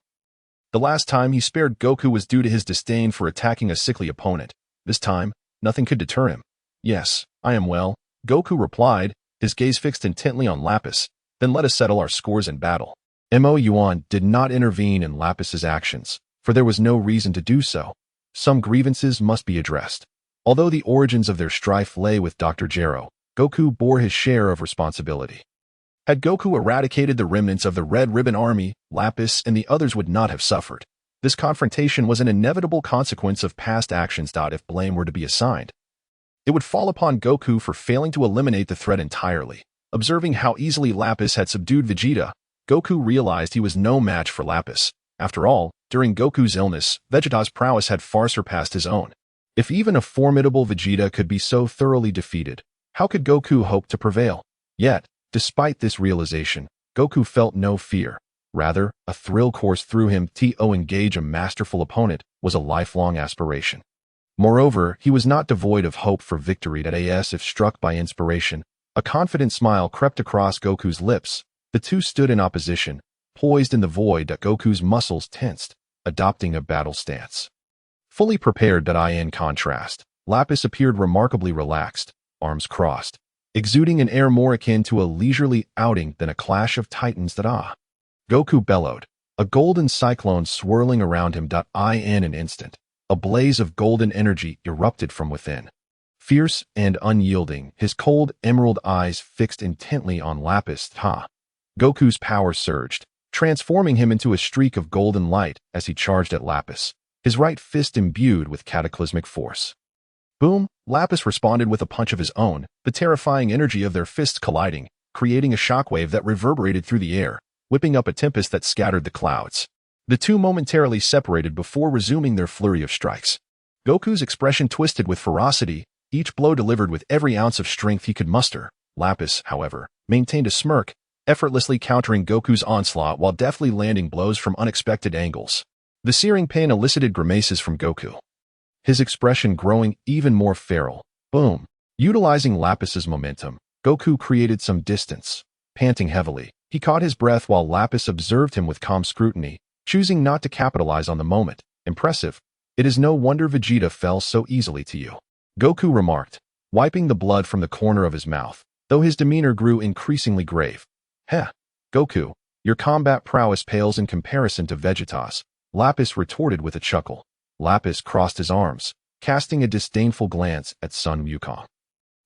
The last time he spared Goku was due to his disdain for attacking a sickly opponent. This time, nothing could deter him. Yes, I am well, Goku replied, his gaze fixed intently on Lapis. Then let us settle our scores in battle. Moyuan did not intervene in Lapis's actions, for there was no reason to do so. Some grievances must be addressed. Although the origins of their strife lay with Dr. Gero, Goku bore his share of responsibility. Had Goku eradicated the remnants of the Red Ribbon Army, Lapis and the others would not have suffered. This confrontation was an inevitable consequence of past actions. If blame were to be assigned, it would fall upon Goku for failing to eliminate the threat entirely. Observing how easily Lapis had subdued Vegeta, Goku realized he was no match for Lapis. After all, during Goku's illness, Vegeta's prowess had far surpassed his own. If even a formidable Vegeta could be so thoroughly defeated, how could Goku hope to prevail? Yet, despite this realization, Goku felt no fear. Rather, a thrill coursed through him. To engage a masterful opponent was a lifelong aspiration. Moreover, he was not devoid of hope for victory. As if struck by inspiration, a confident smile crept across Goku's lips. The two stood in opposition, poised in the void. Goku's muscles tensed, adopting a battle stance. Fully prepared. In contrast, Lapis appeared remarkably relaxed, arms crossed, exuding an air more akin to a leisurely outing than a clash of titans. Goku bellowed, a golden cyclone swirling around him. In an instant, a blaze of golden energy erupted from within. Fierce and unyielding, his cold emerald eyes fixed intently on Lapis. Goku's power surged, transforming him into a streak of golden light as he charged at Lapis, his right fist imbued with cataclysmic force. Boom! Lapis responded with a punch of his own, the terrifying energy of their fists colliding, creating a shockwave that reverberated through the air, whipping up a tempest that scattered the clouds. The two momentarily separated before resuming their flurry of strikes. Goku's expression twisted with ferocity, each blow delivered with every ounce of strength he could muster. Lapis, however, maintained a smirk, effortlessly countering Goku's onslaught while deftly landing blows from unexpected angles. The searing pain elicited grimaces from Goku, his expression growing even more feral. Boom! Utilizing Lapis's momentum, Goku created some distance. Panting heavily, he caught his breath while Lapis observed him with calm scrutiny, choosing not to capitalize on the moment. Impressive. It is no wonder Vegeta fell so easily to you, Goku remarked, wiping the blood from the corner of his mouth, though his demeanor grew increasingly grave. Heh, Goku, your combat prowess pales in comparison to Vegeta's, Lapis retorted with a chuckle. Lapis crossed his arms, casting a disdainful glance at Son Wukong.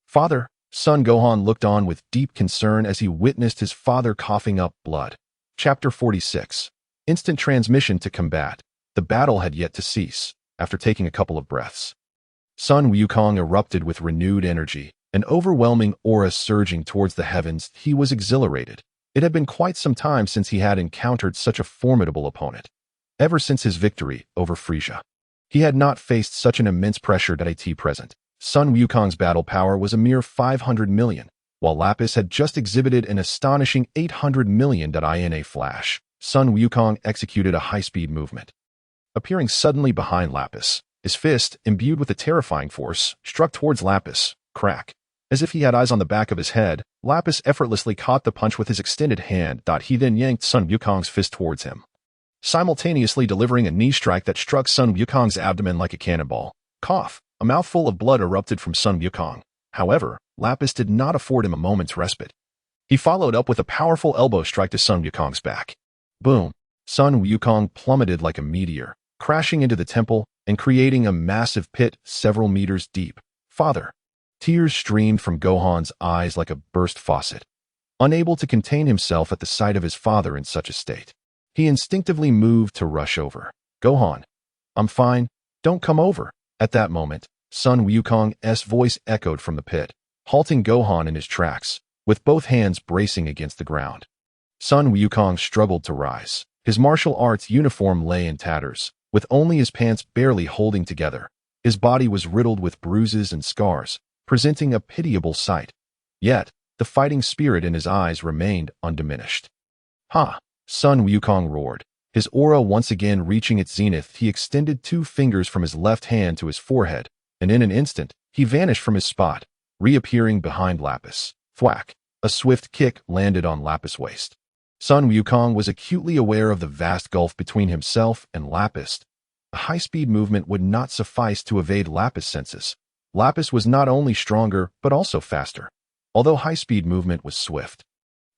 Father, Son Gohan looked on with deep concern as he witnessed his father coughing up blood. Chapter 46. Instant transmission to combat. The battle had yet to cease. After taking a couple of breaths, Son Wukong erupted with renewed energy, an overwhelming aura surging towards the heavens. He was exhilarated. It had been quite some time since he had encountered such a formidable opponent. Ever since his victory over Frieza, he had not faced such an immense pressure. At present, Son Wukong's battle power was a mere 500 million, while Lapis had just exhibited an astonishing 800 million. In a flash, Son Wukong executed a high-speed movement. Appearing suddenly behind Lapis, his fist, imbued with a terrifying force, struck towards Lapis. Crack. As if he had eyes on the back of his head, Lapis effortlessly caught the punch with his extended hand. He then yanked Son Wukong's fist towards him, simultaneously delivering a knee strike that struck Son Wukong's abdomen like a cannonball. Cough. A mouthful of blood erupted from Son Wukong. However, Lapis did not afford him a moment's respite. He followed up with a powerful elbow strike to Son Wukong's back. Boom. Son Wukong plummeted like a meteor, crashing into the temple and creating a massive pit several meters deep. Father. Tears streamed from Gohan's eyes like a burst faucet. Unable to contain himself at the sight of his father in such a state, he instinctively moved to rush over. Gohan. I'm fine. Don't come over. At that moment, Son Wukong's voice echoed from the pit, halting Gohan in his tracks, with both hands bracing against the ground. Son Wukong struggled to rise. His martial arts uniform lay in tatters, with only his pants barely holding together. His body was riddled with bruises and scars, presenting a pitiable sight. Yet, the fighting spirit in his eyes remained undiminished. Ha! Son Wukong roared. His aura once again reaching its zenith, he extended 2 fingers from his left hand to his forehead, and in an instant, he vanished from his spot, reappearing behind Lapis. Thwack! A swift kick landed on Lapis' waist. Sun Wukong was acutely aware of the vast gulf between himself and Lapis. A high-speed movement would not suffice to evade Lapis' senses. Lapis was not only stronger, but also faster. Although high-speed movement was swift,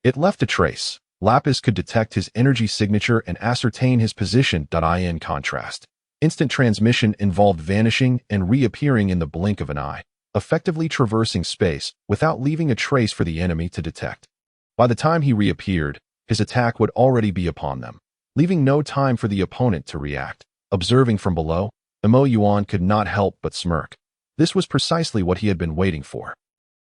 it left a trace. Lapis could detect his energy signature and ascertain his position. In contrast, instant transmission involved vanishing and reappearing in the blink of an eye, effectively traversing space without leaving a trace for the enemy to detect. By the time he reappeared, his attack would already be upon them, leaving no time for the opponent to react. Observing from below, Moyuan could not help but smirk. This was precisely what he had been waiting for.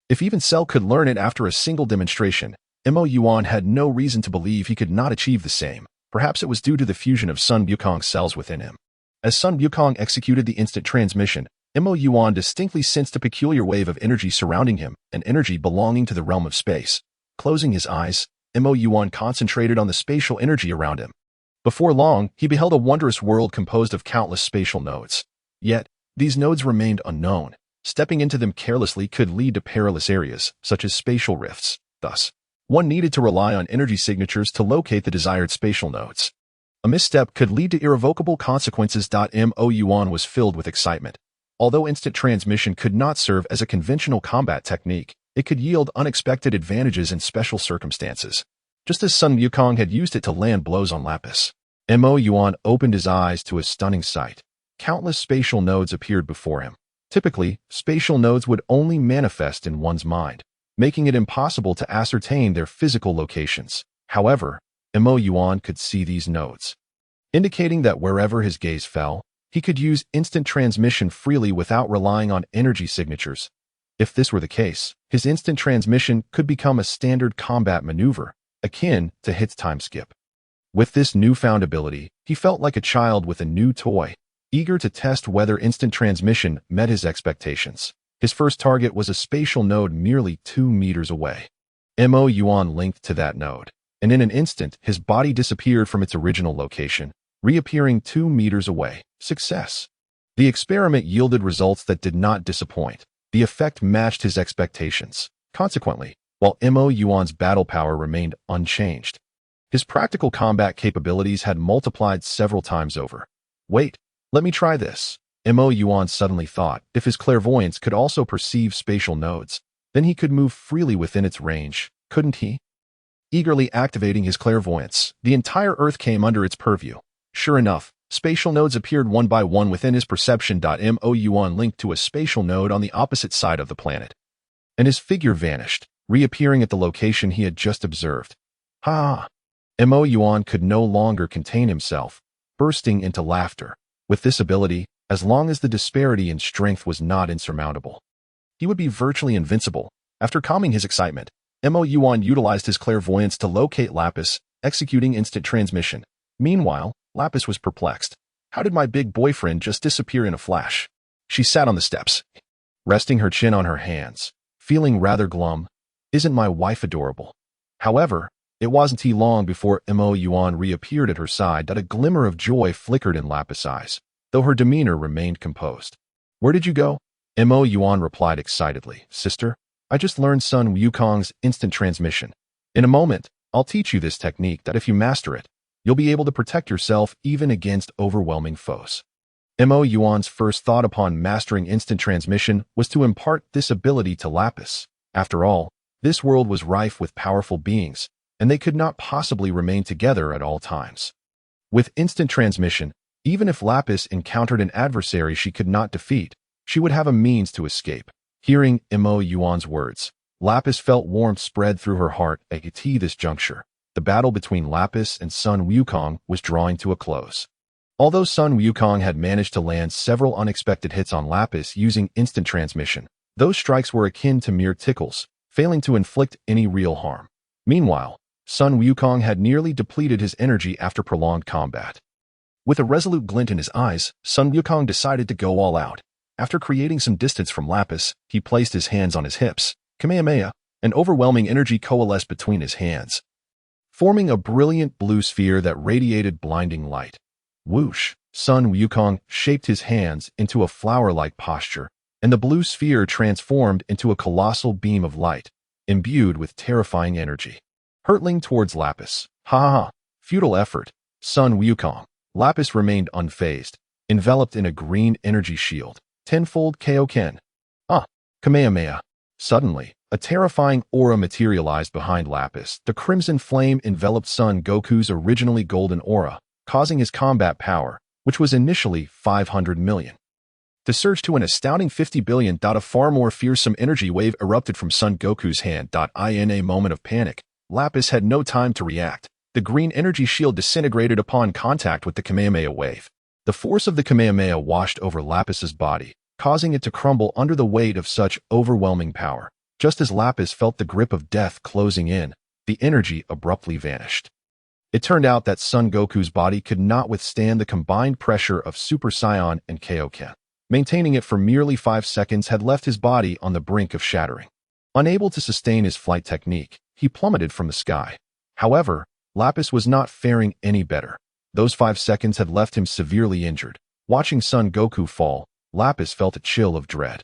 If even Cell could learn it after a single demonstration, Moyuan had no reason to believe he could not achieve the same. Perhaps it was due to the fusion of Sun Wukong's cells within him. As Sun Wukong executed the instant transmission, Moyuan distinctly sensed a peculiar wave of energy surrounding him, an energy belonging to the realm of space. Closing his eyes, Moyuan concentrated on the spatial energy around him. Before long, he beheld a wondrous world composed of countless spatial nodes. Yet, these nodes remained unknown. Stepping into them carelessly could lead to perilous areas, such as spatial rifts. Thus, one needed to rely on energy signatures to locate the desired spatial nodes. A misstep could lead to irrevocable consequences. Moyuan was filled with excitement. Although instant transmission could not serve as a conventional combat technique, it could yield unexpected advantages in special circumstances, just as Sun Wukong had used it to land blows on Lapis. Moyuan opened his eyes to a stunning sight. Countless spatial nodes appeared before him. Typically, spatial nodes would only manifest in one's mind, making it impossible to ascertain their physical locations. However, Moyuan could see these nodes, indicating that wherever his gaze fell, he could use instant transmission freely without relying on energy signatures. If this were the case, his instant transmission could become a standard combat maneuver, akin to Hit's time skip. With this newfound ability, he felt like a child with a new toy, eager to test whether instant transmission met his expectations. His first target was a spatial node merely 2 meters away. Moyuan linked to that node, and in an instant his body disappeared from its original location, reappearing 2 meters away. Success. The experiment yielded results that did not disappoint. The effect matched his expectations. Consequently, while Moyuan's battle power remained unchanged, his practical combat capabilities had multiplied several times over. Wait, let me try this. Moyuan suddenly thought, if his clairvoyance could also perceive spatial nodes, then he could move freely within its range, couldn't he? Eagerly activating his clairvoyance, the entire Earth came under its purview. Sure enough, spatial nodes appeared one by one within his perception. Moyuan linked to a spatial node on the opposite side of the planet, and his figure vanished, reappearing at the location he had just observed. Ha! Moyuan could no longer contain himself, bursting into laughter. With this ability, as long as the disparity in strength was not insurmountable, he would be virtually invincible. After calming his excitement, Moyuan utilized his clairvoyance to locate Lapis, executing instant transmission. Meanwhile, Lapis was perplexed. How did my big boyfriend just disappear in a flash? She sat on the steps, resting her chin on her hands, feeling rather glum. Isn't my wife adorable? However, it wasn't long before Moyuan reappeared at her side that a glimmer of joy flickered in Lapis' eyes, though her demeanor remained composed. Where did you go? Moyuan replied excitedly. Sister, I just learned Sun Wukong's instant transmission. In a moment, I'll teach you this technique that if you master it, you'll be able to protect yourself even against overwhelming foes. Moyuan's first thought upon mastering instant transmission was to impart this ability to Lapis. After all, this world was rife with powerful beings, and they could not possibly remain together at all times. With instant transmission, even if Lapis encountered an adversary she could not defeat, she would have a means to escape. Hearing Moyuan's words, Lapis felt warmth spread through her heart. At this juncture, the battle between Lapis and Sun Wukong was drawing to a close. Although Sun Wukong had managed to land several unexpected hits on Lapis using instant transmission, those strikes were akin to mere tickles, failing to inflict any real harm. Meanwhile, Sun Wukong had nearly depleted his energy after prolonged combat. With a resolute glint in his eyes, Sun Wukong decided to go all out. After creating some distance from Lapis, he placed his hands on his hips. Kamehameha, an overwhelming energy coalesced between his hands, forming a brilliant blue sphere that radiated blinding light. Whoosh! Sun Wukong shaped his hands into a flower-like posture, and the blue sphere transformed into a colossal beam of light. imbued with terrifying energy. Hurtling towards Lapis. Ha ha ha. Futile effort. Sun Wukong. Lapis remained unfazed, enveloped in a green energy shield. Tenfold Kaio-Ken. Kamehameha. Suddenly, a terrifying aura materialized behind Lapis. The crimson flame enveloped Son Goku's originally golden aura, causing his combat power, which was initially 500 million, to surge to an astounding 50 billion. A far more fearsome energy wave erupted from Son Goku's hand. In a moment of panic, Lapis had no time to react. The green energy shield disintegrated upon contact with the Kamehameha wave. The force of the Kamehameha washed over Lapis's body, causing it to crumble under the weight of such overwhelming power. Just as Lapis felt the grip of death closing in, the energy abruptly vanished. It turned out that Son Goku's body could not withstand the combined pressure of Super Saiyan and Kaio-Ken. Maintaining it for merely 5 seconds had left his body on the brink of shattering. Unable to sustain his flight technique, he plummeted from the sky. However, Lapis was not faring any better. Those 5 seconds had left him severely injured. Watching Son Goku fall, Lapis felt a chill of dread.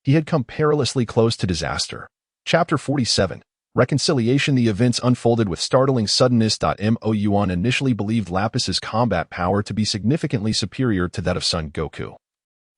He had come perilously close to disaster. Chapter 47. Reconciliation. The events unfolded with startling suddenness. Moyuan initially believed Lapis's combat power to be significantly superior to that of Son Goku.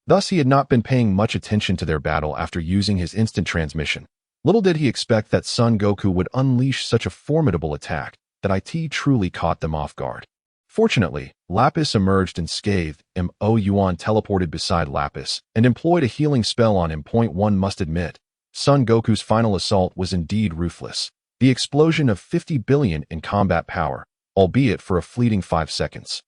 Thus, he had not been paying much attention to their battle after using his instant transmission. Little did he expect that Son Goku would unleash such a formidable attack that it truly caught them off guard. Fortunately, Lapis emerged unscathed. Moyuan teleported beside Lapis and employed a healing spell on him. One must admit, Son Goku's final assault was indeed ruthless. The explosion of 50 billion in combat power, albeit for a fleeting 5 seconds,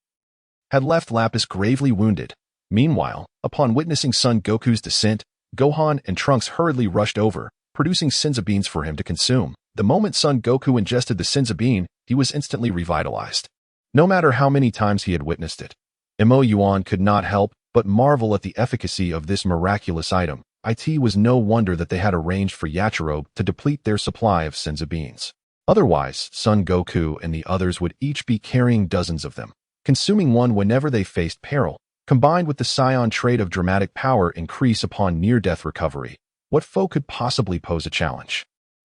had left Lapis gravely wounded. Meanwhile, upon witnessing Son Goku's descent, Gohan and Trunks hurriedly rushed over, producing senzu beans for him to consume. The moment Son Goku ingested the senzu bean, he was instantly revitalized. No matter how many times he had witnessed it, Moyuan could not help but marvel at the efficacy of this miraculous item. It was no wonder that they had arranged for Yachirobe to deplete their supply of senzu beans. Otherwise, Son Goku and the others would each be carrying dozens of them, consuming one whenever they faced peril. Combined with the Saiyan trait of dramatic power increase upon near-death recovery, what foe could possibly pose a challenge?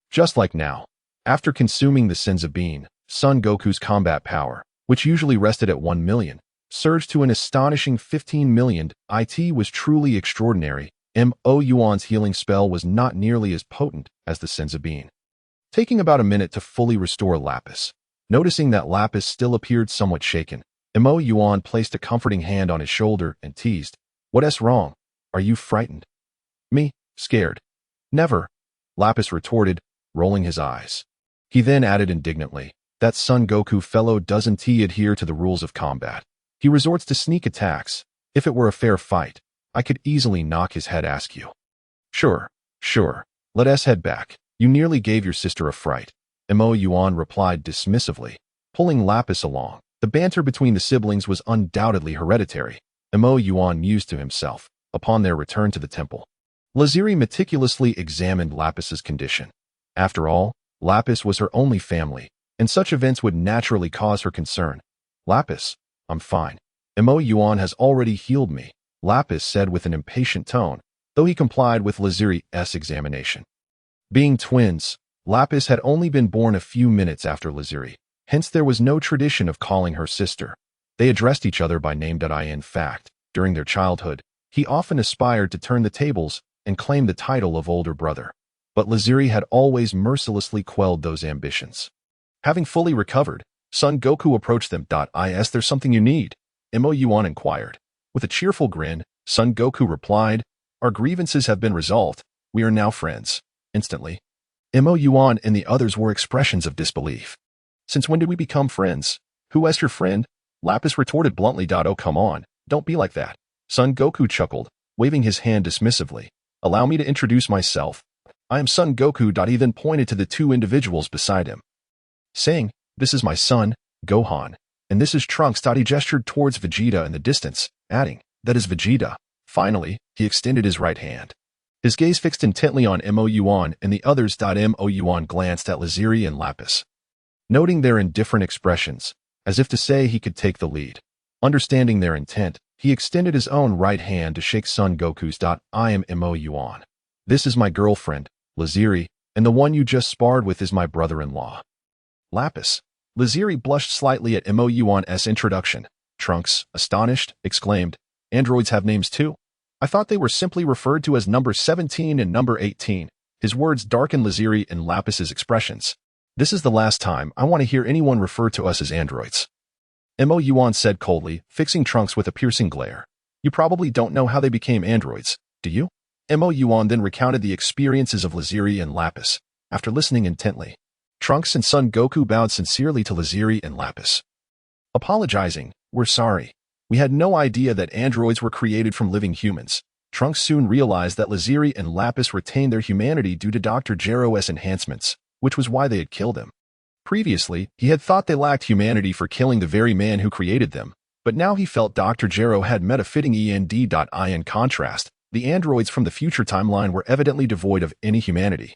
Just like now, after consuming the senzu bean, Son Goku's combat power, which usually rested at 1 million, surged to an astonishing 15 million. It was truly extraordinary. Moyuan's healing spell was not nearly as potent as the senzu bean, taking about a minute to fully restore Lapis. Noticing that Lapis still appeared somewhat shaken, Moyuan placed a comforting hand on his shoulder and teased, "What's wrong? Are you frightened?" "Me? Scared? Never," Lapis retorted, rolling his eyes. He then added indignantly, "That Son Goku fellow doesn't adhere to the rules of combat. He resorts to sneak attacks. If it were a fair fight, I could easily knock his head askew." Sure. Let us head back. You nearly gave your sister a fright," Moyuan replied dismissively, pulling Lapis along. The banter between the siblings was undoubtedly hereditary, Moyuan mused to himself, upon their return to the temple. Laziri meticulously examined Lapis's condition. After all, Lapis was her only family, and such events would naturally cause her concern. "Lapis, I'm fine. Moyuan has already healed me," Lapis said with an impatient tone, though he complied with Laziri's examination. Being twins, Lapis had only been born a few minutes after Laziri. Hence there was no tradition of calling her sister. They addressed each other by name. In fact, during their childhood, he often aspired to turn the tables and claim the title of older brother. But Laziri had always mercilessly quelled those ambitions. Having fully recovered, Son Goku approached them. "Is there something you need?" Moyuan inquired. With a cheerful grin, Son Goku replied, "Our grievances have been resolved. We are now friends." Instantly, Moyuan and the others were expressions of disbelief. "Since when did we become friends? Who is your friend?" Lapis retorted bluntly. "Oh, come on, don't be like that." Son Goku chuckled, waving his hand dismissively. "Allow me to introduce myself. I am Son Goku." He then pointed to the two individuals beside him, saying, "This is my son, Gohan, and this is Trunks." He gestured towards Vegeta in the distance, adding, "That is Vegeta." Finally, he extended his right hand. His gaze fixed intently on Moyuan and the others. Moyuan glanced at Laziri and Lapis, noting their indifferent expressions, as if to say he could take the lead. Understanding their intent, he extended his own right hand to shake Son Goku's. "I am Moyuan. This is my girlfriend, Laziri," and the one you just sparred with is my brother-in-law. Lapis. Laziri blushed slightly at Moyuan's introduction. Trunks, astonished, exclaimed, "Androids have names too? I thought they were simply referred to as number 17 and number 18. His words darkened Laziri and Lapis's expressions. "This is the last time I want to hear anyone refer to us as androids," Moyuan said coldly, fixing Trunks with a piercing glare. "You probably don't know how they became androids, do you?" Moyuan then recounted the experiences of Laziri and Lapis. After listening intently, Trunks and Son Goku bowed sincerely to Laziri and Lapis. Apologizing, "We're sorry. We had no idea that androids were created from living humans." Trunks soon realized that Laziri and Lapis retained their humanity due to Dr. Gero's enhancements, which was why they had killed him. Previously, he had thought they lacked humanity for killing the very man who created them, but now he felt Dr. Gero had met a fitting end. In contrast, the androids from the future timeline were evidently devoid of any humanity.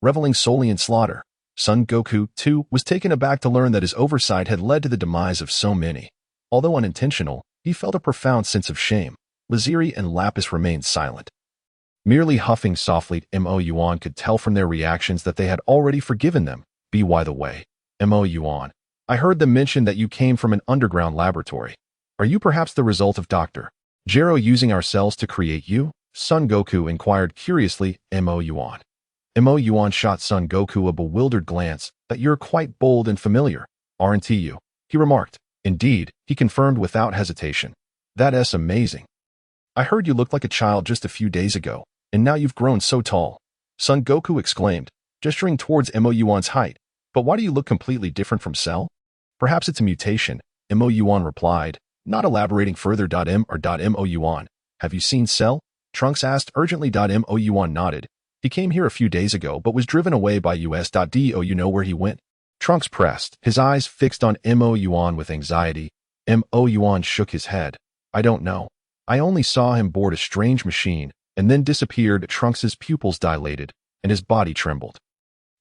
Reveling solely in slaughter, Son Goku, too, was taken aback to learn that his oversight had led to the demise of so many. Although unintentional, he felt a profound sense of shame. Laziri and Lapis remained silent. Merely huffing softly, Moyuan could tell from their reactions that they had already forgiven them. By the way, Moyuan, I heard them mention that you came from an underground laboratory. Are you perhaps the result of Dr. Gero using our cells to create you? Son Goku inquired curiously. Moyuan. Moyuan shot Son Goku a bewildered glance. "That you're quite bold and familiar, aren't you?" he remarked. "Indeed," he confirmed without hesitation. "That's amazing. I heard you looked like a child just a few days ago, and now you've grown so tall," Son Goku exclaimed, gesturing towards Moyuan's height. "But why do you look completely different from Cell?" "Perhaps it's a mutation," Moyuan replied, not elaborating further. Moyuan, have you seen Cell? Trunks asked urgently. Moyuan nodded. "He came here a few days ago but was driven away by us. Do you know where he went?" Trunks pressed, his eyes fixed on Moyuan with anxiety. Moyuan shook his head. "I don't know. I only saw him board a strange machine and then disappeared." Trunks's pupils dilated and his body trembled.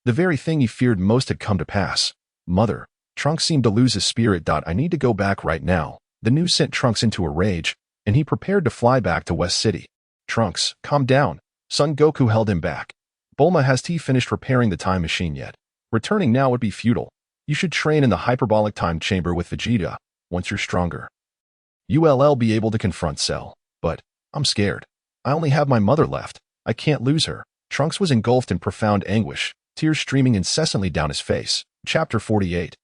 The very thing he feared most had come to pass. "Mother." Trunks seemed to lose his spirit. "I need to go back right now." The news sent Trunks into a rage, and he prepared to fly back to West City. "Trunks, calm down." Son Goku held him back. "Bulma, has he finished repairing the time machine yet? Returning now would be futile. You should train in the hyperbolic time chamber with Vegeta. Once you're stronger, you'll be able to confront Cell. But I'm scared. I only have my mother left. I can't lose her." Trunks was engulfed in profound anguish, tears streaming incessantly down his face. Chapter 48.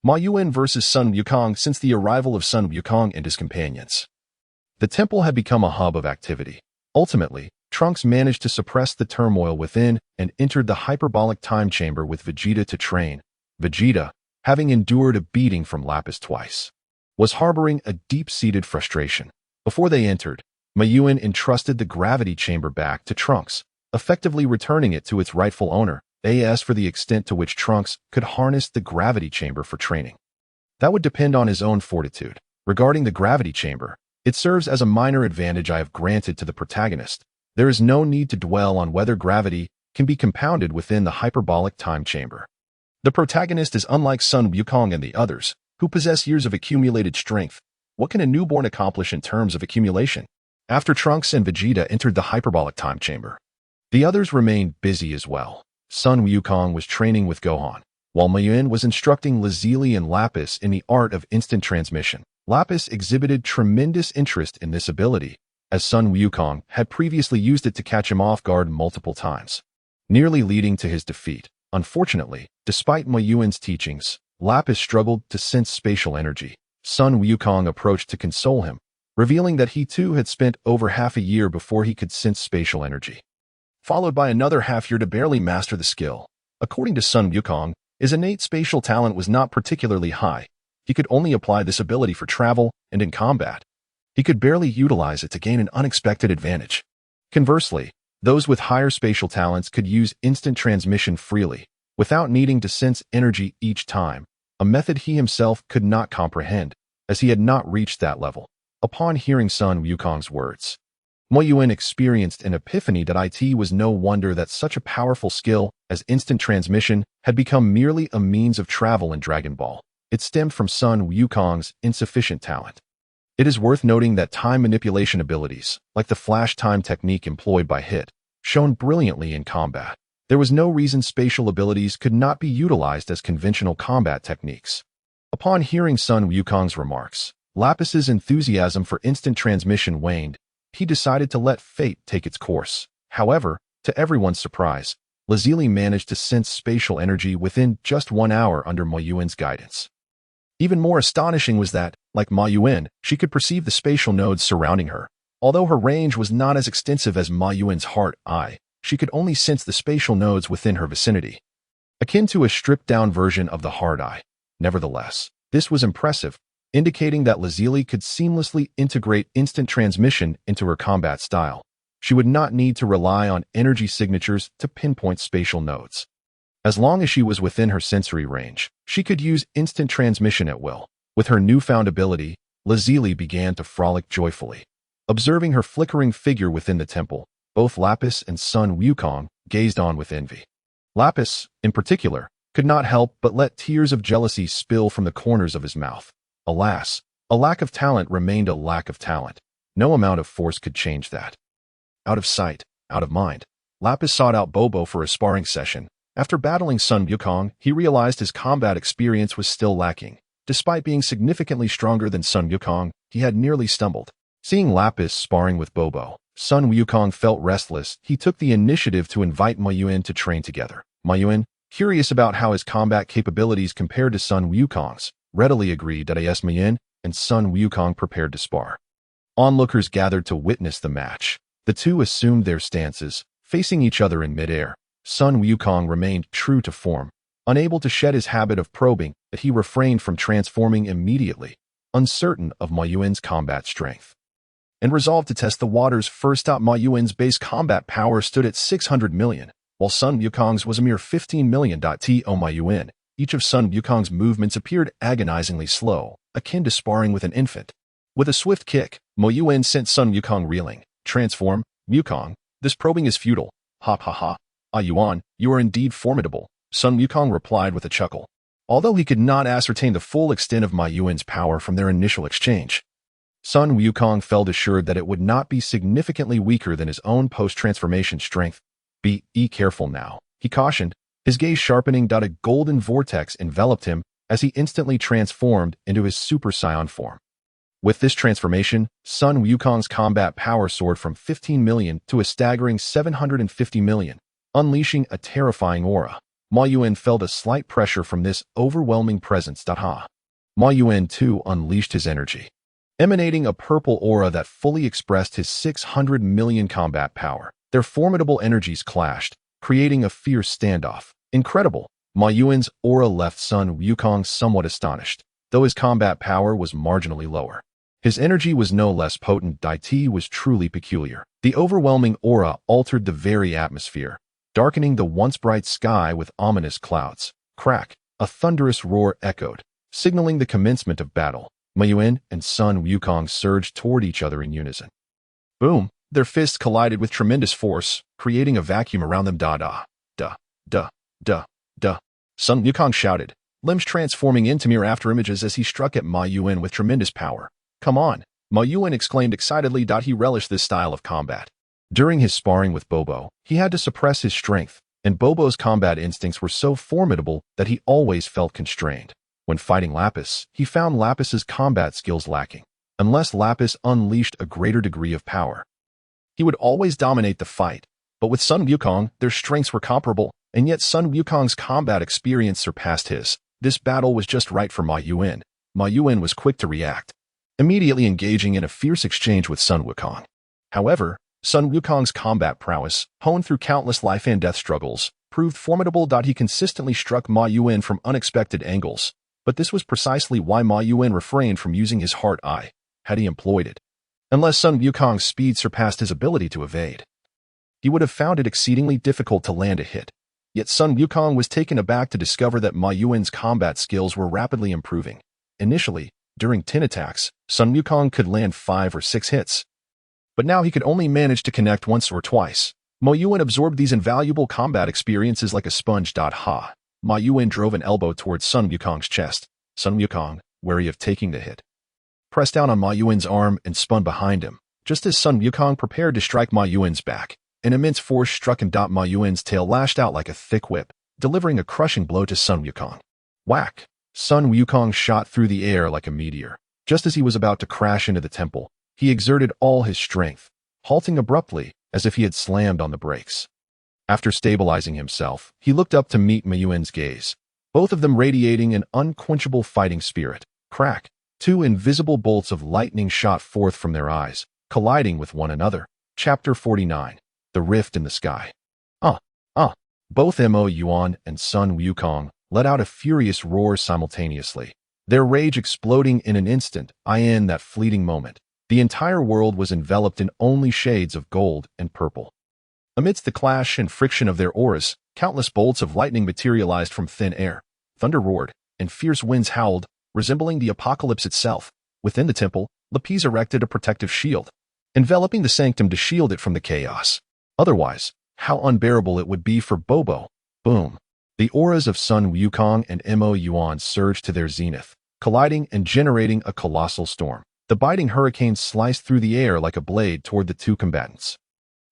Moyuan vs. Sun Wukong. Since the arrival of Sun Wukong and his companions, the temple had become a hub of activity. Ultimately, Trunks managed to suppress the turmoil within and entered the hyperbolic time chamber with Vegeta to train. Vegeta, having endured a beating from Lapis twice, was harboring a deep-seated frustration. Before they entered, Moyuan entrusted the gravity chamber back to Trunks, effectively returning it to its rightful owner. As for the extent to which Trunks could harness the gravity chamber for training, that would depend on his own fortitude. Regarding the gravity chamber, it serves as a minor advantage I have granted to the protagonist. There is no need to dwell on whether gravity can be compounded within the hyperbolic time chamber. The protagonist is unlike Sun Wukong and the others, who possess years of accumulated strength. What can a newborn accomplish in terms of accumulation? After Trunks and Vegeta entered the hyperbolic time chamber, the others remained busy as well. Sun Wukong was training with Gohan, while Moyuan was instructing Lazili and Lapis in the art of instant transmission. Lapis exhibited tremendous interest in this ability, as Sun Wukong had previously used it to catch him off guard multiple times, nearly leading to his defeat. Unfortunately, despite Moyuan's teachings, Lapis struggled to sense spatial energy. Sun Wukong approached to console him, revealing that he too had spent over half a year before he could sense spatial energy, followed by another half year to barely master the skill. According to Sun Wukong, his innate spatial talent was not particularly high. He could only apply this ability for travel and in combat. He could barely utilize it to gain an unexpected advantage. Conversely, those with higher spatial talents could use instant transmission freely, without needing to sense energy each time, a method he himself could not comprehend, as he had not reached that level. Upon hearing Sun Wukong's words, Moyuan experienced an epiphany that it was no wonder that such a powerful skill as instant transmission had become merely a means of travel in Dragon Ball. It stemmed from Sun Wukong's insufficient talent. It is worth noting that time manipulation abilities, like the flash time technique employed by Hit, shone brilliantly in combat. There was no reason spatial abilities could not be utilized as conventional combat techniques. Upon hearing Sun Wukong's remarks, Lapis's enthusiasm for instant transmission waned. He decided to let fate take its course. However, to everyone's surprise, Lazuli managed to sense spatial energy within just 1 hour under Moyuan's guidance. Even more astonishing was that, like Moyuan, she could perceive the spatial nodes surrounding her. Although her range was not as extensive as Moyuan's heart eye, she could only sense the spatial nodes within her vicinity, akin to a stripped-down version of the heart eye. Nevertheless, this was impressive, indicating that Lazuli could seamlessly integrate instant transmission into her combat style. She would not need to rely on energy signatures to pinpoint spatial nodes. As long as she was within her sensory range, she could use instant transmission at will. With her newfound ability, Lazuli began to frolic joyfully. Observing her flickering figure within the temple, both Lapis and Sun Wukong gazed on with envy. Lapis, in particular, could not help but let tears of jealousy spill from the corners of his mouth. Alas, a lack of talent remained a lack of talent. No amount of force could change that. Out of sight, out of mind, Lapis sought out Bobo for a sparring session. After battling Sun Wukong, he realized his combat experience was still lacking. Despite being significantly stronger than Sun Wukong, he had nearly stumbled. Seeing Lapis sparring with Bobo, Sun Wukong felt restless. He took the initiative to invite Moyuan to train together. Moyuan, curious about how his combat capabilities compared to Sun Wukong's, readily agreed that Moyuan and Sun Wukong prepared to spar. Onlookers gathered to witness the match. The two assumed their stances, facing each other in midair. Sun Wukong remained true to form, unable to shed his habit of probing, but he refrained from transforming immediately, uncertain of Moyuan's combat strength. And resolved to test the waters first out. Moyuan's base combat power stood at 600 million, while Sun Wukong's was a mere 15 million. To Moyuan, each of Sun Wukong's movements appeared agonizingly slow, akin to sparring with an infant. With a swift kick, Moyuan sent Sun Wukong reeling. Transform, Wukong, this probing is futile. Ha ha ha. Yuan, you are indeed formidable, Sun Wukong replied with a chuckle. Although he could not ascertain the full extent of Moyuan's power from their initial exchange, Sun Wukong felt assured that it would not be significantly weaker than his own post-transformation strength. Be careful now, he cautioned, his gaze sharpening. A golden vortex enveloped him as he instantly transformed into his Super Saiyan form. With this transformation, Sun Wukong's combat power soared from 15 million to a staggering 750 million, unleashing a terrifying aura. Moyuan felt a slight pressure from this overwhelming presence. Moyuan too unleashed his energy, emanating a purple aura that fully expressed his 600 million combat power. Their formidable energies clashed, creating a fierce standoff. Incredible! Moyuan's aura left Sun Wukong somewhat astonished, though his combat power was marginally lower. His energy was no less potent. Deity was truly peculiar. The overwhelming aura altered the very atmosphere, darkening the once bright sky with ominous clouds. Crack! A thunderous roar echoed, signaling the commencement of battle. Moyuan and Sun Wukong surged toward each other in unison. Boom! Their fists collided with tremendous force, creating a vacuum around them. Sun Wukong shouted, limbs transforming into mere afterimages as he struck at Moyuan with tremendous power. Come on! Moyuan exclaimed excitedly. He relished this style of combat. During his sparring with Bobo, he had to suppress his strength, and Bobo's combat instincts were so formidable that he always felt constrained. When fighting Lapis, he found Lapis's combat skills lacking. Unless Lapis unleashed a greater degree of power, he would always dominate the fight. But with Sun Wukong, their strengths were comparable, and yet Sun Wukong's combat experience surpassed his. This battle was just right for Moyuan. Moyuan was quick to react, immediately engaging in a fierce exchange with Sun Wukong. However, Sun Wukong's combat prowess, honed through countless life and death struggles, proved formidable. He consistently struck Moyuan from unexpected angles, but this was precisely why Moyuan refrained from using his heart eye, had he employed it. Unless Sun Wukong's speed surpassed his ability to evade, he would have found it exceedingly difficult to land a hit. Yet Sun Wukong was taken aback to discover that Moyuan's combat skills were rapidly improving. Initially, during 10 attacks, Sun Wukong could land 5 or 6 hits, but now he could only manage to connect once or twice. Moyuan absorbed these invaluable combat experiences like a sponge. Moyuan drove an elbow towards Sun Wukong's chest. Sun Wukong, wary of taking the hit, pressed down on Moyuan's arm and spun behind him, just as Sun Wukong prepared to strike Moyuan's back. an immense force struck and Moyuan's tail lashed out like a thick whip, delivering a crushing blow to Sun Wukong. Whack! Sun Wukong shot through the air like a meteor. Just as he was about to crash into the temple, he exerted all his strength, halting abruptly as if he had slammed on the brakes. After stabilizing himself, he looked up to meet Moyuan's gaze, both of them radiating an unquenchable fighting spirit. Crack! Two invisible bolts of lightning shot forth from their eyes, colliding with one another. Chapter 49. The Rift in the Sky. Both Moyuan and Sun Wukong let out a furious roar simultaneously, their rage exploding in an instant. In that fleeting moment, the entire world was enveloped in only shades of gold and purple. Amidst the clash and friction of their auras, countless bolts of lightning materialized from thin air. Thunder roared, and fierce winds howled, resembling the apocalypse itself. Within the temple, Lapis erected a protective shield, enveloping the sanctum to shield it from the chaos. Otherwise, how unbearable it would be for Bobo. Boom! The auras of Sun Wukong and Moyuan surged to their zenith, colliding and generating a colossal storm. The biting hurricane sliced through the air like a blade toward the two combatants.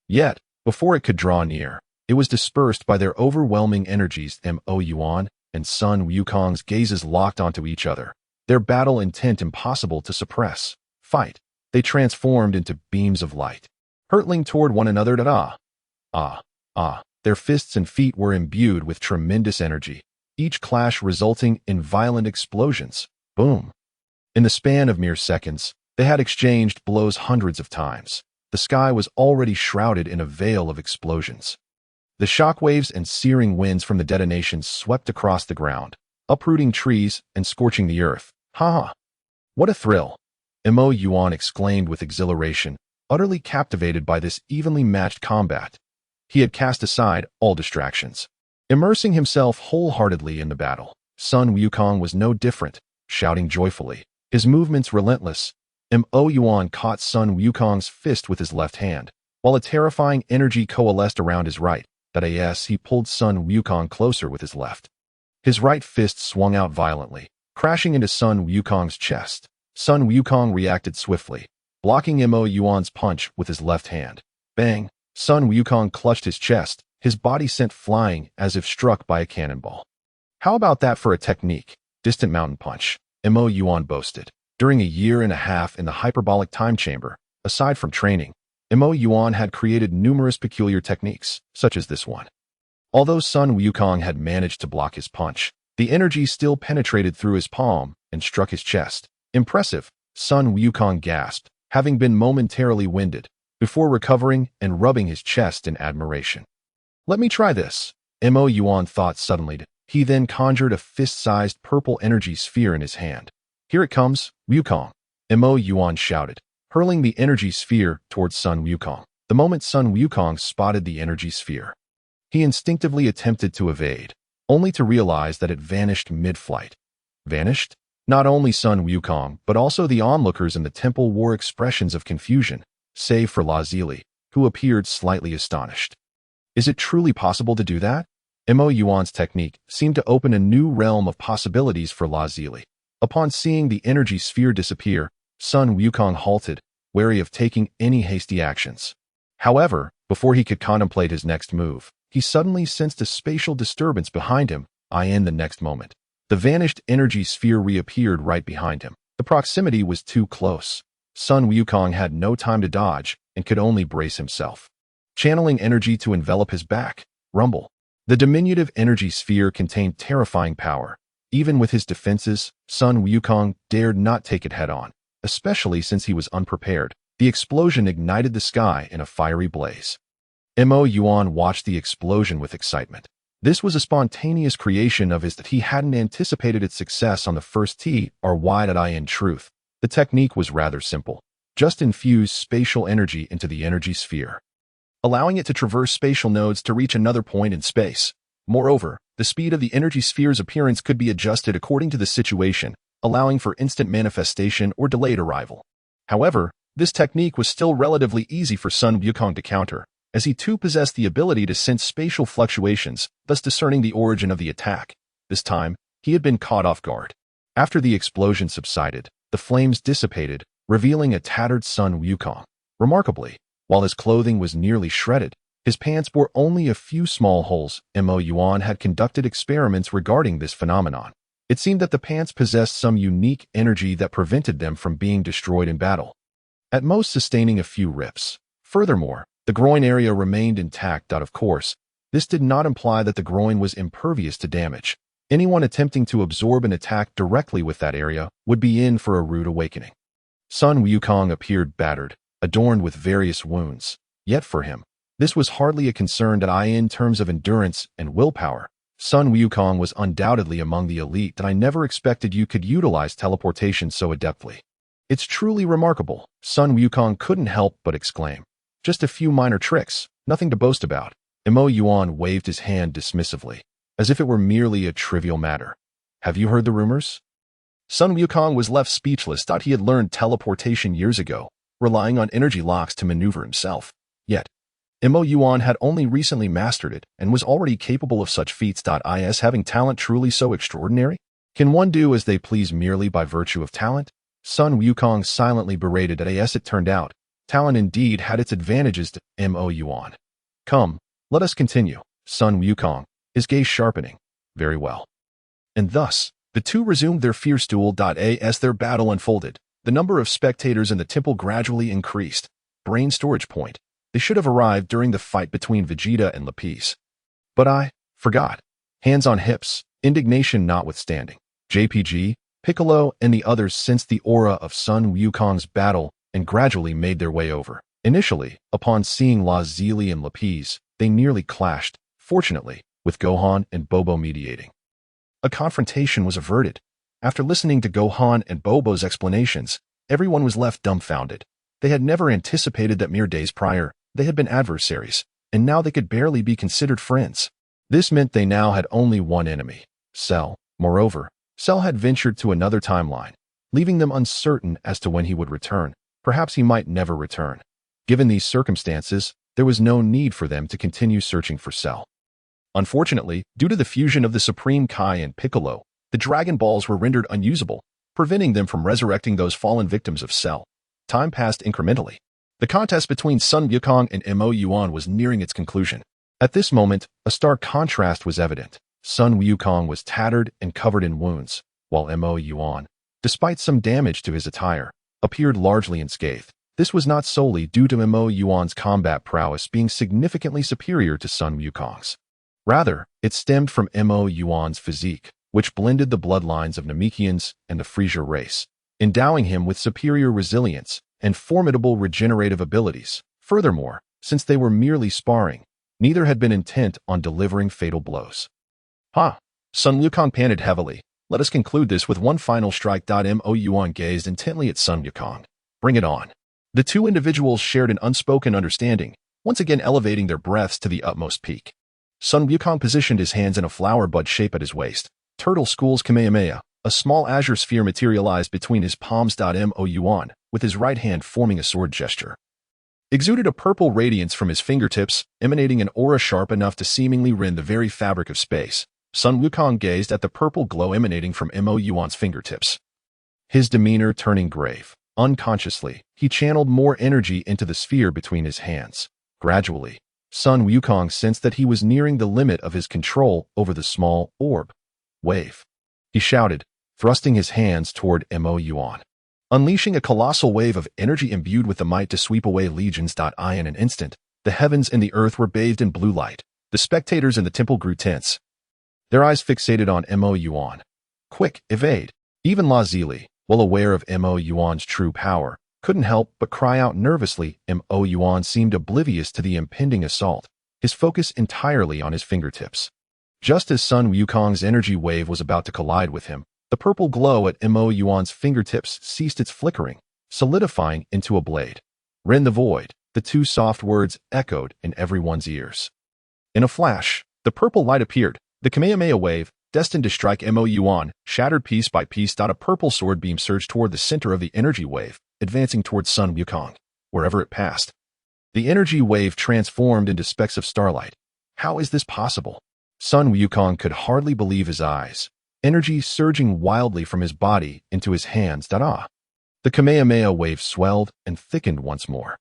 Yet, before it could draw near, it was dispersed by their overwhelming energies. Moyuan and Sun Wukong's gazes locked onto each other, their battle intent impossible to suppress. Fight! They transformed into beams of light, hurtling toward one another. Their fists and feet were imbued with tremendous energy, each clash resulting in violent explosions. Boom! In the span of mere seconds, they had exchanged blows hundreds of times. The sky was already shrouded in a veil of explosions. The shockwaves and searing winds from the detonations swept across the ground, uprooting trees and scorching the earth. What a thrill! Moyuan exclaimed with exhilaration, utterly captivated by this evenly matched combat. He had cast aside all distractions, immersing himself wholeheartedly in the battle. Sun Wukong was no different, shouting joyfully, his movements relentless. Moyuan caught Sun Wukong's fist with his left hand, while a terrifying energy coalesced around his right. He pulled Sun Wukong closer with his left. His right fist swung out violently, crashing into Sun Wukong's chest. Sun Wukong reacted swiftly, blocking Moyuan's punch with his left hand. Bang! Sun Wukong clutched his chest, his body sent flying as if struck by a cannonball. How about that for a technique? Distant mountain punch, Moyuan boasted. During a year and a half in the Hyperbolic Time Chamber, aside from training, Moyuan had created numerous peculiar techniques, such as this one. Although Sun Wukong had managed to block his punch, the energy still penetrated through his palm and struck his chest. Impressive, Sun Wukong gasped, having been momentarily winded, before recovering and rubbing his chest in admiration. Let me try this, Moyuan thought suddenly. He then conjured a fist-sized purple energy sphere in his hand. Here it comes, Wukong, Moyuan shouted, hurling the energy sphere towards Sun Wukong. The moment Sun Wukong spotted the energy sphere, he instinctively attempted to evade, only to realize that it vanished mid-flight. Vanished? Not only Sun Wukong, but also the onlookers in the temple wore expressions of confusion, save for Lazili, who appeared slightly astonished. Is it truly possible to do that? Moyuan's technique seemed to open a new realm of possibilities for Lazili. Upon seeing the energy sphere disappear, Sun Wukong halted, wary of taking any hasty actions. However, before he could contemplate his next move, he suddenly sensed a spatial disturbance behind him. In the next moment, the vanished energy sphere reappeared right behind him. The proximity was too close. Sun Wukong had no time to dodge and could only brace himself, channeling energy to envelop his back. Rumble. The diminutive energy sphere contained terrifying power. Even with his defenses, Sun Wukong dared not take it head-on, especially since he was unprepared. The explosion ignited the sky in a fiery blaze. Moyuan watched the explosion with excitement. This was a spontaneous creation of his that he hadn't anticipated its success on the first tee or why did I in truth. The technique was rather simple. Just infuse spatial energy into the energy sphere, allowing it to traverse spatial nodes to reach another point in space. Moreover, the speed of the energy sphere's appearance could be adjusted according to the situation, allowing for instant manifestation or delayed arrival. However, this technique was still relatively easy for Sun Wukong to counter, as he too possessed the ability to sense spatial fluctuations, thus discerning the origin of the attack. This time, he had been caught off guard. After the explosion subsided, the flames dissipated, revealing a tattered Sun Wukong. Remarkably, while his clothing was nearly shredded, His pants bore only a few small holes. Moyuan had conducted experiments regarding this phenomenon. It seemed that the pants possessed some unique energy that prevented them from being destroyed in battle, at most sustaining a few rips. Furthermore, the groin area remained intact. Of course, this did not imply that the groin was impervious to damage. Anyone attempting to absorb an attack directly with that area would be in for a rude awakening. Sun Wukong appeared battered, adorned with various wounds. Yet for him, this was hardly a concern in terms of endurance and willpower. Sun Wukong was undoubtedly among the elite that I never expected you could utilize teleportation so adeptly. It's truly remarkable, Sun Wukong couldn't help but exclaim. Just a few minor tricks, nothing to boast about. Moyuan waved his hand dismissively, as if it were merely a trivial matter. Have you heard the rumors? Sun Wukong was left speechless. He had learned teleportation years ago, relying on energy locks to maneuver himself. Yet, Moyuan had only recently mastered it and was already capable of such feats. Is having talent truly so extraordinary? Can one do as they please merely by virtue of talent? Sun Wukong silently berated. As it turned out, talent indeed had its advantages to Moyuan. Come, let us continue. Sun Wukong, his gaze sharpening. Very well. And thus, the two resumed their fierce duel. As their battle unfolded, the number of spectators in the temple gradually increased. Brain storage point. They should have arrived during the fight between Vegeta and Lapis. But I forgot. Hands on hips, indignation notwithstanding. JPG, Piccolo, and the others sensed the aura of Sun Wukong's battle and gradually made their way over. Initially, upon seeing Lazili and Lapis, they nearly clashed, fortunately, with Gohan and Bobo mediating. A confrontation was averted. After listening to Gohan and Bobo's explanations, everyone was left dumbfounded. They had never anticipated that mere days prior, they had been adversaries, and now they could barely be considered friends. This meant they now had only one enemy, Cell. Moreover, Cell had ventured to another timeline, leaving them uncertain as to when he would return. Perhaps he might never return. Given these circumstances, there was no need for them to continue searching for Cell. Unfortunately, due to the fusion of the Supreme Kai and Piccolo, the Dragon Balls were rendered unusable, preventing them from resurrecting those fallen victims of Cell. Time passed incrementally. The contest between Sun Wukong and Moyuan was nearing its conclusion. At this moment, a stark contrast was evident. Sun Wukong was tattered and covered in wounds, while Moyuan, despite some damage to his attire, appeared largely unscathed. This was not solely due to Moyuan's combat prowess being significantly superior to Sun Wukong's. Rather, it stemmed from Moyuan's physique, which blended the bloodlines of Namekians and the Frisia race, endowing him with superior resilience and formidable regenerative abilities. Furthermore, since they were merely sparring, neither had been intent on delivering fatal blows. Sun Wukong panted heavily. Let us conclude this with one final strike. Moyuan gazed intently at Sun Wukong. Bring it on. The two individuals shared an unspoken understanding, once again elevating their breaths to the utmost peak. Sun Wukong positioned his hands in a flower bud shape at his waist. Turtle School's Kamehameha, a small azure sphere materialized between his palms. Moyuan, with his right hand forming a sword gesture, exuded a purple radiance from his fingertips, emanating an aura sharp enough to seemingly rend the very fabric of space. Sun Wukong gazed at the purple glow emanating from Moyuan's fingertips, his demeanor turning grave. Unconsciously, he channeled more energy into the sphere between his hands. Gradually, Sun Wukong sensed that he was nearing the limit of his control over the small orb. Wave. He shouted, thrusting his hands toward Moyuan, unleashing a colossal wave of energy imbued with the might to sweep away legions. In an instant, the heavens and the earth were bathed in blue light. The spectators in the temple grew tense, their eyes fixated on Moyuan. Quick, evade. Even Lazili, well aware of Moyuan's true power, couldn't help but cry out nervously. Moyuan seemed oblivious to the impending assault, his focus entirely on his fingertips. Just as Sun Wukong's energy wave was about to collide with him, the purple glow at Moyuan's fingertips ceased its flickering, solidifying into a blade. Rend the void, the two soft words echoed in everyone's ears. In a flash, the purple light appeared. The Kamehameha wave, destined to strike Moyuan, shattered piece by piece. A purple sword beam surged toward the center of the energy wave, advancing towards Sun Wukong. Wherever it passed, the energy wave transformed into specks of starlight. How is this possible? Sun Wukong could hardly believe his eyes, energy surging wildly from his body into his hands. The Kamehameha wave swelled and thickened once more.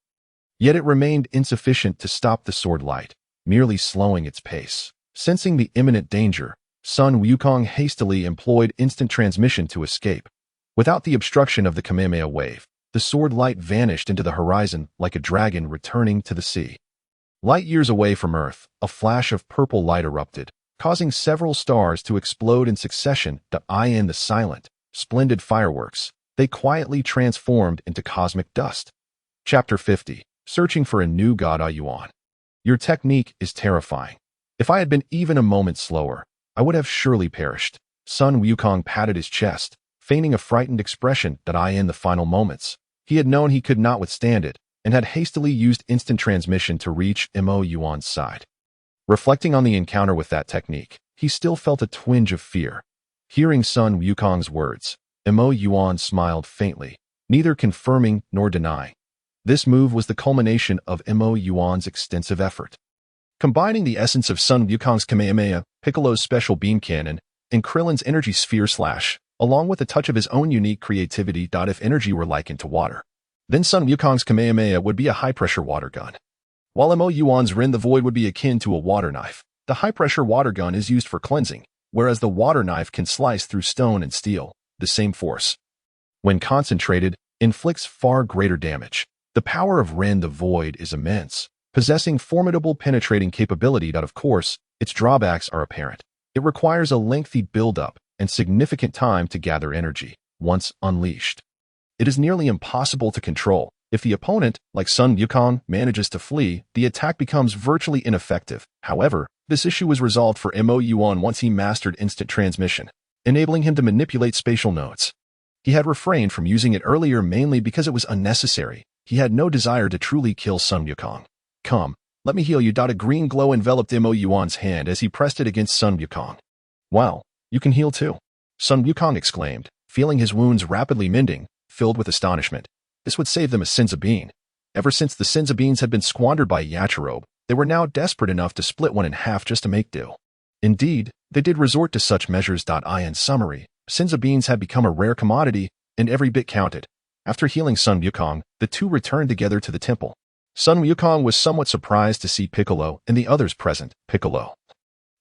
Yet it remained insufficient to stop the sword light, merely slowing its pace. Sensing the imminent danger, Sun Wukong hastily employed instant transmission to escape. Without the obstruction of the Kamehameha wave, the sword light vanished into the horizon like a dragon returning to the sea. Light years away from Earth, a flash of purple light erupted, causing several stars to explode in succession. In the silent, splendid fireworks, they quietly transformed into cosmic dust. Chapter 50. Searching for a new god. Yuan. Your technique is terrifying. If I had been even a moment slower, I would have surely perished. Sun Wukong patted his chest, feigning a frightened expression. In the final moments, he had known he could not withstand it, and had hastily used instant transmission to reach Moyuan's side. Reflecting on the encounter with that technique, he still felt a twinge of fear. Hearing Sun Wukong's words, Moyuan smiled faintly, neither confirming nor denying. This move was the culmination of Moyuan's extensive effort. Combining the essence of Sun Wukong's Kamehameha, Piccolo's special beam cannon, and Krillin's energy sphere slash, along with a touch of his own unique creativity. If energy were likened to water, then Sun Wukong's Kamehameha would be a high-pressure water gun. While Moyuan's Rin the Void would be akin to a water knife, the high-pressure water gun is used for cleansing, whereas the water knife can slice through stone and steel. The same force, when concentrated, inflicts far greater damage. The power of Rin the Void is immense, possessing formidable penetrating capability. Of course, its drawbacks are apparent. It requires a lengthy build-up and significant time to gather energy. Once unleashed, it is nearly impossible to control. If the opponent, like Sun Wukong, manages to flee, the attack becomes virtually ineffective. However, this issue was resolved for Moyuan once he mastered instant transmission, enabling him to manipulate spatial nodes. He had refrained from using it earlier mainly because it was unnecessary. He had no desire to truly kill Sun Wukong. Come, let me heal you. A green glow enveloped Moyuan's hand as he pressed it against Sun Wukong. Wow, you can heal too, Sun Wukong exclaimed, feeling his wounds rapidly mending, filled with astonishment. This would save them a Sinzabine. Ever since the Sinzabines had been squandered by Yachirobe, they were now desperate enough to split one in half just to make do. Indeed, they did resort to such measures. In summary, Sinzabines had become a rare commodity, and every bit counted. After healing Sun Wukong, the two returned together to the temple. Sun Wukong was somewhat surprised to see Piccolo and the others present. Piccolo.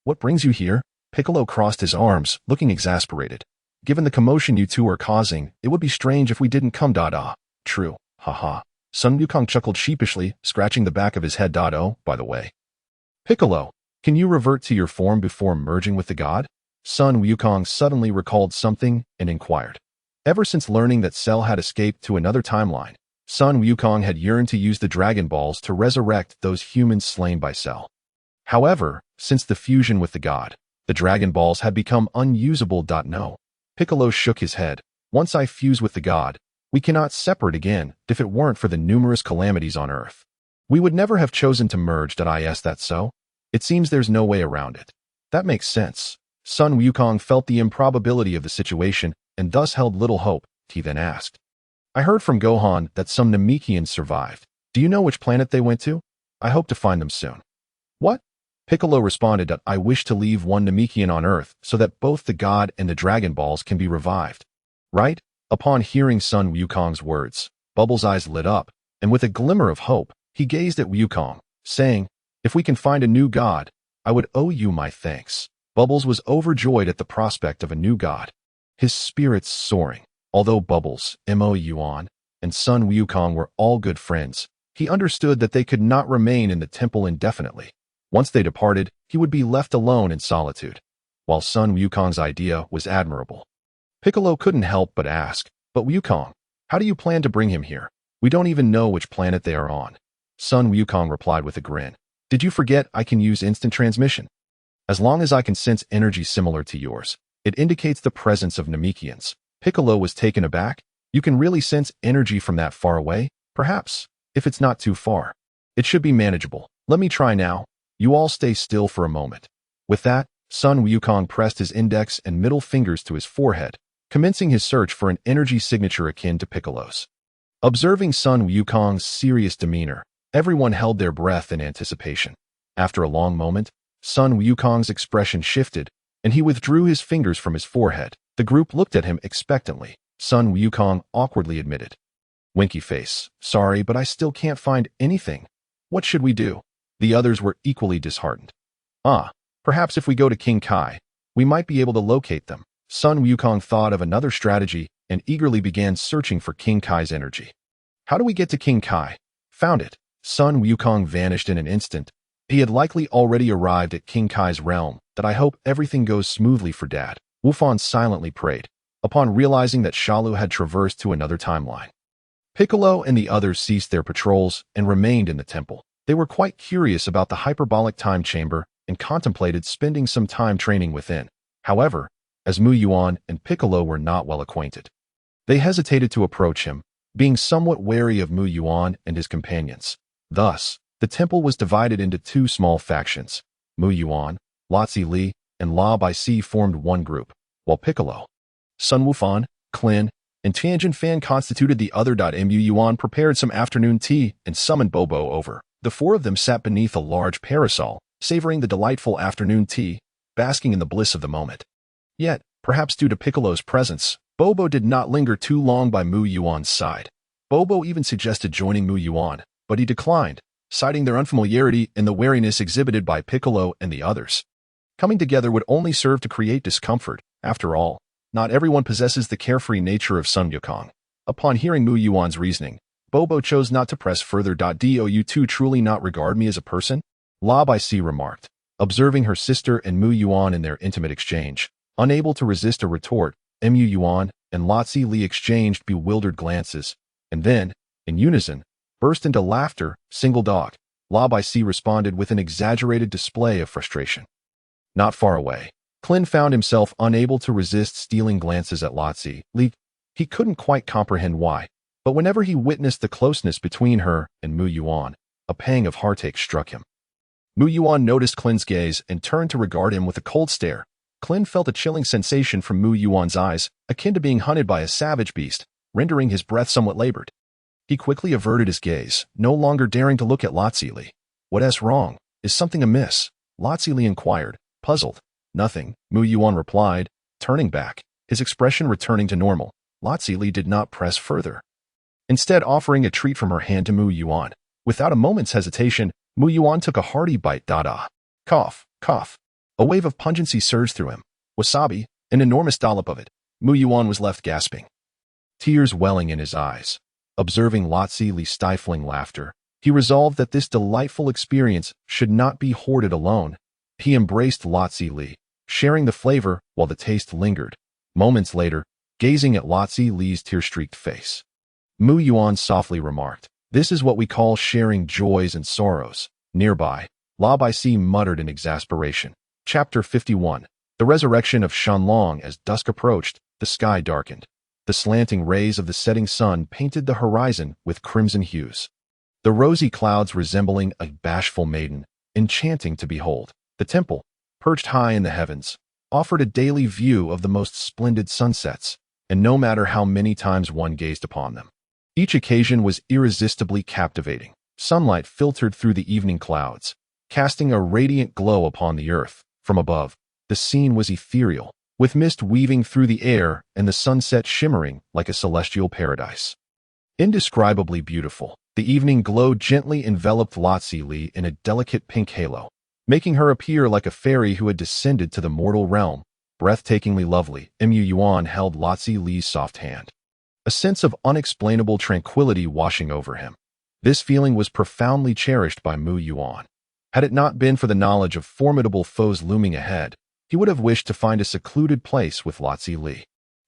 What brings you here? Piccolo crossed his arms, looking exasperated. Given the commotion you two are causing, it would be strange if we didn't come. True, haha. Sun Wukong chuckled sheepishly, scratching the back of his head. Oh, by the way, Piccolo, can you revert to your form before merging with the god? Sun Wukong suddenly recalled something and inquired. Ever since learning that Cell had escaped to another timeline, Sun Wukong had yearned to use the Dragon Balls to resurrect those humans slain by Cell. However, since the fusion with the god, the Dragon Balls had become unusable. No. Piccolo shook his head. Once I fuse with the god, we cannot separate again. If it weren't for the numerous calamities on Earth, we would never have chosen to merge. Is that so? It seems there's no way around it. That makes sense. Sun Wukong felt the improbability of the situation and thus held little hope. He then asked, I heard from Gohan that some Namekians survived. Do you know which planet they went to? I hope to find them soon. What? Piccolo responded, I wish to leave one Namekian on Earth so that both the god and the Dragon Balls can be revived. Right? Upon hearing Sun Wukong's words, Bubbles' eyes lit up, and with a glimmer of hope, he gazed at Wukong, saying, If we can find a new god, I would owe you my thanks. Bubbles was overjoyed at the prospect of a new god, his spirits soaring. Although Bubbles, Moyuan, and Sun Wukong were all good friends, he understood that they could not remain in the temple indefinitely. Once they departed, he would be left alone in solitude. While Sun Wukong's idea was admirable, Piccolo couldn't help but ask, But Wukong, how do you plan to bring him here? We don't even know which planet they are on. Sun Wukong replied with a grin. Did you forget I can use instant transmission? As long as I can sense energy similar to yours, it indicates the presence of Namekians. Piccolo was taken aback. You can really sense energy from that far away? Perhaps, if it's not too far. It should be manageable. Let me try now. You all stay still for a moment. With that, Sun Wukong pressed his index and middle fingers to his forehead, commencing his search for an energy signature akin to Piccolo's. Observing Sun Wukong's serious demeanor, everyone held their breath in anticipation. After a long moment, Sun Wukong's expression shifted, and he withdrew his fingers from his forehead. The group looked at him expectantly. Sun Wukong awkwardly admitted, Winky face. Sorry, but I still can't find anything. What should we do? The others were equally disheartened. Perhaps if we go to King Kai, we might be able to locate them. Sun Wukong thought of another strategy and eagerly began searching for King Kai's energy. How do we get to King Kai? Found it. Sun Wukong vanished in an instant. He had likely already arrived at King Kai's realm. That I hope everything goes smoothly for Dad. Wufan silently prayed, upon realizing that Shalu had traversed to another timeline. Piccolo and the others ceased their patrols and remained in the temple. They were quite curious about the hyperbolic time chamber and contemplated spending some time training within. However, as Moyuan and Piccolo were not well acquainted, they hesitated to approach him, being somewhat wary of Moyuan and his companions. Thus, the temple was divided into two small factions. Moyuan, Lotzi Li, and La Bai Si formed one group, while Piccolo, Sun Wufan, Klin, and Tianjin Fan constituted the other. Moyuan prepared some afternoon tea and summoned Bobo over. The four of them sat beneath a large parasol, savoring the delightful afternoon tea, basking in the bliss of the moment. Yet, perhaps due to Piccolo's presence, Bobo did not linger too long by Moyuan's side. Bobo even suggested joining Moyuan, but he declined, citing their unfamiliarity and the wariness exhibited by Piccolo and the others. Coming together would only serve to create discomfort. After all, not everyone possesses the carefree nature of Sun Wukong. Upon hearing Moyuan's reasoning, Bobo chose not to press further. Do you two truly not regard me as a person? La Bai Si remarked, observing her sister and Moyuan in their intimate exchange. Unable to resist a retort, Moyuan and Lotzi Li exchanged bewildered glances, and then, in unison, burst into laughter. Single dog. La Bai Si responded with an exaggerated display of frustration. Not far away, Klin found himself unable to resist stealing glances at Lotzi Li. He couldn't quite comprehend why, but whenever he witnessed the closeness between her and Moyuan, a pang of heartache struck him. Moyuan noticed Klin's gaze and turned to regard him with a cold stare. Klin felt a chilling sensation from Moyuan's eyes, akin to being hunted by a savage beast, rendering his breath somewhat labored. He quickly averted his gaze, no longer daring to look at Lotzi Li. What's wrong? Is something amiss? Lotzi Li inquired, puzzled. Nothing, Moyuan replied, turning back, his expression returning to normal. Lotzi Li did not press further, instead offering a treat from her hand to Moyuan. Without a moment's hesitation, Moyuan took a hearty bite. Cough, cough. A wave of pungency surged through him. Wasabi, an enormous dollop of it. Moyuan was left gasping, tears welling in his eyes. Observing Lotzi Li's stifling laughter, he resolved that this delightful experience should not be hoarded alone. He embraced Lotzi Li, sharing the flavor while the taste lingered. Moments later, gazing at Lotzi Li's tear-streaked face, Moyuan softly remarked, "This is what we call sharing joys and sorrows." Nearby, La Bai Si muttered in exasperation. Chapter 51. The Resurrection of Shanlong. As dusk approached, the sky darkened. The slanting rays of the setting sun painted the horizon with crimson hues, the rosy clouds resembling a bashful maiden, enchanting to behold. The temple, perched high in the heavens, offered a daily view of the most splendid sunsets, and no matter how many times one gazed upon them, each occasion was irresistibly captivating. Sunlight filtered through the evening clouds, casting a radiant glow upon the earth. From above, the scene was ethereal, with mist weaving through the air and the sunset shimmering like a celestial paradise. Indescribably beautiful, the evening glow gently enveloped Lotzi Li in a delicate pink halo, making her appear like a fairy who had descended to the mortal realm. Breathtakingly lovely, Moyuan held Lotzi Li's soft hand, a sense of unexplainable tranquility washing over him. This feeling was profoundly cherished by Moyuan. Had it not been for the knowledge of formidable foes looming ahead, he would have wished to find a secluded place with Lotzi Li,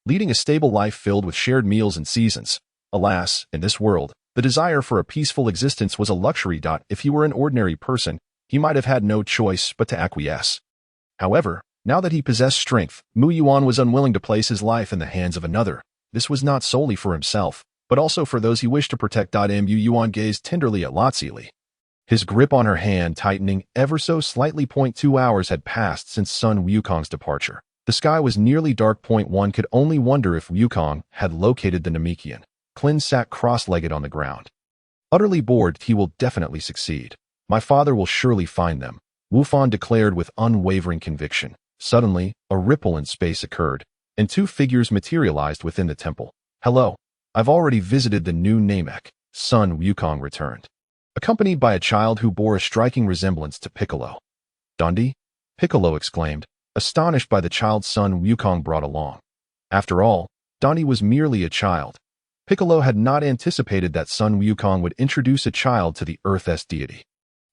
leading a stable life filled with shared meals and seasons. Alas, in this world, the desire for a peaceful existence was a luxury. If he were an ordinary person, he might have had no choice but to acquiesce. However, now that he possessed strength, Moyuan was unwilling to place his life in the hands of another. This was not solely for himself, but also for those he wished to protect. Moyuan gazed tenderly at Lotzi Li, his grip on her hand tightening ever so slightly. 2 hours had passed since Sun Wukong's departure. The sky was nearly dark. One could only wonder if Wukong had located the Namekian. Klin sat cross-legged on the ground. Utterly bored, he will definitely succeed. My father will surely find them, Wufan declared with unwavering conviction. Suddenly, a ripple in space occurred, and two figures materialized within the temple. Hello. I've already visited the new Namek, son Wukong returned, accompanied by a child who bore a striking resemblance to Piccolo. Dundee? Piccolo exclaimed, astonished by the child's son Wukong brought along. After all, Dundee was merely a child. Piccolo had not anticipated that Sun Wukong would introduce a child to the Earth's deity.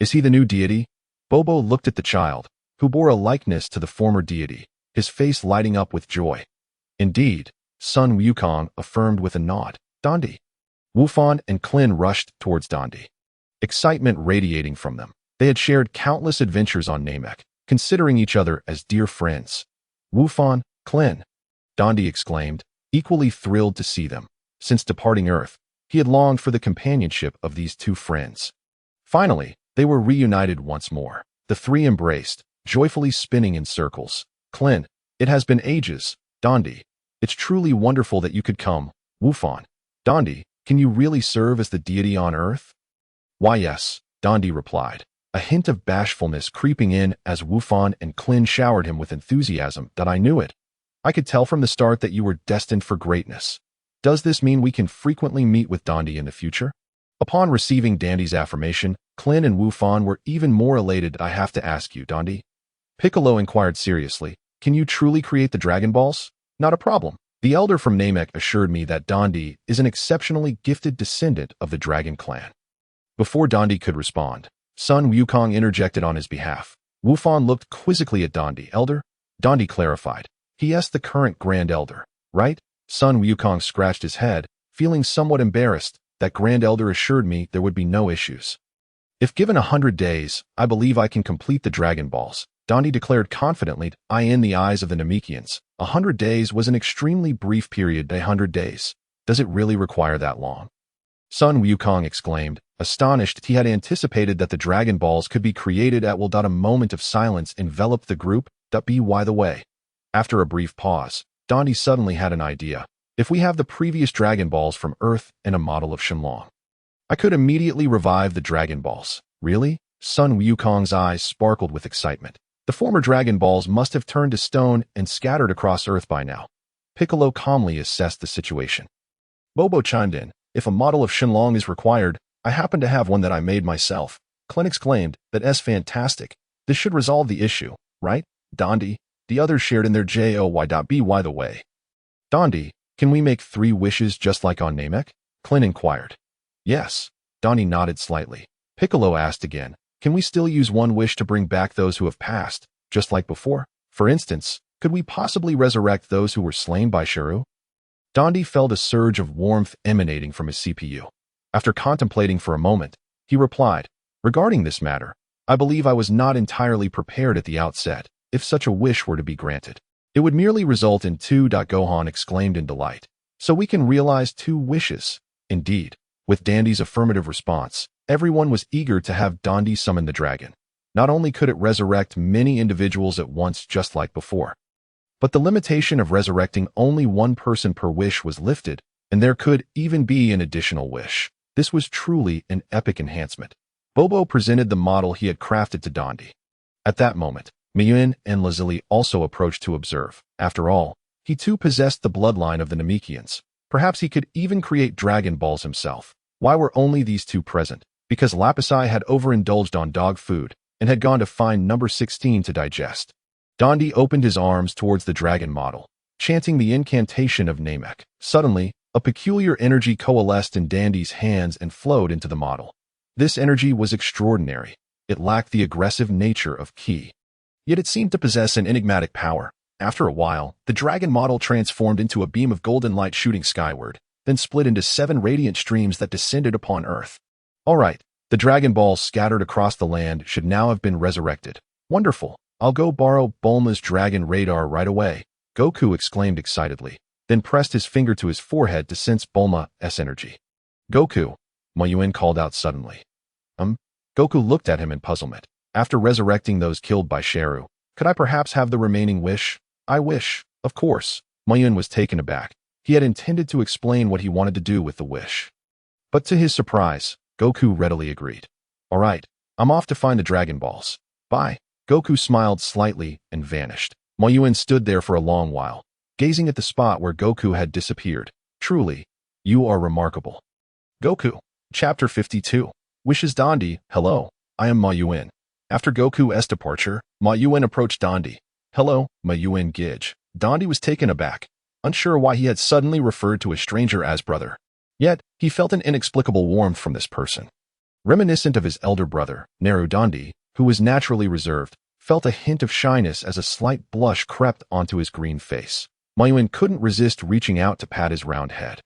Is he the new deity? Bobo looked at the child, who bore a likeness to the former deity, his face lighting up with joy. Indeed, Sun Wukong affirmed with a nod. Dundee. Wufan and Klin rushed towards Dundee, excitement radiating from them. They had shared countless adventures on Namek, considering each other as dear friends. Wufan, Klin, Dundee exclaimed, equally thrilled to see them. Since departing Earth, he had longed for the companionship of these two friends. Finally, they were reunited once more. The three embraced, joyfully spinning in circles. Klin, it has been ages. Dundee, it's truly wonderful that you could come. Wufan, Dundee, can you really serve as the deity on Earth? Why yes, Dundee replied, a hint of bashfulness creeping in as Wufan and Klin showered him with enthusiasm. That I knew it. I could tell from the start that you were destined for greatness. Does this mean we can frequently meet with Dundee in the future? Upon receiving Dundee's affirmation, Klin and Wufan were even more elated. I have to ask you, Dundee. Piccolo inquired seriously, can you truly create the Dragon Balls? Not a problem. The elder from Namek assured me that Dundee is an exceptionally gifted descendant of the Dragon Clan. Before Dundee could respond, Sun Wukong interjected on his behalf. Wufan looked quizzically at Dundee. Elder? Dundee clarified. He is the current Grand Elder, right? Sun Wukong scratched his head, feeling somewhat embarrassed. That Grand Elder assured me there would be no issues. If given 100 days, I believe I can complete the Dragon Balls, Dundee declared confidently. In the eyes of the Namekians, 100 days was an extremely brief period. 100 days. Does it really require that long? Sun Wukong exclaimed, astonished. He had anticipated that the Dragon Balls could be created at will. A moment of silence enveloped the group. By the way. After a brief pause, Dundee suddenly had an idea. If we have the previous Dragon Balls from Earth and a model of Shenlong, I could immediately revive the Dragon Balls. Really? Sun Wukong's eyes sparkled with excitement. The former Dragon Balls must have turned to stone and scattered across Earth by now. Piccolo calmly assessed the situation. Bobo chimed in. If a model of Shenlong is required, I happen to have one that I made myself. Klin exclaimed, that's fantastic. This should resolve the issue, right? Dundee? The others shared in their joy. By the way. Dundee, can we make 3 wishes just like on Namek? Klin inquired. Yes. Dundee nodded slightly. Piccolo asked again, can we still use 1 wish to bring back those who have passed, just like before? For instance, could we possibly resurrect those who were slain by Gero? Dundee felt a surge of warmth emanating from his CPU. After contemplating for a moment, he replied, regarding this matter, I believe I was not entirely prepared at the outset. If such a wish were to be granted, it would merely result in 2. Gohan exclaimed in delight. So we can realize 2 wishes. Indeed, with Dundee's affirmative response, everyone was eager to have Dundee summon the dragon. Not only could it resurrect many individuals at once just like before, but the limitation of resurrecting only 1 person per wish was lifted, and there could even be an additional wish. This was truly an epic enhancement. Bobo presented the model he had crafted to Dundee. At that moment, Moyuan and Lazuli also approached to observe. After all, he too possessed the bloodline of the Namekians. Perhaps he could even create Dragon Balls himself. Why were only these 2 present? Because Lapisai had overindulged on dog food and had gone to find number 16 to digest. Dundee opened his arms towards the dragon model, chanting the incantation of Namek. Suddenly, a peculiar energy coalesced in Dundee's hands and flowed into the model. This energy was extraordinary. It lacked the aggressive nature of Ki. Yet it seemed to possess an enigmatic power. After a while, the dragon model transformed into a beam of golden light shooting skyward, then split into 7 radiant streams that descended upon Earth. All right, the Dragon Balls scattered across the land should now have been resurrected. Wonderful. I'll go borrow Bulma's dragon radar right away, Goku exclaimed excitedly, then pressed his finger to his forehead to sense Bulma's energy. Goku, Moyuan called out suddenly. Goku looked at him in puzzlement. After resurrecting those killed by Gero, could I perhaps have the remaining wish? I wish, of course. Moyuan was taken aback. He had intended to explain what he wanted to do with the wish. But to his surprise, Goku readily agreed. All right, I'm off to find the Dragon Balls. Bye. Goku smiled slightly and vanished. Moyuan stood there for a long while, gazing at the spot where Goku had disappeared. Truly, You are remarkable. Goku. Chapter 52. Wishes Dandi. Hello, I am Moyuan. After Goku's departure, Moyuan approached Dandi. Hello, Moyuan Gij. Dandi was taken aback, unsure why he had suddenly referred to a stranger as brother. Yet, he felt an inexplicable warmth from this person. Reminiscent of his elder brother, Naru Dandi, who was naturally reserved, felt a hint of shyness as a slight blush crept onto his green face. Moyuan couldn't resist reaching out to pat his round head.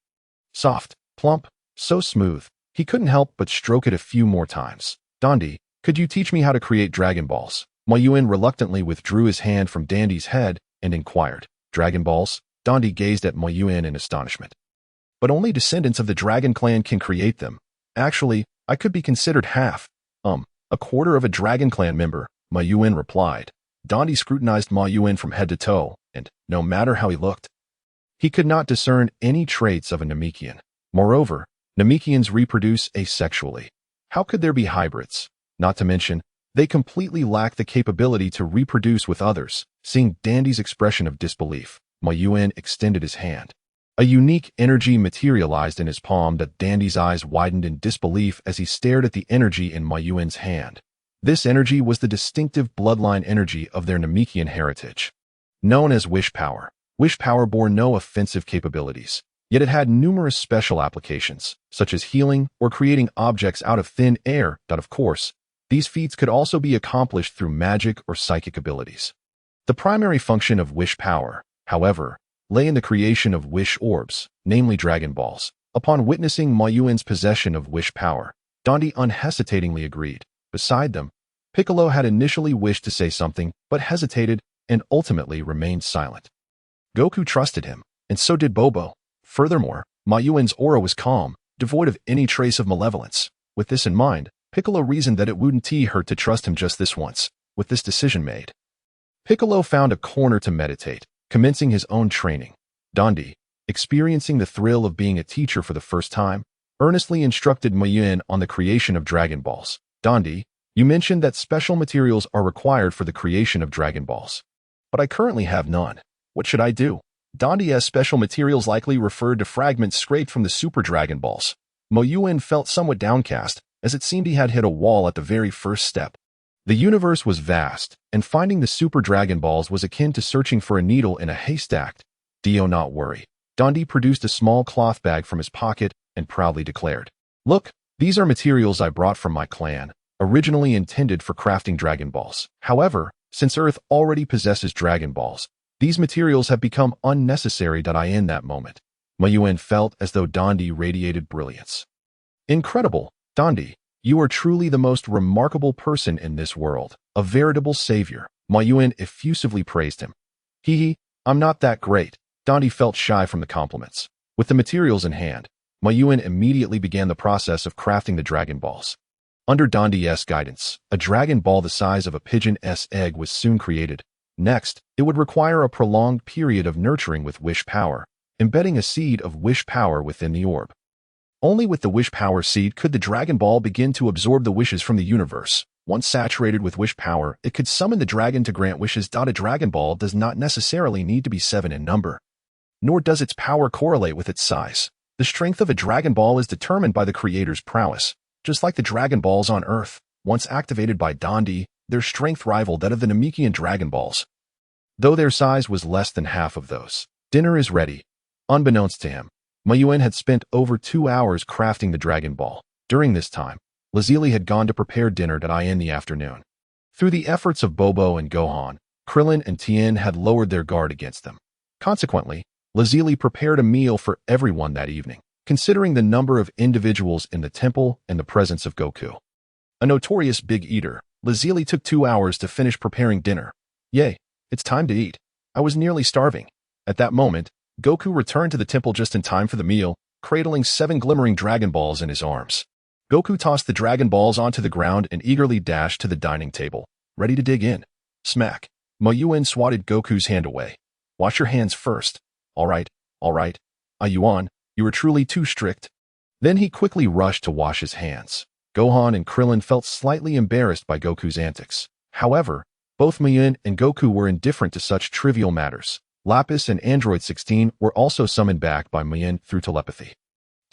Soft, plump, so smooth, he couldn't help but stroke it a few more times. Dandi, could you teach me how to create Dragon Balls? Moyuan reluctantly withdrew his hand from Dandi's head and inquired. Dragon Balls? Dandi gazed at Moyuan in astonishment. But only descendants of the Dragon Clan can create them. Actually, I could be considered half, a quarter of a Dragon Clan member, Moyuan replied. Dandi scrutinized Moyuan from head to toe, and, no matter how he looked, he could not discern any traits of a Namekian. Moreover, Namekians reproduce asexually. How could there be hybrids? Not to mention, they completely lack the capability to reproduce with others. Seeing Dandi's expression of disbelief, Moyuan extended his hand. A unique energy materialized in his palm that Dandi's eyes widened in disbelief as he stared at the energy in Moyuan's hand. This energy was the distinctive bloodline energy of their Namekian heritage. Known as wish power, wish power bore no offensive capabilities, yet it had numerous special applications, such as healing or creating objects out of thin air. Of course, these feats could also be accomplished through magic or psychic abilities. The primary function of wish power, however, lay in the creation of wish orbs, namely Dragon Balls. Upon witnessing Moyuan's possession of wish power, Dandi unhesitatingly agreed. Beside them, Piccolo had initially wished to say something, but hesitated and ultimately remained silent. Goku trusted him, and so did Bobo. Furthermore, Moyuan's aura was calm, devoid of any trace of malevolence. With this in mind, Piccolo reasoned that it wouldn't hurt to trust him just this once. With this decision made, Piccolo found a corner to meditate, commencing his own training. Dandi, experiencing the thrill of being a teacher for the first time, earnestly instructed Moyuan on the creation of Dragon Balls. Dandi, you mentioned that special materials are required for the creation of Dragon Balls. But I currently have none. What should I do? Dandi's special materials likely referred to fragments scraped from the Super Dragon Balls. Moyuan felt somewhat downcast, as it seemed he had hit a wall at the very first step. The universe was vast, and finding the Super Dragon Balls was akin to searching for a needle in a haystack. Do not worry. Dandi produced a small cloth bag from his pocket and proudly declared, Look, these are materials I brought from my clan, originally intended for crafting Dragon Balls. However, since Earth already possesses Dragon Balls, these materials have become unnecessary. In that moment, Moyuan felt as though Dandi radiated brilliance. Incredible, Dandi. You are truly the most remarkable person in this world, a veritable savior. Moyuan effusively praised him. I'm not that great. Dandi felt shy from the compliments. With the materials in hand, Moyuan immediately began the process of crafting the Dragon Balls. Under Dandi's guidance, a Dragon Ball the size of a pigeon's egg was soon created. Next, it would require a prolonged period of nurturing with wish power, embedding a seed of wish power within the orb. Only with the wish power seed could the Dragon Ball begin to absorb the wishes from the universe. Once saturated with wish power, it could summon the dragon to grant wishes. A Dragon Ball does not necessarily need to be 7 in number, nor does its power correlate with its size. The strength of a Dragon Ball is determined by the creator's prowess. Just like the Dragon Balls on Earth, once activated by Dandi, their strength rivaled that of the Namekian Dragon Balls, though their size was less than half of those. Dinner is ready. Unbeknownst to him, Moyuan had spent over 2 hours crafting the Dragon Ball. During this time, Lazili had gone to prepare dinner in the afternoon. Through the efforts of Bobo and Gohan, Krillin and Tien had lowered their guard against them. Consequently, Lazili prepared a meal for everyone that evening, considering the number of individuals in the temple and the presence of Goku. A notorious big eater, Lazili took 2 hours to finish preparing dinner. Yay, it's time to eat. I was nearly starving. At that moment, Goku returned to the temple just in time for the meal, cradling 7 glimmering Dragon Balls in his arms. Goku tossed the Dragon Balls onto the ground and eagerly dashed to the dining table, ready to dig in. Smack. Moyuan swatted Goku's hand away. Wash your hands first. All right. Yuan, you were truly too strict. Then he quickly rushed to wash his hands. Gohan and Krillin felt slightly embarrassed by Goku's antics. However, both Moyuan and Goku were indifferent to such trivial matters. Lapis and Android 16 were also summoned back by Moyuan through telepathy.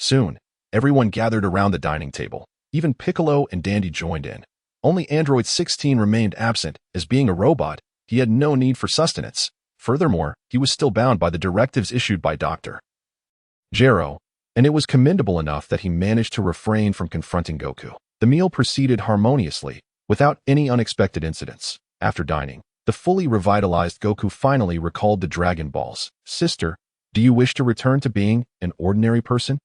Soon, everyone gathered around the dining table. Even Piccolo and Dandy joined in. Only Android 16 remained absent, as being a robot, he had no need for sustenance. Furthermore, he was still bound by the directives issued by Dr. Gero, and it was commendable enough that he managed to refrain from confronting Goku. The meal proceeded harmoniously, without any unexpected incidents. After dining, the fully revitalized Goku finally recalled the Dragon Balls. "Sister, do you wish to return to being an ordinary person?"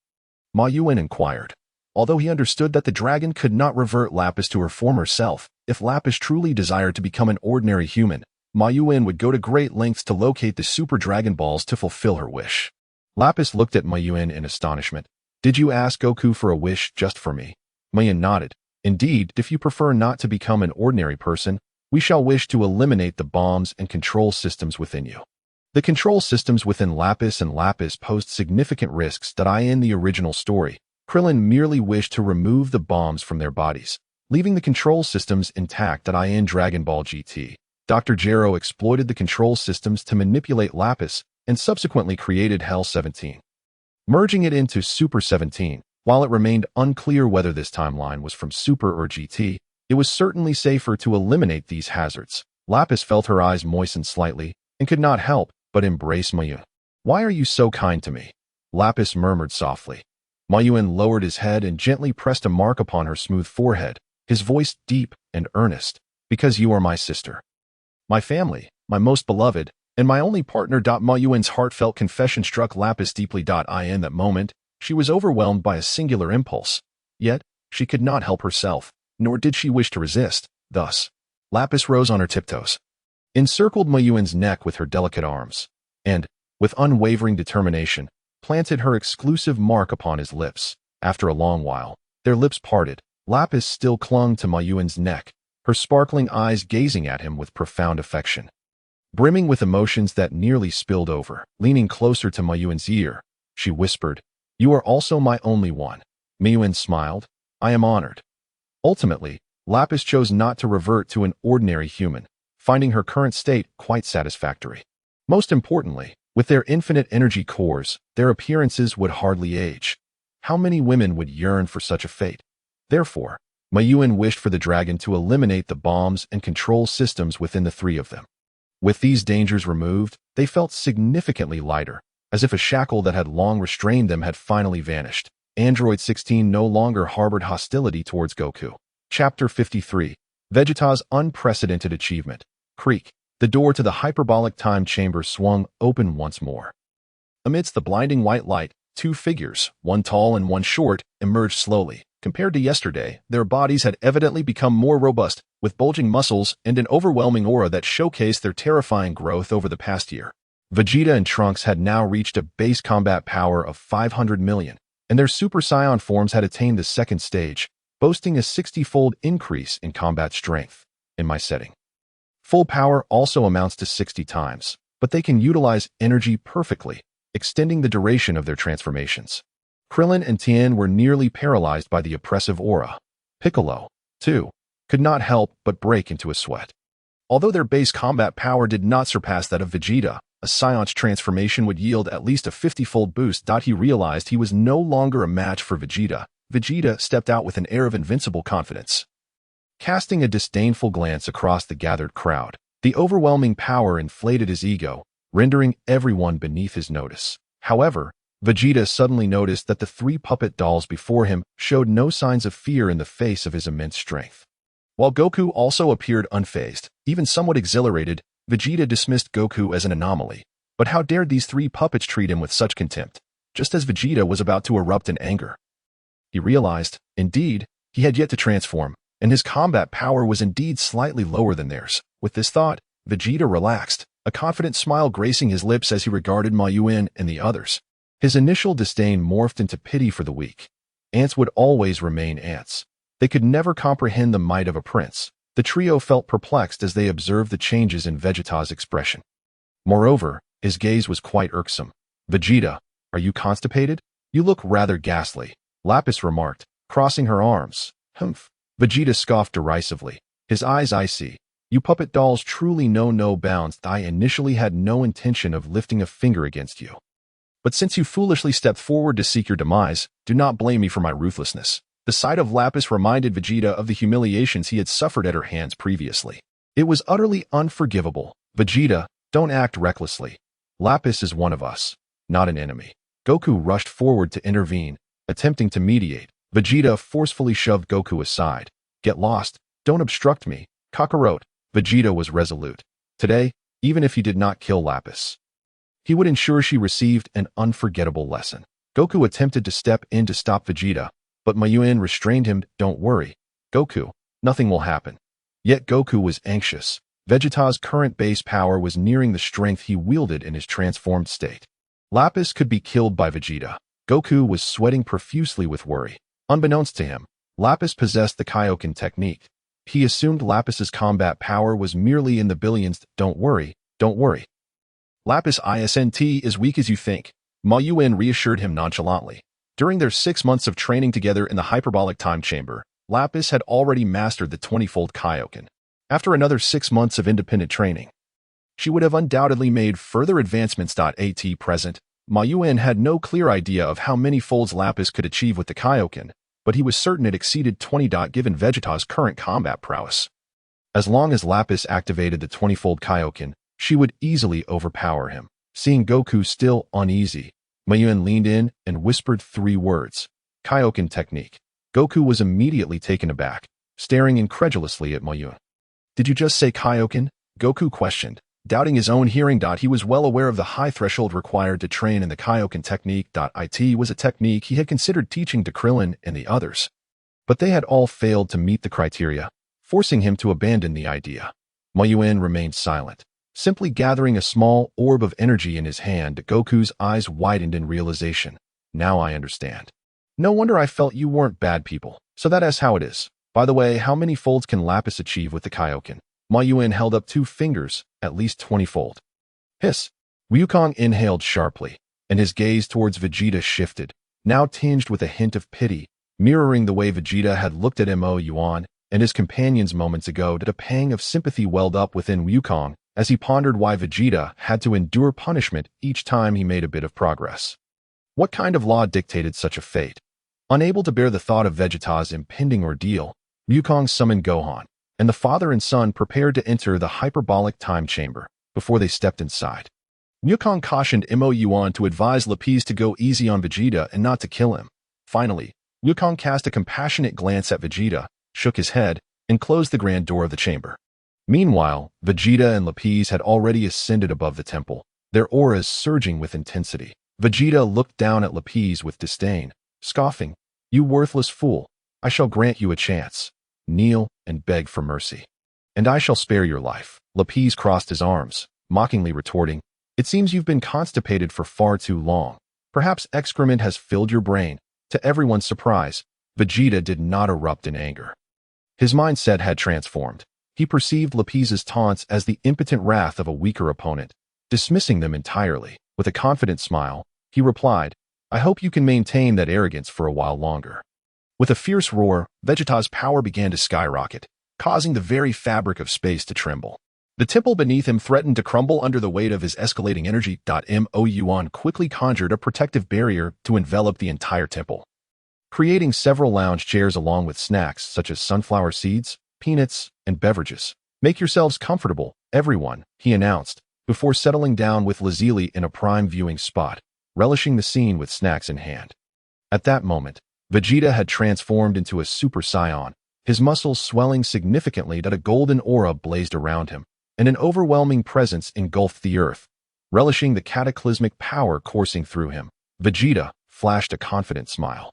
Moyuan inquired. Although he understood that the dragon could not revert Lapis to her former self, if Lapis truly desired to become an ordinary human, Moyuan would go to great lengths to locate the Super Dragon Balls to fulfill her wish. Lapis looked at Moyuan in astonishment. "Did you ask Goku for a wish just for me?" Moyuan nodded. "Indeed, if you prefer not to become an ordinary person, we shall wish to eliminate the bombs and control systems within you." The control systems within Lapis and Lapis posed significant risks that in the original story. Krillin merely wished to remove the bombs from their bodies, leaving the control systems intact that in Dragon Ball GT. Dr. Gero exploited the control systems to manipulate Lapis and subsequently created Hell 17, merging it into Super 17. While it remained unclear whether this timeline was from Super or GT, it was certainly safer to eliminate these hazards. Lapis felt her eyes moisten slightly and could not help but embrace Moyuan. "Why are you so kind to me?" Lapis murmured softly. Moyuan lowered his head and gently pressed a mark upon her smooth forehead, his voice deep and earnest. "Because you are my sister, my family, my most beloved, and my only partner." Moyuan's heartfelt confession struck Lapis deeply. In that moment, she was overwhelmed by a singular impulse. Yet, she could not help herself, nor did she wish to resist. Thus, Lapis rose on her tiptoes, encircled Moyuan's neck with her delicate arms, and, with unwavering determination, planted her exclusive mark upon his lips. After a long while, their lips parted. Lapis still clung to Moyuan's neck, her sparkling eyes gazing at him with profound affection. Brimming with emotions that nearly spilled over, leaning closer to Moyuan's ear, she whispered, "You are also my only one." Moyuan smiled. "I am honored." Ultimately, Lapis chose not to revert to an ordinary human, finding her current state quite satisfactory. Most importantly, with their infinite energy cores, their appearances would hardly age. How many women would yearn for such a fate? Therefore, Moyuan wished for the dragon to eliminate the bombs and control systems within the three of them. With these dangers removed, they felt significantly lighter, as if a shackle that had long restrained them had finally vanished. Android 16 no longer harbored hostility towards Goku. Chapter 53. Vegeta's unprecedented achievement. Creak. The door to the hyperbolic time chamber swung open once more. Amidst the blinding white light, two figures, one tall and one short, emerged slowly. Compared to yesterday, their bodies had evidently become more robust, with bulging muscles and an overwhelming aura that showcased their terrifying growth over the past year. Vegeta and Trunks had now reached a base combat power of 500 million, and their Super Saiyan forms had attained the second stage, boasting a 60-fold increase in combat strength. In my setting, full power also amounts to 60 times, but they can utilize energy perfectly, extending the duration of their transformations. Krillin and Tien were nearly paralyzed by the oppressive aura. Piccolo, too, could not help but break into a sweat. Although their base combat power did not surpass that of Vegeta, a Saiyan's transformation would yield at least a 50-fold boost. He realized he was no longer a match for Vegeta. Vegeta stepped out with an air of invincible confidence. Casting a disdainful glance across the gathered crowd, the overwhelming power inflated his ego, rendering everyone beneath his notice. However, Vegeta suddenly noticed that the three puppet dolls before him showed no signs of fear in the face of his immense strength. While Goku also appeared unfazed, even somewhat exhilarated, Vegeta dismissed Goku as an anomaly. But how dared these three puppets treat him with such contempt, just as Vegeta was about to erupt in anger? He realized, indeed, he had yet to transform, and his combat power was indeed slightly lower than theirs. With this thought, Vegeta relaxed, a confident smile gracing his lips as he regarded Moyuan and the others. His initial disdain morphed into pity for the weak. Ants would always remain ants. They could never comprehend the might of a prince. The trio felt perplexed as they observed the changes in Vegeta's expression. Moreover, his gaze was quite irksome. "Vegeta, are you constipated? You look rather ghastly," Lapis remarked, crossing her arms. "Humph." Vegeta scoffed derisively, his eyes icy. "You puppet dolls truly know no bounds. I initially had no intention of lifting a finger against you." But since you foolishly stepped forward to seek your demise, do not blame me for my ruthlessness. The sight of Lapis reminded Vegeta of the humiliations he had suffered at her hands previously. It was utterly unforgivable. Vegeta, don't act recklessly. Lapis is one of us, not an enemy. Goku rushed forward to intervene, attempting to mediate. Vegeta forcefully shoved Goku aside. Get lost. Don't obstruct me. Kakarot. Vegeta was resolute. Today, even if he did not kill Lapis, he would ensure she received an unforgettable lesson. Goku attempted to step in to stop Vegeta, but Moyuan restrained him. Don't worry, Goku. Nothing will happen. Yet Goku was anxious. Vegeta's current base power was nearing the strength he wielded in his transformed state. Lapis could be killed by Vegeta. Goku was sweating profusely with worry. Unbeknownst to him, Lapis possessed the Kaio-Ken technique. He assumed Lapis's combat power was merely in the billions. Don't worry, don't worry. Lapis isn't as weak as you think, Moyuan reassured him nonchalantly. During their 6 months of training together in the Hyperbolic Time Chamber, Lapis had already mastered the 20-fold Kaio-Ken. After another 6 months of independent training, she would have undoubtedly made further advancements. At present, Moyuan had no clear idea of how many folds Lapis could achieve with the Kaio-Ken, but he was certain it exceeded 20. Given Vegeta's current combat prowess, as long as Lapis activated the 20-fold Kaio-Ken, she would easily overpower him. Seeing Goku still uneasy, Moyuan leaned in and whispered 3 words. Kaio-Ken technique. Goku was immediately taken aback, staring incredulously at Moyuan. Did you just say Kaio-Ken? Goku questioned, doubting his own hearing. He was well aware of the high threshold required to train in the Kaio-Ken technique. It was a technique he had considered teaching to Krillin and the others, but they had all failed to meet the criteria, forcing him to abandon the idea. Moyuan remained silent, simply gathering a small orb of energy in his hand. Goku's eyes widened in realization. Now I understand. No wonder I felt you weren't bad people. So that is how it is. By the way, how many folds can Lapis achieve with the Kaio-Ken? Moyuan held up 2 fingers, at least 20-fold. Hiss. Wukong inhaled sharply, and his gaze towards Vegeta shifted, now tinged with a hint of pity, mirroring the way Vegeta had looked at Moyuan and his companions moments ago. A pang of sympathy welled up within Wukong as he pondered why Vegeta had to endure punishment each time he made a bit of progress. What kind of law dictated such a fate? Unable to bear the thought of Vegeta's impending ordeal, Wukong summoned Gohan, and the father and son prepared to enter the Hyperbolic Time Chamber. Before they stepped inside, Wukong cautioned Moyuan to advise Lapis to go easy on Vegeta and not to kill him. Finally, Wukong cast a compassionate glance at Vegeta, shook his head, and closed the grand door of the chamber. Meanwhile, Vegeta and Lapis had already ascended above the temple, their auras surging with intensity. Vegeta looked down at Lapis with disdain, scoffing, "You worthless fool, I shall grant you a chance. Kneel and beg for mercy, and I shall spare your life." Lapis crossed his arms, mockingly retorting, "It seems you've been constipated for far too long. Perhaps excrement has filled your brain." To everyone's surprise, Vegeta did not erupt in anger. His mindset had transformed. He perceived Lapis's taunts as the impotent wrath of a weaker opponent, dismissing them entirely. With a confident smile, he replied, "I hope you can maintain that arrogance for a while longer." With a fierce roar, Vegeta's power began to skyrocket, causing the very fabric of space to tremble. The temple beneath him threatened to crumble under the weight of his escalating energy. Moyuan quickly conjured a protective barrier to envelop the entire temple, creating several lounge chairs along with snacks such as sunflower seeds, peanuts, and beverages. "Make yourselves comfortable, everyone," he announced, before settling down with Lazuli in a prime viewing spot, relishing the scene with snacks in hand. At that moment, Vegeta had transformed into a Super Saiyan, his muscles swelling significantly. A golden aura blazed around him, and an overwhelming presence engulfed the earth, relishing the cataclysmic power coursing through him. Vegeta flashed a confident smile,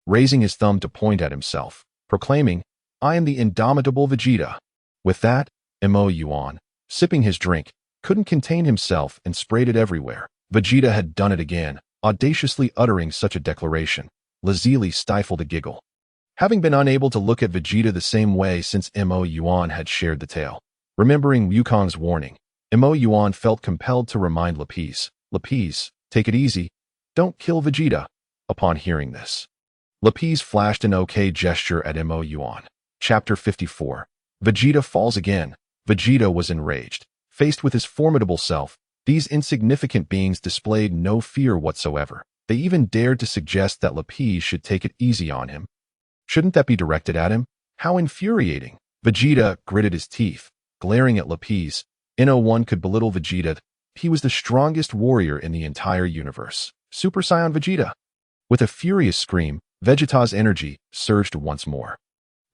raising his thumb to point at himself, proclaiming, "I am the indomitable Vegeta." With that, Moyuan, sipping his drink, couldn't contain himself and sprayed it everywhere. Vegeta had done it again, audaciously uttering such a declaration. Lazuli stifled a giggle. Having been unable to look at Vegeta the same way since Moyuan had shared the tale, remembering Wukong's warning, Moyuan felt compelled to remind Lapis, "Lapis, take it easy. Don't kill Vegeta." Upon hearing this, Lapis flashed an okay gesture at Moyuan. Chapter 54. Vegeta falls again. Vegeta was enraged. Faced with his formidable self, These insignificant beings displayed no fear whatsoever. They even dared to suggest that Lapis should take it easy on him. Shouldn't that be directed at him? How infuriating! Vegeta gritted his teeth, glaring at Lapis. No one could belittle Vegeta. He was the strongest warrior in the entire universe. Super Saiyan Vegeta! With a furious scream, Vegeta's energy surged once more.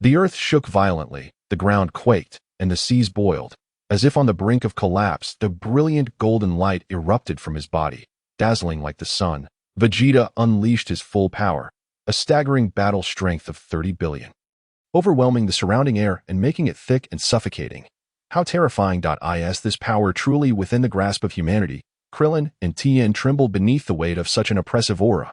The earth shook violently, the ground quaked, and the seas boiled. As if on the brink of collapse, the brilliant golden light erupted from his body, dazzling like the sun. Vegeta unleashed his full power, a staggering battle strength of 30 billion, overwhelming the surrounding air and making it thick and suffocating. How terrifying! Is this power truly within the grasp of humanity? Krillin and Tien trembled beneath the weight of such an oppressive aura.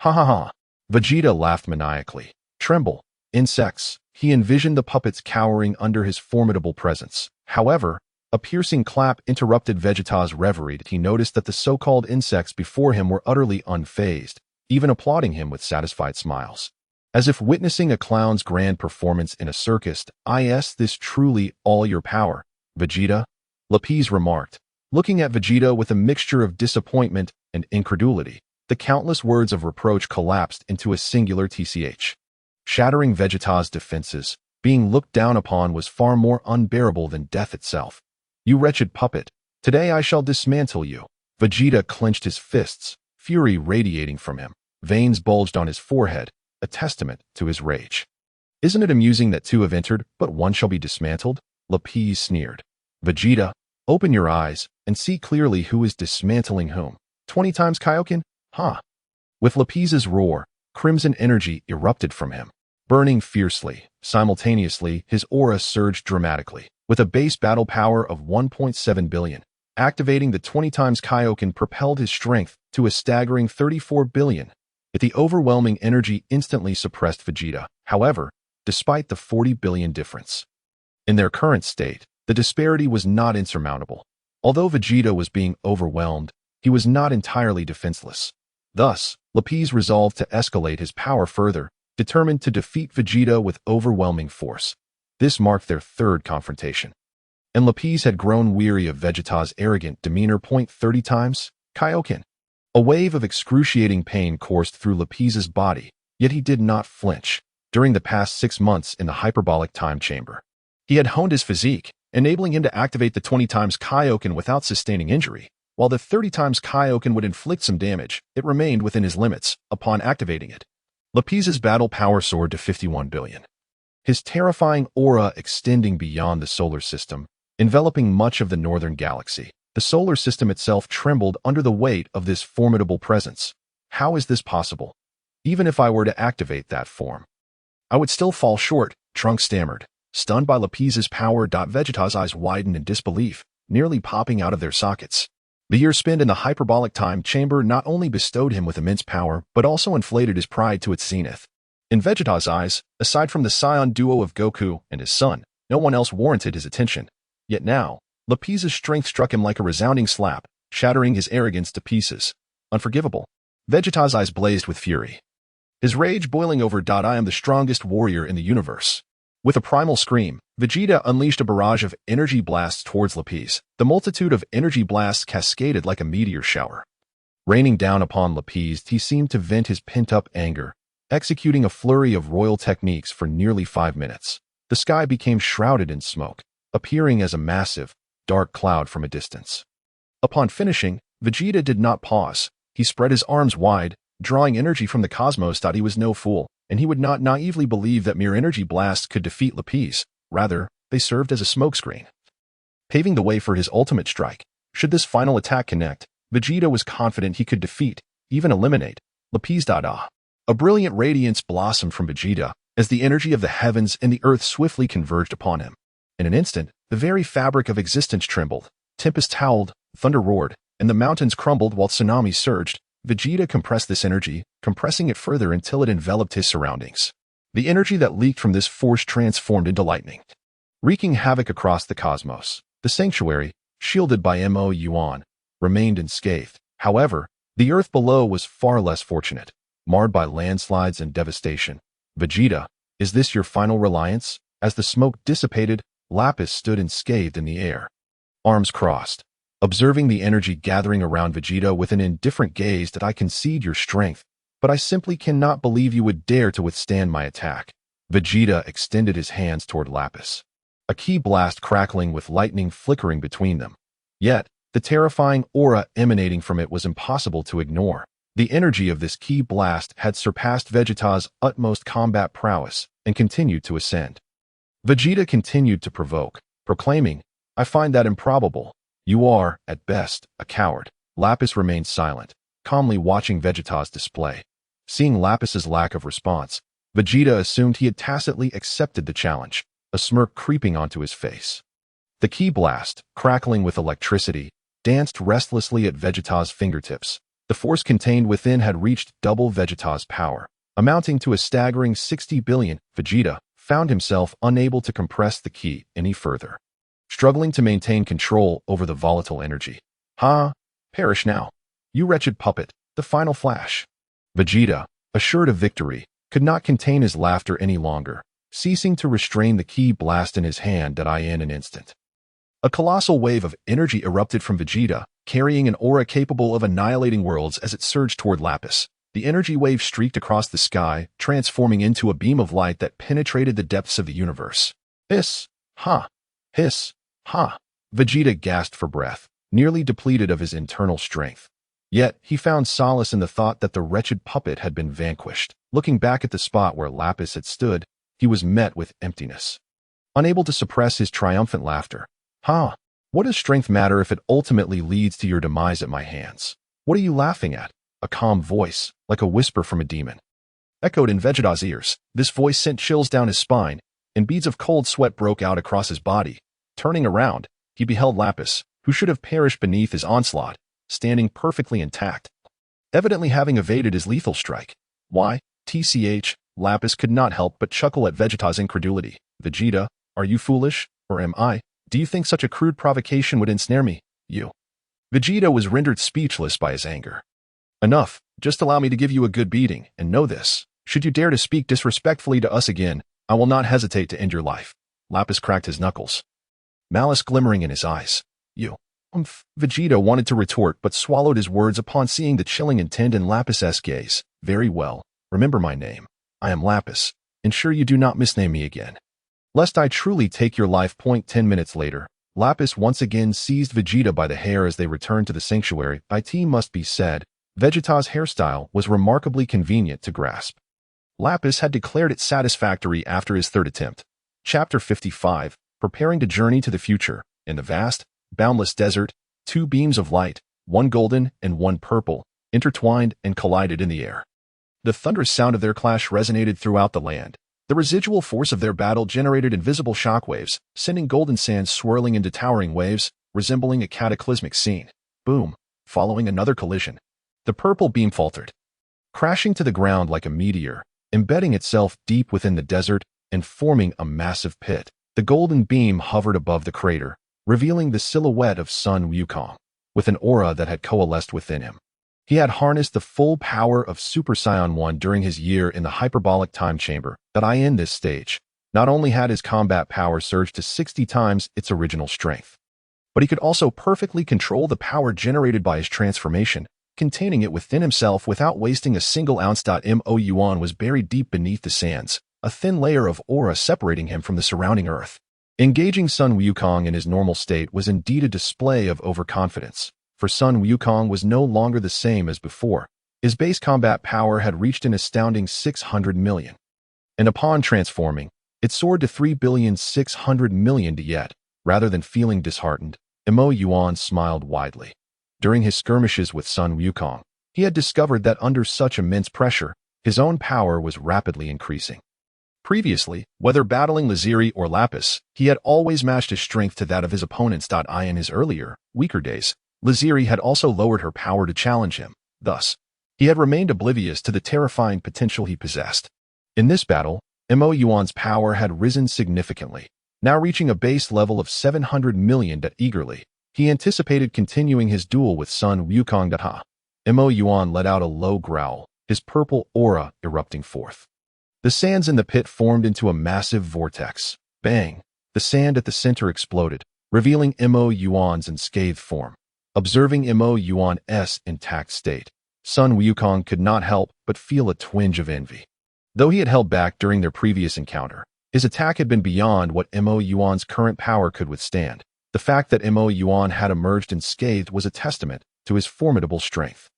Ha ha ha! Vegeta laughed maniacally. Tremble, insects! He envisioned the puppets cowering under his formidable presence. However, a piercing clap interrupted Vegeta's reverie. He noticed that the so-called insects before him were utterly unfazed, even applauding him with satisfied smiles. As if witnessing a clown's grand performance in a circus. Is this truly all your power, Vegeta? Lapis remarked, looking at Vegeta with a mixture of disappointment and incredulity. The countless words of reproach collapsed into a singular tch. Shattering Vegeta's defenses, being looked down upon was far more unbearable than death itself. You wretched puppet, today I shall dismantle you. Vegeta clenched his fists, fury radiating from him. Veins bulged on his forehead, a testament to his rage. Isn't it amusing that two have entered, but one shall be dismantled? Lapis sneered. Vegeta, open your eyes and see clearly who is dismantling whom. 20 times Kaio-Ken? Huh? With Lapis's roar, crimson energy erupted from him. Burning fiercely, simultaneously, his aura surged dramatically. With a base battle power of 1.7 billion, activating the 20 times Kaio-Ken propelled his strength to a staggering 34 billion. Yet the overwhelming energy instantly suppressed Vegeta. However, despite the 40 billion difference in their current state, the disparity was not insurmountable. Although Vegeta was being overwhelmed, he was not entirely defenseless. Thus, Lapis resolved to escalate his power further, determined to defeat Vegeta with overwhelming force. This marked their third confrontation. And Lapis had grown weary of Vegeta's arrogant demeanor. 30 times Kaio-Ken. A wave of excruciating pain coursed through Lapis's body, yet he did not flinch. During the past 6 months in the hyperbolic time chamber, he had honed his physique, enabling him to activate the 20 times Kaio-Ken without sustaining injury. While the 30 times Kaio-Ken would inflict some damage, it remained within his limits upon activating it. Lapis's battle power soared to 51 billion. His terrifying aura extending beyond the solar system, enveloping much of the northern galaxy. The solar system itself trembled under the weight of this formidable presence. How is this possible? Even if I were to activate that form, I would still fall short, Trunks stammered. Stunned by Lapis's power. Vegeta's eyes widened in disbelief, nearly popping out of their sockets. The year spent in the hyperbolic time chamber not only bestowed him with immense power, but also inflated his pride to its zenith. In Vegeta's eyes, aside from the scion duo of Goku and his son, no one else warranted his attention. Yet now, Lapis's strength struck him like a resounding slap, shattering his arrogance to pieces. Unforgivable. Vegeta's eyes blazed with fury, his rage boiling over. I am the strongest warrior in the universe. With a primal scream, Vegeta unleashed a barrage of energy blasts towards Lapis. The multitude of energy blasts cascaded like a meteor shower. Raining down upon Lapis, he seemed to vent his pent-up anger, executing a flurry of royal techniques for nearly 5 minutes. The sky became shrouded in smoke, appearing as a massive, dark cloud from a distance. Upon finishing, Vegeta did not pause. He spread his arms wide, drawing energy from the cosmos. He was no fool, and he would not naively believe that mere energy blasts could defeat Lapis. Rather, they served as a smokescreen, paving the way for his ultimate strike. Should this final attack connect, Vegeta was confident he could defeat, even eliminate, Lapis. A brilliant radiance blossomed from Vegeta as the energy of the heavens and the earth swiftly converged upon him. In an instant, the very fabric of existence trembled. Tempests howled, thunder roared, and the mountains crumbled while tsunamis surged. Vegeta compressed this energy, compressing it further until it enveloped his surroundings. The energy that leaked from this force transformed into lightning, wreaking havoc across the cosmos. The sanctuary, shielded by Moyuan, remained unscathed. However, the earth below was far less fortunate, marred by landslides and devastation. Vegeta, is this your final reliance? As the smoke dissipated, Lapis stood unscathed in the air. Arms crossed, observing the energy gathering around Vegeta with an indifferent gaze. That I concede your strength, but I simply cannot believe you would dare to withstand my attack. Vegeta extended his hands toward Lapis, a ki blast crackling with lightning flickering between them. Yet, the terrifying aura emanating from it was impossible to ignore. The energy of this ki blast had surpassed Vegeta's utmost combat prowess and continued to ascend. Vegeta continued to provoke, proclaiming, "I find that improbable. You are, at best, a coward." Lapis remained silent, calmly watching Vegeta's display. Seeing Lapis's lack of response, Vegeta assumed he had tacitly accepted the challenge, a smirk creeping onto his face. The ki blast, crackling with electricity, danced restlessly at Vegeta's fingertips. The force contained within had reached double Vegeta's power, amounting to a staggering 60 billion. Vegeta found himself unable to compress the ki any further, struggling to maintain control over the volatile energy. "Ha! Perish now, you wretched puppet!" The final flash. Vegeta, assured of victory, could not contain his laughter any longer, ceasing to restrain the ki blast in his hand. In an instant, a colossal wave of energy erupted from Vegeta, carrying an aura capable of annihilating worlds as it surged toward Lapis. The energy wave streaked across the sky, transforming into a beam of light that penetrated the depths of the universe. Hiss! Ha! Hiss! Ha! Vegeta gasped for breath, nearly depleted of his internal strength. Yet, he found solace in the thought that the wretched puppet had been vanquished. Looking back at the spot where Lapis had stood, he was met with emptiness. Unable to suppress his triumphant laughter. "Ha! What does strength matter if it ultimately leads to your demise at my hands? What are you laughing at?" A calm voice, like a whisper from a demon, echoed in Vegeta's ears. This voice sent chills down his spine, and beads of cold sweat broke out across his body. Turning around, he beheld Lapis, who should have perished beneath his onslaught, standing perfectly intact, evidently having evaded his lethal strike. "Why, tch, Lapis could not help but chuckle at Vegeta's incredulity. "Vegeta, are you foolish, or am I? Do you think such a crude provocation would ensnare me? You?" Vegeta was rendered speechless by his anger. "Enough, just allow me to give you a good beating, and know this. Should you dare to speak disrespectfully to us again, I will not hesitate to end your life." Lapis cracked his knuckles, malice glimmering in his eyes. "You?" Vegeta wanted to retort but swallowed his words upon seeing the chilling intent in Lapis's gaze. "Very well, remember my name. I am Lapis. Ensure you do not misname me again, lest I truly take your life." 10 minutes later, Lapis once again seized Vegeta by the hair as they returned to the sanctuary. It must be said, Vegeta's hairstyle was remarkably convenient to grasp. Lapis had declared it satisfactory after his third attempt. Chapter 55, Preparing to Journey to the Future. In the vast, boundless desert, two beams of light, one golden and one purple, intertwined and collided in the air. The thunderous sound of their clash resonated throughout the land. The residual force of their battle generated invisible shockwaves, sending golden sands swirling into towering waves, resembling a cataclysmic scene. Boom! Following another collision, the purple beam faltered, crashing to the ground like a meteor, embedding itself deep within the desert and forming a massive pit. The golden beam hovered above the crater, revealing the silhouette of Sun Wukong, with an aura that had coalesced within him. He had harnessed the full power of Super Saiyan 1 during his year in the Hyperbolic Time Chamber. In this stage, not only had his combat power surged to 60 times its original strength, but he could also perfectly control the power generated by his transformation, containing it within himself without wasting a single ounce. Moyuan was buried deep beneath the sands, a thin layer of aura separating him from the surrounding earth. Engaging Sun Wukong in his normal state was indeed a display of overconfidence, for Sun Wukong was no longer the same as before. His base combat power had reached an astounding 600 million, and upon transforming, it soared to 3,600,000,000. Yet, rather than feeling disheartened, Moyuan smiled widely. During his skirmishes with Sun Wukong, he had discovered that under such immense pressure, his own power was rapidly increasing. Previously, whether battling Laziri or Lapis, he had always matched his strength to that of his opponents. In his earlier, weaker days, Laziri had also lowered her power to challenge him. Thus, he had remained oblivious to the terrifying potential he possessed. In this battle, Moyuan's power had risen significantly, now reaching a base level of 700 million. Eagerly, he anticipated continuing his duel with Sun Wukong. Moyuan let out a low growl, his purple aura erupting forth. The sands in the pit formed into a massive vortex. Bang! The sand at the center exploded, revealing Moyuan's unscathed form. Observing Moyuan's intact state, Sun Wukong could not help but feel a twinge of envy. Though he had held back during their previous encounter, his attack had been beyond what Moyuan's current power could withstand. The fact that Moyuan had emerged unscathed was a testament to his formidable strength.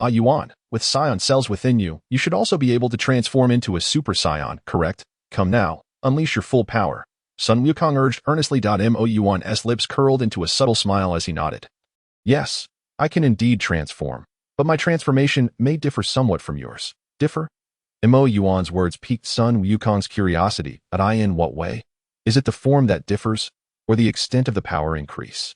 Yuan, with Scion cells within you, you should also be able to transform into a Super Scion, correct? Come now, unleash your full power. Sun Wukong urged earnestly. Moyuan's lips curled into a subtle smile as he nodded. Yes, I can indeed transform, but my transformation may differ somewhat from yours. Differ? Moyuan's words piqued Sun Wukong's curiosity. In what way? Is it the form that differs, or the extent of the power increase?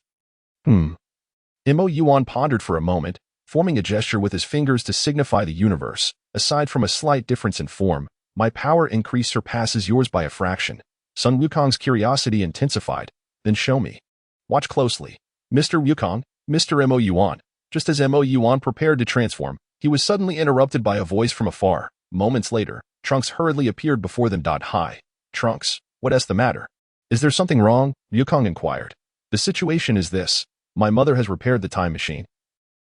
Moyuan pondered for a moment, forming a gesture with his fingers to signify the universe. Aside from a slight difference in form, my power increase surpasses yours by a fraction. Sun Wukong's curiosity intensified. Then show me. Watch closely. Mr. Wukong, Mr. Moyuan. Just as Moyuan prepared to transform, he was suddenly interrupted by a voice from afar. Moments later, Trunks hurriedly appeared before them. Hi. Trunks, what's the matter? Is there something wrong? Wukong inquired. The situation is this. My mother has repaired the time machine,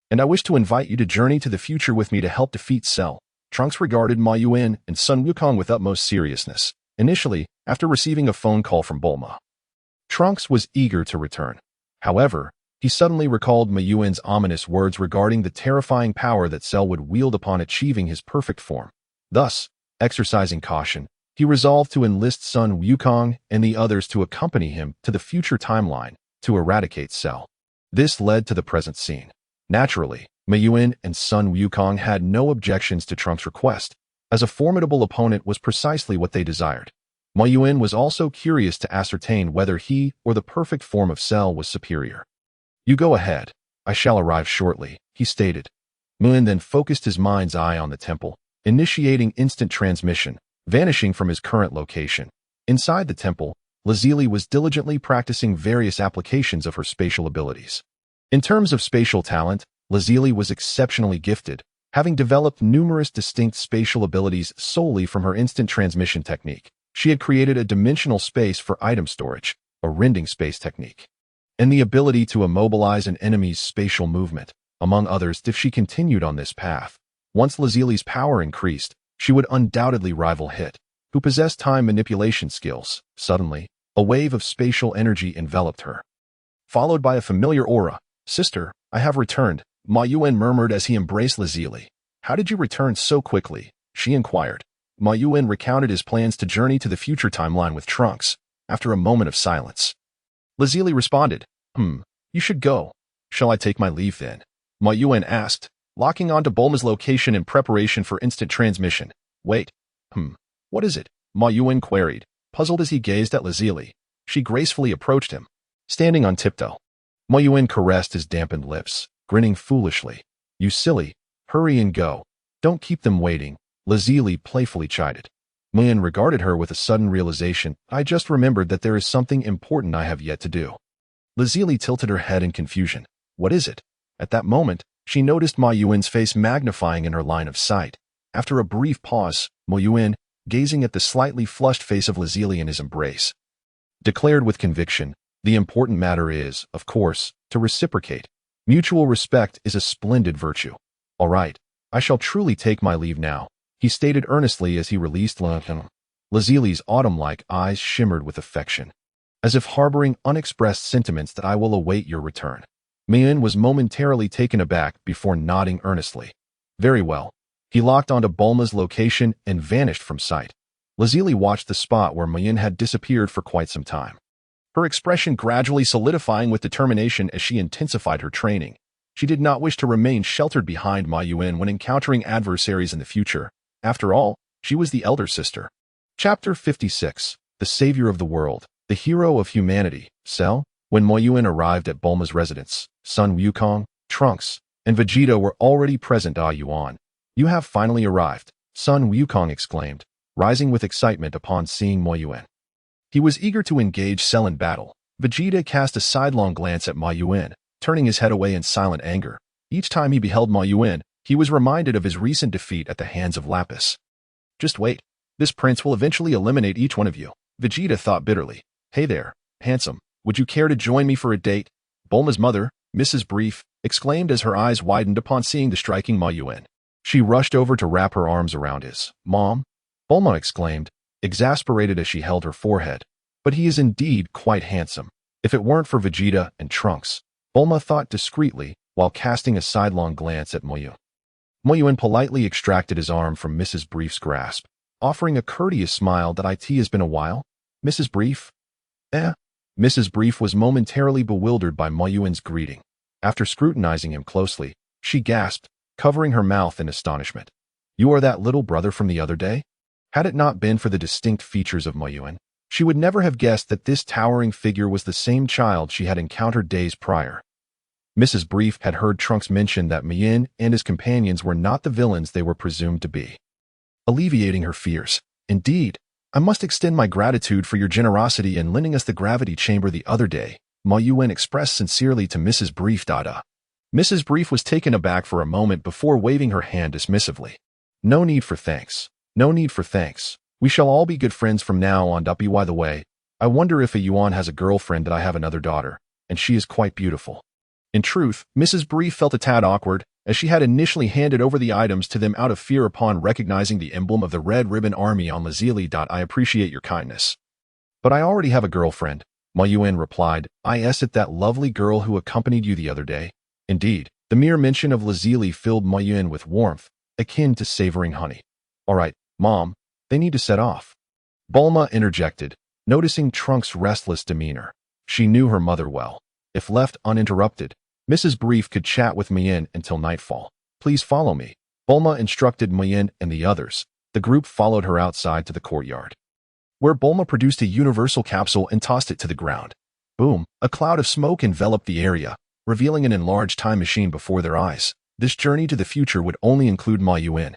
and I wish to invite you to journey to the future with me to help defeat Cell. Trunks regarded Moyuan and Sun Wukong with utmost seriousness. Initially, after receiving a phone call from Bulma, Trunks was eager to return. However, he suddenly recalled Moyuan's ominous words regarding the terrifying power that Cell would wield upon achieving his perfect form. Thus, exercising caution, he resolved to enlist Sun Wukong and the others to accompany him to the future timeline to eradicate Cell. This led to the present scene. Naturally, Moyuan and Sun Wukong had no objections to Trunks' request, as a formidable opponent was precisely what they desired. Moyuan was also curious to ascertain whether he or the perfect form of Cell was superior. You go ahead. I shall arrive shortly, he stated. Moyuan then focused his mind's eye on the temple, initiating instant transmission, vanishing from his current location. Inside the temple, Lazuli was diligently practicing various applications of her spatial abilities. In terms of spatial talent, Lazuli was exceptionally gifted, having developed numerous distinct spatial abilities solely from her instant transmission technique. She had created a dimensional space for item storage, a rending space technique, and the ability to immobilize an enemy's spatial movement, among others. If she continued on this path, once Lazuli's power increased, she would undoubtedly rival Hit, who possessed time manipulation skills. Suddenly, a wave of spatial energy enveloped her, followed by a familiar aura. Sister, I have returned, Moyuan murmured as he embraced Lazuli. How did you return so quickly? She inquired. Moyuan recounted his plans to journey to the future timeline with Trunks, after a moment of silence. Lazuli responded, You should go. Shall I take my leave then? Moyuan asked, locking onto Bulma's location in preparation for instant transmission. Wait. What is it? Moyuan queried, puzzled as he gazed at Lazuli. She gracefully approached him, standing on tiptoe. Moyuan caressed his dampened lips, grinning foolishly. You silly, hurry and go. Don't keep them waiting, Lazuli playfully chided. Moyuan regarded her with a sudden realization. I just remembered that there is something important I have yet to do. Lazuli tilted her head in confusion. What is it? At that moment, she noticed Moyuan's face magnifying in her line of sight. After a brief pause, Moyuan, gazing at the slightly flushed face of Lazuli in his embrace, declared with conviction, the important matter is, of course, to reciprocate. Mutual respect is a splendid virtue. All right, I shall truly take my leave now, he stated earnestly as he released Lazuli's autumn-like eyes shimmered with affection, as if harboring unexpressed sentiments. That I will await your return. Moyuan was momentarily taken aback before nodding earnestly. Very well. He locked onto Bulma's location and vanished from sight. Lazuli watched the spot where Moyuan had disappeared for quite some time, her expression gradually solidifying with determination as she intensified her training. She did not wish to remain sheltered behind Moyuan when encountering adversaries in the future. After all, she was the elder sister. Chapter 56, The Savior of the World, the Hero of Humanity, Cell. When Moyuan arrived at Bulma's residence, Sun Wukong, Trunks, and Vegeta were already present. Yuan, you have finally arrived, Sun Wukong exclaimed, rising with excitement upon seeing Moyuan. He was eager to engage Cell in battle. Vegeta cast a sidelong glance at Moyuan, turning his head away in silent anger. Each time he beheld Moyuan, he was reminded of his recent defeat at the hands of Lapis. Just wait. This prince will eventually eliminate each one of you, Vegeta thought bitterly. Hey there, handsome. Would you care to join me for a date? Bulma's mother, Mrs. Brief exclaimed as her eyes widened upon seeing the striking Moyuan. She rushed over to wrap her arms around his. "Mom?" Bulma exclaimed, exasperated as she held her forehead. "But he is indeed quite handsome. If it weren't for Vegeta and Trunks," Bulma thought discreetly while casting a sidelong glance at Moyuan. Moyuan politely extracted his arm from Mrs. Brief's grasp, offering a courteous smile that "It has been a while, Mrs. Brief?" Mrs. Brief was momentarily bewildered by Moyuan's greeting. After scrutinizing him closely, she gasped, covering her mouth in astonishment. "You are that little brother from the other day?" Had it not been for the distinct features of Moyuan, she would never have guessed that this towering figure was the same child she had encountered days prior. Mrs. Brief had heard Trunks mention that Moyuan and his companions were not the villains they were presumed to be. Alleviating her fears. "Indeed, I must extend my gratitude for your generosity in lending us the gravity chamber the other day," Moyuan expressed sincerely to Mrs. Brief. Mrs. Brief was taken aback for a moment before waving her hand dismissively. "No need for thanks. No need for thanks. We shall all be good friends from now on. By the way, I wonder if a Yuan has a girlfriend. That I have another daughter, and she is quite beautiful." In truth, Mrs. Brief felt a tad awkward, as she had initially handed over the items to them out of fear upon recognizing the emblem of the Red Ribbon Army on Lazili. "I appreciate your kindness. But I already have a girlfriend," Moyuan replied. "Is it that lovely girl who accompanied you the other day?" Indeed, the mere mention of Lazili filled Moyuan with warmth, akin to savoring honey. "All right, Mom, they need to set off," Bulma interjected, noticing Trunks' restless demeanor. She knew her mother well. If left uninterrupted, Mrs. Brief could chat with Moyuan until nightfall. "Please follow me," Bulma instructed Moyuan and the others. The group followed her outside to the courtyard, where Bulma produced a universal capsule and tossed it to the ground. Boom! A cloud of smoke enveloped the area, revealing an enlarged time machine before their eyes. This journey to the future would only include Moyuan,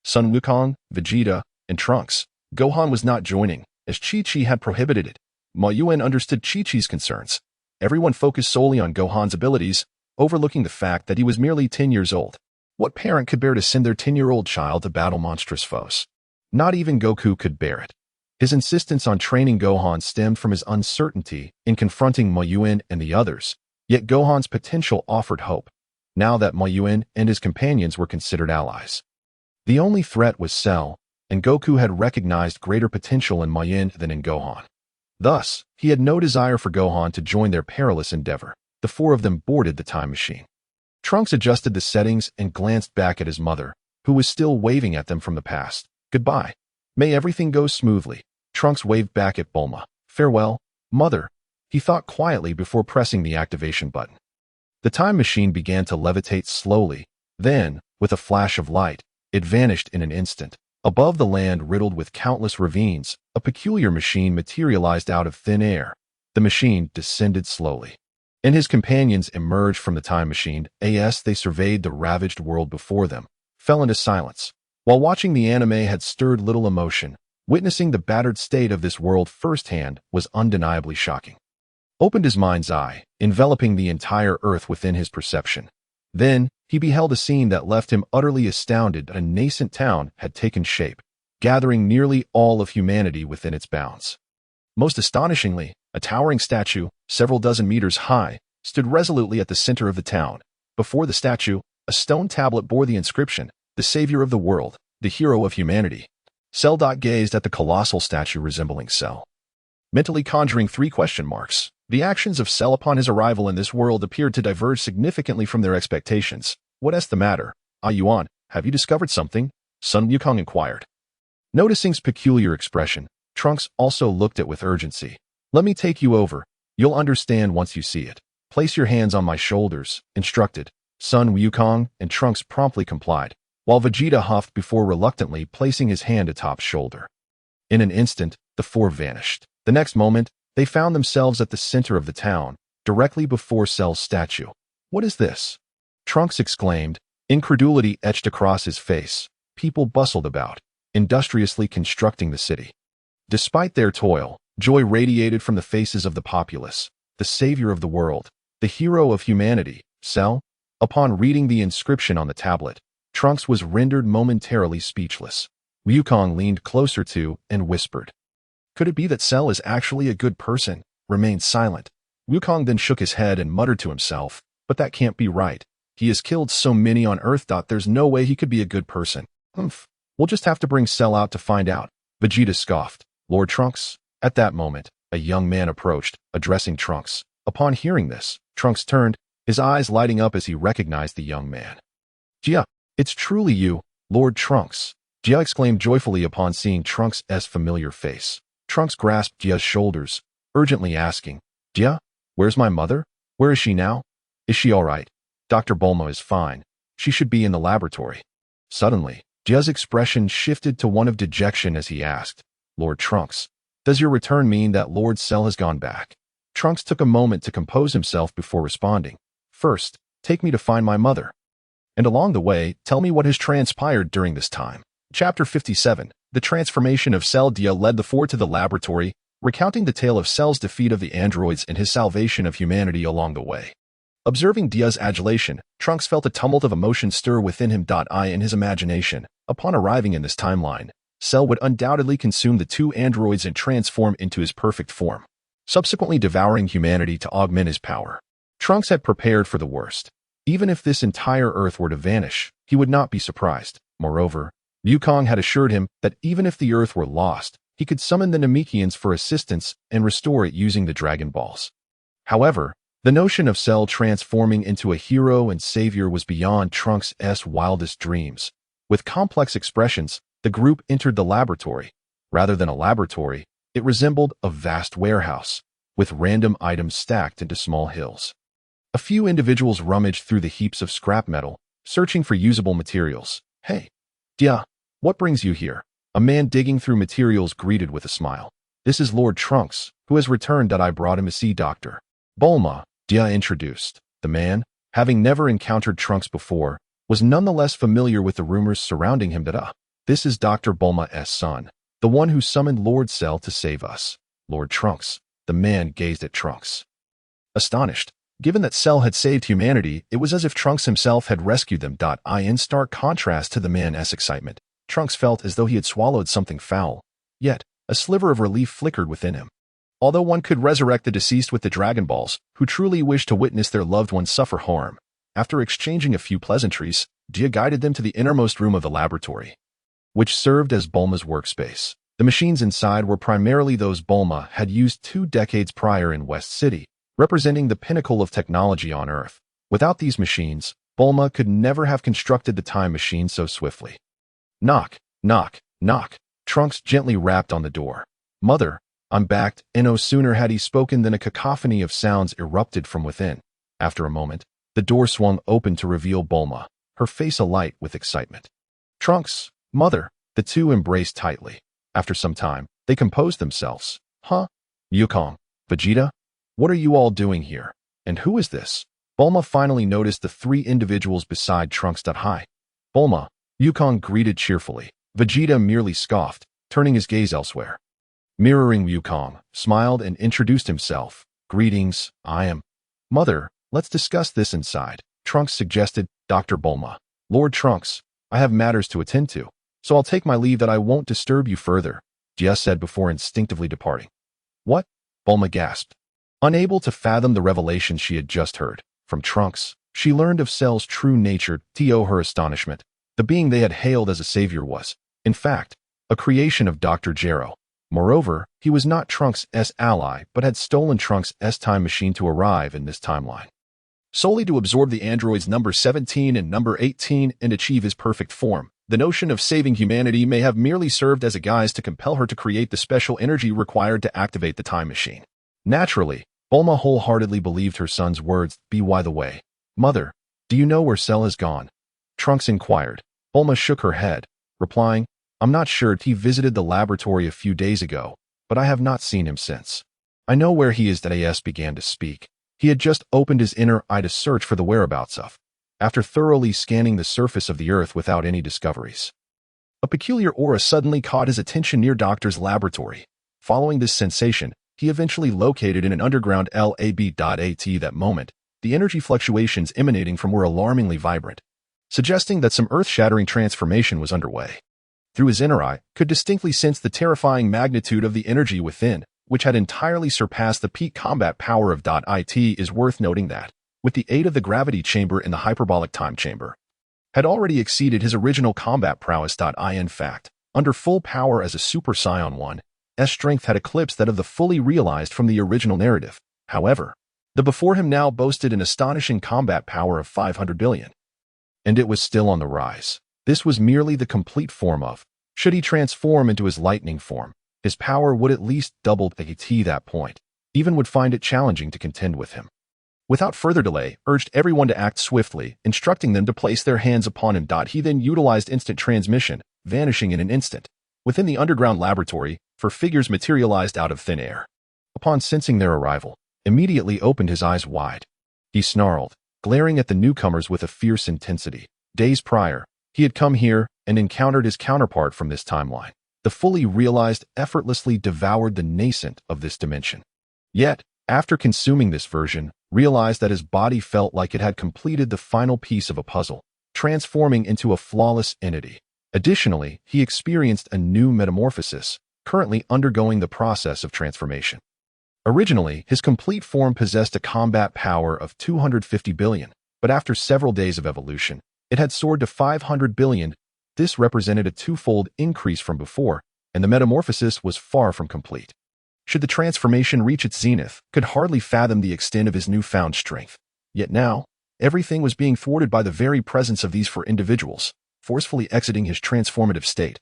Sun Wukong, Vegeta, and Trunks. Gohan was not joining, as Chi-Chi had prohibited it. Moyuan understood Chi-Chi's concerns. Everyone focused solely on Gohan's abilities, overlooking the fact that he was merely 10 years old. What parent could bear to send their 10-year-old child to battle monstrous foes? Not even Goku could bear it. His insistence on training Gohan stemmed from his uncertainty in confronting Moyuan and the others, yet Gohan's potential offered hope, now that Moyuan and his companions were considered allies. The only threat was Cell, and Goku had recognized greater potential in Moyuan than in Gohan. Thus, he had no desire for Gohan to join their perilous endeavor. The four of them boarded the time machine. Trunks adjusted the settings and glanced back at his mother, who was still waving at them from the past. "Goodbye. May everything go smoothly." Trunks waved back at Bulma. "Farewell, Mother," he thought quietly before pressing the activation button. The time machine began to levitate slowly. Then, with a flash of light, it vanished in an instant. Above the land riddled with countless ravines, a peculiar machine materialized out of thin air. The machine descended slowly, and his companions emerged from the time machine. As they surveyed the ravaged world before them, fell into silence. While watching the anime had stirred little emotion, witnessing the battered state of this world firsthand was undeniably shocking. Opened his mind's eye, enveloping the entire earth within his perception. Then, he beheld a scene that left him utterly astounded. A nascent town had taken shape, gathering nearly all of humanity within its bounds. Most astonishingly, a towering statue, several dozen meters high, stood resolutely at the center of the town. Before the statue, a stone tablet bore the inscription, "The Savior of the World, the Hero of Humanity." Cell gazed at the colossal statue resembling Cell, mentally conjuring 3 question marks. The actions of Cell upon his arrival in this world appeared to diverge significantly from their expectations. "What's the matter? Yuan, have you discovered something?" Sun Wukong inquired. Noticing his peculiar expression, Trunks also looked at with urgency. "Let me take you over. You'll understand once you see it." "Place your hands on my shoulders," instructed Sun Wukong, and Trunks promptly complied, while Vegeta huffed before reluctantly placing his hand atop shoulder. In an instant, the four vanished. The next moment, they found themselves at the center of the town, directly before Cell's statue. "What is this?" Trunks exclaimed, incredulity etched across his face. People bustled about, industriously constructing the city. Despite their toil, joy radiated from the faces of the populace. The savior of the world, the hero of humanity, Cell. Upon reading the inscription on the tablet, Trunks was rendered momentarily speechless. Wukong leaned closer to and whispered, "Could it be that Cell is actually a good person?" Remained silent. Wukong then shook his head and muttered to himself, But that can't be right. He has killed so many on Earth. There's no way he could be a good person. Humph. We'll just have to bring Cell out to find out. Vegeta scoffed. Lord Trunks? At that moment, a young man approached, addressing Trunks. Upon hearing this, Trunks turned, his eyes lighting up as he recognized the young man. Gia, it's truly you, Lord Trunks. Gia exclaimed joyfully upon seeing Trunks' familiar face. Trunks grasped Gia's shoulders, urgently asking, Gia, where's my mother? Where is she now? Is she all right? Dr. Bulma is fine. She should be in the laboratory. Suddenly, Gia's expression shifted to one of dejection as he asked, Lord Trunks, does your return mean that Lord Cell has gone back? Trunks took a moment to compose himself before responding. First, take me to find my mother. And along the way, tell me what has transpired during this time. Chapter 57. The transformation of Cell. Dia led the four to the laboratory, recounting the tale of Cell's defeat of the androids and his salvation of humanity along the way. Observing Dia's adulation, Trunks felt a tumult of emotion stir within him. In his imagination, upon arriving in this timeline, Cell would undoubtedly consume the two androids and transform into his perfect form, subsequently devouring humanity to augment his power. Trunks had prepared for the worst. Even if this entire Earth were to vanish, he would not be surprised. Moreover, Wukong had assured him that even if the Earth were lost, he could summon the Namekians for assistance and restore it using the Dragon Balls. However, the notion of Cell transforming into a hero and savior was beyond Trunks' wildest dreams. With complex expressions, the group entered the laboratory. Rather than a laboratory, it resembled a vast warehouse, with random items stacked into small hills. A few individuals rummaged through the heaps of scrap metal, searching for usable materials. Hey, Dia, what brings you here? A man digging through materials greeted with a smile. This is Lord Trunks, who has returned. I brought him to see Dr. Bulma, Dia introduced. The man, having never encountered Trunks before, was nonetheless familiar with the rumors surrounding him. This is Dr. Bulma's son, the one who summoned Lord Cell to save us. Lord Trunks. The man gazed at Trunks, astonished. Given that Cell had saved humanity, it was as if Trunks himself had rescued them. In stark contrast to the man's excitement, Trunks felt as though he had swallowed something foul. Yet, a sliver of relief flickered within him. Although one could resurrect the deceased with the Dragon Balls, who truly wished to witness their loved ones suffer harm, after exchanging a few pleasantries, Gia guided them to the innermost room of the laboratory, which served as Bulma's workspace. The machines inside were primarily those Bulma had used 2 decades prior in West City, representing the pinnacle of technology on Earth. Without these machines, Bulma could never have constructed the time machine so swiftly. Knock, knock, knock. Trunks gently rapped on the door. Mother, I'm back. No sooner had he spoken than a cacophony of sounds erupted from within. After a moment, the door swung open to reveal Bulma, her face alight with excitement. Trunks, Mother, the two embraced tightly. After some time, they composed themselves. Huh? Wukong, Vegeta? What are you all doing here? And who is this? Bulma finally noticed the 3 individuals beside Trunks. Hi. Bulma, Wukong greeted cheerfully. Vegeta merely scoffed, turning his gaze elsewhere. Mirroring Wukong, smiled and introduced himself. Greetings, I am. Mother, let's discuss this inside. Trunks suggested. Dr. Bulma. Lord Trunks, I have matters to attend to, so I'll take my leave. I won't disturb you further, Gia said before instinctively departing. What? Bulma gasped. Unable to fathom the revelation she had just heard from Trunks, she learned of Cell's true nature. To her astonishment, the being they had hailed as a savior was, in fact, a creation of Dr. Gero. Moreover, he was not Trunks' ally but had stolen Trunks' time machine to arrive in this timeline, solely to absorb the androids number 17 and number 18 and achieve his perfect form. The notion of saving humanity may have merely served as a guise to compel her to create the special energy required to activate the time machine. Naturally, Bulma wholeheartedly believed her son's words. By the way, Mother, do you know where Cell has gone? Trunks inquired. Bulma shook her head, replying, I'm not sure. He visited the laboratory a few days ago, but I have not seen him since. I know where he is. As began to speak, he had just opened his inner eye to search for the whereabouts of, after thoroughly scanning the surface of the Earth without any discoveries. A peculiar aura suddenly caught his attention near Doctor's laboratory. Following this sensation, he eventually located in an underground lab.at. That moment, the energy fluctuations emanating from were alarmingly vibrant, suggesting that some earth-shattering transformation was underway. Through his inner eye, could distinctly sense the terrifying magnitude of the energy within, which had entirely surpassed the peak combat power of .it. Is worth noting that, with the aid of the gravity chamber in the hyperbolic time chamber, had already exceeded his original combat prowess. In fact, under full power as a Super Saiyan 1, S strength had eclipsed that of the fully realized from the original narrative. However, the before him now boasted an astonishing combat power of 500 billion. And it was still on the rise. This was merely the complete form of. Should he transform into his lightning form, his power would at least double at that point. Even would find it challenging to contend with him. Without further delay, urged everyone to act swiftly, instructing them to place their hands upon him. He then utilized instant transmission, vanishing in an instant, within the underground laboratory, for figures materialized out of thin air. Upon sensing their arrival, immediately opened his eyes wide. He snarled, glaring at the newcomers with a fierce intensity. Days prior, he had come here and encountered his counterpart from this timeline. The fully realized effortlessly devoured the nascent of this dimension. Yet, after consuming this version, realized that his body felt like it had completed the final piece of a puzzle, transforming into a flawless entity. Additionally, he experienced a new metamorphosis, currently undergoing the process of transformation. Originally, his complete form possessed a combat power of 250 billion, but after several days of evolution, it had soared to 500 billion. This represented a twofold increase from before, and the metamorphosis was far from complete. Should the transformation reach its zenith, could hardly fathom the extent of his newfound strength. Yet now, everything was being thwarted by the very presence of these four individuals, forcefully exiting his transformative state.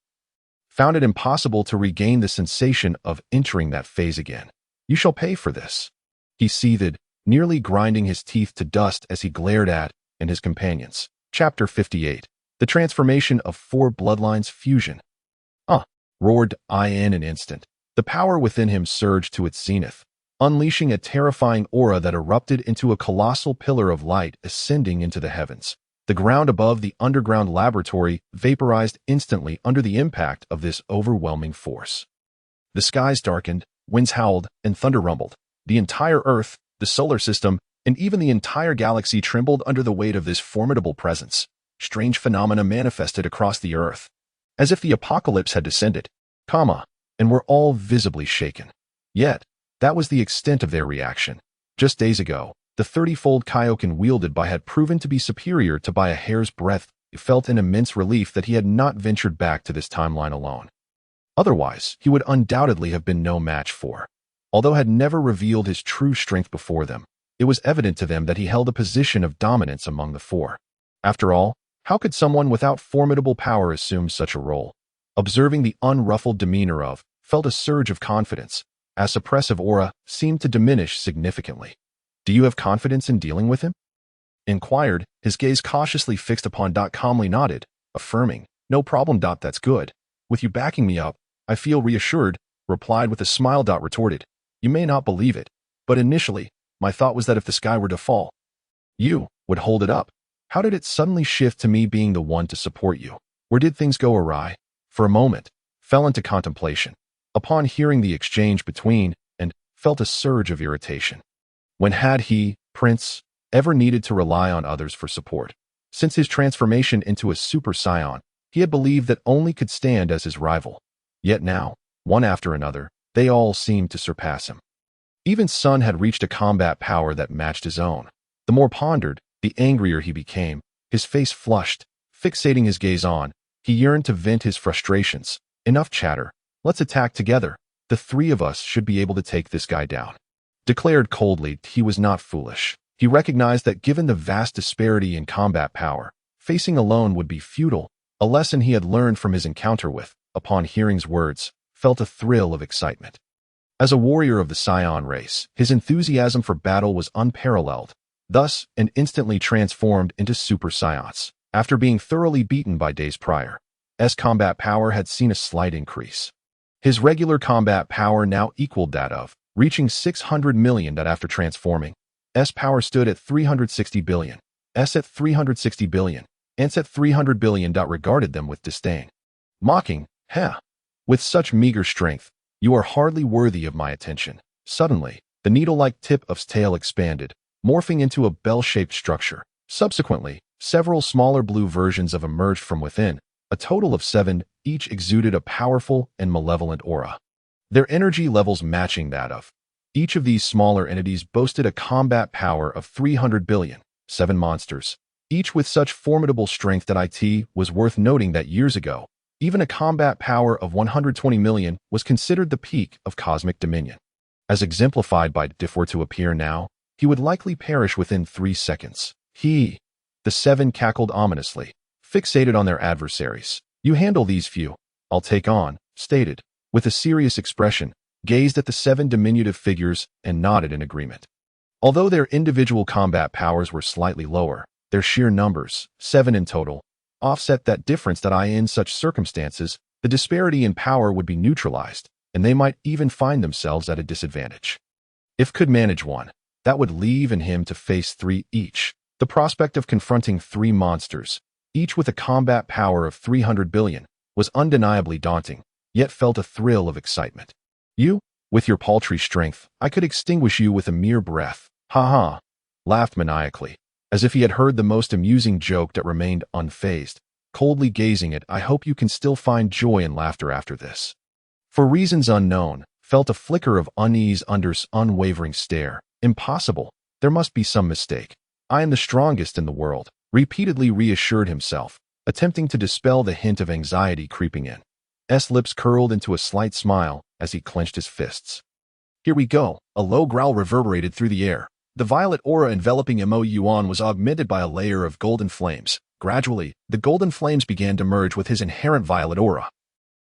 Found it impossible to regain the sensation of entering that phase again. You shall pay for this. He seethed, nearly grinding his teeth to dust as he glared at and his companions. Chapter 58. The Transformation of Four Bloodlines Fusion. Roared in an instant. The power within him surged to its zenith, unleashing a terrifying aura that erupted into a colossal pillar of light ascending into the heavens. The ground above the underground laboratory vaporized instantly under the impact of this overwhelming force. The skies darkened, winds howled, and thunder rumbled. The entire Earth, the solar system, and even the entire galaxy trembled under the weight of this formidable presence. Strange phenomena manifested across the Earth, as if the apocalypse had descended, and were all visibly shaken. Yet, that was the extent of their reaction. Just days ago, the 30-fold Kaio-Ken wielded by had proven to be superior to by a hair's breadth. He felt an immense relief that he had not ventured back to this timeline alone. Otherwise, he would undoubtedly have been no match for. Although had never revealed his true strength before them, it was evident to them that he held a position of dominance among the four. After all, how could someone without formidable power assume such a role? Observing the unruffled demeanor of, felt a surge of confidence, as suppressive aura seemed to diminish significantly. Do you have confidence in dealing with him? Inquired, his gaze cautiously fixed upon. Calmly nodded, affirming, no problem. That's good. With you backing me up, I feel reassured, replied with a smile. Retorted, you may not believe it, but initially, my thought was that if the sky were to fall, you would hold it up. How did it suddenly shift to me being the one to support you? Where did things go awry? For a moment, fell into contemplation. Upon hearing the exchange between, and felt a surge of irritation. When had he, Prince, ever needed to rely on others for support? Since his transformation into a Super Saiyan, he had believed that only could stand as his rival. Yet now, one after another, they all seemed to surpass him. Even Sun had reached a combat power that matched his own. The more pondered, the angrier he became, his face flushed, fixating his gaze on. He yearned to vent his frustrations. Enough chatter. Let's attack together. The three of us should be able to take this guy down. Declared coldly, he was not foolish. He recognized that given the vast disparity in combat power, facing alone would be futile, a lesson he had learned from his encounter with, upon hearing's words, felt a thrill of excitement. As a warrior of the Saiyan race, his enthusiasm for battle was unparalleled, thus and instantly transformed into Super Saiyans. After being thoroughly beaten by days prior, S combat power had seen a slight increase. His regular combat power now equaled that of, reaching 600 million. After transforming, S power stood at 360 billion, S at 360 billion, Ants at 300 billion. Regarded them with disdain. Mocking, with such meager strength, you are hardly worthy of my attention. Suddenly, the needle-like tip of his tail expanded, morphing into a bell-shaped structure. Subsequently, several smaller blue versions of emerged from within. A total of 7, each exuded a powerful and malevolent aura. Their energy levels matching that of Each of these smaller entities boasted a combat power of 300 billion, 7 monsters, each with such formidable strength that it was worth noting that years ago, even a combat power of 120 million was considered the peak of cosmic dominion. As exemplified by if were to appear now, he would likely perish within 3 seconds. The 7 cackled ominously, fixated on their adversaries. You handle these few, I'll take on, stated, with a serious expression, gazed at the 7 diminutive figures and nodded in agreement. Although their individual combat powers were slightly lower, their sheer numbers, 7 in total, offset that difference that in such circumstances, the disparity in power would be neutralized, and they might even find themselves at a disadvantage. If could manage one, that would leave in him to face 3 each. The prospect of confronting 3 monsters, each with a combat power of 300 billion, was undeniably daunting, yet felt a thrill of excitement. You, with your paltry strength, I could extinguish you with a mere breath. Ha, laughed maniacally, as if he had heard the most amusing joke that remained unfazed, coldly gazing at. I hope you can still find joy and laughter after this. For reasons unknown, felt a flicker of unease under unwavering stare. Impossible. There must be some mistake. I am the strongest in the world, repeatedly reassured himself, attempting to dispel the hint of anxiety creeping in. Lips curled into a slight smile as he clenched his fists. Here we go. A low growl reverberated through the air. The violet aura enveloping Moyuan was augmented by a layer of golden flames. Gradually, the golden flames began to merge with his inherent violet aura,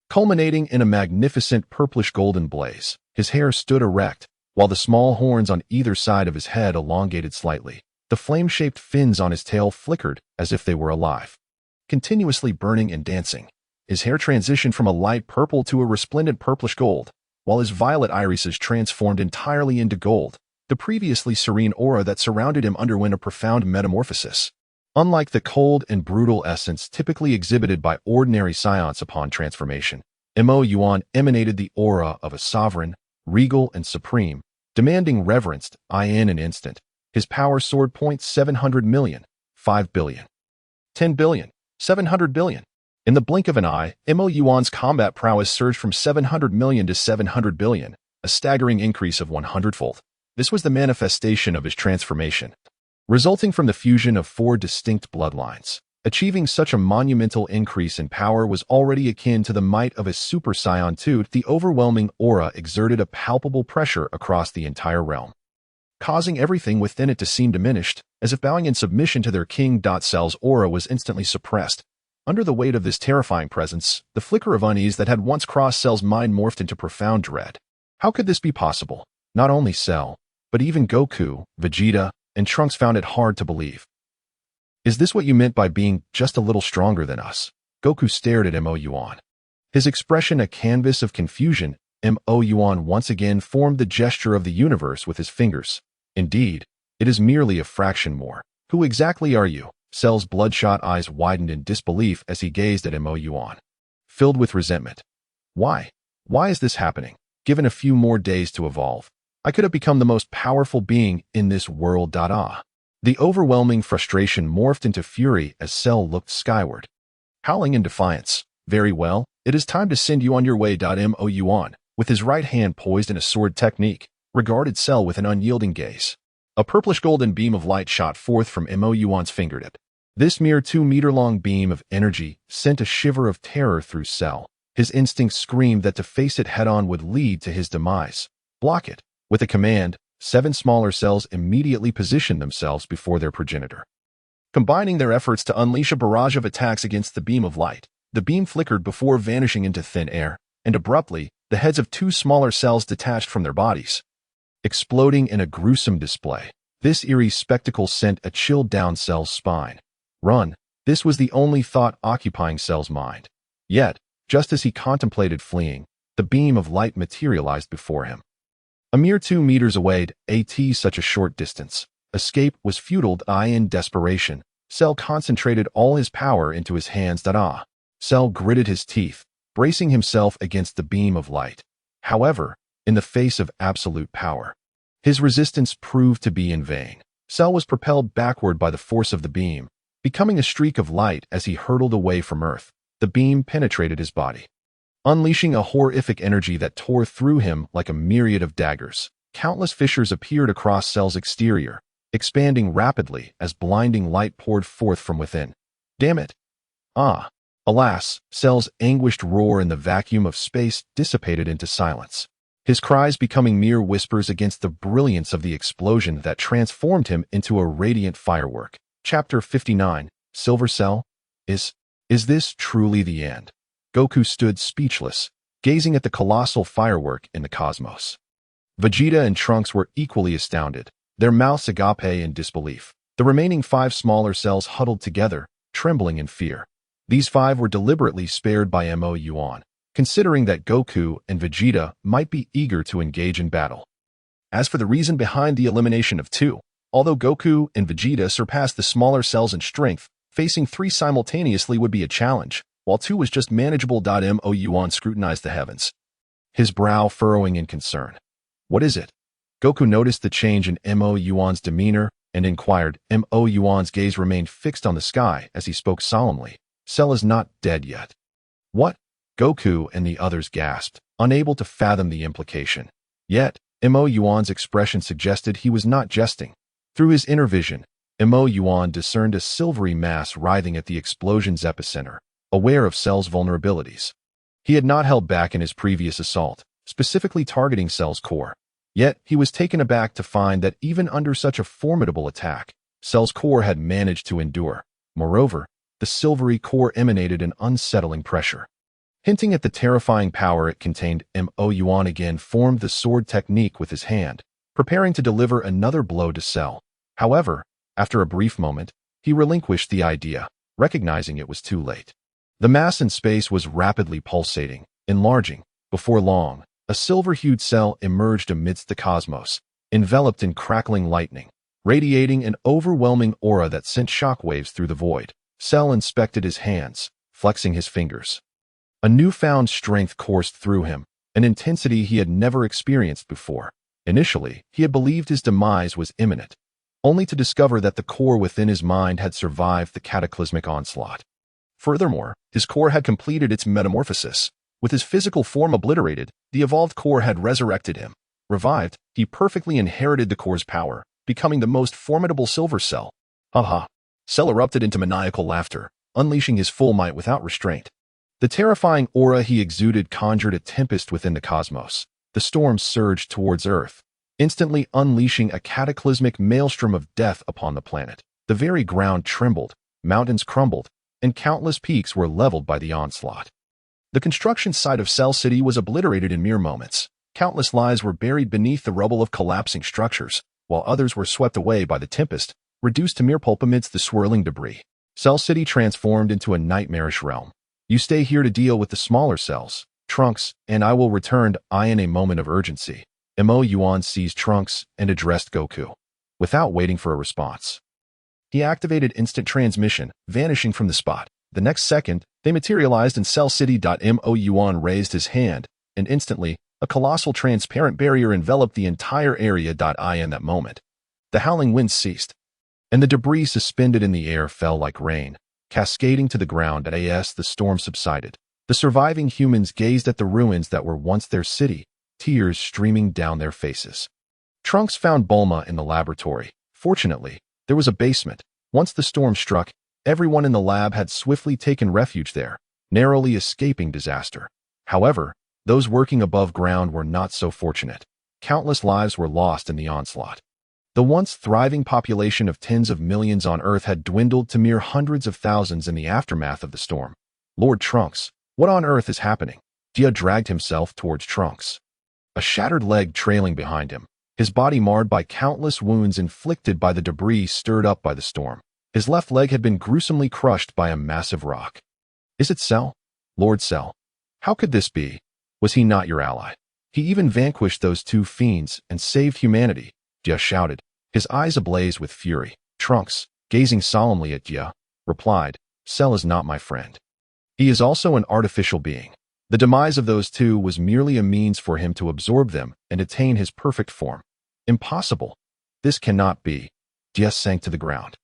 culminating in a magnificent purplish-golden blaze. His hair stood erect, while the small horns on either side of his head elongated slightly. The flame-shaped fins on his tail flickered as if they were alive, continuously burning and dancing. His hair transitioned from a light purple to a resplendent purplish gold, while his violet irises transformed entirely into gold. The previously serene aura that surrounded him underwent a profound metamorphosis. Unlike the cold and brutal essence typically exhibited by ordinary scions upon transformation, Moyuan emanated the aura of a sovereign, regal and supreme, demanding reverenced in an instant. His power soared 700 million, 5 billion, 10 billion, 700 billion. In the blink of an eye, Moyuan's combat prowess surged from 700 million to 700 billion, a staggering increase of 100-fold. This was the manifestation of his transformation, resulting from the fusion of 4 distinct bloodlines. Achieving such a monumental increase in power was already akin to the might of a super scion II. The overwhelming aura exerted a palpable pressure across the entire realm, causing everything within it to seem diminished, as if bowing in submission to their king. Cell's aura was instantly suppressed. Under the weight of this terrifying presence, the flicker of unease that had once crossed Cell's mind morphed into profound dread. How could this be possible? Not only Cell, but even Goku, Vegeta, and Trunks found it hard to believe. Is this what you meant by being just a little stronger than us? Goku stared at Moyuan, his expression a canvas of confusion. Moyuan once again formed the gesture of the universe with his fingers. Indeed, it is merely a fraction more. Who exactly are you? Cell's bloodshot eyes widened in disbelief as he gazed at Moyuan, filled with resentment. Why? Why is this happening? Given a few more days to evolve, I could have become the most powerful being in this world. The overwhelming frustration morphed into fury as Cell looked skyward, howling in defiance. Very well, it is time to send you on your way. Moyuan, with his right hand poised in a sword technique, regarded Cell with an unyielding gaze. A purplish-golden beam of light shot forth from Moyuan's fingertip. This mere 2-meter-long beam of energy sent a shiver of terror through Cell. His instincts screamed that to face it head-on would lead to his demise. Block it. With a command, 7 smaller cells immediately positioned themselves before their progenitor, combining their efforts to unleash a barrage of attacks against the beam of light. The beam flickered before vanishing into thin air, and abruptly, the heads of 2 smaller cells detached from their bodies, exploding in a gruesome display. This eerie spectacle sent a chill down Cell's spine. Run. This was the only thought occupying Cell's mind. Yet, just as he contemplated fleeing, the beam of light materialized before him. A mere 2 meters away, such a short distance. Escape was futile. In desperation, Cell concentrated all his power into his hands. Cell gritted his teeth, bracing himself against the beam of light. However, in the face of absolute power, his resistance proved to be in vain. Cell was propelled backward by the force of the beam, becoming a streak of light as he hurtled away from Earth. The beam penetrated his body, unleashing a horrific energy that tore through him like a myriad of daggers. Countless fissures appeared across Cell's exterior, expanding rapidly as blinding light poured forth from within. Damn it! Ah! Alas, Cell's anguished roar in the vacuum of space dissipated into silence, his cries becoming mere whispers against the brilliance of the explosion that transformed him into a radiant firework. Chapter 59, Silver Cell? Is this truly the end? Goku stood speechless, gazing at the colossal firework in the cosmos. Vegeta and Trunks were equally astounded, their mouths agape in disbelief. The remaining 5 smaller cells huddled together, trembling in fear. These 5 were deliberately spared by Moyuan, considering that Goku and Vegeta might be eager to engage in battle. As for the reason behind the elimination of 2, although Goku and Vegeta surpassed the smaller cells in strength, facing 3 simultaneously would be a challenge, while 2 was just manageable. Moyuan scrutinized the heavens, his brow furrowing in concern. What is it? Goku noticed the change in Moyuan's demeanor and inquired. Moyuan's gaze remained fixed on the sky as he spoke solemnly. Cell is not dead yet. What? Goku and the others gasped, unable to fathom the implication. Yet, Moyuan's expression suggested he was not jesting. Through his inner vision, Moyuan discerned a silvery mass writhing at the explosion's epicenter, aware of Cell's vulnerabilities. He had not held back in his previous assault, specifically targeting Cell's core. Yet, he was taken aback to find that even under such a formidable attack, Cell's core had managed to endure. Moreover, the silvery core emanated an unsettling pressure. Hinting at the terrifying power it contained, Moyuan again formed the sword technique with his hand, preparing to deliver another blow to Cell. However, after a brief moment, he relinquished the idea, recognizing it was too late. The mass in space was rapidly pulsating, enlarging. Before long, a silver-hued Cell emerged amidst the cosmos, enveloped in crackling lightning, radiating an overwhelming aura that sent shockwaves through the void. Cell inspected his hands, flexing his fingers. A newfound strength coursed through him, an intensity he had never experienced before. Initially, he had believed his demise was imminent, only to discover that the core within his mind had survived the cataclysmic onslaught. Furthermore, his core had completed its metamorphosis. With his physical form obliterated, the evolved core had resurrected him. Revived, he perfectly inherited the core's power, becoming the most formidable Silver Cell. Ha! Cell erupted into maniacal laughter, unleashing his full might without restraint. The terrifying aura he exuded conjured a tempest within the cosmos. The storm surged towards Earth, instantly unleashing a cataclysmic maelstrom of death upon the planet. The very ground trembled, mountains crumbled, and countless peaks were leveled by the onslaught. The construction site of Cell City was obliterated in mere moments. Countless lives were buried beneath the rubble of collapsing structures, while others were swept away by the tempest, reduced to mere pulp amidst the swirling debris. Cell City transformed into a nightmarish realm. You stay here to deal with the smaller cells, Trunks, and I will return. In a moment of urgency, Moyuan seized Trunks and addressed Goku, without waiting for a response. He activated instant transmission, vanishing from the spot. The next second, they materialized in Cell City. Moyuan raised his hand, and instantly, a colossal transparent barrier enveloped the entire area. In that moment, the howling winds ceased, and the debris suspended in the air fell like rain, cascading to the ground. As the storm subsided, the surviving humans gazed at the ruins that were once their city, tears streaming down their faces. Trunks found Bulma in the laboratory. Fortunately, there was a basement. Once the storm struck, everyone in the lab had swiftly taken refuge there, narrowly escaping disaster. However, those working above ground were not so fortunate. Countless lives were lost in the onslaught. The once thriving population of tens of millions on Earth had dwindled to mere hundreds of thousands in the aftermath of the storm. Lord Trunks, what on earth is happening? Dia dragged himself towards Trunks, a shattered leg trailing behind him, his body marred by countless wounds inflicted by the debris stirred up by the storm. His left leg had been gruesomely crushed by a massive rock. Is it Cell? Lord Cell? How could this be? Was he not your ally? He even vanquished those 2 fiends and saved humanity, Dia shouted, his eyes ablaze with fury. Trunks, gazing solemnly at Dia, replied, Cell is not my friend. He is also an artificial being. The demise of those 2 was merely a means for him to absorb them and attain his perfect form. Impossible. This cannot be. Dia sank to the ground,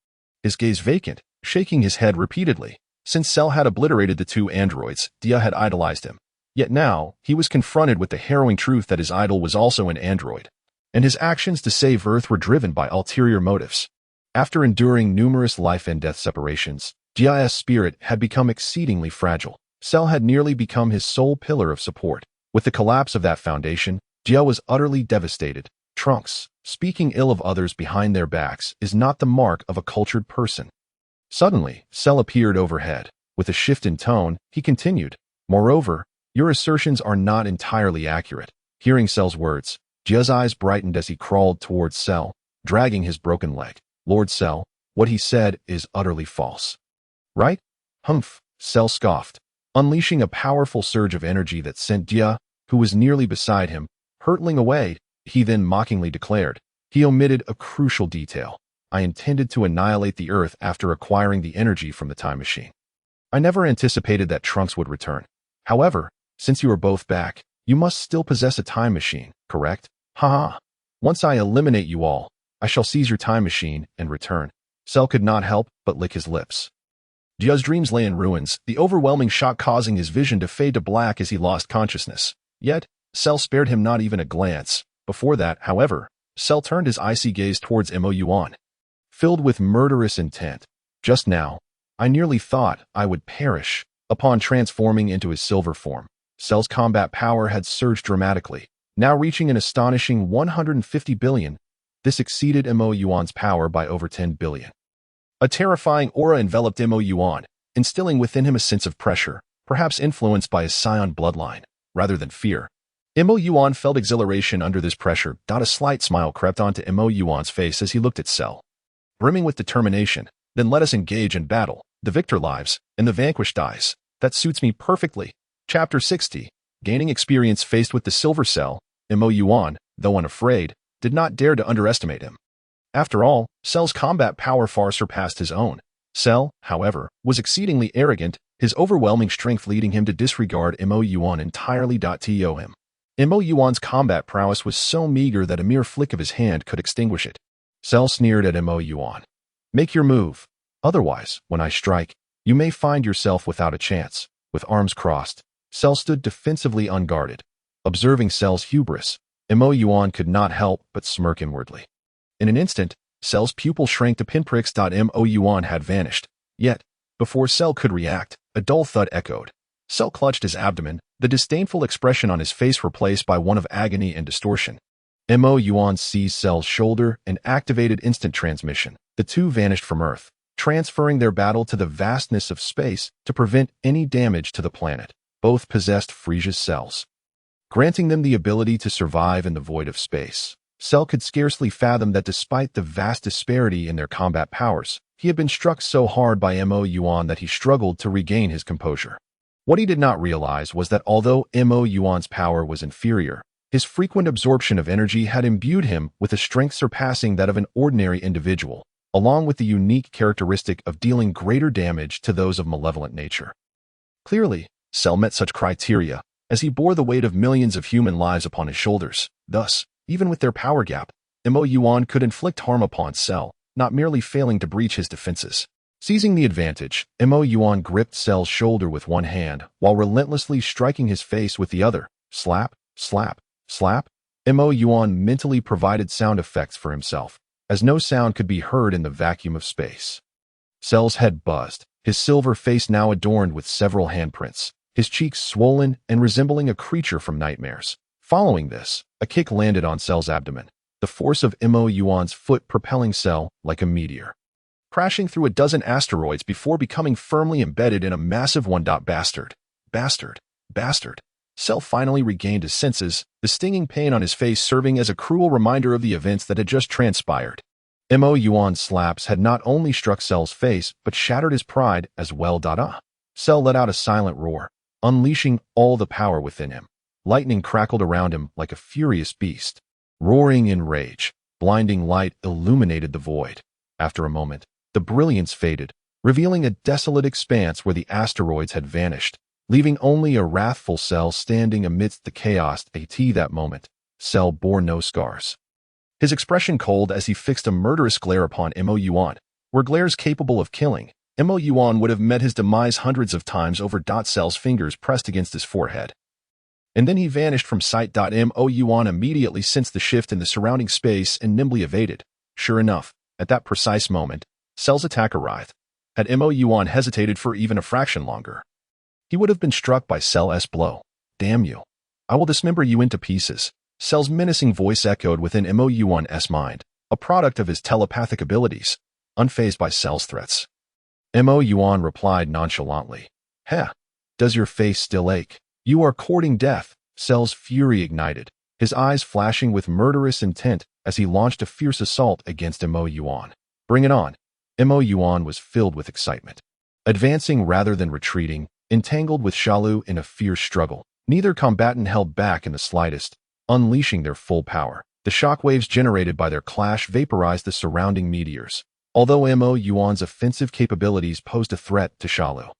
his gaze vacant, shaking his head repeatedly. Since Cell had obliterated the 2 androids, Dia had idolized him. Yet now, he was confronted with the harrowing truth that his idol was also an android. and his actions to save Earth were driven by ulterior motives. After enduring numerous life and death separations, Jia's spirit had become exceedingly fragile. Cell had nearly become his sole pillar of support. With the collapse of that foundation, Jia was utterly devastated. Trunks, speaking ill of others behind their backs is not the mark of a cultured person. Suddenly, Cell appeared overhead. With a shift in tone, he continued, "Moreover, your assertions are not entirely accurate." Hearing Cell's words, Jia's eyes brightened as he crawled towards Cell, dragging his broken leg. "Lord Cell, what he said is utterly false." "Right? Humph," Cell scoffed, unleashing a powerful surge of energy that sent Jia, who was nearly beside him, hurtling away. He then mockingly declared, "He omitted a crucial detail. I intended to annihilate the Earth after acquiring the energy from the time machine. I never anticipated that Trunks would return. However, since you are both back, you must still possess a time machine, correct? Haha. Once I eliminate you all, I shall seize your time machine and return." Cell could not help but lick his lips. Jia's dreams lay in ruins, the overwhelming shock causing his vision to fade to black as he lost consciousness. Yet, Cell spared him not even a glance. Before that, however, Cell turned his icy gaze towards Moyuan, filled with murderous intent. "Just now, I nearly thought I would perish." Upon transforming into his silver form, Cell's combat power had surged dramatically, now reaching an astonishing 150 billion. This exceeded Moyuan's power by over 10 billion. A terrifying aura enveloped Moyuan, instilling within him a sense of pressure, perhaps influenced by his scion bloodline, rather than fear. Moyuan felt exhilaration under this pressure. A slight smile crept onto Moyuan's face as he looked at Cell. Brimming with determination, "Then let us engage in battle. The victor lives, and the vanquished dies. That suits me perfectly." Chapter 60. Gaining experience faced with the Silver Cell, Moyuan, though unafraid, did not dare to underestimate him. After all, Cell's combat power far surpassed his own. Cell, however, was exceedingly arrogant, his overwhelming strength leading him to disregard Moyuan entirely. To him, Moyuan's combat prowess was so meager that a mere flick of his hand could extinguish it. Cell sneered at Moyuan. "Make your move. Otherwise, when I strike, you may find yourself without a chance." With arms crossed, Cell stood defensively unguarded. Observing Cell's hubris, Moyuan could not help but smirk inwardly. In an instant, Cell's pupil shrank to pinpricks. Moyuan had vanished. Yet, before Cell could react, a dull thud echoed. Cell clutched his abdomen, the disdainful expression on his face replaced by one of agony and distortion. Moyuan seized Cell's shoulder and activated instant transmission. The two vanished from Earth, transferring their battle to the vastness of space to prevent any damage to the planet. Both possessed Frisia's cells, granting them the ability to survive in the void of space. Cell could scarcely fathom that despite the vast disparity in their combat powers, he had been struck so hard by Moyuan that he struggled to regain his composure. What he did not realize was that although Moyuan's power was inferior, his frequent absorption of energy had imbued him with a strength surpassing that of an ordinary individual, along with the unique characteristic of dealing greater damage to those of malevolent nature. Clearly, Cell met such criteria, as he bore the weight of millions of human lives upon his shoulders. Thus, even with their power gap, Moyuan could inflict harm upon Cell, not merely failing to breach his defenses. Seizing the advantage, Moyuan gripped Cell's shoulder with one hand, while relentlessly striking his face with the other. Slap, slap, slap. Moyuan mentally provided sound effects for himself, as no sound could be heard in the vacuum of space. Cell's head buzzed, his silver face now adorned with several handprints, his cheeks swollen and resembling a creature from nightmares. Following this, a kick landed on Cell's abdomen, the force of Moyuan's foot propelling Cell like a meteor, crashing through a dozen asteroids before becoming firmly embedded in a massive one. Bastard. Bastard. Bastard. Cell finally regained his senses, the stinging pain on his face serving as a cruel reminder of the events that had just transpired. Moyuan's slaps had not only struck Cell's face, but shattered his pride as well. Cell let out a silent roar, unleashing all the power within him. Lightning crackled around him like a furious beast. Roaring in rage, blinding light illuminated the void. After a moment, the brilliance faded, revealing a desolate expanse where the asteroids had vanished, leaving only a wrathful Cell standing amidst the chaos. At that moment, Cell bore no scars. His expression cold as he fixed a murderous glare upon Moyuan. Were glares capable of killing, Moyuan would have met his demise hundreds of times over. Cell's fingers pressed against his forehead. and then he vanished from sight. Moyuan immediately sensed the shift in the surrounding space and nimbly evaded. Sure enough, at that precise moment, Cell's attack arrived. Had Moyuan hesitated for even a fraction longer, he would have been struck by Cell's blow. Damn you. I will dismember you into pieces. Cell's menacing voice echoed within Moyuan's mind, a product of his telepathic abilities, unfazed by Cell's threats. Moyuan replied nonchalantly. Heh, does your face still ache? You are courting death. Cell's fury ignited, his eyes flashing with murderous intent as he launched a fierce assault against Moyuan. Bring it on. Moyuan was filled with excitement. Advancing rather than retreating, entangled with Shalu in a fierce struggle, neither combatant held back in the slightest, unleashing their full power. The shockwaves generated by their clash vaporized the surrounding meteors, although Moyuan's offensive capabilities posed a threat to Shalu.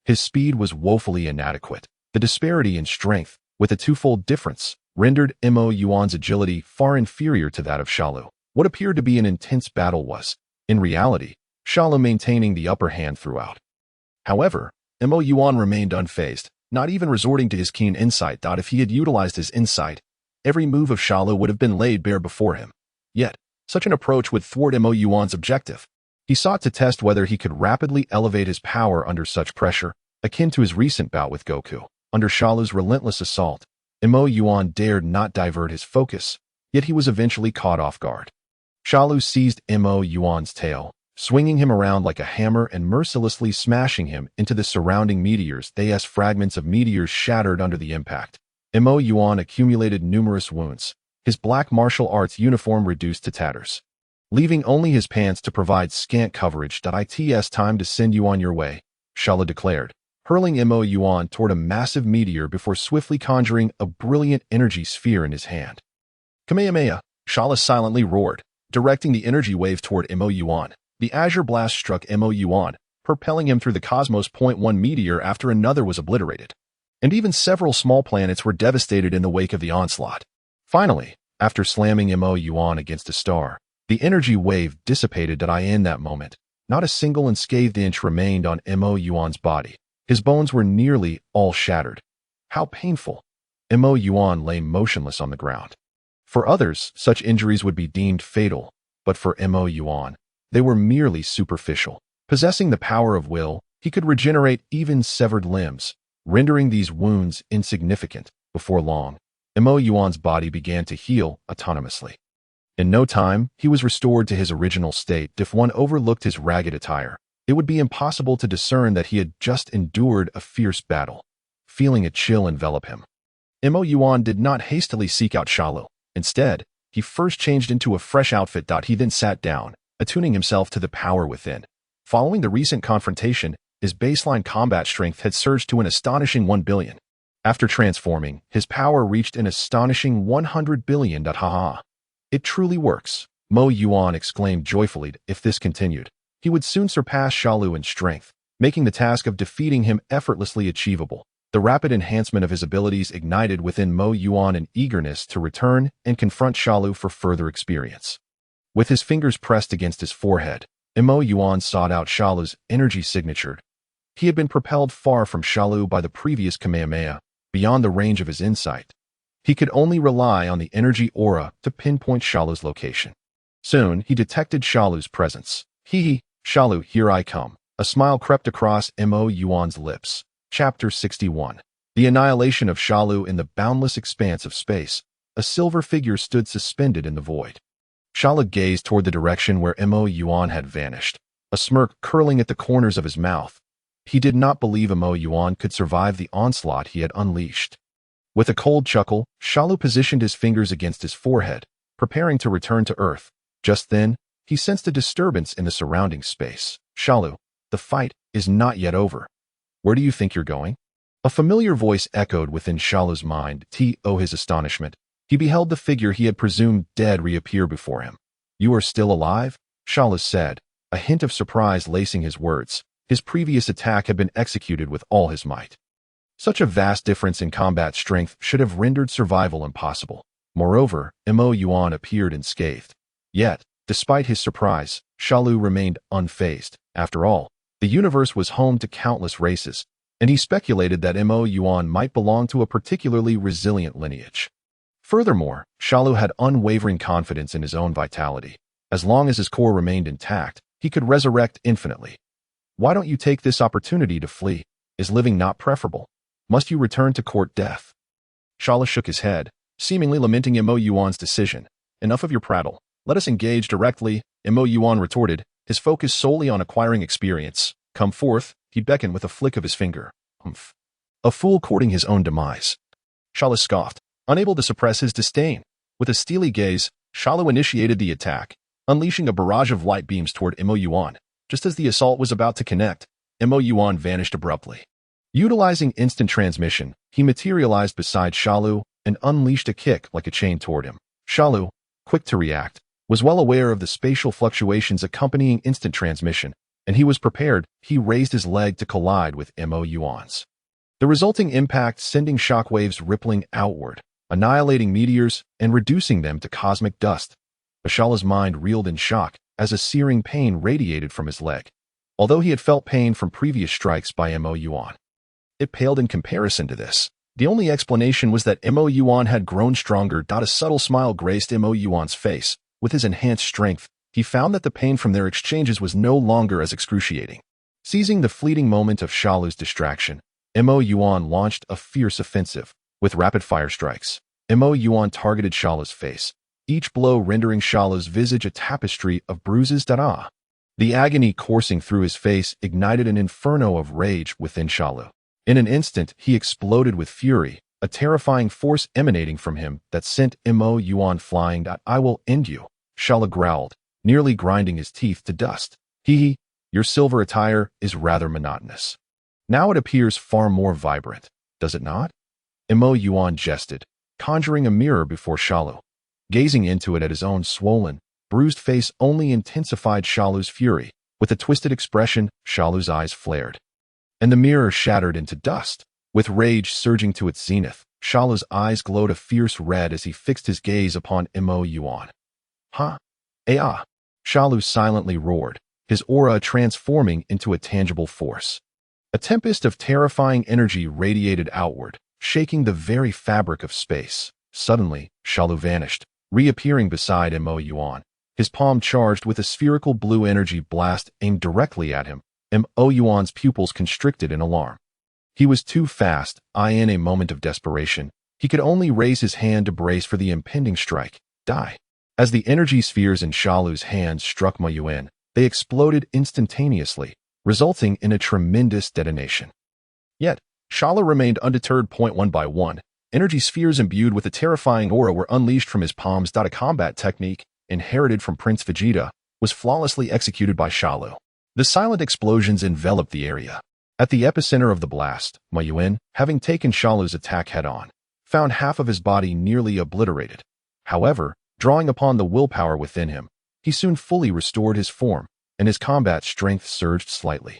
His speed was woefully inadequate. The disparity in strength, with a twofold difference, rendered Moyuan's agility far inferior to that of Shalu. What appeared to be an intense battle was, in reality, Shalu maintaining the upper hand throughout. However, Moyuan remained unfazed, not even resorting to his keen insight. If he had utilized his insight, every move of Shalu would have been laid bare before him. Yet, such an approach would thwart Moyuan's objective. He sought to test whether he could rapidly elevate his power under such pressure, akin to his recent bout with Goku. Under Shalu's relentless assault, Moyuan dared not divert his focus, yet he was eventually caught off guard. Shalu seized Moyuan's tail, swinging him around like a hammer and mercilessly smashing him into the surrounding meteors. Fragments of meteors shattered under the impact. Moyuan accumulated numerous wounds, his black martial arts uniform reduced to tatters, leaving only his pants to provide scant coverage. It's time to send you on your way, Shalu declared, hurling Moyuan toward a massive meteor before swiftly conjuring a brilliant energy sphere in his hand. Kamehameha, Shalu silently roared, directing the energy wave toward Moyuan. The azure blast struck Moyuan, propelling him through the cosmos. One meteor after another was obliterated, and even several small planets were devastated in the wake of the onslaught. Finally, after slamming Moyuan against a star, the energy wave dissipated. In that moment, not a single unscathed inch remained on Moyuan's body. His bones were nearly all shattered. How painful! Moyuan lay motionless on the ground. For others, such injuries would be deemed fatal, but for Moyuan, they were merely superficial. Possessing the power of will, he could regenerate even severed limbs, rendering these wounds insignificant. Before long, Moyuan's body began to heal autonomously. In no time, he was restored to his original state. If one overlooked his ragged attire, it would be impossible to discern that he had just endured a fierce battle. Feeling a chill envelop him, Moyuan did not hastily seek out Shalu. Instead, he first changed into a fresh outfit. He then sat down, attuning himself to the power within. Following the recent confrontation, his baseline combat strength had surged to an astonishing 1 billion. After transforming, his power reached an astonishing 100 billion. Haha. It truly works, Moyuan exclaimed joyfully. If this continued, he would soon surpass Shalu in strength, making the task of defeating him effortlessly achievable. The rapid enhancement of his abilities ignited within Moyuan an eagerness to return and confront Shalu for further experience. With his fingers pressed against his forehead, Moyuan sought out Shalu's energy signature. He had been propelled far from Shalu by the previous Kamehameha, beyond the range of his insight. He could only rely on the energy aura to pinpoint Shalu's location. Soon, he detected Shalu's presence. Hee, Shalu, here I come. A smile crept across Moyuan's lips. Chapter 61. The annihilation of Shalu in the boundless expanse of space. A silver figure stood suspended in the void. Shalu gazed toward the direction where Moyuan had vanished, a smirk curling at the corners of his mouth. He did not believe Moyuan could survive the onslaught he had unleashed. With a cold chuckle, Shalu positioned his fingers against his forehead, preparing to return to Earth. Just then, he sensed a disturbance in the surrounding space. Shalu, the fight is not yet over. Where do you think you're going? A familiar voice echoed within Shalu's mind. His astonishment, he beheld the figure he had presumed dead reappear before him. You are still alive? Shalu said, a hint of surprise lacing his words. His previous attack had been executed with all his might. Such a vast difference in combat strength should have rendered survival impossible. Moreover, Moyuan appeared unscathed. Yet, despite his surprise, Shalu remained unfazed. After all, the universe was home to countless races, and he speculated that Moyuan might belong to a particularly resilient lineage. Furthermore, Shalu had unwavering confidence in his own vitality. As long as his core remained intact, he could resurrect infinitely. Why don't you take this opportunity to flee? Is living not preferable? Must you return to court death? Shalu shook his head, seemingly lamenting Moyuan's decision. Enough of your prattle. Let us engage directly, Moyuan retorted, his focus solely on acquiring experience. Come forth, he beckoned with a flick of his finger. Humph. A fool courting his own demise. Shalu scoffed, unable to suppress his disdain. With a steely gaze, Shalu initiated the attack, unleashing a barrage of light beams toward Moyuan. Just as the assault was about to connect, Moyuan vanished abruptly. Utilizing instant transmission, he materialized beside Shalu and unleashed a kick like a chain toward him. Shalu, quick to react, was well aware of the spatial fluctuations accompanying instant transmission, and he was prepared. He raised his leg to collide with Moyuan's. The resulting impact sending shockwaves rippling outward, annihilating meteors and reducing them to cosmic dust. Shalu's mind reeled in shock as a searing pain radiated from his leg. Although he had felt pain from previous strikes by Moyuan, it paled in comparison to this. The only explanation was that Moyuan had grown stronger. A subtle smile graced Moyuan's face. With his enhanced strength, he found that the pain from their exchanges was no longer as excruciating. Seizing the fleeting moment of Shalu's distraction, Moyuan launched a fierce offensive. With rapid-fire strikes, Moyuan targeted Shalu's face, each blow rendering Shalu's visage a tapestry of bruises. The agony coursing through his face ignited an inferno of rage within Shalu. In an instant, he exploded with fury, a terrifying force emanating from him that sent Moyuan flying. I will end you, Shalu growled, nearly grinding his teeth to dust. Your silver attire is rather monotonous. Now it appears far more vibrant, does it not? Moyuan jested, conjuring a mirror before Shalu. Gazing into it at his own swollen, bruised face only intensified Shalu's fury. With a twisted expression, Shalu's eyes flared, and the mirror shattered into dust. With rage surging to its zenith, Shalu's eyes glowed a fierce red as he fixed his gaze upon Moyuan. Shalu silently roared, his aura transforming into a tangible force. A tempest of terrifying energy radiated outward, shaking the very fabric of space. Suddenly, Shalu vanished, reappearing beside Moyuan, his palm charged with a spherical blue energy blast aimed directly at him. Moyuan's pupils constricted in alarm. He was too fast. In a moment of desperation, he could only raise his hand to brace for the impending strike. Die. As the energy spheres in Shalu's hands struck Moyuan, they exploded instantaneously, resulting in a tremendous detonation. Yet, Shalu remained undeterred. One by one, energy spheres imbued with a terrifying aura were unleashed from his palms. A combat technique, inherited from Prince Vegeta, was flawlessly executed by Shalu. The silent explosions enveloped the area. At the epicenter of the blast, Moyuan, having taken Shalu's attack head-on, found half of his body nearly obliterated. However, drawing upon the willpower within him, he soon fully restored his form, and his combat strength surged slightly,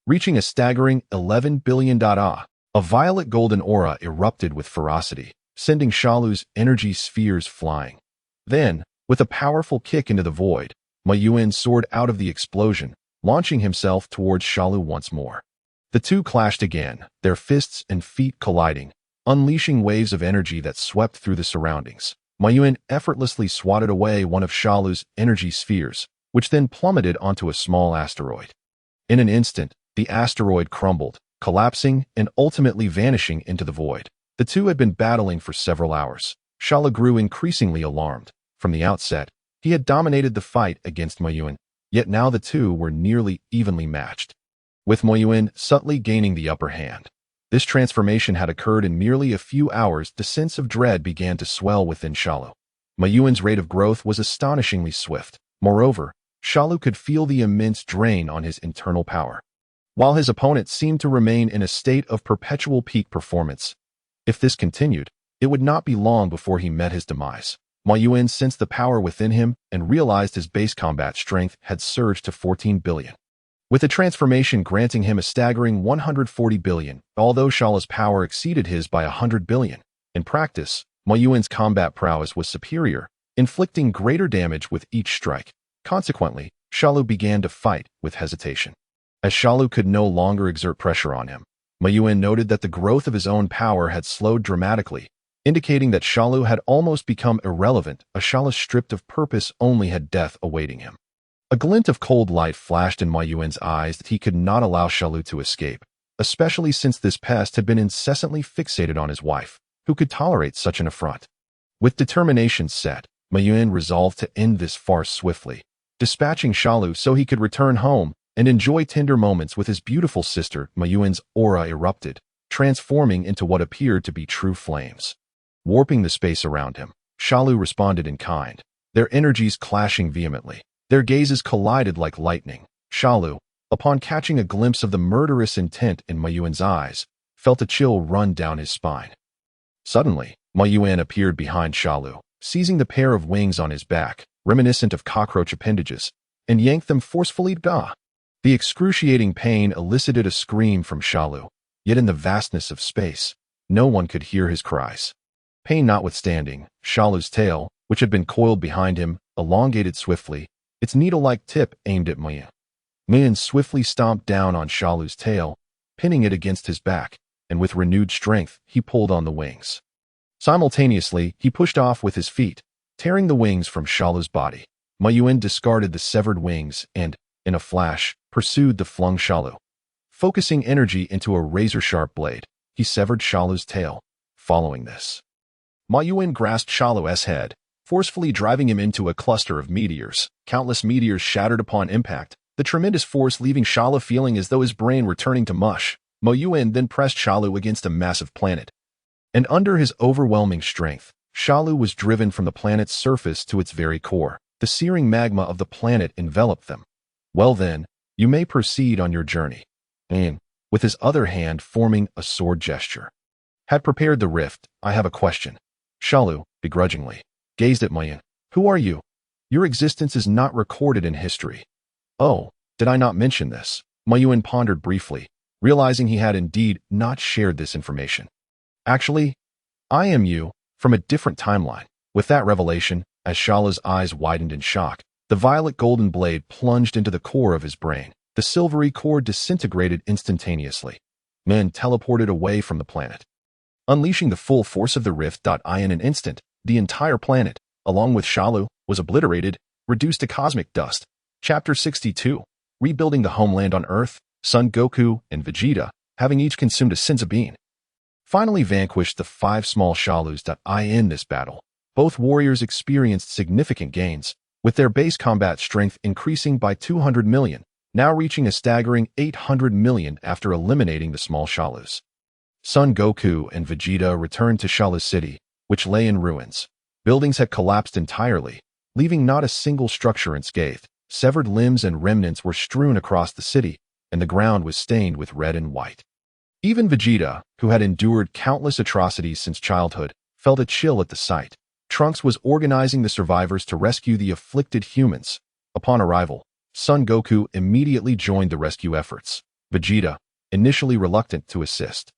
reaching a staggering 11 billion. A violet golden aura erupted with ferocity, sending Shalu's energy spheres flying. Then, with a powerful kick into the void, Moyuan soared out of the explosion, launching himself towards Shalu once more. The two clashed again, their fists and feet colliding, unleashing waves of energy that swept through the surroundings. Moyuan effortlessly swatted away one of Shalu's energy spheres, which then plummeted onto a small asteroid. In an instant, the asteroid crumbled, collapsing and ultimately vanishing into the void. The two had been battling for several hours. Shalu grew increasingly alarmed. From the outset, he had dominated the fight against Moyuan, yet now the two were nearly evenly matched, with Moyuan subtly gaining the upper hand. This transformation had occurred in merely a few hours. The sense of dread began to swell within Shalu. Moyuan's rate of growth was astonishingly swift. Moreover, Shalu could feel the immense drain on his internal power, while his opponent seemed to remain in a state of perpetual peak performance. If this continued, it would not be long before he met his demise. Moyuan sensed the power within him and realized his base combat strength had surged to 14 billion. With the transformation granting him a staggering 140 billion, although Shalu's power exceeded his by 100 billion. In practice, Moyuan's combat prowess was superior, inflicting greater damage with each strike. Consequently, Shalu began to fight with hesitation. As Shalu could no longer exert pressure on him, Moyuan noted that the growth of his own power had slowed dramatically, indicating that Shalu had almost become irrelevant. A Shalu stripped of purpose only had death awaiting him. A glint of cold light flashed in Moyuan's eyes that he could not allow Shalu to escape, especially since this pest had been incessantly fixated on his wife, who could tolerate such an affront. With determination set, Moyuan resolved to end this farce swiftly, dispatching Shalu so he could return home and enjoy tender moments with his beautiful sister. Moyuan's aura erupted, transforming into what appeared to be true flames. Warping the space around him, Shalu responded in kind, their energies clashing vehemently. Their gazes collided like lightning. Shalu, upon catching a glimpse of the murderous intent in Moyuan's eyes, felt a chill run down his spine. Suddenly, Moyuan appeared behind Shalu, seizing the pair of wings on his back, reminiscent of cockroach appendages, and yanked them forcefully. The excruciating pain elicited a scream from Shalu, yet in the vastness of space, no one could hear his cries. Pain notwithstanding, Shalu's tail, which had been coiled behind him, elongated swiftly, its needle-like tip aimed at Moyuan. Moyuan swiftly stomped down on Shalu's tail, pinning it against his back, and with renewed strength, he pulled on the wings. Simultaneously, he pushed off with his feet, tearing the wings from Shalu's body. Moyuan discarded the severed wings and, in a flash, pursued the flung Shalu. Focusing energy into a razor-sharp blade, he severed Shalu's tail. Following this, Moyuan grasped Shalu's head, forcefully driving him into a cluster of meteors. Countless meteors shattered upon impact, the tremendous force leaving Shalu feeling as though his brain were turning to mush. Moyuan then pressed Shalu against a massive planet. And under his overwhelming strength, Shalu was driven from the planet's surface to its very core. The searing magma of the planet enveloped them. Well then, you may proceed on your journey. And, with his other hand forming a sword gesture, had prepared the rift. I have a question. Shalu, begrudgingly, gazed at Moyuan. Who are you? Your existence is not recorded in history. Oh, did I not mention this? Moyuan pondered briefly, realizing he had indeed not shared this information. Actually, I am you, from a different timeline. With that revelation, as Shalu's eyes widened in shock, the violet golden blade plunged into the core of his brain. The silvery core disintegrated instantaneously. Men teleported away from the planet, unleashing the full force of the rift. In an instant, the entire planet, along with Shalu, was obliterated, reduced to cosmic dust. Chapter 62. Rebuilding the homeland on Earth. Son Goku and Vegeta, having each consumed a senzu bean, finally vanquished the 5 small Shalus. In this battle, both warriors experienced significant gains, with their base combat strength increasing by 200 million, now reaching a staggering 800 million after eliminating the small Shalus. Son Goku and Vegeta returned to Shalu City, which lay in ruins. Buildings had collapsed entirely, leaving not a single structure unscathed. Severed limbs and remnants were strewn across the city, and the ground was stained with red and white. Even Vegeta, who had endured countless atrocities since childhood, felt a chill at the sight. Trunks was organizing the survivors to rescue the afflicted humans. Upon arrival, Son Goku immediately joined the rescue efforts. Vegeta, initially reluctant to assist,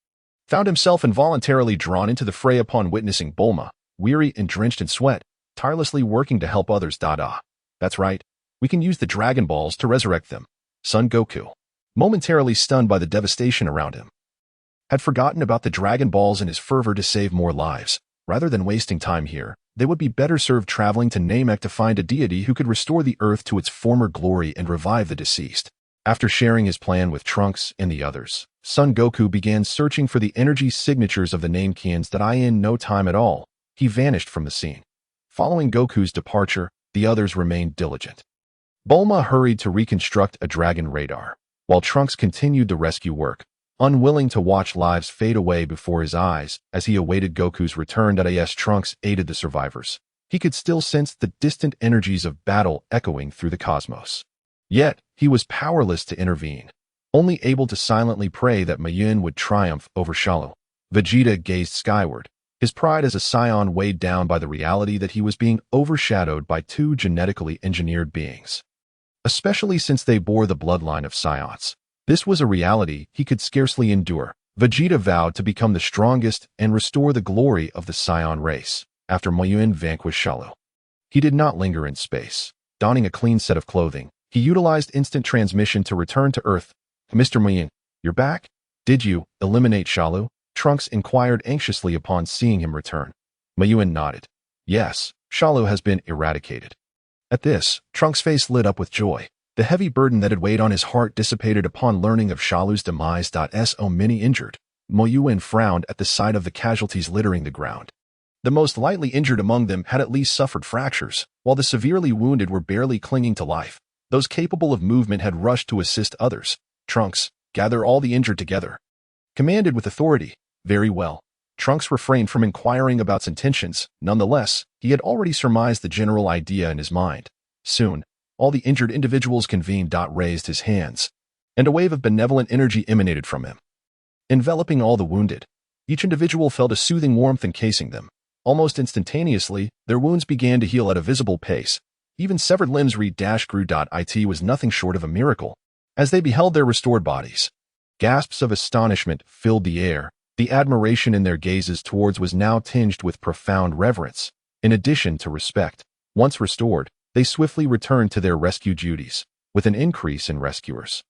found himself involuntarily drawn into the fray upon witnessing Bulma, weary and drenched in sweat, tirelessly working to help others. That's right, we can use the Dragon Balls to resurrect them. Son Goku, momentarily stunned by the devastation around him, had forgotten about the Dragon Balls in his fervor to save more lives. Rather than wasting time here, they would be better served traveling to Namek to find a deity who could restore the Earth to its former glory and revive the deceased. After sharing his plan with Trunks and the others, Son Goku began searching for the energy signatures of the Namekins. In no time at all, he vanished from the scene. Following Goku's departure, the others remained diligent. Bulma hurried to reconstruct a dragon radar, while Trunks continued the rescue work, unwilling to watch lives fade away before his eyes as he awaited Goku's return. As Trunks aided the survivors, he could still sense the distant energies of battle echoing through the cosmos. Yet, he was powerless to intervene, only able to silently pray that Moyuan would triumph over Shalu. Vegeta gazed skyward, his pride as a Scion weighed down by the reality that he was being overshadowed by 2 genetically engineered beings. Especially since they bore the bloodline of Scions. This was a reality he could scarcely endure. Vegeta vowed to become the strongest and restore the glory of the Scion race. After Moyuan vanquished Shalu, he did not linger in space. Donning a clean set of clothing, he utilized instant transmission to return to Earth. Mr. Moyuan, you're back? Did you eliminate Shalu? Trunks inquired anxiously upon seeing him return. Moyuan nodded. Yes, Shalu has been eradicated. At this, Trunks' face lit up with joy. The heavy burden that had weighed on his heart dissipated upon learning of Shalu's demise. So many injured. Moyuan frowned at the sight of the casualties littering the ground. The most lightly injured among them had at least suffered fractures, while the severely wounded were barely clinging to life. Those capable of movement had rushed to assist others. Trunks, gather all the injured together. Commanded with authority. Very well. Trunks refrained from inquiring about his intentions. Nonetheless, he had already surmised the general idea in his mind. Soon, all the injured individuals convened. Raised his hands, and a wave of benevolent energy emanated from him, enveloping all the wounded. Each individual felt a soothing warmth encasing them. Almost instantaneously, their wounds began to heal at a visible pace. Even severed limbs grew. It was nothing short of a miracle. As they beheld their restored bodies, gasps of astonishment filled the air. The admiration in their gazes towards was now tinged with profound reverence. In addition to respect, once restored, they swiftly returned to their rescue duties, with an increase in rescuers.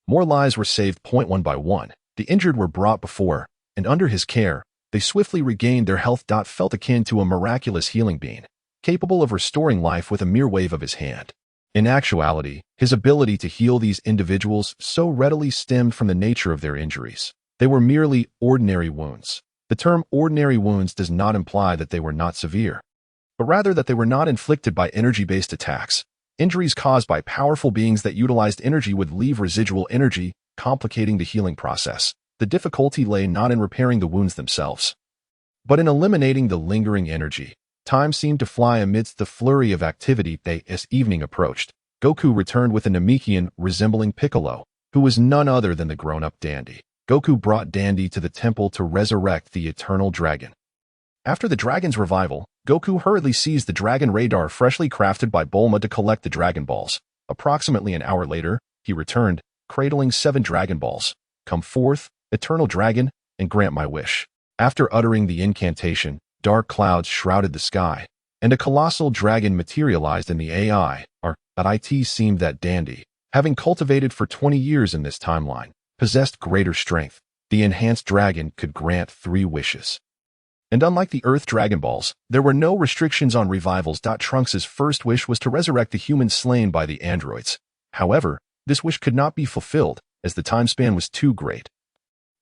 More lives were saved. One by one, the injured were brought before, and under his care, they swiftly regained their health. Felt akin to a miraculous healing being, capable of restoring life with a mere wave of his hand. In actuality, his ability to heal these individuals so readily stemmed from the nature of their injuries. They were merely ordinary wounds. The term ordinary wounds does not imply that they were not severe, but rather that they were not inflicted by energy-based attacks. Injuries caused by powerful beings that utilized energy would leave residual energy, complicating the healing process. The difficulty lay not in repairing the wounds themselves, but in eliminating the lingering energy. Time seemed to fly amidst the flurry of activity. As evening approached, Goku returned with a Namekian resembling Piccolo, who was none other than the grown-up Dandy. Goku brought Dandy to the temple to resurrect the eternal dragon. After the dragon's revival, Goku hurriedly seized the dragon radar freshly crafted by Bulma to collect the Dragon Balls. Approximately an hour later, he returned, cradling 7 Dragon Balls. Come forth, eternal dragon, and grant my wish. After uttering the incantation, dark clouds shrouded the sky, and a colossal dragon materialized in the AI. It seemed that Dandy, having cultivated for 20 years in this timeline, possessed greater strength. The enhanced dragon could grant 3 wishes. And unlike the Earth Dragon Balls, there were no restrictions on revivals. Trunks' first wish was to resurrect the humans slain by the androids. However, this wish could not be fulfilled, as the time span was too great.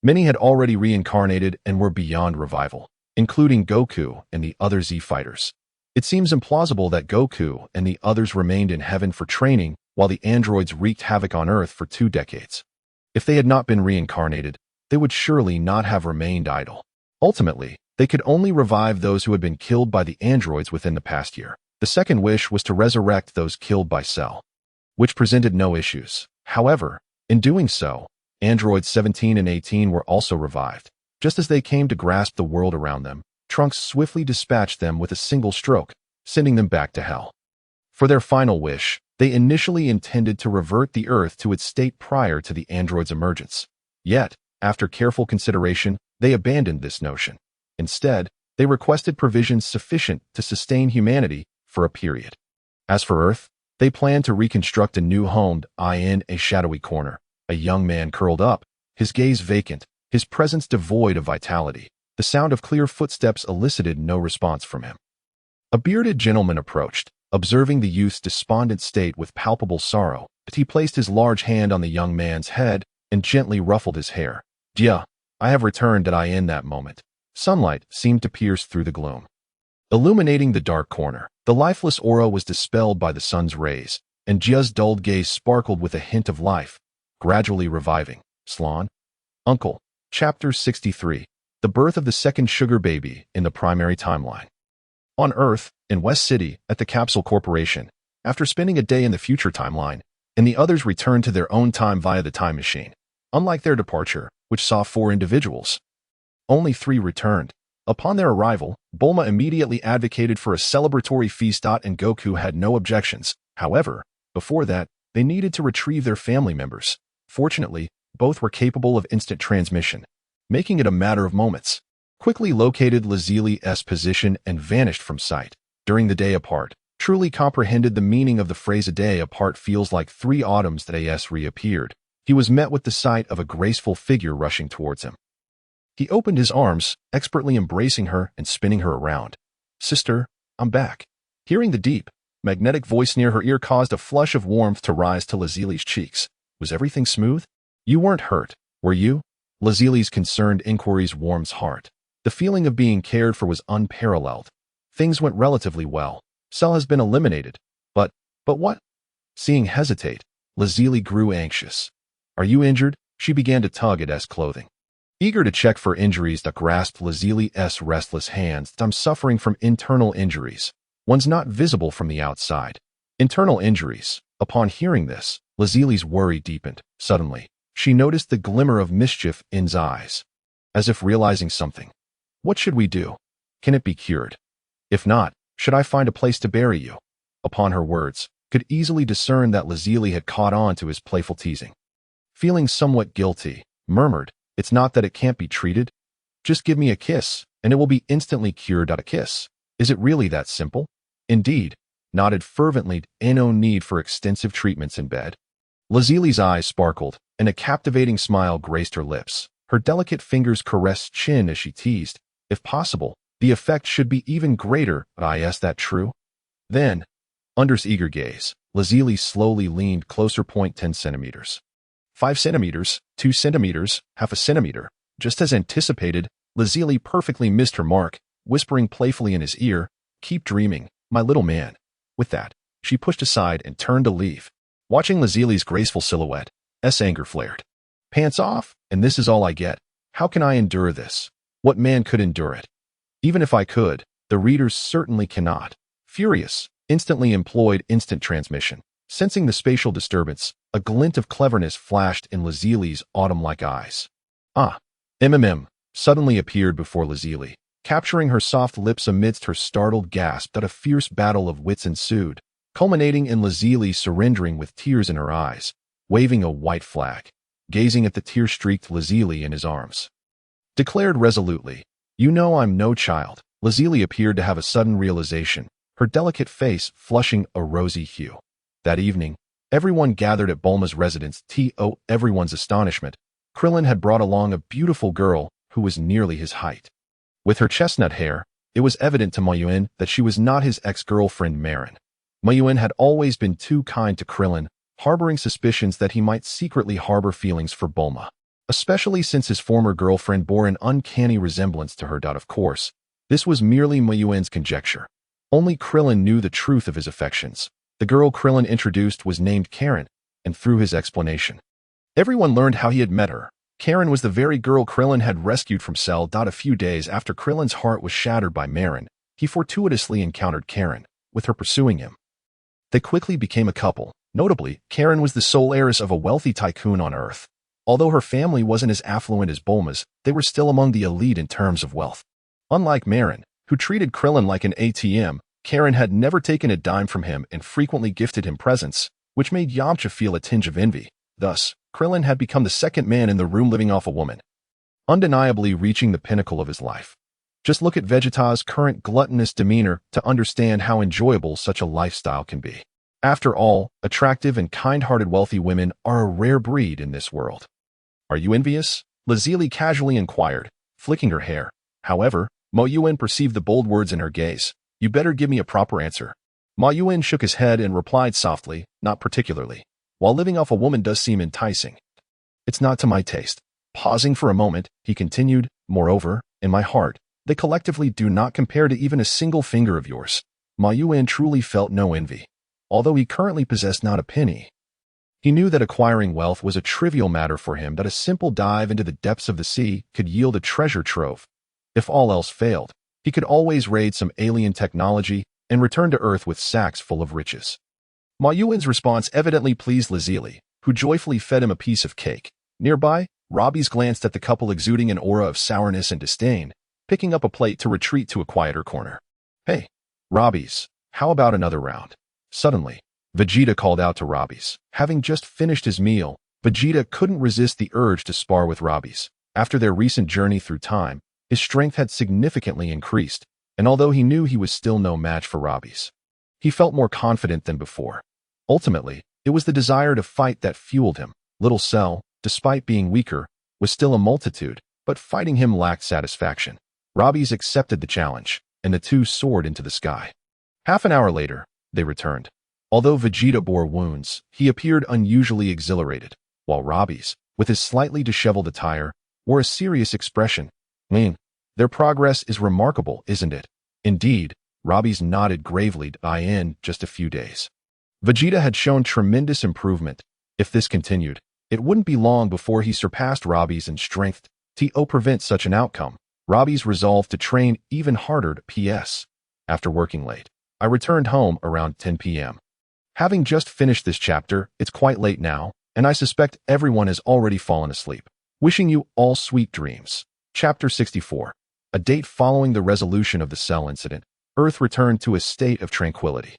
Many had already reincarnated and were beyond revival, including Goku and the other Z fighters. It seems implausible that Goku and the others remained in heaven for training while the androids wreaked havoc on Earth for 2 decades. If they had not been reincarnated, they would surely not have remained idle. Ultimately, they could only revive those who had been killed by the androids within the past year. The second wish was to resurrect those killed by Cell, which presented no issues. However, in doing so, androids 17 and 18 were also revived. Just as they came to grasp the world around them, Trunks swiftly dispatched them with a single stroke, sending them back to hell. For their final wish, they initially intended to revert the Earth to its state prior to the android's emergence. Yet, after careful consideration, they abandoned this notion. Instead, they requested provisions sufficient to sustain humanity for a period. As for Earth, they planned to reconstruct a new home in a shadowy corner. A young man curled up, his gaze vacant, his presence devoid of vitality. The sound of clear footsteps elicited no response from him. A bearded gentleman approached, observing the youth's despondent state with palpable sorrow, but he placed his large hand on the young man's head and gently ruffled his hair. "Yeah, I have returned." In that moment, sunlight seemed to pierce through the gloom, illuminating the dark corner. The lifeless aura was dispelled by the sun's rays, and Jia's dulled gaze sparkled with a hint of life, gradually reviving. Slan? Uncle. Chapter 63. The birth of the second sugar baby in the primary timeline. On Earth, in West City, at the Capsule Corporation, after spending a day in the future timeline, and the others returned to their own time via the time machine. Unlike their departure, which saw 4 individuals, only 3 returned. Upon their arrival, Bulma immediately advocated for a celebratory feast. And Goku had no objections. However, before that, they needed to retrieve their family members. Fortunately, both were capable of instant transmission, making it a matter of moments. Quickly located Lazili's position and vanished from sight. During the day apart, truly comprehended the meaning of the phrase "a day apart feels like 3 autumns that reappeared." he was met with the sight of a graceful figure rushing towards him. He opened his arms, expertly embracing her and spinning her around. "Sister, I'm back." Hearing the deep, magnetic voice near her ear caused a flush of warmth to rise to Lazili's cheeks. "Was everything smooth? You weren't hurt, were you?" Lazili's concerned inquiries warmed his heart. The feeling of being cared for was unparalleled. "Things went relatively well. Cell has been eliminated. But what?" Seeing hesitate, Lazili grew anxious. "Are you injured?" She began to tug at S clothing. Eager to check for injuries that grasped Lazili's restless hands. "I'm suffering from internal injuries. One's not visible from the outside." Internal injuries. Upon hearing this, Lazili's worry deepened. Suddenly, she noticed the glimmer of mischief in his eyes. As if realizing something. "What should we do? Can it be cured? If not, should I find a place to bury you?" Upon her words, could easily discern that Lazili had caught on to his playful teasing. Feeling somewhat guilty, murmured, "It's not that it can't be treated. Just give me a kiss, and it will be instantly cured." A kiss. Is it really that simple? Indeed, nodded fervently, "No need for extensive treatments in bed." Lazili's eyes sparkled, and a captivating smile graced her lips. Her delicate fingers caressed chin as she teased. "If possible, the effect should be even greater." "Is that true?" Then, under his eager gaze, Lazili slowly leaned closer. 10 centimeters. 5 centimeters, 2 centimeters, half a centimeter. Just as anticipated, Lazili perfectly missed her mark, whispering playfully in his ear, "Keep dreaming, my little man." With that, she pushed aside and turned to leave. Watching Lazili's graceful silhouette, anger flared. "Pants off, and this is all I get. How can I endure this? What man could endure it? Even if I could, the readers certainly cannot." Furious, instantly employed instant transmission. Sensing the spatial disturbance, a glint of cleverness flashed in Lazili's autumn-like eyes. Suddenly appeared before Lazili, capturing her soft lips amidst her startled gasp that a fierce battle of wits ensued, culminating in Lazili surrendering with tears in her eyes, waving a white flag, gazing at the tear-streaked Lazili in his arms. Declared resolutely, "You know I'm no child." Lazili appeared to have a sudden realization, her delicate face flushing a rosy hue. That evening, everyone gathered at Bulma's residence. To everyone's astonishment, Krillin had brought along a beautiful girl who was nearly his height. With her chestnut hair, it was evident to Moyuan that she was not his ex-girlfriend Marin. Moyuan had always been too kind to Krillin, harboring suspicions that he might secretly harbor feelings for Bulma, especially since his former girlfriend bore an uncanny resemblance to her. Of course, this was merely Moyuan's conjecture. Only Krillin knew the truth of his affections. The girl Krillin introduced was named Karen, and through his explanation, everyone learned how he had met her. Karen was the very girl Krillin had rescued from Cell. A few days after Krillin's heart was shattered by Marin, he fortuitously encountered Karen, with her pursuing him. They quickly became a couple. Notably, Karen was the sole heiress of a wealthy tycoon on Earth. Although her family wasn't as affluent as Bulma's, they were still among the elite in terms of wealth. Unlike Marin, who treated Krillin like an ATM, Karen had never taken a dime from him and frequently gifted him presents, which made Yamcha feel a tinge of envy. Thus, Krillin had become the second man in the room living off a woman, undeniably reaching the pinnacle of his life. Just look at Vegeta's current gluttonous demeanor to understand how enjoyable such a lifestyle can be. After all, attractive and kind-hearted wealthy women are a rare breed in this world. "Are you envious?" Lazili casually inquired, flicking her hair. However, Moyuan perceived the bold words in her gaze. "You better give me a proper answer." Moyuan shook his head and replied softly, "Not particularly. While living off a woman does seem enticing, it's not to my taste." Pausing for a moment, he continued, "Moreover, in my heart, they collectively do not compare to even a single finger of yours." Moyuan truly felt no envy. Although he currently possessed not a penny, he knew that acquiring wealth was a trivial matter for him, that a simple dive into the depths of the sea could yield a treasure trove. If all else failed, he could always raid some alien technology and return to Earth with sacks full of riches. Moyuan's response evidently pleased Lazili, who joyfully fed him a piece of cake. Nearby, Robbie's glanced at the couple exuding an aura of sourness and disdain, picking up a plate to retreat to a quieter corner. "Hey, Robbie's, how about another round?" Suddenly, Vegeta called out to Robbie's. Having just finished his meal, Vegeta couldn't resist the urge to spar with Robbie's. After their recent journey through time, his strength had significantly increased, and although he knew he was still no match for Robbie's, he felt more confident than before. Ultimately, it was the desire to fight that fueled him. Little Cell, despite being weaker, was still a multitude, but fighting him lacked satisfaction. Robbie's accepted the challenge, and the two soared into the sky. Half an hour later, they returned. Although Vegeta bore wounds, he appeared unusually exhilarated, while Robbie's, with his slightly disheveled attire, wore a serious expression. Their progress is remarkable, isn't it? Indeed, Robbie's nodded gravely in just a few days. Vegeta had shown tremendous improvement. If this continued, it wouldn't be long before he surpassed Robbie's in strength. To prevent such an outcome, Robbie's resolved to train even harder. P.S. After working late, I returned home around 10 p.m. Having just finished this chapter, it's quite late now, and I suspect everyone has already fallen asleep. Wishing you all sweet dreams. Chapter 64. A date following the resolution of the Cell incident, Earth returned to a state of tranquility.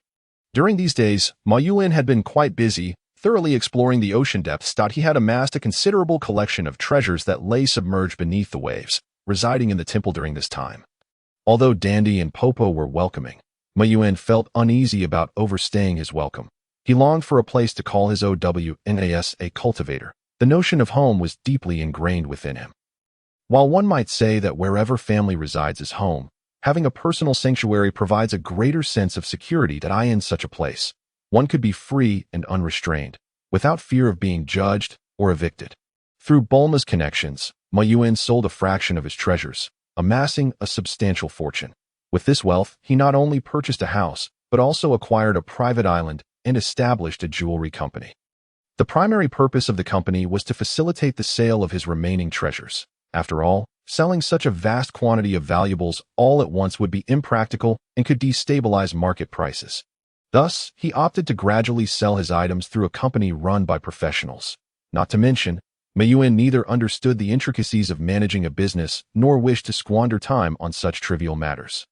During these days, Moyuan had been quite busy, thoroughly exploring the ocean depths. He had amassed a considerable collection of treasures that lay submerged beneath the waves, residing in the temple during this time. Although Dandy and Popo were welcoming, Moyuan felt uneasy about overstaying his welcome. He longed for a place to call his own, a cultivator. The notion of home was deeply ingrained within him. While one might say that wherever family resides is home, having a personal sanctuary provides a greater sense of security that in such a place, one could be free and unrestrained, without fear of being judged or evicted. Through Bulma's connections, Moyuan sold a fraction of his treasures, amassing a substantial fortune. With this wealth, he not only purchased a house, but also acquired a private island and established a jewelry company. The primary purpose of the company was to facilitate the sale of his remaining treasures. After all, selling such a vast quantity of valuables all at once would be impractical and could destabilize market prices. Thus, he opted to gradually sell his items through a company run by professionals. Not to mention, Moyuan neither understood the intricacies of managing a business nor wished to squander time on such trivial matters.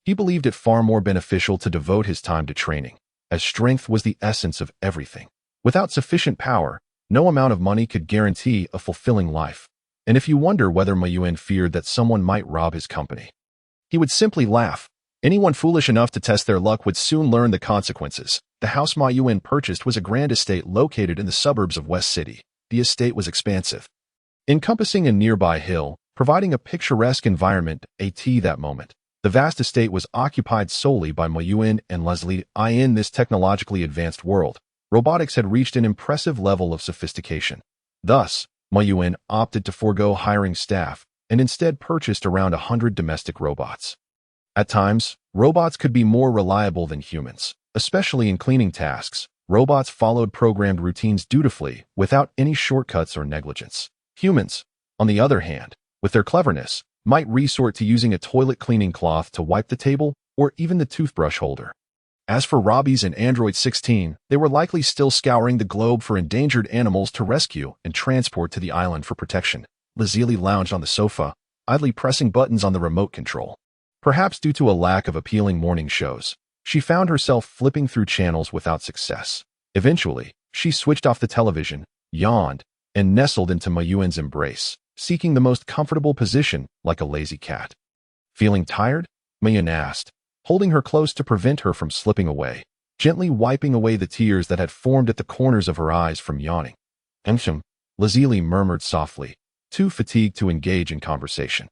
He believed it far more beneficial to devote his time to training, as strength was the essence of everything. Without sufficient power, no amount of money could guarantee a fulfilling life. And if you wonder whether Moyuan feared that someone might rob his company, he would simply laugh. Anyone foolish enough to test their luck would soon learn the consequences. The house Moyuan purchased was a grand estate located in the suburbs of West City. The estate was expansive, encompassing a nearby hill, providing a picturesque environment. That moment, the vast estate was occupied solely by Moyuan and Leslie. In this technologically advanced world, robotics had reached an impressive level of sophistication. Thus, Moyuan opted to forego hiring staff and instead purchased around 100 domestic robots. At times, robots could be more reliable than humans, especially in cleaning tasks. Robots followed programmed routines dutifully, without any shortcuts or negligence. Humans, on the other hand, with their cleverness, might resort to using a toilet cleaning cloth to wipe the table or even the toothbrush holder. As for Robbie's and Android 16, they were likely still scouring the globe for endangered animals to rescue and transport to the island for protection. Lazuli lounged on the sofa, idly pressing buttons on the remote control. Perhaps due to a lack of appealing morning shows, she found herself flipping through channels without success. Eventually, she switched off the television, yawned, and nestled into Moyuan's embrace, seeking the most comfortable position like a lazy cat. Feeling tired? Moyuan asked, holding her close to prevent her from slipping away, gently wiping away the tears that had formed at the corners of her eyes from yawning. Lazuli murmured softly, too fatigued to engage in conversation.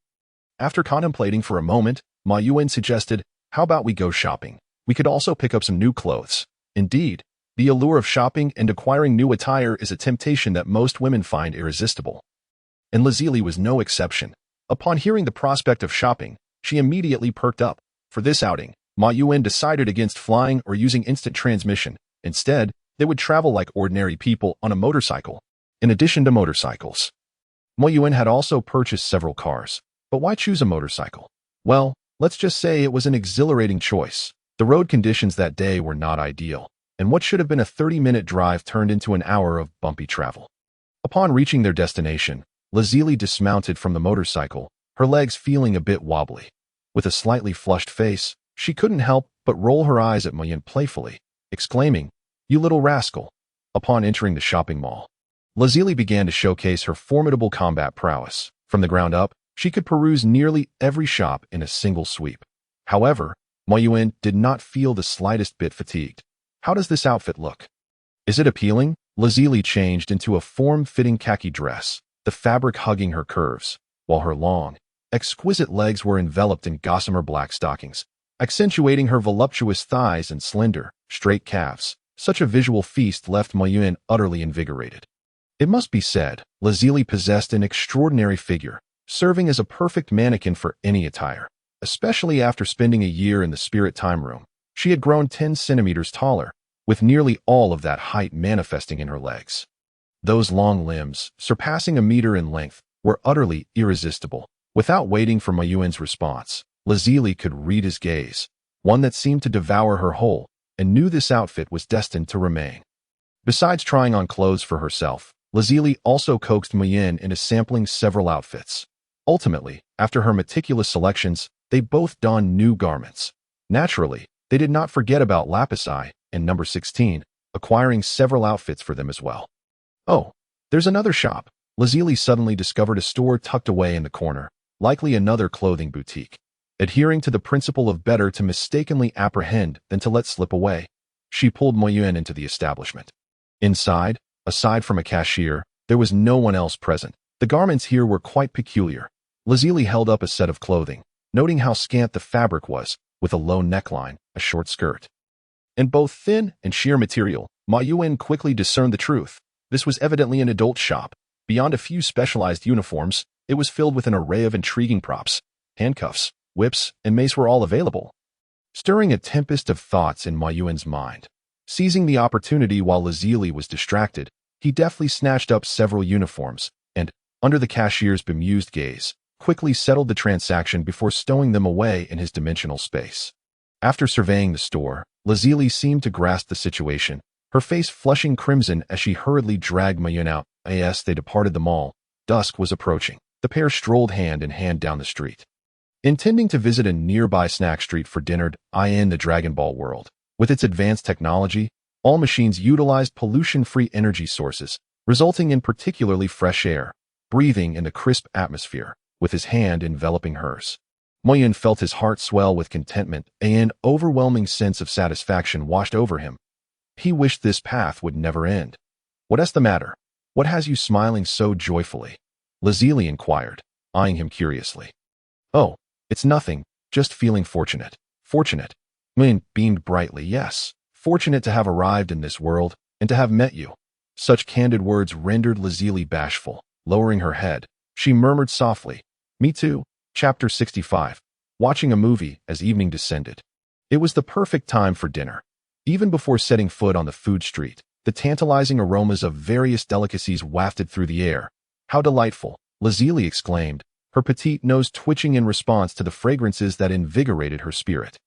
After contemplating for a moment, Moyuan suggested, how about we go shopping? We could also pick up some new clothes. Indeed, the allure of shopping and acquiring new attire is a temptation that most women find irresistible. And Lazuli was no exception. Upon hearing the prospect of shopping, she immediately perked up. For this outing, Moyuan decided against flying or using instant transmission. Instead, they would travel like ordinary people on a motorcycle. In addition to motorcycles, Moyuan had also purchased several cars. But why choose a motorcycle? Well, let's just say it was an exhilarating choice. The road conditions that day were not ideal, and what should have been a 30-minute drive turned into an hour of bumpy travel. Upon reaching their destination, Lazuli dismounted from the motorcycle, her legs feeling a bit wobbly. With a slightly flushed face, she couldn't help but roll her eyes at Moyuan playfully, exclaiming, "You little rascal." Upon entering the shopping mall, Lazuli began to showcase her formidable combat prowess. From the ground up, she could peruse nearly every shop in a single sweep. However, Moyuan did not feel the slightest bit fatigued. How does this outfit look? Is it appealing? Lazuli changed into a form-fitting khaki dress, the fabric hugging her curves, while her long, exquisite legs were enveloped in gossamer black stockings, accentuating her voluptuous thighs and slender, straight calves. Such a visual feast left Moyuan utterly invigorated. It must be said, Lazuli possessed an extraordinary figure, serving as a perfect mannequin for any attire. Especially after spending a year in the spirit time room, she had grown 10 centimeters taller, with nearly all of that height manifesting in her legs. Those long limbs, surpassing a meter in length, were utterly irresistible. Without waiting for Moyuan's response, Lazuli could read his gaze, one that seemed to devour her whole, and knew this outfit was destined to remain. Besides trying on clothes for herself, Lazuli also coaxed Moyuan into sampling several outfits. Ultimately, after her meticulous selections, they both donned new garments. Naturally, they did not forget about Lapisi and number 16, acquiring several outfits for them as well. Oh, there's another shop. Lazuli suddenly discovered a store tucked away in the corner, likely another clothing boutique. Adhering to the principle of better to mistakenly apprehend than to let slip away, she pulled Moyuan into the establishment. Inside, aside from a cashier, there was no one else present. The garments here were quite peculiar. Lazuli held up a set of clothing, noting how scant the fabric was, with a low neckline, a short skirt. In both thin and sheer material, Moyuan quickly discerned the truth. This was evidently an adult shop. Beyond a few specialized uniforms, it was filled with an array of intriguing props. Handcuffs, whips, and mace were all available, stirring a tempest of thoughts in Moyuan's mind. Seizing the opportunity while Lazuli was distracted, he deftly snatched up several uniforms and, under the cashier's bemused gaze, quickly settled the transaction before stowing them away in his dimensional space. After surveying the store, Lazuli seemed to grasp the situation, her face flushing crimson as she hurriedly dragged Moyuan out. As they departed the mall, dusk was approaching. The pair strolled hand in hand down the street, intending to visit a nearby snack street for dinner. In the Dragon Ball world, with its advanced technology, all machines utilized pollution-free energy sources, resulting in particularly fresh air. Breathing in the crisp atmosphere, with his hand enveloping hers, Moyuan felt his heart swell with contentment. An overwhelming sense of satisfaction washed over him. He wished this path would never end. "What's the matter? What has you smiling so joyfully?" Lazuli inquired, eyeing him curiously. "Oh, it's nothing, just feeling fortunate." "Fortunate?" Moyuan beamed brightly. "Yes, fortunate to have arrived in this world, and to have met you." Such candid words rendered Lazuli bashful. Lowering her head, she murmured softly, "Me too." Chapter 65. Watching a movie as evening descended. It was the perfect time for dinner. Even before setting foot on the food street, the tantalizing aromas of various delicacies wafted through the air. "How delightful!" Lazuli exclaimed, her petite nose twitching in response to the fragrances that invigorated her spirit.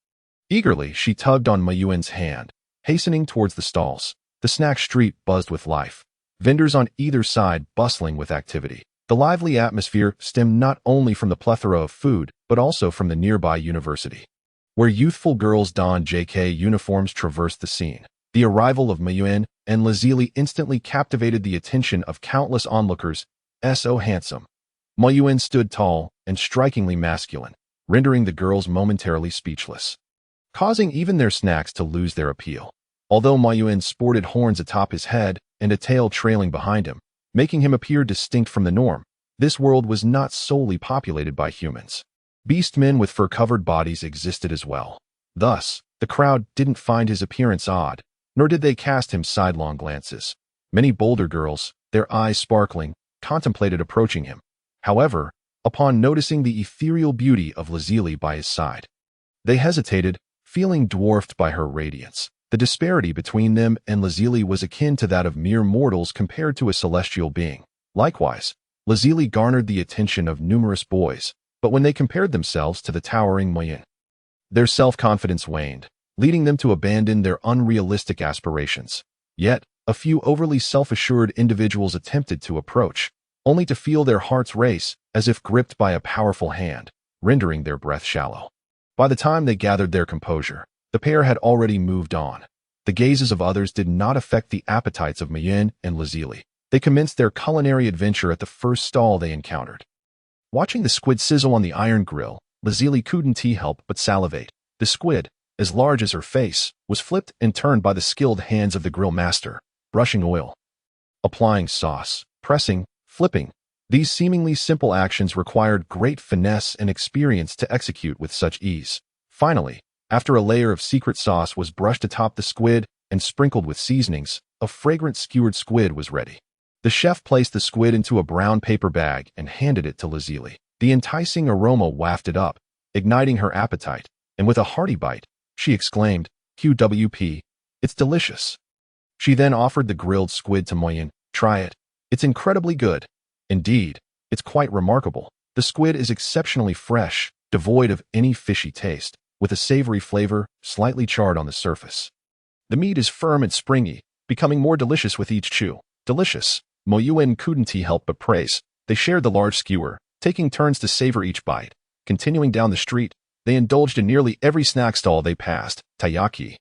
Eagerly, she tugged on Moyuan's hand, hastening towards the stalls. The snack street buzzed with life, vendors on either side bustling with activity. The lively atmosphere stemmed not only from the plethora of food, but also from the nearby university, where youthful girls donned JK uniforms traversed the scene. The arrival of Moyuan and Lazuli instantly captivated the attention of countless onlookers. So handsome. Moyuan stood tall and strikingly masculine, rendering the girls momentarily speechless, causing even their snacks to lose their appeal. Although Moyuan sported horns atop his head and a tail trailing behind him, making him appear distinct from the norm, this world was not solely populated by humans. Beastmen with fur-covered bodies existed as well. Thus, the crowd didn't find his appearance odd, nor did they cast him sidelong glances. Many bolder girls, their eyes sparkling, contemplated approaching him. However, upon noticing the ethereal beauty of Lazuli by his side, they hesitated, feeling dwarfed by her radiance. The disparity between them and Lazuli was akin to that of mere mortals compared to a celestial being. Likewise, Lazuli garnered the attention of numerous boys, but when they compared themselves to the towering Moyuan, their self-confidence waned, leading them to abandon their unrealistic aspirations. Yet, a few overly self-assured individuals attempted to approach, only to feel their hearts race as if gripped by a powerful hand, rendering their breath shallow. By the time they gathered their composure, the pair had already moved on. The gazes of others did not affect the appetites of Moyuan and Lazuli. They commenced their culinary adventure at the first stall they encountered. Watching the squid sizzle on the iron grill, Lazuli couldn't help but salivate. The squid, as large as her face, was flipped and turned by the skilled hands of the grill master, brushing oil, applying sauce, pressing, flipping. These seemingly simple actions required great finesse and experience to execute with such ease. Finally, after a layer of secret sauce was brushed atop the squid and sprinkled with seasonings, a fragrant skewered squid was ready. The chef placed the squid into a brown paper bag and handed it to Lazuli. The enticing aroma wafted up, igniting her appetite, and with a hearty bite, she exclaimed, "QWP, it's delicious." She then offered the grilled squid to Moyuan. "Try it. It's incredibly good. Indeed, it's quite remarkable. The squid is exceptionally fresh, devoid of any fishy taste, with a savory flavor, slightly charred on the surface. The meat is firm and springy, becoming more delicious with each chew." Delicious. Moyuan couldn't help but praise. They shared the large skewer, taking turns to savor each bite. Continuing down the street, they indulged in nearly every snack stall they passed: taiyaki,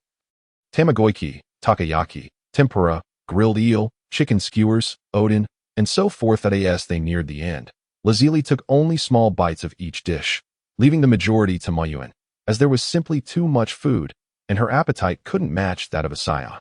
tamagoyaki, takoyaki, tempura, grilled eel, chicken skewers, odin, and so forth. As they neared the end, Lazuli took only small bites of each dish, leaving the majority to Moyuan, as there was simply too much food, and her appetite couldn't match that of Asaya.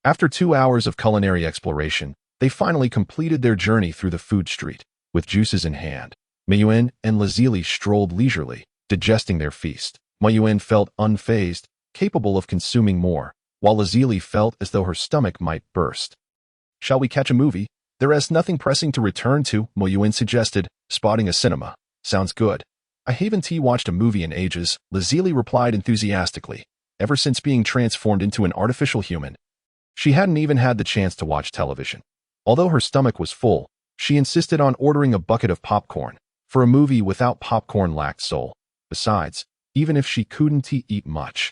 After 2 hours of culinary exploration, they finally completed their journey through the food street. With juices in hand, Moyuan and Lazuli strolled leisurely, digesting their feast. Moyuan felt unfazed, capable of consuming more, while Lazuli felt as though her stomach might burst. "Shall we catch a movie? There is nothing pressing to return to," Moyuan suggested, spotting a cinema. "Sounds good. I haven't watched a movie in ages," Lazuli replied enthusiastically. Ever since being transformed into an artificial human, she hadn't even had the chance to watch television. Although her stomach was full, she insisted on ordering a bucket of popcorn, for a movie without popcorn lacked soul. Besides, even if she couldn't eat much,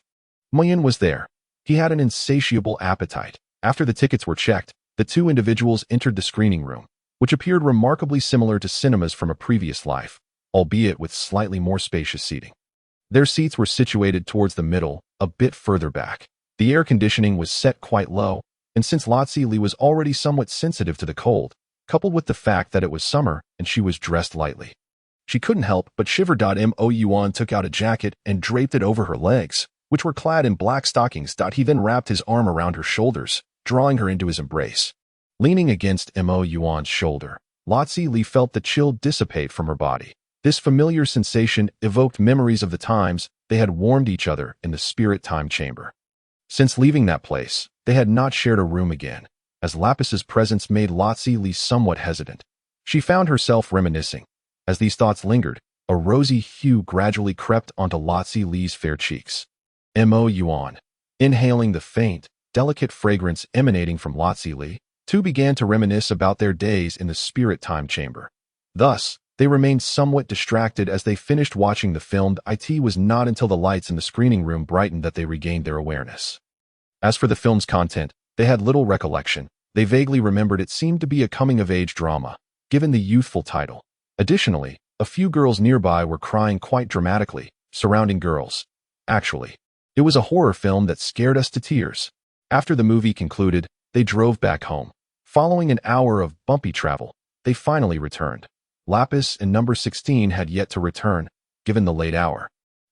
Moyuan was there. He had an insatiable appetite. After the tickets were checked, the two individuals entered the screening room, which appeared remarkably similar to cinemas from a previous life, albeit with slightly more spacious seating. Their seats were situated towards the middle, a bit further back. The air conditioning was set quite low, and since Lazuli was already somewhat sensitive to the cold, coupled with the fact that it was summer and she was dressed lightly, she couldn't help but shiver. Moyuan took out a jacket and draped it over her legs, which were clad in black stockings. He then wrapped his arm around her shoulders, drawing her into his embrace. Leaning against Moyuan's shoulder, Lazuli felt the chill dissipate from her body. This familiar sensation evoked memories of the times they had warmed each other in the spirit time chamber. Since leaving that place, they had not shared a room again, as Lapis's presence made Lazuli somewhat hesitant. She found herself reminiscing. As these thoughts lingered, a rosy hue gradually crept onto Lazuli's fair cheeks. Moyuan, inhaling the faint, delicate fragrance emanating from Lazuli, too began to reminisce about their days in the spirit time chamber. Thus, they remained somewhat distracted as they finished watching the film. It was not until the lights in the screening room brightened that they regained their awareness. As for the film's content, they had little recollection. They vaguely remembered it seemed to be a coming-of-age drama, given the youthful title. Additionally, a few girls nearby were crying quite dramatically, surrounding girls. Actually, it was a horror film that scared us to tears. After the movie concluded, they drove back home. Following an hour of bumpy travel, they finally returned. Lapis and number 16 had yet to return, given the late hour.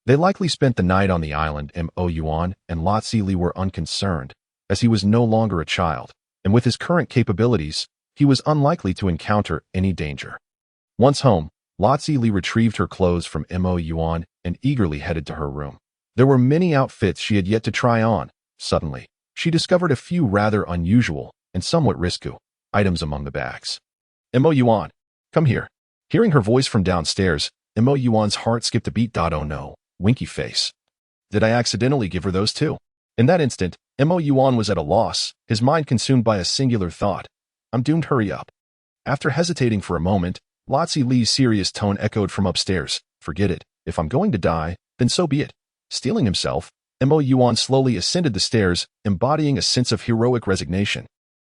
They likely spent the night on the island. Moyuan and Lazuli were unconcerned, as he was no longer a child, and with his current capabilities, he was unlikely to encounter any danger. Once home, Lazuli retrieved her clothes from Moyuan and eagerly headed to her room. There were many outfits she had yet to try on. Suddenly, she discovered a few rather unusual and somewhat risky items among the bags. "Moyuan, come here." Hearing her voice from downstairs, Moyuan's heart skipped a beat. "Oh no, winky face. Did I accidentally give her those too?" In that instant, Moyuan was at a loss, his mind consumed by a singular thought. "I'm doomed, hurry up." After hesitating for a moment, Lazuli's serious tone echoed from upstairs. "Forget it. If I'm going to die, then so be it." Steeling himself, Moyuan slowly ascended the stairs, embodying a sense of heroic resignation.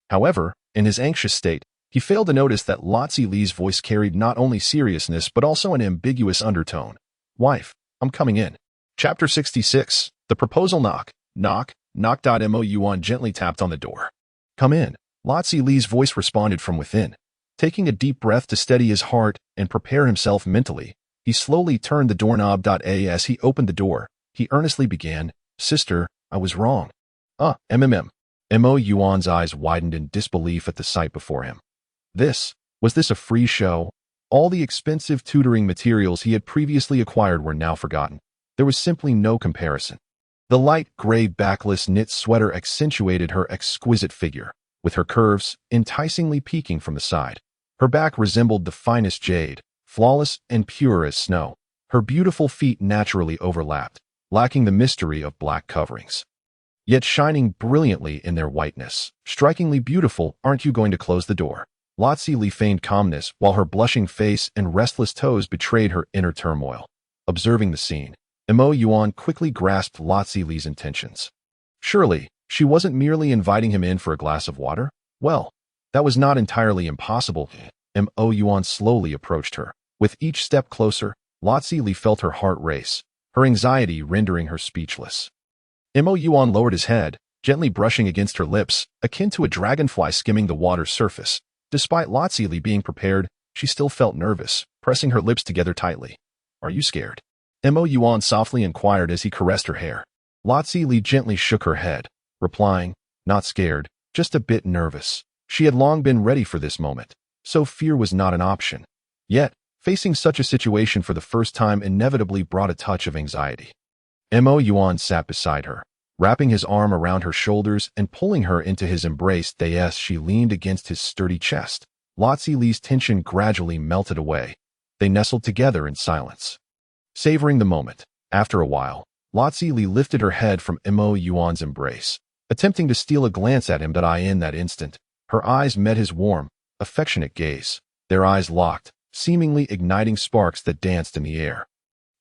However, in his anxious state, he failed to notice that Lazuli's voice carried not only seriousness but also an ambiguous undertone. "Wife, I'm coming in." Chapter 66. The Proposal. Knock. Knock. Knock. Moyuan gently tapped on the door. "Come in." Lazuli's voice responded from within. Taking a deep breath to steady his heart and prepare himself mentally, he slowly turned the doorknob. As he opened the door, he earnestly began, "Sister, I was wrong." Moyuan's eyes widened in disbelief at the sight before him. Was this a free show? All the expensive tutoring materials he had previously acquired were now forgotten. There was simply no comparison. The light gray backless knit sweater accentuated her exquisite figure, with her curves enticingly peeking from the side. Her back resembled the finest jade, flawless and pure as snow. Her beautiful feet naturally overlapped, lacking the mystery of black coverings, yet shining brilliantly in their whiteness. Strikingly beautiful, aren't you going to close the door? Lotzi Li feigned calmness while her blushing face and restless toes betrayed her inner turmoil. Observing the scene, Moyuan quickly grasped Lotzi Li's intentions. Surely, she wasn't merely inviting him in for a glass of water? Well, that was not entirely impossible. Moyuan slowly approached her. With each step closer, Lotzi Li felt her heart race, her anxiety rendering her speechless. Moyuan lowered his head, gently brushing against her lips, akin to a dragonfly skimming the water's surface. Despite Lotzi Li being prepared, she still felt nervous, pressing her lips together tightly. Are you scared? Moyuan softly inquired as he caressed her hair. Lotzi Li gently shook her head, replying, not scared, just a bit nervous. She had long been ready for this moment, so fear was not an option. Yet, facing such a situation for the first time inevitably brought a touch of anxiety. Moyuan sat beside her, wrapping his arm around her shoulders and pulling her into his embrace as she leaned against his sturdy chest. Lotzi Li's tension gradually melted away. They nestled together in silence, savoring the moment. After a while, Lotzi Li lifted her head from Moyuan's embrace, attempting to steal a glance at him. In that instant, her eyes met his warm, affectionate gaze. Their eyes locked, seemingly igniting sparks that danced in the air.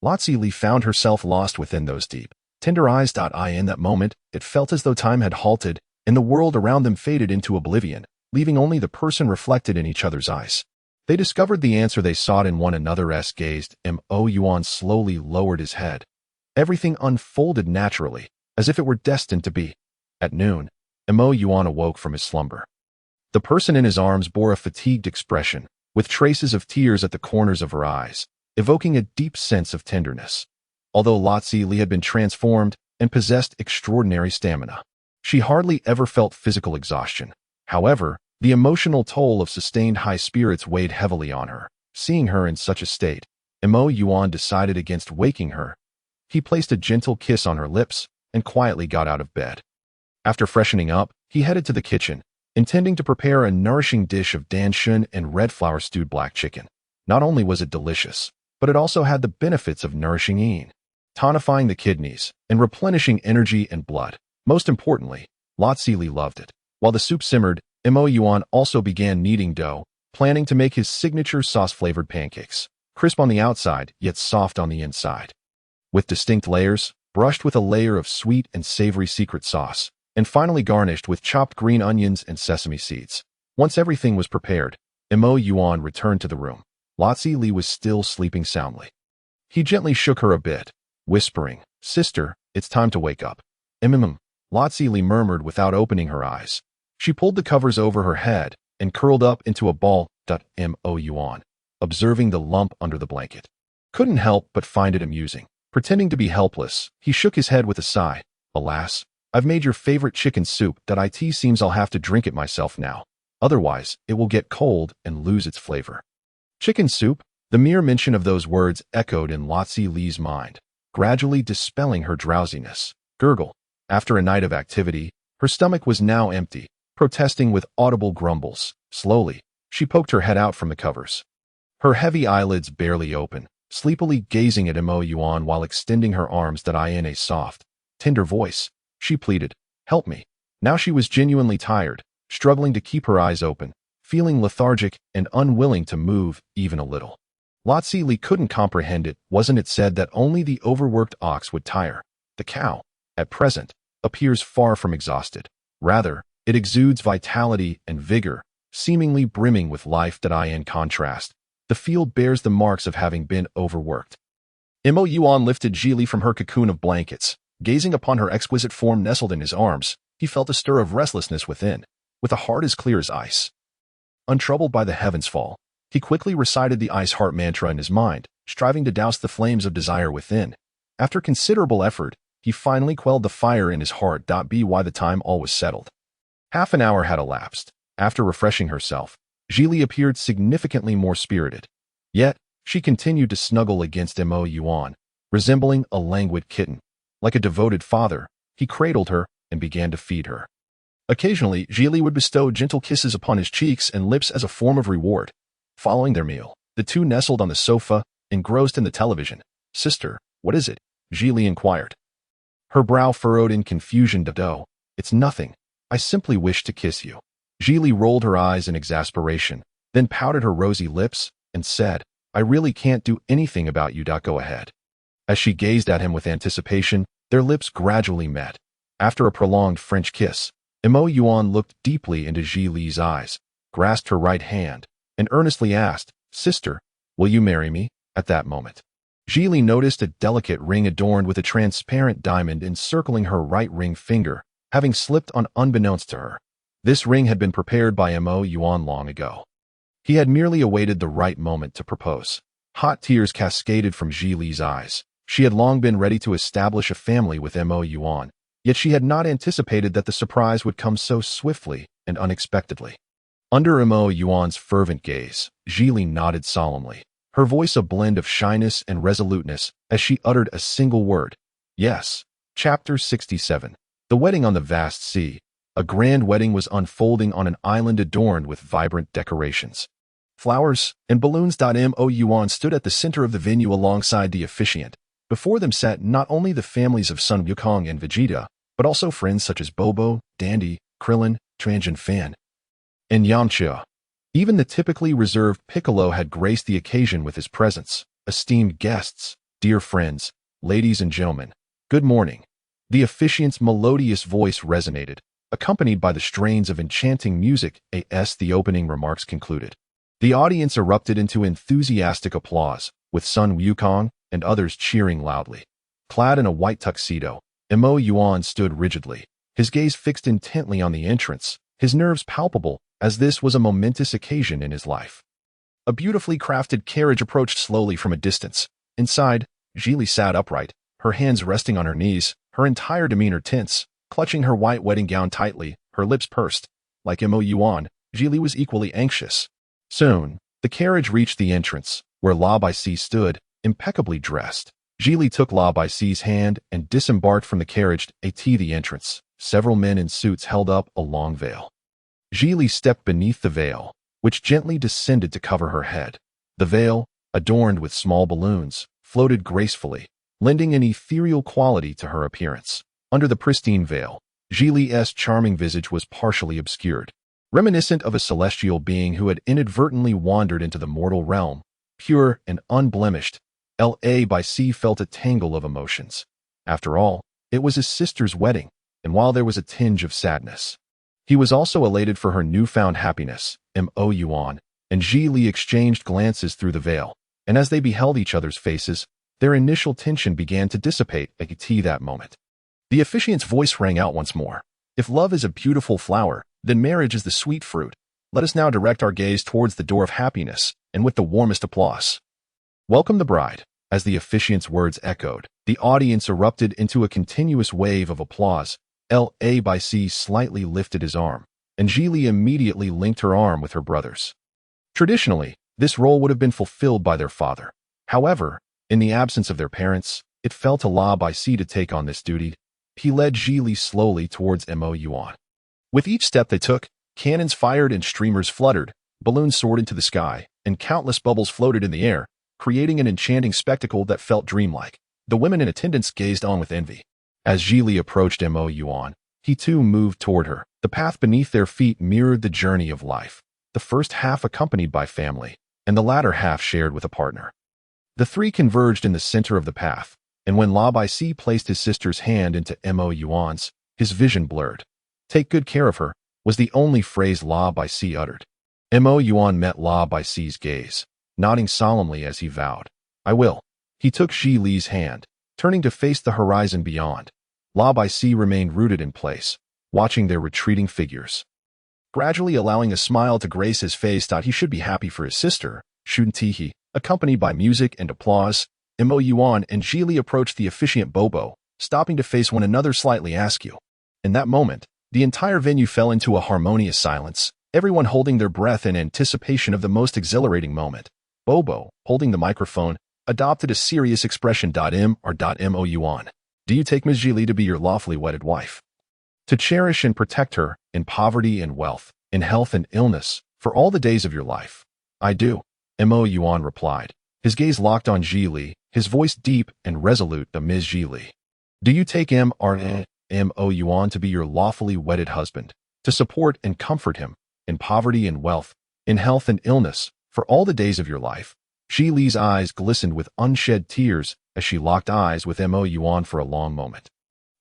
Lotzi Li found herself lost within those deep, tender eyes. In that moment, it felt as though time had halted, and the world around them faded into oblivion, leaving only the person reflected in each other's eyes. They discovered the answer they sought in one another's gaze. Moyuan slowly lowered his head. Everything unfolded naturally, as if it were destined to be. At noon, Moyuan awoke from his slumber. The person in his arms bore a fatigued expression, with traces of tears at the corners of her eyes, evoking a deep sense of tenderness. Although Lotzi Li had been transformed and possessed extraordinary stamina, she hardly ever felt physical exhaustion. However, the emotional toll of sustained high spirits weighed heavily on her. Seeing her in such a state, Moyuan decided against waking her. He placed a gentle kiss on her lips and quietly got out of bed. After freshening up, he headed to the kitchen, intending to prepare a nourishing dish of danshun and red flour stewed black chicken. Not only was it delicious, but it also had the benefits of nourishing yin, tonifying the kidneys, and replenishing energy and blood. Most importantly, Lotzi Li loved it. While the soup simmered, Moyuan also began kneading dough, planning to make his signature sauce-flavored pancakes, crisp on the outside, yet soft on the inside. With distinct layers, brushed with a layer of sweet and savory secret sauce, and finally garnished with chopped green onions and sesame seeds. Once everything was prepared, Moyuan returned to the room. Lotzi Li was still sleeping soundly. He gently shook her a bit, whispering, "Sister, it's time to wake up." Lotzi Li murmured without opening her eyes. She pulled the covers over her head and curled up into a ball. Moyuan, observing the lump under the blanket, couldn't help but find it amusing. Pretending to be helpless, he shook his head with a sigh. "Alas, I've made your favorite chicken soup. It seems I'll have to drink it myself now. Otherwise, it will get cold and lose its flavor." Chicken soup? The mere mention of those words echoed in Lotzi Li's mind, gradually dispelling her drowsiness. Gurgle. After a night of activity, her stomach was now empty, protesting with audible grumbles. Slowly, she poked her head out from the covers. Her heavy eyelids barely open, sleepily gazing at Moyuan while extending her arms. In a soft, tender voice, she pleaded, "Help me." Now she was genuinely tired, struggling to keep her eyes open, feeling lethargic and unwilling to move even a little. Lotzi Li couldn't comprehend it. Wasn't it said that only the overworked ox would tire? The cow, at present, appears far from exhausted. Rather, it exudes vitality and vigor, seemingly brimming with life. In contrast, the field bears the marks of having been overworked. Moyuan lifted Jili from her cocoon of blankets. Gazing upon her exquisite form nestled in his arms, he felt a stir of restlessness within, with a heart as clear as ice. Untroubled by the heavens' fall, he quickly recited the ice heart mantra in his mind, striving to douse the flames of desire within. After considerable effort, he finally quelled the fire in his heart. By the time all was settled, Half an hour had elapsed. After refreshing herself, Zhili appeared significantly more spirited. Yet, she continued to snuggle against Moyuan, resembling a languid kitten. Like a devoted father, he cradled her and began to feed her. Occasionally, Zhili would bestow gentle kisses upon his cheeks and lips as a form of reward. Following their meal, the two nestled on the sofa, engrossed in the television. "Sister, what is it?" Zhili inquired. Her brow furrowed in confusion. "Do, it's nothing. I simply wish to kiss you." Zhili rolled her eyes in exasperation, then pouted her rosy lips and said, "I really can't do anything about you. Go ahead." As she gazed at him with anticipation, their lips gradually met. After a prolonged French kiss, Moyuan looked deeply into Zhili's eyes, grasped her right hand, and earnestly asked, "Sister, will you marry me?" At that moment, Zhili noticed a delicate ring adorned with a transparent diamond encircling her right ring finger, having slipped on unbeknownst to her. This ring had been prepared by Moyuan long ago. He had merely awaited the right moment to propose. Hot tears cascaded from Zhili's eyes. She had long been ready to establish a family with Moyuan, yet she had not anticipated that the surprise would come so swiftly and unexpectedly. Under Moyuan's fervent gaze, Zhili nodded solemnly, her voice a blend of shyness and resoluteness as she uttered a single word, "Yes." Chapter 67. The Wedding on the Vast Sea. A grand wedding was unfolding on an island adorned with vibrant decorations. Flowers and balloons. Moyuan stood at the center of the venue alongside the officiant. Before them sat not only the families of Sun Wukong and Vegeta, but also friends such as Bobo, Dandy, Krillin, Tranjan Fan, and Yamcha. Even the typically reserved Piccolo had graced the occasion with his presence. "Esteemed guests, dear friends, ladies and gentlemen, good morning." The officiant's melodious voice resonated, accompanied by the strains of enchanting music as the opening remarks concluded. The audience erupted into enthusiastic applause, with Sun Wukong and others cheering loudly. Clad in a white tuxedo, Moyuan stood rigidly, his gaze fixed intently on the entrance, his nerves palpable, as this was a momentous occasion in his life. A beautifully crafted carriage approached slowly from a distance. Inside, Zhili sat upright, her hands resting on her knees, her entire demeanor tense, clutching her white wedding gown tightly, her lips pursed. Like Moyuan, Zhili was equally anxious. Soon, the carriage reached the entrance, where La Bai Si stood, impeccably dressed. Zhili took La Bai Si's hand and disembarked from the carriage at the entrance. Several men in suits held up a long veil. Zhili stepped beneath the veil, which gently descended to cover her head. The veil, adorned with small balloons, floated gracefully, lending an ethereal quality to her appearance. Under the pristine veil, Zhili's charming visage was partially obscured, reminiscent of a celestial being who had inadvertently wandered into the mortal realm. Pure and unblemished, La Bai Si felt a tangle of emotions. After all, it was his sister's wedding, and while there was a tinge of sadness, he was also elated for her newfound happiness. Moyuan and Zhili exchanged glances through the veil, and as they beheld each other's faces, their initial tension began to dissipate at that moment. The officiant's voice rang out once more. "If love is a beautiful flower, then marriage is the sweet fruit. Let us now direct our gaze towards the door of happiness, and with the warmest applause, welcome the bride." As the officiant's words echoed, the audience erupted into a continuous wave of applause. La Bai Si slightly lifted his arm, and Zhili immediately linked her arm with her brother's. Traditionally, this role would have been fulfilled by their father. However, in the absence of their parents, it fell to La Bai Si to take on this duty. He led Zhili slowly towards Moyuan. With each step they took, cannons fired and streamers fluttered, balloons soared into the sky, and countless bubbles floated in the air, creating an enchanting spectacle that felt dreamlike. The women in attendance gazed on with envy. As Zhili approached Moyuan, he too moved toward her. The path beneath their feet mirrored the journey of life, the first half accompanied by family, and the latter half shared with a partner. The three converged in the center of the path, and when La Bai Si placed his sister's hand into Moyuan's, his vision blurred. "Take good care of her," was the only phrase La Bai Si uttered. Moyuan met La Bai Si's gaze, nodding solemnly as he vowed, "I will." He took Zhili's hand, turning to face the horizon beyond. La Bai Si remained rooted in place, watching their retreating figures. Gradually allowing a smile to grace his face, thought he should be happy for his sister. Shuntihi, accompanied by music and applause, Moyuan and Zhili approached the officiant Bobo, stopping to face one another slightly askew. In that moment, The entire venue fell into a harmonious silence, everyone holding their breath in anticipation of the most exhilarating moment. Bobo, holding the microphone, adopted a serious expression. Moyuan. Do you take Ms. Jili to be your lawfully wedded wife? To cherish and protect her, in poverty and wealth, in health and illness, for all the days of your life? I do, Moyuan replied. His gaze locked on Jili, his voice deep and resolute. Ms. Jili. Do you take Moyuan to be your lawfully wedded husband, to support and comfort him, in poverty and wealth, in health and illness, for all the days of your life? Jili's eyes glistened with unshed tears as she locked eyes with Moyuan for a long moment.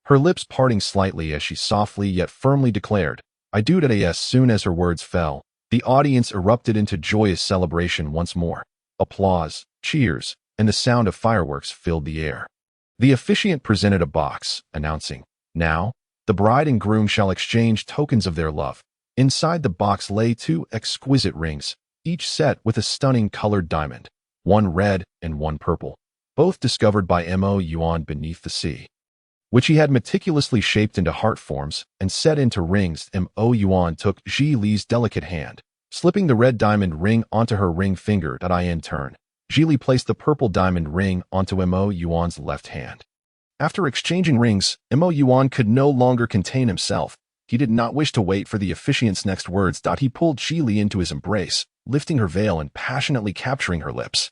Her lips parting slightly as she softly yet firmly declared, I do that. As soon as her words fell, the audience erupted into joyous celebration once more. Applause, cheers, and the sound of fireworks filled the air. The officiant presented a box, announcing, Now, the bride and groom shall exchange tokens of their love. Inside the box lay 2 exquisite rings, each set with a stunning colored diamond, one red and one purple, both discovered by Moyuan beneath the sea, which he had meticulously shaped into heart forms and set into rings. Moyuan took Jili's delicate hand, slipping the red diamond ring onto her ring finger. In turn, Jili placed the purple diamond ring onto Moyuan's left hand. After exchanging rings, Moyuan could no longer contain himself. He did not wish to wait for the officiant's next words. He pulled Jili into his embrace, lifting her veil and passionately capturing her lips.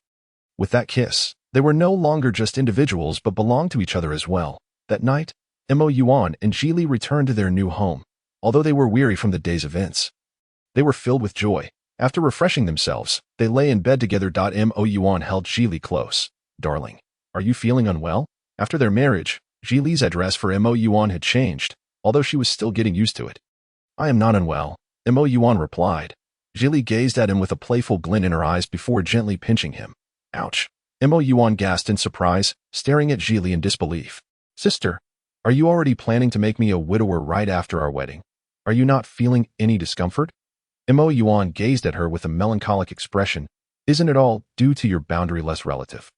With that kiss, they were no longer just individuals but belonged to each other as well. That night, Moyuan and Jili returned to their new home, although they were weary from the day's events. They were filled with joy. After refreshing themselves, they lay in bed together. Moyuan held Jili close. Darling, are you feeling unwell? After their marriage, Jili's address for Moyuan had changed, although she was still getting used to it. I am not unwell, Moyuan replied. Jili gazed at him with a playful glint in her eyes before gently pinching him. Ouch. Moyuan gasped in surprise, staring at Jili in disbelief. Sister, are you already planning to make me a widower right after our wedding? Are you not feeling any discomfort? Moyuan gazed at her with a melancholic expression. Isn't it all due to your boundaryless relative?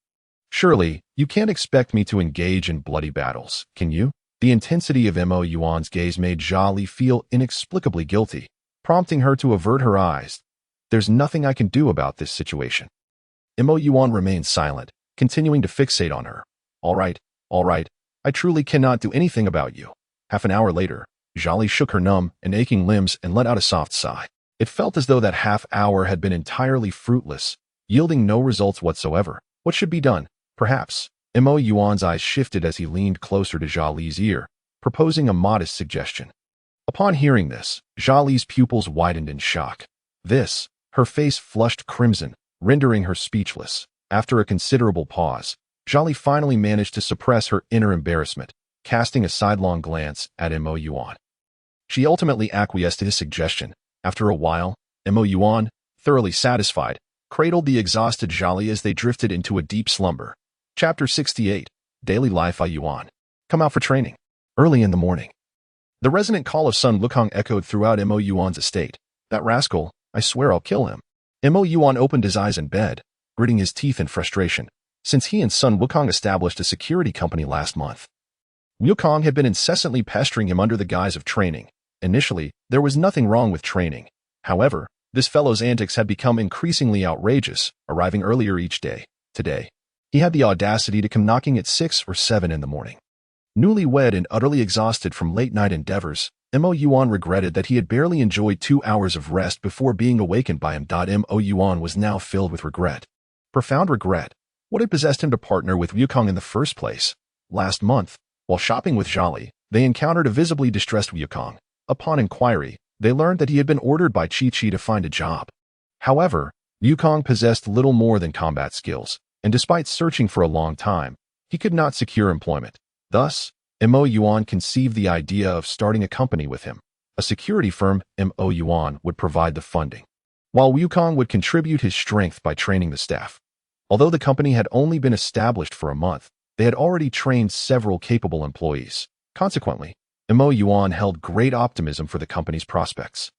Surely, you can't expect me to engage in bloody battles, can you? The intensity of Moyuan's gaze made Jili feel inexplicably guilty, prompting her to avert her eyes. There's nothing I can do about this situation. Moyuan remained silent, continuing to fixate on her. All right, I truly cannot do anything about you. Half an hour later, Jili shook her numb and aching limbs and let out a soft sigh. It felt as though that half hour had been entirely fruitless, yielding no results whatsoever. What should be done? Perhaps. Moyuan's eyes shifted as he leaned closer to Jali's ear, proposing a modest suggestion. Upon hearing this, Jali's pupils widened in shock. Her face flushed crimson, rendering her speechless. After a considerable pause, Jali finally managed to suppress her inner embarrassment, casting a sidelong glance at Moyuan. She ultimately acquiesced to his suggestion. After a while, Moyuan, thoroughly satisfied, cradled the exhausted Jali as they drifted into a deep slumber. Chapter 68, Daily Life Yuan. Come out for training. Early in the morning. The resonant call of Sun Wukong echoed throughout Moyuan's estate. That rascal, I swear I'll kill him. Moyuan opened his eyes in bed, gritting his teeth in frustration, since he and Sun Wukong established a security company last month. Wukong had been incessantly pestering him under the guise of training. Initially, there was nothing wrong with training. However, this fellow's antics had become increasingly outrageous, arriving earlier each day. Today, he had the audacity to come knocking at 6 or 7 in the morning. Newlywed and utterly exhausted from late-night endeavors, Moyuan regretted that he had barely enjoyed 2 hours of rest before being awakened by him. Moyuan was now filled with regret. Profound regret. What had possessed him to partner with Wukong in the first place? Last month, while shopping with Jali, they encountered a visibly distressed Wukong. Upon inquiry, they learned that he had been ordered by Chi-Chi to find a job. However, Wukong possessed little more than combat skills, and despite searching for a long time, he could not secure employment. Thus, Moyuan conceived the idea of starting a company with him. A security firm, Moyuan, would provide the funding, while Wukong would contribute his strength by training the staff. Although the company had only been established for a month, they had already trained several capable employees. Consequently, Moyuan held great optimism for the company's prospects.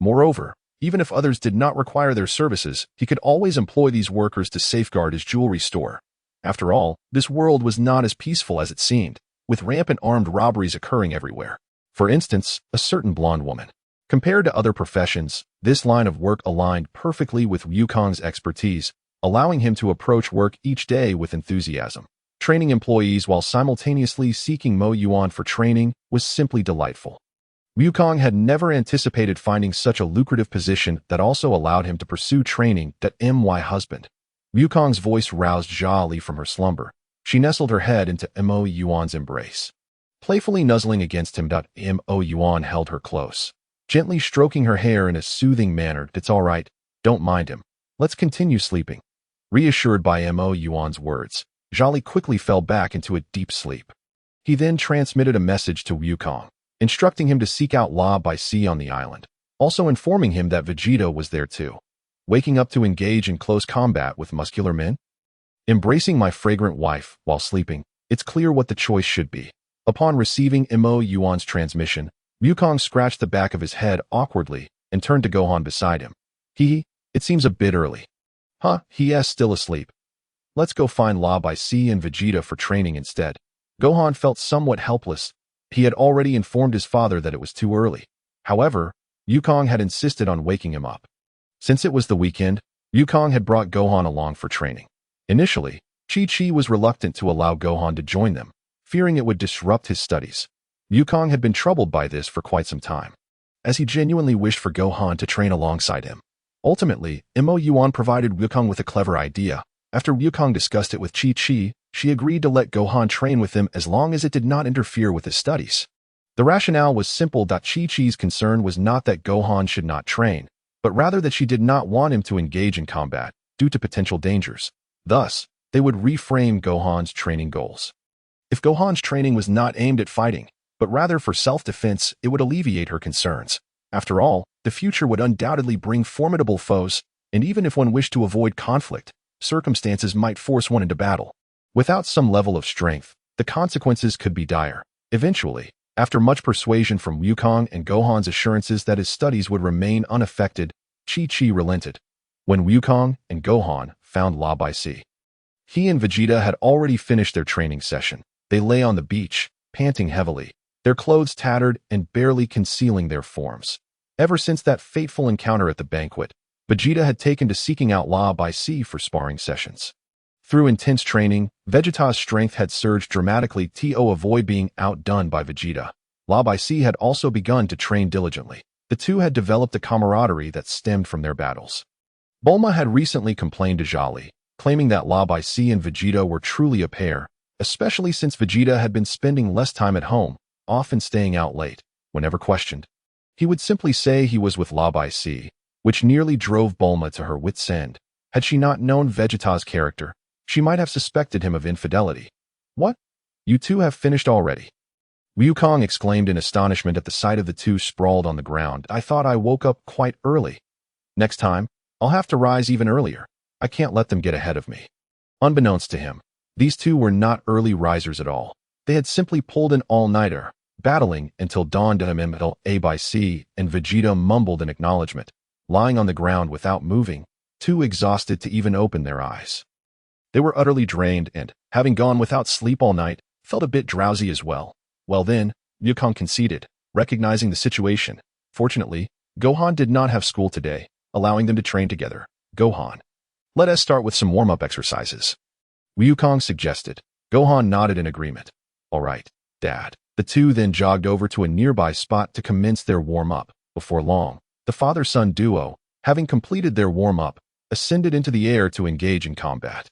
Moreover, even if others did not require their services, he could always employ these workers to safeguard his jewelry store. After all, this world was not as peaceful as it seemed, with rampant armed robberies occurring everywhere. For instance, a certain blonde woman. Compared to other professions, this line of work aligned perfectly with Wukong's expertise, allowing him to approach work each day with enthusiasm. Training employees while simultaneously seeking Moyuan for training was simply delightful. Wukong had never anticipated finding such a lucrative position that also allowed him to pursue training that my husband. Wukong's voice roused Jia Li from her slumber. She nestled her head into Moyuan's embrace. Playfully nuzzling against him, Moyuan held her close, gently stroking her hair in a soothing manner. It's all right, don't mind him. Let's continue sleeping. Reassured by Moyuan's words, Jia Li quickly fell back into a deep sleep. He then transmitted a message to Wukong, instructing him to seek out La by sea on the island, also informing him that Vegeta was there too. Waking up to engage in close combat with muscular men? Embracing my fragrant wife while sleeping, it's clear what the choice should be. Upon receiving Moyuan's transmission, Wukong scratched the back of his head awkwardly and turned to Gohan beside him. It seems a bit early. Huh, he's still asleep. Let's go find La by sea and Vegeta for training instead. Gohan felt somewhat helpless. He had already informed his father that it was too early. However, Wukong had insisted on waking him up. Since it was the weekend, Wukong had brought Gohan along for training. Initially, Chi-Chi was reluctant to allow Gohan to join them, fearing it would disrupt his studies. Wukong had been troubled by this for quite some time, as he genuinely wished for Gohan to train alongside him. Ultimately, Moyuan provided Wukong with a clever idea. After Wukong discussed it with Chi-Chi, she agreed to let Gohan train with him as long as it did not interfere with his studies. The rationale was simple. Chi-Chi's concern was not that Gohan should not train, but rather that she did not want him to engage in combat due to potential dangers. Thus, they would reframe Gohan's training goals. If Gohan's training was not aimed at fighting, but rather for self-defense, it would alleviate her concerns. After all, the future would undoubtedly bring formidable foes, and even if one wished to avoid conflict, circumstances might force one into battle. Without some level of strength, the consequences could be dire. Eventually, after much persuasion from Wukong and Gohan's assurances that his studies would remain unaffected, Chi-Chi relented. When Wukong and Gohan found La by sea, he and Vegeta had already finished their training session. They lay on the beach, panting heavily, their clothes tattered and barely concealing their forms. Ever since that fateful encounter at the banquet, Vegeta had taken to seeking out La by sea for sparring sessions. Through intense training, Vegeta's strength had surged dramatically to avoid being outdone by Vegeta. La by sea had also begun to train diligently. The two had developed a camaraderie that stemmed from their battles. Bulma had recently complained to Jia Li, claiming that La by sea and Vegeta were truly a pair, especially since Vegeta had been spending less time at home, often staying out late. Whenever questioned, he would simply say he was with La by sea, which nearly drove Bulma to her wits' end. Had she not known Vegeta's character, she might have suspected him of infidelity. What? You two have finished already? Wukong exclaimed in astonishment at the sight of the two sprawled on the ground. I thought I woke up quite early. Next time, I'll have to rise even earlier. I can't let them get ahead of me. Unbeknownst to him, these two were not early risers at all. They had simply pulled an all-nighter, battling until dawn. A by sea, and Vegeta mumbled an acknowledgement, lying on the ground without moving, too exhausted to even open their eyes. They were utterly drained and, having gone without sleep all night, felt a bit drowsy as well. Well then, Wukong conceded, recognizing the situation. Fortunately, Gohan did not have school today, allowing them to train together. Gohan, let us start with some warm-up exercises. Wukong suggested. Gohan nodded in agreement. All right, Dad. The two then jogged over to a nearby spot to commence their warm-up. Before long, the father-son duo, having completed their warm-up, ascended into the air to engage in combat.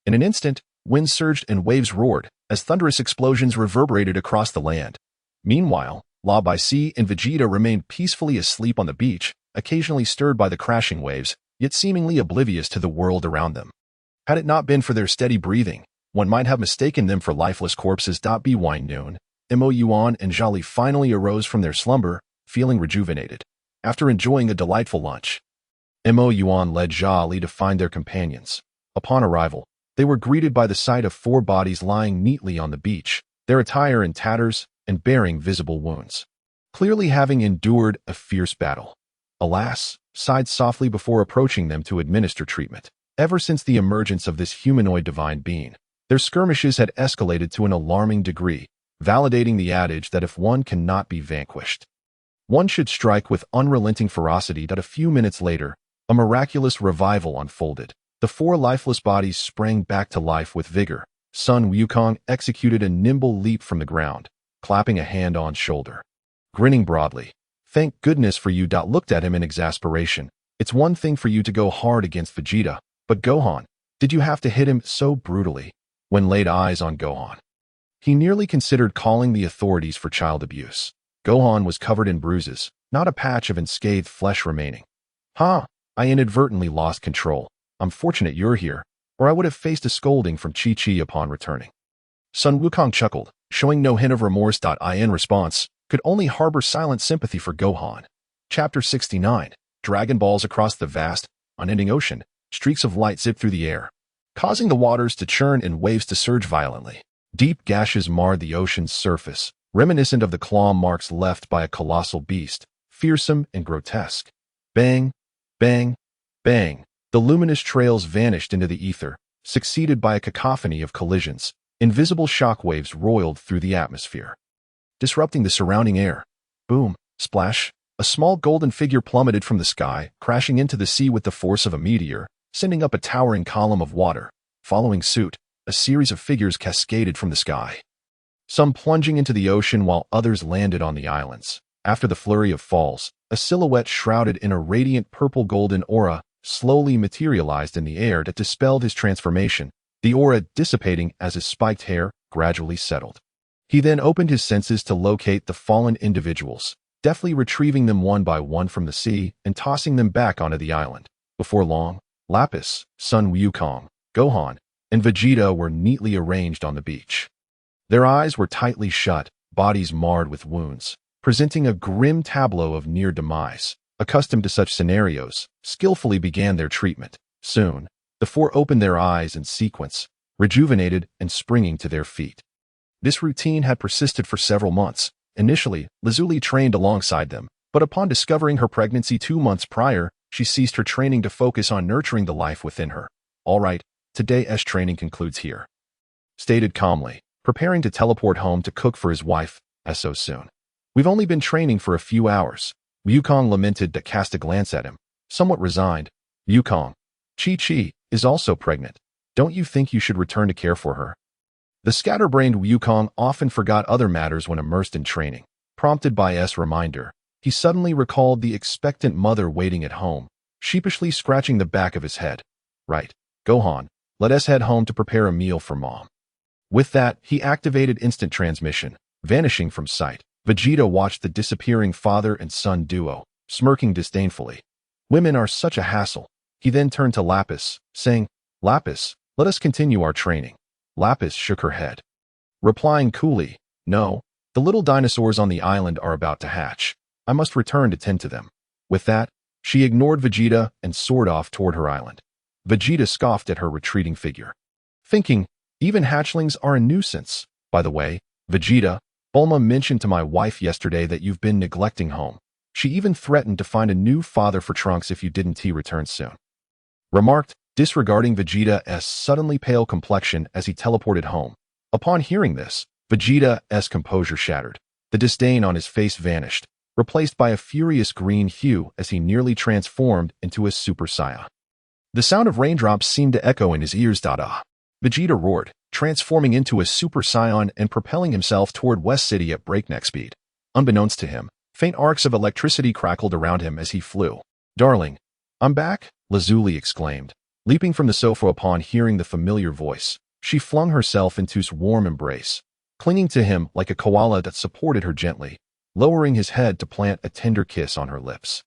In an instant, wind surged and waves roared, as thunderous explosions reverberated across the land. Meanwhile, La by sea and Vegeta remained peacefully asleep on the beach, occasionally stirred by the crashing waves, yet seemingly oblivious to the world around them. Had it not been for their steady breathing, one might have mistaken them for lifeless corpses. By noon, Moyuan and Jia Li finally arose from their slumber, feeling rejuvenated. After enjoying a delightful lunch, Moyuan led Jia Li to find their companions. Upon arrival, they were greeted by the sight of four bodies lying neatly on the beach, their attire in tatters and bearing visible wounds, clearly having endured a fierce battle. Alas, sighed softly before approaching them to administer treatment. Ever since the emergence of this humanoid divine being, their skirmishes had escalated to an alarming degree. validating the adage that if one cannot be vanquished, one should strike with unrelenting ferocity. That a few minutes later, a miraculous revival unfolded. The four lifeless bodies sprang back to life with vigor. Sun Wukong executed a nimble leap from the ground, clapping a hand on shoulder. Grinning broadly, "Thank goodness for you." Looked at him in exasperation. "It's one thing for you to go hard against Vegeta, but Gohan, did you have to hit him so brutally?" When laid eyes on Gohan, he nearly considered calling the authorities for child abuse. Gohan was covered in bruises, not a patch of unscathed flesh remaining. "Huh, I inadvertently lost control. I'm fortunate you're here, or I would have faced a scolding from Chi-Chi upon returning." Sun Wukong chuckled, showing no hint of remorse. In response, could only harbor silent sympathy for Gohan. Chapter 69. Dragon Balls. Across the vast, unending ocean, streaks of light zip through the air, causing the waters to churn and waves to surge violently. Deep gashes marred the ocean's surface, reminiscent of the claw marks left by a colossal beast, fearsome and grotesque. Bang, bang, bang. The luminous trails vanished into the ether, succeeded by a cacophony of collisions. Invisible shockwaves roiled through the atmosphere, disrupting the surrounding air. Boom, splash. A small golden figure plummeted from the sky, crashing into the sea with the force of a meteor, sending up a towering column of water. Following suit, a series of figures cascaded from the sky, some plunging into the ocean while others landed on the islands. After the flurry of falls, a silhouette shrouded in a radiant purple-golden aura slowly materialized in the air that dispelled his transformation, the aura dissipating as his spiked hair gradually settled. He then opened his senses to locate the fallen individuals, deftly retrieving them one by one from the sea and tossing them back onto the island. Before long, Lapis, Sun Wukong, Gohan, and Vegeta were neatly arranged on the beach. Their eyes were tightly shut, bodies marred with wounds, presenting a grim tableau of near demise. Accustomed to such scenarios, skillfully began their treatment. Soon, the four opened their eyes in sequence, rejuvenated and springing to their feet. This routine had persisted for several months. Initially, Lazuli trained alongside them, but upon discovering her pregnancy 2 months prior, she ceased her training to focus on nurturing the life within her. "All right, today's training concludes here," stated calmly, preparing to teleport home to cook for his wife, as so soon. "We've only been training for a few hours." Wukong lamented to cast a glance at him, somewhat resigned. "Wukong, Chi-Chi is also pregnant. Don't you think you should return to care for her?" The scatterbrained Wukong often forgot other matters when immersed in training. Prompted by S' reminder, he suddenly recalled the expectant mother waiting at home, sheepishly scratching the back of his head. "Right, Gohan, let us head home to prepare a meal for Mom." With that, he activated instant transmission, vanishing from sight. Vegeta watched the disappearing father and son duo, smirking disdainfully. "Women are such a hassle." He then turned to Lapis, saying, "Lapis, let us continue our training." Lapis shook her head, replying coolly, "No, the little dinosaurs on the island are about to hatch. I must return to tend to them." With that, she ignored Vegeta and soared off toward her island. Vegeta scoffed at her retreating figure, thinking, "Even hatchlings are a nuisance. By the way, Vegeta, Bulma mentioned to my wife yesterday that you've been neglecting home. She even threatened to find a new father for Trunks if you didn't return soon." Remarked, disregarding Vegeta's suddenly pale complexion as he teleported home. Upon hearing this, Vegeta's composure shattered. The disdain on his face vanished, replaced by a furious green hue as he nearly transformed into a Super Saiyan. The sound of raindrops seemed to echo in his ears. Vegeta roared, transforming into a Super Saiyan and propelling himself toward West City at breakneck speed. Unbeknownst to him, faint arcs of electricity crackled around him as he flew. "Darling, I'm back," Lazuli exclaimed. Leaping from the sofa upon hearing the familiar voice, she flung herself into his warm embrace, clinging to him like a koala that supported her gently, lowering his head to plant a tender kiss on her lips.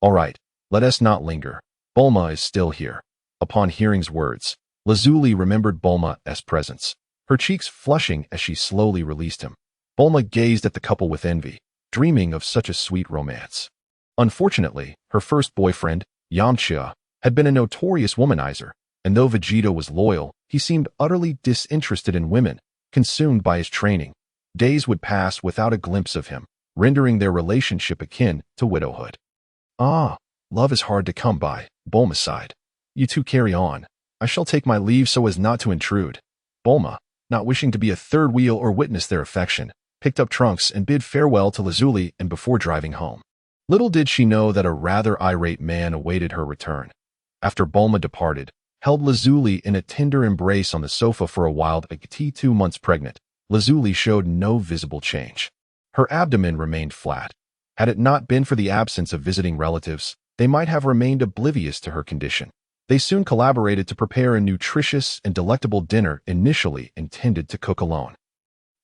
"All right, let us not linger. Bulma is still here." Upon hearing his words, Lazuli remembered Bulma's presence, her cheeks flushing as she slowly released him. Bulma gazed at the couple with envy, dreaming of such a sweet romance. Unfortunately, her first boyfriend, Yamcha, had been a notorious womanizer, and though Vegeta was loyal, he seemed utterly disinterested in women, consumed by his training. Days would pass without a glimpse of him, rendering their relationship akin to widowhood. "Ah, love is hard to come by," Bulma sighed. "You two carry on. I shall take my leave so as not to intrude." "Bulma, not wishing to be a third wheel or witness their affection, picked up trunks and bid farewell to Lazuli and before driving home. Little did she know that a rather irate man awaited her return. After Bulma departed, held Lazuli in a tender embrace on the sofa for a while. At 2 months pregnant, Lazuli showed no visible change. Her abdomen remained flat. Had it not been for the absence of visiting relatives, they might have remained oblivious to her condition. They soon collaborated to prepare a nutritious and delectable dinner initially intended to cook alone.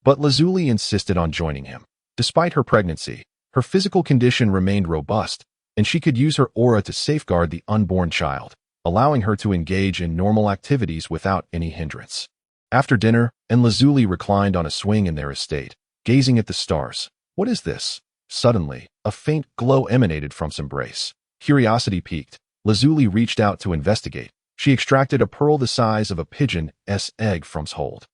But Lazuli insisted on joining him. Despite her pregnancy, her physical condition remained robust, and she could use her aura to safeguard the unborn child, allowing her to engage in normal activities without any hindrance. After dinner, Lazuli reclined on a swing in their estate, gazing at the stars. What is this? Suddenly, a faint glow emanated from his embrace. Curiosity piqued, Lazuli reached out to investigate. She extracted a pearl the size of a pigeon's egg from his hold.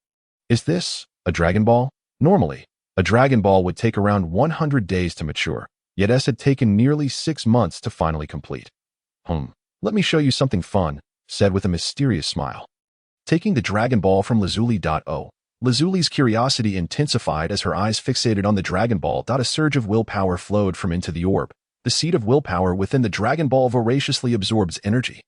Is this a Dragon Ball? Normally, a Dragon Ball would take around 100 days to mature, yet S had taken nearly 6 months to finally complete. Let me show you something fun, said with a mysterious smile. Taking the Dragon Ball from Lazuli. Lazuli's curiosity intensified as her eyes fixated on the Dragon Ball. A surge of willpower flowed from into the orb. The seed of willpower within the Dragon Ball voraciously absorbs energy.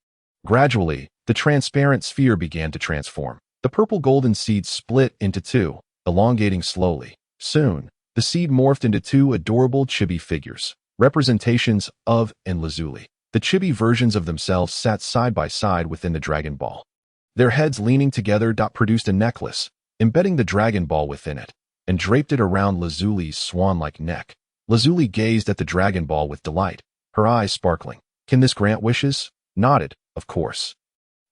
Gradually, the transparent sphere began to transform. The purple-golden seed split into 2, elongating slowly. Soon, the seed morphed into 2 adorable chibi figures, representations of and Lazuli. The chibi versions of themselves sat side by side within the Dragon Ball. Their heads leaning together produced a necklace, embedding the Dragon Ball within it, and draped it around Lazuli's swan-like neck. Lazuli gazed at the Dragon Ball with delight, her eyes sparkling. Can this grant wishes? Nodded, of course.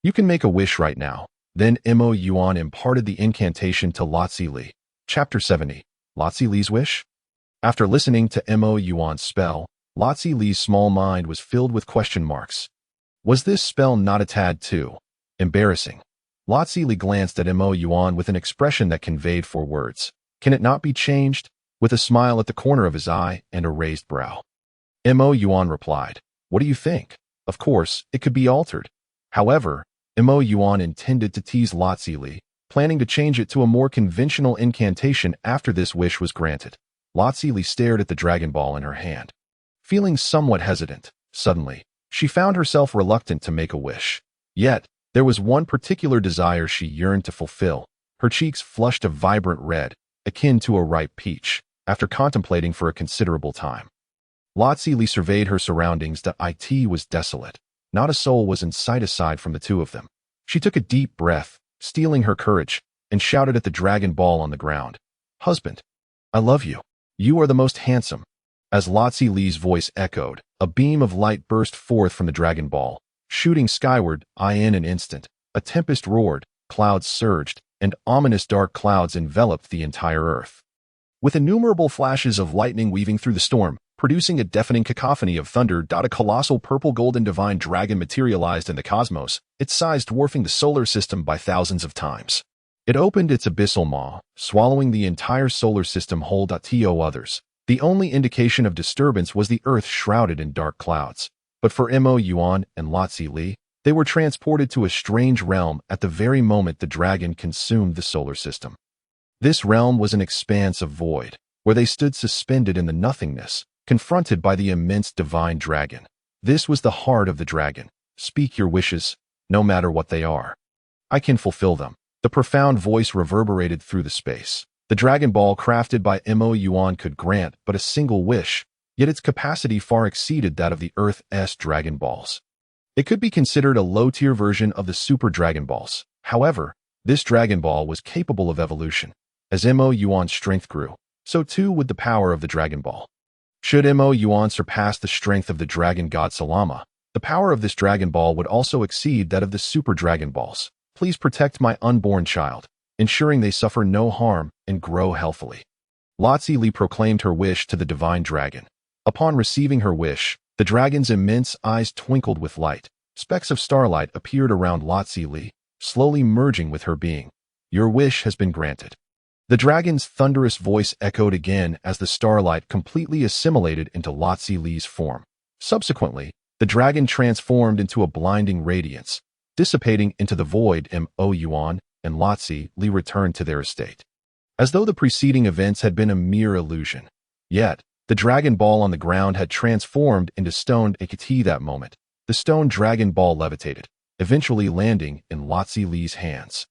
You can make a wish right now. Then Moyuan imparted the incantation to Lazuli. Chapter 70. Lazuli's Wish? After listening to Moyuan's spell, Lazuli's small mind was filled with question marks. Was this spell not a tad too embarrassing? Lazuli glanced at Moyuan with an expression that conveyed 4 words. Can it not be changed? With a smile at the corner of his eye and a raised brow. Moyuan replied, What do you think? Of course, it could be altered. However, Moyuan intended to tease Lazuli, planning to change it to a more conventional incantation after this wish was granted. Lazuli stared at the Dragon Ball in her hand. Feeling somewhat hesitant, suddenly, she found herself reluctant to make a wish. Yet, there was one particular desire she yearned to fulfill. Her cheeks flushed a vibrant red, akin to a ripe peach, after contemplating for a considerable time. Lazuli surveyed her surroundings. It was desolate. Not a soul was in sight aside from the 2 of them. She took a deep breath, steeling her courage, and shouted at the Dragon Ball on the ground. Husband, I love you. You are the most handsome. As Lazuli's voice echoed, a beam of light burst forth from the Dragon Ball, shooting skyward. In an instant, a tempest roared, clouds surged, and ominous dark clouds enveloped the entire earth. With innumerable flashes of lightning weaving through the storm, producing a deafening cacophony of thunder. A colossal purple-golden divine dragon materialized in the cosmos, its size dwarfing the solar system by thousands of times. It opened its abyssal maw, swallowing the entire solar system whole. To others, the only indication of disturbance was the earth shrouded in dark clouds. But for Moyuan and Lazuli, they were transported to a strange realm at the very moment the dragon consumed the solar system. This realm was an expanse of void, where they stood suspended in the nothingness, confronted by the immense divine dragon. This was the heart of the dragon. Speak your wishes, no matter what they are. I can fulfill them. The profound voice reverberated through the space. The Dragon Ball crafted by Moyuan could grant but a single wish, yet its capacity far exceeded that of the Earth's Dragon Balls. It could be considered a low-tier version of the Super Dragon Balls. However, this Dragon Ball was capable of evolution. As Moyuan's strength grew, so too would the power of the Dragon Ball. Should Moyuan surpass the strength of the Dragon God Salama, the power of this Dragon Ball would also exceed that of the Super Dragon Balls. Please protect my unborn child, ensuring they suffer no harm and grow healthily. Lazuli proclaimed her wish to the divine dragon. Upon receiving her wish, the dragon's immense eyes twinkled with light. Specks of starlight appeared around Lazuli, slowly merging with her being. Your wish has been granted. The dragon's thunderous voice echoed again as the starlight completely assimilated into Lazuli's form. Subsequently, the dragon transformed into a blinding radiance, dissipating into the void. Moyuan, and Li returned to their estate. As though the preceding events had been a mere illusion. Yet, the Dragon Ball on the ground had transformed into stone Ekiti that moment. The stone Dragon Ball levitated, eventually landing in Li's hands.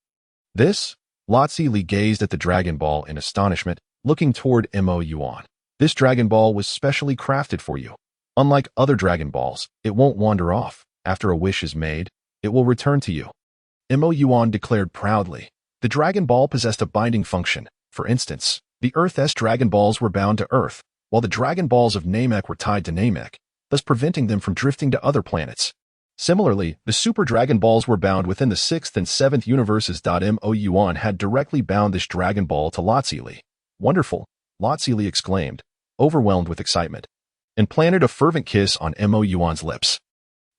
This? Li gazed at the Dragon Ball in astonishment, looking toward Moyuan. This Dragon Ball was specially crafted for you. Unlike other Dragon Balls, it won't wander off. After a wish is made, it will return to you. Moyuan declared proudly. The Dragon Ball possessed a binding function. For instance, the Earth's Dragon Balls were bound to Earth, while the Dragon Balls of Namek were tied to Namek, thus preventing them from drifting to other planets. Similarly, the Super Dragon Balls were bound within the 6th and 7th universes. Moyuan had directly bound this Dragon Ball to Li. Wonderful, Li exclaimed, overwhelmed with excitement, and planted a fervent kiss on Moyuan's lips.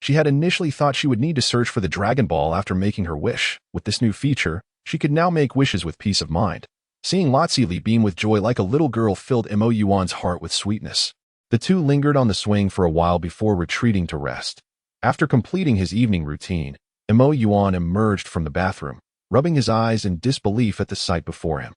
She had initially thought she would need to search for the Dragon Ball after making her wish. With this new feature, she could now make wishes with peace of mind. Seeing Li beam with joy like a little girl filled Moyuan's heart with sweetness. The two lingered on the swing for a while before retreating to rest. After completing his evening routine, Moyuan emerged from the bathroom, rubbing his eyes in disbelief at the sight before him.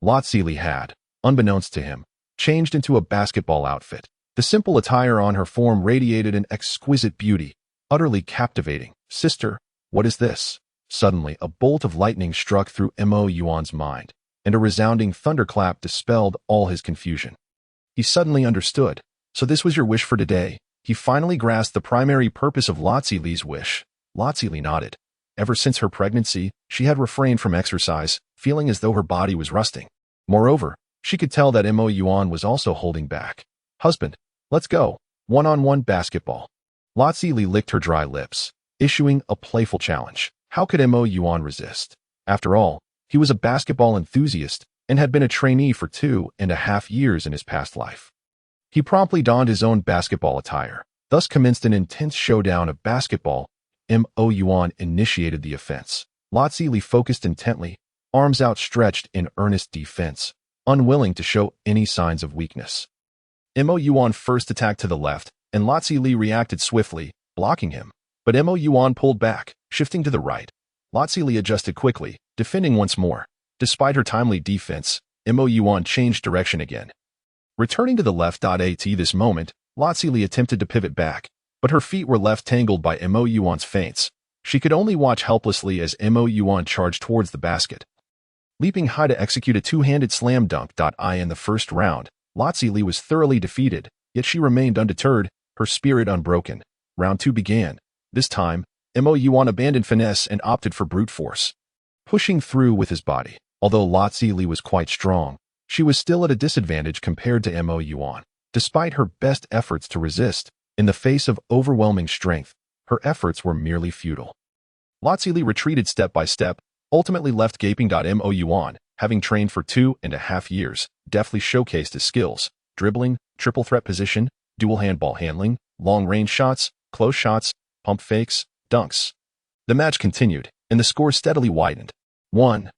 Li had, unbeknownst to him, changed into a basketball outfit. The simple attire on her form radiated an exquisite beauty, utterly captivating. Sister, what is this? Suddenly, a bolt of lightning struck through Moyuan's mind, and a resounding thunderclap dispelled all his confusion. He suddenly understood. So this was your wish for today? He finally grasped the primary purpose of Li's wish. Li nodded. Ever since her pregnancy, she had refrained from exercise, feeling as though her body was rusting. Moreover, she could tell that Moyuan was also holding back. Husband, let's go. One-on-one basketball. Li licked her dry lips, issuing a playful challenge. How could Moyuan resist? After all, he was a basketball enthusiast and had been a trainee for 2.5 years in his past life. He promptly donned his own basketball attire, thus commenced an intense showdown of basketball. Moyuan initiated the offense. Li focused intently, arms outstretched in earnest defense, unwilling to show any signs of weakness. Moyuan first attacked to the left, and Li reacted swiftly, blocking him. But Moyuan pulled back, shifting to the right. Li adjusted quickly, defending once more. Despite her timely defense, Moyuan changed direction again. Returning to the left. At this moment, Li attempted to pivot back, but her feet were left tangled by Moyuan's feints. She could only watch helplessly as Moyuan charged towards the basket. Leaping high to execute a two-handed slam dunk. In the first round, Li was thoroughly defeated, yet she remained undeterred, her spirit unbroken. Round 2 began. This time, Moyuan abandoned finesse and opted for brute force. Pushing through with his body. Although Li was quite strong, she was still at a disadvantage compared to Moyuan. Despite her best efforts to resist, in the face of overwhelming strength, her efforts were merely futile. Li retreated step by step, ultimately left gaping. Moyuan, having trained for 2.5 years, deftly showcased his skills: dribbling, triple threat position, dual handball handling, long-range shots, close shots, pump fakes, dunks. The match continued, and the score steadily widened. 1-0,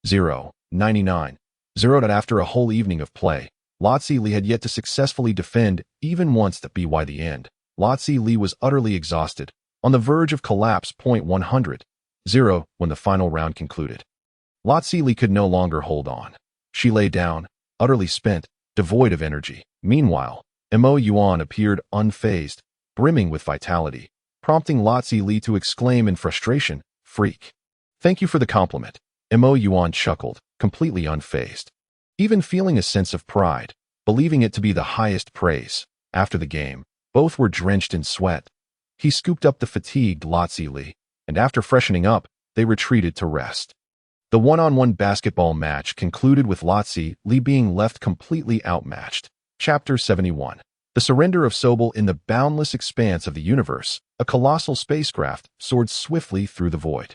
2-0, 99, 0. After a whole evening of play, Li had yet to successfully defend even once. By the end, Li was utterly exhausted, on the verge of collapse. 100, 0 when the final round concluded. Li could no longer hold on. She lay down, utterly spent, devoid of energy. Meanwhile, Moyuan appeared unfazed, brimming with vitality, prompting Li to exclaim in frustration, "Freak. Thank you for the compliment." Moyuan chuckled, completely unfazed, even feeling a sense of pride, believing it to be the highest praise. After the game, both were drenched in sweat. He scooped up the fatigued Li, and after freshening up, they retreated to rest. The one-on-one basketball match concluded with Li being left completely outmatched. Chapter 71. The surrender of Sobel. In the boundless expanse of the universe, a colossal spacecraft soared swiftly through the void.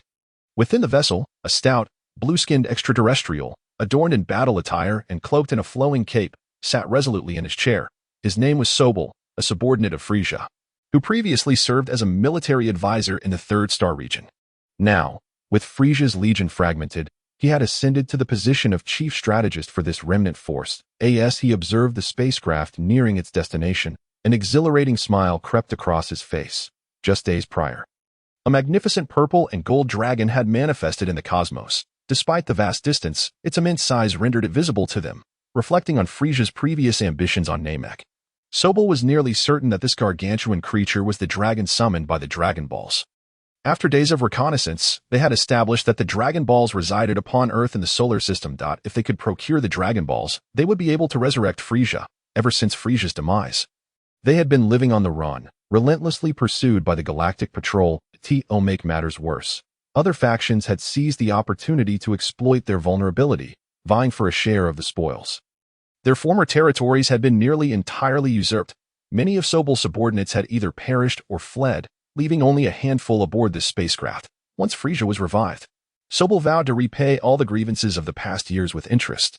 Within the vessel, a stout, blue-skinned extraterrestrial, adorned in battle attire and cloaked in a flowing cape, sat resolutely in his chair. His name was Sobel, a subordinate of Frisia, who previously served as a military advisor in the 3rd Star region. Now, with Frisia's legion fragmented, he had ascended to the position of chief strategist for this remnant force. As he observed the spacecraft nearing its destination, an exhilarating smile crept across his face. Just days prior, A magnificent purple and gold dragon had manifested in the cosmos. Despite the vast distance, its immense size rendered it visible to them, reflecting on Frisia's previous ambitions on Namek. Sobel was nearly certain that this gargantuan creature was the dragon summoned by the Dragon Balls. After days of reconnaissance, they had established that the Dragon Balls resided upon Earth in the solar system. If they could procure the Dragon Balls, they would be able to resurrect Frisia. Ever since Frisia's demise, they had been living on the run, relentlessly pursued by the Galactic Patrol. To make matters worse, other factions had seized the opportunity to exploit their vulnerability, vying for a share of the spoils. Their former territories had been nearly entirely usurped. Many of Sobel's subordinates had either perished or fled, leaving only a handful aboard this spacecraft. Once Frisia was revived, Sobel vowed to repay all the grievances of the past years with interest.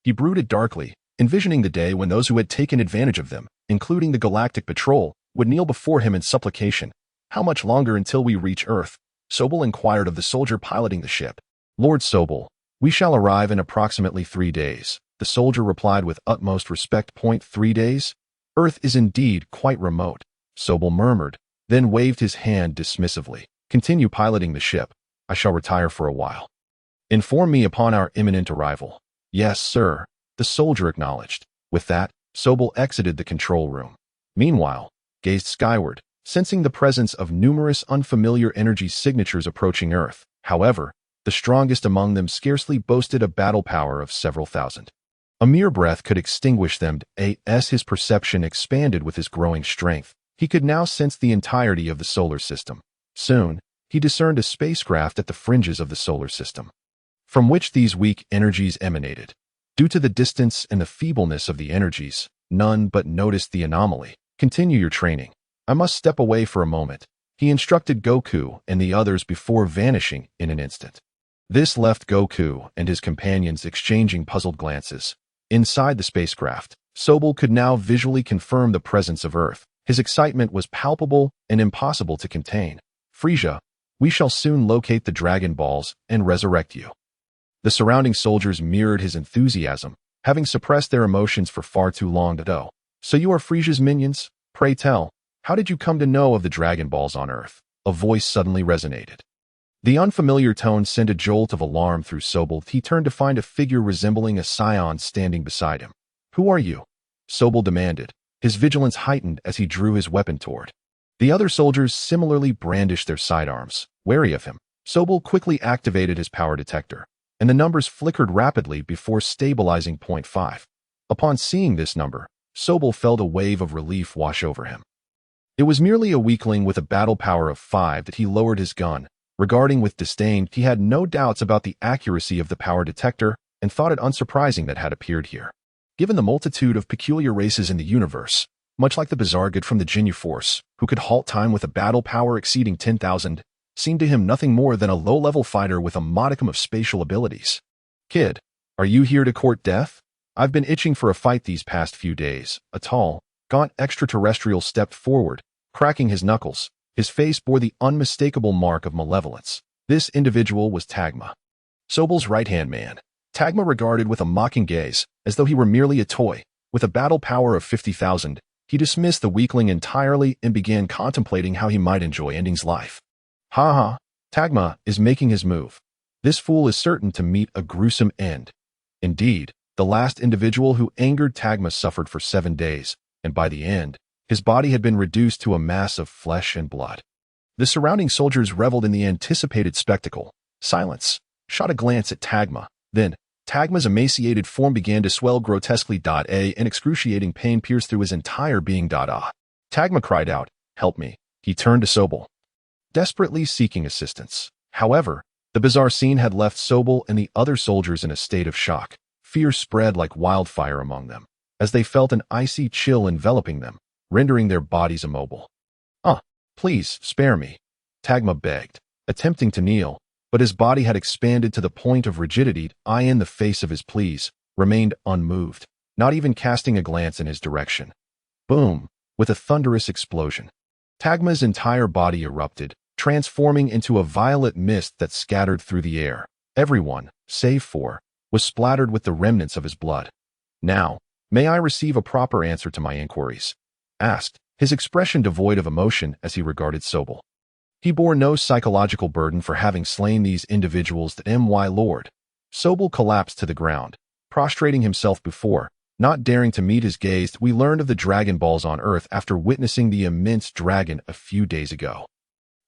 He brooded darkly, envisioning the day when those who had taken advantage of them, including the Galactic Patrol, would kneel before him in supplication. How much longer until we reach Earth? Sobel inquired of the soldier piloting the ship. Lord Sobel, we shall arrive in approximately 3 days, the soldier replied with utmost respect. 3 days? Earth is indeed quite remote, Sobel murmured, then waved his hand dismissively. Continue piloting the ship. I shall retire for a while. Inform me upon our imminent arrival. Yes, sir, the soldier acknowledged. With that, Sobel exited the control room. Meanwhile, gazed skyward, sensing the presence of numerous unfamiliar energy signatures approaching Earth. However, the strongest among them scarcely boasted a battle power of several thousand. A mere breath could extinguish them. As his perception expanded with his growing strength, he could now sense the entirety of the solar system. Soon, he discerned a spacecraft at the fringes of the solar system, from which these weak energies emanated. Due to the distance and the feebleness of the energies, none but noticed the anomaly. Continue your training. I must step away for a moment, he instructed Goku and the others before vanishing in an instant. This left Goku and his companions exchanging puzzled glances. Inside the spacecraft, Sobel could now visually confirm the presence of Earth. His excitement was palpable and impossible to contain. Frisia, we shall soon locate the Dragon Balls and resurrect you. The surrounding soldiers mirrored his enthusiasm, having suppressed their emotions for far too long ago. So you are Frisia's minions? Pray tell, how did you come to know of the Dragon Balls on Earth? A voice suddenly resonated. The unfamiliar tone sent a jolt of alarm through Sobel. He turned to find a figure resembling a scion standing beside him. Who are you? Sobel demanded, his vigilance heightened as he drew his weapon toward. The other soldiers similarly brandished their sidearms, wary of him. Sobel quickly activated his power detector, and the numbers flickered rapidly before stabilizing. 5. Upon seeing this number, Sobel felt a wave of relief wash over him. It was merely a weakling with a battle power of 5 that he lowered his gun. Regarding with disdain, he had no doubts about the accuracy of the power detector and thought it unsurprising that had appeared here. Given the multitude of peculiar races in the universe, much like the bizarre god from the Ginyu Force, who could halt time with a battle power exceeding 10,000, seemed to him nothing more than a low-level fighter with a modicum of spatial abilities. Kid, are you here to court death? I've been itching for a fight these past few days. A tall, gaunt extraterrestrial stepped forward, cracking his knuckles. His face bore the unmistakable mark of malevolence. This individual was Tagma, Sobel's right-hand man. Tagma regarded with a mocking gaze, as though he were merely a toy. With a battle power of 50,000, he dismissed the weakling entirely and began contemplating how he might enjoy ending's life. Ha ha, Tagma is making his move. This fool is certain to meet a gruesome end. Indeed, the last individual who angered Tagma suffered for 7 days, and by the end, his body had been reduced to a mass of flesh and blood. The surrounding soldiers reveled in the anticipated spectacle. Silence shot a glance at Tagma. Then, Tagma's emaciated form began to swell grotesquely. An excruciating pain pierced through his entire being. Tagma cried out, "Help me." He turned to Sobel, desperately seeking assistance. However, the bizarre scene had left Sobel and the other soldiers in a state of shock. Fear spread like wildfire among them, as they felt an icy chill enveloping them, rendering their bodies immobile. Please, spare me," Tagma begged, attempting to kneel, but his body had expanded to the point of rigidity. In the face of his pleas, remained unmoved, not even casting a glance in his direction. Boom! With a thunderous explosion, Tagma's entire body erupted, transforming into a violet mist that scattered through the air. Everyone, save for, was splattered with the remnants of his blood. "Now, may I receive a proper answer to my inquiries?" asked, his expression devoid of emotion as he regarded Sobel. He bore no psychological burden for having slain these individuals. The My Lord. Sobel collapsed to the ground, prostrating himself before, not daring to meet his gaze. We learned of the Dragon Balls on Earth after witnessing the immense dragon a few days ago.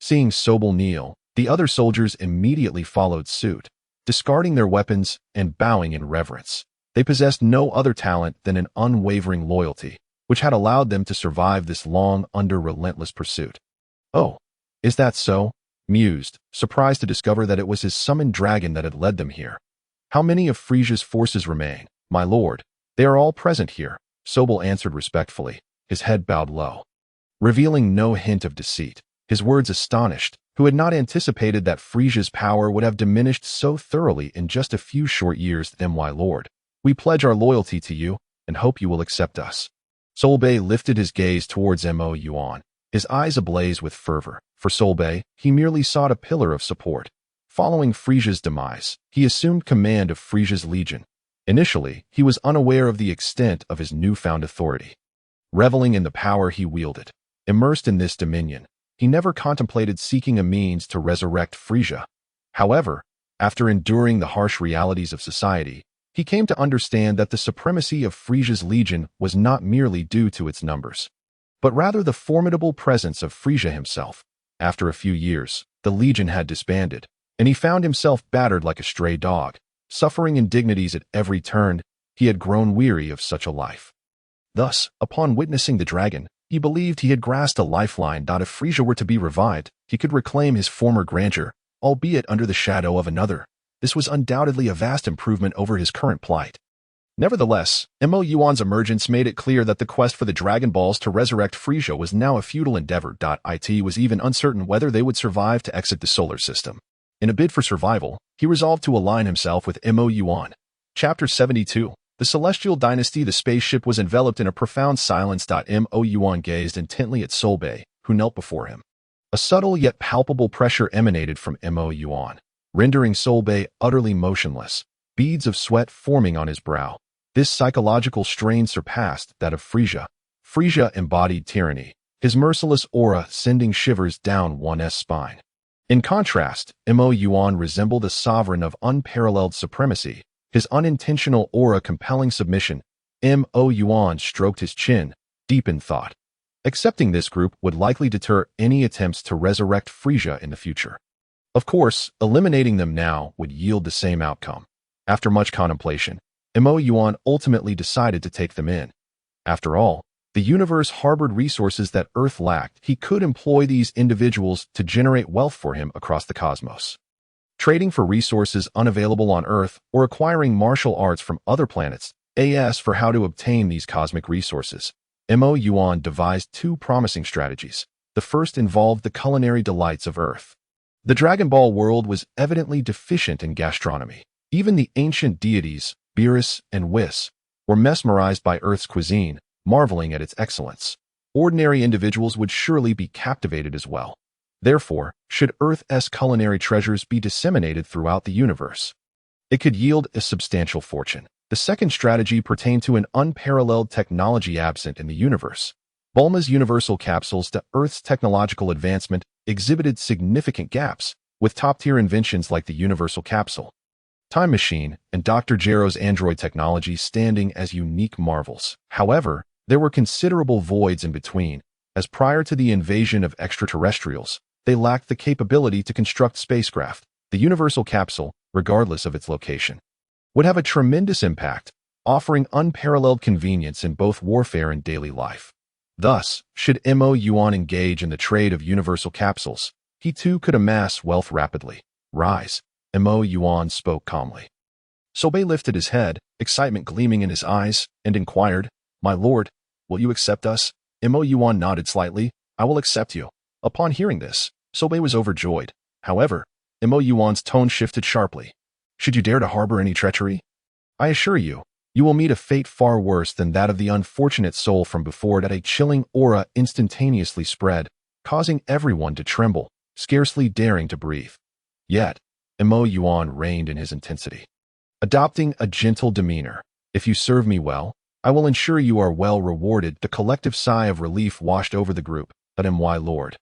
Seeing Sobel kneel, the other soldiers immediately followed suit, discarding their weapons and bowing in reverence. They possessed no other talent than an unwavering loyalty, which had allowed them to survive this long under relentless pursuit. Oh, is that so? Mused, surprised to discover that it was his summoned dragon that had led them here. How many of Frisia's forces remain, my lord? They are all present here, Sobel answered respectfully, his head bowed low. Revealing no hint of deceit, his words astonished, who had not anticipated that Frisia's power would have diminished so thoroughly in just a few short years. My lord, we pledge our loyalty to you and hope you will accept us. Solbay lifted his gaze towards Moyuan, his eyes ablaze with fervor. For Solbay, he merely sought a pillar of support. Following Frisia's demise, he assumed command of Frisia's legion. Initially, he was unaware of the extent of his newfound authority. Reveling in the power he wielded, immersed in this dominion, he never contemplated seeking a means to resurrect Frisia. However, after enduring the harsh realities of society, he came to understand that the supremacy of Frisia's legion was not merely due to its numbers, but rather the formidable presence of Frisia himself. After a few years, the legion had disbanded, and he found himself battered like a stray dog, suffering indignities at every turn. He had grown weary of such a life. Thus, upon witnessing the dragon, he believed he had grasped a lifeline that if Frisia were to be revived, he could reclaim his former grandeur, albeit under the shadow of another. This was undoubtedly a vast improvement over his current plight. Nevertheless, Moyuan's emergence made it clear that the quest for the Dragon Balls to resurrect Frisia was now a futile endeavor. It was even uncertain whether they would survive to exit the solar system. In a bid for survival, he resolved to align himself with Moyuan. Chapter 72. The Celestial Dynasty. The spaceship was enveloped in a profound silence. Moyuan gazed intently at Solbay, who knelt before him. A subtle yet palpable pressure emanated from Moyuan, rendering Solbay utterly motionless, beads of sweat forming on his brow. This psychological strain surpassed that of Frisia. Frisia embodied tyranny, his merciless aura sending shivers down one's spine. In contrast, Moyuan resembled a sovereign of unparalleled supremacy, his unintentional aura compelling submission. Moyuan stroked his chin, deep in thought. Accepting this group would likely deter any attempts to resurrect Frisia in the future. Of course, eliminating them now would yield the same outcome. After much contemplation, Moyuan ultimately decided to take them in. After all, the universe harbored resources that Earth lacked. He could employ these individuals to generate wealth for him across the cosmos. Trading for resources unavailable on Earth or acquiring martial arts from other planets, as for how to obtain these cosmic resources. Moyuan devised two promising strategies. The first involved the culinary delights of Earth. The Dragon Ball world was evidently deficient in gastronomy. Even the ancient deities, Beerus and Whis, were mesmerized by Earth's cuisine, marveling at its excellence. Ordinary individuals would surely be captivated as well. Therefore, should Earth's culinary treasures be disseminated throughout the universe, it could yield a substantial fortune. The second strategy pertained to an unparalleled technology absent in the universe. Bulma's universal capsules. To Earth's technological advancement exhibited significant gaps, with top-tier inventions like the universal capsule, time machine, and Dr. Gero's android technology standing as unique marvels. However, there were considerable voids in between, as prior to the invasion of extraterrestrials, they lacked the capability to construct spacecraft. The universal capsule, regardless of its location, would have a tremendous impact, offering unparalleled convenience in both warfare and daily life. Thus, should Moyuan engage in the trade of universal capsules, he too could amass wealth rapidly. Rise, Moyuan spoke calmly. Solbay lifted his head, excitement gleaming in his eyes, and inquired, "My lord, will you accept us?" Moyuan nodded slightly. "I will accept you." Upon hearing this, Solbay was overjoyed. However, Moyuan's tone shifted sharply. "Should you dare to harbor any treachery, I assure you, you will meet a fate far worse than that of the unfortunate soul from before." That a chilling aura instantaneously spread, causing everyone to tremble, scarcely daring to breathe. Yet, Moyuan reigned in his intensity, adopting a gentle demeanor. "If you serve me well, I will ensure you are well rewarded." The collective sigh of relief washed over the group. "But my lord."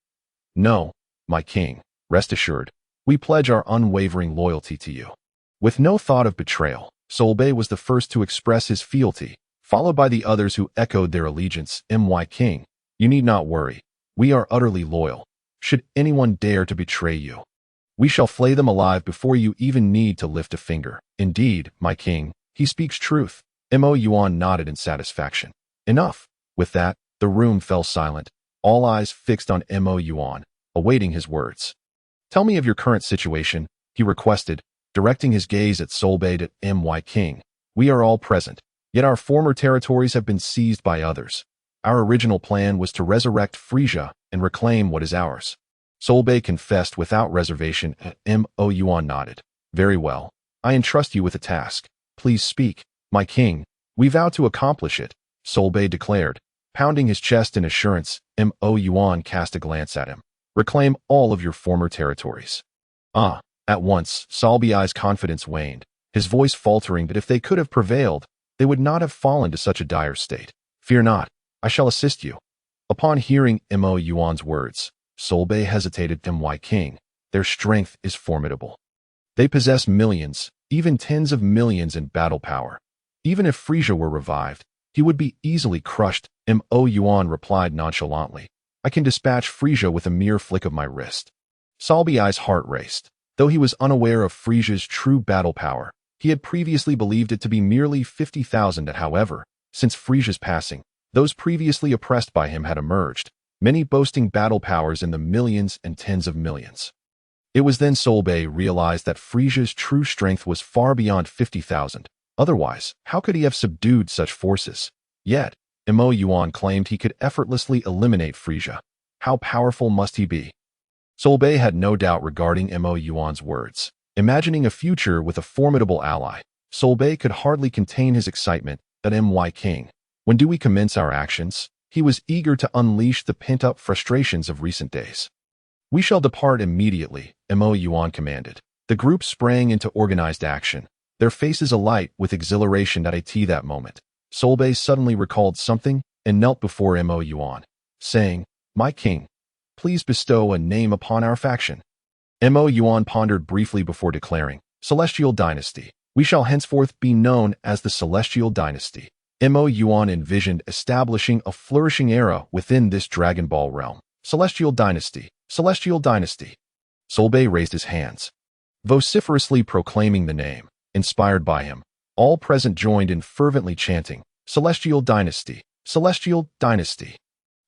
"No, my king, rest assured, we pledge our unwavering loyalty to you. With no thought of betrayal, Solbay was the first to express his fealty, followed by the others who echoed their allegiance. My king, you need not worry. We are utterly loyal. Should anyone dare to betray you, we shall flay them alive before you even need to lift a finger. Indeed, my king, he speaks truth. Moyuan nodded in satisfaction. Enough. With that, the room fell silent, all eyes fixed on Moyuan, awaiting his words. Tell me of your current situation, he requested, directing his gaze at Solbay. My king, we are all present, yet our former territories have been seized by others. Our original plan was to resurrect Frisia and reclaim what is ours. Solbay confessed without reservation. Moyuan nodded. Very well. I entrust you with a task. Please speak, my king. We vow to accomplish it, Solbay declared, pounding his chest in assurance. Moyuan cast a glance at him. Reclaim all of your former territories. At once, Solbay's confidence waned, his voice faltering that if they could have prevailed, they would not have fallen to such a dire state. Fear not, I shall assist you. Upon hearing Moyuan's words, Solbay hesitated. My king, their strength is formidable. They possess millions, even tens of millions in battle power. Even if Frisia were revived, he would be easily crushed. Moyuan replied nonchalantly. I can dispatch Frisia with a mere flick of my wrist. Solbay's heart raced. Though he was unaware of Frisia's true battle power, he had previously believed it to be merely 50,000. However, since Frisia's passing, those previously oppressed by him had emerged, many boasting battle powers in the millions and tens of millions. It was then Solbay realized that Frisia's true strength was far beyond 50,000. Otherwise, how could he have subdued such forces? Yet, Moyuan claimed he could effortlessly eliminate Frisia. How powerful must he be? Solbay had no doubt regarding Moyuan's words. Imagining a future with a formidable ally, Solbay could hardly contain his excitement. My king, when do we commence our actions? He was eager to unleash the pent-up frustrations of recent days. We shall depart immediately, Moyuan commanded. The group sprang into organized action, their faces alight with exhilaration. At that moment, Solbay suddenly recalled something and knelt before Moyuan, saying, My king, please bestow a name upon our faction. Moyuan pondered briefly before declaring, Celestial Dynasty. We shall henceforth be known as the Celestial Dynasty. Moyuan envisioned establishing a flourishing era within this Dragon Ball realm. Celestial Dynasty. Celestial Dynasty. Solbay raised his hands, vociferously proclaiming the name. Inspired by him, all present joined in fervently chanting, Celestial Dynasty. Celestial Dynasty.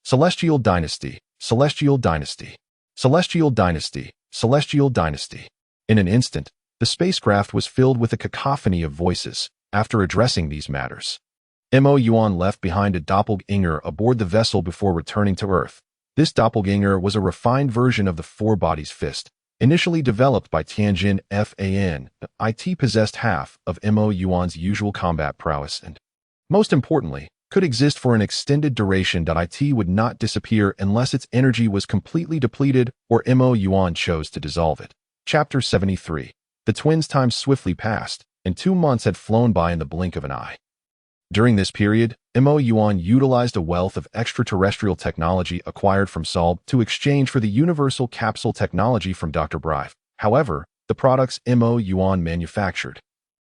Celestial Dynasty. Celestial Dynasty. Celestial Dynasty. Celestial Dynasty. In an instant, the spacecraft was filled with a cacophony of voices. After addressing these matters, Moyuan left behind a doppelganger aboard the vessel before returning to Earth. This doppelganger was a refined version of the Four Bodies Fist, initially developed by Tianjin Fan. It possessed half of Moyuan's usual combat prowess and, most importantly, could exist for an extended duration. It would not disappear unless its energy was completely depleted or Moyuan chose to dissolve it. Chapter 73. The twins' time swiftly passed, and 2 months had flown by in the blink of an eye. During this period, Moyuan utilized a wealth of extraterrestrial technology acquired from Solb to exchange for the universal capsule technology from Dr. Brive. However, the products Moyuan manufactured,